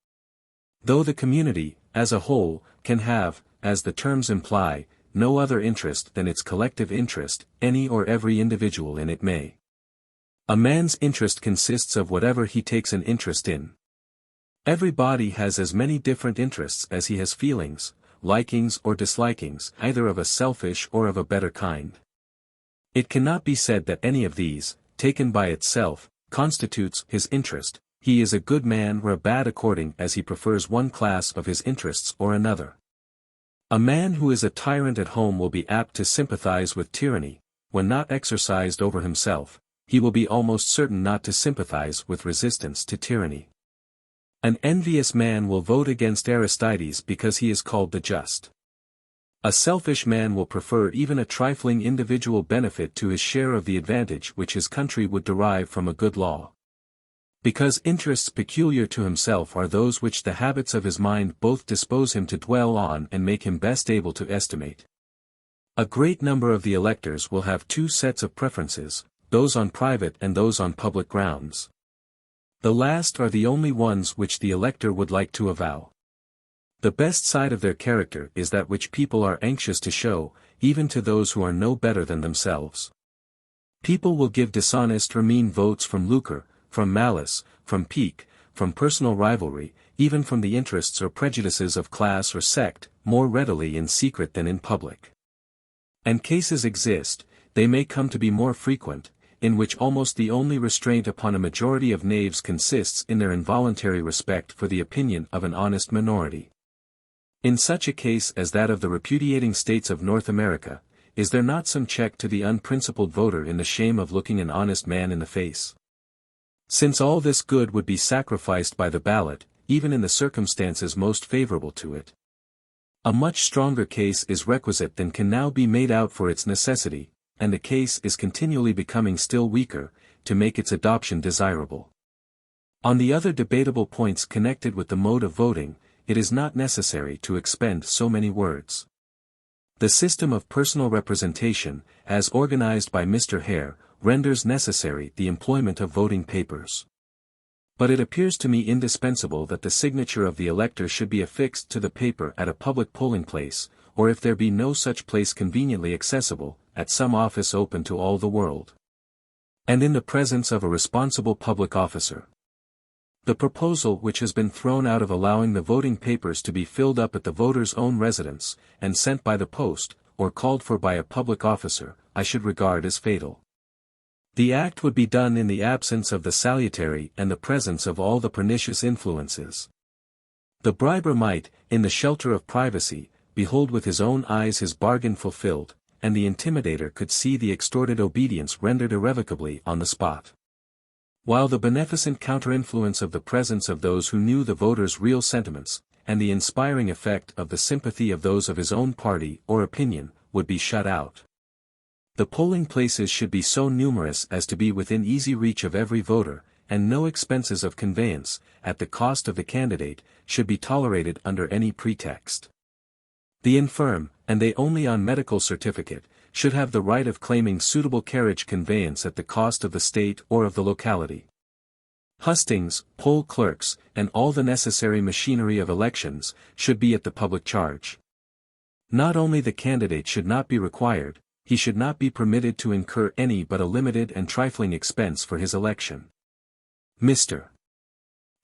Though the community, as a whole, can have, as the terms imply, no other interest than its collective interest, any or every individual in it may. A man's interest consists of whatever he takes an interest in. Every body has as many different interests as he has feelings, likings or dislikings, either of a selfish or of a better kind. It cannot be said that any of these, taken by itself, constitutes his interest. He is a good man or a bad according as he prefers one class of his interests or another. A man who is a tyrant at home will be apt to sympathize with tyranny, when not exercised over himself. He will be almost certain not to sympathize with resistance to tyranny. An envious man will vote against Aristides because he is called the just. A selfish man will prefer even a trifling individual benefit to his share of the advantage which his country would derive from a good law. Because interests peculiar to himself are those which the habits of his mind both dispose him to dwell on and make him best able to estimate. A great number of the electors will have two sets of preferences, those on private and those on public grounds. The last are the only ones which the elector would like to avow. The best side of their character is that which people are anxious to show, even to those who are no better than themselves. People will give dishonest or mean votes from lucre, from malice, from pique, from personal rivalry, even from the interests or prejudices of class or sect, more readily in secret than in public. And cases exist, they may come to be more frequent, in which almost the only restraint upon a majority of knaves consists in their involuntary respect for the opinion of an honest minority. In such a case as that of the repudiating states of North America, is there not some check to the unprincipled voter in the shame of looking an honest man in the face? Since all this good would be sacrificed by the ballot, even in the circumstances most favorable to it, a much stronger case is requisite than can now be made out for its necessity, and the case is continually becoming still weaker, to make its adoption desirable. On the other debatable points connected with the mode of voting, it is not necessary to expend so many words. The system of personal representation, as organized by Mr. Hare, renders necessary the employment of voting papers. But it appears to me indispensable that the signature of the elector should be affixed to the paper at a public polling place, or if there be no such place conveniently accessible, at some office open to all the world, and in the presence of a responsible public officer. The proposal which has been thrown out of allowing the voting papers to be filled up at the voter's own residence, and sent by the post, or called for by a public officer, I should regard as fatal. The act would be done in the absence of the salutary and the presence of all the pernicious influences. The briber might, in the shelter of privacy, behold with his own eyes his bargain fulfilled, and the intimidator could see the extorted obedience rendered irrevocably on the spot. While the beneficent counter-influence of the presence of those who knew the voter's real sentiments, and the inspiring effect of the sympathy of those of his own party or opinion, would be shut out. The polling places should be so numerous as to be within easy reach of every voter, and no expenses of conveyance, at the cost of the candidate, should be tolerated under any pretext. The infirm, and they only on medical certificate, should have the right of claiming suitable carriage conveyance at the cost of the state or of the locality. Hustings, poll clerks, and all the necessary machinery of elections, should be at the public charge. Not only the candidate should not be required, he should not be permitted to incur any but a limited and trifling expense for his election. Mr.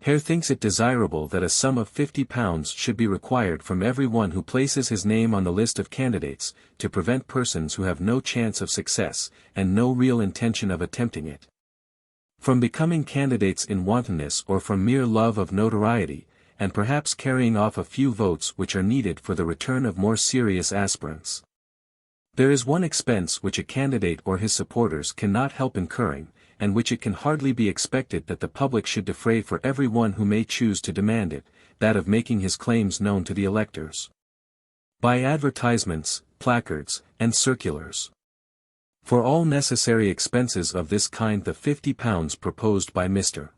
Hare thinks it desirable that a sum of £50 should be required from every one who places his name on the list of candidates, to prevent persons who have no chance of success, and no real intention of attempting it, from becoming candidates in wantonness or from mere love of notoriety, and perhaps carrying off a few votes which are needed for the return of more serious aspirants. There is one expense which a candidate or his supporters cannot help incurring, and which it can hardly be expected that the public should defray for every one who may choose to demand it, that of making his claims known to the electors, by advertisements, placards, and circulars. For all necessary expenses of this kind the £50 proposed by Mr.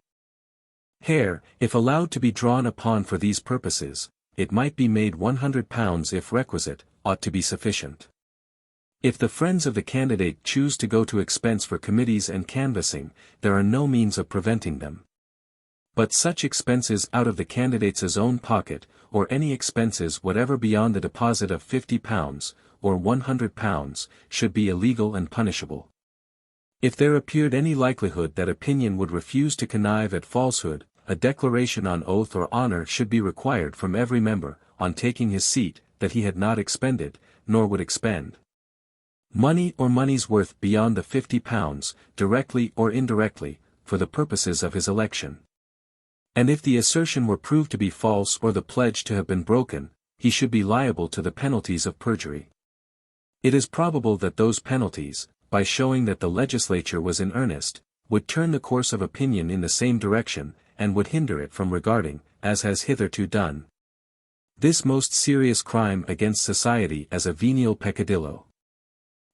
Hare, if allowed to be drawn upon for these purposes, it might be made £100 if requisite, ought to be sufficient. If the friends of the candidate choose to go to expense for committees and canvassing, there are no means of preventing them. But such expenses out of the candidate's own pocket, or any expenses whatever beyond the deposit of £50, or £100, should be illegal and punishable. If there appeared any likelihood that opinion would refuse to connive at falsehood, a declaration on oath or honour should be required from every member, on taking his seat, that he had not expended, nor would expend, money or money's worth beyond the £50, directly or indirectly, for the purposes of his election. And if the assertion were proved to be false or the pledge to have been broken, he should be liable to the penalties of perjury. It is probable that those penalties, by showing that the legislature was in earnest, would turn the course of opinion in the same direction, and would hinder it from regarding, as has hitherto done, this most serious crime against society as a venial peccadillo.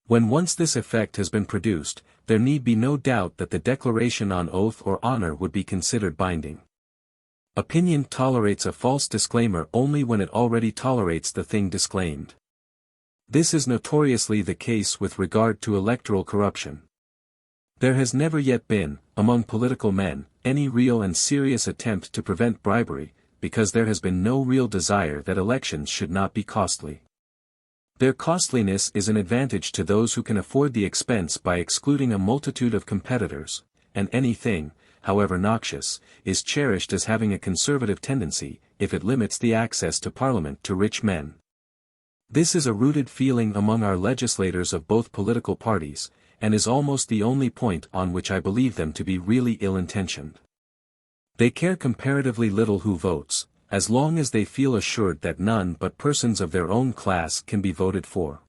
When once this effect has been produced, there need be no doubt that the declaration on oath or honor would be considered binding. Opinion tolerates a false disclaimer only when it already tolerates the thing disclaimed. This is notoriously the case with regard to electoral corruption. There has never yet been, among political men, any real and serious attempt to prevent bribery, because there has been no real desire that elections should not be costly. Their costliness is an advantage to those who can afford the expense by excluding a multitude of competitors, and anything, however noxious, is cherished as having a conservative tendency, if it limits the access to Parliament to rich men. This is a rooted feeling among our legislators of both political parties, and is almost the only point on which I believe them to be really ill-intentioned. They care comparatively little who votes, as long as they feel assured that none but persons of their own class can be voted for.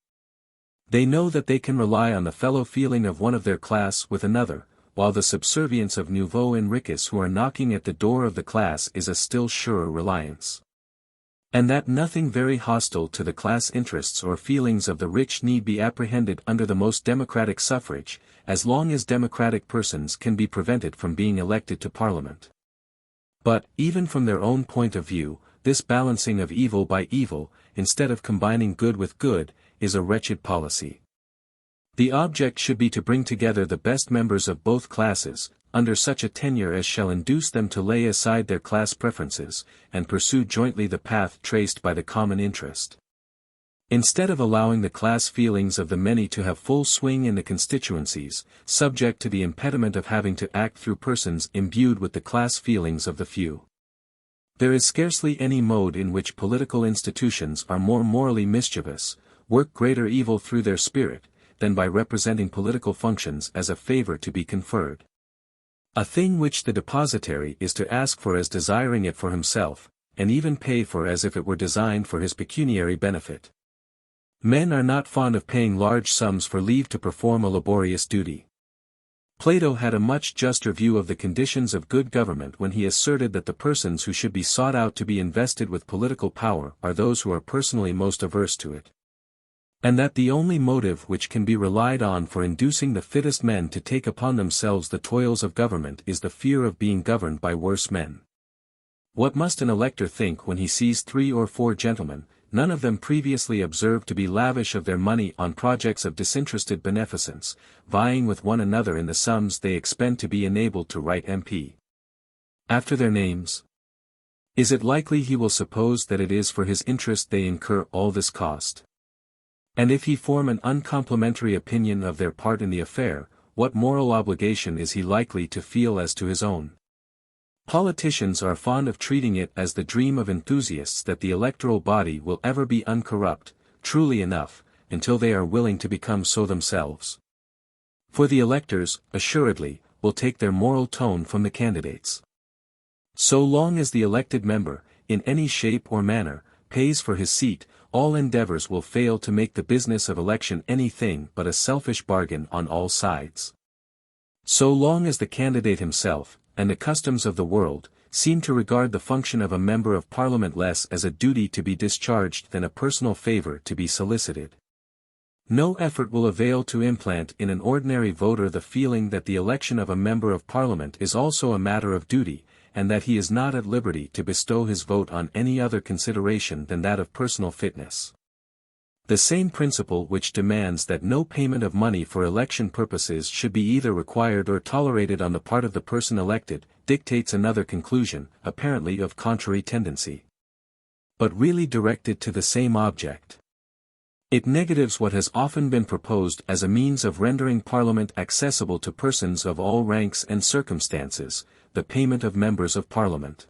They know that they can rely on the fellow feeling of one of their class with another, while the subservience of nouveaux enriquis who are knocking at the door of the class is a still surer reliance. And that nothing very hostile to the class interests or feelings of the rich need be apprehended under the most democratic suffrage, as long as democratic persons can be prevented from being elected to Parliament. But, even from their own point of view, this balancing of evil by evil, instead of combining good with good, is a wretched policy. The object should be to bring together the best members of both classes, under such a tenure as shall induce them to lay aside their class preferences, and pursue jointly the path traced by the common interest. Instead of allowing the class feelings of the many to have full swing in the constituencies, subject to the impediment of having to act through persons imbued with the class feelings of the few. There is scarcely any mode in which political institutions are more morally mischievous, work greater evil through their spirit, than by representing political functions as a favor to be conferred. A thing which the depositary is to ask for as desiring it for himself, and even pay for as if it were designed for his pecuniary benefit. Men are not fond of paying large sums for leave to perform a laborious duty. Plato had a much juster view of the conditions of good government when he asserted that the persons who should be sought out to be invested with political power are those who are personally most averse to it. And that the only motive which can be relied on for inducing the fittest men to take upon themselves the toils of government is the fear of being governed by worse men. What must an elector think when he sees 3 or 4 gentlemen, none of them previously observed to be lavish of their money on projects of disinterested beneficence, vying with one another in the sums they expend to be enabled to write MP after their names? Is it likely he will suppose that it is for his interest they incur all this cost? And if he form an uncomplimentary opinion of their part in the affair, what moral obligation is he likely to feel as to his own? Politicians are fond of treating it as the dream of enthusiasts that the electoral body will ever be uncorrupt, truly enough, until they are willing to become so themselves. For the electors, assuredly, will take their moral tone from the candidates. So long as the elected member, in any shape or manner, pays for his seat, all endeavors will fail to make the business of election anything but a selfish bargain on all sides. So long as the candidate himself, and the customs of the world, seem to regard the function of a member of Parliament less as a duty to be discharged than a personal favour to be solicited. No effort will avail to implant in an ordinary voter the feeling that the election of a member of Parliament is also a matter of duty, and that he is not at liberty to bestow his vote on any other consideration than that of personal fitness. The same principle which demands that no payment of money for election purposes should be either required or tolerated on the part of the person elected, dictates another conclusion, apparently of contrary tendency, but really directed to the same object. It negatives what has often been proposed as a means of rendering Parliament accessible to persons of all ranks and circumstances, the payment of members of Parliament.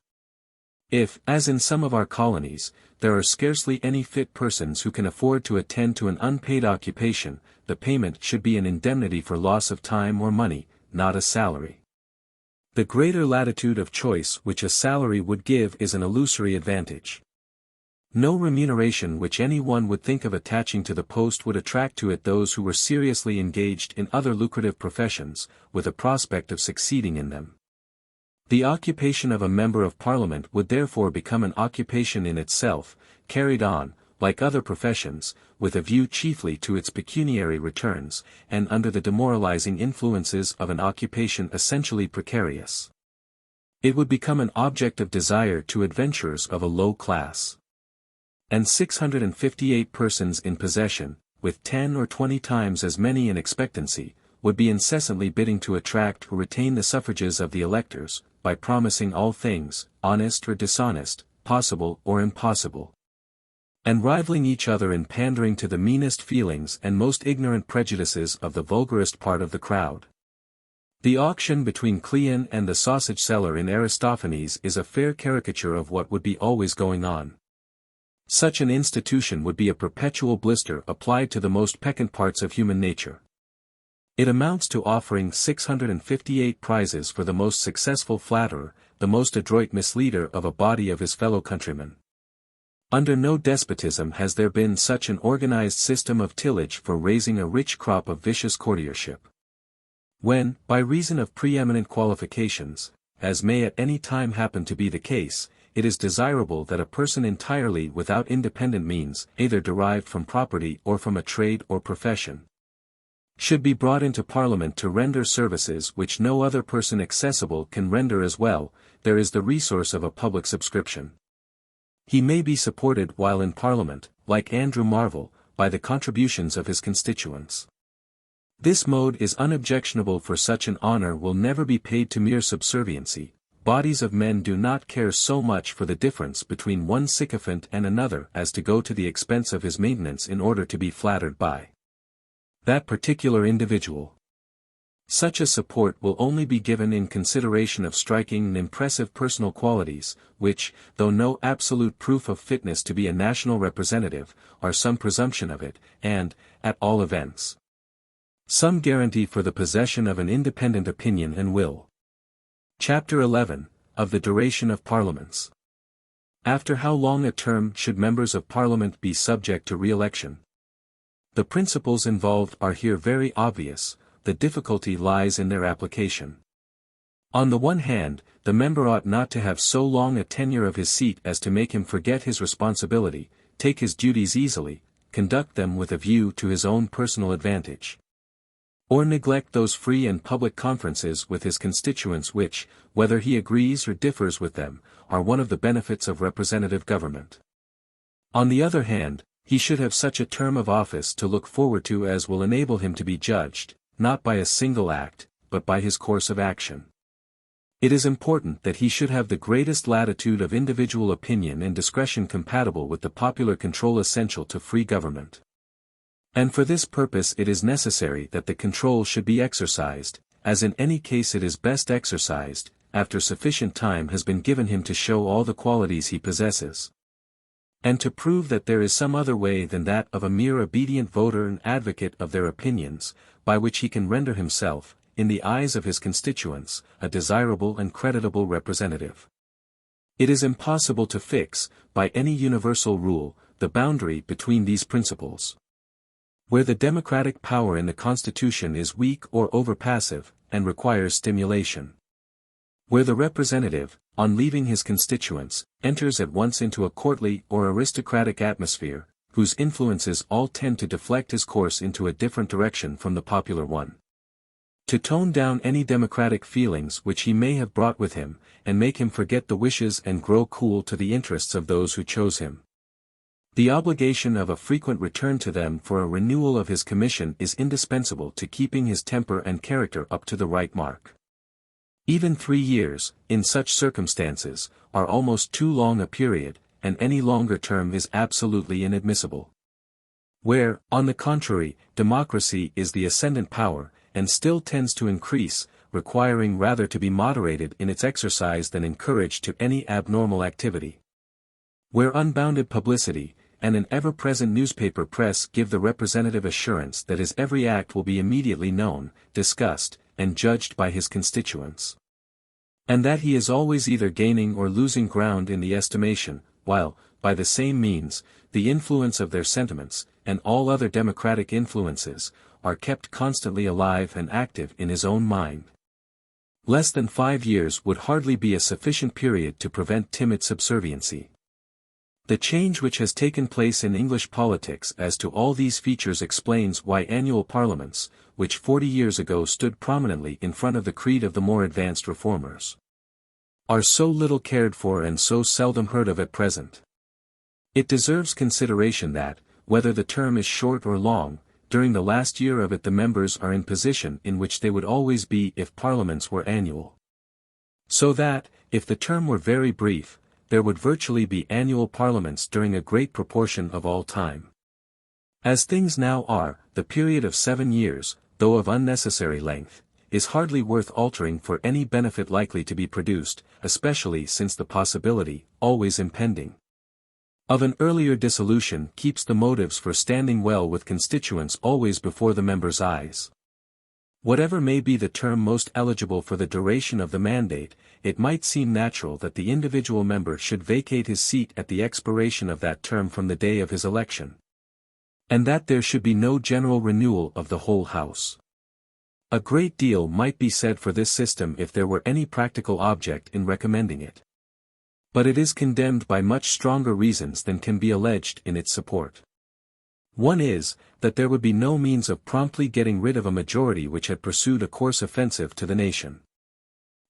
If, as in some of our colonies, there are scarcely any fit persons who can afford to attend to an unpaid occupation, the payment should be an indemnity for loss of time or money, not a salary. The greater latitude of choice which a salary would give is an illusory advantage. No remuneration which any one would think of attaching to the post would attract to it those who were seriously engaged in other lucrative professions, with a prospect of succeeding in them. The occupation of a member of Parliament would therefore become an occupation in itself, carried on, like other professions, with a view chiefly to its pecuniary returns, and under the demoralizing influences of an occupation essentially precarious. It would become an object of desire to adventurers of a low class. And 658 persons in possession, with 10 or 20 times as many in expectancy, would be incessantly bidding to attract or retain the suffrages of the electors, by promising all things, honest or dishonest, possible or impossible, and rivaling each other in pandering to the meanest feelings and most ignorant prejudices of the vulgarest part of the crowd. The auction between Cleon and the sausage seller in Aristophanes is a fair caricature of what would be always going on. Such an institution would be a perpetual blister applied to the most peccant parts of human nature. It amounts to offering 658 prizes for the most successful flatterer, the most adroit misleader of a body of his fellow countrymen. Under no despotism has there been such an organized system of tillage for raising a rich crop of vicious courtiership. When, by reason of preeminent qualifications, as may at any time happen to be the case, it is desirable that a person entirely without independent means, either derived from property or from a trade or profession, should be brought into Parliament to render services which no other person accessible can render as well, there is the resource of a public subscription. He may be supported while in Parliament, like Andrew Marvell, by the contributions of his constituents. This mode is unobjectionable, for such an honour will never be paid to mere subserviency. Bodies of men do not care so much for the difference between one sycophant and another as to go to the expense of his maintenance in order to be flattered by that particular individual. Such a support will only be given in consideration of striking and impressive personal qualities, which, though no absolute proof of fitness to be a national representative, are some presumption of it, and, at all events, some guarantee for the possession of an independent opinion and will. Chapter 11, of the duration of Parliaments. After how long a term should members of Parliament be subject to re-election? The principles involved are here very obvious, the difficulty lies in their application. On the one hand, the member ought not to have so long a tenure of his seat as to make him forget his responsibility, take his duties easily, conduct them with a view to his own personal advantage, or neglect those free and public conferences with his constituents which, whether he agrees or differs with them, are one of the benefits of representative government. On the other hand, he should have such a term of office to look forward to as will enable him to be judged, not by a single act, but by his course of action. It is important that he should have the greatest latitude of individual opinion and discretion compatible with the popular control essential to free government. And for this purpose it is necessary that the control should be exercised, as in any case it is best exercised, after sufficient time has been given him to show all the qualities he possesses. And to prove that there is some other way than that of a mere obedient voter and advocate of their opinions, by which he can render himself, in the eyes of his constituents, a desirable and creditable representative. It is impossible to fix, by any universal rule, the boundary between these principles. Where the democratic power in the Constitution is weak or over-passive, and requires stimulation. Where the representative, on leaving his constituents, enters at once into a courtly or aristocratic atmosphere, whose influences all tend to deflect his course into a different direction from the popular one. To tone down any democratic feelings which he may have brought with him, and make him forget the wishes and grow cool to the interests of those who chose him. The obligation of a frequent return to them for a renewal of his commission is indispensable to keeping his temper and character up to the right mark. Even 3 years, in such circumstances, are almost too long a period, and any longer term is absolutely inadmissible. Where, on the contrary, democracy is the ascendant power, and still tends to increase, requiring rather to be moderated in its exercise than encouraged to any abnormal activity. Where unbounded publicity, and an ever-present newspaper press give the representative assurance that his every act will be immediately known, discussed, and judged by his constituents. And that he is always either gaining or losing ground in the estimation, while, by the same means, the influence of their sentiments, and all other democratic influences, are kept constantly alive and active in his own mind. Less than 5 years would hardly be a sufficient period to prevent timid subserviency. The change which has taken place in English politics as to all these features explains why annual parliaments, which 40 years ago stood prominently in front of the creed of the more advanced reformers, are so little cared for and so seldom heard of at present. It deserves consideration that, whether the term is short or long, during the last year of it the members are in position in which they would always be if parliaments were annual. So that, if the term were very brief, there would virtually be annual parliaments during a great proportion of all time. As things now are, the period of 7 years, though of unnecessary length, is hardly worth altering for any benefit likely to be produced, especially since the possibility, always impending, of an earlier dissolution keeps the motives for standing well with constituents always before the members' eyes. Whatever may be the term most eligible for the duration of the mandate, it might seem natural that the individual member should vacate his seat at the expiration of that term from the day of his election, and that there should be no general renewal of the whole House. A great deal might be said for this system if there were any practical object in recommending it. But it is condemned by much stronger reasons than can be alleged in its support. One is, that there would be no means of promptly getting rid of a majority which had pursued a course offensive to the nation.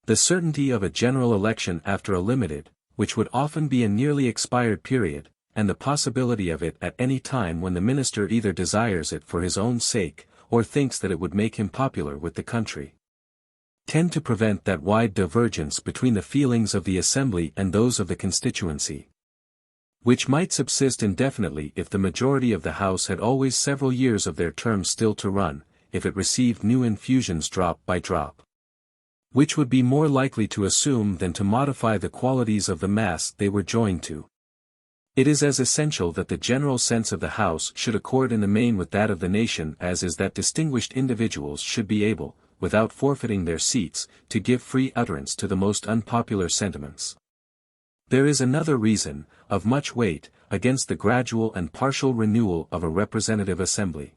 The certainty of a general election after a limited, which would often be a nearly expired period, and the possibility of it at any time when the minister either desires it for his own sake, or thinks that it would make him popular with the country, tend to prevent that wide divergence between the feelings of the assembly and those of the constituency, which might subsist indefinitely if the majority of the House had always several years of their term still to run, if it received new infusions drop by drop, which would be more likely to assume than to modify the qualities of the mass they were joined to. It is as essential that the general sense of the House should accord in the main with that of the nation as is that distinguished individuals should be able, without forfeiting their seats, to give free utterance to the most unpopular sentiments. There is another reason, of much weight, against the gradual and partial renewal of a representative assembly.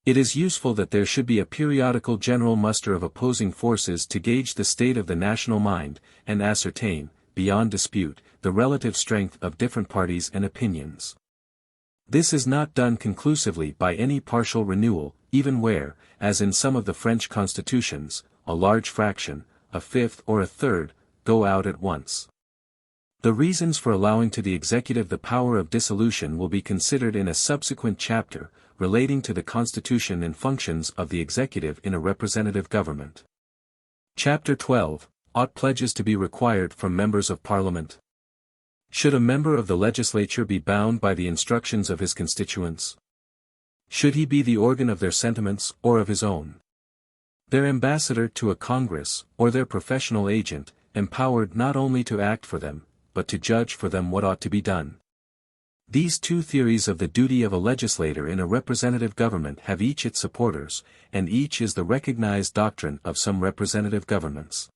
It is useful that there should be a periodical general muster of opposing forces to gauge the state of the national mind, and ascertain, beyond dispute, the relative strength of different parties and opinions. This is not done conclusively by any partial renewal, even where, as in some of the French constitutions, a large fraction, a fifth or a third, go out at once. The reasons for allowing to the executive the power of dissolution will be considered in a subsequent chapter, relating to the constitution and functions of the executive in a representative government. Chapter 12, Ought pledges to be required from members of Parliament? Should a member of the legislature be bound by the instructions of his constituents? Should he be the organ of their sentiments or of his own? Their ambassador to a Congress, or their professional agent, empowered not only to act for them, but to judge for them what ought to be done. These two theories of the duty of a legislator in a representative government have each its supporters, and each is the recognized doctrine of some representative governments.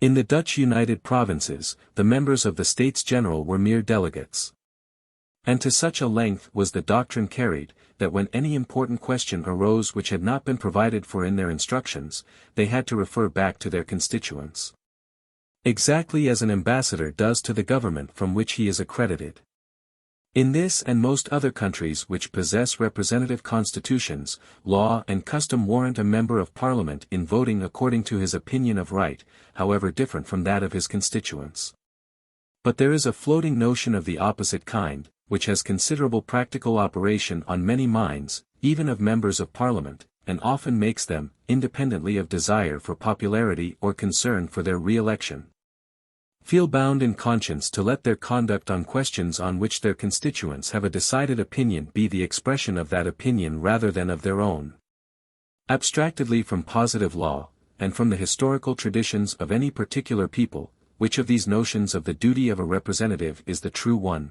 In the Dutch United Provinces, the members of the States General were mere delegates. And to such a length was the doctrine carried, that when any important question arose which had not been provided for in their instructions, they had to refer back to their constituents. Exactly as an ambassador does to the government from which he is accredited. In this and most other countries which possess representative constitutions, law and custom warrant a member of parliament in voting according to his opinion of right, however different from that of his constituents. But there is a floating notion of the opposite kind, which has considerable practical operation on many minds, even of members of parliament, and often makes them, independently of desire for popularity or concern for their re-election, feel bound in conscience to let their conduct on questions on which their constituents have a decided opinion be the expression of that opinion rather than of their own. Abstractedly from positive law, and from the historical traditions of any particular people, which of these notions of the duty of a representative is the true one?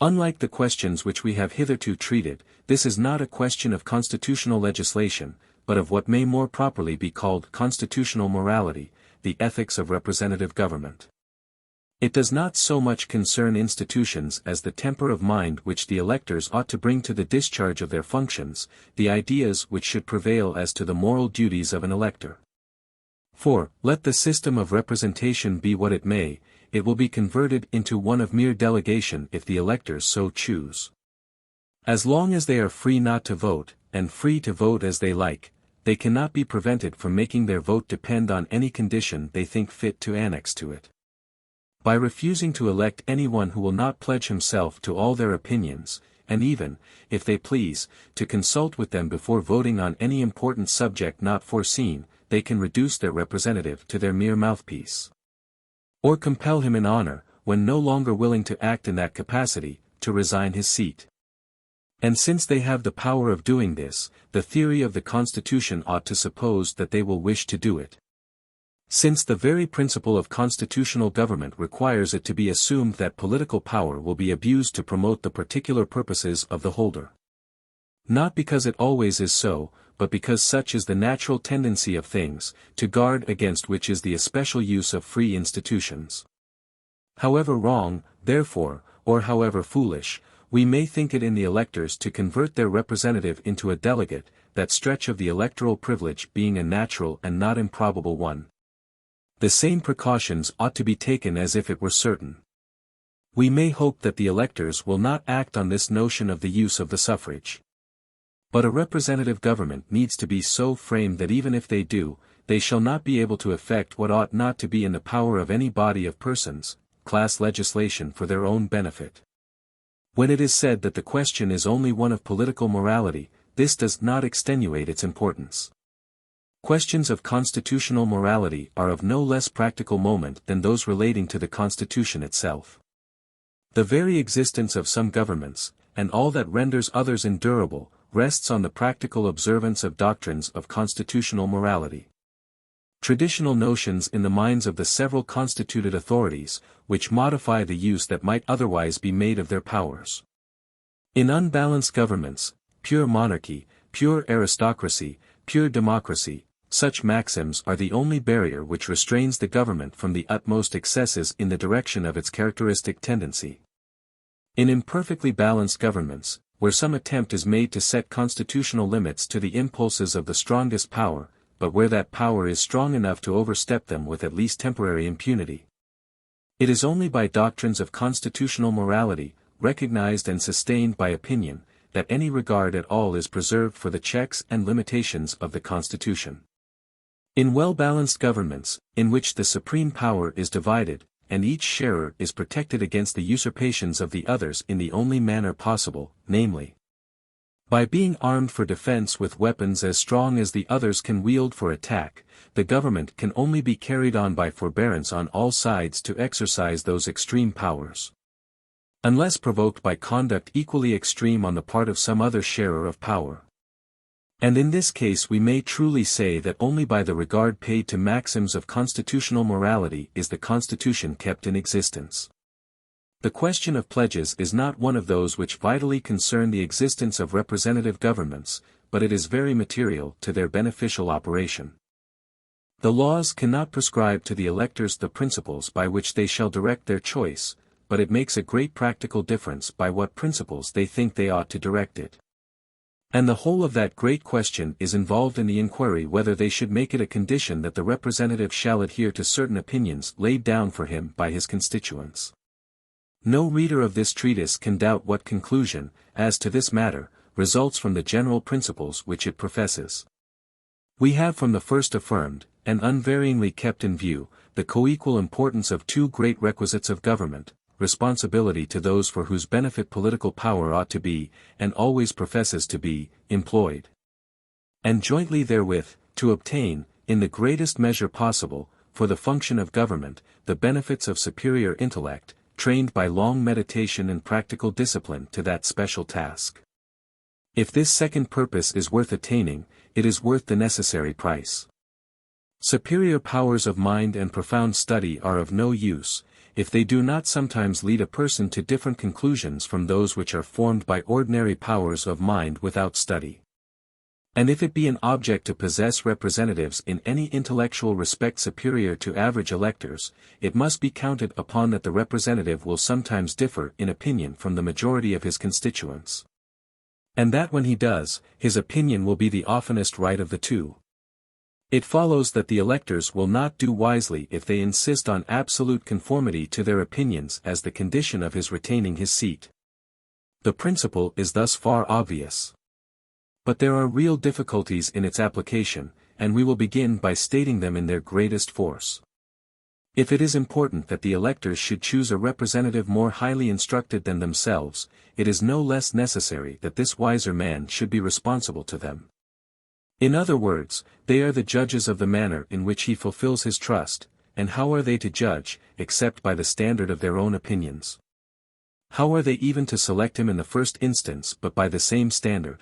Unlike the questions which we have hitherto treated, this is not a question of constitutional legislation, but of what may more properly be called constitutional morality, the ethics of representative government. It does not so much concern institutions as the temper of mind which the electors ought to bring to the discharge of their functions, the ideas which should prevail as to the moral duties of an elector. For, let the system of representation be what it may, it will be converted into one of mere delegation if the electors so choose. As long as they are free not to vote, and free to vote as they like, they cannot be prevented from making their vote depend on any condition they think fit to annex to it. By refusing to elect anyone who will not pledge himself to all their opinions, and even, if they please, to consult with them before voting on any important subject not foreseen, they can reduce their representative to their mere mouthpiece. Or compel him in honor, when no longer willing to act in that capacity, to resign his seat. And since they have the power of doing this, the theory of the Constitution ought to suppose that they will wish to do it. Since the very principle of constitutional government requires it to be assumed that political power will be abused to promote the particular purposes of the holder. Not because it always is so, but because such is the natural tendency of things, to guard against which is the especial use of free institutions. However wrong, therefore, or however foolish, we may think it in the electors to convert their representative into a delegate, that stretch of the electoral privilege being a natural and not improbable one. The same precautions ought to be taken as if it were certain. We may hope that the electors will not act on this notion of the use of the suffrage. But a representative government needs to be so framed that even if they do, they shall not be able to effect what ought not to be in the power of any body of persons, class legislation for their own benefit. When it is said that the question is only one of political morality, this does not extenuate its importance. Questions of constitutional morality are of no less practical moment than those relating to the Constitution itself. The very existence of some governments, and all that renders others endurable, rests on the practical observance of doctrines of constitutional morality. Traditional notions in the minds of the several constituted authorities, which modify the use that might otherwise be made of their powers. In unbalanced governments, pure monarchy, pure aristocracy, pure democracy, such maxims are the only barrier which restrains the government from the utmost excesses in the direction of its characteristic tendency. In imperfectly balanced governments, where some attempt is made to set constitutional limits to the impulses of the strongest power, but where that power is strong enough to overstep them with at least temporary impunity. It is only by doctrines of constitutional morality, recognized and sustained by opinion, that any regard at all is preserved for the checks and limitations of the Constitution. In well-balanced governments, in which the supreme power is divided, and each sharer is protected against the usurpations of the others in the only manner possible, namely, by being armed for defense with weapons as strong as the others can wield for attack, the government can only be carried on by forbearance on all sides to exercise those extreme powers. unless provoked by conduct equally extreme on the part of some other sharer of power. And in this case we may truly say that only by the regard paid to maxims of constitutional morality is the Constitution kept in existence. The question of pledges is not one of those which vitally concern the existence of representative governments, but it is very material to their beneficial operation. The laws cannot prescribe to the electors the principles by which they shall direct their choice, but it makes a great practical difference by what principles they think they ought to direct it. And the whole of that great question is involved in the inquiry whether they should make it a condition that the representative shall adhere to certain opinions laid down for him by his constituents. No reader of this treatise can doubt what conclusion, as to this matter, results from the general principles which it professes. We have from the first affirmed, and unvaryingly kept in view, the coequal importance of two great requisites of government: responsibility to those for whose benefit political power ought to be, and always professes to be, employed. And jointly therewith, to obtain, in the greatest measure possible, for the function of government, the benefits of superior intellect, trained by long meditation and practical discipline to that special task. If this second purpose is worth attaining, it is worth the necessary price. Superior powers of mind and profound study are of no use, if they do not sometimes lead a person to different conclusions from those which are formed by ordinary powers of mind without study. And if it be an object to possess representatives in any intellectual respect superior to average electors, it must be counted upon that the representative will sometimes differ in opinion from the majority of his constituents. And that when he does, his opinion will be the oftenest right of the two. It follows that the electors will not do wisely if they insist on absolute conformity to their opinions as the condition of his retaining his seat. The principle is thus far obvious. But there are real difficulties in its application, and we will begin by stating them in their greatest force. If it is important that the electors should choose a representative more highly instructed than themselves, it is no less necessary that this wiser man should be responsible to them. In other words, they are the judges of the manner in which he fulfills his trust, and how are they to judge, except by the standard of their own opinions? How are they even to select him in the first instance but by the same standard?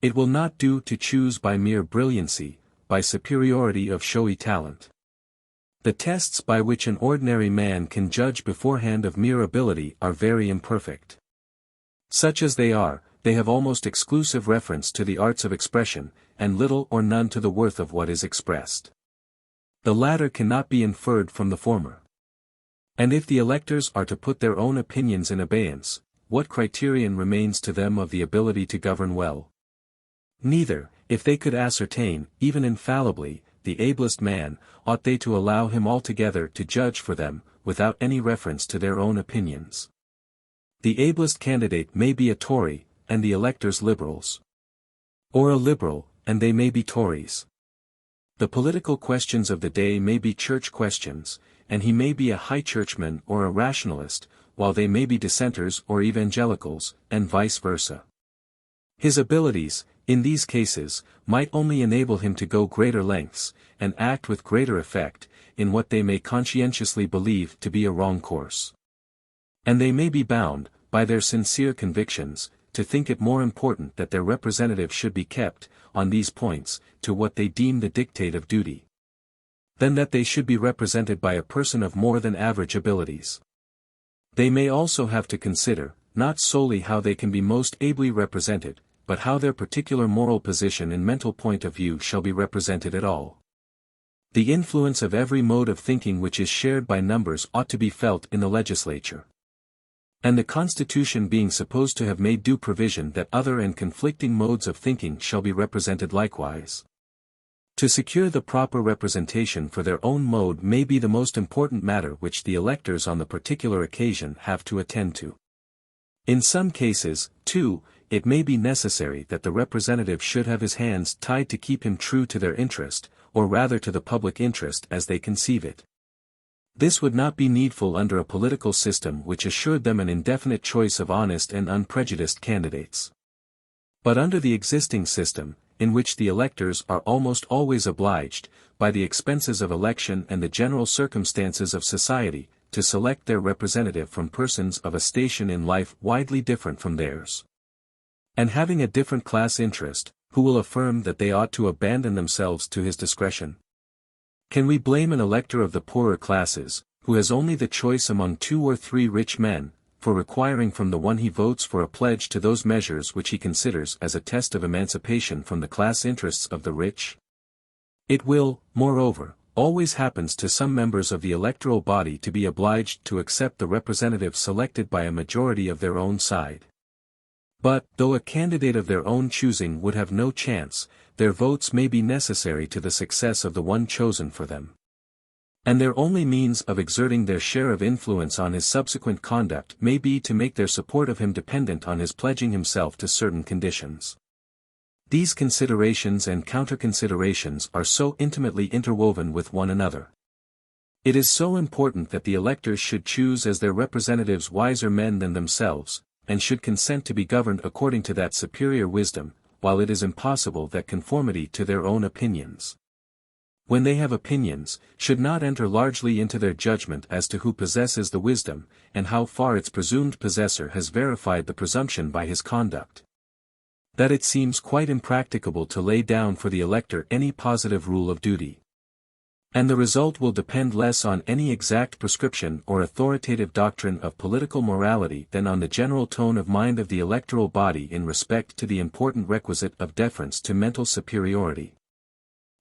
It will not do to choose by mere brilliancy, by superiority of showy talent. The tests by which an ordinary man can judge beforehand of mere ability are very imperfect. Such as they are, they have almost exclusive reference to the arts of expression, and little or none to the worth of what is expressed. The latter cannot be inferred from the former. And if the electors are to put their own opinions in abeyance, what criterion remains to them of the ability to govern well? Neither, if they could ascertain, even infallibly, the ablest man, ought they to allow him altogether to judge for them, without any reference to their own opinions. The ablest candidate may be a Tory, and the electors liberals. Or a liberal, and they may be Tories. The political questions of the day may be church questions, and he may be a high churchman or a rationalist, while they may be dissenters or evangelicals, and vice versa. His abilities, in these cases, might only enable him to go greater lengths, and act with greater effect, in what they may conscientiously believe to be a wrong course. And they may be bound, by their sincere convictions, to think it more important that their representative should be kept, on these points, to what they deem the dictate of duty, than that they should be represented by a person of more than average abilities. They may also have to consider, not solely how they can be most ably represented, but how their particular moral position and mental point of view shall be represented at all. The influence of every mode of thinking which is shared by numbers ought to be felt in the legislature. And the Constitution being supposed to have made due provision that other and conflicting modes of thinking shall be represented likewise. To secure the proper representation for their own mode may be the most important matter which the electors on the particular occasion have to attend to. In some cases, too, it may be necessary that the representative should have his hands tied to keep him true to their interest, or rather to the public interest as they conceive it. This would not be needful under a political system which assured them an indefinite choice of honest and unprejudiced candidates. But under the existing system, in which the electors are almost always obliged, by the expenses of election and the general circumstances of society, to select their representative from persons of a station in life widely different from theirs, and having a different class interest, who will affirm that they ought to abandon themselves to his discretion? Can we blame an elector of the poorer classes, who has only the choice among 2 or 3 rich men, for requiring from the one he votes for a pledge to those measures which he considers as a test of emancipation from the class interests of the rich? It will, moreover, always happens to some members of the electoral body to be obliged to accept the representative selected by a majority of their own side. But, though a candidate of their own choosing would have no chance, their votes may be necessary to the success of the one chosen for them. And their only means of exerting their share of influence on his subsequent conduct may be to make their support of him dependent on his pledging himself to certain conditions. These considerations and counter-considerations are so intimately interwoven with one another. It is so important that the electors should choose as their representatives wiser men than themselves, and should consent to be governed according to that superior wisdom, while it is impossible that conformity to their own opinions, when they have opinions, should not enter largely into their judgment as to who possesses the wisdom, and how far its presumed possessor has verified the presumption by his conduct. That it seems quite impracticable to lay down for the elector any positive rule of duty. And the result will depend less on any exact prescription or authoritative doctrine of political morality than on the general tone of mind of the electoral body in respect to the important requisite of deference to mental superiority.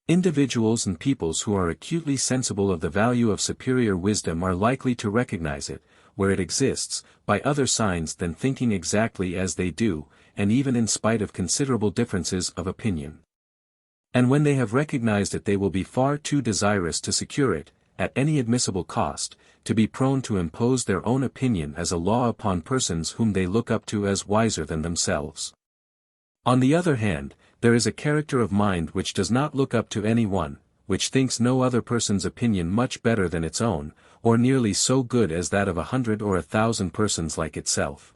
Individuals and peoples who are acutely sensible of the value of superior wisdom are likely to recognize it, where it exists, by other signs than thinking exactly as they do, and even in spite of considerable differences of opinion. And when they have recognized it, they will be far too desirous to secure it, at any admissible cost, to be prone to impose their own opinion as a law upon persons whom they look up to as wiser than themselves. On the other hand, there is a character of mind which does not look up to any one, which thinks no other person's opinion much better than its own, or nearly so good as that of 100 or 1,000 persons like itself.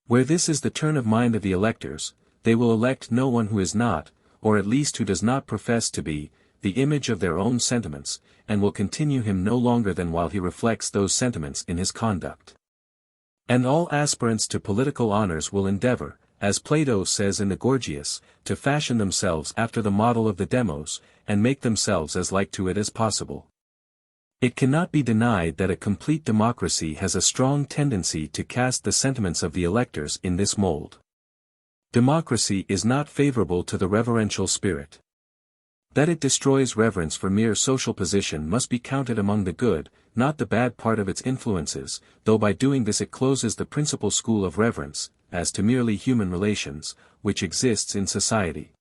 Where this is the turn of mind of the electors, they will elect no one who is not, or at least who does not profess to be, the image of their own sentiments, and will continue him no longer than while he reflects those sentiments in his conduct. And all aspirants to political honors will endeavor, as Plato says in the Gorgias, to fashion themselves after the model of the demos, and make themselves as like to it as possible. It cannot be denied that a complete democracy has a strong tendency to cast the sentiments of the electors in this mold. Democracy is not favorable to the reverential spirit. That it destroys reverence for mere social position must be counted among the good, not the bad part of its influences, though by doing this it closes the principal school of reverence, as to merely human relations, which exists in society.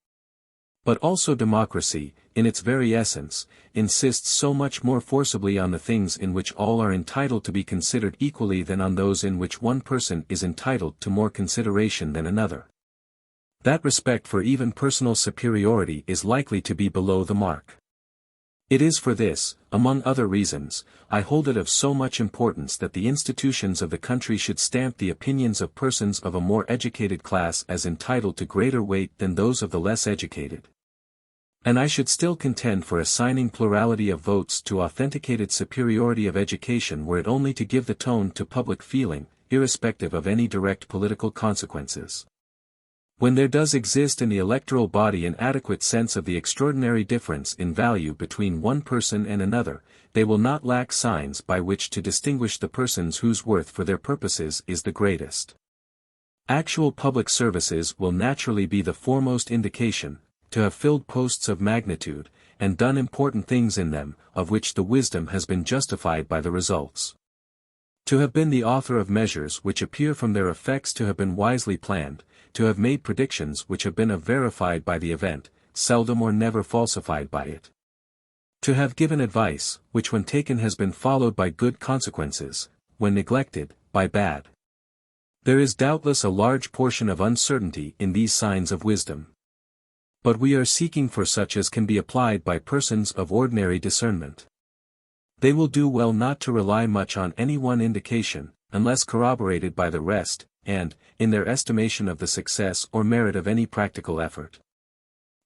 But also democracy, in its very essence, insists so much more forcibly on the things in which all are entitled to be considered equally than on those in which one person is entitled to more consideration than another. That respect for even personal superiority is likely to be below the mark. It is for this, among other reasons, I hold it of so much importance that the institutions of the country should stamp the opinions of persons of a more educated class as entitled to greater weight than those of the less educated. And I should still contend for assigning plurality of votes to authenticated superiority of education were it only to give the tone to public feeling, irrespective of any direct political consequences. When there does exist in the electoral body an adequate sense of the extraordinary difference in value between one person and another, they will not lack signs by which to distinguish the persons whose worth for their purposes is the greatest. Actual public services will naturally be the foremost indication, to have filled posts of magnitude, and done important things in them, of which the wisdom has been justified by the results. To have been the author of measures which appear from their effects to have been wisely planned, to have made predictions which have been verified by the event, seldom or never falsified by it. To have given advice, which when taken has been followed by good consequences, when neglected, by bad. There is doubtless a large portion of uncertainty in these signs of wisdom. But we are seeking for such as can be applied by persons of ordinary discernment. They will do well not to rely much on any one indication, unless corroborated by the rest, and, in their estimation of the success or merit of any practical effort,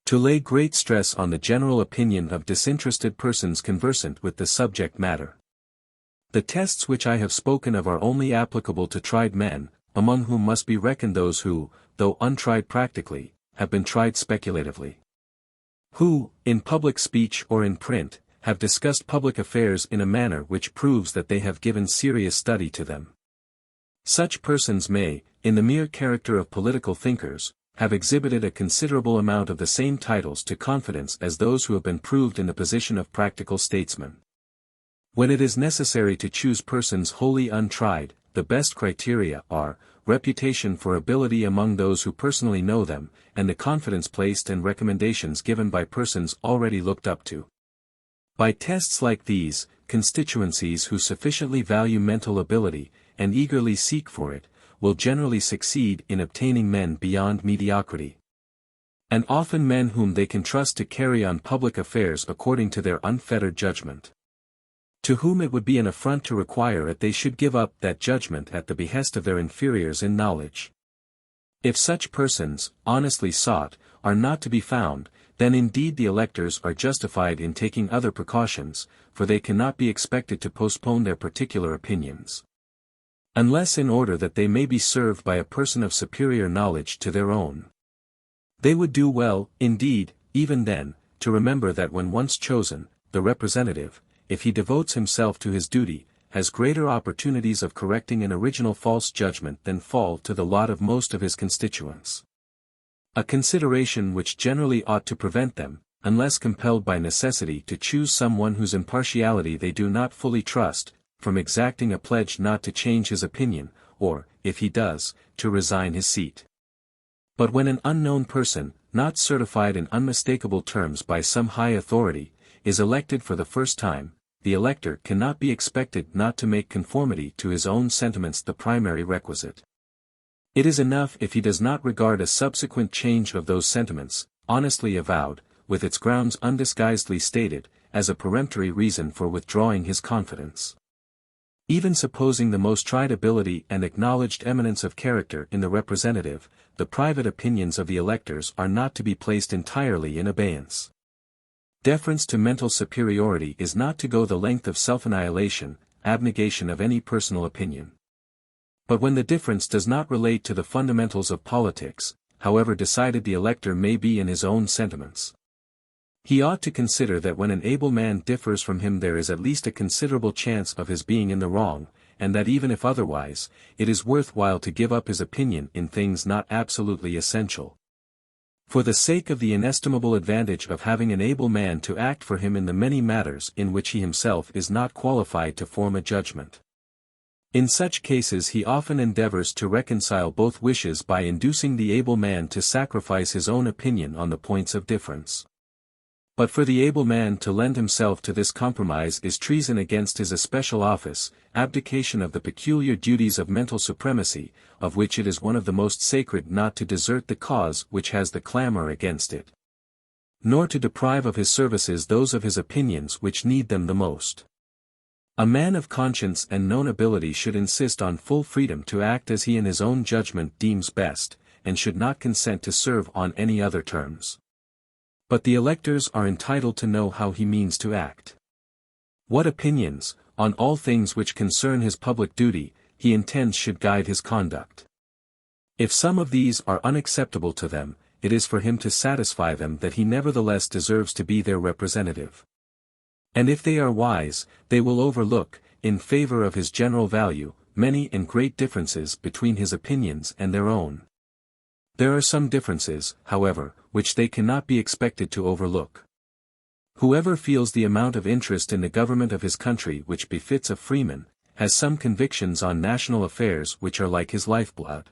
to lay great stress on the general opinion of disinterested persons conversant with the subject matter. The tests which I have spoken of are only applicable to tried men, among whom must be reckoned those who, though untried practically, have been tried speculatively. Who, in public speech or in print, have discussed public affairs in a manner which proves that they have given serious study to them. Such persons may, in the mere character of political thinkers, have exhibited a considerable amount of the same titles to confidence as those who have been proved in the position of practical statesmen. When it is necessary to choose persons wholly untried, the best criteria are, reputation for ability among those who personally know them, and the confidence placed and recommendations given by persons already looked up to. By tests like these, constituencies who sufficiently value mental ability, and eagerly seek for it, will generally succeed in obtaining men beyond mediocrity. And often men whom they can trust to carry on public affairs according to their unfettered judgment. To whom it would be an affront to require that they should give up that judgment at the behest of their inferiors in knowledge. If such persons, honestly sought, are not to be found, then indeed the electors are justified in taking other precautions, for they cannot be expected to postpone their particular opinions. Unless in order that they may be served by a person of superior knowledge to their own. They would do well, indeed, even then, to remember that when once chosen, the representative, if he devotes himself to his duty, has greater opportunities of correcting an original false judgment than fall to the lot of most of his constituents. A consideration which generally ought to prevent them, unless compelled by necessity to choose someone whose impartiality they do not fully trust, from exacting a pledge not to change his opinion, or, if he does, to resign his seat. But when an unknown person, not certified in unmistakable terms by some high authority, is elected for the first time, the elector cannot be expected not to make conformity to his own sentiments the primary requisite. It is enough if he does not regard a subsequent change of those sentiments, honestly avowed, with its grounds undisguisedly stated, as a peremptory reason for withdrawing his confidence. Even supposing the most tried ability and acknowledged eminence of character in the representative, the private opinions of the electors are not to be placed entirely in abeyance. Deference to mental superiority is not to go the length of self-annihilation, abnegation of any personal opinion. But when the difference does not relate to the fundamentals of politics, however decided the elector may be in his own sentiments, he ought to consider that when an able man differs from him there is at least a considerable chance of his being in the wrong, and that even if otherwise, it is worth while to give up his opinion in things not absolutely essential. For the sake of the inestimable advantage of having an able man to act for him in the many matters in which he himself is not qualified to form a judgment. In such cases he often endeavors to reconcile both wishes by inducing the able man to sacrifice his own opinion on the points of difference. But for the able man to lend himself to this compromise is treason against his especial office, abdication of the peculiar duties of mental supremacy, of which it is one of the most sacred not to desert the cause which has the clamor against it, nor to deprive of his services those of his opinions which need them the most. A man of conscience and known ability should insist on full freedom to act as he in his own judgment deems best, and should not consent to serve on any other terms. But the electors are entitled to know how he means to act. What opinions, on all things which concern his public duty, he intends should guide his conduct. If some of these are unacceptable to them, it is for him to satisfy them that he nevertheless deserves to be their representative. And if they are wise, they will overlook, in favor of his general value, many and great differences between his opinions and their own. There are some differences, however, which they cannot be expected to overlook. Whoever feels the amount of interest in the government of his country which befits a freeman, has some convictions on national affairs which are like his lifeblood.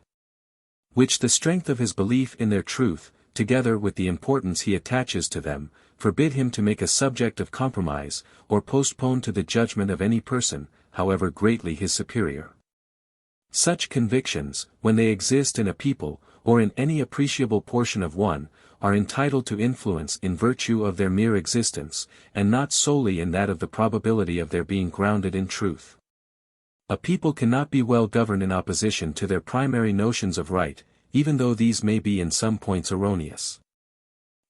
Which the strength of his belief in their truth, together with the importance he attaches to them, forbid him to make a subject of compromise, or postpone to the judgment of any person, however greatly his superior. Such convictions, when they exist in a people, or in any appreciable portion of one, are entitled to influence in virtue of their mere existence, and not solely in that of the probability of their being grounded in truth. A people cannot be well governed in opposition to their primary notions of right, even though these may be in some points erroneous.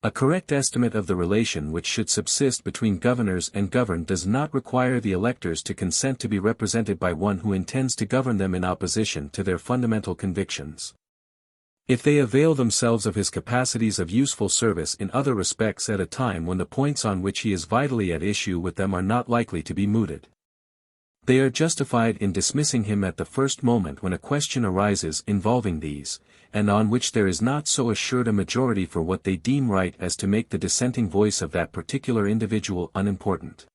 A correct estimate of the relation which should subsist between governors and governed does not require the electors to consent to be represented by one who intends to govern them in opposition to their fundamental convictions. If they avail themselves of his capacities of useful service in other respects at a time when the points on which he is vitally at issue with them are not likely to be mooted, they are justified in dismissing him at the first moment when a question arises involving these, and on which there is not so assured a majority for what they deem right as to make the dissenting voice of that particular individual unimportant.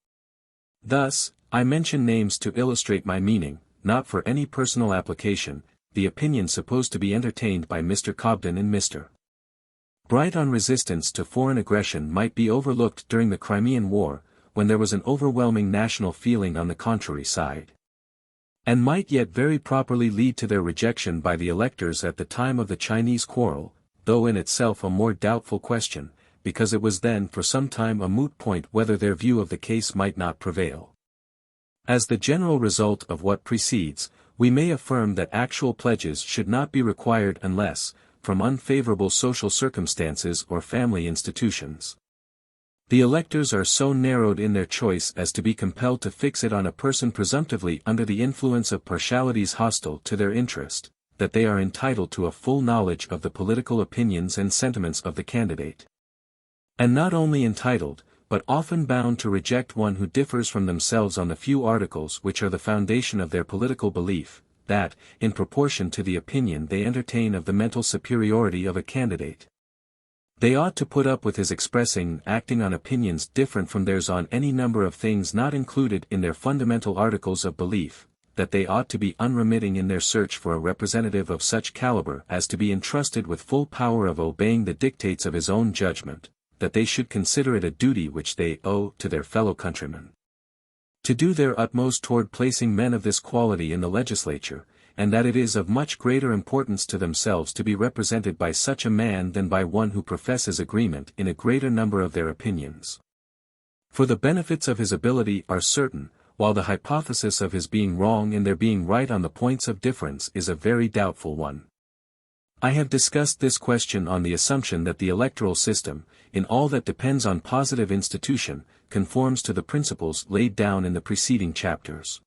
Thus, I mention names to illustrate my meaning, not for any personal application. The opinion supposed to be entertained by Mr. Cobden and Mr. Bright on resistance to foreign aggression might be overlooked during the Crimean War, when there was an overwhelming national feeling on the contrary side, and might yet very properly lead to their rejection by the electors at the time of the Chinese quarrel, though in itself a more doubtful question, because it was then for some time a moot point whether their view of the case might not prevail. As the general result of what precedes, we may affirm that actual pledges should not be required unless, from unfavorable social circumstances or family institutions, the electors are so narrowed in their choice as to be compelled to fix it on a person presumptively under the influence of partialities hostile to their interest, that they are entitled to a full knowledge of the political opinions and sentiments of the candidate. And not only entitled, but often bound to reject one who differs from themselves on the few articles which are the foundation of their political belief, that, in proportion to the opinion they entertain of the mental superiority of a candidate, they ought to put up with his expressing and acting on opinions different from theirs on any number of things not included in their fundamental articles of belief, that they ought to be unremitting in their search for a representative of such caliber as to be entrusted with full power of obeying the dictates of his own judgment, that they should consider it a duty which they owe to their fellow countrymen, to do their utmost toward placing men of this quality in the legislature, and that it is of much greater importance to themselves to be represented by such a man than by one who professes agreement in a greater number of their opinions. For the benefits of his ability are certain, while the hypothesis of his being wrong and their being right on the points of difference is a very doubtful one. I have discussed this question on the assumption that the electoral system, in all that depends on positive institution, conforms to the principles laid down in the preceding chapters.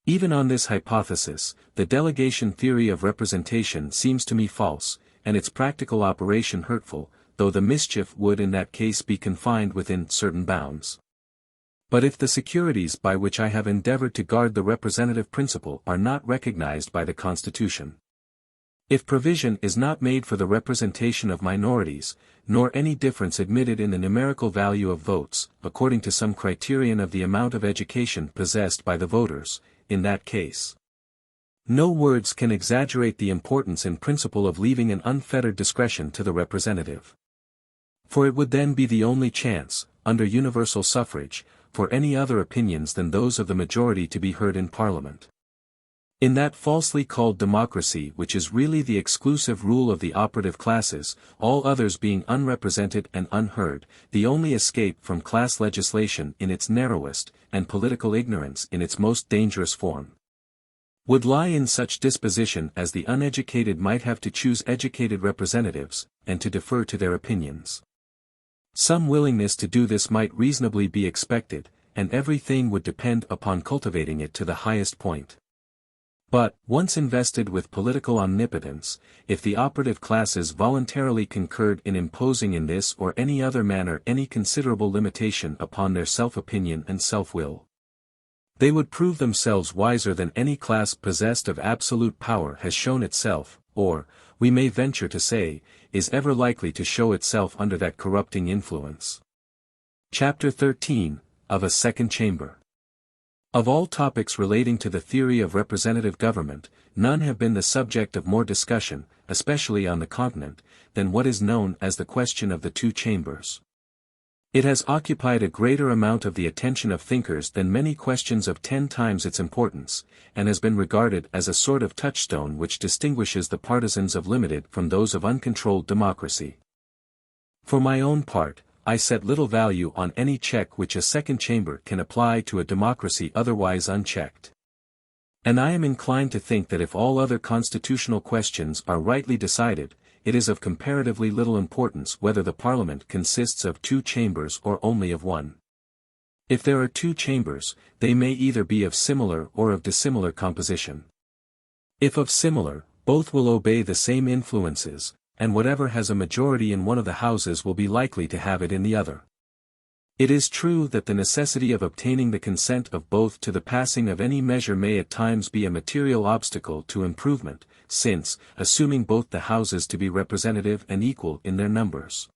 Even on this hypothesis, the delegation theory of representation seems to me false, and its practical operation hurtful, though the mischief would in that case be confined within certain bounds. But if the securities by which I have endeavored to guard the representative principle are not recognized by the Constitution, if provision is not made for the representation of minorities, nor any difference admitted in the numerical value of votes, according to some criterion of the amount of education possessed by the voters, in that case, no words can exaggerate the importance in principle of leaving an unfettered discretion to the representative. For it would then be the only chance, under universal suffrage, for any other opinions than those of the majority to be heard in Parliament. In that falsely called democracy which is really the exclusive rule of the operative classes, all others being unrepresented and unheard, the only escape from class legislation in its narrowest, and political ignorance in its most dangerous form, would lie in such disposition as the uneducated might have to choose educated representatives, and to defer to their opinions. Some willingness to do this might reasonably be expected, and everything would depend upon cultivating it to the highest point. But, once invested with political omnipotence, if the operative classes voluntarily concurred in imposing in this or any other manner any considerable limitation upon their self-opinion and self-will, they would prove themselves wiser than any class possessed of absolute power has shown itself, or, we may venture to say, is ever likely to show itself under that corrupting influence. Chapter 13, of a Second Chamber. Of all topics relating to the theory of representative government, none have been the subject of more discussion, especially on the continent, than what is known as the question of the two chambers. It has occupied a greater amount of the attention of thinkers than many questions of 10 times its importance, and has been regarded as a sort of touchstone which distinguishes the partisans of limited from those of uncontrolled democracy. For my own part, I set little value on any check which a second chamber can apply to a democracy otherwise unchecked. And I am inclined to think that if all other constitutional questions are rightly decided, it is of comparatively little importance whether the parliament consists of 2 chambers or only of 1. If there are 2 chambers, they may either be of similar or of dissimilar composition. If of similar, both will obey the same influences, and whatever has a majority in one of the houses will be likely to have it in the other. It is true that the necessity of obtaining the consent of both to the passing of any measure may at times be a material obstacle to improvement, since, assuming both the houses to be representative and equal in their numbers,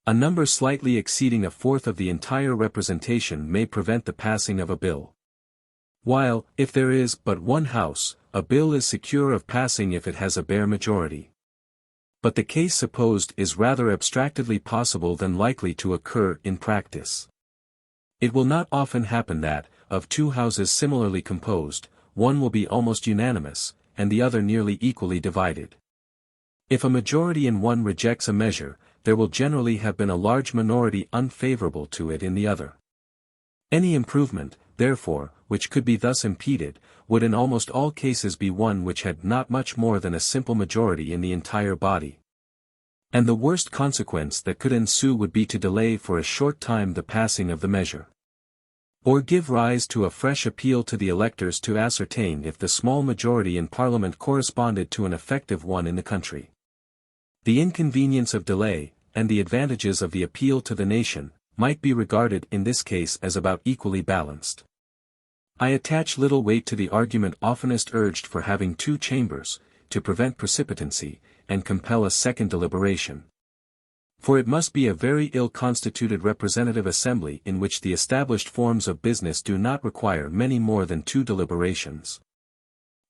a number slightly exceeding a fourth of the entire representation may prevent the passing of a bill. While, if there is but one house, a bill is secure of passing if it has a bare majority. But the case supposed is rather abstractedly possible than likely to occur in practice. It will not often happen that, of 2 houses similarly composed, one will be almost unanimous, and the other nearly equally divided. If a majority in one rejects a measure, there will generally have been a large minority unfavorable to it in the other. Any improvement, therefore, which could be thus impeded, would in almost all cases be one which had not much more than a simple majority in the entire body. And the worst consequence that could ensue would be to delay for a short time the passing of the measure, or give rise to a fresh appeal to the electors to ascertain if the small majority in Parliament corresponded to an effective one in the country. The inconvenience of delay, and the advantages of the appeal to the nation, might be regarded in this case as about equally balanced. I attach little weight to the argument oftenest urged for having 2 chambers, to prevent precipitancy, and compel a second deliberation. For it must be a very ill-constituted representative assembly in which the established forms of business do not require many more than 2 deliberations.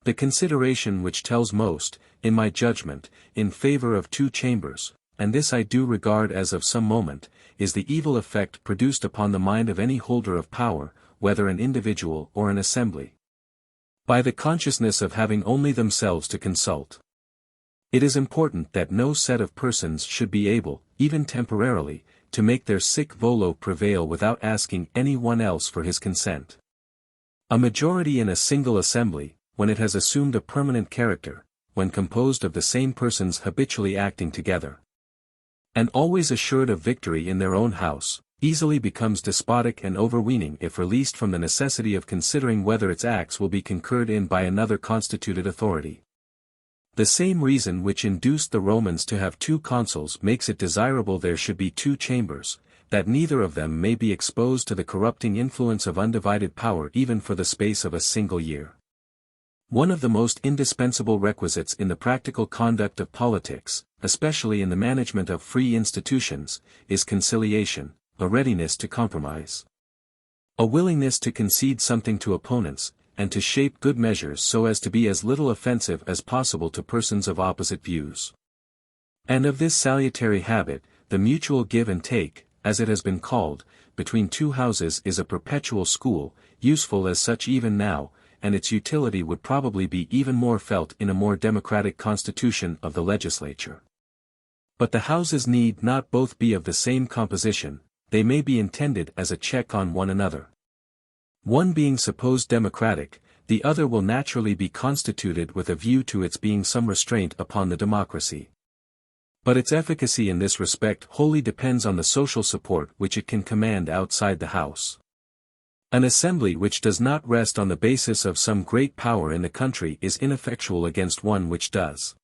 The consideration which tells most, in my judgment, in favor of 2 chambers, and this I do regard as of some moment, is the evil effect produced upon the mind of any holder of power, whether an individual or an assembly, by the consciousness of having only themselves to consult. It is important that no set of persons should be able, even temporarily, to make their sic volo prevail without asking any one else for his consent. A majority in a single assembly, when it has assumed a permanent character, when composed of the same persons habitually acting together, and always assured of victory in their own house, easily becomes despotic and overweening if released from the necessity of considering whether its acts will be concurred in by another constituted authority. The same reason which induced the Romans to have 2 consuls makes it desirable there should be 2 chambers, that neither of them may be exposed to the corrupting influence of undivided power even for the space of a single year. One of the most indispensable requisites in the practical conduct of politics, especially in the management of free institutions, is conciliation, a readiness to compromise, a willingness to concede something to opponents, and to shape good measures so as to be as little offensive as possible to persons of opposite views. And of this salutary habit, the mutual give and take, as it has been called, between 2 houses is a perpetual school, useful as such even now, and its utility would probably be even more felt in a more democratic constitution of the legislature. But the houses need not both be of the same composition, they may be intended as a check on one another. One being supposed democratic, the other will naturally be constituted with a view to its being some restraint upon the democracy. But its efficacy in this respect wholly depends on the social support which it can command outside the House. An assembly which does not rest on the basis of some great power in the country is ineffectual against one which does.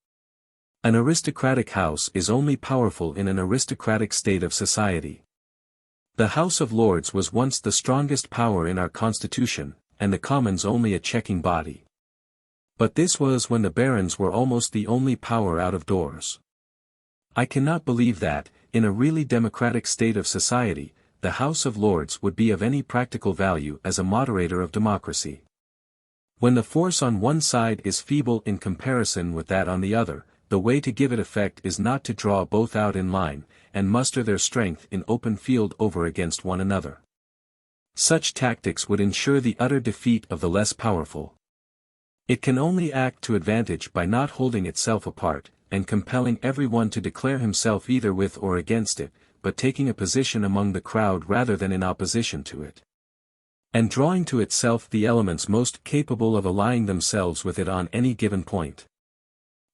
An aristocratic house is only powerful in an aristocratic state of society. The House of Lords was once the strongest power in our Constitution, and the Commons only a checking body. But this was when the barons were almost the only power out of doors. I cannot believe that, in a really democratic state of society, the House of Lords would be of any practical value as a moderator of democracy. When the force on one side is feeble in comparison with that on the other, the way to give it effect is not to draw both out in line, and muster their strength in open field over against one another. Such tactics would ensure the utter defeat of the less powerful. It can only act to advantage by not holding itself apart, and compelling everyone to declare himself either with or against it, but taking a position among the crowd rather than in opposition to it, and drawing to itself the elements most capable of allying themselves with it on any given point.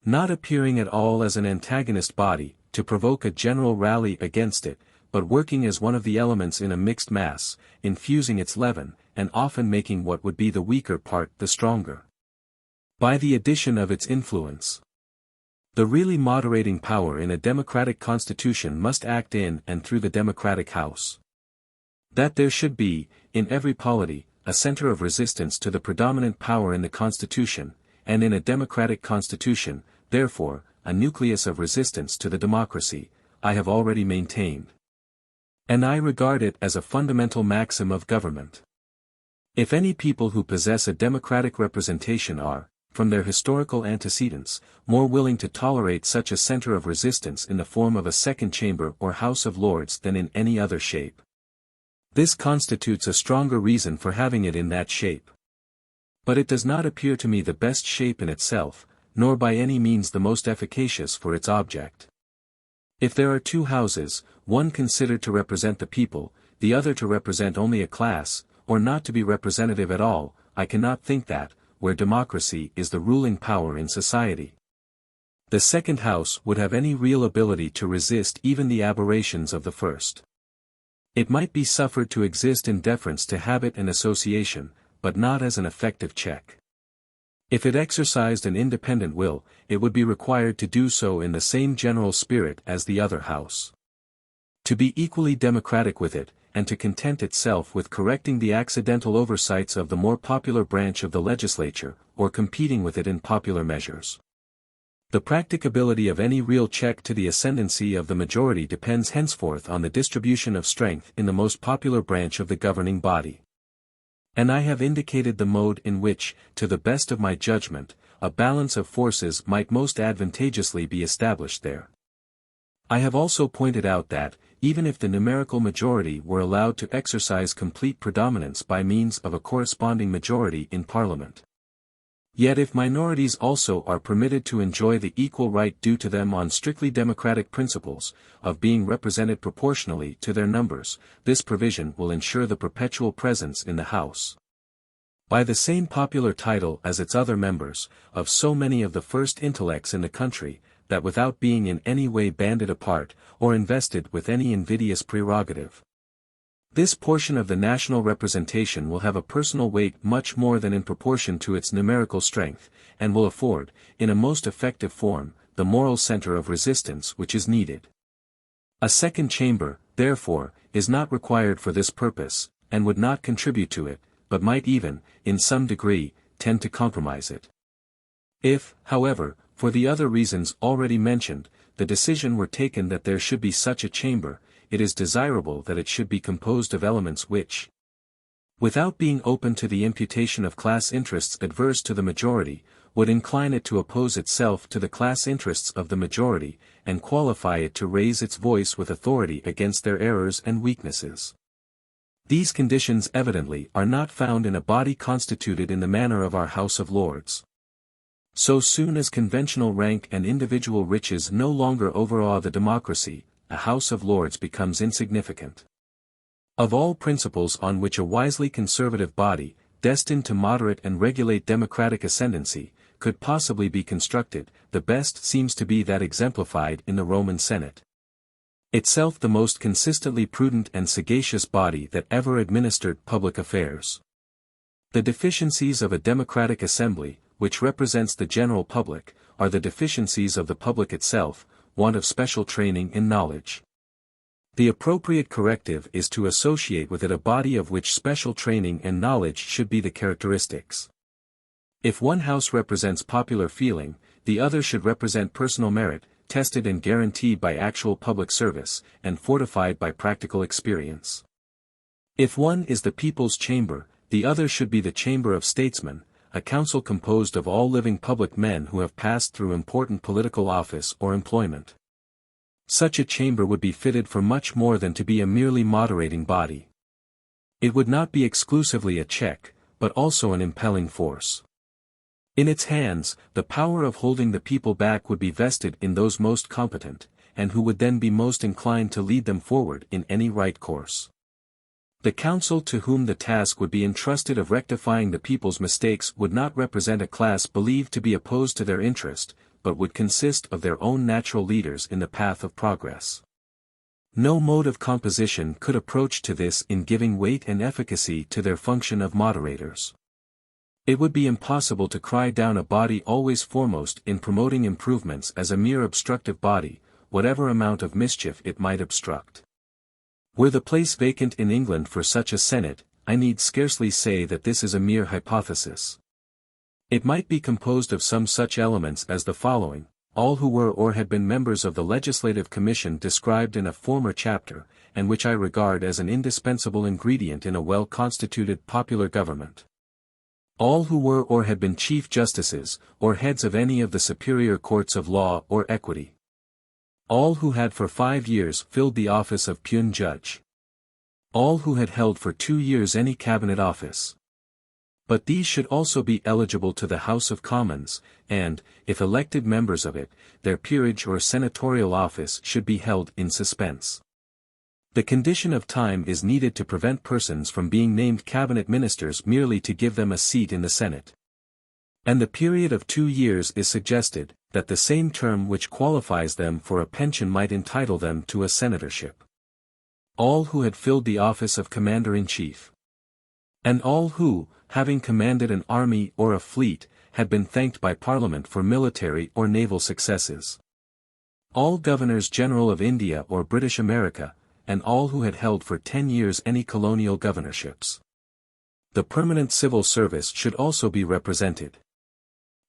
Not appearing at all as an antagonist body, to provoke a general rally against it, but working as one of the elements in a mixed mass, infusing its leaven, and often making what would be the weaker part the stronger, by the addition of its influence. The really moderating power in a democratic constitution must act in and through the democratic house. That there should be, in every polity, a center of resistance to the predominant power in the constitution, and in a democratic constitution, therefore, a nucleus of resistance to the democracy, I have already maintained. And I regard it as a fundamental maxim of government. If any people who possess a democratic representation are, from their historical antecedents, more willing to tolerate such a center of resistance in the form of a second chamber or House of Lords than in any other shape, this constitutes a stronger reason for having it in that shape. But it does not appear to me the best shape in itself, nor by any means the most efficacious for its object. If there are two houses, one considered to represent the people, the other to represent only a class, or not to be representative at all, I cannot think that, where democracy is the ruling power in society, the second house would have any real ability to resist even the aberrations of the first. It might be suffered to exist in deference to habit and association, but not as an effective check. If it exercised an independent will, it would be required to do so in the same general spirit as the other house. To be equally democratic with it, and to content itself with correcting the accidental oversights of the more popular branch of the legislature, or competing with it in popular measures. The practicability of any real check to the ascendancy of the majority depends henceforth on the distribution of strength in the most popular branch of the governing body. And I have indicated the mode in which, to the best of my judgment, a balance of forces might most advantageously be established there. I have also pointed out that, even if the numerical majority were allowed to exercise complete predominance by means of a corresponding majority in Parliament, yet if minorities also are permitted to enjoy the equal right due to them on strictly democratic principles, of being represented proportionally to their numbers, this provision will ensure the perpetual presence in the House, by the same popular title as its other members, of so many of the first intellects in the country, that without being in any way banded apart, or invested with any invidious prerogative, this portion of the national representation will have a personal weight much more than in proportion to its numerical strength, and will afford, in a most effective form, the moral center of resistance which is needed. A second chamber, therefore, is not required for this purpose, and would not contribute to it, but might even, in some degree, tend to compromise it. If, however, for the other reasons already mentioned, the decision were taken that there should be such a chamber, it is desirable that it should be composed of elements which, without being open to the imputation of class interests adverse to the majority, would incline it to oppose itself to the class interests of the majority, and qualify it to raise its voice with authority against their errors and weaknesses. These conditions evidently are not found in a body constituted in the manner of our House of Lords. So soon as conventional rank and individual riches no longer overawe the democracy, a House of Lords becomes insignificant. Of all principles on which a wisely conservative body, destined to moderate and regulate democratic ascendancy, could possibly be constructed, the best seems to be that exemplified in the Roman Senate. Itself the most consistently prudent and sagacious body that ever administered public affairs. The deficiencies of a democratic assembly, which represents the general public, are the deficiencies of the public itself, want of special training and knowledge. The appropriate corrective is to associate with it a body of which special training and knowledge should be the characteristics. If one house represents popular feeling, the other should represent personal merit, tested and guaranteed by actual public service, and fortified by practical experience. If one is the people's chamber, the other should be the chamber of statesmen, a council composed of all living public men who have passed through important political office or employment. Such a chamber would be fitted for much more than to be a merely moderating body. It would not be exclusively a check, but also an impelling force. In its hands, the power of holding the people back would be vested in those most competent, and who would then be most inclined to lead them forward in any right course. The council to whom the task would be entrusted of rectifying the people's mistakes would not represent a class believed to be opposed to their interest, but would consist of their own natural leaders in the path of progress. No mode of composition could approach to this in giving weight and efficacy to their function of moderators. It would be impossible to cry down a body always foremost in promoting improvements as a mere obstructive body, whatever amount of mischief it might obstruct. Were the place vacant in England for such a Senate, I need scarcely say that this is a mere hypothesis. It might be composed of some such elements as the following: all who were or had been members of the Legislative Commission described in a former chapter, and which I regard as an indispensable ingredient in a well-constituted popular government. All who were or had been Chief Justices, or heads of any of the superior courts of law or equity. All who had for 5 years filled the office of Peun Judge. All who had held for 2 years any cabinet office. But these should also be eligible to the House of Commons, and, if elected members of it, their peerage or senatorial office should be held in suspense. The condition of time is needed to prevent persons from being named cabinet ministers merely to give them a seat in the Senate. And the period of 2 years is suggested, that the same term which qualifies them for a pension might entitle them to a senatorship. All who had filled the office of Commander-in-Chief. And all who, having commanded an army or a fleet, had been thanked by Parliament for military or naval successes. All Governors-General of India or British America, and all who had held for 10 years any colonial governorships. The permanent civil service should also be represented.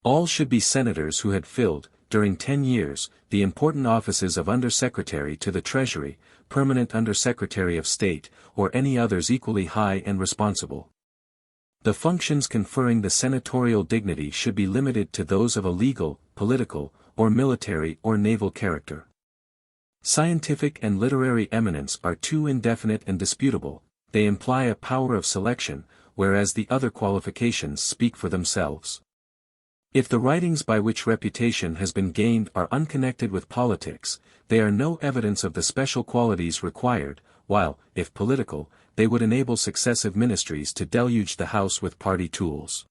All should be senators who had filled, during 10 years, the important offices of Under-Secretary to the Treasury, Permanent Under-Secretary of State, or any others equally high and responsible. The functions conferring the senatorial dignity should be limited to those of a legal, political, or military or naval character. Scientific and literary eminence are too indefinite and disputable, they imply a power of selection, whereas the other qualifications speak for themselves. If the writings by which reputation has been gained are unconnected with politics, they are no evidence of the special qualities required, while, if political, they would enable successive ministries to deluge the House with party tools.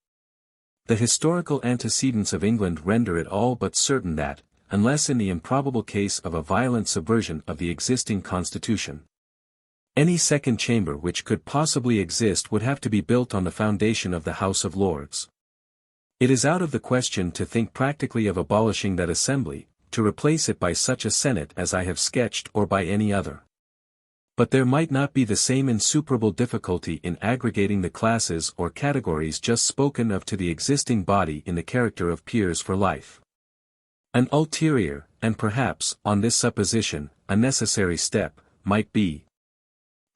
The historical antecedents of England render it all but certain that, unless in the improbable case of a violent subversion of the existing constitution, any second chamber which could possibly exist would have to be built on the foundation of the House of Lords. It is out of the question to think practically of abolishing that assembly, to replace it by such a Senate as I have sketched or by any other. But there might not be the same insuperable difficulty in aggregating the classes or categories just spoken of to the existing body in the character of peers for life. An ulterior, and perhaps, on this supposition, a necessary step, might be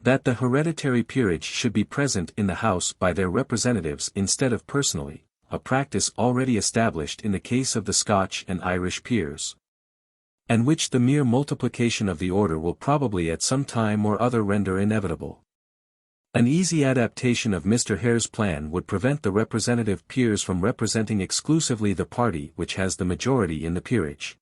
that the hereditary peerage should be present in the House by their representatives instead of personally, a practice already established in the case of the Scotch and Irish peers, and which the mere multiplication of the order will probably at some time or other render inevitable. An easy adaptation of Mr. Hare's plan would prevent the representative peers from representing exclusively the party which has the majority in the peerage.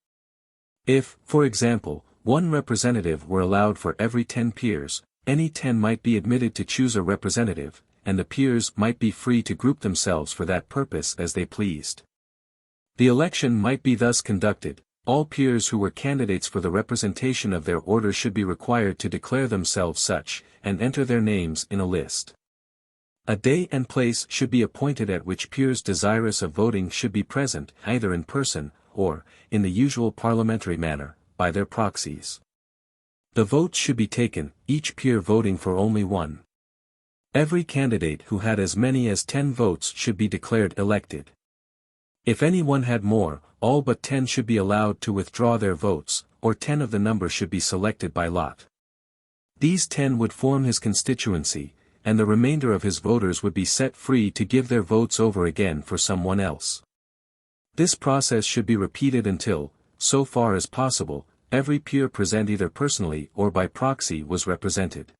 If, for example, one representative were allowed for every 10 peers, any 10 might be admitted to choose a representative, and the peers might be free to group themselves for that purpose as they pleased. The election might be thus conducted: all peers who were candidates for the representation of their order should be required to declare themselves such, and enter their names in a list. A day and place should be appointed at which peers desirous of voting should be present, either in person, or, in the usual parliamentary manner, by their proxies. The votes should be taken, each peer voting for only one. Every candidate who had as many as 10 votes should be declared elected. If any one had more, all but 10 should be allowed to withdraw their votes, or 10 of the number should be selected by lot. These 10 would form his constituency, and the remainder of his voters would be set free to give their votes over again for someone else. This process should be repeated until, so far as possible, every peer present either personally or by proxy was represented.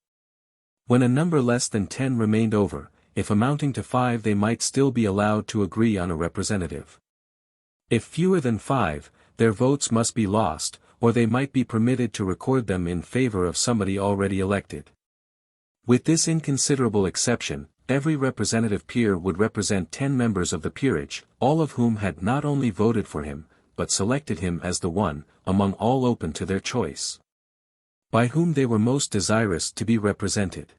When a number less than 10 remained over, if amounting to 5 they might still be allowed to agree on a representative. If fewer than 5, their votes must be lost, or they might be permitted to record them in favor of somebody already elected. With this inconsiderable exception, every representative peer would represent 10 members of the peerage, all of whom had not only voted for him, but selected him as the one, among all open to their choice, by whom they were most desirous to be represented.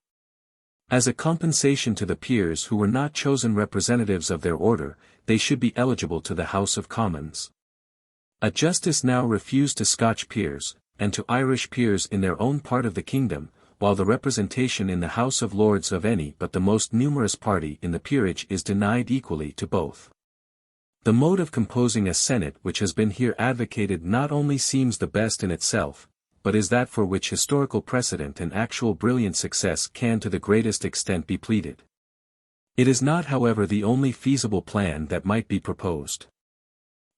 As a compensation to the peers who were not chosen representatives of their order, they should be eligible to the House of Commons. A justice now refused to Scotch peers, and to Irish peers in their own part of the kingdom, while the representation in the House of Lords of any but the most numerous party in the peerage is denied equally to both. The mode of composing a Senate which has been here advocated not only seems the best in itself, but is that for which historical precedent and actual brilliant success can to the greatest extent be pleaded. It is not however the only feasible plan that might be proposed.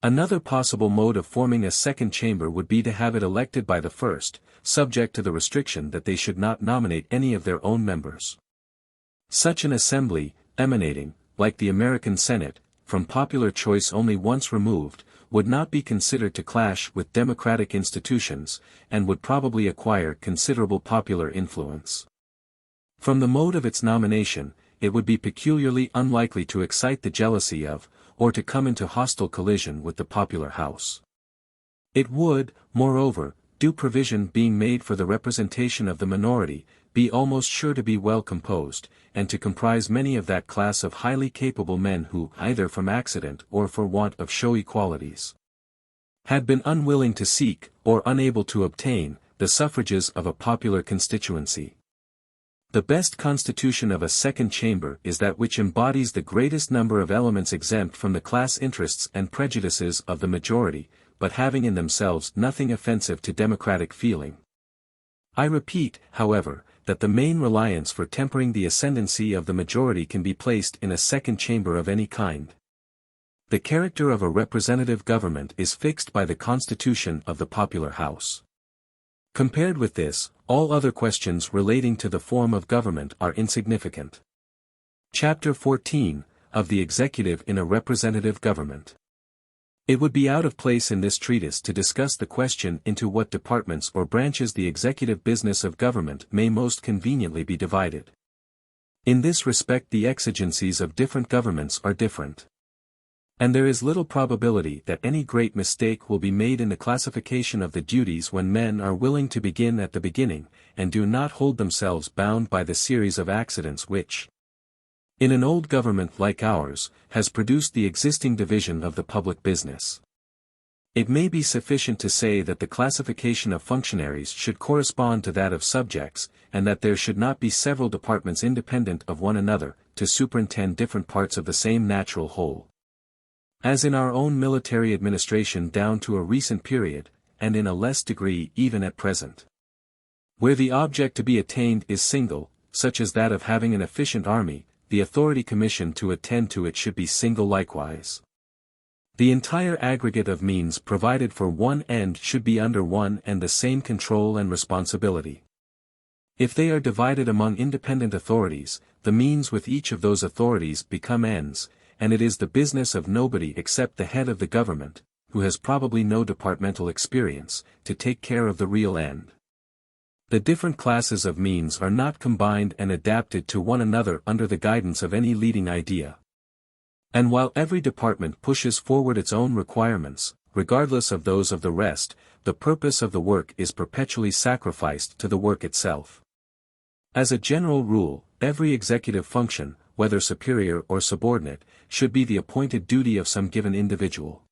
Another possible mode of forming a second chamber would be to have it elected by the first, subject to the restriction that they should not nominate any of their own members. Such an assembly, emanating, like the American Senate, from popular choice only once removed, would not be considered to clash with democratic institutions, and would probably acquire considerable popular influence. From the mode of its nomination, it would be peculiarly unlikely to excite the jealousy of, or to come into hostile collision with the popular house. It would, moreover, due provision being made for the representation of the minority, be almost sure to be well composed, and to comprise many of that class of highly capable men who, either from accident or for want of showy qualities, had been unwilling to seek, or unable to obtain, the suffrages of a popular constituency. The best constitution of a second chamber is that which embodies the greatest number of elements exempt from the class interests and prejudices of the majority, but having in themselves nothing offensive to democratic feeling. I repeat, however, that the main reliance for tempering the ascendancy of the majority can be placed in a second chamber of any kind. The character of a representative government is fixed by the constitution of the popular house. Compared with this, all other questions relating to the form of government are insignificant. Chapter 14, of the Executive in a Representative Government. It would be out of place in this treatise to discuss the question into what departments or branches the executive business of government may most conveniently be divided. In this respect the exigencies of different governments are different. And there is little probability that any great mistake will be made in the classification of the duties when men are willing to begin at the beginning, and do not hold themselves bound by the series of accidents which, in an old government like ours, has produced the existing division of the public business. It may be sufficient to say that the classification of functionaries should correspond to that of subjects, and that there should not be several departments independent of one another, to superintend different parts of the same natural whole. As in our own military administration down to a recent period, and in a less degree even at present. Where the object to be attained is single, such as that of having an efficient army, the authority commissioned to attend to it should be single likewise. The entire aggregate of means provided for one end should be under one and the same control and responsibility. If they are divided among independent authorities, the means with each of those authorities become ends, and it is the business of nobody except the head of the government, who has probably no departmental experience, to take care of the real end. The different classes of means are not combined and adapted to one another under the guidance of any leading idea. And while every department pushes forward its own requirements, regardless of those of the rest, the purpose of the work is perpetually sacrificed to the work itself. As a general rule, every executive function, whether superior or subordinate, should be the appointed duty of some given individual.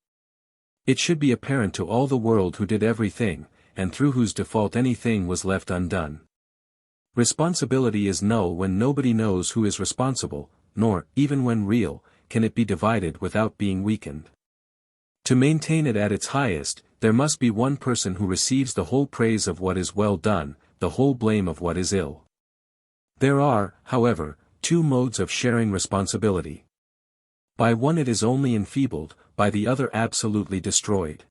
It should be apparent to all the world who did everything, and through whose default anything was left undone. Responsibility is null when nobody knows who is responsible, nor, even when real, can it be divided without being weakened. To maintain it at its highest, there must be one person who receives the whole praise of what is well done, the whole blame of what is ill. There are, however, two modes of sharing responsibility. By one it is only enfeebled, by the other absolutely destroyed.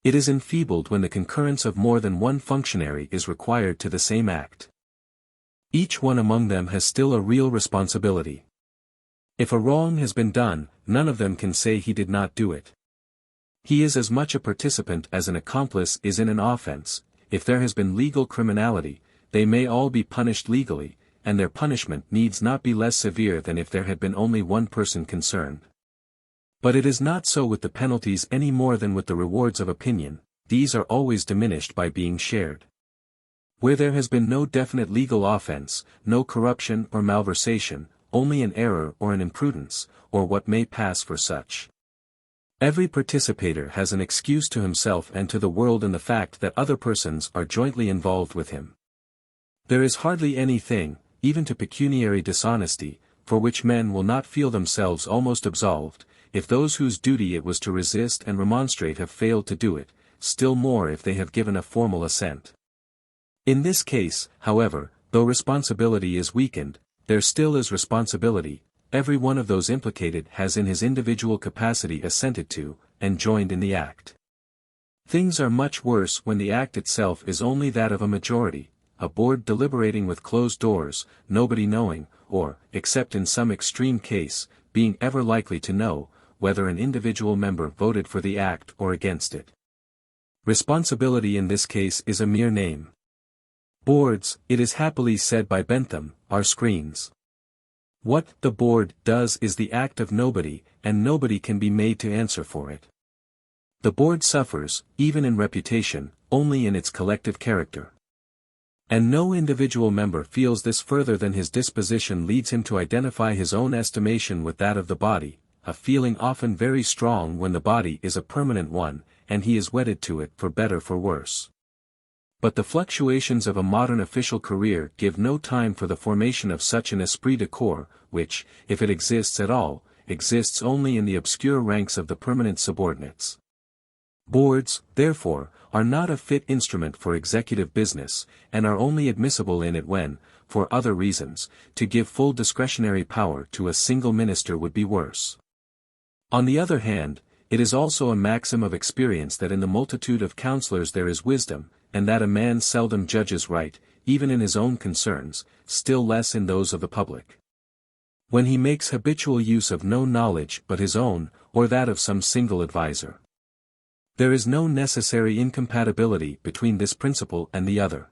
It is enfeebled when the concurrence of more than one functionary is required to the same act. Each one among them has still a real responsibility. If a wrong has been done, none of them can say he did not do it. He is as much a participant as an accomplice is in an offense. If there has been legal criminality, they may all be punished legally, and their punishment needs not be less severe than if there had been only one person concerned. But it is not so with the penalties any more than with the rewards of opinion, these are always diminished by being shared. Where there has been no definite legal offense, no corruption or malversation, only an error or an imprudence, or what may pass for such. Every participator has an excuse to himself and to the world in the fact that other persons are jointly involved with him. There is hardly anything, even to pecuniary dishonesty, for which men will not feel themselves almost absolved, if those whose duty it was to resist and remonstrate have failed to do it, still more if they have given a formal assent. In this case, however, though responsibility is weakened, there still is responsibility. Every one of those implicated has in his individual capacity assented to, and joined in the act. Things are much worse when the act itself is only that of a majority, a board deliberating with closed doors, nobody knowing, or, except in some extreme case, being ever likely to know, whether an individual member voted for the act or against it. Responsibility in this case is a mere name. Boards, it is happily said by Bentham, are screens. What the board does is the act of nobody, and nobody can be made to answer for it. The board suffers, even in reputation, only in its collective character. And no individual member feels this further than his disposition leads him to identify his own estimation with that of the body, a feeling often very strong when the body is a permanent one, and he is wedded to it for better for worse. But the fluctuations of a modern official career give no time for the formation of such an esprit de corps, which, if it exists at all, exists only in the obscure ranks of the permanent subordinates. Boards, therefore, are not a fit instrument for executive business, and are only admissible in it when, for other reasons, to give full discretionary power to a single minister would be worse. On the other hand, it is also a maxim of experience that in the multitude of counselors there is wisdom, and that a man seldom judges right, even in his own concerns, still less in those of the public. When he makes habitual use of no knowledge but his own, or that of some single adviser. There is no necessary incompatibility between this principle and the other.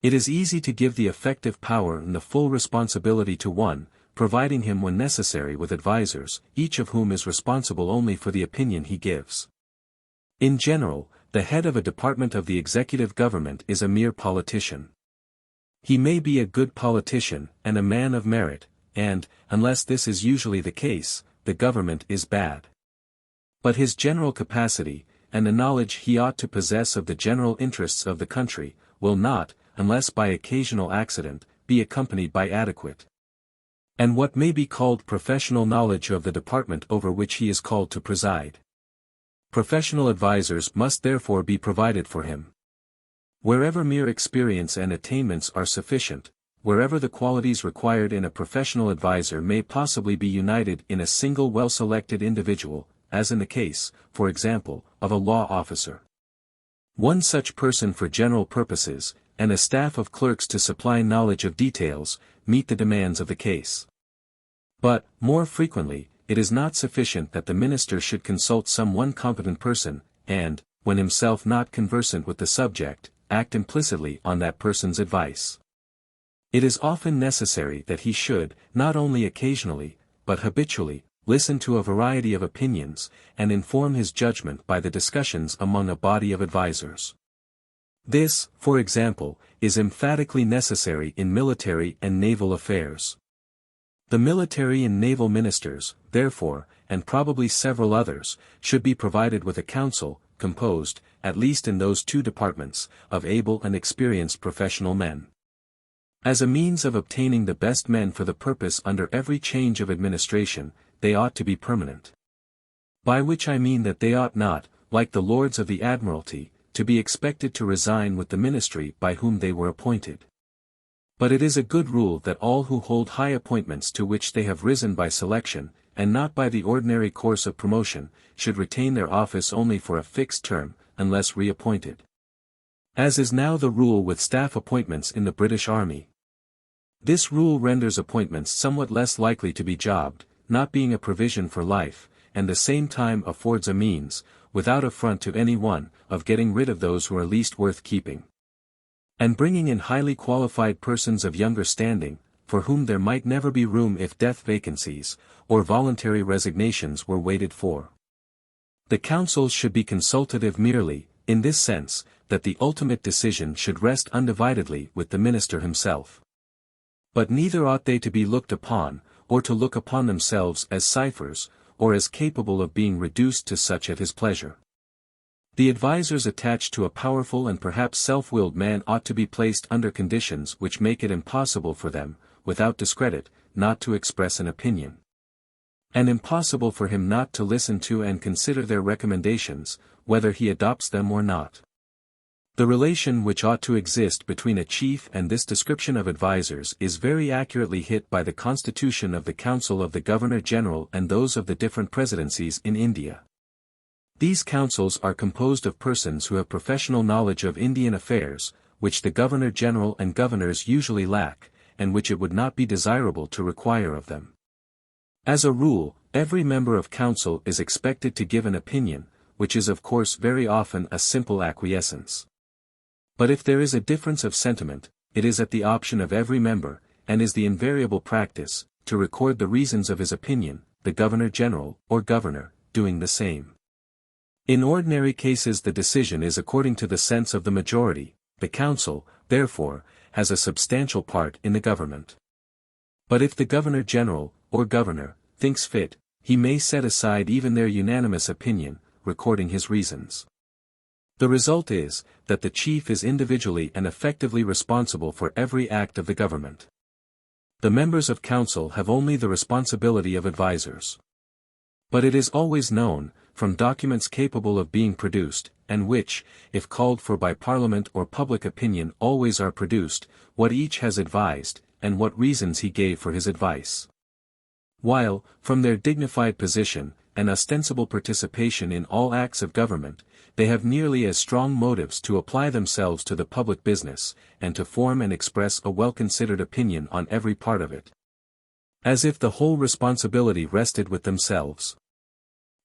It is easy to give the effective power and the full responsibility to one, providing him when necessary with advisers, each of whom is responsible only for the opinion he gives. In general, the head of a department of the executive government is a mere politician. He may be a good politician, and a man of merit, and, unless this is usually the case, the government is bad. But his general capacity, and the knowledge he ought to possess of the general interests of the country, will not, unless by occasional accident, be accompanied by adequate and what may be called professional knowledge of the department over which he is called to preside. Professional advisers must therefore be provided for him. Wherever mere experience and attainments are sufficient, wherever the qualities required in a professional adviser may possibly be united in a single well-selected individual, as in the case, for example, of a law officer. One such person for general purposes, and a staff of clerks to supply knowledge of details, meet the demands of the case. But, more frequently, it is not sufficient that the minister should consult some one competent person, and, when himself not conversant with the subject, act implicitly on that person's advice. It is often necessary that he should, not only occasionally, but habitually, listen to a variety of opinions, and inform his judgment by the discussions among a body of advisers. This, for example, is emphatically necessary in military and naval affairs. The military and naval ministers, therefore, and probably several others, should be provided with a council, composed, at least in those two departments, of able and experienced professional men. As a means of obtaining the best men for the purpose under every change of administration, they ought to be permanent. By which I mean that they ought not, like the Lords of the Admiralty, to be expected to resign with the ministry by whom they were appointed. But it is a good rule that all who hold high appointments to which they have risen by selection, and not by the ordinary course of promotion, should retain their office only for a fixed term, unless reappointed. As is now the rule with staff appointments in the British Army. This rule renders appointments somewhat less likely to be jobbed, not being a provision for life, and the same time affords a means, without affront to any one, of getting rid of those who are least worth keeping. And bringing in highly qualified persons of younger standing, for whom there might never be room if death vacancies, or voluntary resignations were waited for. The councils should be consultative merely, in this sense, that the ultimate decision should rest undividedly with the minister himself. But neither ought they to be looked upon, or to look upon themselves as ciphers, or as capable of being reduced to such at his pleasure. The advisers attached to a powerful and perhaps self-willed man ought to be placed under conditions which make it impossible for them, without discredit, not to express an opinion. And impossible for him not to listen to and consider their recommendations, whether he adopts them or not. The relation which ought to exist between a chief and this description of advisers is very accurately hit by the constitution of the Council of the Governor-General and those of the different presidencies in India. These councils are composed of persons who have professional knowledge of Indian affairs, which the Governor-General and governors usually lack, and which it would not be desirable to require of them. As a rule, every member of council is expected to give an opinion, which is of course very often a simple acquiescence. But if there is a difference of sentiment, it is at the option of every member, and is the invariable practice, to record the reasons of his opinion, the Governor-General, or Governor, doing the same. In ordinary cases the decision is according to the sense of the majority. The council, therefore, has a substantial part in the government. But if the Governor-General, or Governor, thinks fit, he may set aside even their unanimous opinion, recording his reasons. The result is, that the chief is individually and effectively responsible for every act of the government. The members of council have only the responsibility of advisers. But it is always known, from documents capable of being produced, and which, if called for by Parliament or public opinion always are produced, what each has advised, and what reasons he gave for his advice. While, from their dignified position, and ostensible participation in all acts of government, they have nearly as strong motives to apply themselves to the public business, and to form and express a well-considered opinion on every part of it, as if the whole responsibility rested with themselves.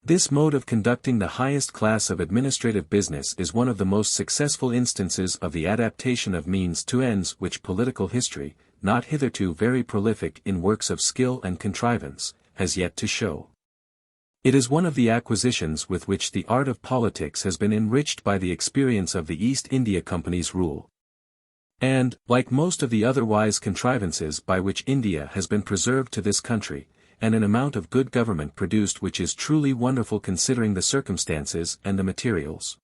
This mode of conducting the highest class of administrative business is one of the most successful instances of the adaptation of means to ends which political history, not hitherto very prolific in works of skill and contrivance, has yet to show. It is one of the acquisitions with which the art of politics has been enriched by the experience of the East India Company's rule. And, like most of the otherwise contrivances by which India has been preserved to this country, an amount of good government produced which is truly wonderful considering the circumstances and the materials.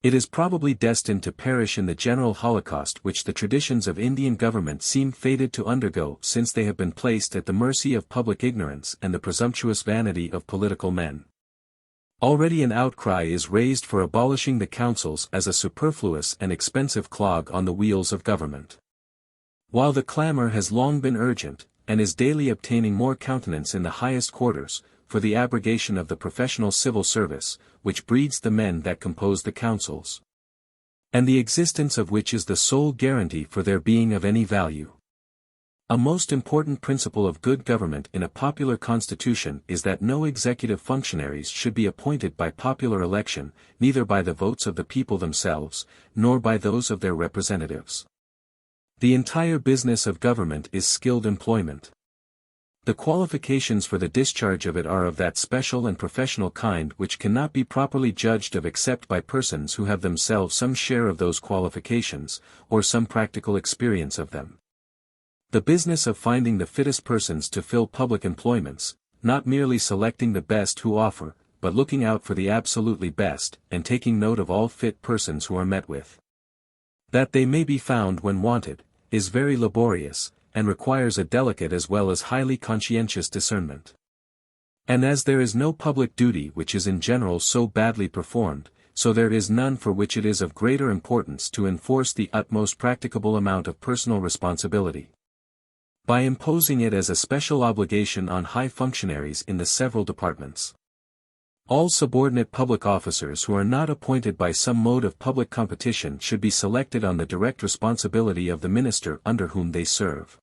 It is probably destined to perish in the general holocaust which the traditions of Indian government seem fated to undergo since they have been placed at the mercy of public ignorance and the presumptuous vanity of political men. Already an outcry is raised for abolishing the councils as a superfluous and expensive clog on the wheels of government. While the clamor has long been urgent, and is daily obtaining more countenance in the highest quarters, for the abrogation of the professional civil service, which breeds the men that compose the councils, and the existence of which is the sole guarantee for their being of any value. A most important principle of good government in a popular constitution is that no executive functionaries should be appointed by popular election, neither by the votes of the people themselves, nor by those of their representatives. The entire business of government is skilled employment. The qualifications for the discharge of it are of that special and professional kind which cannot be properly judged of except by persons who have themselves some share of those qualifications, or some practical experience of them. The business of finding the fittest persons to fill public employments, not merely selecting the best who offer, but looking out for the absolutely best, and taking note of all fit persons who are met with, that they may be found when wanted, is very laborious, and requires a delicate as well as highly conscientious discernment. And as there is no public duty which is in general so badly performed, so there is none for which it is of greater importance to enforce the utmost practicable amount of personal responsibility, by imposing it as a special obligation on high functionaries in the several departments. All subordinate public officers who are not appointed by some mode of public competition should be selected on the direct responsibility of the minister under whom they serve.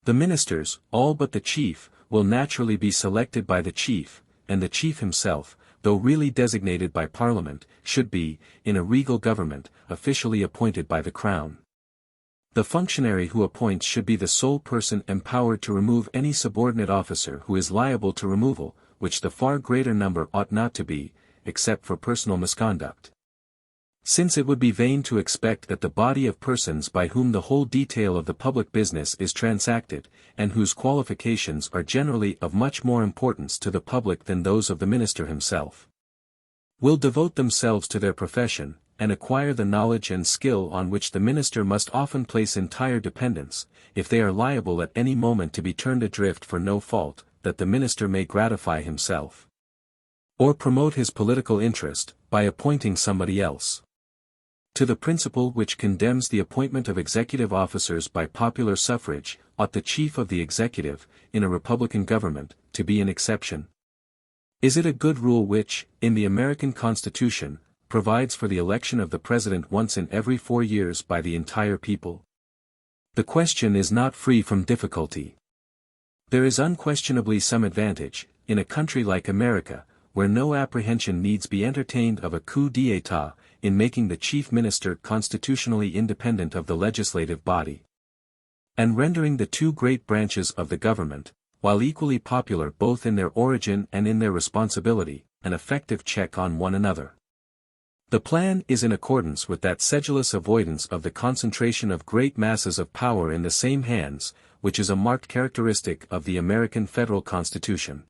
The ministers, all but the chief, will naturally be selected by the chief, and the chief himself, though really designated by Parliament, should be, in a regal government, officially appointed by the Crown. The functionary who appoints should be the sole person empowered to remove any subordinate officer who is liable to removal, which the far greater number ought not to be, except for personal misconduct. Since it would be vain to expect that the body of persons by whom the whole detail of the public business is transacted, and whose qualifications are generally of much more importance to the public than those of the minister himself, will devote themselves to their profession, and acquire the knowledge and skill on which the minister must often place entire dependence, if they are liable at any moment to be turned adrift for no fault, that the minister may gratify himself, or promote his political interest, by appointing somebody else. To the principle which condemns the appointment of executive officers by popular suffrage, ought the chief of the executive, in a republican government, to be an exception? Is it a good rule which, in the American Constitution, provides for the election of the president once in every 4 years by the entire people? The question is not free from difficulty. There is unquestionably some advantage, in a country like America, where no apprehension needs be entertained of a coup d'état, in making the chief minister constitutionally independent of the legislative body, and rendering the two great branches of the government, while equally popular both in their origin and in their responsibility, an effective check on one another. The plan is in accordance with that sedulous avoidance of the concentration of great masses of power in the same hands, which is a marked characteristic of the American federal constitution.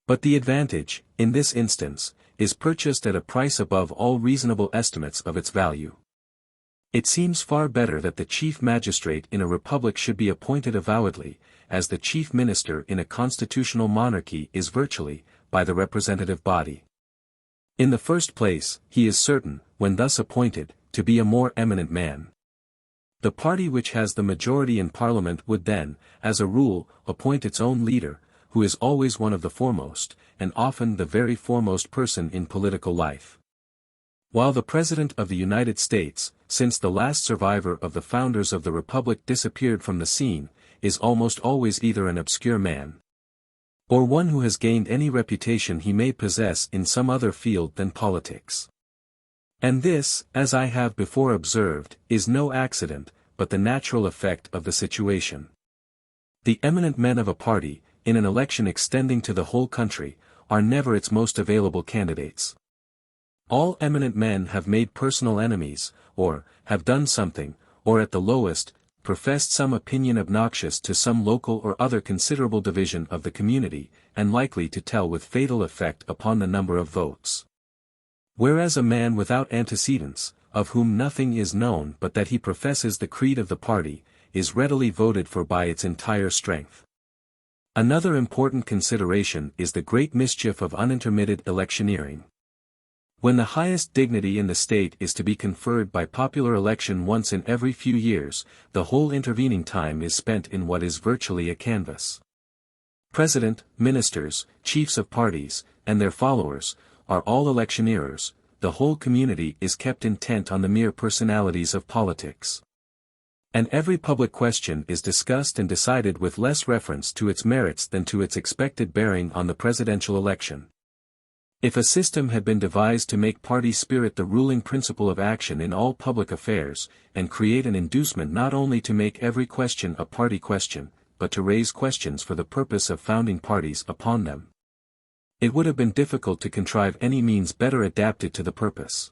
But the advantage, in this instance, is purchased at a price above all reasonable estimates of its value. It seems far better that the chief magistrate in a republic should be appointed avowedly, as the chief minister in a constitutional monarchy is virtually, by the representative body. In the first place, he is certain, when thus appointed, to be a more eminent man. The party which has the majority in Parliament would then, as a rule, appoint its own leader, who is always one of the foremost, and often the very foremost person in political life. While the President of the United States, since the last survivor of the founders of the Republic disappeared from the scene, is almost always either an obscure man, or one who has gained any reputation he may possess in some other field than politics. And this, as I have before observed, is no accident, but the natural effect of the situation. The eminent men of a party, in an election extending to the whole country, are never its most available candidates. All eminent men have made personal enemies, or, have done something, or at the lowest, professed some opinion obnoxious to some local or other considerable division of the community, and likely to tell with fatal effect upon the number of votes. Whereas a man without antecedents, of whom nothing is known but that he professes the creed of the party, is readily voted for by its entire strength. Another important consideration is the great mischief of unintermitted electioneering. When the highest dignity in the state is to be conferred by popular election once in every few years, the whole intervening time is spent in what is virtually a canvass. President, ministers, chiefs of parties, and their followers, are all electioneers. The whole community is kept intent on the mere personalities of politics. And every public question is discussed and decided with less reference to its merits than to its expected bearing on the presidential election. If a system had been devised to make party spirit the ruling principle of action in all public affairs, and create an inducement not only to make every question a party question, but to raise questions for the purpose of founding parties upon them, it would have been difficult to contrive any means better adapted to the purpose.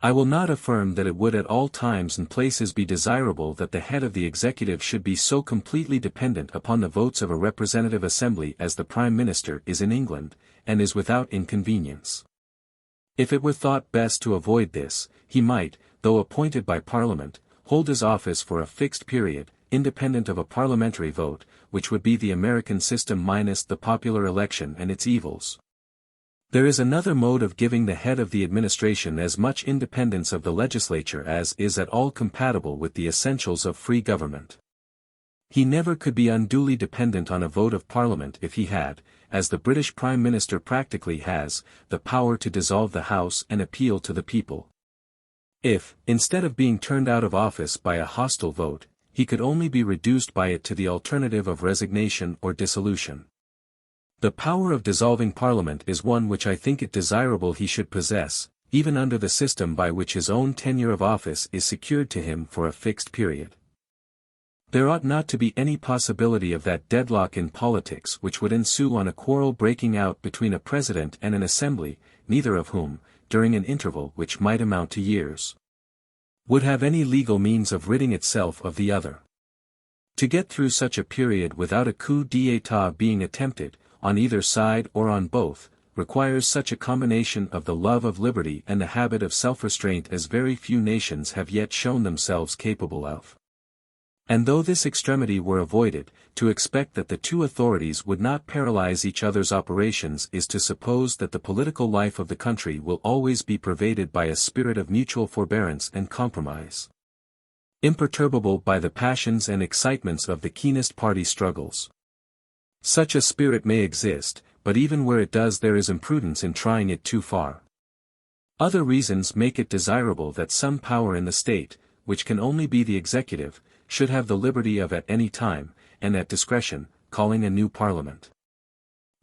I will not affirm that it would at all times and places be desirable that the head of the executive should be so completely dependent upon the votes of a representative assembly as the Prime Minister is in England, and is without inconvenience. If it were thought best to avoid this, he might, though appointed by Parliament, hold his office for a fixed period, independent of a parliamentary vote, which would be the American system minus the popular election and its evils. There is another mode of giving the head of the administration as much independence of the legislature as is at all compatible with the essentials of free government. He never could be unduly dependent on a vote of Parliament if he had, as the British Prime Minister practically has, the power to dissolve the House and appeal to the people. If, instead of being turned out of office by a hostile vote, he could only be reduced by it to the alternative of resignation or dissolution. The power of dissolving Parliament is one which I think it desirable he should possess, even under the system by which his own tenure of office is secured to him for a fixed period. There ought not to be any possibility of that deadlock in politics which would ensue on a quarrel breaking out between a president and an assembly, neither of whom, during an interval which might amount to years, would have any legal means of ridding itself of the other. To get through such a period without a coup d'état being attempted, on either side or on both, requires such a combination of the love of liberty and the habit of self-restraint as very few nations have yet shown themselves capable of. And though this extremity were avoided, to expect that the two authorities would not paralyze each other's operations is to suppose that the political life of the country will always be pervaded by a spirit of mutual forbearance and compromise, imperturbable by the passions and excitements of the keenest party struggles. Such a spirit may exist, but even where it does there is imprudence in trying it too far. Other reasons make it desirable that some power in the state, which can only be the executive, should have the liberty of at any time, and at discretion, calling a new parliament.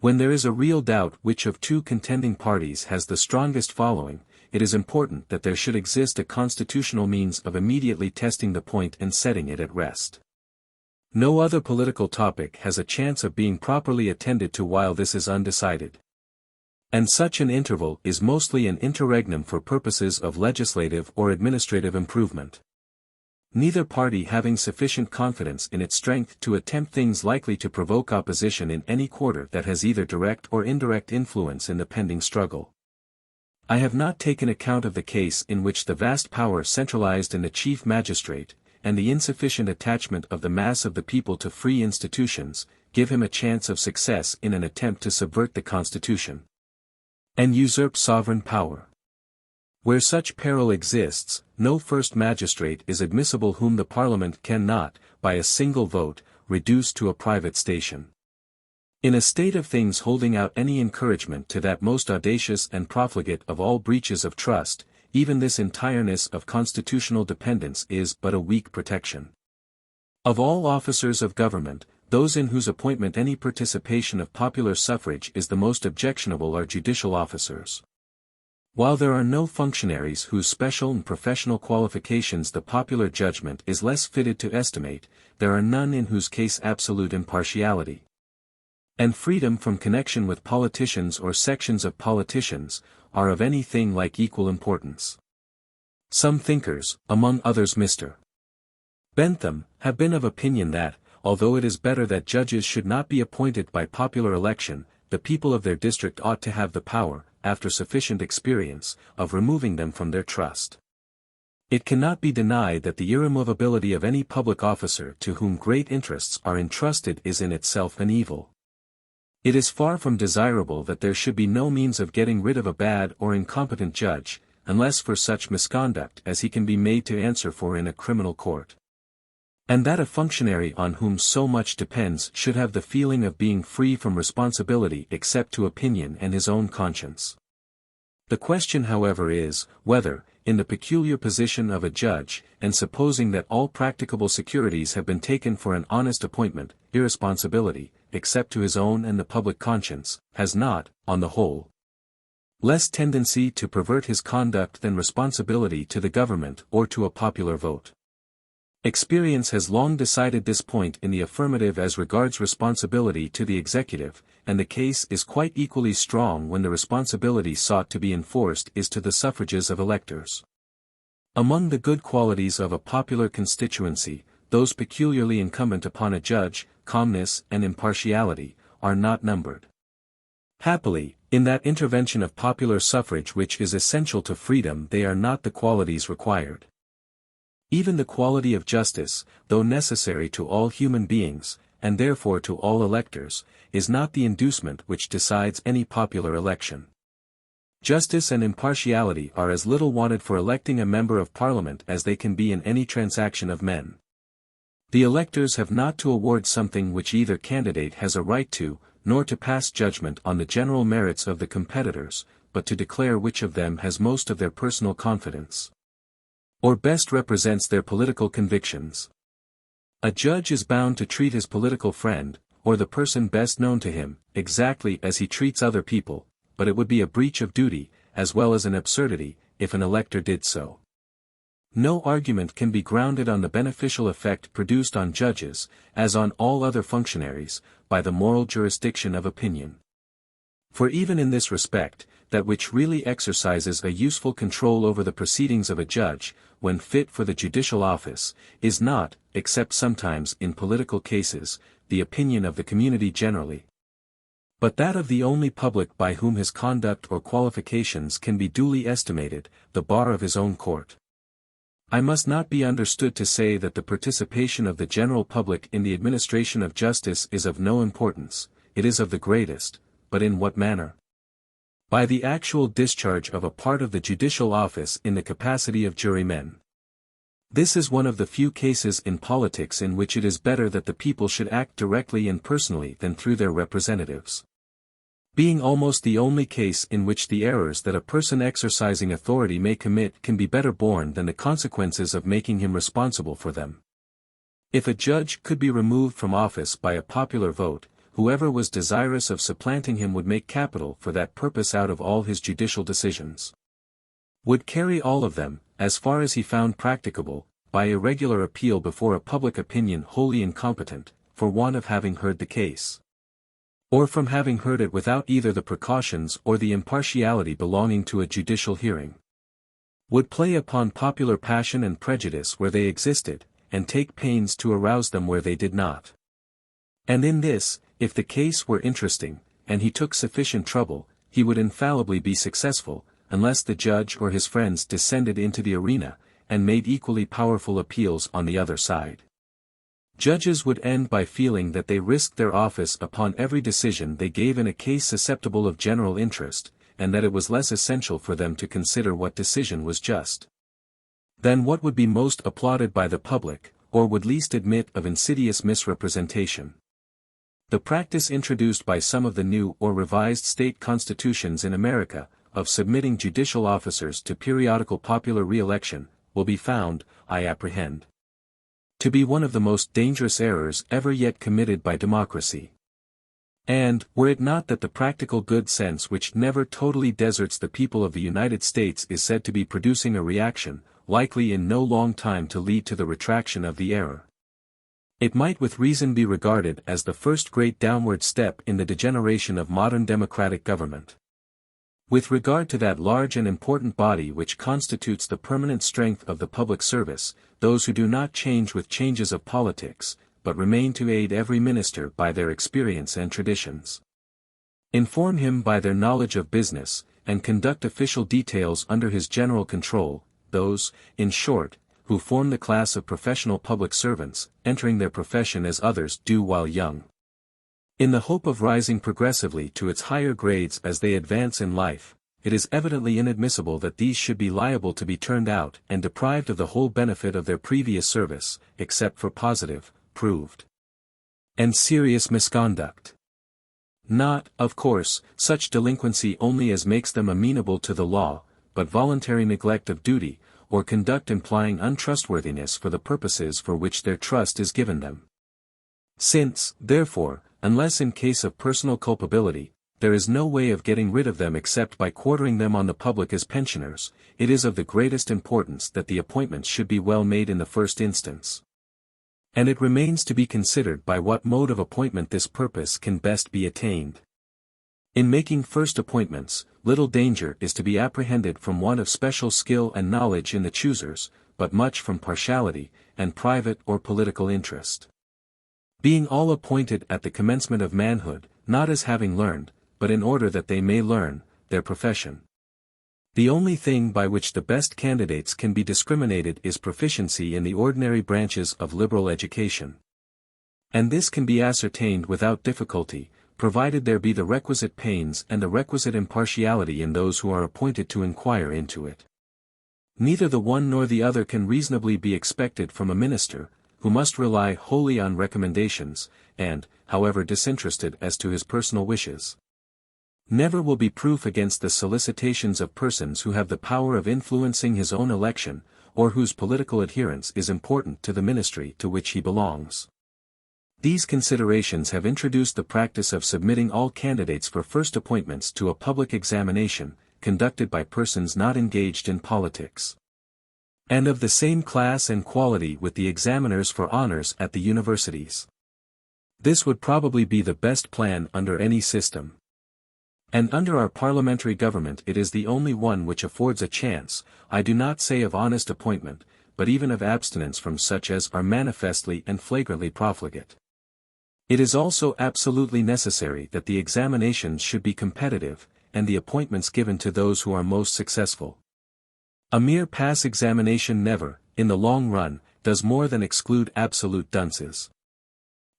When there is a real doubt which of two contending parties has the strongest following, it is important that there should exist a constitutional means of immediately testing the point and setting it at rest. No other political topic has a chance of being properly attended to while this is undecided. And such an interval is mostly an interregnum for purposes of legislative or administrative improvement. Neither party having sufficient confidence in its strength to attempt things likely to provoke opposition in any quarter that has either direct or indirect influence in the pending struggle. I have not taken account of the case in which the vast power centralized in the chief magistrate, and the insufficient attachment of the mass of the people to free institutions, give him a chance of success in an attempt to subvert the constitution and usurp sovereign power. Where such peril exists, no first magistrate is admissible whom the Parliament cannot, by a single vote, reduce to a private station. In a state of things holding out any encouragement to that most audacious and profligate of all breaches of trust, even this entireness of constitutional dependence is but a weak protection. Of all officers of government, those in whose appointment any participation of popular suffrage is the most objectionable are judicial officers. While there are no functionaries whose special and professional qualifications the popular judgment is less fitted to estimate, there are none in whose case absolute impartiality and freedom from connection with politicians or sections of politicians, are of anything like equal importance. Some thinkers, among others Mr. Bentham, have been of opinion that, although it is better that judges should not be appointed by popular election, the people of their district ought to have the power, after sufficient experience, of removing them from their trust. It cannot be denied that the irremovability of any public officer to whom great interests are entrusted is in itself an evil. It is far from desirable that there should be no means of getting rid of a bad or incompetent judge, unless for such misconduct as he can be made to answer for in a criminal court. And that a functionary on whom so much depends should have the feeling of being free from responsibility except to opinion and his own conscience. The question however is, whether, in the peculiar position of a judge, and supposing that all practicable securities have been taken for an honest appointment, irresponsibility, except to his own and the public conscience, has not, on the whole, less tendency to pervert his conduct than responsibility to the government or to a popular vote. Experience has long decided this point in the affirmative as regards responsibility to the executive, and the case is quite equally strong when the responsibility sought to be enforced is to the suffrages of electors. Among the good qualities of a popular constituency, those peculiarly incumbent upon a judge, calmness and impartiality, are not numbered. Happily, in that intervention of popular suffrage which is essential to freedom they are not the qualities required. Even the quality of justice, though necessary to all human beings, and therefore to all electors, is not the inducement which decides any popular election. Justice and impartiality are as little wanted for electing a member of Parliament as they can be in any transaction of men. The electors have not to award something which either candidate has a right to, nor to pass judgment on the general merits of the competitors, but to declare which of them has most of their personal confidence, or best represents their political convictions. A judge is bound to treat his political friend, or the person best known to him, exactly as he treats other people, but it would be a breach of duty, as well as an absurdity, if an elector did so. No argument can be grounded on the beneficial effect produced on judges, as on all other functionaries, by the moral jurisdiction of opinion. For even in this respect, that which really exercises a useful control over the proceedings of a judge, when fit for the judicial office, is not, except sometimes in political cases, the opinion of the community generally, but that of the only public by whom his conduct or qualifications can be duly estimated, the bar of his own court. I must not be understood to say that the participation of the general public in the administration of justice is of no importance. It is of the greatest, but in what manner? By the actual discharge of a part of the judicial office in the capacity of jurymen. This is one of the few cases in politics in which it is better that the people should act directly and personally than through their representatives. Being almost the only case in which the errors that a person exercising authority may commit can be better borne than the consequences of making him responsible for them. If a judge could be removed from office by a popular vote, whoever was desirous of supplanting him would make capital for that purpose out of all his judicial decisions. Would carry all of them, as far as he found practicable, by irregular appeal before a public opinion wholly incompetent, for want of having heard the case, or from having heard it without either the precautions or the impartiality belonging to a judicial hearing. Would play upon popular passion and prejudice where they existed, and take pains to arouse them where they did not. And in this, if the case were interesting, and he took sufficient trouble, he would infallibly be successful, unless the judge or his friends descended into the arena, and made equally powerful appeals on the other side. Judges would end by feeling that they risked their office upon every decision they gave in a case susceptible of general interest, and that it was less essential for them to consider what decision was just than what would be most applauded by the public, or would least admit of insidious misrepresentation. The practice introduced by some of the new or revised state constitutions in America, of submitting judicial officers to periodical popular re-election, will be found, I apprehend, to be one of the most dangerous errors ever yet committed by democracy. And, were it not that the practical good sense which never totally deserts the people of the United States is said to be producing a reaction, likely in no long time to lead to the retraction of the error, it might with reason be regarded as the first great downward step in the degeneration of modern democratic government. With regard to that large and important body which constitutes the permanent strength of the public service, those who do not change with changes of politics, but remain to aid every minister by their experience and traditions, inform him by their knowledge of business, and conduct official details under his general control, those, in short, who form the class of professional public servants, entering their profession as others do while young, in the hope of rising progressively to its higher grades as they advance in life, it is evidently inadmissible that these should be liable to be turned out and deprived of the whole benefit of their previous service, except for positive, proved, and serious misconduct. Not, of course, such delinquency only as makes them amenable to the law, but voluntary neglect of duty, or conduct implying untrustworthiness for the purposes for which their trust is given them. Since, therefore, unless in case of personal culpability, there is no way of getting rid of them except by quartering them on the public as pensioners, it is of the greatest importance that the appointments should be well made in the first instance. And it remains to be considered by what mode of appointment this purpose can best be attained. In making first appointments, little danger is to be apprehended from want of special skill and knowledge in the choosers, but much from partiality, and private or political interest. Being all appointed at the commencement of manhood, not as having learned, but in order that they may learn, their profession. The only thing by which the best candidates can be discriminated is proficiency in the ordinary branches of liberal education. And this can be ascertained without difficulty, provided there be the requisite pains and the requisite impartiality in those who are appointed to inquire into it. Neither the one nor the other can reasonably be expected from a minister, who must rely wholly on recommendations, and, however disinterested as to his personal wishes, never will be proof against the solicitations of persons who have the power of influencing his own election, or whose political adherence is important to the ministry to which he belongs. These considerations have introduced the practice of submitting all candidates for first appointments to a public examination, conducted by persons not engaged in politics, and of the same class and quality with the examiners for honors at the universities. This would probably be the best plan under any system. And under our parliamentary government it is the only one which affords a chance, I do not say of honest appointment, but even of abstinence from such as are manifestly and flagrantly profligate. It is also absolutely necessary that the examinations should be competitive, and the appointments given to those who are most successful. A mere pass examination never, in the long run, does more than exclude absolute dunces.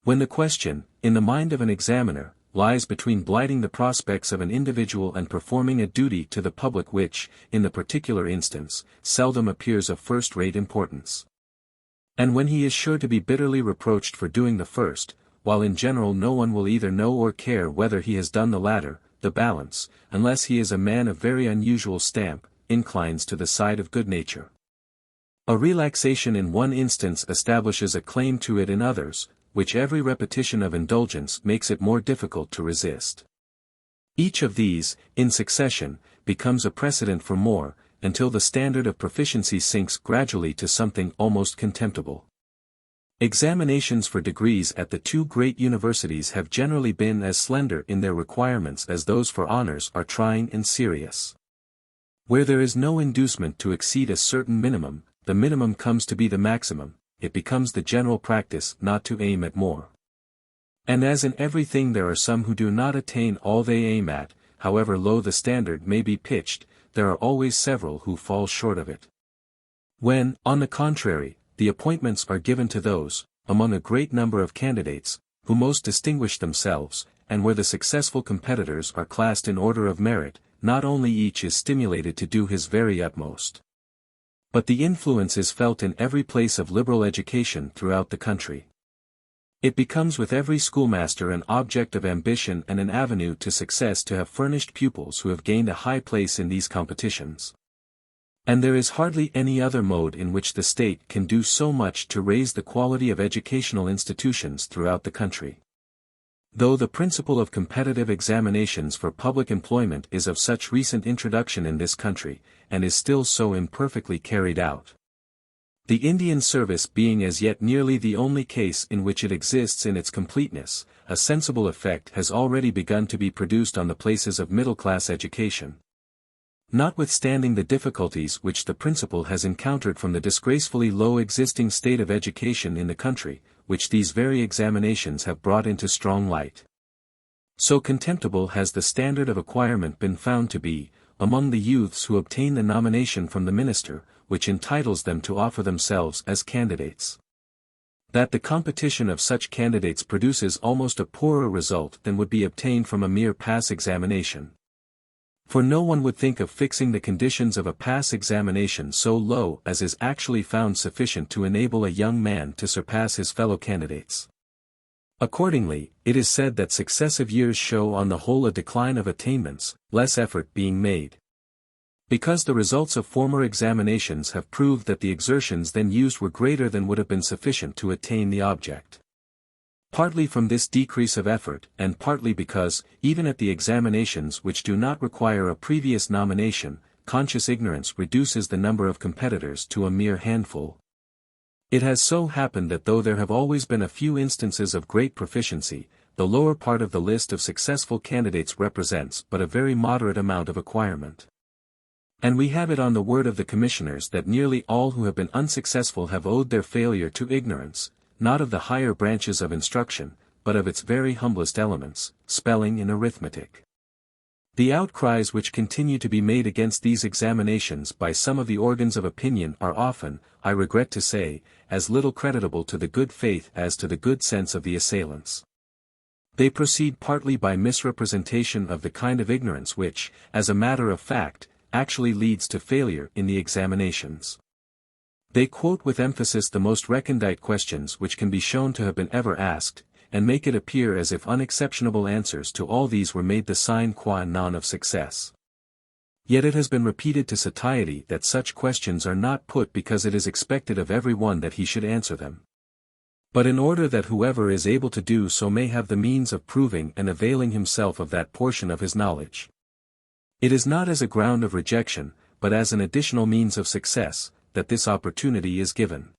When the question, in the mind of an examiner, lies between blighting the prospects of an individual and performing a duty to the public which, in the particular instance, seldom appears of first-rate importance. And when he is sure to be bitterly reproached for doing the first, while in general no one will either know or care whether he has done the latter, the balance, unless he is a man of very unusual stamp, inclines to the side of good nature. A relaxation in one instance establishes a claim to it in others, which every repetition of indulgence makes it more difficult to resist. Each of these, in succession, becomes a precedent for more, until the standard of proficiency sinks gradually to something almost contemptible. Examinations for degrees at the two great universities have generally been as slender in their requirements as those for honors are trying and serious. Where there is no inducement to exceed a certain minimum, the minimum comes to be the maximum. It becomes the general practice not to aim at more. And as in everything there are some who do not attain all they aim at, however low the standard may be pitched, there are always several who fall short of it. When, on the contrary, the appointments are given to those, among a great number of candidates, who most distinguish themselves, and where the successful competitors are classed in order of merit, not only each is stimulated to do his very utmost, but the influence is felt in every place of liberal education throughout the country. It becomes with every schoolmaster an object of ambition and an avenue to success to have furnished pupils who have gained a high place in these competitions. And there is hardly any other mode in which the state can do so much to raise the quality of educational institutions throughout the country. Though the principle of competitive examinations for public employment is of such recent introduction in this country, and is still so imperfectly carried out, the Indian service being as yet nearly the only case in which it exists in its completeness, a sensible effect has already begun to be produced on the places of middle-class education. Notwithstanding the difficulties which the principle has encountered from the disgracefully low existing state of education in the country, which these very examinations have brought into strong light, so contemptible has the standard of acquirement been found to be, among the youths who obtain the nomination from the minister, which entitles them to offer themselves as candidates, that the competition of such candidates produces almost a poorer result than would be obtained from a mere pass examination. For no one would think of fixing the conditions of a pass examination so low as is actually found sufficient to enable a young man to surpass his fellow candidates. Accordingly, it is said that successive years show on the whole a decline of attainments, less effort being made, because the results of former examinations have proved that the exertions then used were greater than would have been sufficient to attain the object. Partly from this decrease of effort, and partly because, even at the examinations which do not require a previous nomination, conscious ignorance reduces the number of competitors to a mere handful. It has so happened that though there have always been a few instances of great proficiency, the lower part of the list of successful candidates represents but a very moderate amount of acquirement. And we have it on the word of the commissioners that nearly all who have been unsuccessful have owed their failure to ignorance, not of the higher branches of instruction, but of its very humblest elements, spelling and arithmetic. The outcries which continue to be made against these examinations by some of the organs of opinion are often, I regret to say, as little creditable to the good faith as to the good sense of the assailants. They proceed partly by misrepresentation of the kind of ignorance which, as a matter of fact, actually leads to failure in the examinations. They quote with emphasis the most recondite questions which can be shown to have been ever asked, and make it appear as if unexceptionable answers to all these were made the sine qua non of success. Yet it has been repeated to satiety that such questions are not put because it is expected of every one that he should answer them, but in order that whoever is able to do so may have the means of proving and availing himself of that portion of his knowledge It is not as a ground of rejection, but as an additional means of success, that this opportunity is given.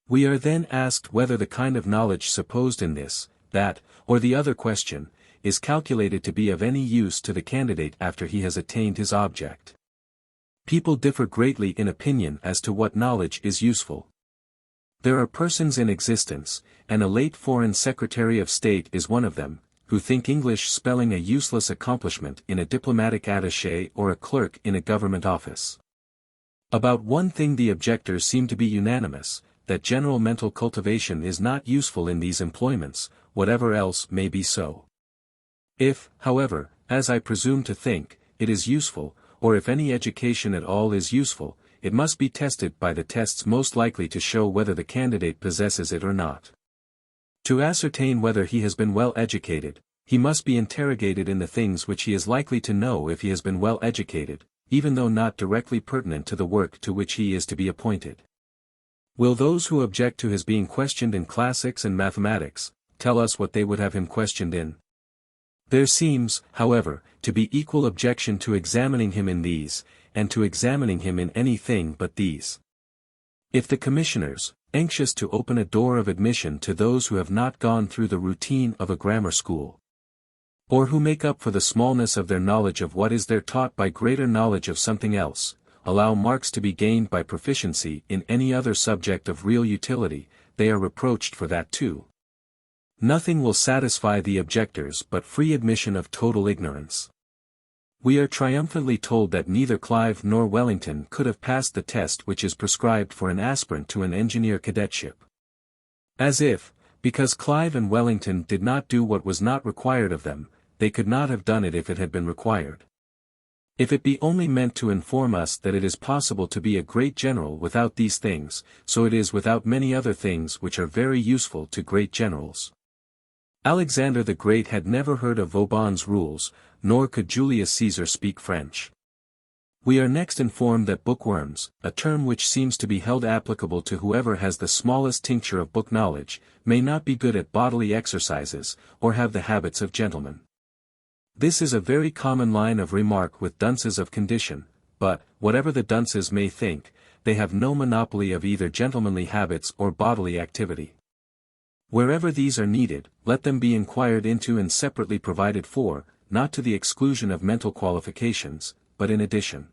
We are then asked whether the kind of knowledge supposed in this, that, or the other question, is calculated to be of any use to the candidate after he has attained his object. People differ greatly in opinion as to what knowledge is useful. There are persons in existence, and a late Foreign Secretary of State is one of them, who think English spelling a useless accomplishment in a diplomatic attaché or a clerk in a government office. About one thing the objectors seem to be unanimous, that general mental cultivation is not useful in these employments, whatever else may be so. If, however, as I presume to think, it is useful, or if any education at all is useful, it must be tested by the tests most likely to show whether the candidate possesses it or not. To ascertain whether he has been well educated, he must be interrogated in the things which he is likely to know if he has been well educated, even though not directly pertinent to the work to which he is to be appointed. Will those who object to his being questioned in classics and mathematics, tell us what they would have him questioned in? There seems, however, to be equal objection to examining him in these, and to examining him in anything but these. If the commissioners, anxious to open a door of admission to those who have not gone through the routine of a grammar school, or who make up for the smallness of their knowledge of what is there taught by greater knowledge of something else, allow marks to be gained by proficiency in any other subject of real utility, they are reproached for that too. Nothing will satisfy the objectors but free admission of total ignorance. We are triumphantly told that neither Clive nor Wellington could have passed the test which is prescribed for an aspirant to an engineer cadetship. As if, because Clive and Wellington did not do what was not required of them, they could not have done it if it had been required. If it be only meant to inform us that it is possible to be a great general without these things, so it is without many other things which are very useful to great generals. Alexander the Great had never heard of Vauban's rules, nor could Julius Caesar speak French. We are next informed that bookworms, a term which seems to be held applicable to whoever has the smallest tincture of book knowledge, may not be good at bodily exercises, or have the habits of gentlemen. This is a very common line of remark with dunces of condition, but, whatever the dunces may think, they have no monopoly of either gentlemanly habits or bodily activity. Wherever these are needed, let them be inquired into and separately provided for, not to the exclusion of mental qualifications, but in addition.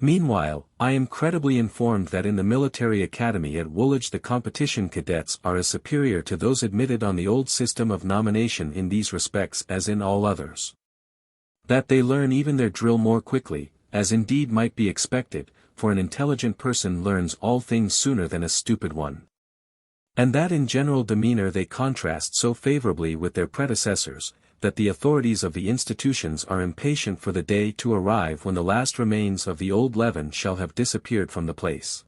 Meanwhile, I am credibly informed that in the military academy at Woolwich the competition cadets are as superior to those admitted on the old system of nomination in these respects as in all others. That they learn even their drill more quickly, as indeed might be expected, for an intelligent person learns all things sooner than a stupid one. And that in general demeanor they contrast so favorably with their predecessors, that the authorities of the institutions are impatient for the day to arrive when the last remains of the old leaven shall have disappeared from the place.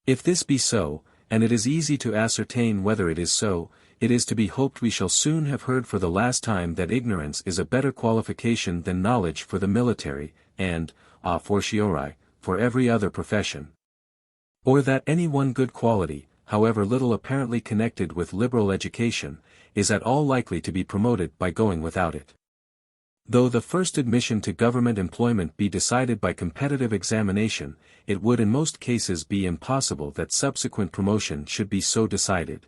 If this be so, and it is easy to ascertain whether it is so, it is to be hoped we shall soon have heard for the last time that ignorance is a better qualification than knowledge for the military, and, a fortiori, for every other profession. Or that any one good quality, however little apparently connected with liberal education, is at all likely to be promoted by going without it. Though the first admission to government employment be decided by competitive examination, it would in most cases be impossible that subsequent promotion should be so decided.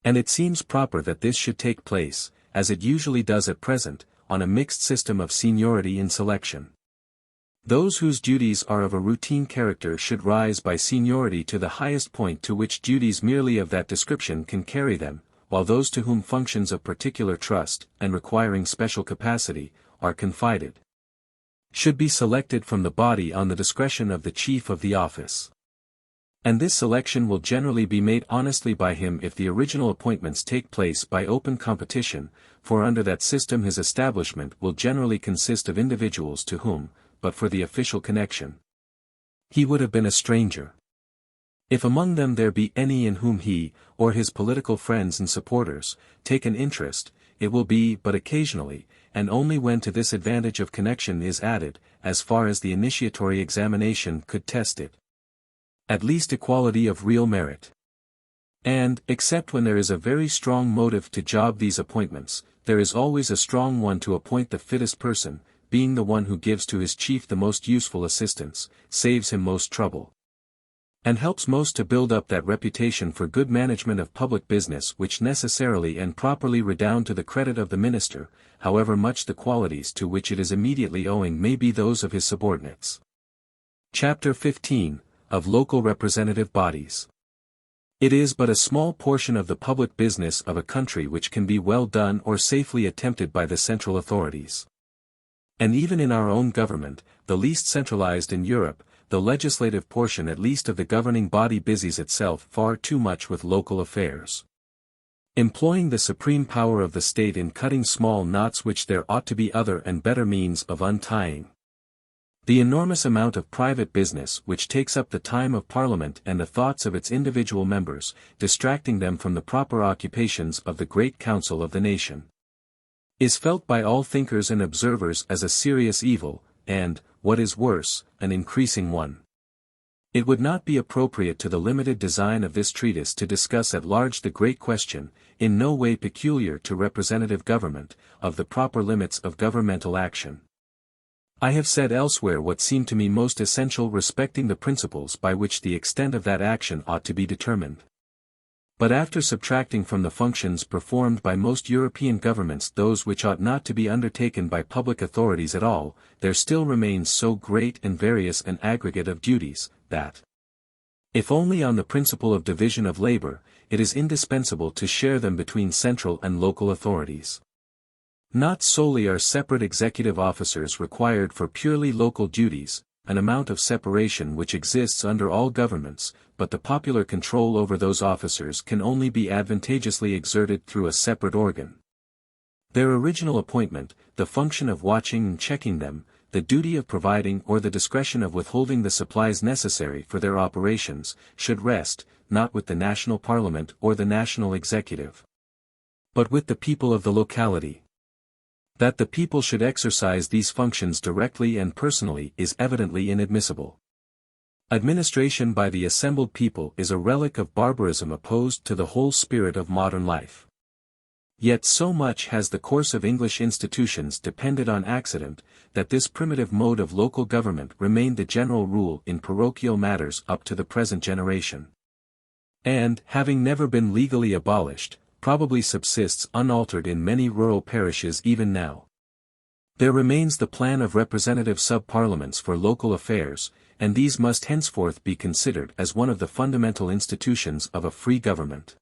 And it seems proper that this should take place, as it usually does at present, on a mixed system of seniority in selection. Those whose duties are of a routine character should rise by seniority to the highest point to which duties merely of that description can carry them, while those to whom functions of particular trust, and requiring special capacity, are confided, should be selected from the body on the discretion of the chief of the office. And this selection will generally be made honestly by him if the original appointments take place by open competition, for under that system his establishment will generally consist of individuals to whom, but for the official connection, he would have been a stranger. If among them there be any in whom he, or his political friends and supporters, take an interest, it will be but occasionally, and only when to this advantage of connection is added, as far as the initiatory examination could test it, at least equality of real merit. And, except when there is a very strong motive to job these appointments, there is always a strong one to appoint the fittest person, being the one who gives to his chief the most useful assistance, saves him most trouble, and helps most to build up that reputation for good management of public business which necessarily and properly redound to the credit of the minister, however much the qualities to which it is immediately owing may be those of his subordinates. Chapter 15, of Local Representative Bodies. It is but a small portion of the public business of a country which can be well done or safely attempted by the central authorities. And even in our own government, the least centralized in Europe, the legislative portion at least of the governing body busies itself far too much with local affairs, employing the supreme power of the state in cutting small knots which there ought to be other and better means of untying. The enormous amount of private business which takes up the time of Parliament and the thoughts of its individual members, distracting them from the proper occupations of the great council of the nation, is felt by all thinkers and observers as a serious evil, and, what is worse, an increasing one. It would not be appropriate to the limited design of this treatise to discuss at large the great question, in no way peculiar to representative government, of the proper limits of governmental action. I have said elsewhere what seemed to me most essential respecting the principles by which the extent of that action ought to be determined. But after subtracting from the functions performed by most European governments those which ought not to be undertaken by public authorities at all, there still remains so great and various an aggregate of duties, that, if only on the principle of division of labor, it is indispensable to share them between central and local authorities. Not solely are separate executive officers required for purely local duties, an amount of separation which exists under all governments, but the popular control over those officers can only be advantageously exerted through a separate organ. Their original appointment, the function of watching and checking them, the duty of providing or the discretion of withholding the supplies necessary for their operations, should rest, not with the national parliament or the national executive, but with the people of the locality. That the people should exercise these functions directly and personally is evidently inadmissible. Administration by the assembled people is a relic of barbarism opposed to the whole spirit of modern life. Yet so much has the course of English institutions depended on accident, that this primitive mode of local government remained the general rule in parochial matters up to the present generation, and, having never been legally abolished, probably subsists unaltered in many rural parishes even now. There remains the plan of representative sub-parliaments for local affairs, and these must henceforth be considered as one of the fundamental institutions of a free government.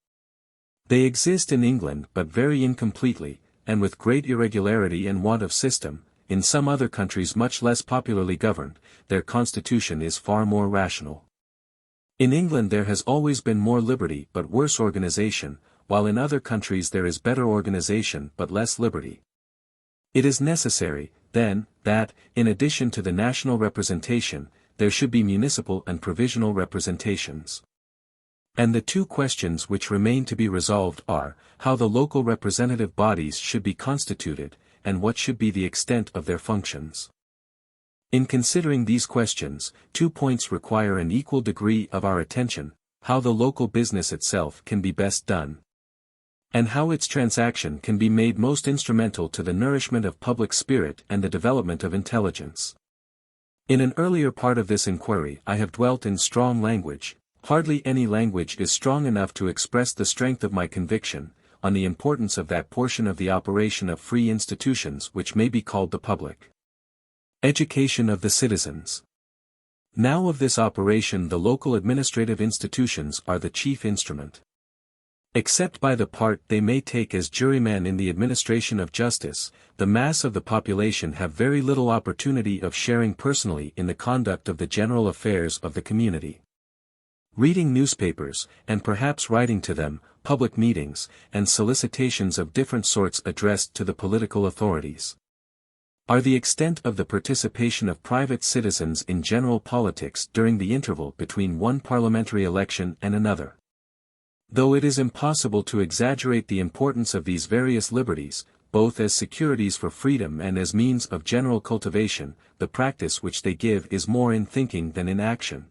They exist in England but very incompletely, and with great irregularity and want of system. In some other countries much less popularly governed, their constitution is far more rational. In England there has always been more liberty but worse organization, while in other countries there is better organization but less liberty. It is necessary, then, that, in addition to the national representation, there should be municipal and provisional representations. And the two questions which remain to be resolved are, how the local representative bodies should be constituted, and what should be the extent of their functions. In considering these questions, 2 points require an equal degree of our attention: how the local business itself can be best done, and how its transaction can be made most instrumental to the nourishment of public spirit and the development of intelligence. In an earlier part of this inquiry I have dwelt in strong language, hardly any language is strong enough to express the strength of my conviction, on the importance of that portion of the operation of free institutions which may be called the public education of the citizens. Now of this operation the local administrative institutions are the chief instrument. Except by the part they may take as jurymen in the administration of justice, the mass of the population have very little opportunity of sharing personally in the conduct of the general affairs of the community. Reading newspapers, and perhaps writing to them, public meetings, and solicitations of different sorts addressed to the political authorities, are the extent of the participation of private citizens in general politics during the interval between one parliamentary election and another. Though it is impossible to exaggerate the importance of these various liberties, both as securities for freedom and as means of general cultivation, the practice which they give is more in thinking than in action.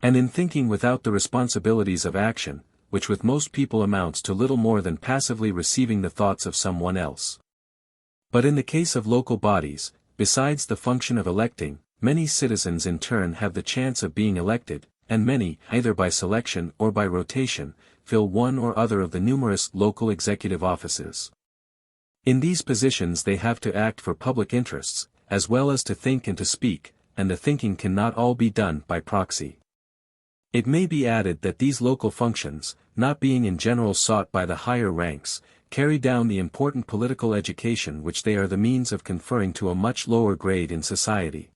And in thinking without the responsibilities of action, which with most people amounts to little more than passively receiving the thoughts of someone else. But in the case of local bodies, besides the function of electing, many citizens in turn have the chance of being elected, and many, either by selection or by rotation, fill one or other of the numerous local executive offices. In these positions they have to act for public interests, as well as to think and to speak, and the thinking cannot all be done by proxy. It may be added that these local functions, not being in general sought by the higher ranks, carry down the important political education which they are the means of conferring to a much lower grade in society.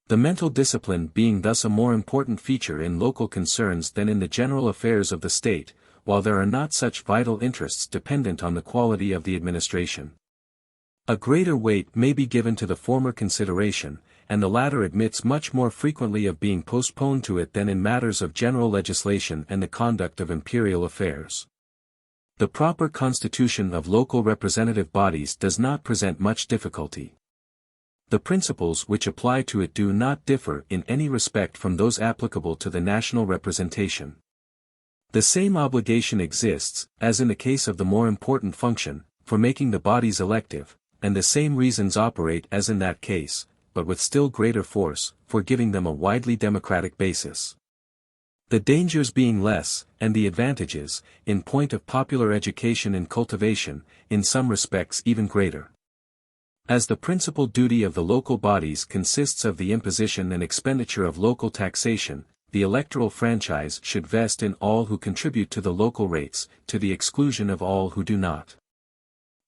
The mental discipline being thus a more important feature in local concerns than in the general affairs of the state, while there are not such vital interests dependent on the quality of the administration. A greater weight may be given to the former consideration, and the latter admits much more frequently of being postponed to it than in matters of general legislation and the conduct of imperial affairs. The proper constitution of local representative bodies does not present much difficulty. The principles which apply to it do not differ in any respect from those applicable to the national representation. The same obligation exists, as in the case of the more important function, for making the bodies elective, and the same reasons operate as in that case, but with still greater force, for giving them a widely democratic basis. The dangers being less, and the advantages, in point of popular education and cultivation, in some respects even greater. As the principal duty of the local bodies consists of the imposition and expenditure of local taxation, the electoral franchise should vest in all who contribute to the local rates, to the exclusion of all who do not.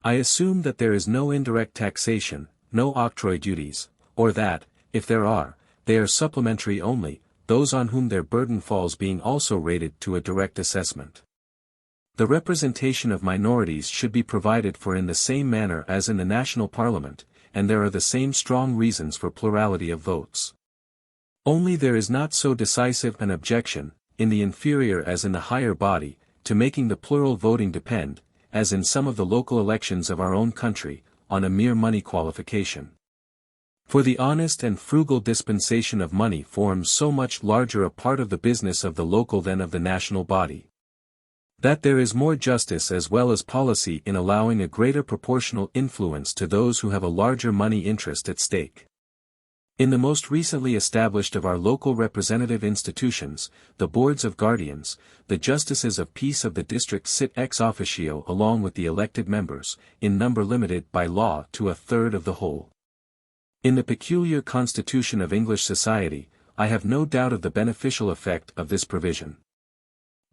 I assume that there is no indirect taxation, no octroi duties, or that, if there are, they are supplementary only, those on whom their burden falls being also rated to a direct assessment. The representation of minorities should be provided for in the same manner as in the national parliament, and there are the same strong reasons for plurality of votes. Only there is not so decisive an objection, in the inferior as in the higher body, to making the plural voting depend, as in some of the local elections of our own country, on a mere money qualification. For the honest and frugal dispensation of money forms so much larger a part of the business of the local than of the national body, that there is more justice as well as policy in allowing a greater proportional influence to those who have a larger money interest at stake. In the most recently established of our local representative institutions, the boards of guardians, the justices of peace of the district sit ex officio along with the elected members, in number limited by law to a third of the whole. In the peculiar constitution of English society, I have no doubt of the beneficial effect of this provision.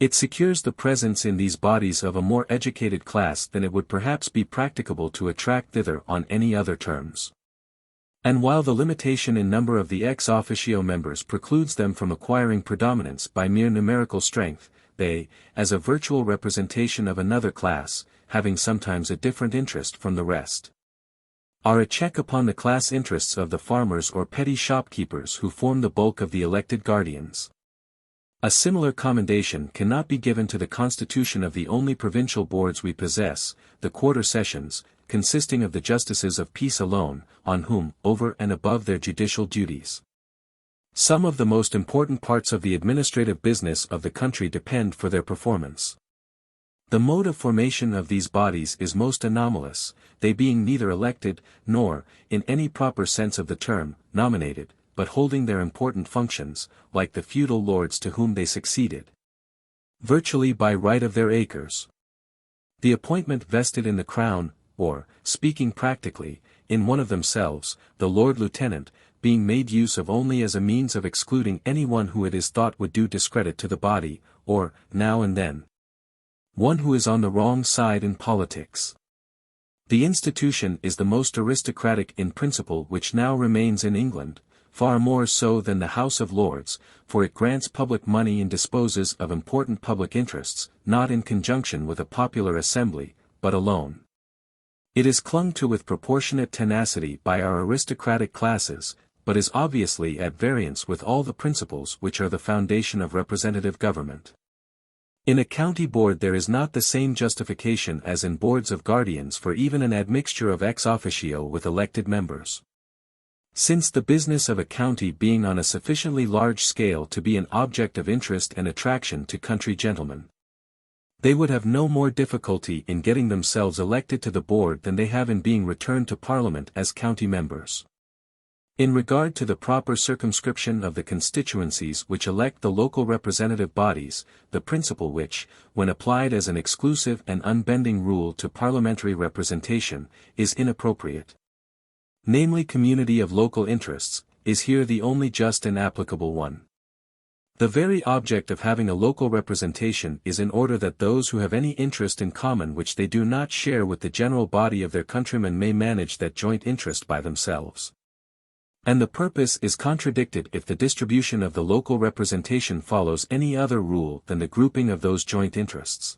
It secures the presence in these bodies of a more educated class than it would perhaps be practicable to attract thither on any other terms. And while the limitation in number of the ex officio members precludes them from acquiring predominance by mere numerical strength, they, as a virtual representation of another class, having sometimes a different interest from the rest, are a check upon the class interests of the farmers or petty shopkeepers who form the bulk of the elected guardians. A similar commendation cannot be given to the constitution of the only provincial boards we possess, the quarter sessions, consisting of the justices of peace alone, on whom, over and above their judicial duties, some of the most important parts of the administrative business of the country depend for their performance. The mode of formation of these bodies is most anomalous, they being neither elected, nor, in any proper sense of the term, nominated, but holding their important functions, like the feudal lords to whom they succeeded, virtually by right of their acres. The appointment vested in the crown, or, speaking practically, in one of themselves, the Lord Lieutenant, being made use of only as a means of excluding anyone who it is thought would do discredit to the body, or, now and then, one who is on the wrong side in politics. The institution is the most aristocratic in principle which now remains in England, far more so than the House of Lords, for it grants public money and disposes of important public interests, not in conjunction with a popular assembly, but alone. It is clung to with proportionate tenacity by our aristocratic classes, but is obviously at variance with all the principles which are the foundation of representative government. In a county board there is not the same justification as in boards of guardians for even an admixture of ex officio with elected members. Since the business of a county being on a sufficiently large scale to be an object of interest and attraction to country gentlemen, they would have no more difficulty in getting themselves elected to the board than they have in being returned to Parliament as county members. In regard to the proper circumscription of the constituencies which elect the local representative bodies, the principle which, when applied as an exclusive and unbending rule to parliamentary representation, is inappropriate, namely community of local interests, is here the only just and applicable one. The very object of having a local representation is in order that those who have any interest in common which they do not share with the general body of their countrymen may manage that joint interest by themselves. And the purpose is contradicted if the distribution of the local representation follows any other rule than the grouping of those joint interests.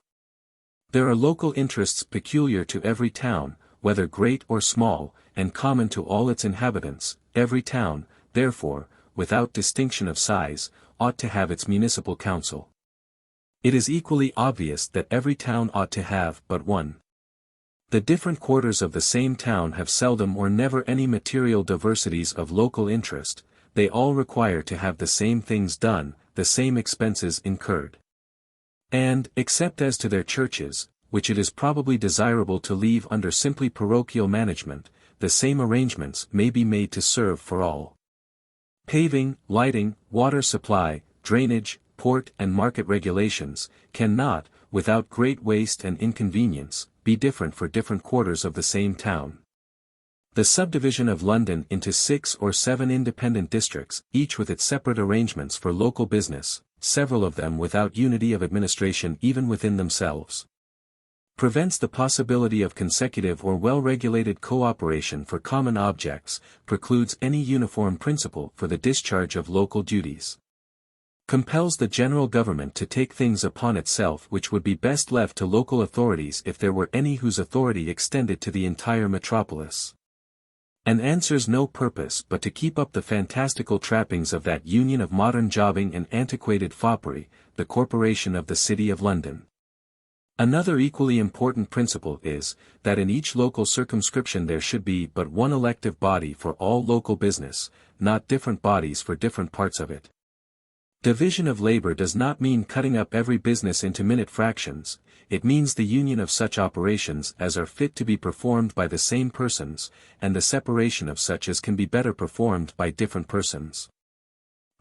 There are local interests peculiar to every town, whether great or small, and common to all its inhabitants. Every town, therefore, without distinction of size, ought to have its municipal council. It is equally obvious that every town ought to have but one. The different quarters of the same town have seldom or never any material diversities of local interest, they all require to have the same things done, the same expenses incurred. And, except as to their churches, which it is probably desirable to leave under simply parochial management, the same arrangements may be made to serve for all. Paving, lighting, water supply, drainage, port and market regulations, cannot, without great waste and inconvenience, be different for different quarters of the same town. The subdivision of London into 6 or 7 independent districts, each with its separate arrangements for local business, several of them without unity of administration even within themselves, prevents the possibility of consecutive or well-regulated cooperation for common objects, precludes any uniform principle for the discharge of local duties, compels the general government to take things upon itself which would be best left to local authorities if there were any whose authority extended to the entire metropolis, and answers no purpose but to keep up the fantastical trappings of that union of modern jobbing and antiquated foppery, the corporation of the City of London. Another equally important principle is, that in each local circumscription there should be but one elective body for all local business, not different bodies for different parts of it. Division of labor does not mean cutting up every business into minute fractions, it means the union of such operations as are fit to be performed by the same persons, and the separation of such as can be better performed by different persons.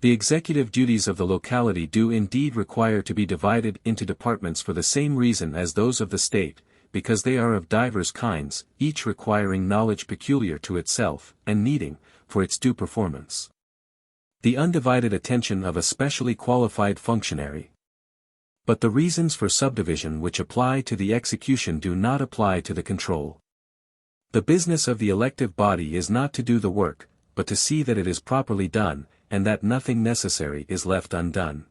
The executive duties of the locality do indeed require to be divided into departments for the same reason as those of the state, because they are of divers kinds, each requiring knowledge peculiar to itself, and needing, for its due performance, the undivided attention of a specially qualified functionary. But the reasons for subdivision which apply to the execution do not apply to the control. The business of the elective body is not to do the work, but to see that it is properly done, and that nothing necessary is left undone.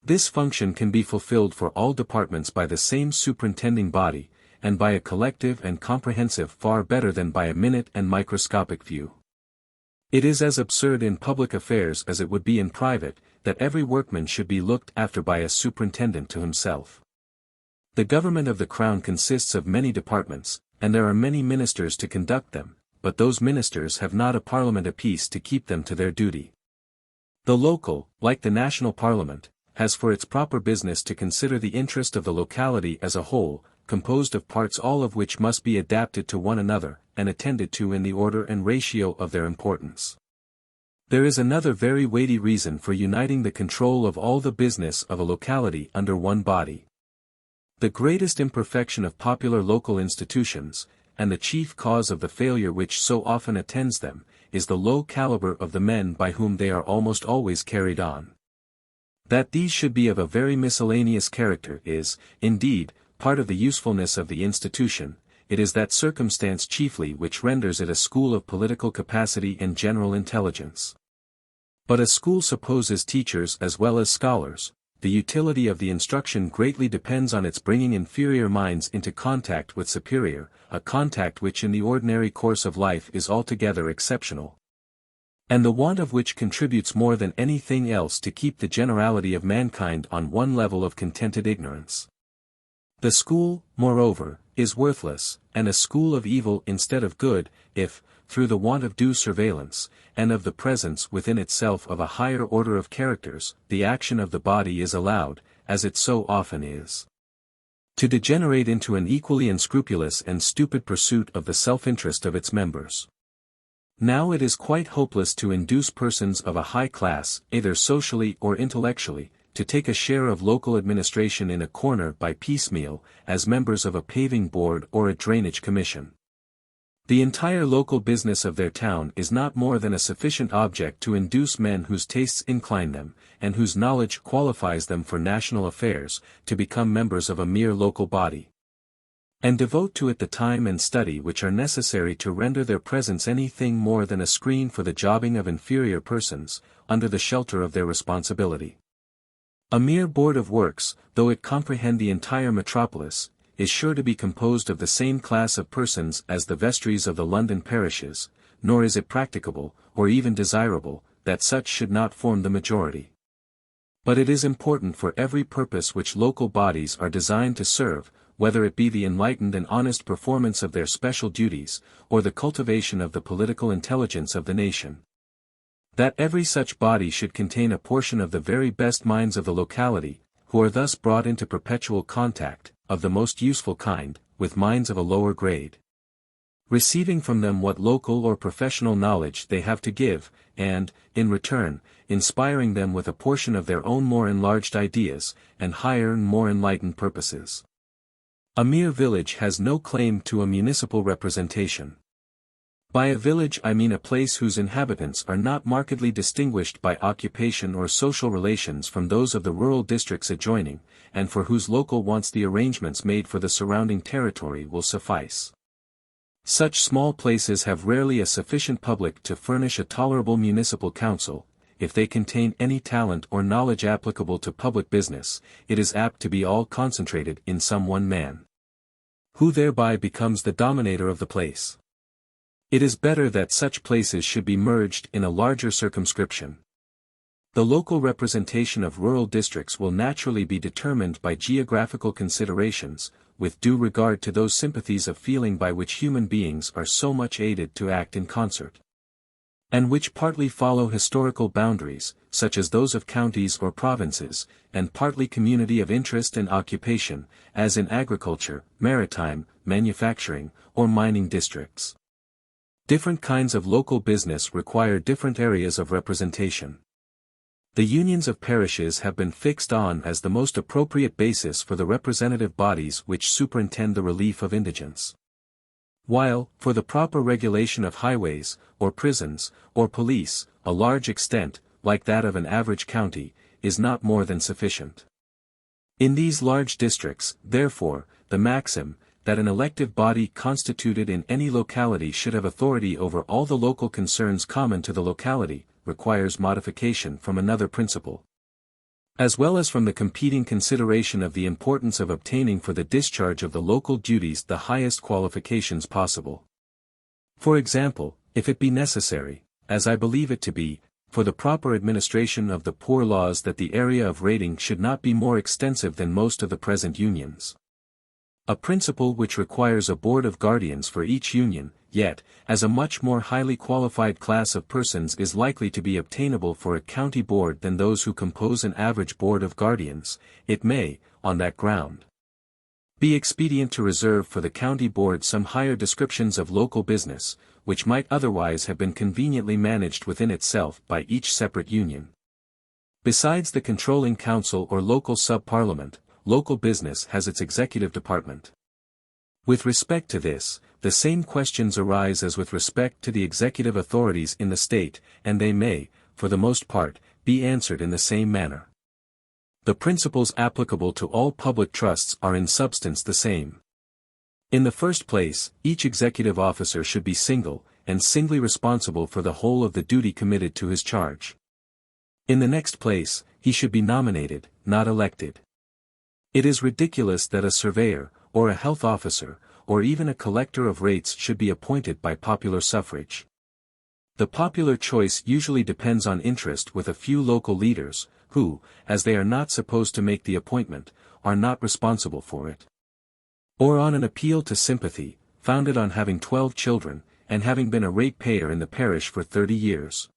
This function can be fulfilled for all departments by the same superintending body, and by a collective and comprehensive far better than by a minute and microscopic view. It is as absurd in public affairs as it would be in private, that every workman should be looked after by a superintendent to himself. The government of the Crown consists of many departments, and there are many ministers to conduct them, but those ministers have not a parliament apiece to keep them to their duty. The local, like the national parliament, has for its proper business to consider the interest of the locality as a whole, composed of parts all of which must be adapted to one another, and attended to in the order and ratio of their importance. There is another very weighty reason for uniting the control of all the business of a locality under one body. The greatest imperfection of popular local institutions, and the chief cause of the failure which so often attends them, is the low caliber of the men by whom they are almost always carried on. That these should be of a very miscellaneous character is, indeed, part of the usefulness of the institution. It is that circumstance chiefly which renders it a school of political capacity and general intelligence. But a school supposes teachers as well as scholars. The utility of the instruction greatly depends on its bringing inferior minds into contact with superior, a contact which in the ordinary course of life is altogether exceptional, and the want of which contributes more than anything else to keep the generality of mankind on one level of contented ignorance. The school, moreover, is worthless, and a school of evil instead of good, if, through the want of due surveillance, and of the presence within itself of a higher order of characters, the action of the body is allowed, as it so often is, to degenerate into an equally unscrupulous and stupid pursuit of the self-interest of its members. Now it is quite hopeless to induce persons of a high class, either socially or intellectually, to take a share of local administration in a corner by piecemeal, as members of a paving board or a drainage commission. The entire local business of their town is not more than a sufficient object to induce men whose tastes incline them, and whose knowledge qualifies them for national affairs, to become members of a mere local body, and devote to it the time and study which are necessary to render their presence anything more than a screen for the jobbing of inferior persons, under the shelter of their responsibility. A mere board of works, though it comprehend the entire metropolis, is sure to be composed of the same class of persons as the vestries of the London parishes, nor is it practicable, or even desirable, that such should not form the majority. But it is important for every purpose which local bodies are designed to serve, whether it be the enlightened and honest performance of their special duties, or the cultivation of the political intelligence of the nation, that every such body should contain a portion of the very best minds of the locality, who are thus brought into perpetual contact, of the most useful kind, with minds of a lower grade, receiving from them what local or professional knowledge they have to give, and, in return, inspiring them with a portion of their own more enlarged ideas, and higher and more enlightened purposes. A mere village has no claim to a municipal representation. By a village I mean a place whose inhabitants are not markedly distinguished by occupation or social relations from those of the rural districts adjoining, and for whose local wants the arrangements made for the surrounding territory will suffice. Such small places have rarely a sufficient public to furnish a tolerable municipal council. If they contain any talent or knowledge applicable to public business, it is apt to be all concentrated in some one man, who thereby becomes the dominator of the place. It is better that such places should be merged in a larger circumscription. The local representation of rural districts will naturally be determined by geographical considerations, with due regard to those sympathies of feeling by which human beings are so much aided to act in concert, and which partly follow historical boundaries, such as those of counties or provinces, and partly community of interest and occupation, as in agriculture, maritime, manufacturing, or mining districts. Different kinds of local business require different areas of representation. The unions of parishes have been fixed on as the most appropriate basis for the representative bodies which superintend the relief of indigents, while, for the proper regulation of highways, or prisons, or police, a large extent, like that of an average county, is not more than sufficient. In these large districts, therefore, the maxim, that an elective body constituted in any locality should have authority over all the local concerns common to the locality, requires modification from another principle, as well as from the competing consideration of the importance of obtaining for the discharge of the local duties the highest qualifications possible. For example, if it be necessary, as I believe it to be, for the proper administration of the poor laws that the area of rating should not be more extensive than most of the present unions, a principle which requires a board of guardians for each union, yet, as a much more highly qualified class of persons is likely to be obtainable for a county board than those who compose an average board of guardians, it may, on that ground, be expedient to reserve for the county board some higher descriptions of local business, which might otherwise have been conveniently managed within itself by each separate union. Besides the controlling council or local sub-parliament, local business has its executive department. With respect to this, the same questions arise as with respect to the executive authorities in the state, and they may, for the most part, be answered in the same manner. The principles applicable to all public trusts are in substance the same. In the first place, each executive officer should be single, and singly responsible for the whole of the duty committed to his charge. In the next place, he should be nominated, not elected. It is ridiculous that a surveyor, or a health officer, or even a collector of rates should be appointed by popular suffrage. The popular choice usually depends on interest with a few local leaders, who, as they are not supposed to make the appointment, are not responsible for it. Or on an appeal to sympathy, founded on having 12 children, and having been a ratepayer in the parish for 30 years.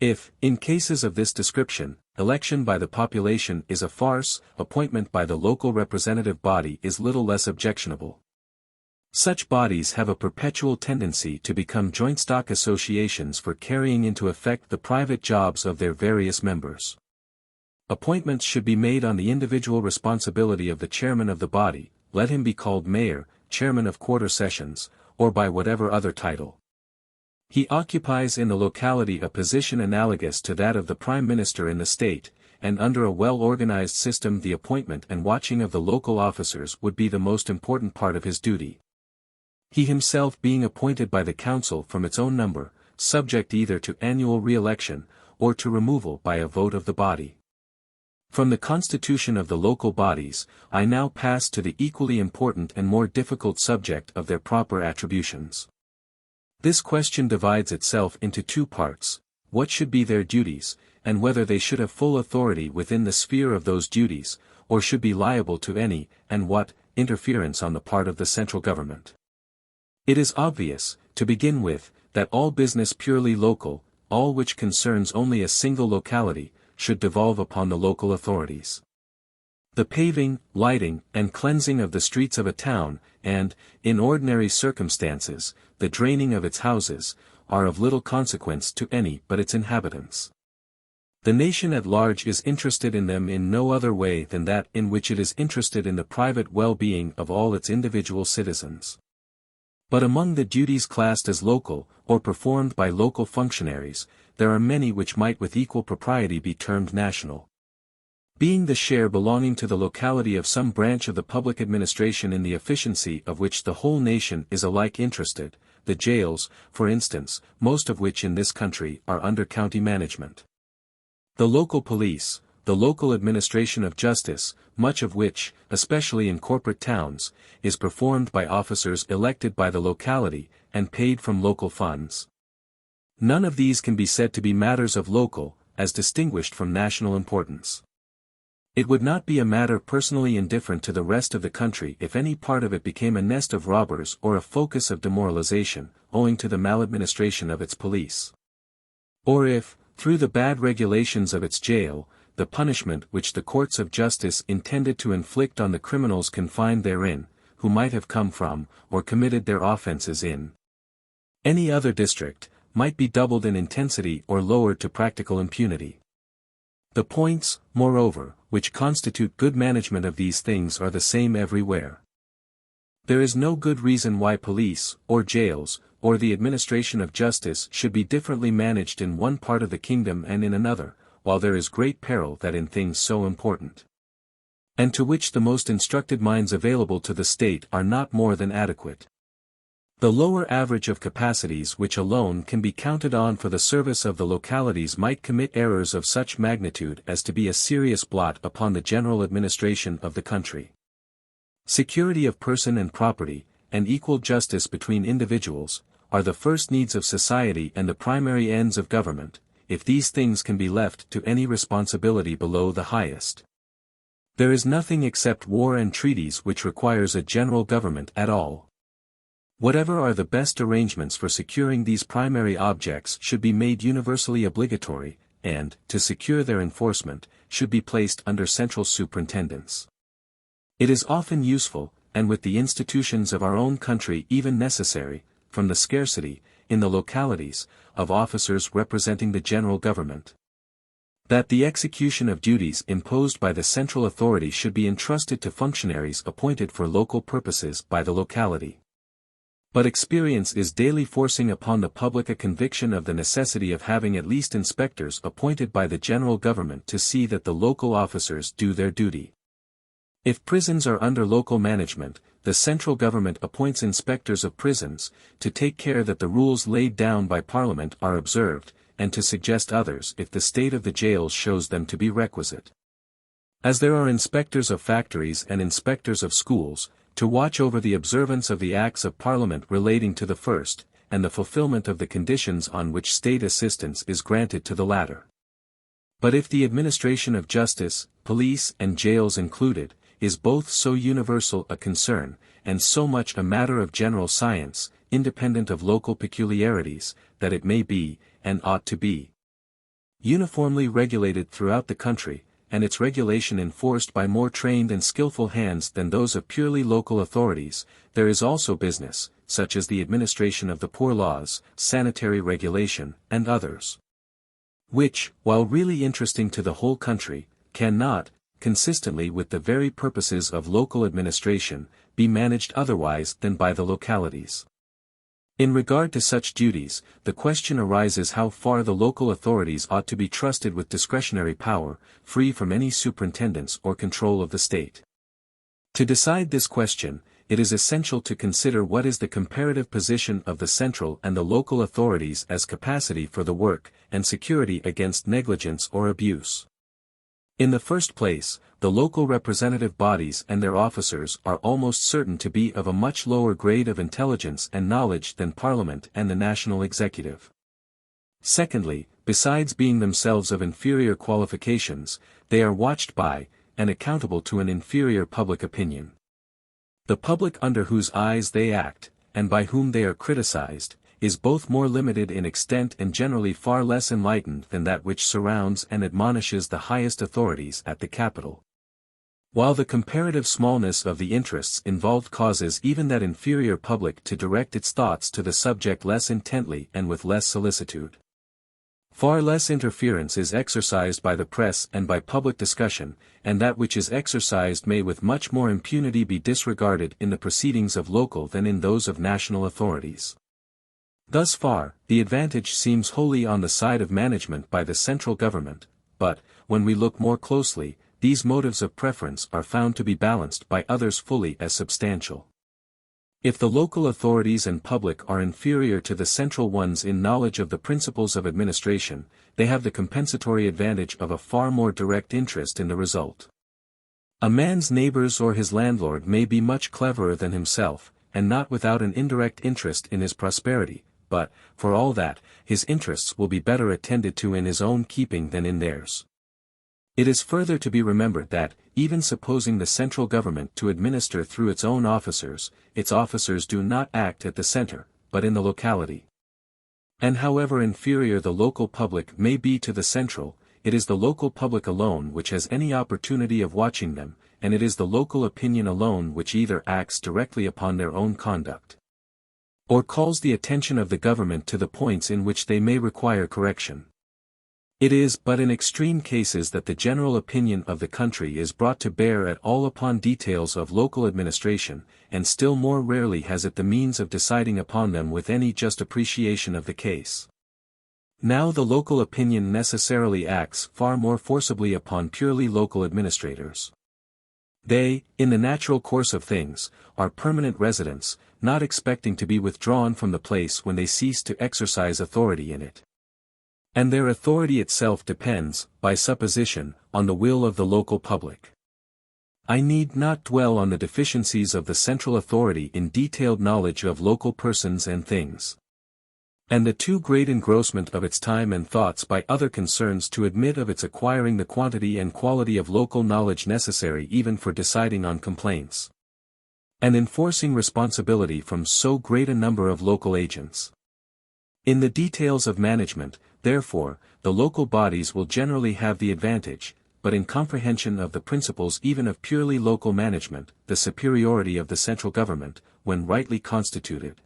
If, in cases of this description, election by the population is a farce, appointment by the local representative body is little less objectionable. Such bodies have a perpetual tendency to become joint stock associations for carrying into effect the private jobs of their various members. Appointments should be made on the individual responsibility of the chairman of the body, let him be called mayor, chairman of quarter sessions, or by whatever other title. He occupies in the locality a position analogous to that of the prime minister in the state, and under a well-organized system the appointment and watching of the local officers would be the most important part of his duty. He himself being appointed by the council from its own number, subject either to annual re-election, or to removal by a vote of the body. From the constitution of the local bodies, I now pass to the equally important and more difficult subject of their proper attributions. This question divides itself into two parts: what should be their duties, and whether they should have full authority within the sphere of those duties, or should be liable to any, and what, interference on the part of the central government. It is obvious, to begin with, that all business purely local, all which concerns only a single locality, should devolve upon the local authorities. The paving, lighting, and cleansing of the streets of a town, and, in ordinary circumstances, the draining of its houses, are of little consequence to any but its inhabitants. The nation at large is interested in them in no other way than that in which it is interested in the private well-being of all its individual citizens. But among the duties classed as local, or performed by local functionaries, there are many which might with equal propriety be termed national. Being the share belonging to the locality of some branch of the public administration in the efficiency of which the whole nation is alike interested, the jails, for instance, most of which in this country are under county management. The local police, the local administration of justice, much of which, especially in corporate towns, is performed by officers elected by the locality, and paid from local funds. None of these can be said to be matters of local, as distinguished from national importance. It would not be a matter personally indifferent to the rest of the country if any part of it became a nest of robbers or a focus of demoralization, owing to the maladministration of its police. Or if, through the bad regulations of its jail, the punishment which the courts of justice intended to inflict on the criminals confined therein, who might have come from, or committed their offences in any other district, might be doubled in intensity or lowered to practical impunity. The points, moreover, which constitute good management of these things are the same everywhere. There is no good reason why police, or jails, or the administration of justice should be differently managed in one part of the kingdom and in another, while there is great peril that in things so important, and to which the most instructed minds available to the state are not more than adequate. The lower average of capacities which alone can be counted on for the service of the localities might commit errors of such magnitude as to be a serious blot upon the general administration of the country. Security of person and property, and equal justice between individuals, are the first needs of society and the primary ends of government, if these things can be left to any responsibility below the highest. There is nothing except war and treaties which requires a general government at all. Whatever are the best arrangements for securing these primary objects should be made universally obligatory, and, to secure their enforcement, should be placed under central superintendence. It is often useful, and with the institutions of our own country even necessary, from the scarcity, in the localities, of officers representing the general government, that the execution of duties imposed by the central authority should be entrusted to functionaries appointed for local purposes by the locality. But experience is daily forcing upon the public a conviction of the necessity of having at least inspectors appointed by the general government to see that the local officers do their duty. If prisons are under local management, the central government appoints inspectors of prisons, to take care that the rules laid down by Parliament are observed, and to suggest others if the state of the jails shows them to be requisite. As there are inspectors of factories and inspectors of schools, to watch over the observance of the Acts of Parliament relating to the first, and the fulfilment of the conditions on which state assistance is granted to the latter. But if the administration of justice, police and jails included, is both so universal a concern, and so much a matter of general science, independent of local peculiarities, that it may be, and ought to be, uniformly regulated throughout the country, and its regulation enforced by more trained and skillful hands than those of purely local authorities, there is also business, such as the administration of the poor laws, sanitary regulation, and others, which, while really interesting to the whole country, cannot, consistently with the very purposes of local administration, be managed otherwise than by the localities. In regard to such duties, the question arises how far the local authorities ought to be trusted with discretionary power, free from any superintendence or control of the state. To decide this question, it is essential to consider what is the comparative position of the central and the local authorities as capacity for the work, and security against negligence or abuse. In the first place, the local representative bodies and their officers are almost certain to be of a much lower grade of intelligence and knowledge than Parliament and the national executive. Secondly, besides being themselves of inferior qualifications, they are watched by, and accountable to an inferior public opinion. The public under whose eyes they act, and by whom they are criticized, is both more limited in extent and generally far less enlightened than that which surrounds and admonishes the highest authorities at the capital. While the comparative smallness of the interests involved causes even that inferior public to direct its thoughts to the subject less intently and with less solicitude. Far less interference is exercised by the press and by public discussion, and that which is exercised may with much more impunity be disregarded in the proceedings of local than in those of national authorities. Thus far, the advantage seems wholly on the side of management by the central government, but, when we look more closely, these motives of preference are found to be balanced by others fully as substantial. If the local authorities and public are inferior to the central ones in knowledge of the principles of administration, they have the compensatory advantage of a far more direct interest in the result. A man's neighbors or his landlord may be much cleverer than himself, and not without an indirect interest in his prosperity, but, for all that, his interests will be better attended to in his own keeping than in theirs. It is further to be remembered that, even supposing the central government to administer through its own officers, its officers do not act at the center, but in the locality. And however inferior the local public may be to the central, it is the local public alone which has any opportunity of watching them, and it is the local opinion alone which either acts directly upon their own conduct, or calls the attention of the government to the points in which they may require correction. It is but in extreme cases that the general opinion of the country is brought to bear at all upon details of local administration, and still more rarely has it the means of deciding upon them with any just appreciation of the case. Now the local opinion necessarily acts far more forcibly upon purely local administrators. They, in the natural course of things, are permanent residents, not expecting to be withdrawn from the place when they cease to exercise authority in it. And their authority itself depends, by supposition, on the will of the local public. I need not dwell on the deficiencies of the central authority in detailed knowledge of local persons and things, and the too great engrossment of its time and thoughts by other concerns to admit of its acquiring the quantity and quality of local knowledge necessary even for deciding on complaints, and enforcing responsibility from so great a number of local agents. In the details of management, therefore, the local bodies will generally have the advantage, but in comprehension of the principles even of purely local management, the superiority of the central government, when rightly constituted,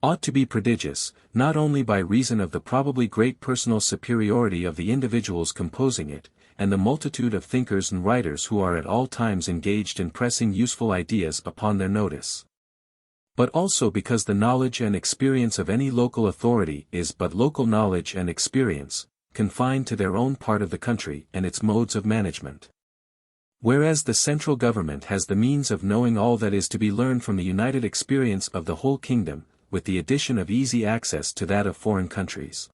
ought to be prodigious, not only by reason of the probably great personal superiority of the individuals composing it, and the multitude of thinkers and writers who are at all times engaged in pressing useful ideas upon their notice, but also because the knowledge and experience of any local authority is but local knowledge and experience, confined to their own part of the country and its modes of management. Whereas the central government has the means of knowing all that is to be learned from the united experience of the whole kingdom, with the addition of easy access to that of foreign countries.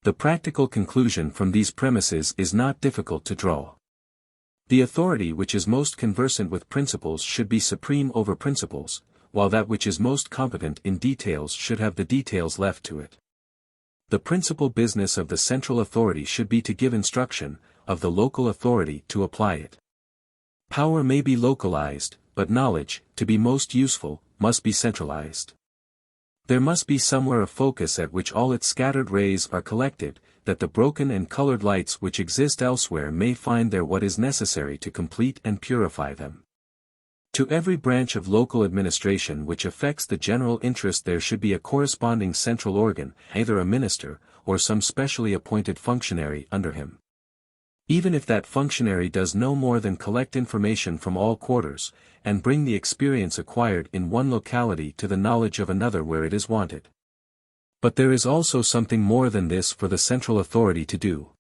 The practical conclusion from these premises is not difficult to draw. The authority which is most conversant with principles should be supreme over principles, while that which is most competent in details should have the details left to it. The principal business of the central authority should be to give instruction, of the local authority to apply it. Power may be localized, but knowledge, to be most useful, must be centralized. There must be somewhere a focus at which all its scattered rays are collected, that the broken and colored lights which exist elsewhere may find there what is necessary to complete and purify them. To every branch of local administration which affects the general interest there should be a corresponding central organ, either a minister, or some specially appointed functionary under him. Even if that functionary does no more than collect information from all quarters, and bring the experience acquired in one locality to the knowledge of another where it is wanted. But there is also something more than this for the central authority to do.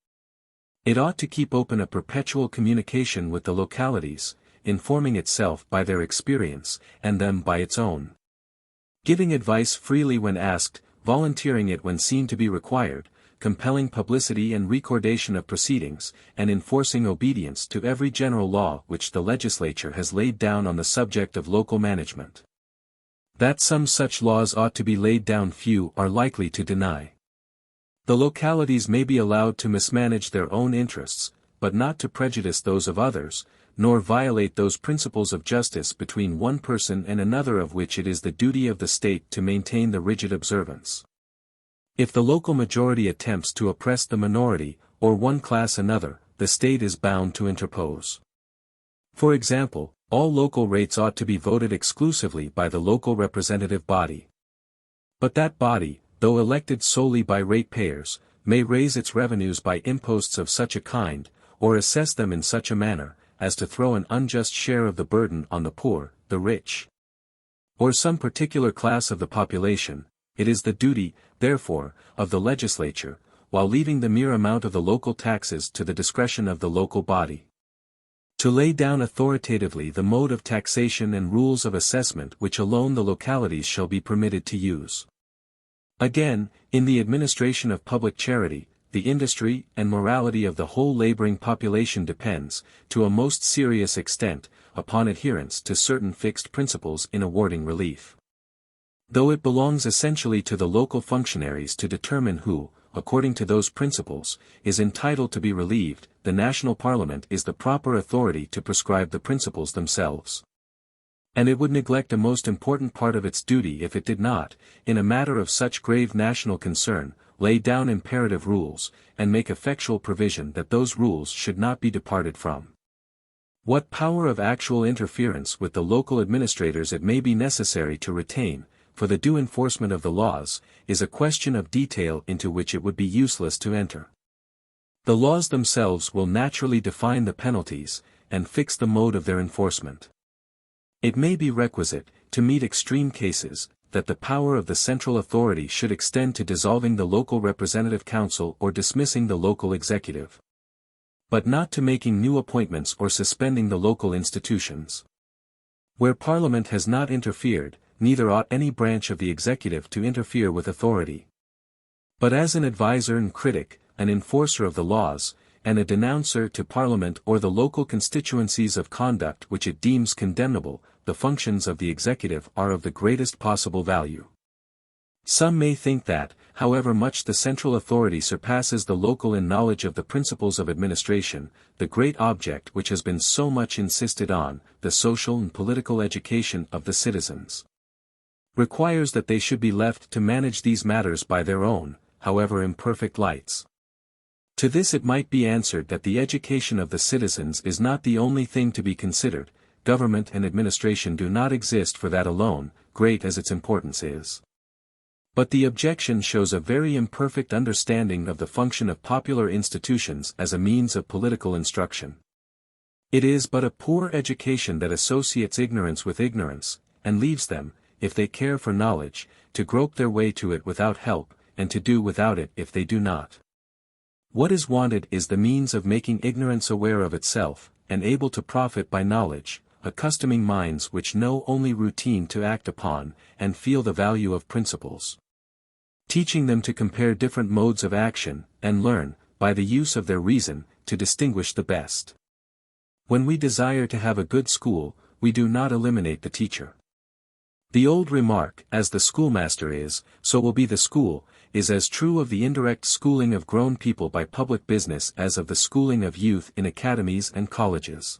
It ought to keep open a perpetual communication with the localities, informing itself by their experience, and them by its own. Giving advice freely when asked, volunteering it when seen to be required, compelling publicity and recordation of proceedings, and enforcing obedience to every general law which the legislature has laid down on the subject of local management. That some such laws ought to be laid down few are likely to deny. The localities may be allowed to mismanage their own interests, but not to prejudice those of others, nor violate those principles of justice between one person and another of which it is the duty of the state to maintain the rigid observance. If the local majority attempts to oppress the minority, or one class another, the state is bound to interpose. For example, all local rates ought to be voted exclusively by the local representative body. But that body, though elected solely by ratepayers, may raise its revenues by imposts of such a kind, or assess them in such a manner, as to throw an unjust share of the burden on the poor, the rich, or some particular class of the population. It is the duty, therefore, of the legislature, while leaving the mere amount of the local taxes to the discretion of the local body, to lay down authoritatively the mode of taxation and rules of assessment which alone the localities shall be permitted to use. Again, in the administration of public charity, the industry and morality of the whole laboring population depends, to a most serious extent, upon adherence to certain fixed principles in awarding relief. Though it belongs essentially to the local functionaries to determine who, according to those principles, is entitled to be relieved, the national parliament is the proper authority to prescribe the principles themselves. And it would neglect a most important part of its duty if it did not, in a matter of such grave national concern, lay down imperative rules, and make effectual provision that those rules should not be departed from. What power of actual interference with the local administrators it may be necessary to retain, for the due enforcement of the laws, is a question of detail into which it would be useless to enter. The laws themselves will naturally define the penalties, and fix the mode of their enforcement. It may be requisite, to meet extreme cases, that the power of the central authority should extend to dissolving the local representative council or dismissing the local executive, but not to making new appointments or suspending the local institutions. Where Parliament has not interfered, neither ought any branch of the executive to interfere with authority. But as an adviser and critic, an enforcer of the laws, and a denouncer to Parliament or the local constituencies of conduct which it deems condemnable, the functions of the executive are of the greatest possible value. Some may think that, however much the central authority surpasses the local in knowledge of the principles of administration, the great object which has been so much insisted on, the social and political education of the citizens, requires that they should be left to manage these matters by their own, however imperfect lights. To this it might be answered that the education of the citizens is not the only thing to be considered. Government and administration do not exist for that alone, great as its importance is. But the objection shows a very imperfect understanding of the function of popular institutions as a means of political instruction. It is but a poor education that associates ignorance with ignorance, and leaves them, if they care for knowledge, to grope their way to it without help, and to do without it if they do not. What is wanted is the means of making ignorance aware of itself, and able to profit by knowledge, accustoming minds which know only routine to act upon, and feel the value of principles. Teaching them to compare different modes of action, and learn, by the use of their reason, to distinguish the best. When we desire to have a good school, we do not eliminate the teacher. The old remark, as the schoolmaster is, so will be the school, is as true of the indirect schooling of grown people by public business as of the schooling of youth in academies and colleges.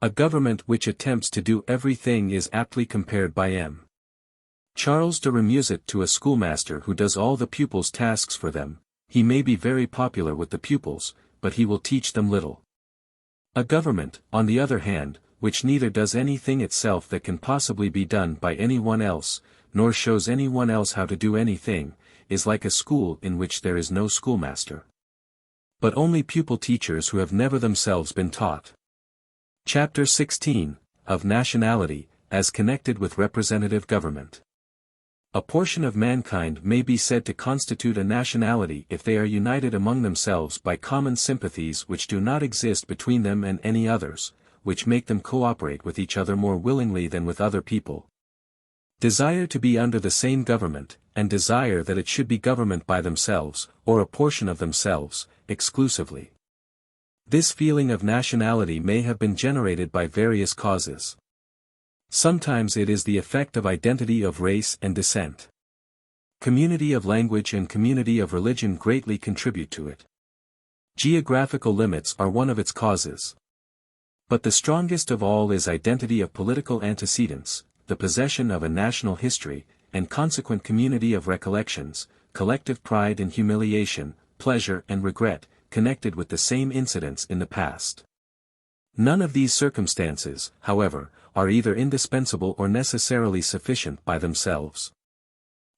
A government which attempts to do everything is aptly compared by M. Charles de Remusat to a schoolmaster who does all the pupils' tasks for them, He may be very popular with the pupils, but he will teach them little. A government, on the other hand, which neither does anything itself that can possibly be done by anyone else, nor shows anyone else how to do anything, is like a school in which there is no schoolmaster, but only pupil teachers who have never themselves been taught. Chapter 16, of Nationality, as connected with representative government. A portion of mankind may be said to constitute a nationality if they are united among themselves by common sympathies which do not exist between them and any others, which make them cooperate with each other more willingly than with other people. Desire to be under the same government, and desire that it should be government by themselves, or a portion of themselves, exclusively. This feeling of nationality may have been generated by various causes. Sometimes it is the effect of identity of race and descent. Community of language and community of religion greatly contribute to it. Geographical limits are one of its causes. But the strongest of all is identity of political antecedents, the possession of a national history, and consequent community of recollections, collective pride and humiliation, pleasure and regret, connected with the same incidents in the past. None of these circumstances, however, are either indispensable or necessarily sufficient by themselves.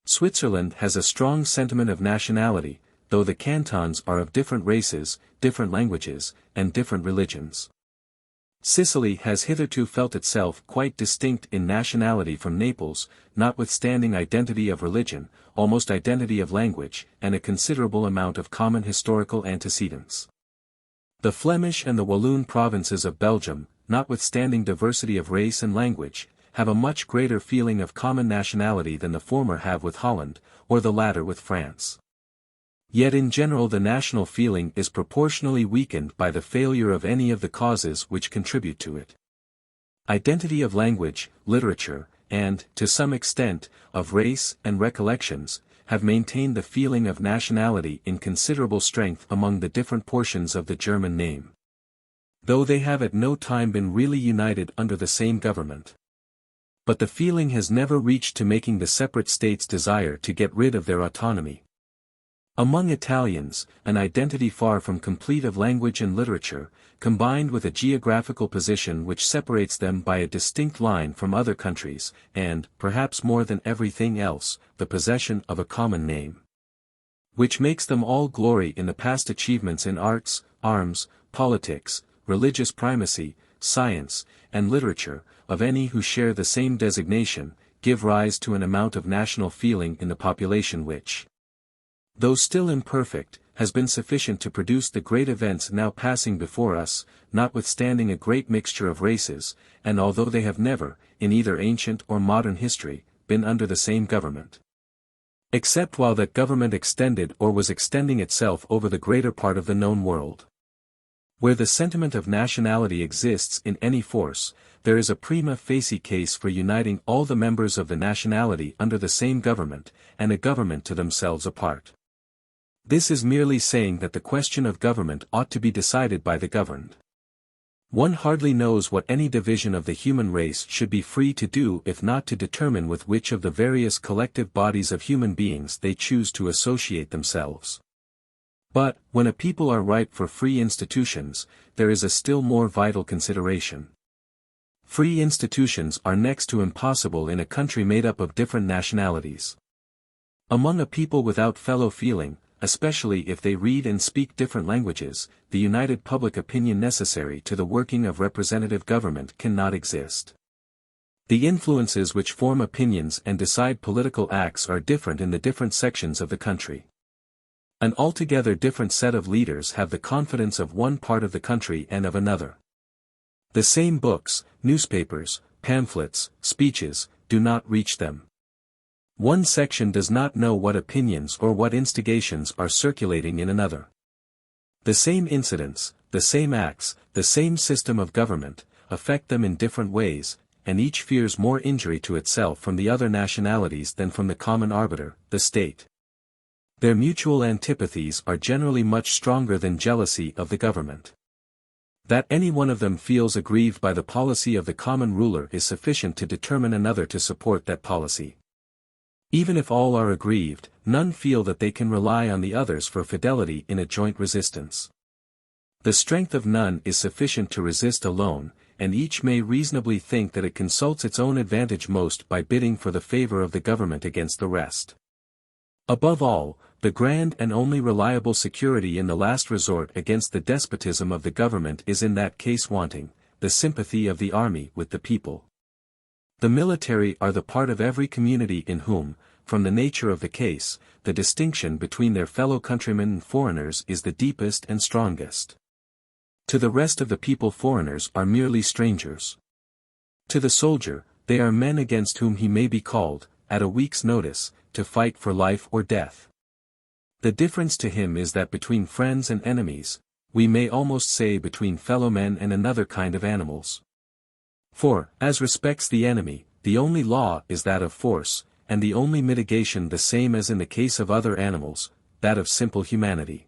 Switzerland has a strong sentiment of nationality, though the cantons are of different races, different languages, and different religions. Sicily has hitherto felt itself quite distinct in nationality from Naples, notwithstanding identity of religion, almost identity of language, and a considerable amount of common historical antecedents. The Flemish and the Walloon provinces of Belgium, notwithstanding diversity of race and language, have a much greater feeling of common nationality than the former have with Holland, or the latter with France. Yet in general the national feeling is proportionally weakened by the failure of any of the causes which contribute to it. Identity of language, literature, and, to some extent, of race and recollections, have maintained the feeling of nationality in considerable strength among the different portions of the German name, though they have at no time been really united under the same government. But the feeling has never reached to making the separate states desire to get rid of their autonomy. Among Italians, an identity far from complete of language and literature, combined with a geographical position which separates them by a distinct line from other countries, and, perhaps more than everything else, the possession of a common name, which makes them all glory in the past achievements in arts, arms, politics, religious primacy, science, and literature, of any who share the same designation, give rise to an amount of national feeling in the population which, though still imperfect, has been sufficient to produce the great events now passing before us, notwithstanding a great mixture of races, and although they have never, in either ancient or modern history, been under the same government. Except while that government extended or was extending itself over the greater part of the known world. Where the sentiment of nationality exists in any force, there is a prima facie case for uniting all the members of the nationality under the same government, and a government to themselves apart. This is merely saying that the question of government ought to be decided by the governed. One hardly knows what any division of the human race should be free to do if not to determine with which of the various collective bodies of human beings they choose to associate themselves. But, when a people are ripe for free institutions, there is a still more vital consideration. Free institutions are next to impossible in a country made up of different nationalities. Among a people without fellow feeling, especially if they read and speak different languages, the united public opinion necessary to the working of representative government cannot exist. The influences which form opinions and decide political acts are different in the different sections of the country. An altogether different set of leaders have the confidence of one part of the country and of another. The same books, newspapers, pamphlets, speeches, do not reach them. One section does not know what opinions or what instigations are circulating in another. The same incidents, the same acts, the same system of government, affect them in different ways, and each fears more injury to itself from the other nationalities than from the common arbiter, the state. Their mutual antipathies are generally much stronger than jealousy of the government. That any one of them feels aggrieved by the policy of the common ruler is sufficient to determine another to support that policy. Even if all are aggrieved, none feel that they can rely on the others for fidelity in a joint resistance. The strength of none is sufficient to resist alone, and each may reasonably think that it consults its own advantage most by bidding for the favor of the government against the rest. Above all, the grand and only reliable security in the last resort against the despotism of the government is in that case wanting, the sympathy of the army with the people. The military are the part of every community in whom, from the nature of the case, the distinction between their fellow countrymen and foreigners is the deepest and strongest. To the rest of the people foreigners are merely strangers. To the soldier, they are men against whom he may be called, at a week's notice, to fight for life or death. The difference to him is that between friends and enemies, we may almost say between fellow men and another kind of animals. For, as respects the enemy, the only law is that of force, and the only mitigation the same as in the case of other animals, that of simple humanity.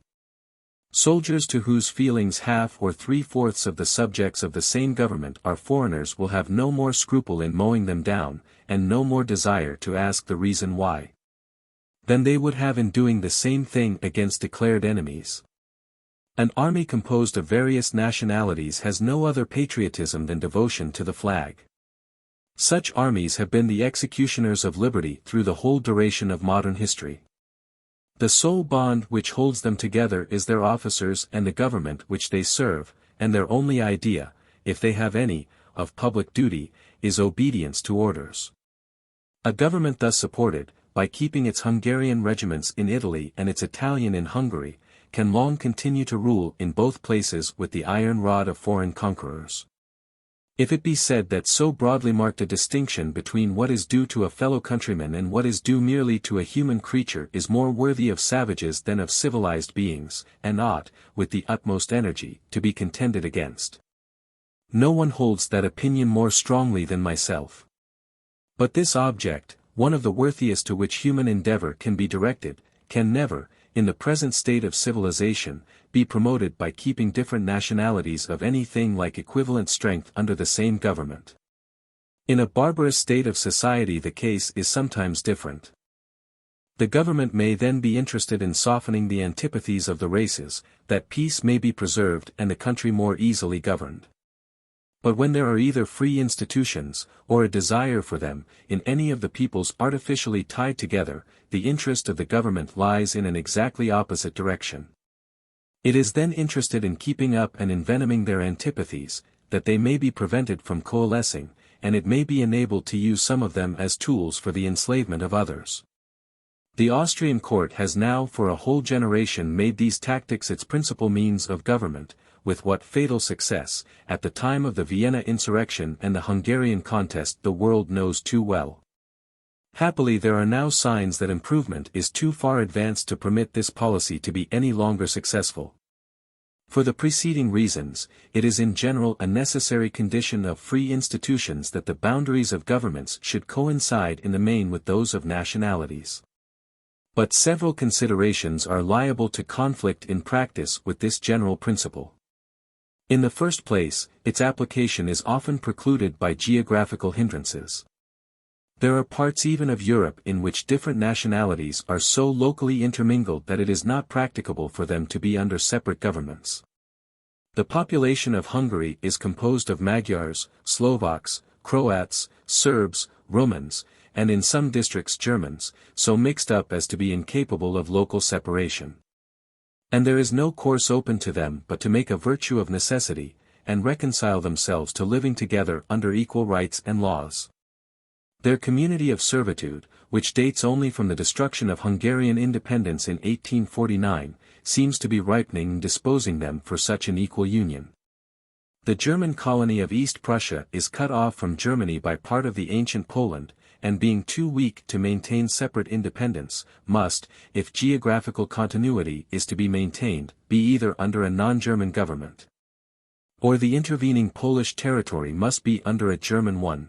Soldiers to whose feelings half or three-fourths of the subjects of the same government are foreigners will have no more scruple in mowing them down, and no more desire to ask the reason why, than they would have in doing the same thing against declared enemies. An army composed of various nationalities has no other patriotism than devotion to the flag. Such armies have been the executioners of liberty through the whole duration of modern history. The sole bond which holds them together is their officers and the government which they serve, and their only idea, if they have any, of public duty, is obedience to orders. A government thus supported, by keeping its Hungarian regiments in Italy and its Italian in Hungary, can long continue to rule in both places with the iron rod of foreign conquerors. If it be said that so broadly marked a distinction between what is due to a fellow countryman and what is due merely to a human creature is more worthy of savages than of civilized beings, and ought, with the utmost energy, to be contended against. No one holds that opinion more strongly than myself. But this object, one of the worthiest to which human endeavor can be directed, can never, in the present state of civilization, be promoted by keeping different nationalities of anything like equivalent strength under the same government. In a barbarous state of society the case is sometimes different. The government may then be interested in softening the antipathies of the races, that peace may be preserved and the country more easily governed. But when there are either free institutions, or a desire for them, in any of the peoples artificially tied together, the interest of the government lies in an exactly opposite direction. It is then interested in keeping up and envenoming their antipathies, that they may be prevented from coalescing, and it may be enabled to use some of them as tools for the enslavement of others. The Austrian court has now for a whole generation made these tactics its principal means of government, with what fatal success, at the time of the Vienna insurrection and the Hungarian contest the world knows too well. Happily there are now signs that improvement is too far advanced to permit this policy to be any longer successful. For the preceding reasons, it is in general a necessary condition of free institutions that the boundaries of governments should coincide in the main with those of nationalities. But several considerations are liable to conflict in practice with this general principle. In the first place, its application is often precluded by geographical hindrances. There are parts even of Europe in which different nationalities are so locally intermingled that it is not practicable for them to be under separate governments. The population of Hungary is composed of Magyars, Slovaks, Croats, Serbs, Romans, and in some districts Germans, so mixed up as to be incapable of local separation. And there is no course open to them but to make a virtue of necessity, and reconcile themselves to living together under equal rights and laws. Their community of servitude, which dates only from the destruction of Hungarian independence in 1849, seems to be ripening and disposing them for such an equal union. The German colony of East Prussia is cut off from Germany by part of the ancient Poland, and being too weak to maintain separate independence, must, if geographical continuity is to be maintained, be either under a non-German government, or the intervening Polish territory must be under a German one.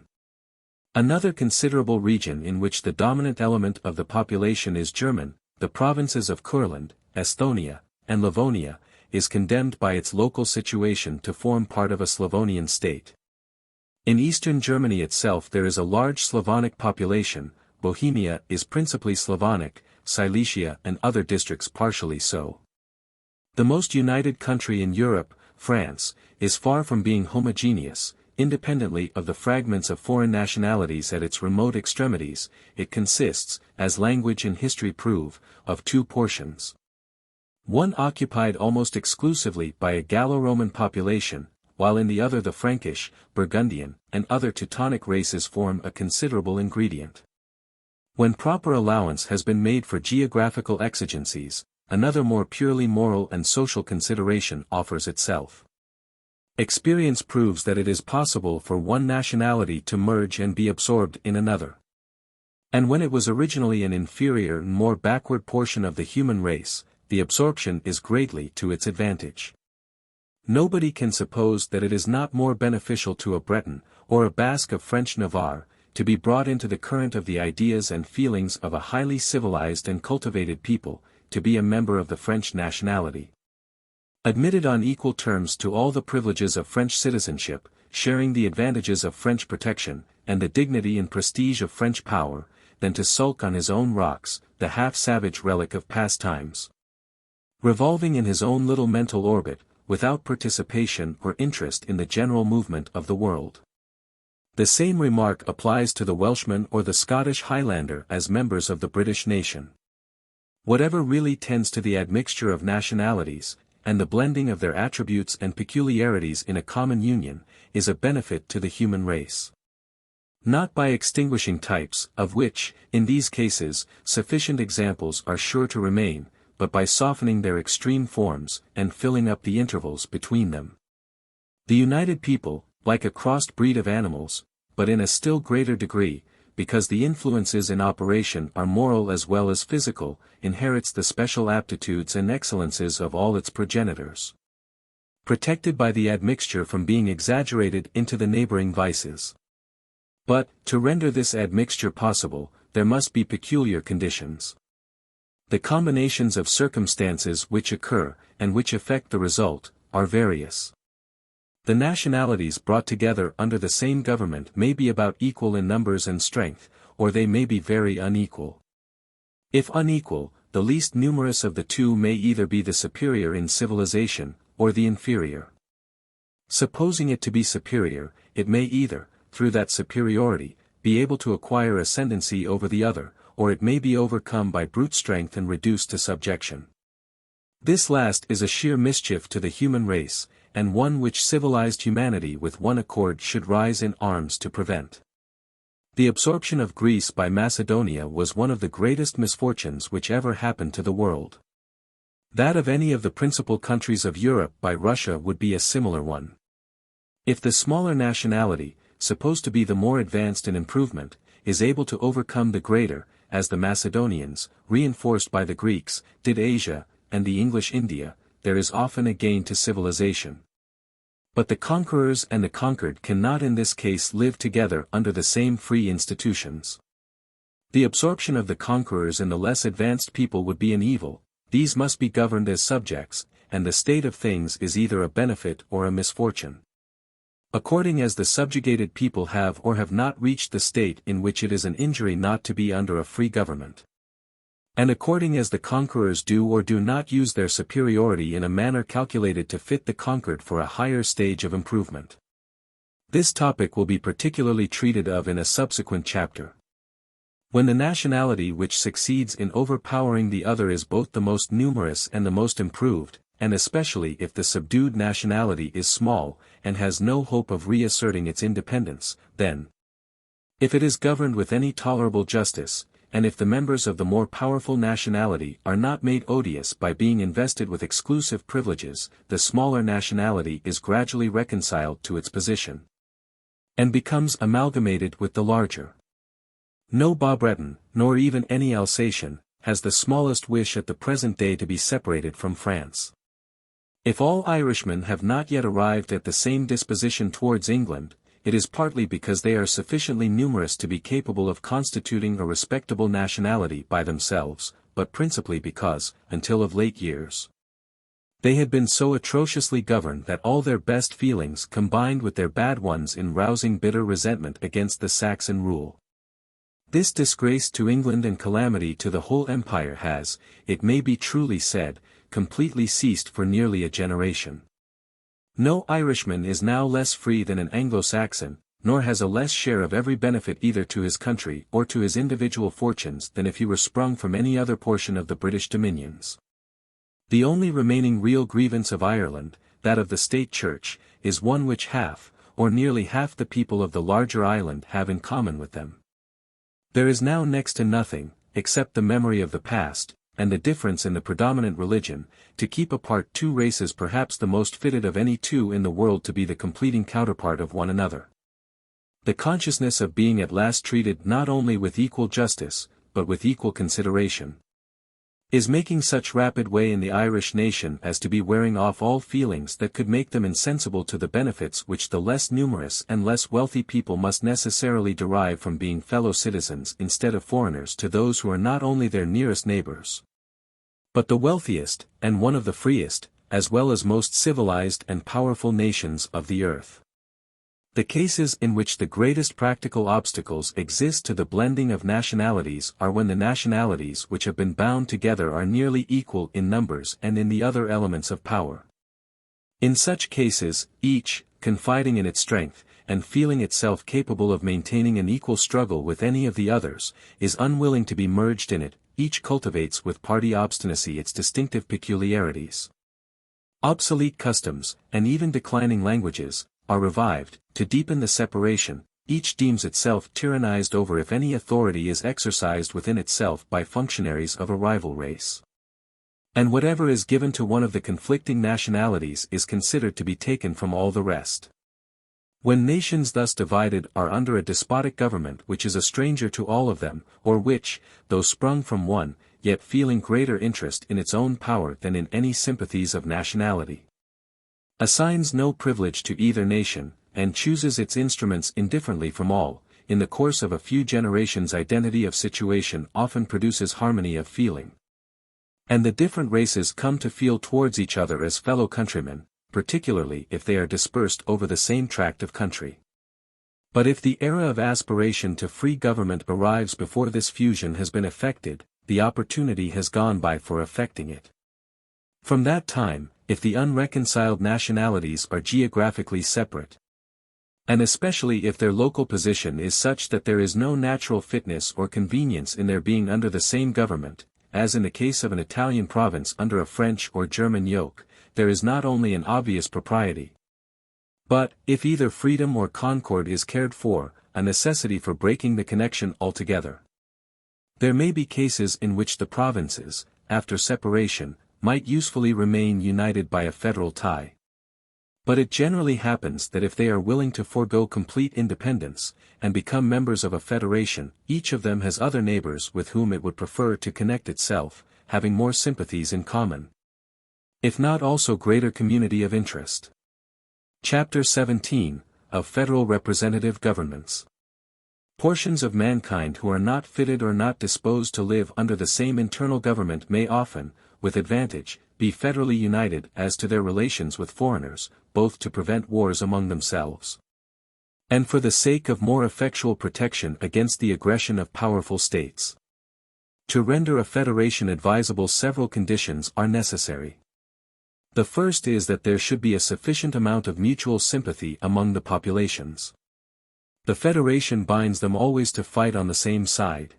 Another considerable region in which the dominant element of the population is German, the provinces of Kurland, Estonia, and Livonia, is condemned by its local situation to form part of a Slavonian state. In eastern Germany itself there is a large Slavonic population, Bohemia is principally Slavonic, Silesia and other districts partially so. The most united country in Europe, France, is far from being homogeneous. Independently of the fragments of foreign nationalities at its remote extremities, it consists, as language and history prove, of two portions. One occupied almost exclusively by a Gallo-Roman population, while in the other the Frankish, Burgundian, and other Teutonic races form a considerable ingredient. When proper allowance has been made for geographical exigencies, another more purely moral and social consideration offers itself. Experience proves that it is possible for one nationality to merge and be absorbed in another. And when it was originally an inferior and more backward portion of the human race, the absorption is greatly to its advantage. Nobody can suppose that it is not more beneficial to a Breton, or a Basque of French Navarre, to be brought into the current of the ideas and feelings of a highly civilized and cultivated people, to be a member of the French nationality. Admitted on equal terms to all the privileges of French citizenship, sharing the advantages of French protection, and the dignity and prestige of French power, than to sulk on his own rocks, the half-savage relic of past times. Revolving in his own little mental orbit, without participation or interest in the general movement of the world. The same remark applies to the Welshman or the Scottish Highlander as members of the British nation. Whatever really tends to the admixture of nationalities, and the blending of their attributes and peculiarities in a common union, is a benefit to the human race. Not by extinguishing types, of which, in these cases, sufficient examples are sure to remain, but by softening their extreme forms, and filling up the intervals between them. The united people, like a crossed breed of animals, but in a still greater degree, because the influences in operation are moral as well as physical, inherits the special aptitudes and excellences of all its progenitors. Protected by the admixture from being exaggerated into the neighboring vices. But, to render this admixture possible, there must be peculiar conditions. The combinations of circumstances which occur, and which affect the result, are various. The nationalities brought together under the same government may be about equal in numbers and strength, or they may be very unequal. If unequal, the least numerous of the two may either be the superior in civilization, or the inferior. Supposing it to be superior, it may either, through that superiority, be able to acquire ascendancy over the other, or it may be overcome by brute strength and reduced to subjection. This last is a sheer mischief to the human race, and one which civilized humanity with one accord should rise in arms to prevent. The absorption of Greece by Macedonia was one of the greatest misfortunes which ever happened to the world. That of any of the principal countries of Europe by Russia would be a similar one. If the smaller nationality, supposed to be the more advanced in improvement, is able to overcome the greater, as the Macedonians, reinforced by the Greeks, did Asia, and the English India, there is often a gain to civilization. But the conquerors and the conquered cannot in this case live together under the same free institutions. The absorption of the conquerors in the less advanced people would be an evil, these must be governed as subjects, and the state of things is either a benefit or a misfortune. According as the subjugated people have or have not reached the state in which it is an injury not to be under a free government. And according as the conquerors do or do not use their superiority in a manner calculated to fit the conquered for a higher stage of improvement. This topic will be particularly treated of in a subsequent chapter. When the nationality which succeeds in overpowering the other is both the most numerous and the most improved, and especially if the subdued nationality is small, and has no hope of reasserting its independence, then, if it is governed with any tolerable justice, and if the members of the more powerful nationality are not made odious by being invested with exclusive privileges, the smaller nationality is gradually reconciled to its position, and becomes amalgamated with the larger. No Bas-Breton, nor even any Alsatian, has the smallest wish at the present day to be separated from France. If all Irishmen have not yet arrived at the same disposition towards England, it is partly because they are sufficiently numerous to be capable of constituting a respectable nationality by themselves, but principally because, until of late years, they had been so atrociously governed that all their best feelings combined with their bad ones in rousing bitter resentment against the Saxon rule. this disgrace to England and calamity to the whole empire has, it may be truly said, completely ceased for nearly a generation. No Irishman is now less free than an Anglo-Saxon, nor has a less share of every benefit either to his country or to his individual fortunes than if he were sprung from any other portion of the British dominions. The only remaining real grievance of Ireland, that of the State Church, is one which half, or nearly half the people of the larger island have in common with them. There is now next to nothing, except the memory of the past, and the difference in the predominant religion, to keep apart two races perhaps the most fitted of any two in the world to be the completing counterpart of one another. The consciousness of being at last treated not only with equal justice, but with equal consideration, is making such rapid way in the Irish nation as to be wearing off all feelings that could make them insensible to the benefits which the less numerous and less wealthy people must necessarily derive from being fellow citizens instead of foreigners to those who are not only their nearest neighbors, but the wealthiest, and one of the freest, as well as most civilized and powerful nations of the earth. The cases in which the greatest practical obstacles exist to the blending of nationalities are when the nationalities which have been bound together are nearly equal in numbers and in the other elements of power. In such cases, each, confiding in its strength, and feeling itself capable of maintaining an equal struggle with any of the others, is unwilling to be merged in it, each cultivates with party obstinacy its distinctive peculiarities. Obsolete customs, and even declining languages, are revived, to deepen the separation, each deems itself tyrannized over if any authority is exercised within itself by functionaries of a rival race. And whatever is given to one of the conflicting nationalities is considered to be taken from all the rest. When nations thus divided are under a despotic government which is a stranger to all of them, or which, though sprung from one, yet feeling greater interest in its own power than in any sympathies of nationality, assigns no privilege to either nation, and chooses its instruments indifferently from all, in the course of a few generations identity of situation often produces harmony of feeling. And the different races come to feel towards each other as fellow countrymen, particularly if they are dispersed over the same tract of country. But if the era of aspiration to free government arrives before this fusion has been effected, the opportunity has gone by for effecting it. From that time, if the unreconciled nationalities are geographically separate, and especially if their local position is such that there is no natural fitness or convenience in their being under the same government, as in the case of an Italian province under a French or German yoke, there is not only an obvious propriety, but, if either freedom or concord is cared for, a necessity for breaking the connection altogether. There may be cases in which the provinces, after separation, might usefully remain united by a federal tie. But it generally happens that if they are willing to forego complete independence, and become members of a federation, each of them has other neighbors with whom it would prefer to connect itself, having more sympathies in common, if not also greater community of interest. Chapter 17, of Federal Representative Governments. Portions of mankind who are not fitted or not disposed to live under the same internal government may often, with advantage, be federally united as to their relations with foreigners, both to prevent wars among themselves, and for the sake of more effectual protection against the aggression of powerful states. To render a federation advisable, several conditions are necessary. The first is that there should be a sufficient amount of mutual sympathy among the populations. The federation binds them always to fight on the same side.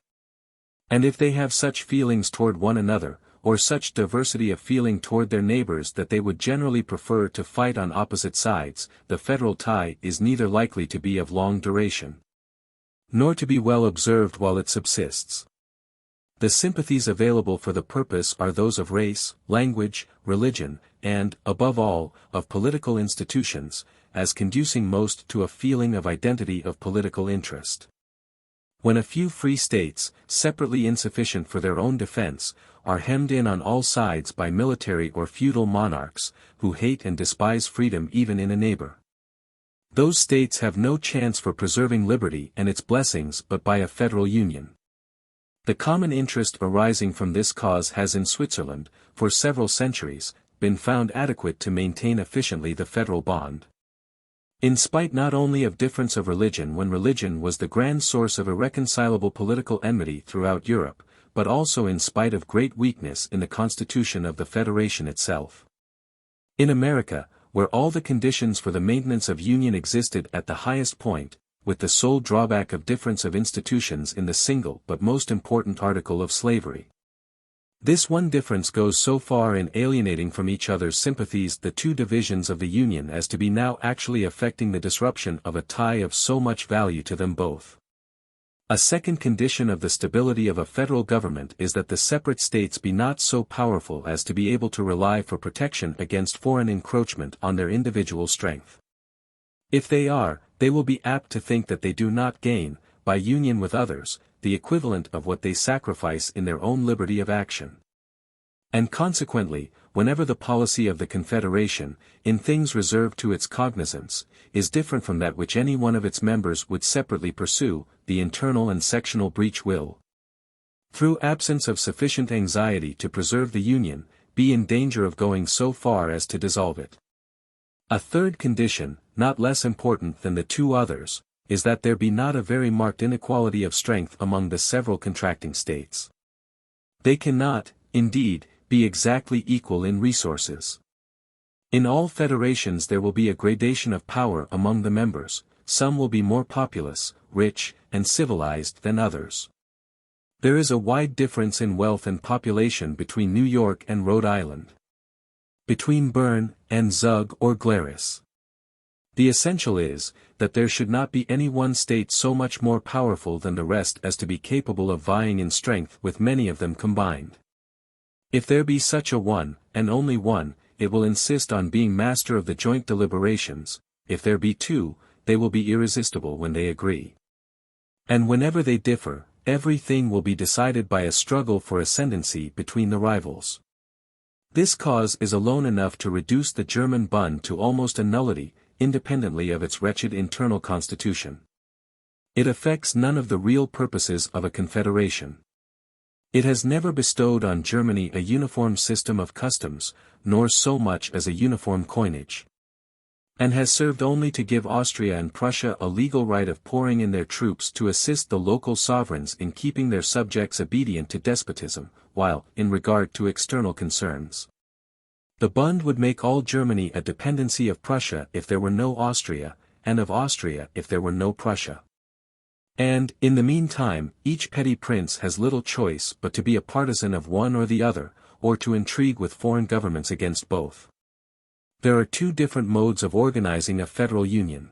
And if they have such feelings toward one another, or such diversity of feeling toward their neighbors that they would generally prefer to fight on opposite sides, the federal tie is neither likely to be of long duration, nor to be well observed while it subsists. The sympathies available for the purpose are those of race, language, religion, and, above all, of political institutions, as conducing most to a feeling of identity of political interest. When a few free states, separately insufficient for their own defense, are hemmed in on all sides by military or feudal monarchs, who hate and despise freedom even in a neighbor, those states have no chance for preserving liberty and its blessings but by a federal union. The common interest arising from this cause has in Switzerland, for several centuries, been found adequate to maintain efficiently the federal bond. In spite not only of difference of religion when religion was the grand source of irreconcilable political enmity throughout Europe, but also in spite of great weakness in the constitution of the Federation itself. In America, where all the conditions for the maintenance of union existed at the highest point, with the sole drawback of difference of institutions in the single but most important article of slavery. This one difference goes so far in alienating from each other's sympathies the two divisions of the Union as to be now actually affecting the disruption of a tie of so much value to them both. A second condition of the stability of a federal government is that the separate states be not so powerful as to be able to rely for protection against foreign encroachment on their individual strength. If they are, they will be apt to think that they do not gain, by union with others, the equivalent of what they sacrifice in their own liberty of action. And consequently, whenever the policy of the Confederation, in things reserved to its cognizance, is different from that which any one of its members would separately pursue, the internal and sectional breach will, through absence of sufficient anxiety to preserve the Union, be in danger of going so far as to dissolve it. A third condition, not less important than the two others, is that there be not a very marked inequality of strength among the several contracting states. They cannot, indeed, be exactly equal in resources. In all federations there will be a gradation of power among the members, some will be more populous, rich, and civilized than others. There is a wide difference in wealth and population between New York and Rhode Island, between Bern and Zug or Glarus. The essential is, that there should not be any one state so much more powerful than the rest as to be capable of vying in strength with many of them combined. If there be such a one, and only one, it will insist on being master of the joint deliberations. If there be two, they will be irresistible when they agree. And whenever they differ, everything will be decided by a struggle for ascendancy between the rivals. This cause is alone enough to reduce the German Bund to almost a nullity, independently of its wretched internal constitution. It affects none of the real purposes of a confederation. It has never bestowed on Germany a uniform system of customs, nor so much as a uniform coinage. And has served only to give Austria and Prussia a legal right of pouring in their troops to assist the local sovereigns in keeping their subjects obedient to despotism, while, in regard to external concerns, the Bund would make all Germany a dependency of Prussia if there were no Austria, and of Austria if there were no Prussia. And, in the meantime, each petty prince has little choice but to be a partisan of one or the other, or to intrigue with foreign governments against both. There are two different modes of organizing a federal union.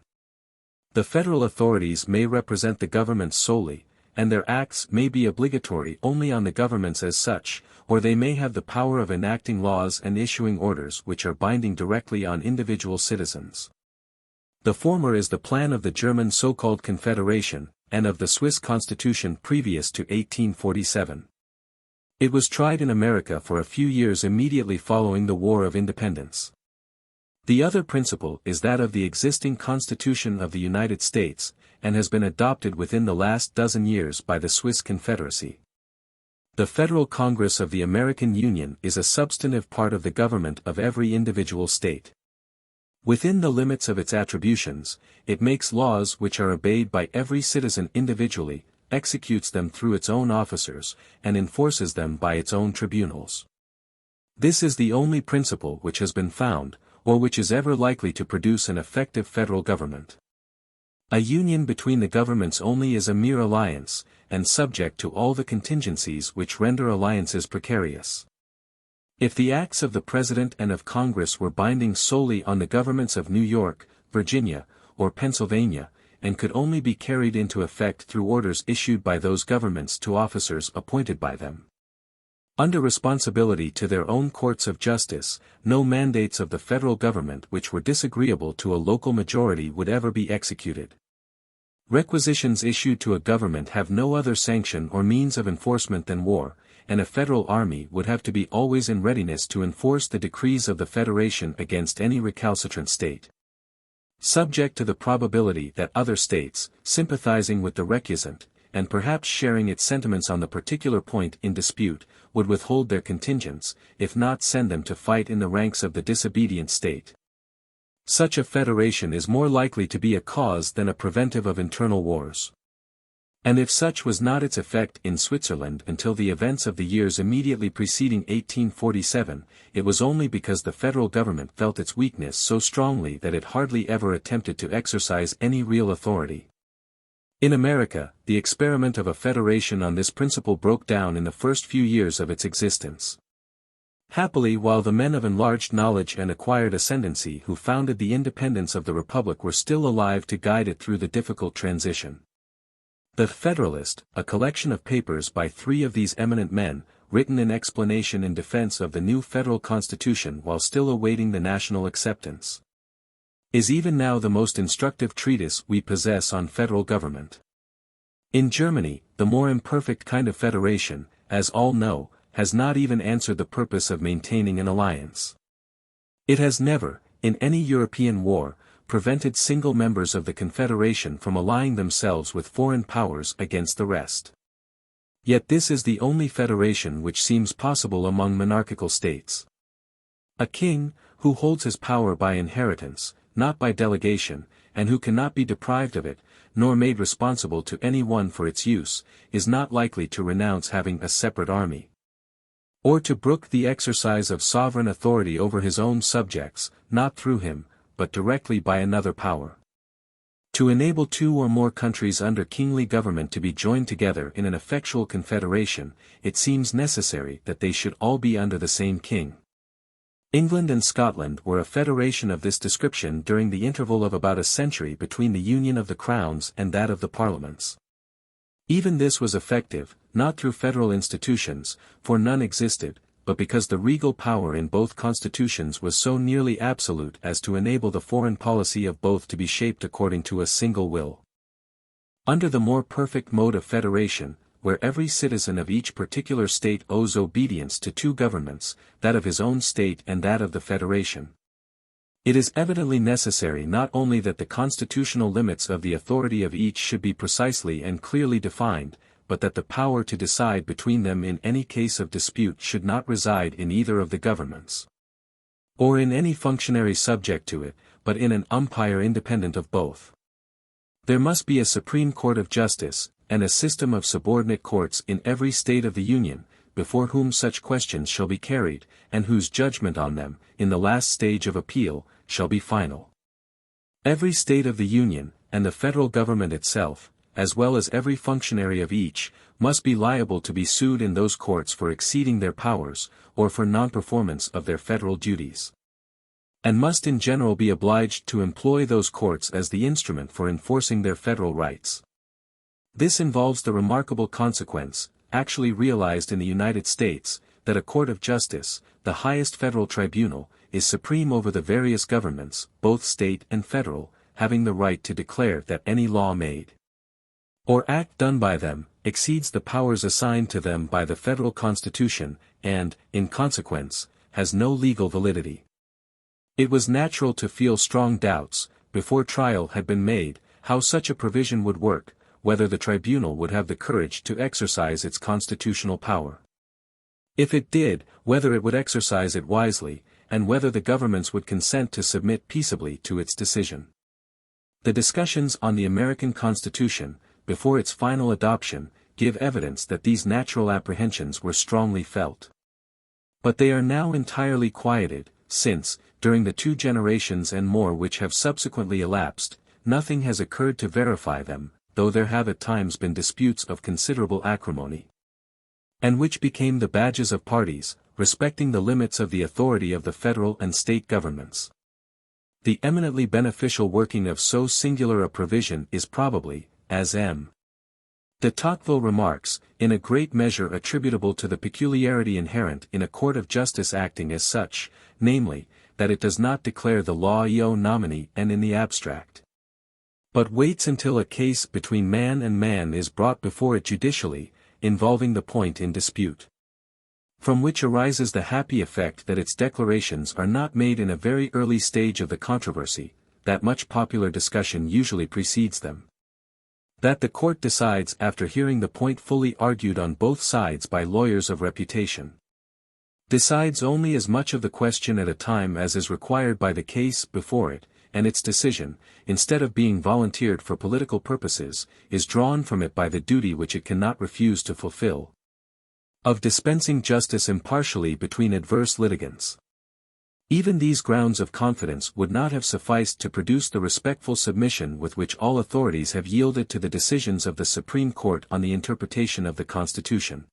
The federal authorities may represent the governments solely, and their acts may be obligatory only on the governments as such, or they may have the power of enacting laws and issuing orders which are binding directly on individual citizens. The former is the plan of the German so-called Confederation, and of the Swiss Constitution previous to 1847. It was tried in America for a few years immediately following the War of Independence. The other principle is that of the existing Constitution of the United States, and has been adopted within the last dozen years by the Swiss Confederacy. The Federal Congress of the American Union is a substantive part of the government of every individual state. Within the limits of its attributions, it makes laws which are obeyed by every citizen individually, executes them through its own officers, and enforces them by its own tribunals. This is the only principle which has been found, or which is ever likely to produce an effective federal government. A union between the governments only is a mere alliance, and subject to all the contingencies which render alliances precarious. If the acts of the President and of Congress were binding solely on the governments of New York, Virginia, or Pennsylvania, and could only be carried into effect through orders issued by those governments to officers appointed by them, under responsibility to their own courts of justice, no mandates of the federal government which were disagreeable to a local majority would ever be executed. Requisitions issued to a government have no other sanction or means of enforcement than war, and a federal army would have to be always in readiness to enforce the decrees of the Federation against any recalcitrant state. Subject to the probability that other states, sympathizing with the recusant, and perhaps sharing its sentiments on the particular point in dispute, would withhold their contingents, if not send them to fight in the ranks of the disobedient state. Such a federation is more likely to be a cause than a preventive of internal wars. And if such was not its effect in Switzerland until the events of the years immediately preceding 1847, it was only because the federal government felt its weakness so strongly that it hardly ever attempted to exercise any real authority. In America, the experiment of a federation on this principle broke down in the first few years of its existence. Happily, while the men of enlarged knowledge and acquired ascendancy who founded the independence of the Republic were still alive to guide it through the difficult transition. The Federalist, a collection of papers by three of these eminent men, written in explanation in defense of the new federal constitution while still awaiting the national acceptance, is even now the most instructive treatise we possess on federal government. In Germany, the more imperfect kind of federation, as all know, has not even answered the purpose of maintaining an alliance. It has never, in any European war, prevented single members of the Confederation from allying themselves with foreign powers against the rest. Yet this is the only federation which seems possible among monarchical states. A king, who holds his power by inheritance, not by delegation, and who cannot be deprived of it, nor made responsible to any one for its use, is not likely to renounce having a separate army, or to brook the exercise of sovereign authority over his own subjects, not through him, but directly by another power. To enable two or more countries under kingly government to be joined together in an effectual confederation, it seems necessary that they should all be under the same king. England and Scotland were a federation of this description during the interval of about a century between the union of the crowns and that of the parliaments. Even this was effective, not through federal institutions, for none existed, but because the regal power in both constitutions was so nearly absolute as to enable the foreign policy of both to be shaped according to a single will. Under the more perfect mode of federation, where every citizen of each particular state owes obedience to two governments, that of his own state and that of the federation, it is evidently necessary not only that the constitutional limits of the authority of each should be precisely and clearly defined, but that the power to decide between them in any case of dispute should not reside in either of the governments, or in any functionary subject to it, but in an umpire independent of both. There must be a Supreme Court of Justice, and a system of subordinate courts in every state of the Union, before whom such questions shall be carried, and whose judgment on them, in the last stage of appeal, shall be final. Every state of the Union, and the federal government itself, as well as every functionary of each, must be liable to be sued in those courts for exceeding their powers, or for non-performance of their federal duties, and must in general be obliged to employ those courts as the instrument for enforcing their federal rights. This involves the remarkable consequence, actually realized in the United States, that a court of justice, the highest federal tribunal, is supreme over the various governments, both state and federal, having the right to declare that any law made, or act done by them, exceeds the powers assigned to them by the federal Constitution, and, in consequence, has no legal validity. It was natural to feel strong doubts, before trial had been made, how such a provision would work, whether the tribunal would have the courage to exercise its constitutional power. If it did, whether it would exercise it wisely, and whether the governments would consent to submit peaceably to its decision. The discussions on the American Constitution, before its final adoption, give evidence that these natural apprehensions were strongly felt. But they are now entirely quieted, since, during the 2 generations and more which have subsequently elapsed, nothing has occurred to verify them, though there have at times been disputes of considerable acrimony, and which became the badges of parties, respecting the limits of the authority of the federal and state governments. The eminently beneficial working of so singular a provision is probably, as M. de Tocqueville remarks, in a great measure attributable to the peculiarity inherent in a court of justice acting as such, namely, that it does not declare the law eo nomine and in the abstract, but waits until a case between man and man is brought before it judicially, involving the point in dispute. From which arises the happy effect that its declarations are not made in a very early stage of the controversy, that much popular discussion usually precedes them. That the court decides after hearing the point fully argued on both sides by lawyers of reputation. Decides only as much of the question at a time as is required by the case before it, and its decision, instead of being volunteered for political purposes, is drawn from it by the duty which it cannot refuse to fulfill, of dispensing justice impartially between adverse litigants. Even these grounds of confidence would not have sufficed to produce the respectful submission with which all authorities have yielded to the decisions of the Supreme Court on the interpretation of the Constitution.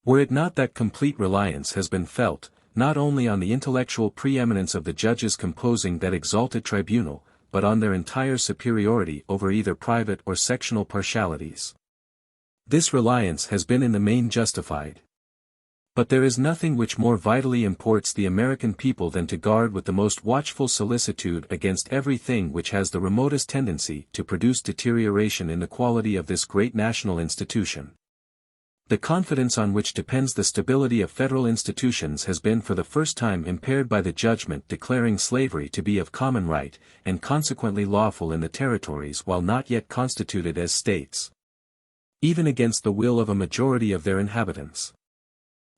Were it not that complete reliance has been felt, not only on the intellectual preeminence of the judges composing that exalted tribunal, but on their entire superiority over either private or sectional partialities. This reliance has been in the main justified. But there is nothing which more vitally imports the American people than to guard with the most watchful solicitude against everything which has the remotest tendency to produce deterioration in the quality of this great national institution. The confidence on which depends the stability of federal institutions has been for the first time impaired by the judgment declaring slavery to be of common right, and consequently lawful in the territories while not yet constituted as states, even against the will of a majority of their inhabitants.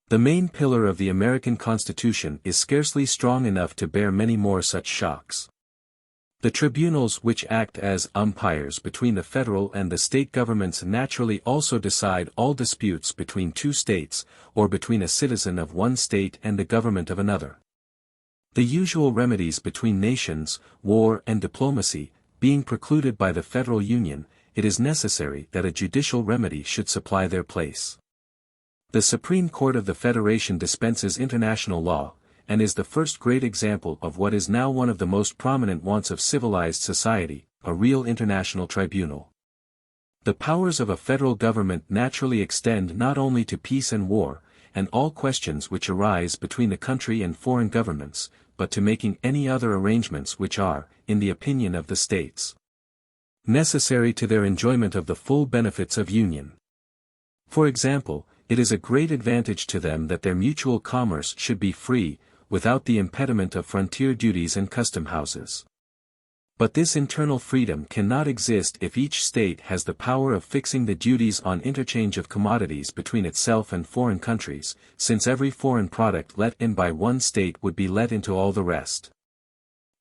The main pillar of the American Constitution is scarcely strong enough to bear many more such shocks. The tribunals which act as umpires between the federal and the state governments naturally also decide all disputes between two states, or between a citizen of one state and the government of another. The usual remedies between nations, war and diplomacy, being precluded by the federal union, it is necessary that a judicial remedy should supply their place. The Supreme Court of the Federation dispenses international law, and is the first great example of what is now one of the most prominent wants of civilized society, a real international tribunal. The powers of a federal government naturally extend not only to peace and war, and all questions which arise between the country and foreign governments, but to making any other arrangements which are, in the opinion of the states, necessary to their enjoyment of the full benefits of union. For example, it is a great advantage to them that their mutual commerce should be free, without the impediment of frontier duties and custom houses. But this internal freedom cannot exist if each state has the power of fixing the duties on interchange of commodities between itself and foreign countries, since every foreign product let in by one state would be let into all the rest.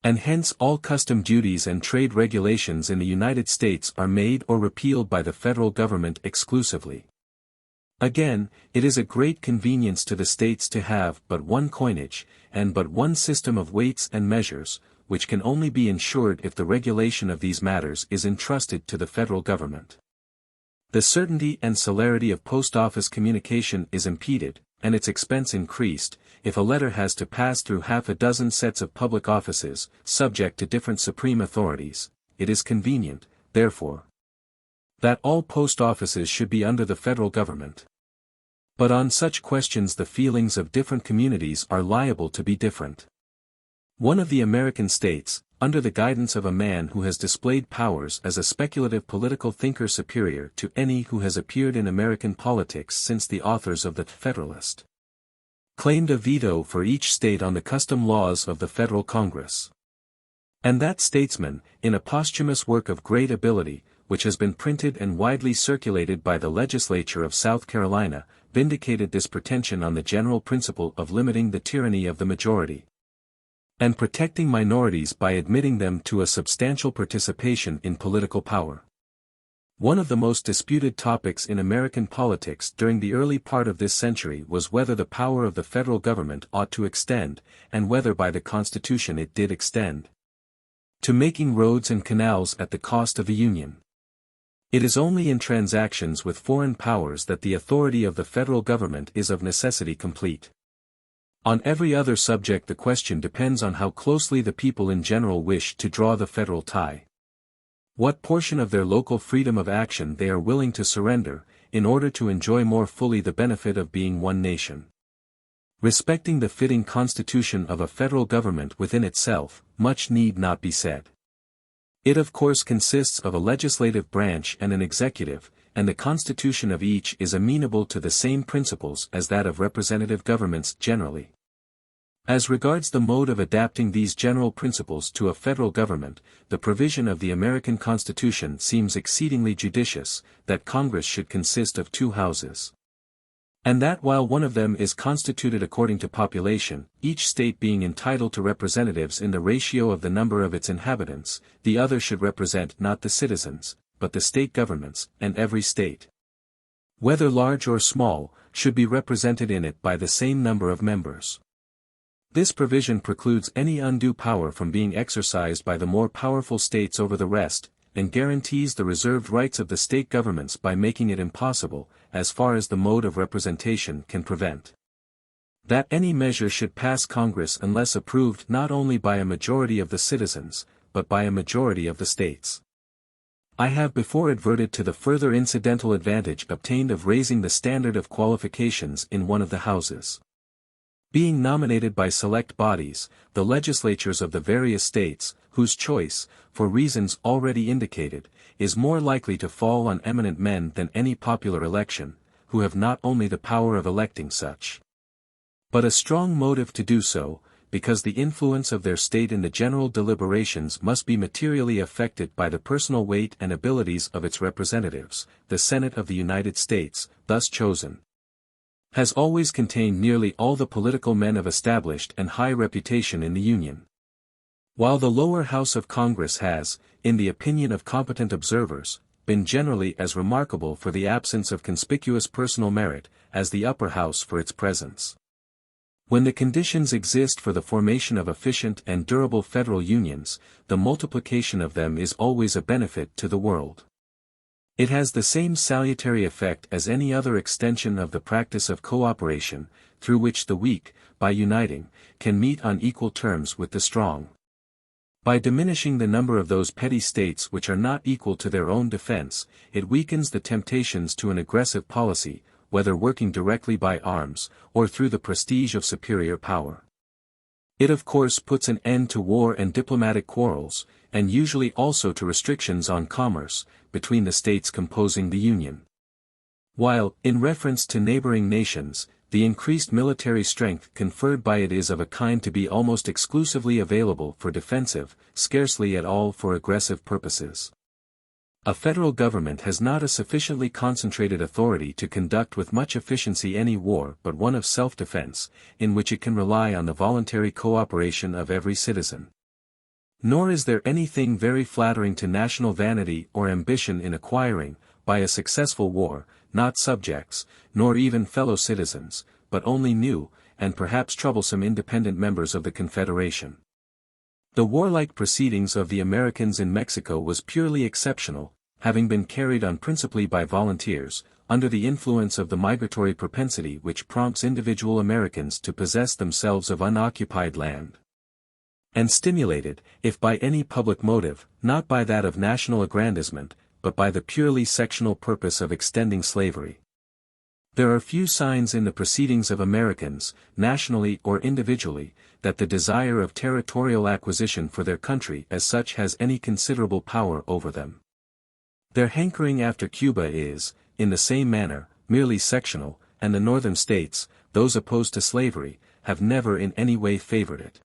And hence all custom duties and trade regulations in the United States are made or repealed by the federal government exclusively. Again, it is a great convenience to the states to have but one coinage, and but one system of weights and measures, which can only be ensured if the regulation of these matters is entrusted to the federal government. The certainty and celerity of post office communication is impeded, and its expense increased, if a letter has to pass through half a dozen sets of public offices, subject to different supreme authorities. It is convenient, therefore, that all post offices should be under the federal government. But on such questions the feelings of different communities are liable to be different. One of the American states, under the guidance of a man who has displayed powers as a speculative political thinker superior to any who has appeared in American politics since the authors of the Federalist, claimed a veto for each state on the custom laws of the federal Congress. And that statesman, in a posthumous work of great ability, which has been printed and widely circulated by the legislature of South Carolina, vindicated this pretension on the general principle of limiting the tyranny of the majority, and protecting minorities by admitting them to a substantial participation in political power. One of the most disputed topics in American politics during the early part of this century was whether the power of the federal government ought to extend, and whether by the Constitution it did extend, to making roads and canals at the cost of the Union. It is only in transactions with foreign powers that the authority of the federal government is of necessity complete. On every other subject the question depends on how closely the people in general wish to draw the federal tie. What portion of their local freedom of action they are willing to surrender, in order to enjoy more fully the benefit of being one nation. Respecting the fitting constitution of a federal government within itself, much need not be said. It of course consists of a legislative branch and an executive, and the constitution of each is amenable to the same principles as that of representative governments generally. As regards the mode of adapting these general principles to a federal government, the provision of the American Constitution seems exceedingly judicious, that Congress should consist of two houses. And that while one of them is constituted according to population, each state being entitled to representatives in the ratio of the number of its inhabitants, the other should represent not the citizens, but the state governments, and every state, whether large or small, should be represented in it by the same number of members. This provision precludes any undue power from being exercised by the more powerful states over the rest, and guarantees the reserved rights of the state governments by making it impossible, as far as the mode of representation can prevent, that any measure should pass Congress unless approved not only by a majority of the citizens, but by a majority of the states. I have before adverted to the further incidental advantage obtained of raising the standard of qualifications in one of the houses. Being nominated by select bodies, the legislatures of the various states, whose choice, for reasons already indicated, is more likely to fall on eminent men than any popular election, who have not only the power of electing such, but a strong motive to do so, because the influence of their state in the general deliberations must be materially affected by the personal weight and abilities of its representatives. The Senate of the United States, thus chosen, has always contained nearly all the political men of established and high reputation in the Union, while the lower house of Congress has, in the opinion of competent observers, been generally as remarkable for the absence of conspicuous personal merit, as the upper house for its presence. When the conditions exist for the formation of efficient and durable federal unions, the multiplication of them is always a benefit to the world. It has the same salutary effect as any other extension of the practice of cooperation, through which the weak, by uniting, can meet on equal terms with the strong. By diminishing the number of those petty states which are not equal to their own defense, it weakens the temptations to an aggressive policy, whether working directly by arms, or through the prestige of superior power. It of course puts an end to war and diplomatic quarrels, and usually also to restrictions on commerce, between the states composing the Union. While, in reference to neighboring nations, the increased military strength conferred by it is of a kind to be almost exclusively available for defensive, scarcely at all for aggressive purposes. A federal government has not a sufficiently concentrated authority to conduct with much efficiency any war but one of self-defense, in which it can rely on the voluntary cooperation of every citizen. Nor is there anything very flattering to national vanity or ambition in acquiring, by a successful war, not subjects, nor even fellow citizens, but only new, and perhaps troublesome independent members of the Confederation. The warlike proceedings of the Americans in Mexico was purely exceptional, having been carried on principally by volunteers, under the influence of the migratory propensity which prompts individual Americans to possess themselves of unoccupied land, and stimulated, if by any public motive, not by that of national aggrandizement, but by the purely sectional purpose of extending slavery. There are few signs in the proceedings of Americans, nationally or individually, that the desire of territorial acquisition for their country as such has any considerable power over them. Their hankering after Cuba is, in the same manner, merely sectional, and the northern states, those opposed to slavery, have never in any way favored it.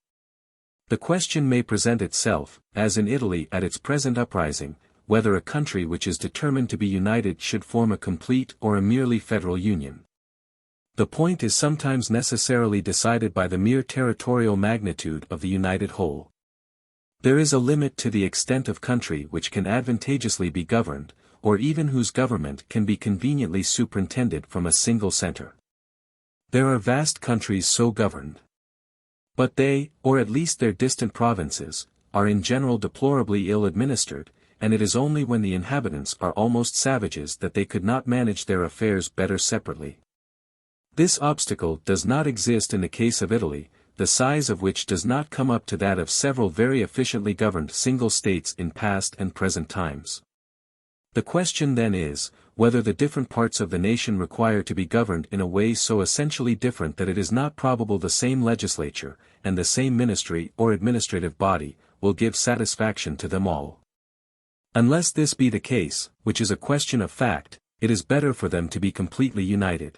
The question may present itself, as in Italy at its present uprising, whether a country which is determined to be united should form a complete or a merely federal union. The point is sometimes necessarily decided by the mere territorial magnitude of the united whole. There is a limit to the extent of country which can advantageously be governed, or even whose government can be conveniently superintended from a single center. There are vast countries so governed. But they, or at least their distant provinces, are in general deplorably ill-administered, and it is only when the inhabitants are almost savages that they could not manage their affairs better separately. This obstacle does not exist in the case of Italy, the size of which does not come up to that of several very efficiently governed single states in past and present times. The question then is, whether the different parts of the nation require to be governed in a way so essentially different that it is not probable the same legislature, and the same ministry or administrative body, will give satisfaction to them all. Unless this be the case, which is a question of fact, it is better for them to be completely united.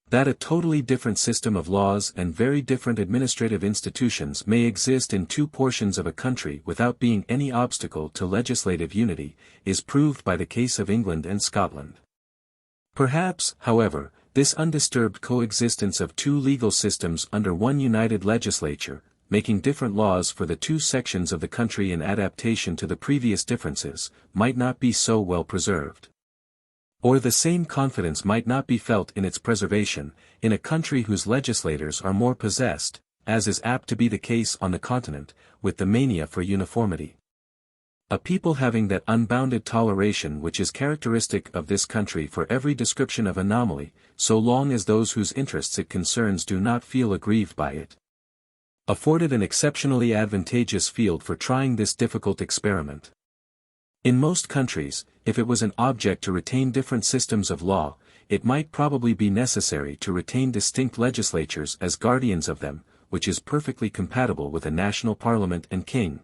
That a totally different system of laws and very different administrative institutions may exist in two portions of a country without being any obstacle to legislative unity, is proved by the case of England and Scotland. Perhaps, however, this undisturbed coexistence of two legal systems under one united legislature, making different laws for the two sections of the country in adaptation to the previous differences, might not be so well preserved. Or the same confidence might not be felt in its preservation, in a country whose legislators are more possessed, as is apt to be the case on the continent, with the mania for uniformity. A people having that unbounded toleration which is characteristic of this country for every description of anomaly, so long as those whose interests it concerns do not feel aggrieved by it, afforded an exceptionally advantageous field for trying this difficult experiment. In most countries, if it was an object to retain different systems of law, it might probably be necessary to retain distinct legislatures as guardians of them, which is perfectly compatible with a national parliament and king.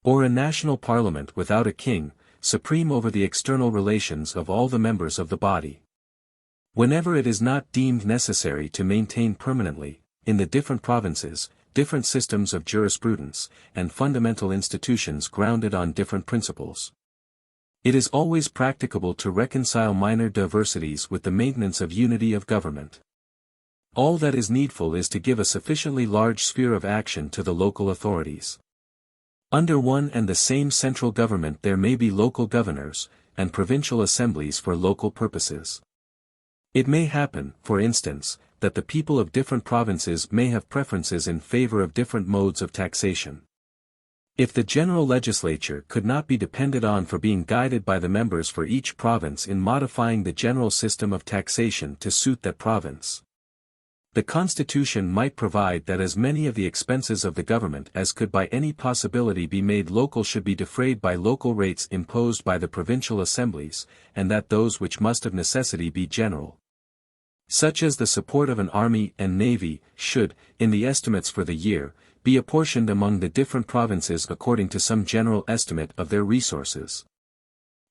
Or a national parliament without a king, supreme over the external relations of all the members of the body. Whenever it is not deemed necessary to maintain permanently, in the different provinces, different systems of jurisprudence, and fundamental institutions grounded on different principles. It is always practicable to reconcile minor diversities with the maintenance of unity of government. All that is needful is to give a sufficiently large sphere of action to the local authorities. Under one and the same central government there may be local governors, and provincial assemblies for local purposes. It may happen, for instance, that the people of different provinces may have preferences in favor of different modes of taxation. If the general legislature could not be depended on for being guided by the members for each province in modifying the general system of taxation to suit that province, the Constitution might provide that as many of the expenses of the government as could by any possibility be made local should be defrayed by local rates imposed by the provincial assemblies, and that those which must of necessity be general, such as the support of an army and navy, should, in the estimates for the year, be apportioned among the different provinces according to some general estimate of their resources,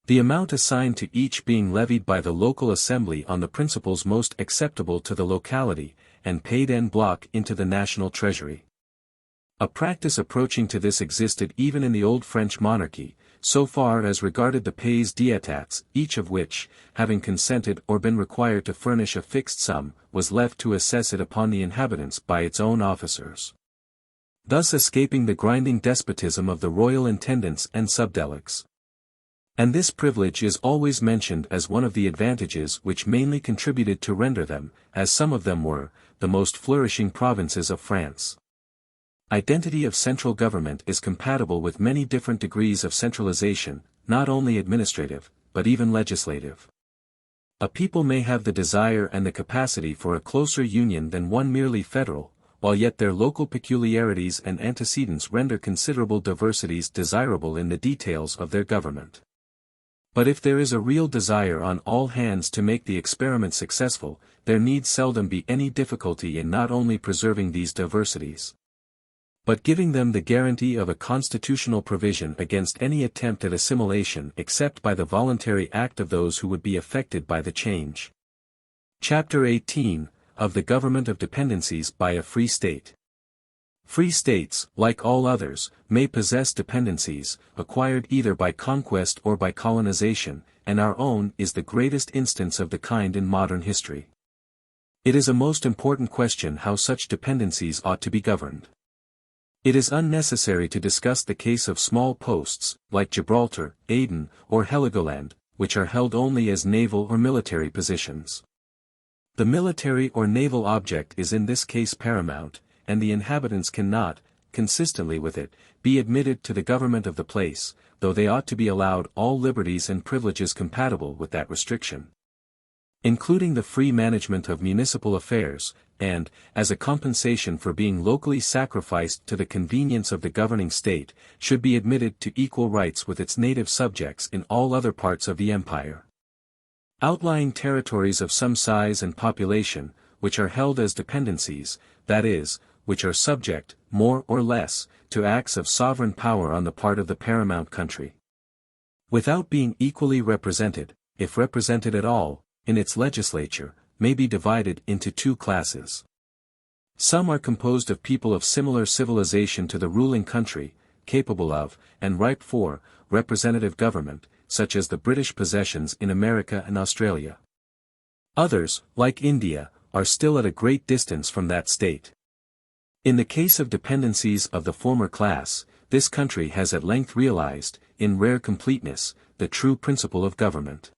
the amount assigned to each being levied by the local assembly on the principles most acceptable to the locality, and paid en bloc into the national treasury. A practice approaching to this existed even in the old French monarchy, so far as regarded the pays d'etats, each of which, having consented or been required to furnish a fixed sum, was left to assess it upon the inhabitants by its own officers, thus escaping the grinding despotism of the royal intendants and subdelegates. And this privilege is always mentioned as one of the advantages which mainly contributed to render them, as some of them were, the most flourishing provinces of France. Identity of central government is compatible with many different degrees of centralization, not only administrative, but even legislative. A people may have the desire and the capacity for a closer union than one merely federal, while yet their local peculiarities and antecedents render considerable diversities desirable in the details of their government. But if there is a real desire on all hands to make the experiment successful, there need seldom be any difficulty in not only preserving these diversities, but giving them the guarantee of a constitutional provision against any attempt at assimilation except by the voluntary act of those who would be affected by the change. Chapter 18, of the Government of Dependencies by a Free State. Free states, like all others, may possess dependencies, acquired either by conquest or by colonization, and our own is the greatest instance of the kind in modern history. It is a most important question how such dependencies ought to be governed. It is unnecessary to discuss the case of small posts, like Gibraltar, Aden, or Heligoland, which are held only as naval or military positions. The military or naval object is in this case paramount, and the inhabitants cannot, consistently with it, be admitted to the government of the place, though they ought to be allowed all liberties and privileges compatible with that restriction, including the free management of municipal affairs, and, as a compensation for being locally sacrificed to the convenience of the governing state, should be admitted to equal rights with its native subjects in all other parts of the empire. Outlying territories of some size and population, which are held as dependencies, that is, which are subject, more or less, to acts of sovereign power on the part of the paramount country, without being equally represented, if represented at all, in its legislature, may be divided into two classes. Some are composed of people of similar civilization to the ruling country, capable of, and ripe for, representative government, such as the British possessions in America and Australia. Others, like India, are still at a great distance from that state. In the case of dependencies of the former class, this country has at length realized, in rare completeness, the true principle of government.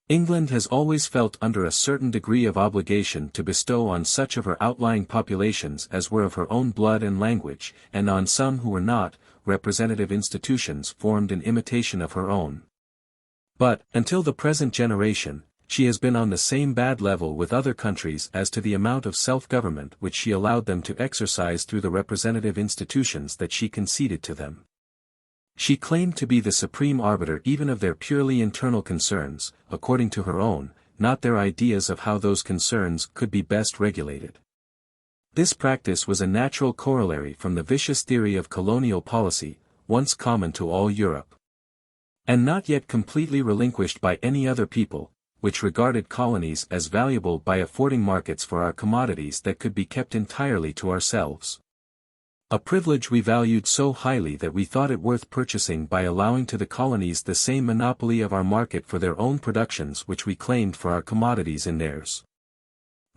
England has always felt under a certain degree of obligation to bestow on such of her outlying populations as were of her own blood and language, and on some who were not, representative institutions formed in imitation of her own. But, until the present generation, she has been on the same bad level with other countries as to the amount of self-government which she allowed them to exercise through the representative institutions that she conceded to them. She claimed to be the supreme arbiter even of their purely internal concerns, according to her own, not their ideas of how those concerns could be best regulated. This practice was a natural corollary from the vicious theory of colonial policy, once common to all Europe, and not yet completely relinquished by any other people, which regarded colonies as valuable by affording markets for our commodities that could be kept entirely to ourselves. A privilege we valued so highly that we thought it worth purchasing by allowing to the colonies the same monopoly of our market for their own productions which we claimed for our commodities in theirs.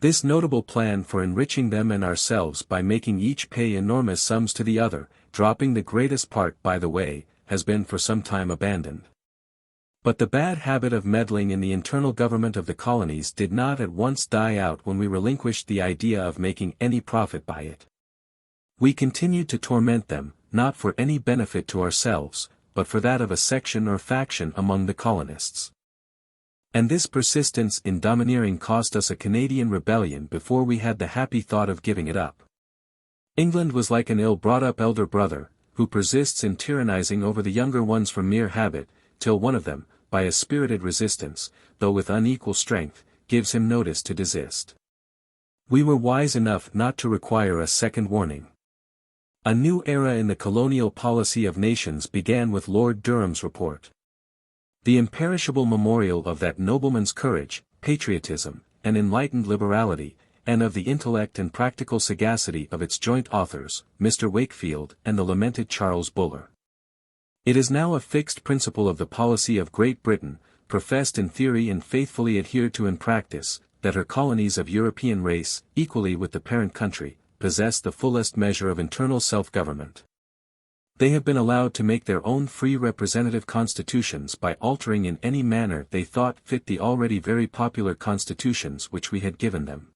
This notable plan for enriching them and ourselves by making each pay enormous sums to the other, dropping the greatest part by the way, has been for some time abandoned. But the bad habit of meddling in the internal government of the colonies did not at once die out when we relinquished the idea of making any profit by it. We continued to torment them, not for any benefit to ourselves, but for that of a section or faction among the colonists. And this persistence in domineering cost us a Canadian rebellion before we had the happy thought of giving it up. England was like an ill-brought-up elder brother, who persists in tyrannizing over the younger ones from mere habit, till one of them, by a spirited resistance, though with unequal strength, gives him notice to desist. We were wise enough not to require a second warning. A new era in the colonial policy of nations began with Lord Durham's report. The imperishable memorial of that nobleman's courage, patriotism, and enlightened liberality, and of the intellect and practical sagacity of its joint authors, Mr. Wakefield and the lamented Charles Buller. It is now a fixed principle of the policy of Great Britain, professed in theory and faithfully adhered to in practice, that her colonies of European race, equally with the parent country, possess the fullest measure of internal self-government. They have been allowed to make their own free representative constitutions by altering in any manner they thought fit the already very popular constitutions which we had given them.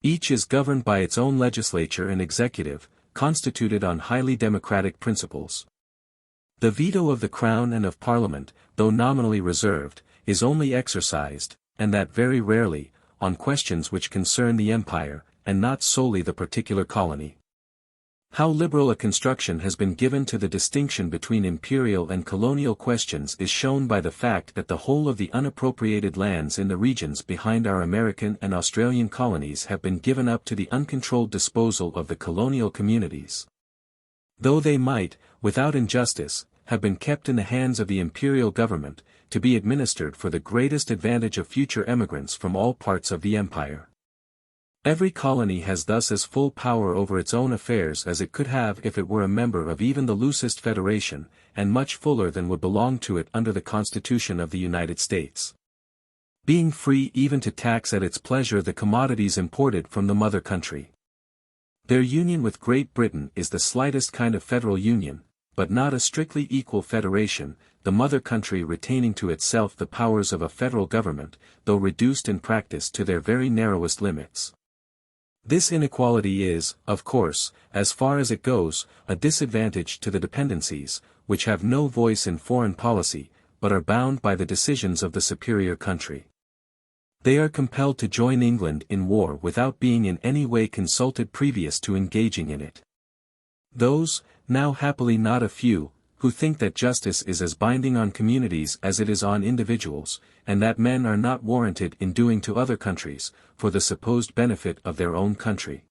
Each is governed by its own legislature and executive, constituted on highly democratic principles. The veto of the Crown and of Parliament, though nominally reserved, is only exercised, and that very rarely, on questions which concern the Empire, and not solely the particular colony. How liberal a construction has been given to the distinction between imperial and colonial questions is shown by the fact that the whole of the unappropriated lands in the regions behind our American and Australian colonies have been given up to the uncontrolled disposal of the colonial communities. Though they might, without injustice, have been kept in the hands of the imperial government, to be administered for the greatest advantage of future emigrants from all parts of the empire. Every colony has thus as full power over its own affairs as it could have if it were a member of even the loosest federation, and much fuller than would belong to it under the Constitution of the United States. Being free even to tax at its pleasure the commodities imported from the mother country. Their union with Great Britain is the slightest kind of federal union, but not a strictly equal federation, the mother country retaining to itself the powers of a federal government, though reduced in practice to their very narrowest limits. This inequality is, of course, as far as it goes, a disadvantage to the dependencies, which have no voice in foreign policy, but are bound by the decisions of the superior country. They are compelled to join England in war without being in any way consulted previous to engaging in it. Those, now happily not a few, who think that justice is as binding on communities as it is on individuals, and that men are not warranted in doing to other countries, for the supposed benefit of their own country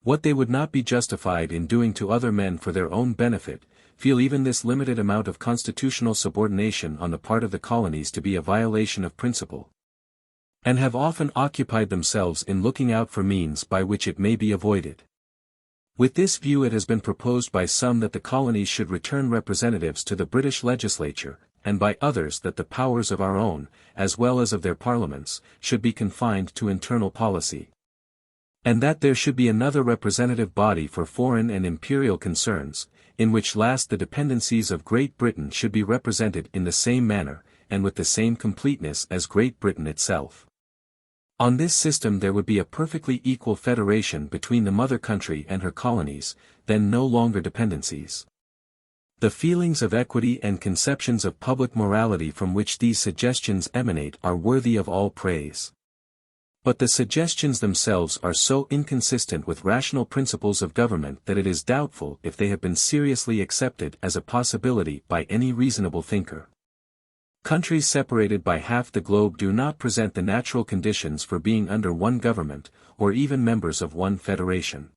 what they would not be justified in doing to other men for their own benefit, feel even this limited amount of constitutional subordination on the part of the colonies to be a violation of principle, and have often occupied themselves in looking out for means by which it may be avoided. With this view it has been proposed by some that the colonies should return representatives to the British legislature, and by others that the powers of our own, as well as of their parliaments, should be confined to internal policy. And that there should be another representative body for foreign and imperial concerns, in which last the dependencies of Great Britain should be represented in the same manner, and with the same completeness as Great Britain itself. On this system there would be a perfectly equal federation between the mother country and her colonies, then no longer dependencies. The feelings of equity and conceptions of public morality from which these suggestions emanate are worthy of all praise. But the suggestions themselves are so inconsistent with rational principles of government that it is doubtful if they have been seriously accepted as a possibility by any reasonable thinker. Countries separated by half the globe do not present the natural conditions for being under one government, or even members of one federation.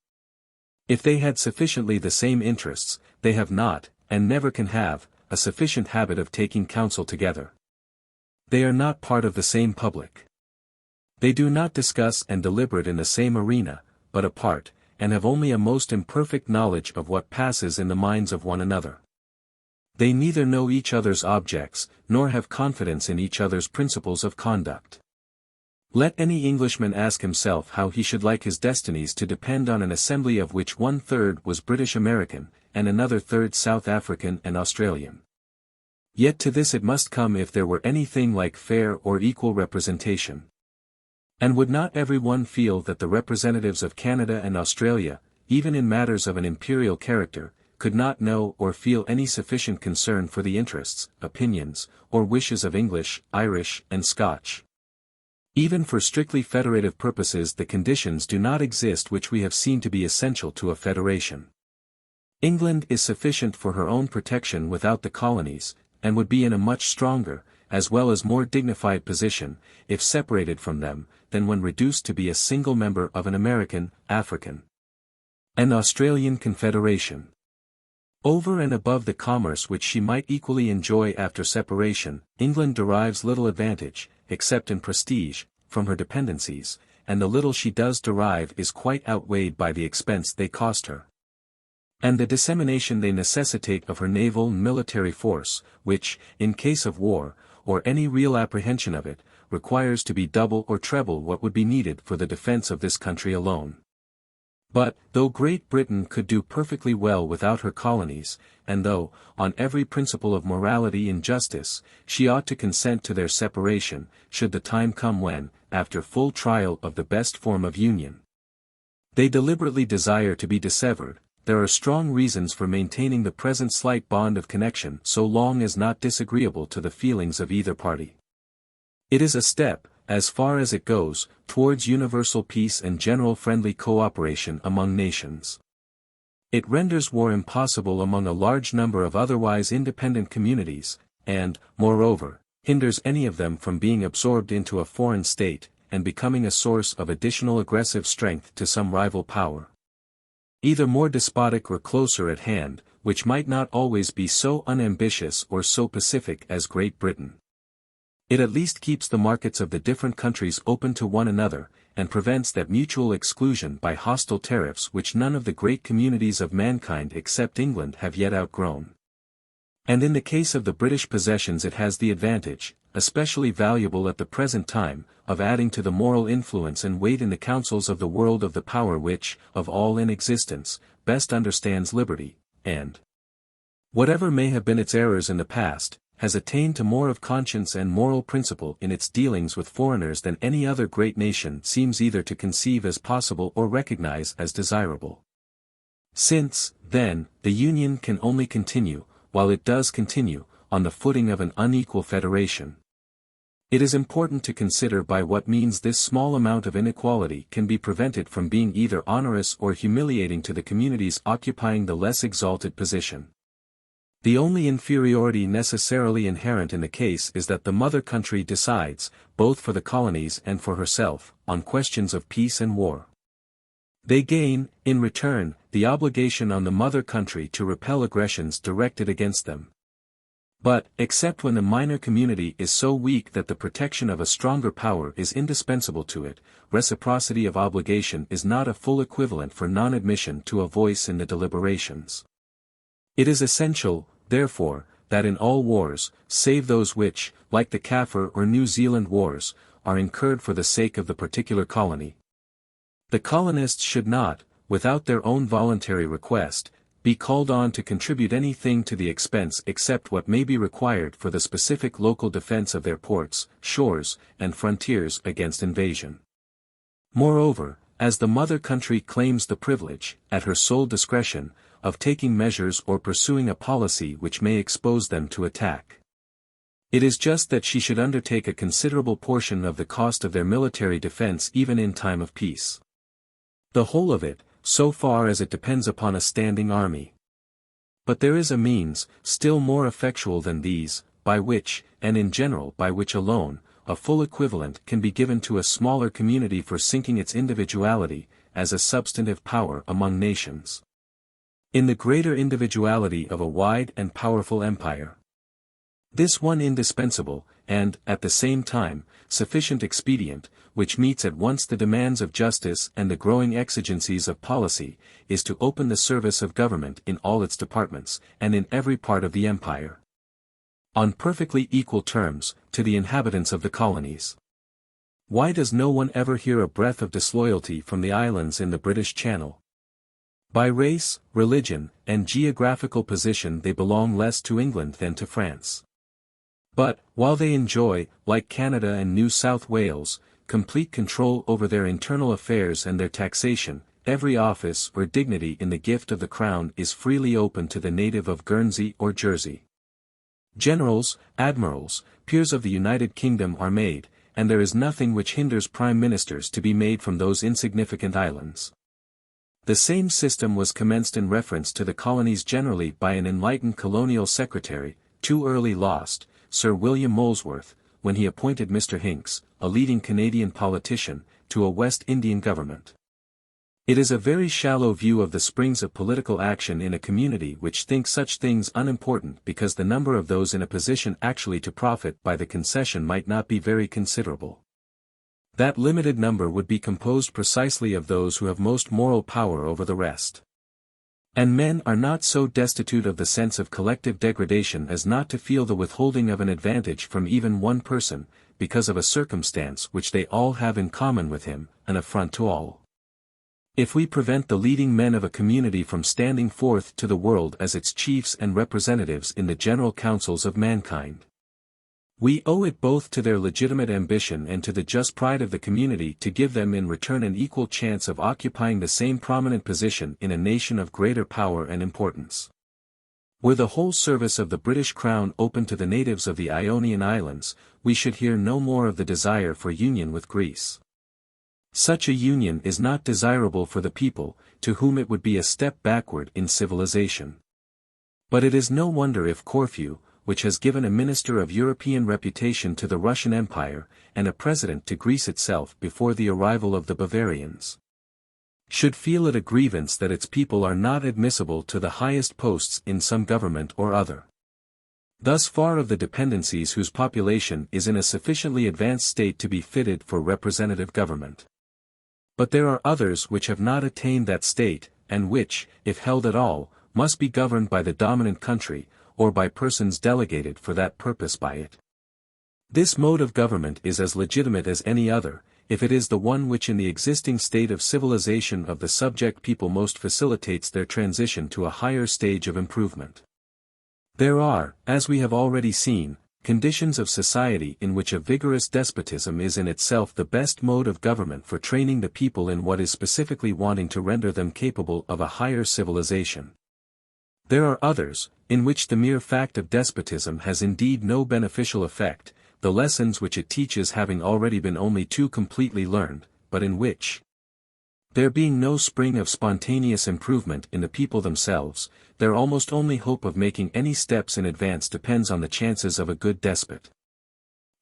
If they had sufficiently the same interests, they have not, and never can have, a sufficient habit of taking counsel together. They are not part of the same public. They do not discuss and deliberate in the same arena, but apart, and have only a most imperfect knowledge of what passes in the minds of one another. They neither know each other's objects, nor have confidence in each other's principles of conduct. Let any Englishman ask himself how he should like his destinies to depend on an assembly of which 1/3 was British American, and another third South African and Australian. Yet to this it must come if there were anything like fair or equal representation. And would not every one feel that the representatives of Canada and Australia, even in matters of an imperial character, could not know or feel any sufficient concern for the interests, opinions, or wishes of English, Irish, and Scotch? Even for strictly federative purposes the conditions do not exist which we have seen to be essential to a federation. England is sufficient for her own protection without the colonies, and would be in a much stronger, as well as more dignified position, if separated from them, than when reduced to be a single member of an American, African, and Australian confederation. Over and above the commerce which she might equally enjoy after separation, England derives little advantage, except in prestige, from her dependencies, and the little she does derive is quite outweighed by the expense they cost her, and the dissemination they necessitate of her naval and military force, which, in case of war, or any real apprehension of it, requires to be double or treble what would be needed for the defense of this country alone. But, though Great Britain could do perfectly well without her colonies, and though, on every principle of morality and justice, she ought to consent to their separation, should the time come when, after full trial of the best form of union, they deliberately desire to be dissevered, there are strong reasons for maintaining the present slight bond of connection so long as not disagreeable to the feelings of either party. It is a step, as far as it goes, towards universal peace and general friendly cooperation among nations. It renders war impossible among a large number of otherwise independent communities, and, moreover, hinders any of them from being absorbed into a foreign state, and becoming a source of additional aggressive strength to some rival power, either more despotic or closer at hand, which might not always be so unambitious or so pacific as Great Britain. It at least keeps the markets of the different countries open to one another, and prevents that mutual exclusion by hostile tariffs which none of the great communities of mankind except England have yet outgrown. And in the case of the British possessions it has the advantage, especially valuable at the present time, of adding to the moral influence and weight in the councils of the world of the power which, of all in existence, best understands liberty, and, whatever may have been its errors in the past, has attained to more of conscience and moral principle in its dealings with foreigners than any other great nation seems either to conceive as possible or recognize as desirable. Since, then, the Union can only continue, while it does continue, on the footing of an unequal federation, it is important to consider by what means this small amount of inequality can be prevented from being either onerous or humiliating to the communities occupying the less exalted position. The only inferiority necessarily inherent in the case is that the mother country decides, both for the colonies and for herself, on questions of peace and war. They gain, in return, the obligation on the mother country to repel aggressions directed against them. But, except when the minor community is so weak that the protection of a stronger power is indispensable to it, reciprocity of obligation is not a full equivalent for non-admission to a voice in the deliberations. It is essential, therefore, that in all wars, save those which, like the Kaffir or New Zealand wars, are incurred for the sake of the particular colony, the colonists should not, without their own voluntary request, be called on to contribute anything to the expense except what may be required for the specific local defense of their ports, shores, and frontiers against invasion. Moreover, as the mother country claims the privilege, at her sole discretion, of taking measures or pursuing a policy which may expose them to attack, it is just that she should undertake a considerable portion of the cost of their military defense even in time of peace. The whole of it, so far as it depends upon a standing army. But there is a means, still more effectual than these, by which, and in general by which alone, a full equivalent can be given to a smaller community for sinking its individuality, as a substantive power among nations, in the greater individuality of a wide and powerful empire. This one indispensable, and, at the same time, sufficient expedient, which meets at once the demands of justice and the growing exigencies of policy, is to open the service of government in all its departments, and in every part of the empire, on perfectly equal terms, to the inhabitants of the colonies. Why does no one ever hear a breath of disloyalty from the islands in the British Channel? By race, religion, and geographical position they belong less to England than to France. But, while they enjoy, like Canada and New South Wales, complete control over their internal affairs and their taxation, every office or dignity in the gift of the Crown is freely open to the native of Guernsey or Jersey. Generals, admirals, peers of the United Kingdom are made, and there is nothing which hinders prime ministers to be made from those insignificant islands. The same system was commenced in reference to the colonies generally by an enlightened colonial secretary, too early lost, Sir William Molesworth, when he appointed Mr. Hincks, a leading Canadian politician, to a West Indian government. It is a very shallow view of the springs of political action in a community which thinks such things unimportant because the number of those in a position actually to profit by the concession might not be very considerable. That limited number would be composed precisely of those who have most moral power over the rest. And men are not so destitute of the sense of collective degradation as not to feel the withholding of an advantage from even one person, because of a circumstance which they all have in common with him, an affront to all. If we prevent the leading men of a community from standing forth to the world as its chiefs and representatives in the general councils of mankind, we owe it both to their legitimate ambition and to the just pride of the community to give them in return an equal chance of occupying the same prominent position in a nation of greater power and importance. Were the whole service of the British Crown open to the natives of the Ionian Islands, we should hear no more of the desire for union with Greece. Such a union is not desirable for the people, to whom it would be a step backward in civilization. But it is no wonder if Corfu, which has given a minister of European reputation to the Russian Empire, and a president to Greece itself before the arrival of the Bavarians, should feel it a grievance that its people are not admissible to the highest posts in some government or other. Thus far of the dependencies whose population is in a sufficiently advanced state to be fitted for representative government. But there are others which have not attained that state, and which, if held at all, must be governed by the dominant country, or by persons delegated for that purpose by it. This mode of government is as legitimate as any other, if it is the one which in the existing state of civilization of the subject people most facilitates their transition to a higher stage of improvement. There are, as we have already seen, conditions of society in which a vigorous despotism is in itself the best mode of government for training the people in what is specifically wanting to render them capable of a higher civilization. There are others, in which the mere fact of despotism has indeed no beneficial effect, the lessons which it teaches having already been only too completely learned, but in which, there being no spring of spontaneous improvement in the people themselves, their almost only hope of making any steps in advance depends on the chances of a good despot.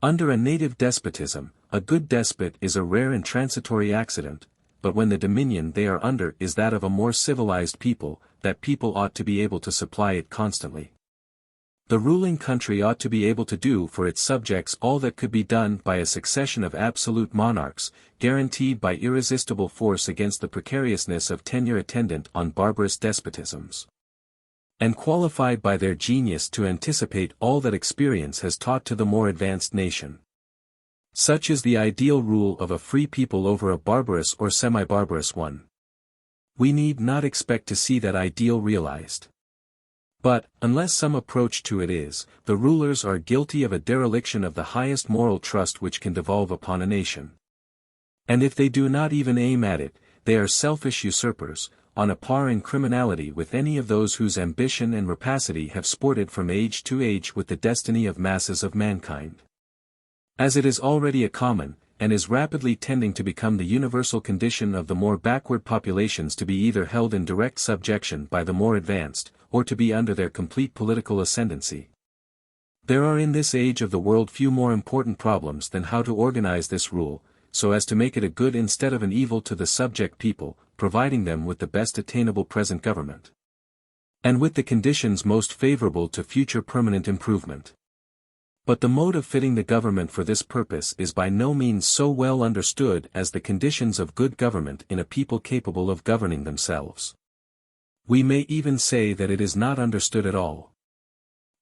Under a native despotism, a good despot is a rare and transitory accident, but when the dominion they are under is that of a more civilized people, that people ought to be able to supply it constantly. The ruling country ought to be able to do for its subjects all that could be done by a succession of absolute monarchs, guaranteed by irresistible force against the precariousness of tenure attendant on barbarous despotisms. and qualified by their genius to anticipate all that experience has taught to the more advanced nation. Such is the ideal rule of a free people over a barbarous or semi-barbarous one. We need not expect to see that ideal realized. But, unless some approach to it is, the rulers are guilty of a dereliction of the highest moral trust which can devolve upon a nation. And if they do not even aim at it, they are selfish usurpers, on a par in criminality with any of those whose ambition and rapacity have sported from age to age with the destiny of masses of mankind. As it is already a common, and is rapidly tending to become the universal condition of the more backward populations to be either held in direct subjection by the more advanced, or to be under their complete political ascendancy. There are in this age of the world few more important problems than how to organize this rule, so as to make it a good instead of an evil to the subject people, providing them with the best attainable present government, and with the conditions most favorable to future permanent improvement. But the mode of fitting the government for this purpose is by no means so well understood as the conditions of good government in a people capable of governing themselves. We may even say that it is not understood at all.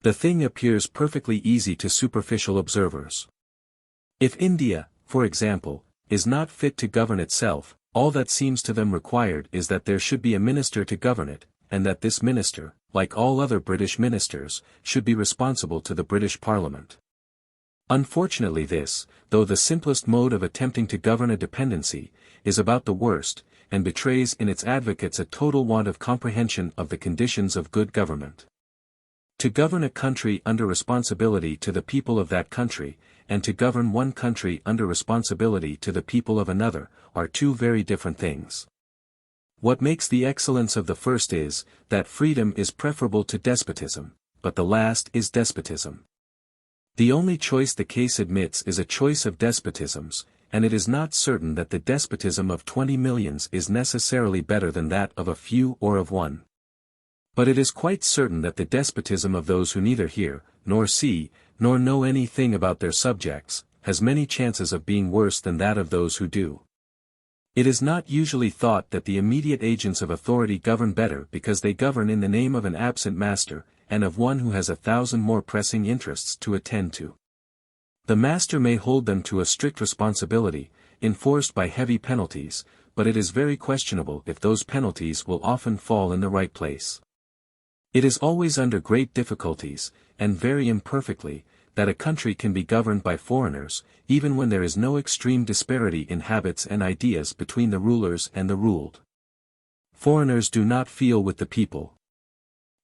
The thing appears perfectly easy to superficial observers. If India, for example, is not fit to govern itself, all that seems to them required is that there should be a minister to govern it, and that this minister, like all other British ministers, should be responsible to the British Parliament. Unfortunately this, though the simplest mode of attempting to govern a dependency, is about the worst, and betrays in its advocates a total want of comprehension of the conditions of good government. To govern a country under responsibility to the people of that country, and to govern one country under responsibility to the people of another, are two very different things. What makes the excellence of the first is, that freedom is preferable to despotism, but the last is despotism. The only choice the case admits is a choice of despotisms, and it is not certain that the despotism of 20 millions is necessarily better than that of a few or of one. But it is quite certain that the despotism of those who neither hear, nor see, nor know anything about their subjects, has many chances of being worse than that of those who do. It is not usually thought that the immediate agents of authority govern better because they govern in the name of an absent master, and of one who has 1,000 more pressing interests to attend to. The master may hold them to a strict responsibility, enforced by heavy penalties, but it is very questionable if those penalties will often fall in the right place. It is always under great difficulties, and very imperfectly, that a country can be governed by foreigners, even when there is no extreme disparity in habits and ideas between the rulers and the ruled. Foreigners do not feel with the people.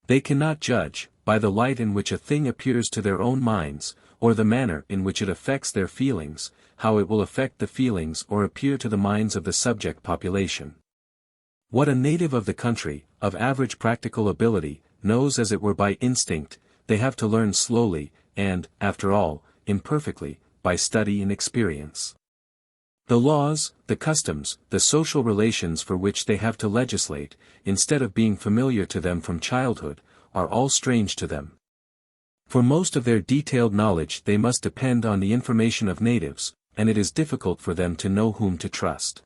They cannot judge, by the light in which a thing appears to their own minds, or the manner in which it affects their feelings, how it will affect the feelings or appear to the minds of the subject population. What a native of the country, of average practical ability, knows as it were by instinct, they have to learn slowly, and, after all, imperfectly, by study and experience. The laws, the customs, the social relations for which they have to legislate, instead of being familiar to them from childhood, are all strange to them. For most of their detailed knowledge they must depend on the information of natives, and it is difficult for them to know whom to trust.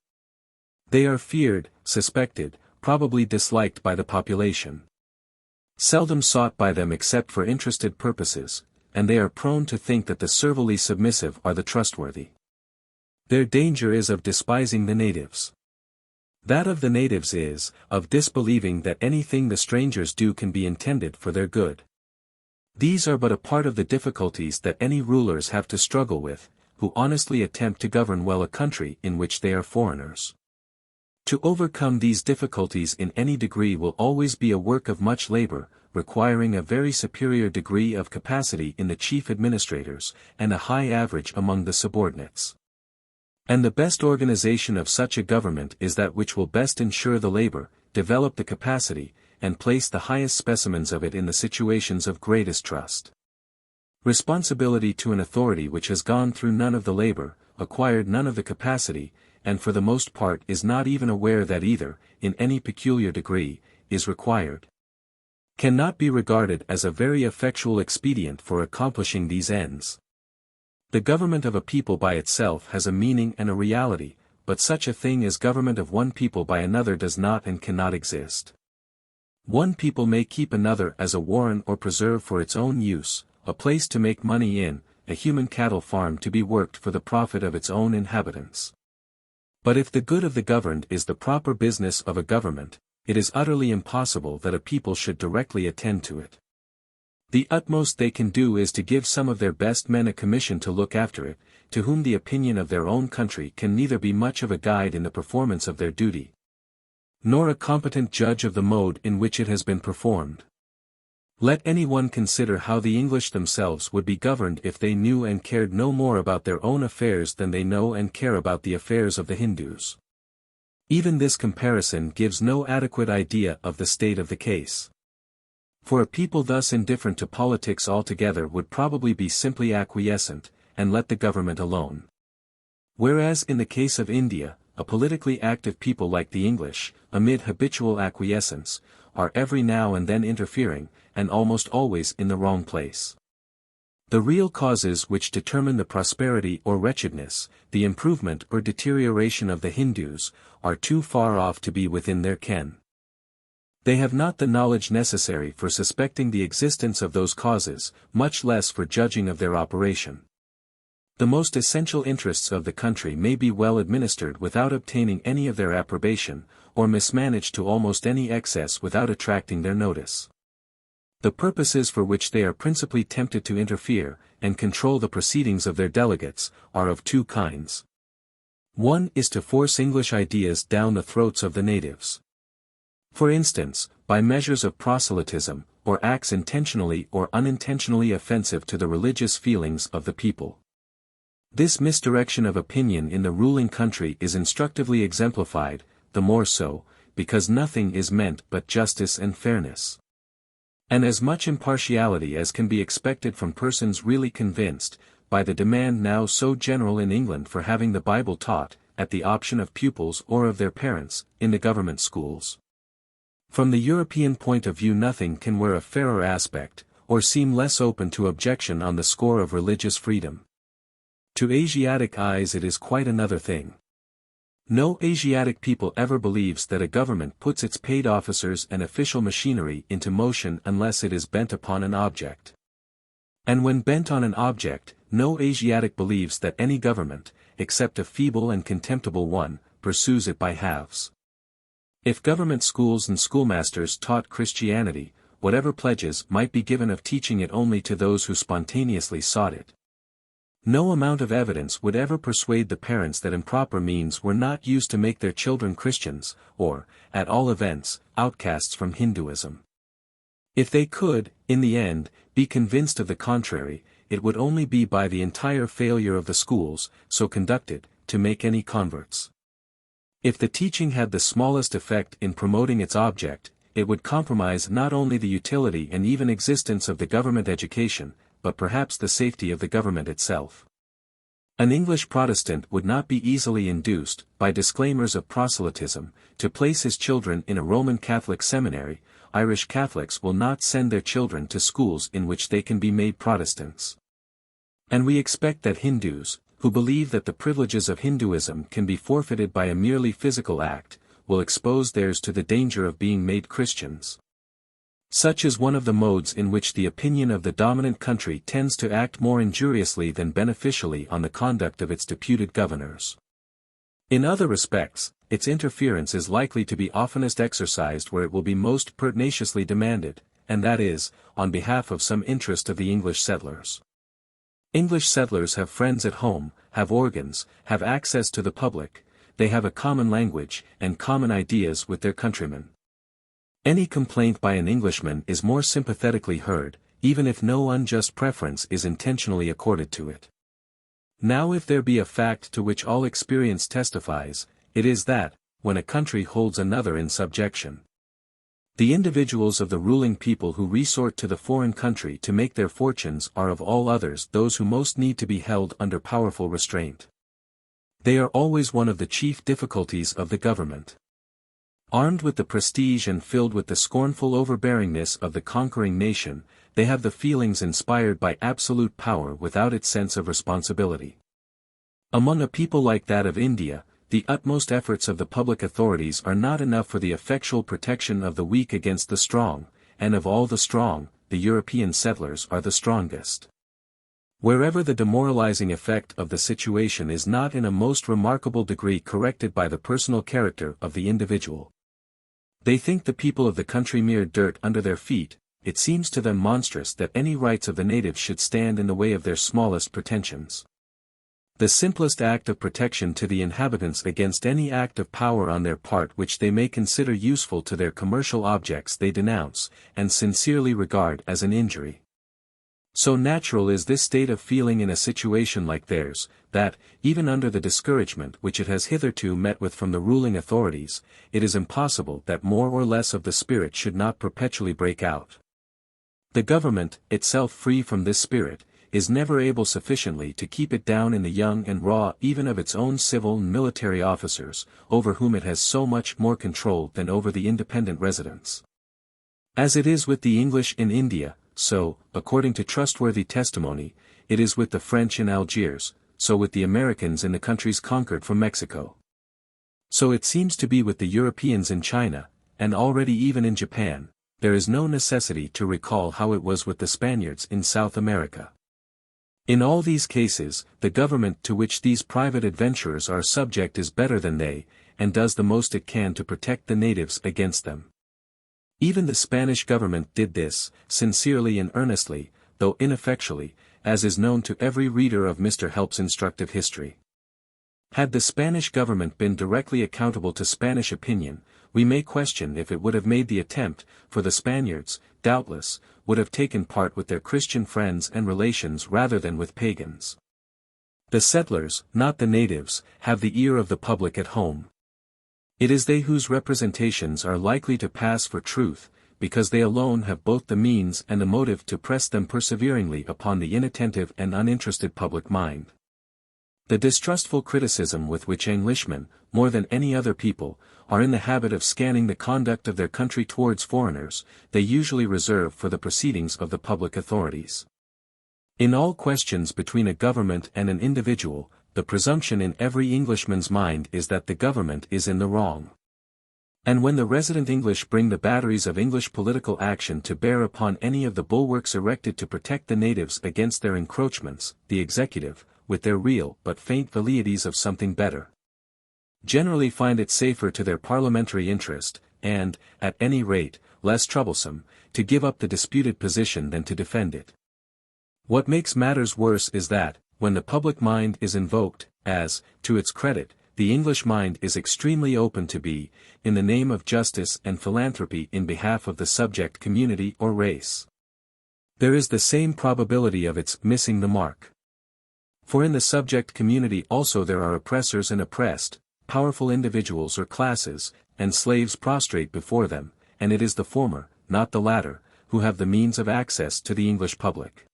They are feared, suspected, probably disliked by the population. Seldom sought by them except for interested purposes, and they are prone to think that the servilely submissive are the trustworthy. Their danger is of despising the natives. That of the natives is, of disbelieving that anything the strangers do can be intended for their good. These are but a part of the difficulties that any rulers have to struggle with, who honestly attempt to govern well a country in which they are foreigners. To overcome these difficulties in any degree will always be a work of much labor, requiring a very superior degree of capacity in the chief administrators, and a high average among the subordinates. And the best organization of such a government is that which will best ensure the labor, develop the capacity, and place the highest specimens of it in the situations of greatest trust. Responsibility to an authority which has gone through none of the labor, acquired none of the capacity, and for the most part is not even aware that either, in any peculiar degree, is required, cannot be regarded as a very effectual expedient for accomplishing these ends. The government of a people by itself has a meaning and a reality, but such a thing as government of one people by another does not and cannot exist. One people may keep another as a warren or preserve for its own use, a place to make money in, a human cattle farm to be worked for the profit of its own inhabitants. But if the good of the governed is the proper business of a government, it is utterly impossible that a people should directly attend to it. The utmost they can do is to give some of their best men a commission to look after it, to whom the opinion of their own country can neither be much of a guide in the performance of their duty, nor a competent judge of the mode in which it has been performed. Let any one consider how the English themselves would be governed if they knew and cared no more about their own affairs than they know and care about the affairs of the Hindus. Even this comparison gives no adequate idea of the state of the case. For a people thus indifferent to politics altogether would probably be simply acquiescent, and let the government alone. Whereas in the case of India, a politically active people like the English, amid habitual acquiescence, are every now and then interfering, and almost always in the wrong place. The real causes which determine the prosperity or wretchedness, the improvement or deterioration of the Hindus, are too far off to be within their ken. They have not the knowledge necessary for suspecting the existence of those causes, much less for judging of their operation. The most essential interests of the country may be well administered without obtaining any of their approbation, or mismanaged to almost any excess without attracting their notice. The purposes for which they are principally tempted to interfere, and control the proceedings of their delegates, are of two kinds. One is to force English ideas down the throats of the natives. For instance, by measures of proselytism, or acts intentionally or unintentionally offensive to the religious feelings of the people. This misdirection of opinion in the ruling country is instructively exemplified, the more so, because nothing is meant but justice and fairness, and as much impartiality as can be expected from persons really convinced, by the demand now so general in England for having the Bible taught, at the option of pupils or of their parents, in the government schools. From the European point of view nothing can wear a fairer aspect, or seem less open to objection on the score of religious freedom. To Asiatic eyes it is quite another thing. No Asiatic people ever believes that a government puts its paid officers and official machinery into motion unless it is bent upon an object. And when bent on an object, no Asiatic believes that any government, except a feeble and contemptible one, pursues it by halves. If government schools and schoolmasters taught Christianity, whatever pledges might be given of teaching it only to those who spontaneously sought it, no amount of evidence would ever persuade the parents that improper means were not used to make their children Christians, or, at all events, outcasts from Hinduism. If they could, in the end, be convinced of the contrary, it would only be by the entire failure of the schools, so conducted, to make any converts. If the teaching had the smallest effect in promoting its object, it would compromise not only the utility and even existence of the government education, but perhaps the safety of the government itself. An English Protestant would not be easily induced, by disclaimers of proselytism, to place his children in a Roman Catholic seminary. Irish Catholics will not send their children to schools in which they can be made Protestants. And we expect that Hindus, who believe that the privileges of Hinduism can be forfeited by a merely physical act, will expose theirs to the danger of being made Christians. Such is one of the modes in which the opinion of the dominant country tends to act more injuriously than beneficially on the conduct of its deputed governors. In other respects, its interference is likely to be oftenest exercised where it will be most pertinaciously demanded, and that is, on behalf of some interest of the English settlers. English settlers have friends at home, have organs, have access to the public, they have a common language, and common ideas with their countrymen. Any complaint by an Englishman is more sympathetically heard, even if no unjust preference is intentionally accorded to it. Now if there be a fact to which all experience testifies, it is that, when a country holds another in subjection, the individuals of the ruling people who resort to the foreign country to make their fortunes are of all others those who most need to be held under powerful restraint. They are always one of the chief difficulties of the government. Armed with the prestige and filled with the scornful overbearingness of the conquering nation, they have the feelings inspired by absolute power without its sense of responsibility. Among a people like that of India, the utmost efforts of the public authorities are not enough for the effectual protection of the weak against the strong, and of all the strong, the European settlers are the strongest. Wherever the demoralizing effect of the situation is not in a most remarkable degree corrected by the personal character of the individual. They think the people of the country mere dirt under their feet. It seems to them monstrous that any rights of the natives should stand in the way of their smallest pretensions. The simplest act of protection to the inhabitants against any act of power on their part which they may consider useful to their commercial objects they denounce, and sincerely regard as an injury. So natural is this state of feeling in a situation like theirs, that, even under the discouragement which it has hitherto met with from the ruling authorities, it is impossible that more or less of the spirit should not perpetually break out. The government, itself free from this spirit, is never able sufficiently to keep it down in the young and raw even of its own civil and military officers, over whom it has so much more control than over the independent residents. As it is with the English in India, so, according to trustworthy testimony, it is with the French in Algiers, so with the Americans in the countries conquered from Mexico. So it seems to be with the Europeans in China, and already even in Japan. There is no necessity to recall how it was with the Spaniards in South America. In all these cases, the government to which these private adventurers are subject is better than they, and does the most it can to protect the natives against them. Even the Spanish government did this, sincerely and earnestly, though ineffectually, as is known to every reader of Mr. Help's instructive history. Had the Spanish government been directly accountable to Spanish opinion, we may question if it would have made the attempt, for the Spaniards, doubtless, would have taken part with their Christian friends and relations rather than with pagans. The settlers, not the natives, have the ear of the public at home. It is they whose representations are likely to pass for truth, because they alone have both the means and the motive to press them perseveringly upon the inattentive and uninterested public mind. The distrustful criticism with which Englishmen, more than any other people, are in the habit of scanning the conduct of their country towards foreigners, they usually reserve for the proceedings of the public authorities. In all questions between a government and an individual, the presumption in every Englishman's mind is that the government is in the wrong. And when the resident English bring the batteries of English political action to bear upon any of the bulwarks erected to protect the natives against their encroachments, the executive, with their real but faint velleities of something better, generally find it safer to their parliamentary interest, and, at any rate, less troublesome, to give up the disputed position than to defend it. What makes matters worse is that, when the public mind is invoked, as, to its credit, the English mind is extremely open to be, in the name of justice and philanthropy in behalf of the subject community or race, there is the same probability of its missing the mark. For in the subject community also there are oppressors and oppressed, powerful individuals or classes, and slaves prostrate before them, and it is the former, not the latter, who have the means of access to the English public.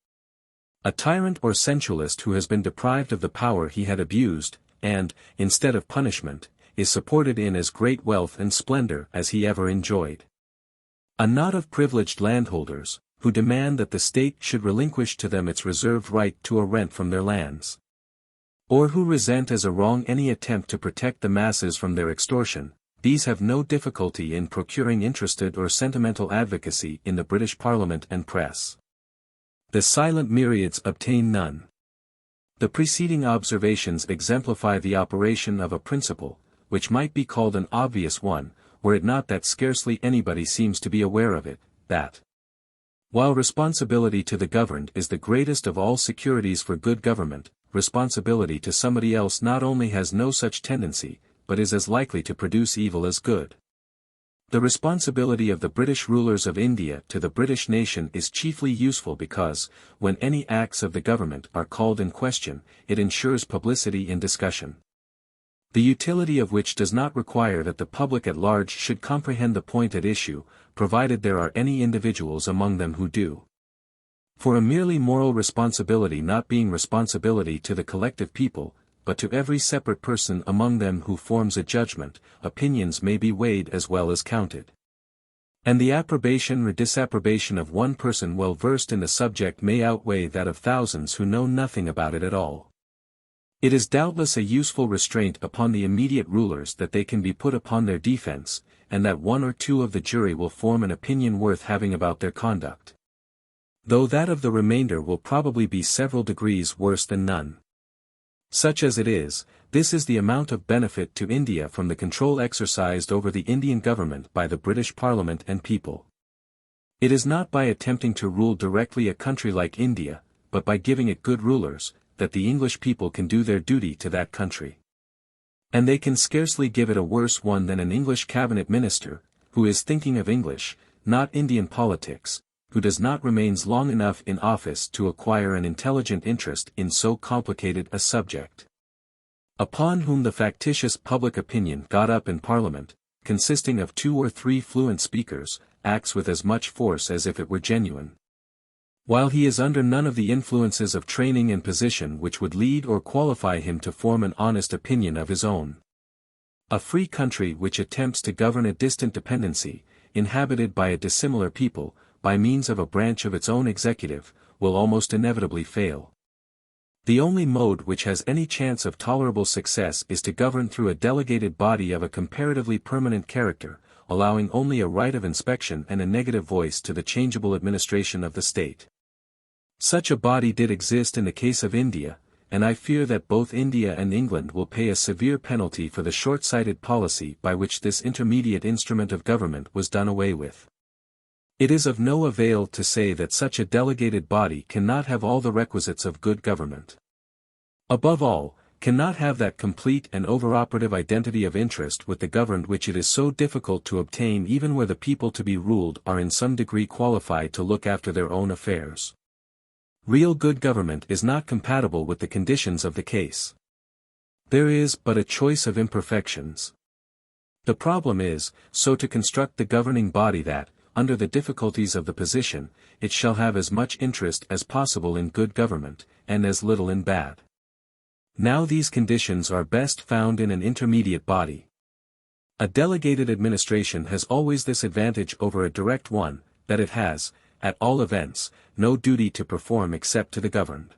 A tyrant or sensualist who has been deprived of the power he had abused, and, instead of punishment, is supported in as great wealth and splendor as he ever enjoyed. A knot of privileged landholders, who demand that the state should relinquish to them its reserved right to a rent from their lands, or who resent as a wrong any attempt to protect the masses from their extortion, these have no difficulty in procuring interested or sentimental advocacy in the British Parliament and press. The silent myriads obtain none. The preceding observations exemplify the operation of a principle, which might be called an obvious one, were it not that scarcely anybody seems to be aware of it, that while responsibility to the governed is the greatest of all securities for good government, responsibility to somebody else not only has no such tendency, but is as likely to produce evil as good. The responsibility of the British rulers of India to the British nation is chiefly useful because, when any acts of the government are called in question, it ensures publicity in discussion, the utility of which does not require that the public at large should comprehend the point at issue, provided there are any individuals among them who do. For a merely moral responsibility not being responsibility to the collective people, but to every separate person among them who forms a judgment, opinions may be weighed as well as counted. And the approbation or disapprobation of one person well versed in the subject may outweigh that of thousands who know nothing about it at all. It is doubtless a useful restraint upon the immediate rulers that they can be put upon their defense, and that one or two of the jury will form an opinion worth having about their conduct. Though that of the remainder will probably be several degrees worse than none. Such as it is, this is the amount of benefit to India from the control exercised over the Indian government by the British Parliament and people. It is not by attempting to rule directly a country like India, but by giving it good rulers, that the English people can do their duty to that country. And they can scarcely give it a worse one than an English cabinet minister, who is thinking of English, not Indian politics, who does not remain long enough in office to acquire an intelligent interest in so complicated a subject. Upon whom the factitious public opinion got up in Parliament, consisting of 2 or 3 fluent speakers, acts with as much force as if it were genuine. While he is under none of the influences of training and position which would lead or qualify him to form an honest opinion of his own. A free country which attempts to govern a distant dependency, inhabited by a dissimilar people, by means of a branch of its own executive, will almost inevitably fail. The only mode which has any chance of tolerable success is to govern through a delegated body of a comparatively permanent character, allowing only a right of inspection and a negative voice to the changeable administration of the state. Such a body did exist in the case of India, and I fear that both India and England will pay a severe penalty for the short-sighted policy by which this intermediate instrument of government was done away with. It is of no avail to say that such a delegated body cannot have all the requisites of good government. Above all, cannot have that complete and over-operative identity of interest with the governed which it is so difficult to obtain even where the people to be ruled are in some degree qualified to look after their own affairs. Real good government is not compatible with the conditions of the case. There is but a choice of imperfections. The problem is, so to construct the governing body that, under the difficulties of the position, it shall have as much interest as possible in good government, and as little in bad. Now these conditions are best found in an intermediate body. A delegated administration has always this advantage over a direct one, that it has, at all events, no duty to perform except to the governed.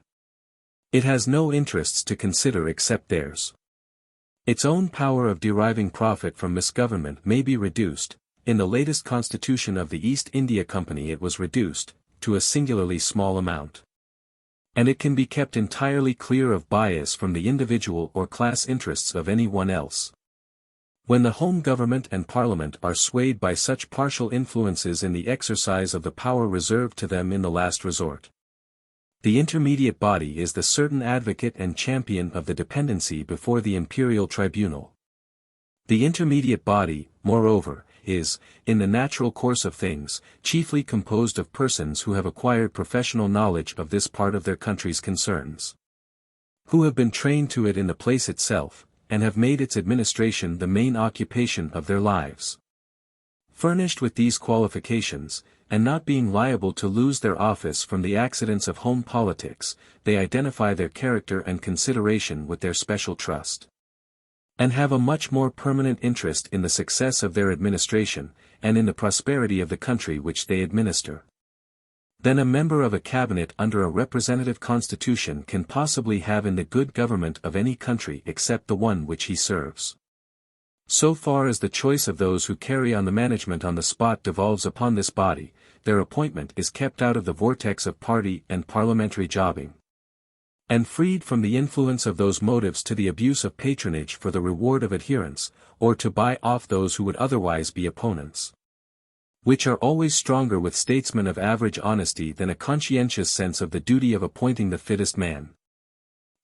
It has no interests to consider except theirs. Its own power of deriving profit from misgovernment may be reduced. In the latest constitution of the East India Company it was reduced, to a singularly small amount. And it can be kept entirely clear of bias from the individual or class interests of any one else. When the home government and parliament are swayed by such partial influences in the exercise of the power reserved to them in the last resort. The intermediate body is the certain advocate and champion of the dependency before the imperial tribunal. The intermediate body, moreover, is, in the natural course of things, chiefly composed of persons who have acquired professional knowledge of this part of their country's concerns. Who have been trained to it in the place itself, and have made its administration the main occupation of their lives. Furnished with these qualifications, and not being liable to lose their office from the accidents of home politics, they identify their character and consideration with their special trust. And have a much more permanent interest in the success of their administration, and in the prosperity of the country which they administer, than a member of a cabinet under a representative constitution can possibly have in the good government of any country except the one which he serves. So far as the choice of those who carry on the management on the spot devolves upon this body, their appointment is kept out of the vortex of party and parliamentary jobbing, and freed from the influence of those motives to the abuse of patronage for the reward of adherents, or to buy off those who would otherwise be opponents, which are always stronger with statesmen of average honesty than a conscientious sense of the duty of appointing the fittest man.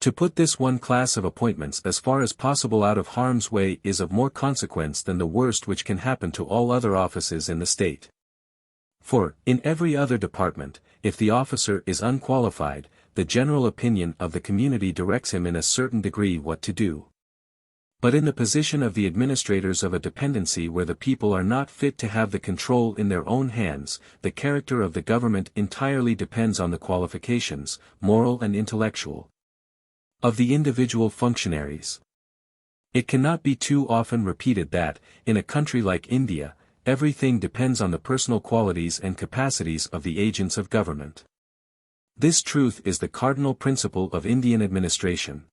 To put this one class of appointments as far as possible out of harm's way is of more consequence than the worst which can happen to all other offices in the state. For, in every other department, if the officer is unqualified, the general opinion of the community directs him in a certain degree what to do. But in the position of the administrators of a dependency where the people are not fit to have the control in their own hands, the character of the government entirely depends on the qualifications, moral and intellectual, of the individual functionaries. It cannot be too often repeated that, in a country like India, everything depends on the personal qualities and capacities of the agents of government. This truth is the cardinal principle of Indian administration.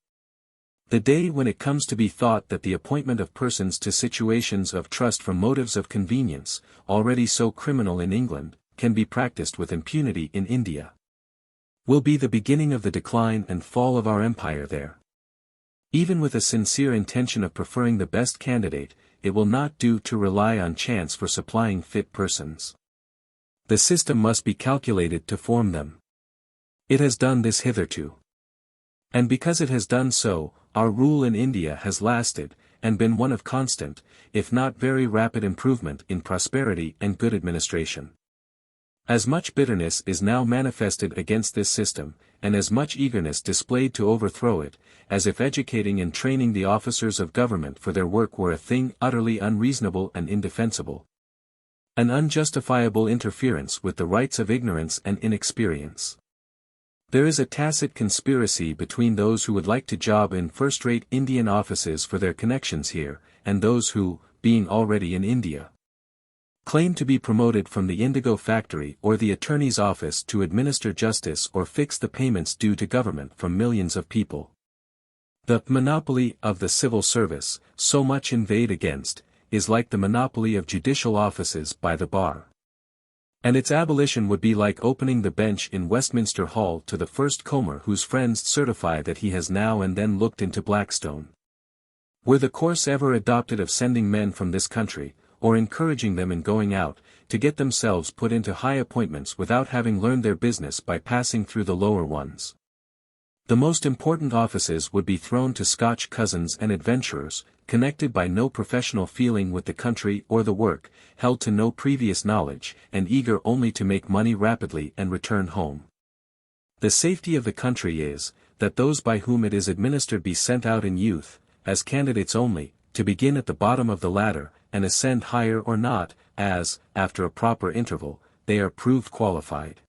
The day when it comes to be thought that the appointment of persons to situations of trust from motives of convenience, already so criminal in England, can be practiced with impunity in India, will be the beginning of the decline and fall of our empire there. Even with a sincere intention of preferring the best candidate, it will not do to rely on chance for supplying fit persons. The system must be calculated to form them. It has done this hitherto. And because it has done so, our rule in India has lasted, and been one of constant, if not very rapid improvement in prosperity and good administration. As much bitterness is now manifested against this system, and as much eagerness displayed to overthrow it, as if educating and training the officers of government for their work were a thing utterly unreasonable and indefensible. An unjustifiable interference with the rights of ignorance and inexperience. There is a tacit conspiracy between those who would like to job in first-rate Indian offices for their connections here, and those who, being already in India, claim to be promoted from the indigo factory or the attorney's office to administer justice or fix the payments due to government from millions of people. The monopoly of the civil service, so much inveighed against, is like the monopoly of judicial offices by the bar. And its abolition would be like opening the bench in Westminster Hall to the first comber whose friends certify that he has now and then looked into Blackstone. Were the course ever adopted of sending men from this country, or encouraging them in going out, to get themselves put into high appointments without having learned their business by passing through the lower ones, the most important offices would be thrown to Scotch cousins and adventurers, connected by no professional feeling with the country or the work, held to no previous knowledge, and eager only to make money rapidly and return home. The safety of the country is, that those by whom it is administered be sent out in youth, as candidates only, to begin at the bottom of the ladder, and ascend higher or not, as, after a proper interval, they are proved qualified.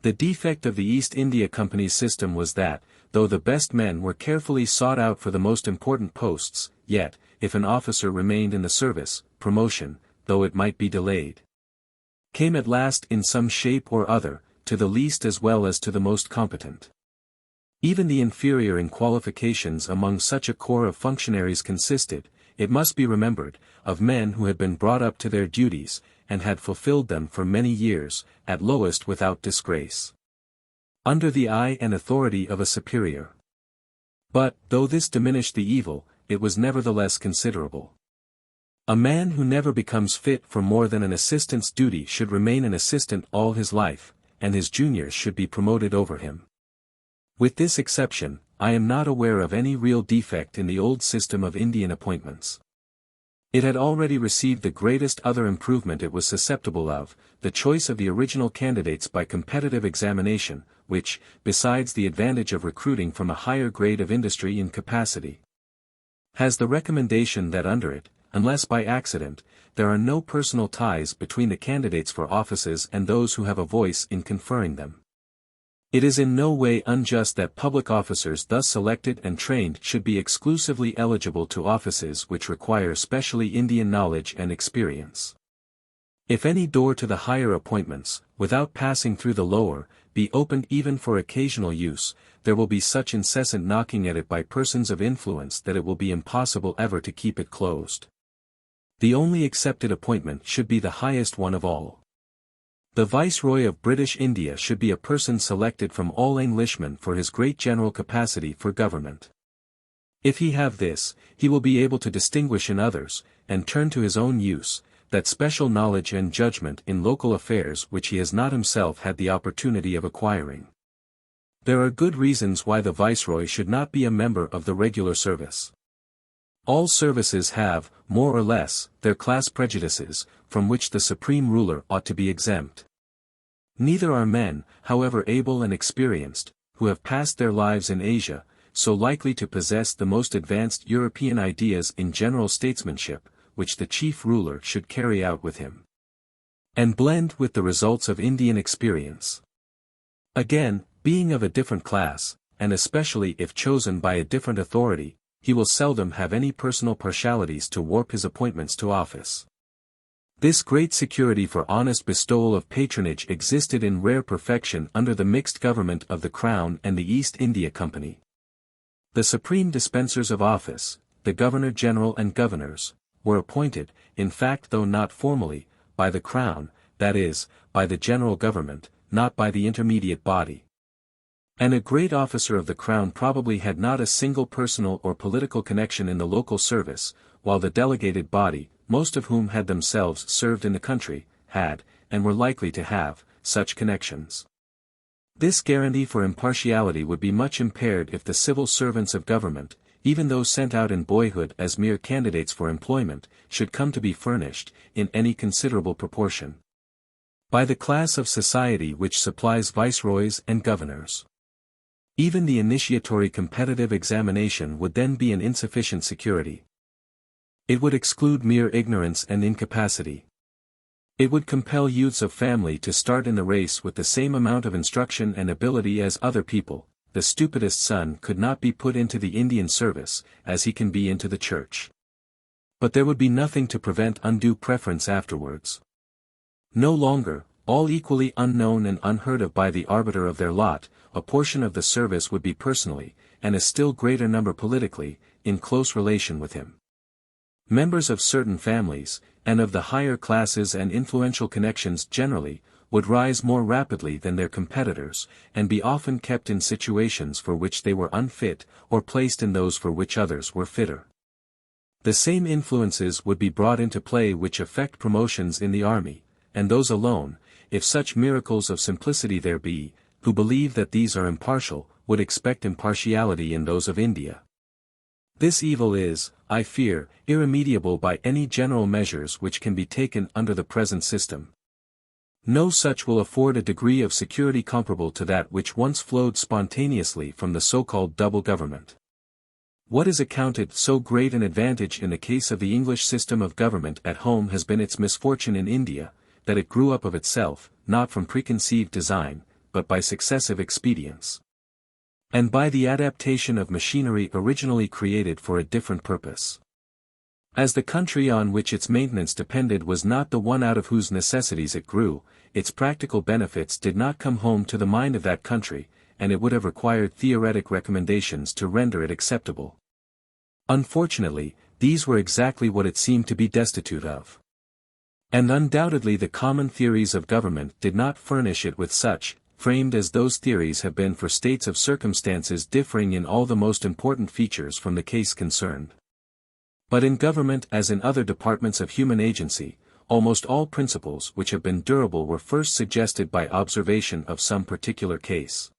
The defect of the East India Company's system was that, though the best men were carefully sought out for the most important posts, yet, if an officer remained in the service, promotion, though it might be delayed, came at last in some shape or other, to the least as well as to the most competent. Even the inferior in qualifications among such a corps of functionaries consisted, it must be remembered, of men who had been brought up to their duties, and had fulfilled them for many years, at lowest without disgrace, under the eye and authority of a superior. But, though this diminished the evil, it was nevertheless considerable. A man who never becomes fit for more than an assistant's duty should remain an assistant all his life, and his juniors should be promoted over him. With this exception, I am not aware of any real defect in the old system of Indian appointments. It had already received the greatest other improvement it was susceptible of, the choice of the original candidates by competitive examination, which, besides the advantage of recruiting from a higher grade of industry and capacity, has the recommendation that under it, unless by accident, there are no personal ties between the candidates for offices and those who have a voice in conferring them. It is in no way unjust that public officers thus selected and trained should be exclusively eligible to offices which require specially Indian knowledge and experience. If any door to the higher appointments, without passing through the lower, be opened even for occasional use, there will be such incessant knocking at it by persons of influence that it will be impossible ever to keep it closed. The only accepted appointment should be the highest one of all. The Viceroy of British India should be a person selected from all Englishmen for his great general capacity for government. If he have this, he will be able to distinguish in others, and turn to his own use, that special knowledge and judgment in local affairs which he has not himself had the opportunity of acquiring. There are good reasons why the Viceroy should not be a member of the regular service. All services have, more or less, their class prejudices, from which the supreme ruler ought to be exempt. Neither are men, however able and experienced, who have passed their lives in Asia, so likely to possess the most advanced European ideas in general statesmanship, which the chief ruler should carry out with him, and blend with the results of Indian experience. Again, being of a different class, and especially if chosen by a different authority, he will seldom have any personal partialities to warp his appointments to office. This great security for honest bestowal of patronage existed in rare perfection under the mixed government of the Crown and the East India Company. The supreme dispensers of office, the Governor-General and governors, were appointed, in fact though not formally, by the Crown, that is, by the general government, not by the intermediate body. And a great officer of the Crown probably had not a single personal or political connection in the local service, while the delegated body, most of whom had themselves served in the country, had, and were likely to have, such connections. This guarantee for impartiality would be much impaired if the civil servants of government, even those sent out in boyhood as mere candidates for employment, should come to be furnished, in any considerable proportion, by the class of society which supplies viceroys and governors. Even the initiatory competitive examination would then be an insufficient security. It would exclude mere ignorance and incapacity. It would compel youths of family to start in the race with the same amount of instruction and ability as other people. The stupidest son could not be put into the Indian service, as he can be into the church. But there would be nothing to prevent undue preference afterwards. No longer, all equally unknown and unheard of by the arbiter of their lot, a portion of the service would be personally, and a still greater number politically, in close relation with him. Members of certain families, and of the higher classes and influential connections generally, would rise more rapidly than their competitors, and be often kept in situations for which they were unfit, or placed in those for which others were fitter. The same influences would be brought into play which effect promotions in the army, and those alone, if such miracles of simplicity there be, who believe that these are impartial, would expect impartiality in those of India. This evil is, I fear, irremediable by any general measures which can be taken under the present system. No such will afford a degree of security comparable to that which once flowed spontaneously from the so-called double government. What is accounted so great an advantage in the case of the English system of government at home has been its misfortune in India, that it grew up of itself, not from preconceived design, but by successive expedients, and by the adaptation of machinery originally created for a different purpose. As the country on which its maintenance depended was not the one out of whose necessities it grew, its practical benefits did not come home to the mind of that country, and it would have required theoretic recommendations to render it acceptable. Unfortunately, these were exactly what it seemed to be destitute of. And undoubtedly the common theories of government did not furnish it with such, framed as those theories have been for states of circumstances differing in all the most important features from the case concerned. But in government as in other departments of human agency, almost all principles which have been durable were first suggested by observation of some particular case,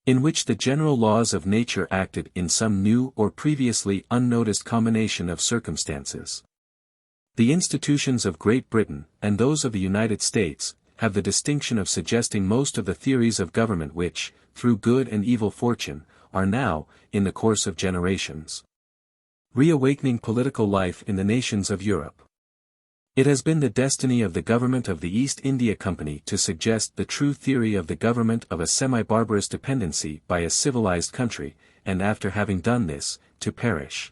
in which the general laws of nature acted in some new or previously unnoticed combination of circumstances. The institutions of Great Britain, and those of the United States, have the distinction of suggesting most of the theories of government which, through good and evil fortune, are now, in the course of generations, reawakening political life in the nations of Europe. It has been the destiny of the government of the East India Company to suggest the true theory of the government of a semi-barbarous dependency by a civilized country, and after having done this, to perish.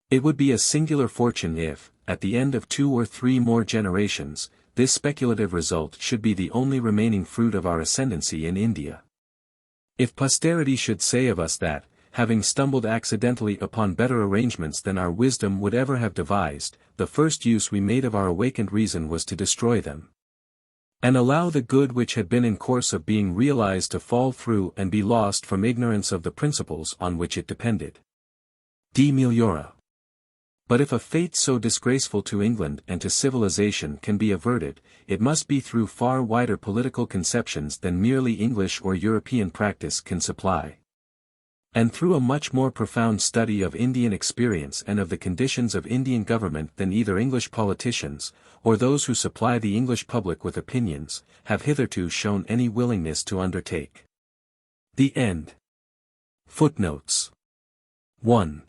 It would be a singular fortune if, at the end of 2 or 3 more generations, this speculative result should be the only remaining fruit of our ascendancy in India. If posterity should say of us that, having stumbled accidentally upon better arrangements than our wisdom would ever have devised, the first use we made of our awakened reason was to destroy them, and allow the good which had been in course of being realized to fall through and be lost from ignorance of the principles on which it depended. De meliora. But if a fate so disgraceful to England and to civilization can be averted, it must be through far wider political conceptions than merely English or European practice can supply, and through a much more profound study of Indian experience and of the conditions of Indian government than either English politicians, or those who supply the English public with opinions, have hitherto shown any willingness to undertake. The end. Footnotes 1.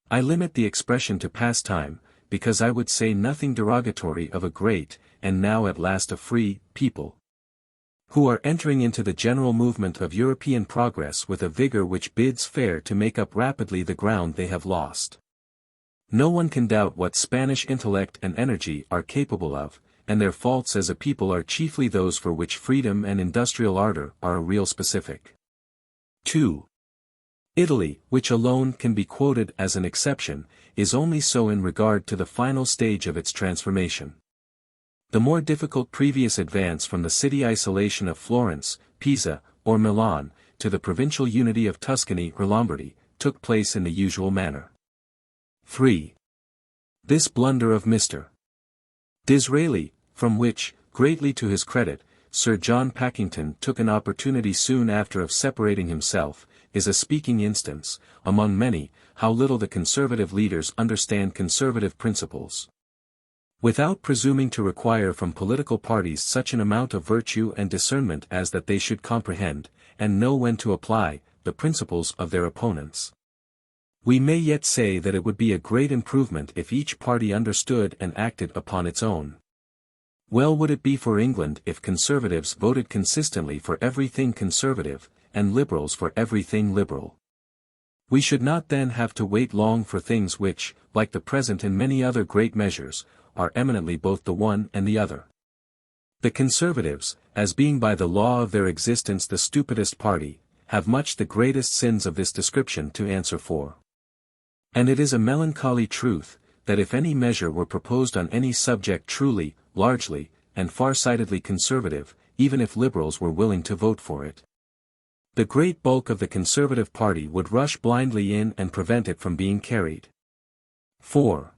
I limit the expression to pastime, because I would say nothing derogatory of a great, and now at last a free, people, who are entering into the general movement of European progress with a vigor which bids fair to make up rapidly the ground they have lost. No one can doubt what Spanish intellect and energy are capable of, and their faults as a people are chiefly those for which freedom and industrial ardor are a real specific. 2. Italy, which alone can be quoted as an exception, is only so in regard to the final stage of its transformation. The more difficult previous advance from the city isolation of Florence, Pisa, or Milan, to the provincial unity of Tuscany or Lombardy, took place in the usual manner. 3. This blunder of Mr. Disraeli, from which, greatly to his credit, Sir John Pakington took an opportunity soon after of separating himself, is a speaking instance, among many, how little the conservative leaders understand conservative principles. Without presuming to require from political parties such an amount of virtue and discernment as that they should comprehend, and know when to apply, the principles of their opponents. We may yet say that it would be a great improvement if each party understood and acted upon its own. Well would it be for England if conservatives voted consistently for everything conservative, and liberals for everything liberal. We should not then have to wait long for things which, like the present and many other great measures, are eminently both the one and the other. The conservatives, as being by the law of their existence the stupidest party, have much the greatest sins of this description to answer for. And it is a melancholy truth, that if any measure were proposed on any subject truly, largely, and far-sightedly conservative, even if liberals were willing to vote for it, the great bulk of the conservative party would rush blindly in and prevent it from being carried. 4.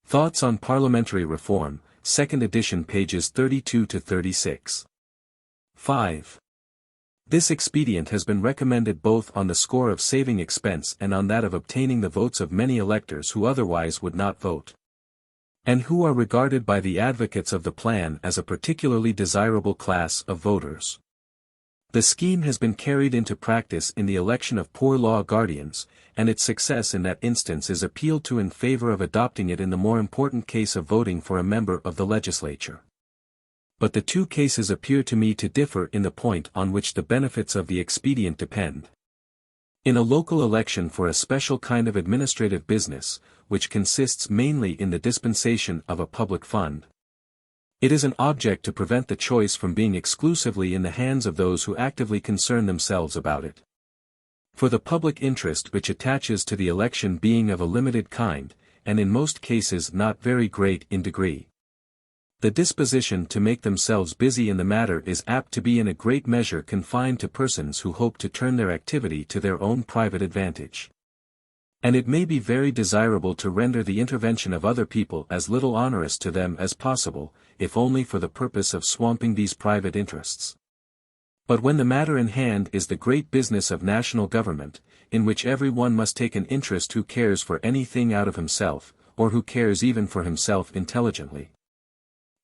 Thoughts on Parliamentary Reform, 2nd edition pages 32 to 36. 5. This expedient has been recommended both on the score of saving expense and on that of obtaining the votes of many electors who otherwise would not vote, and who are regarded by the advocates of the plan as a particularly desirable class of voters. The scheme has been carried into practice in the election of poor law guardians, and its success in that instance is appealed to in favor of adopting it in the more important case of voting for a member of the legislature. But the two cases appear to me to differ in the point on which the benefits of the expedient depend. In a local election for a special kind of administrative business, which consists mainly in the dispensation of a public fund, it is an object to prevent the choice from being exclusively in the hands of those who actively concern themselves about it. For the public interest which attaches to the election being of a limited kind, and in most cases not very great in degree, the disposition to make themselves busy in the matter is apt to be in a great measure confined to persons who hope to turn their activity to their own private advantage. And it may be very desirable to render the intervention of other people as little onerous to them as possible, if only for the purpose of swamping these private interests. But when the matter in hand is the great business of national government, in which every one must take an interest who cares for anything out of himself, or who cares even for himself intelligently,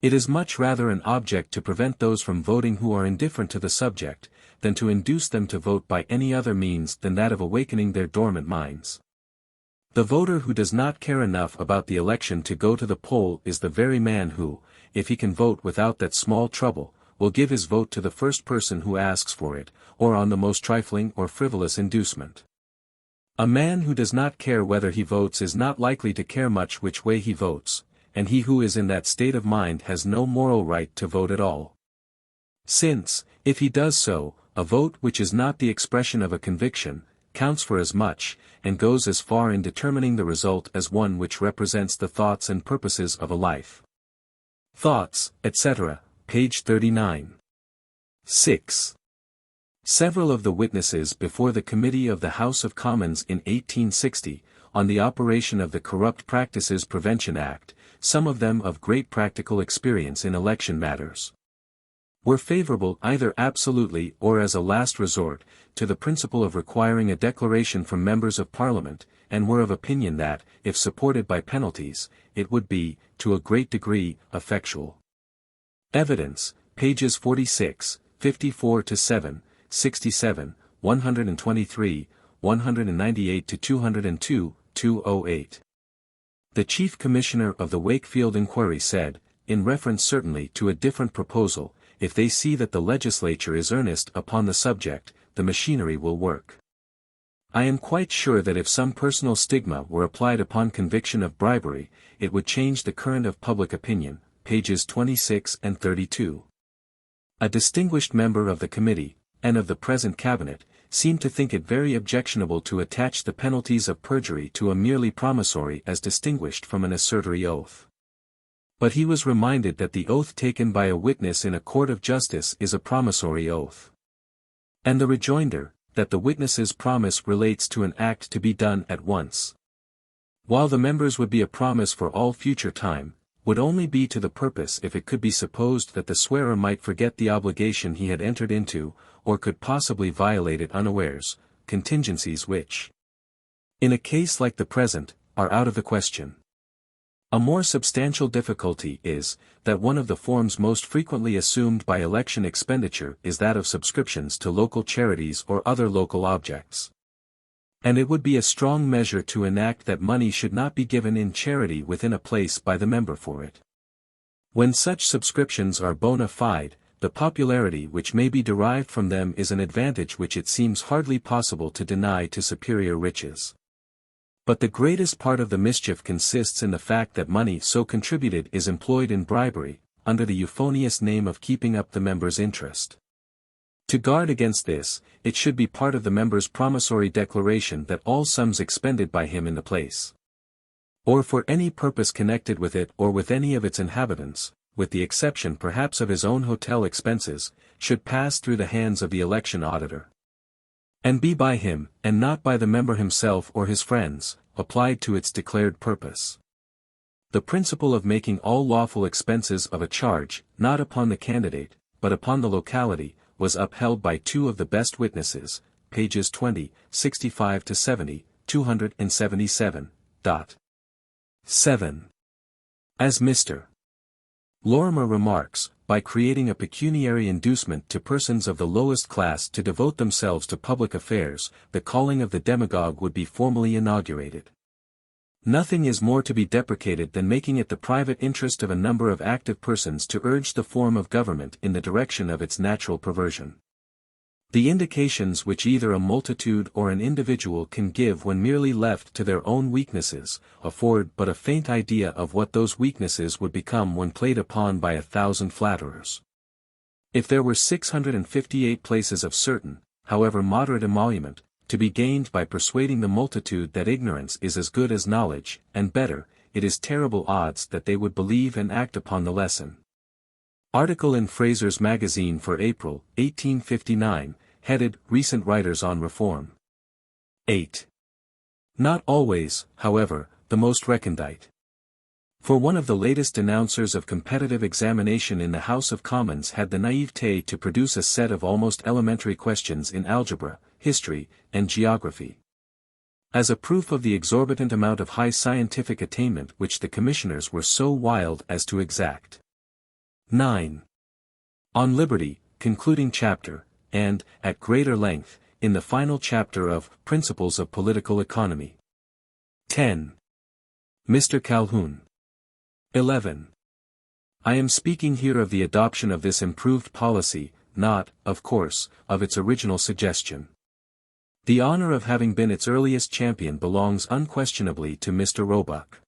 it is much rather an object to prevent those from voting who are indifferent to the subject, than to induce them to vote by any other means than that of awakening their dormant minds. The voter who does not care enough about the election to go to the poll is the very man who, if he can vote without that small trouble, will give his vote to the first person who asks for it, or on the most trifling or frivolous inducement. A man who does not care whether he votes is not likely to care much which way he votes, and he who is in that state of mind has no moral right to vote at all. Since, if he does so, a vote which is not the expression of a conviction, counts for as much, and goes as far in determining the result as one which represents the thoughts and purposes of a life. Thoughts, etc., page 39. 6. Several of the witnesses before the Committee of the House of Commons in 1860, on the operation of the Corrupt Practices Prevention Act, some of them of great practical experience in election matters, were favorable either absolutely or as a last resort, to the principle of requiring a declaration from members of Parliament, and were of opinion that, if supported by penalties, it would be, to a great degree, effectual. Evidence, pages 46, 54-7, 67, 123, 198-202, 208. The Chief Commissioner of the Wakefield Inquiry said, in reference certainly to a different proposal, if they see that the legislature is earnest upon the subject, the machinery will work. I am quite sure that if some personal stigma were applied upon conviction of bribery, it would change the current of public opinion, pages 26 and 32. A distinguished member of the committee, and of the present cabinet, seem to think it very objectionable to attach the penalties of perjury to a merely promissory as distinguished from an assertory oath. But he was reminded that the oath taken by a witness in a court of justice is a promissory oath. And the rejoinder, that the witness's promise relates to an act to be done at once, while the members would be a promise for all future time, would only be to the purpose if it could be supposed that the swearer might forget the obligation he had entered into, or could possibly violate it unawares, contingencies which, in a case like the present, are out of the question. A more substantial difficulty is, that one of the forms most frequently assumed by election expenditure is that of subscriptions to local charities or other local objects. And it would be a strong measure to enact that money should not be given in charity within a place by the member for it. When such subscriptions are bona fide, the popularity which may be derived from them is an advantage which it seems hardly possible to deny to superior riches. But the greatest part of the mischief consists in the fact that money so contributed is employed in bribery, under the euphonious name of keeping up the member's interest. To guard against this, it should be part of the member's promissory declaration that all sums expended by him in the place, or for any purpose connected with it or with any of its inhabitants, with the exception perhaps of his own hotel expenses, should pass through the hands of the election auditor, and be by him, and not by the member himself or his friends, applied to its declared purpose. The principle of making all lawful expenses of a charge, not upon the candidate, but upon the locality, was upheld by two of the best witnesses, pages 20, 65-70, 277. 7. As Mr. Lorimer remarks, by creating a pecuniary inducement to persons of the lowest class to devote themselves to public affairs, the calling of the demagogue would be formally inaugurated. Nothing is more to be deprecated than making it the private interest of a number of active persons to urge the form of government in the direction of its natural perversion. The indications which either a multitude or an individual can give when merely left to their own weaknesses, afford but a faint idea of what those weaknesses would become when played upon by 1,000 flatterers. If there were 658 places of certain, however moderate emolument, to be gained by persuading the multitude that ignorance is as good as knowledge, and better, it is terrible odds that they would believe and act upon the lesson. Article in Fraser's Magazine for April, 1859, headed, Recent Writers on Reform. 8. Not always, however, the most recondite. For one of the latest announcers of competitive examination in the House of Commons had the naivete to produce a set of almost elementary questions in algebra, history, and geography, as a proof of the exorbitant amount of high scientific attainment which the commissioners were so wild as to exact. 9. On liberty, concluding chapter, and, at greater length, in the final chapter of Principles of Political Economy. 10. Mr. Calhoun. 11. I am speaking here of the adoption of this improved policy, not, of course, of its original suggestion. The honor of having been its earliest champion belongs unquestionably to Mr. Roebuck.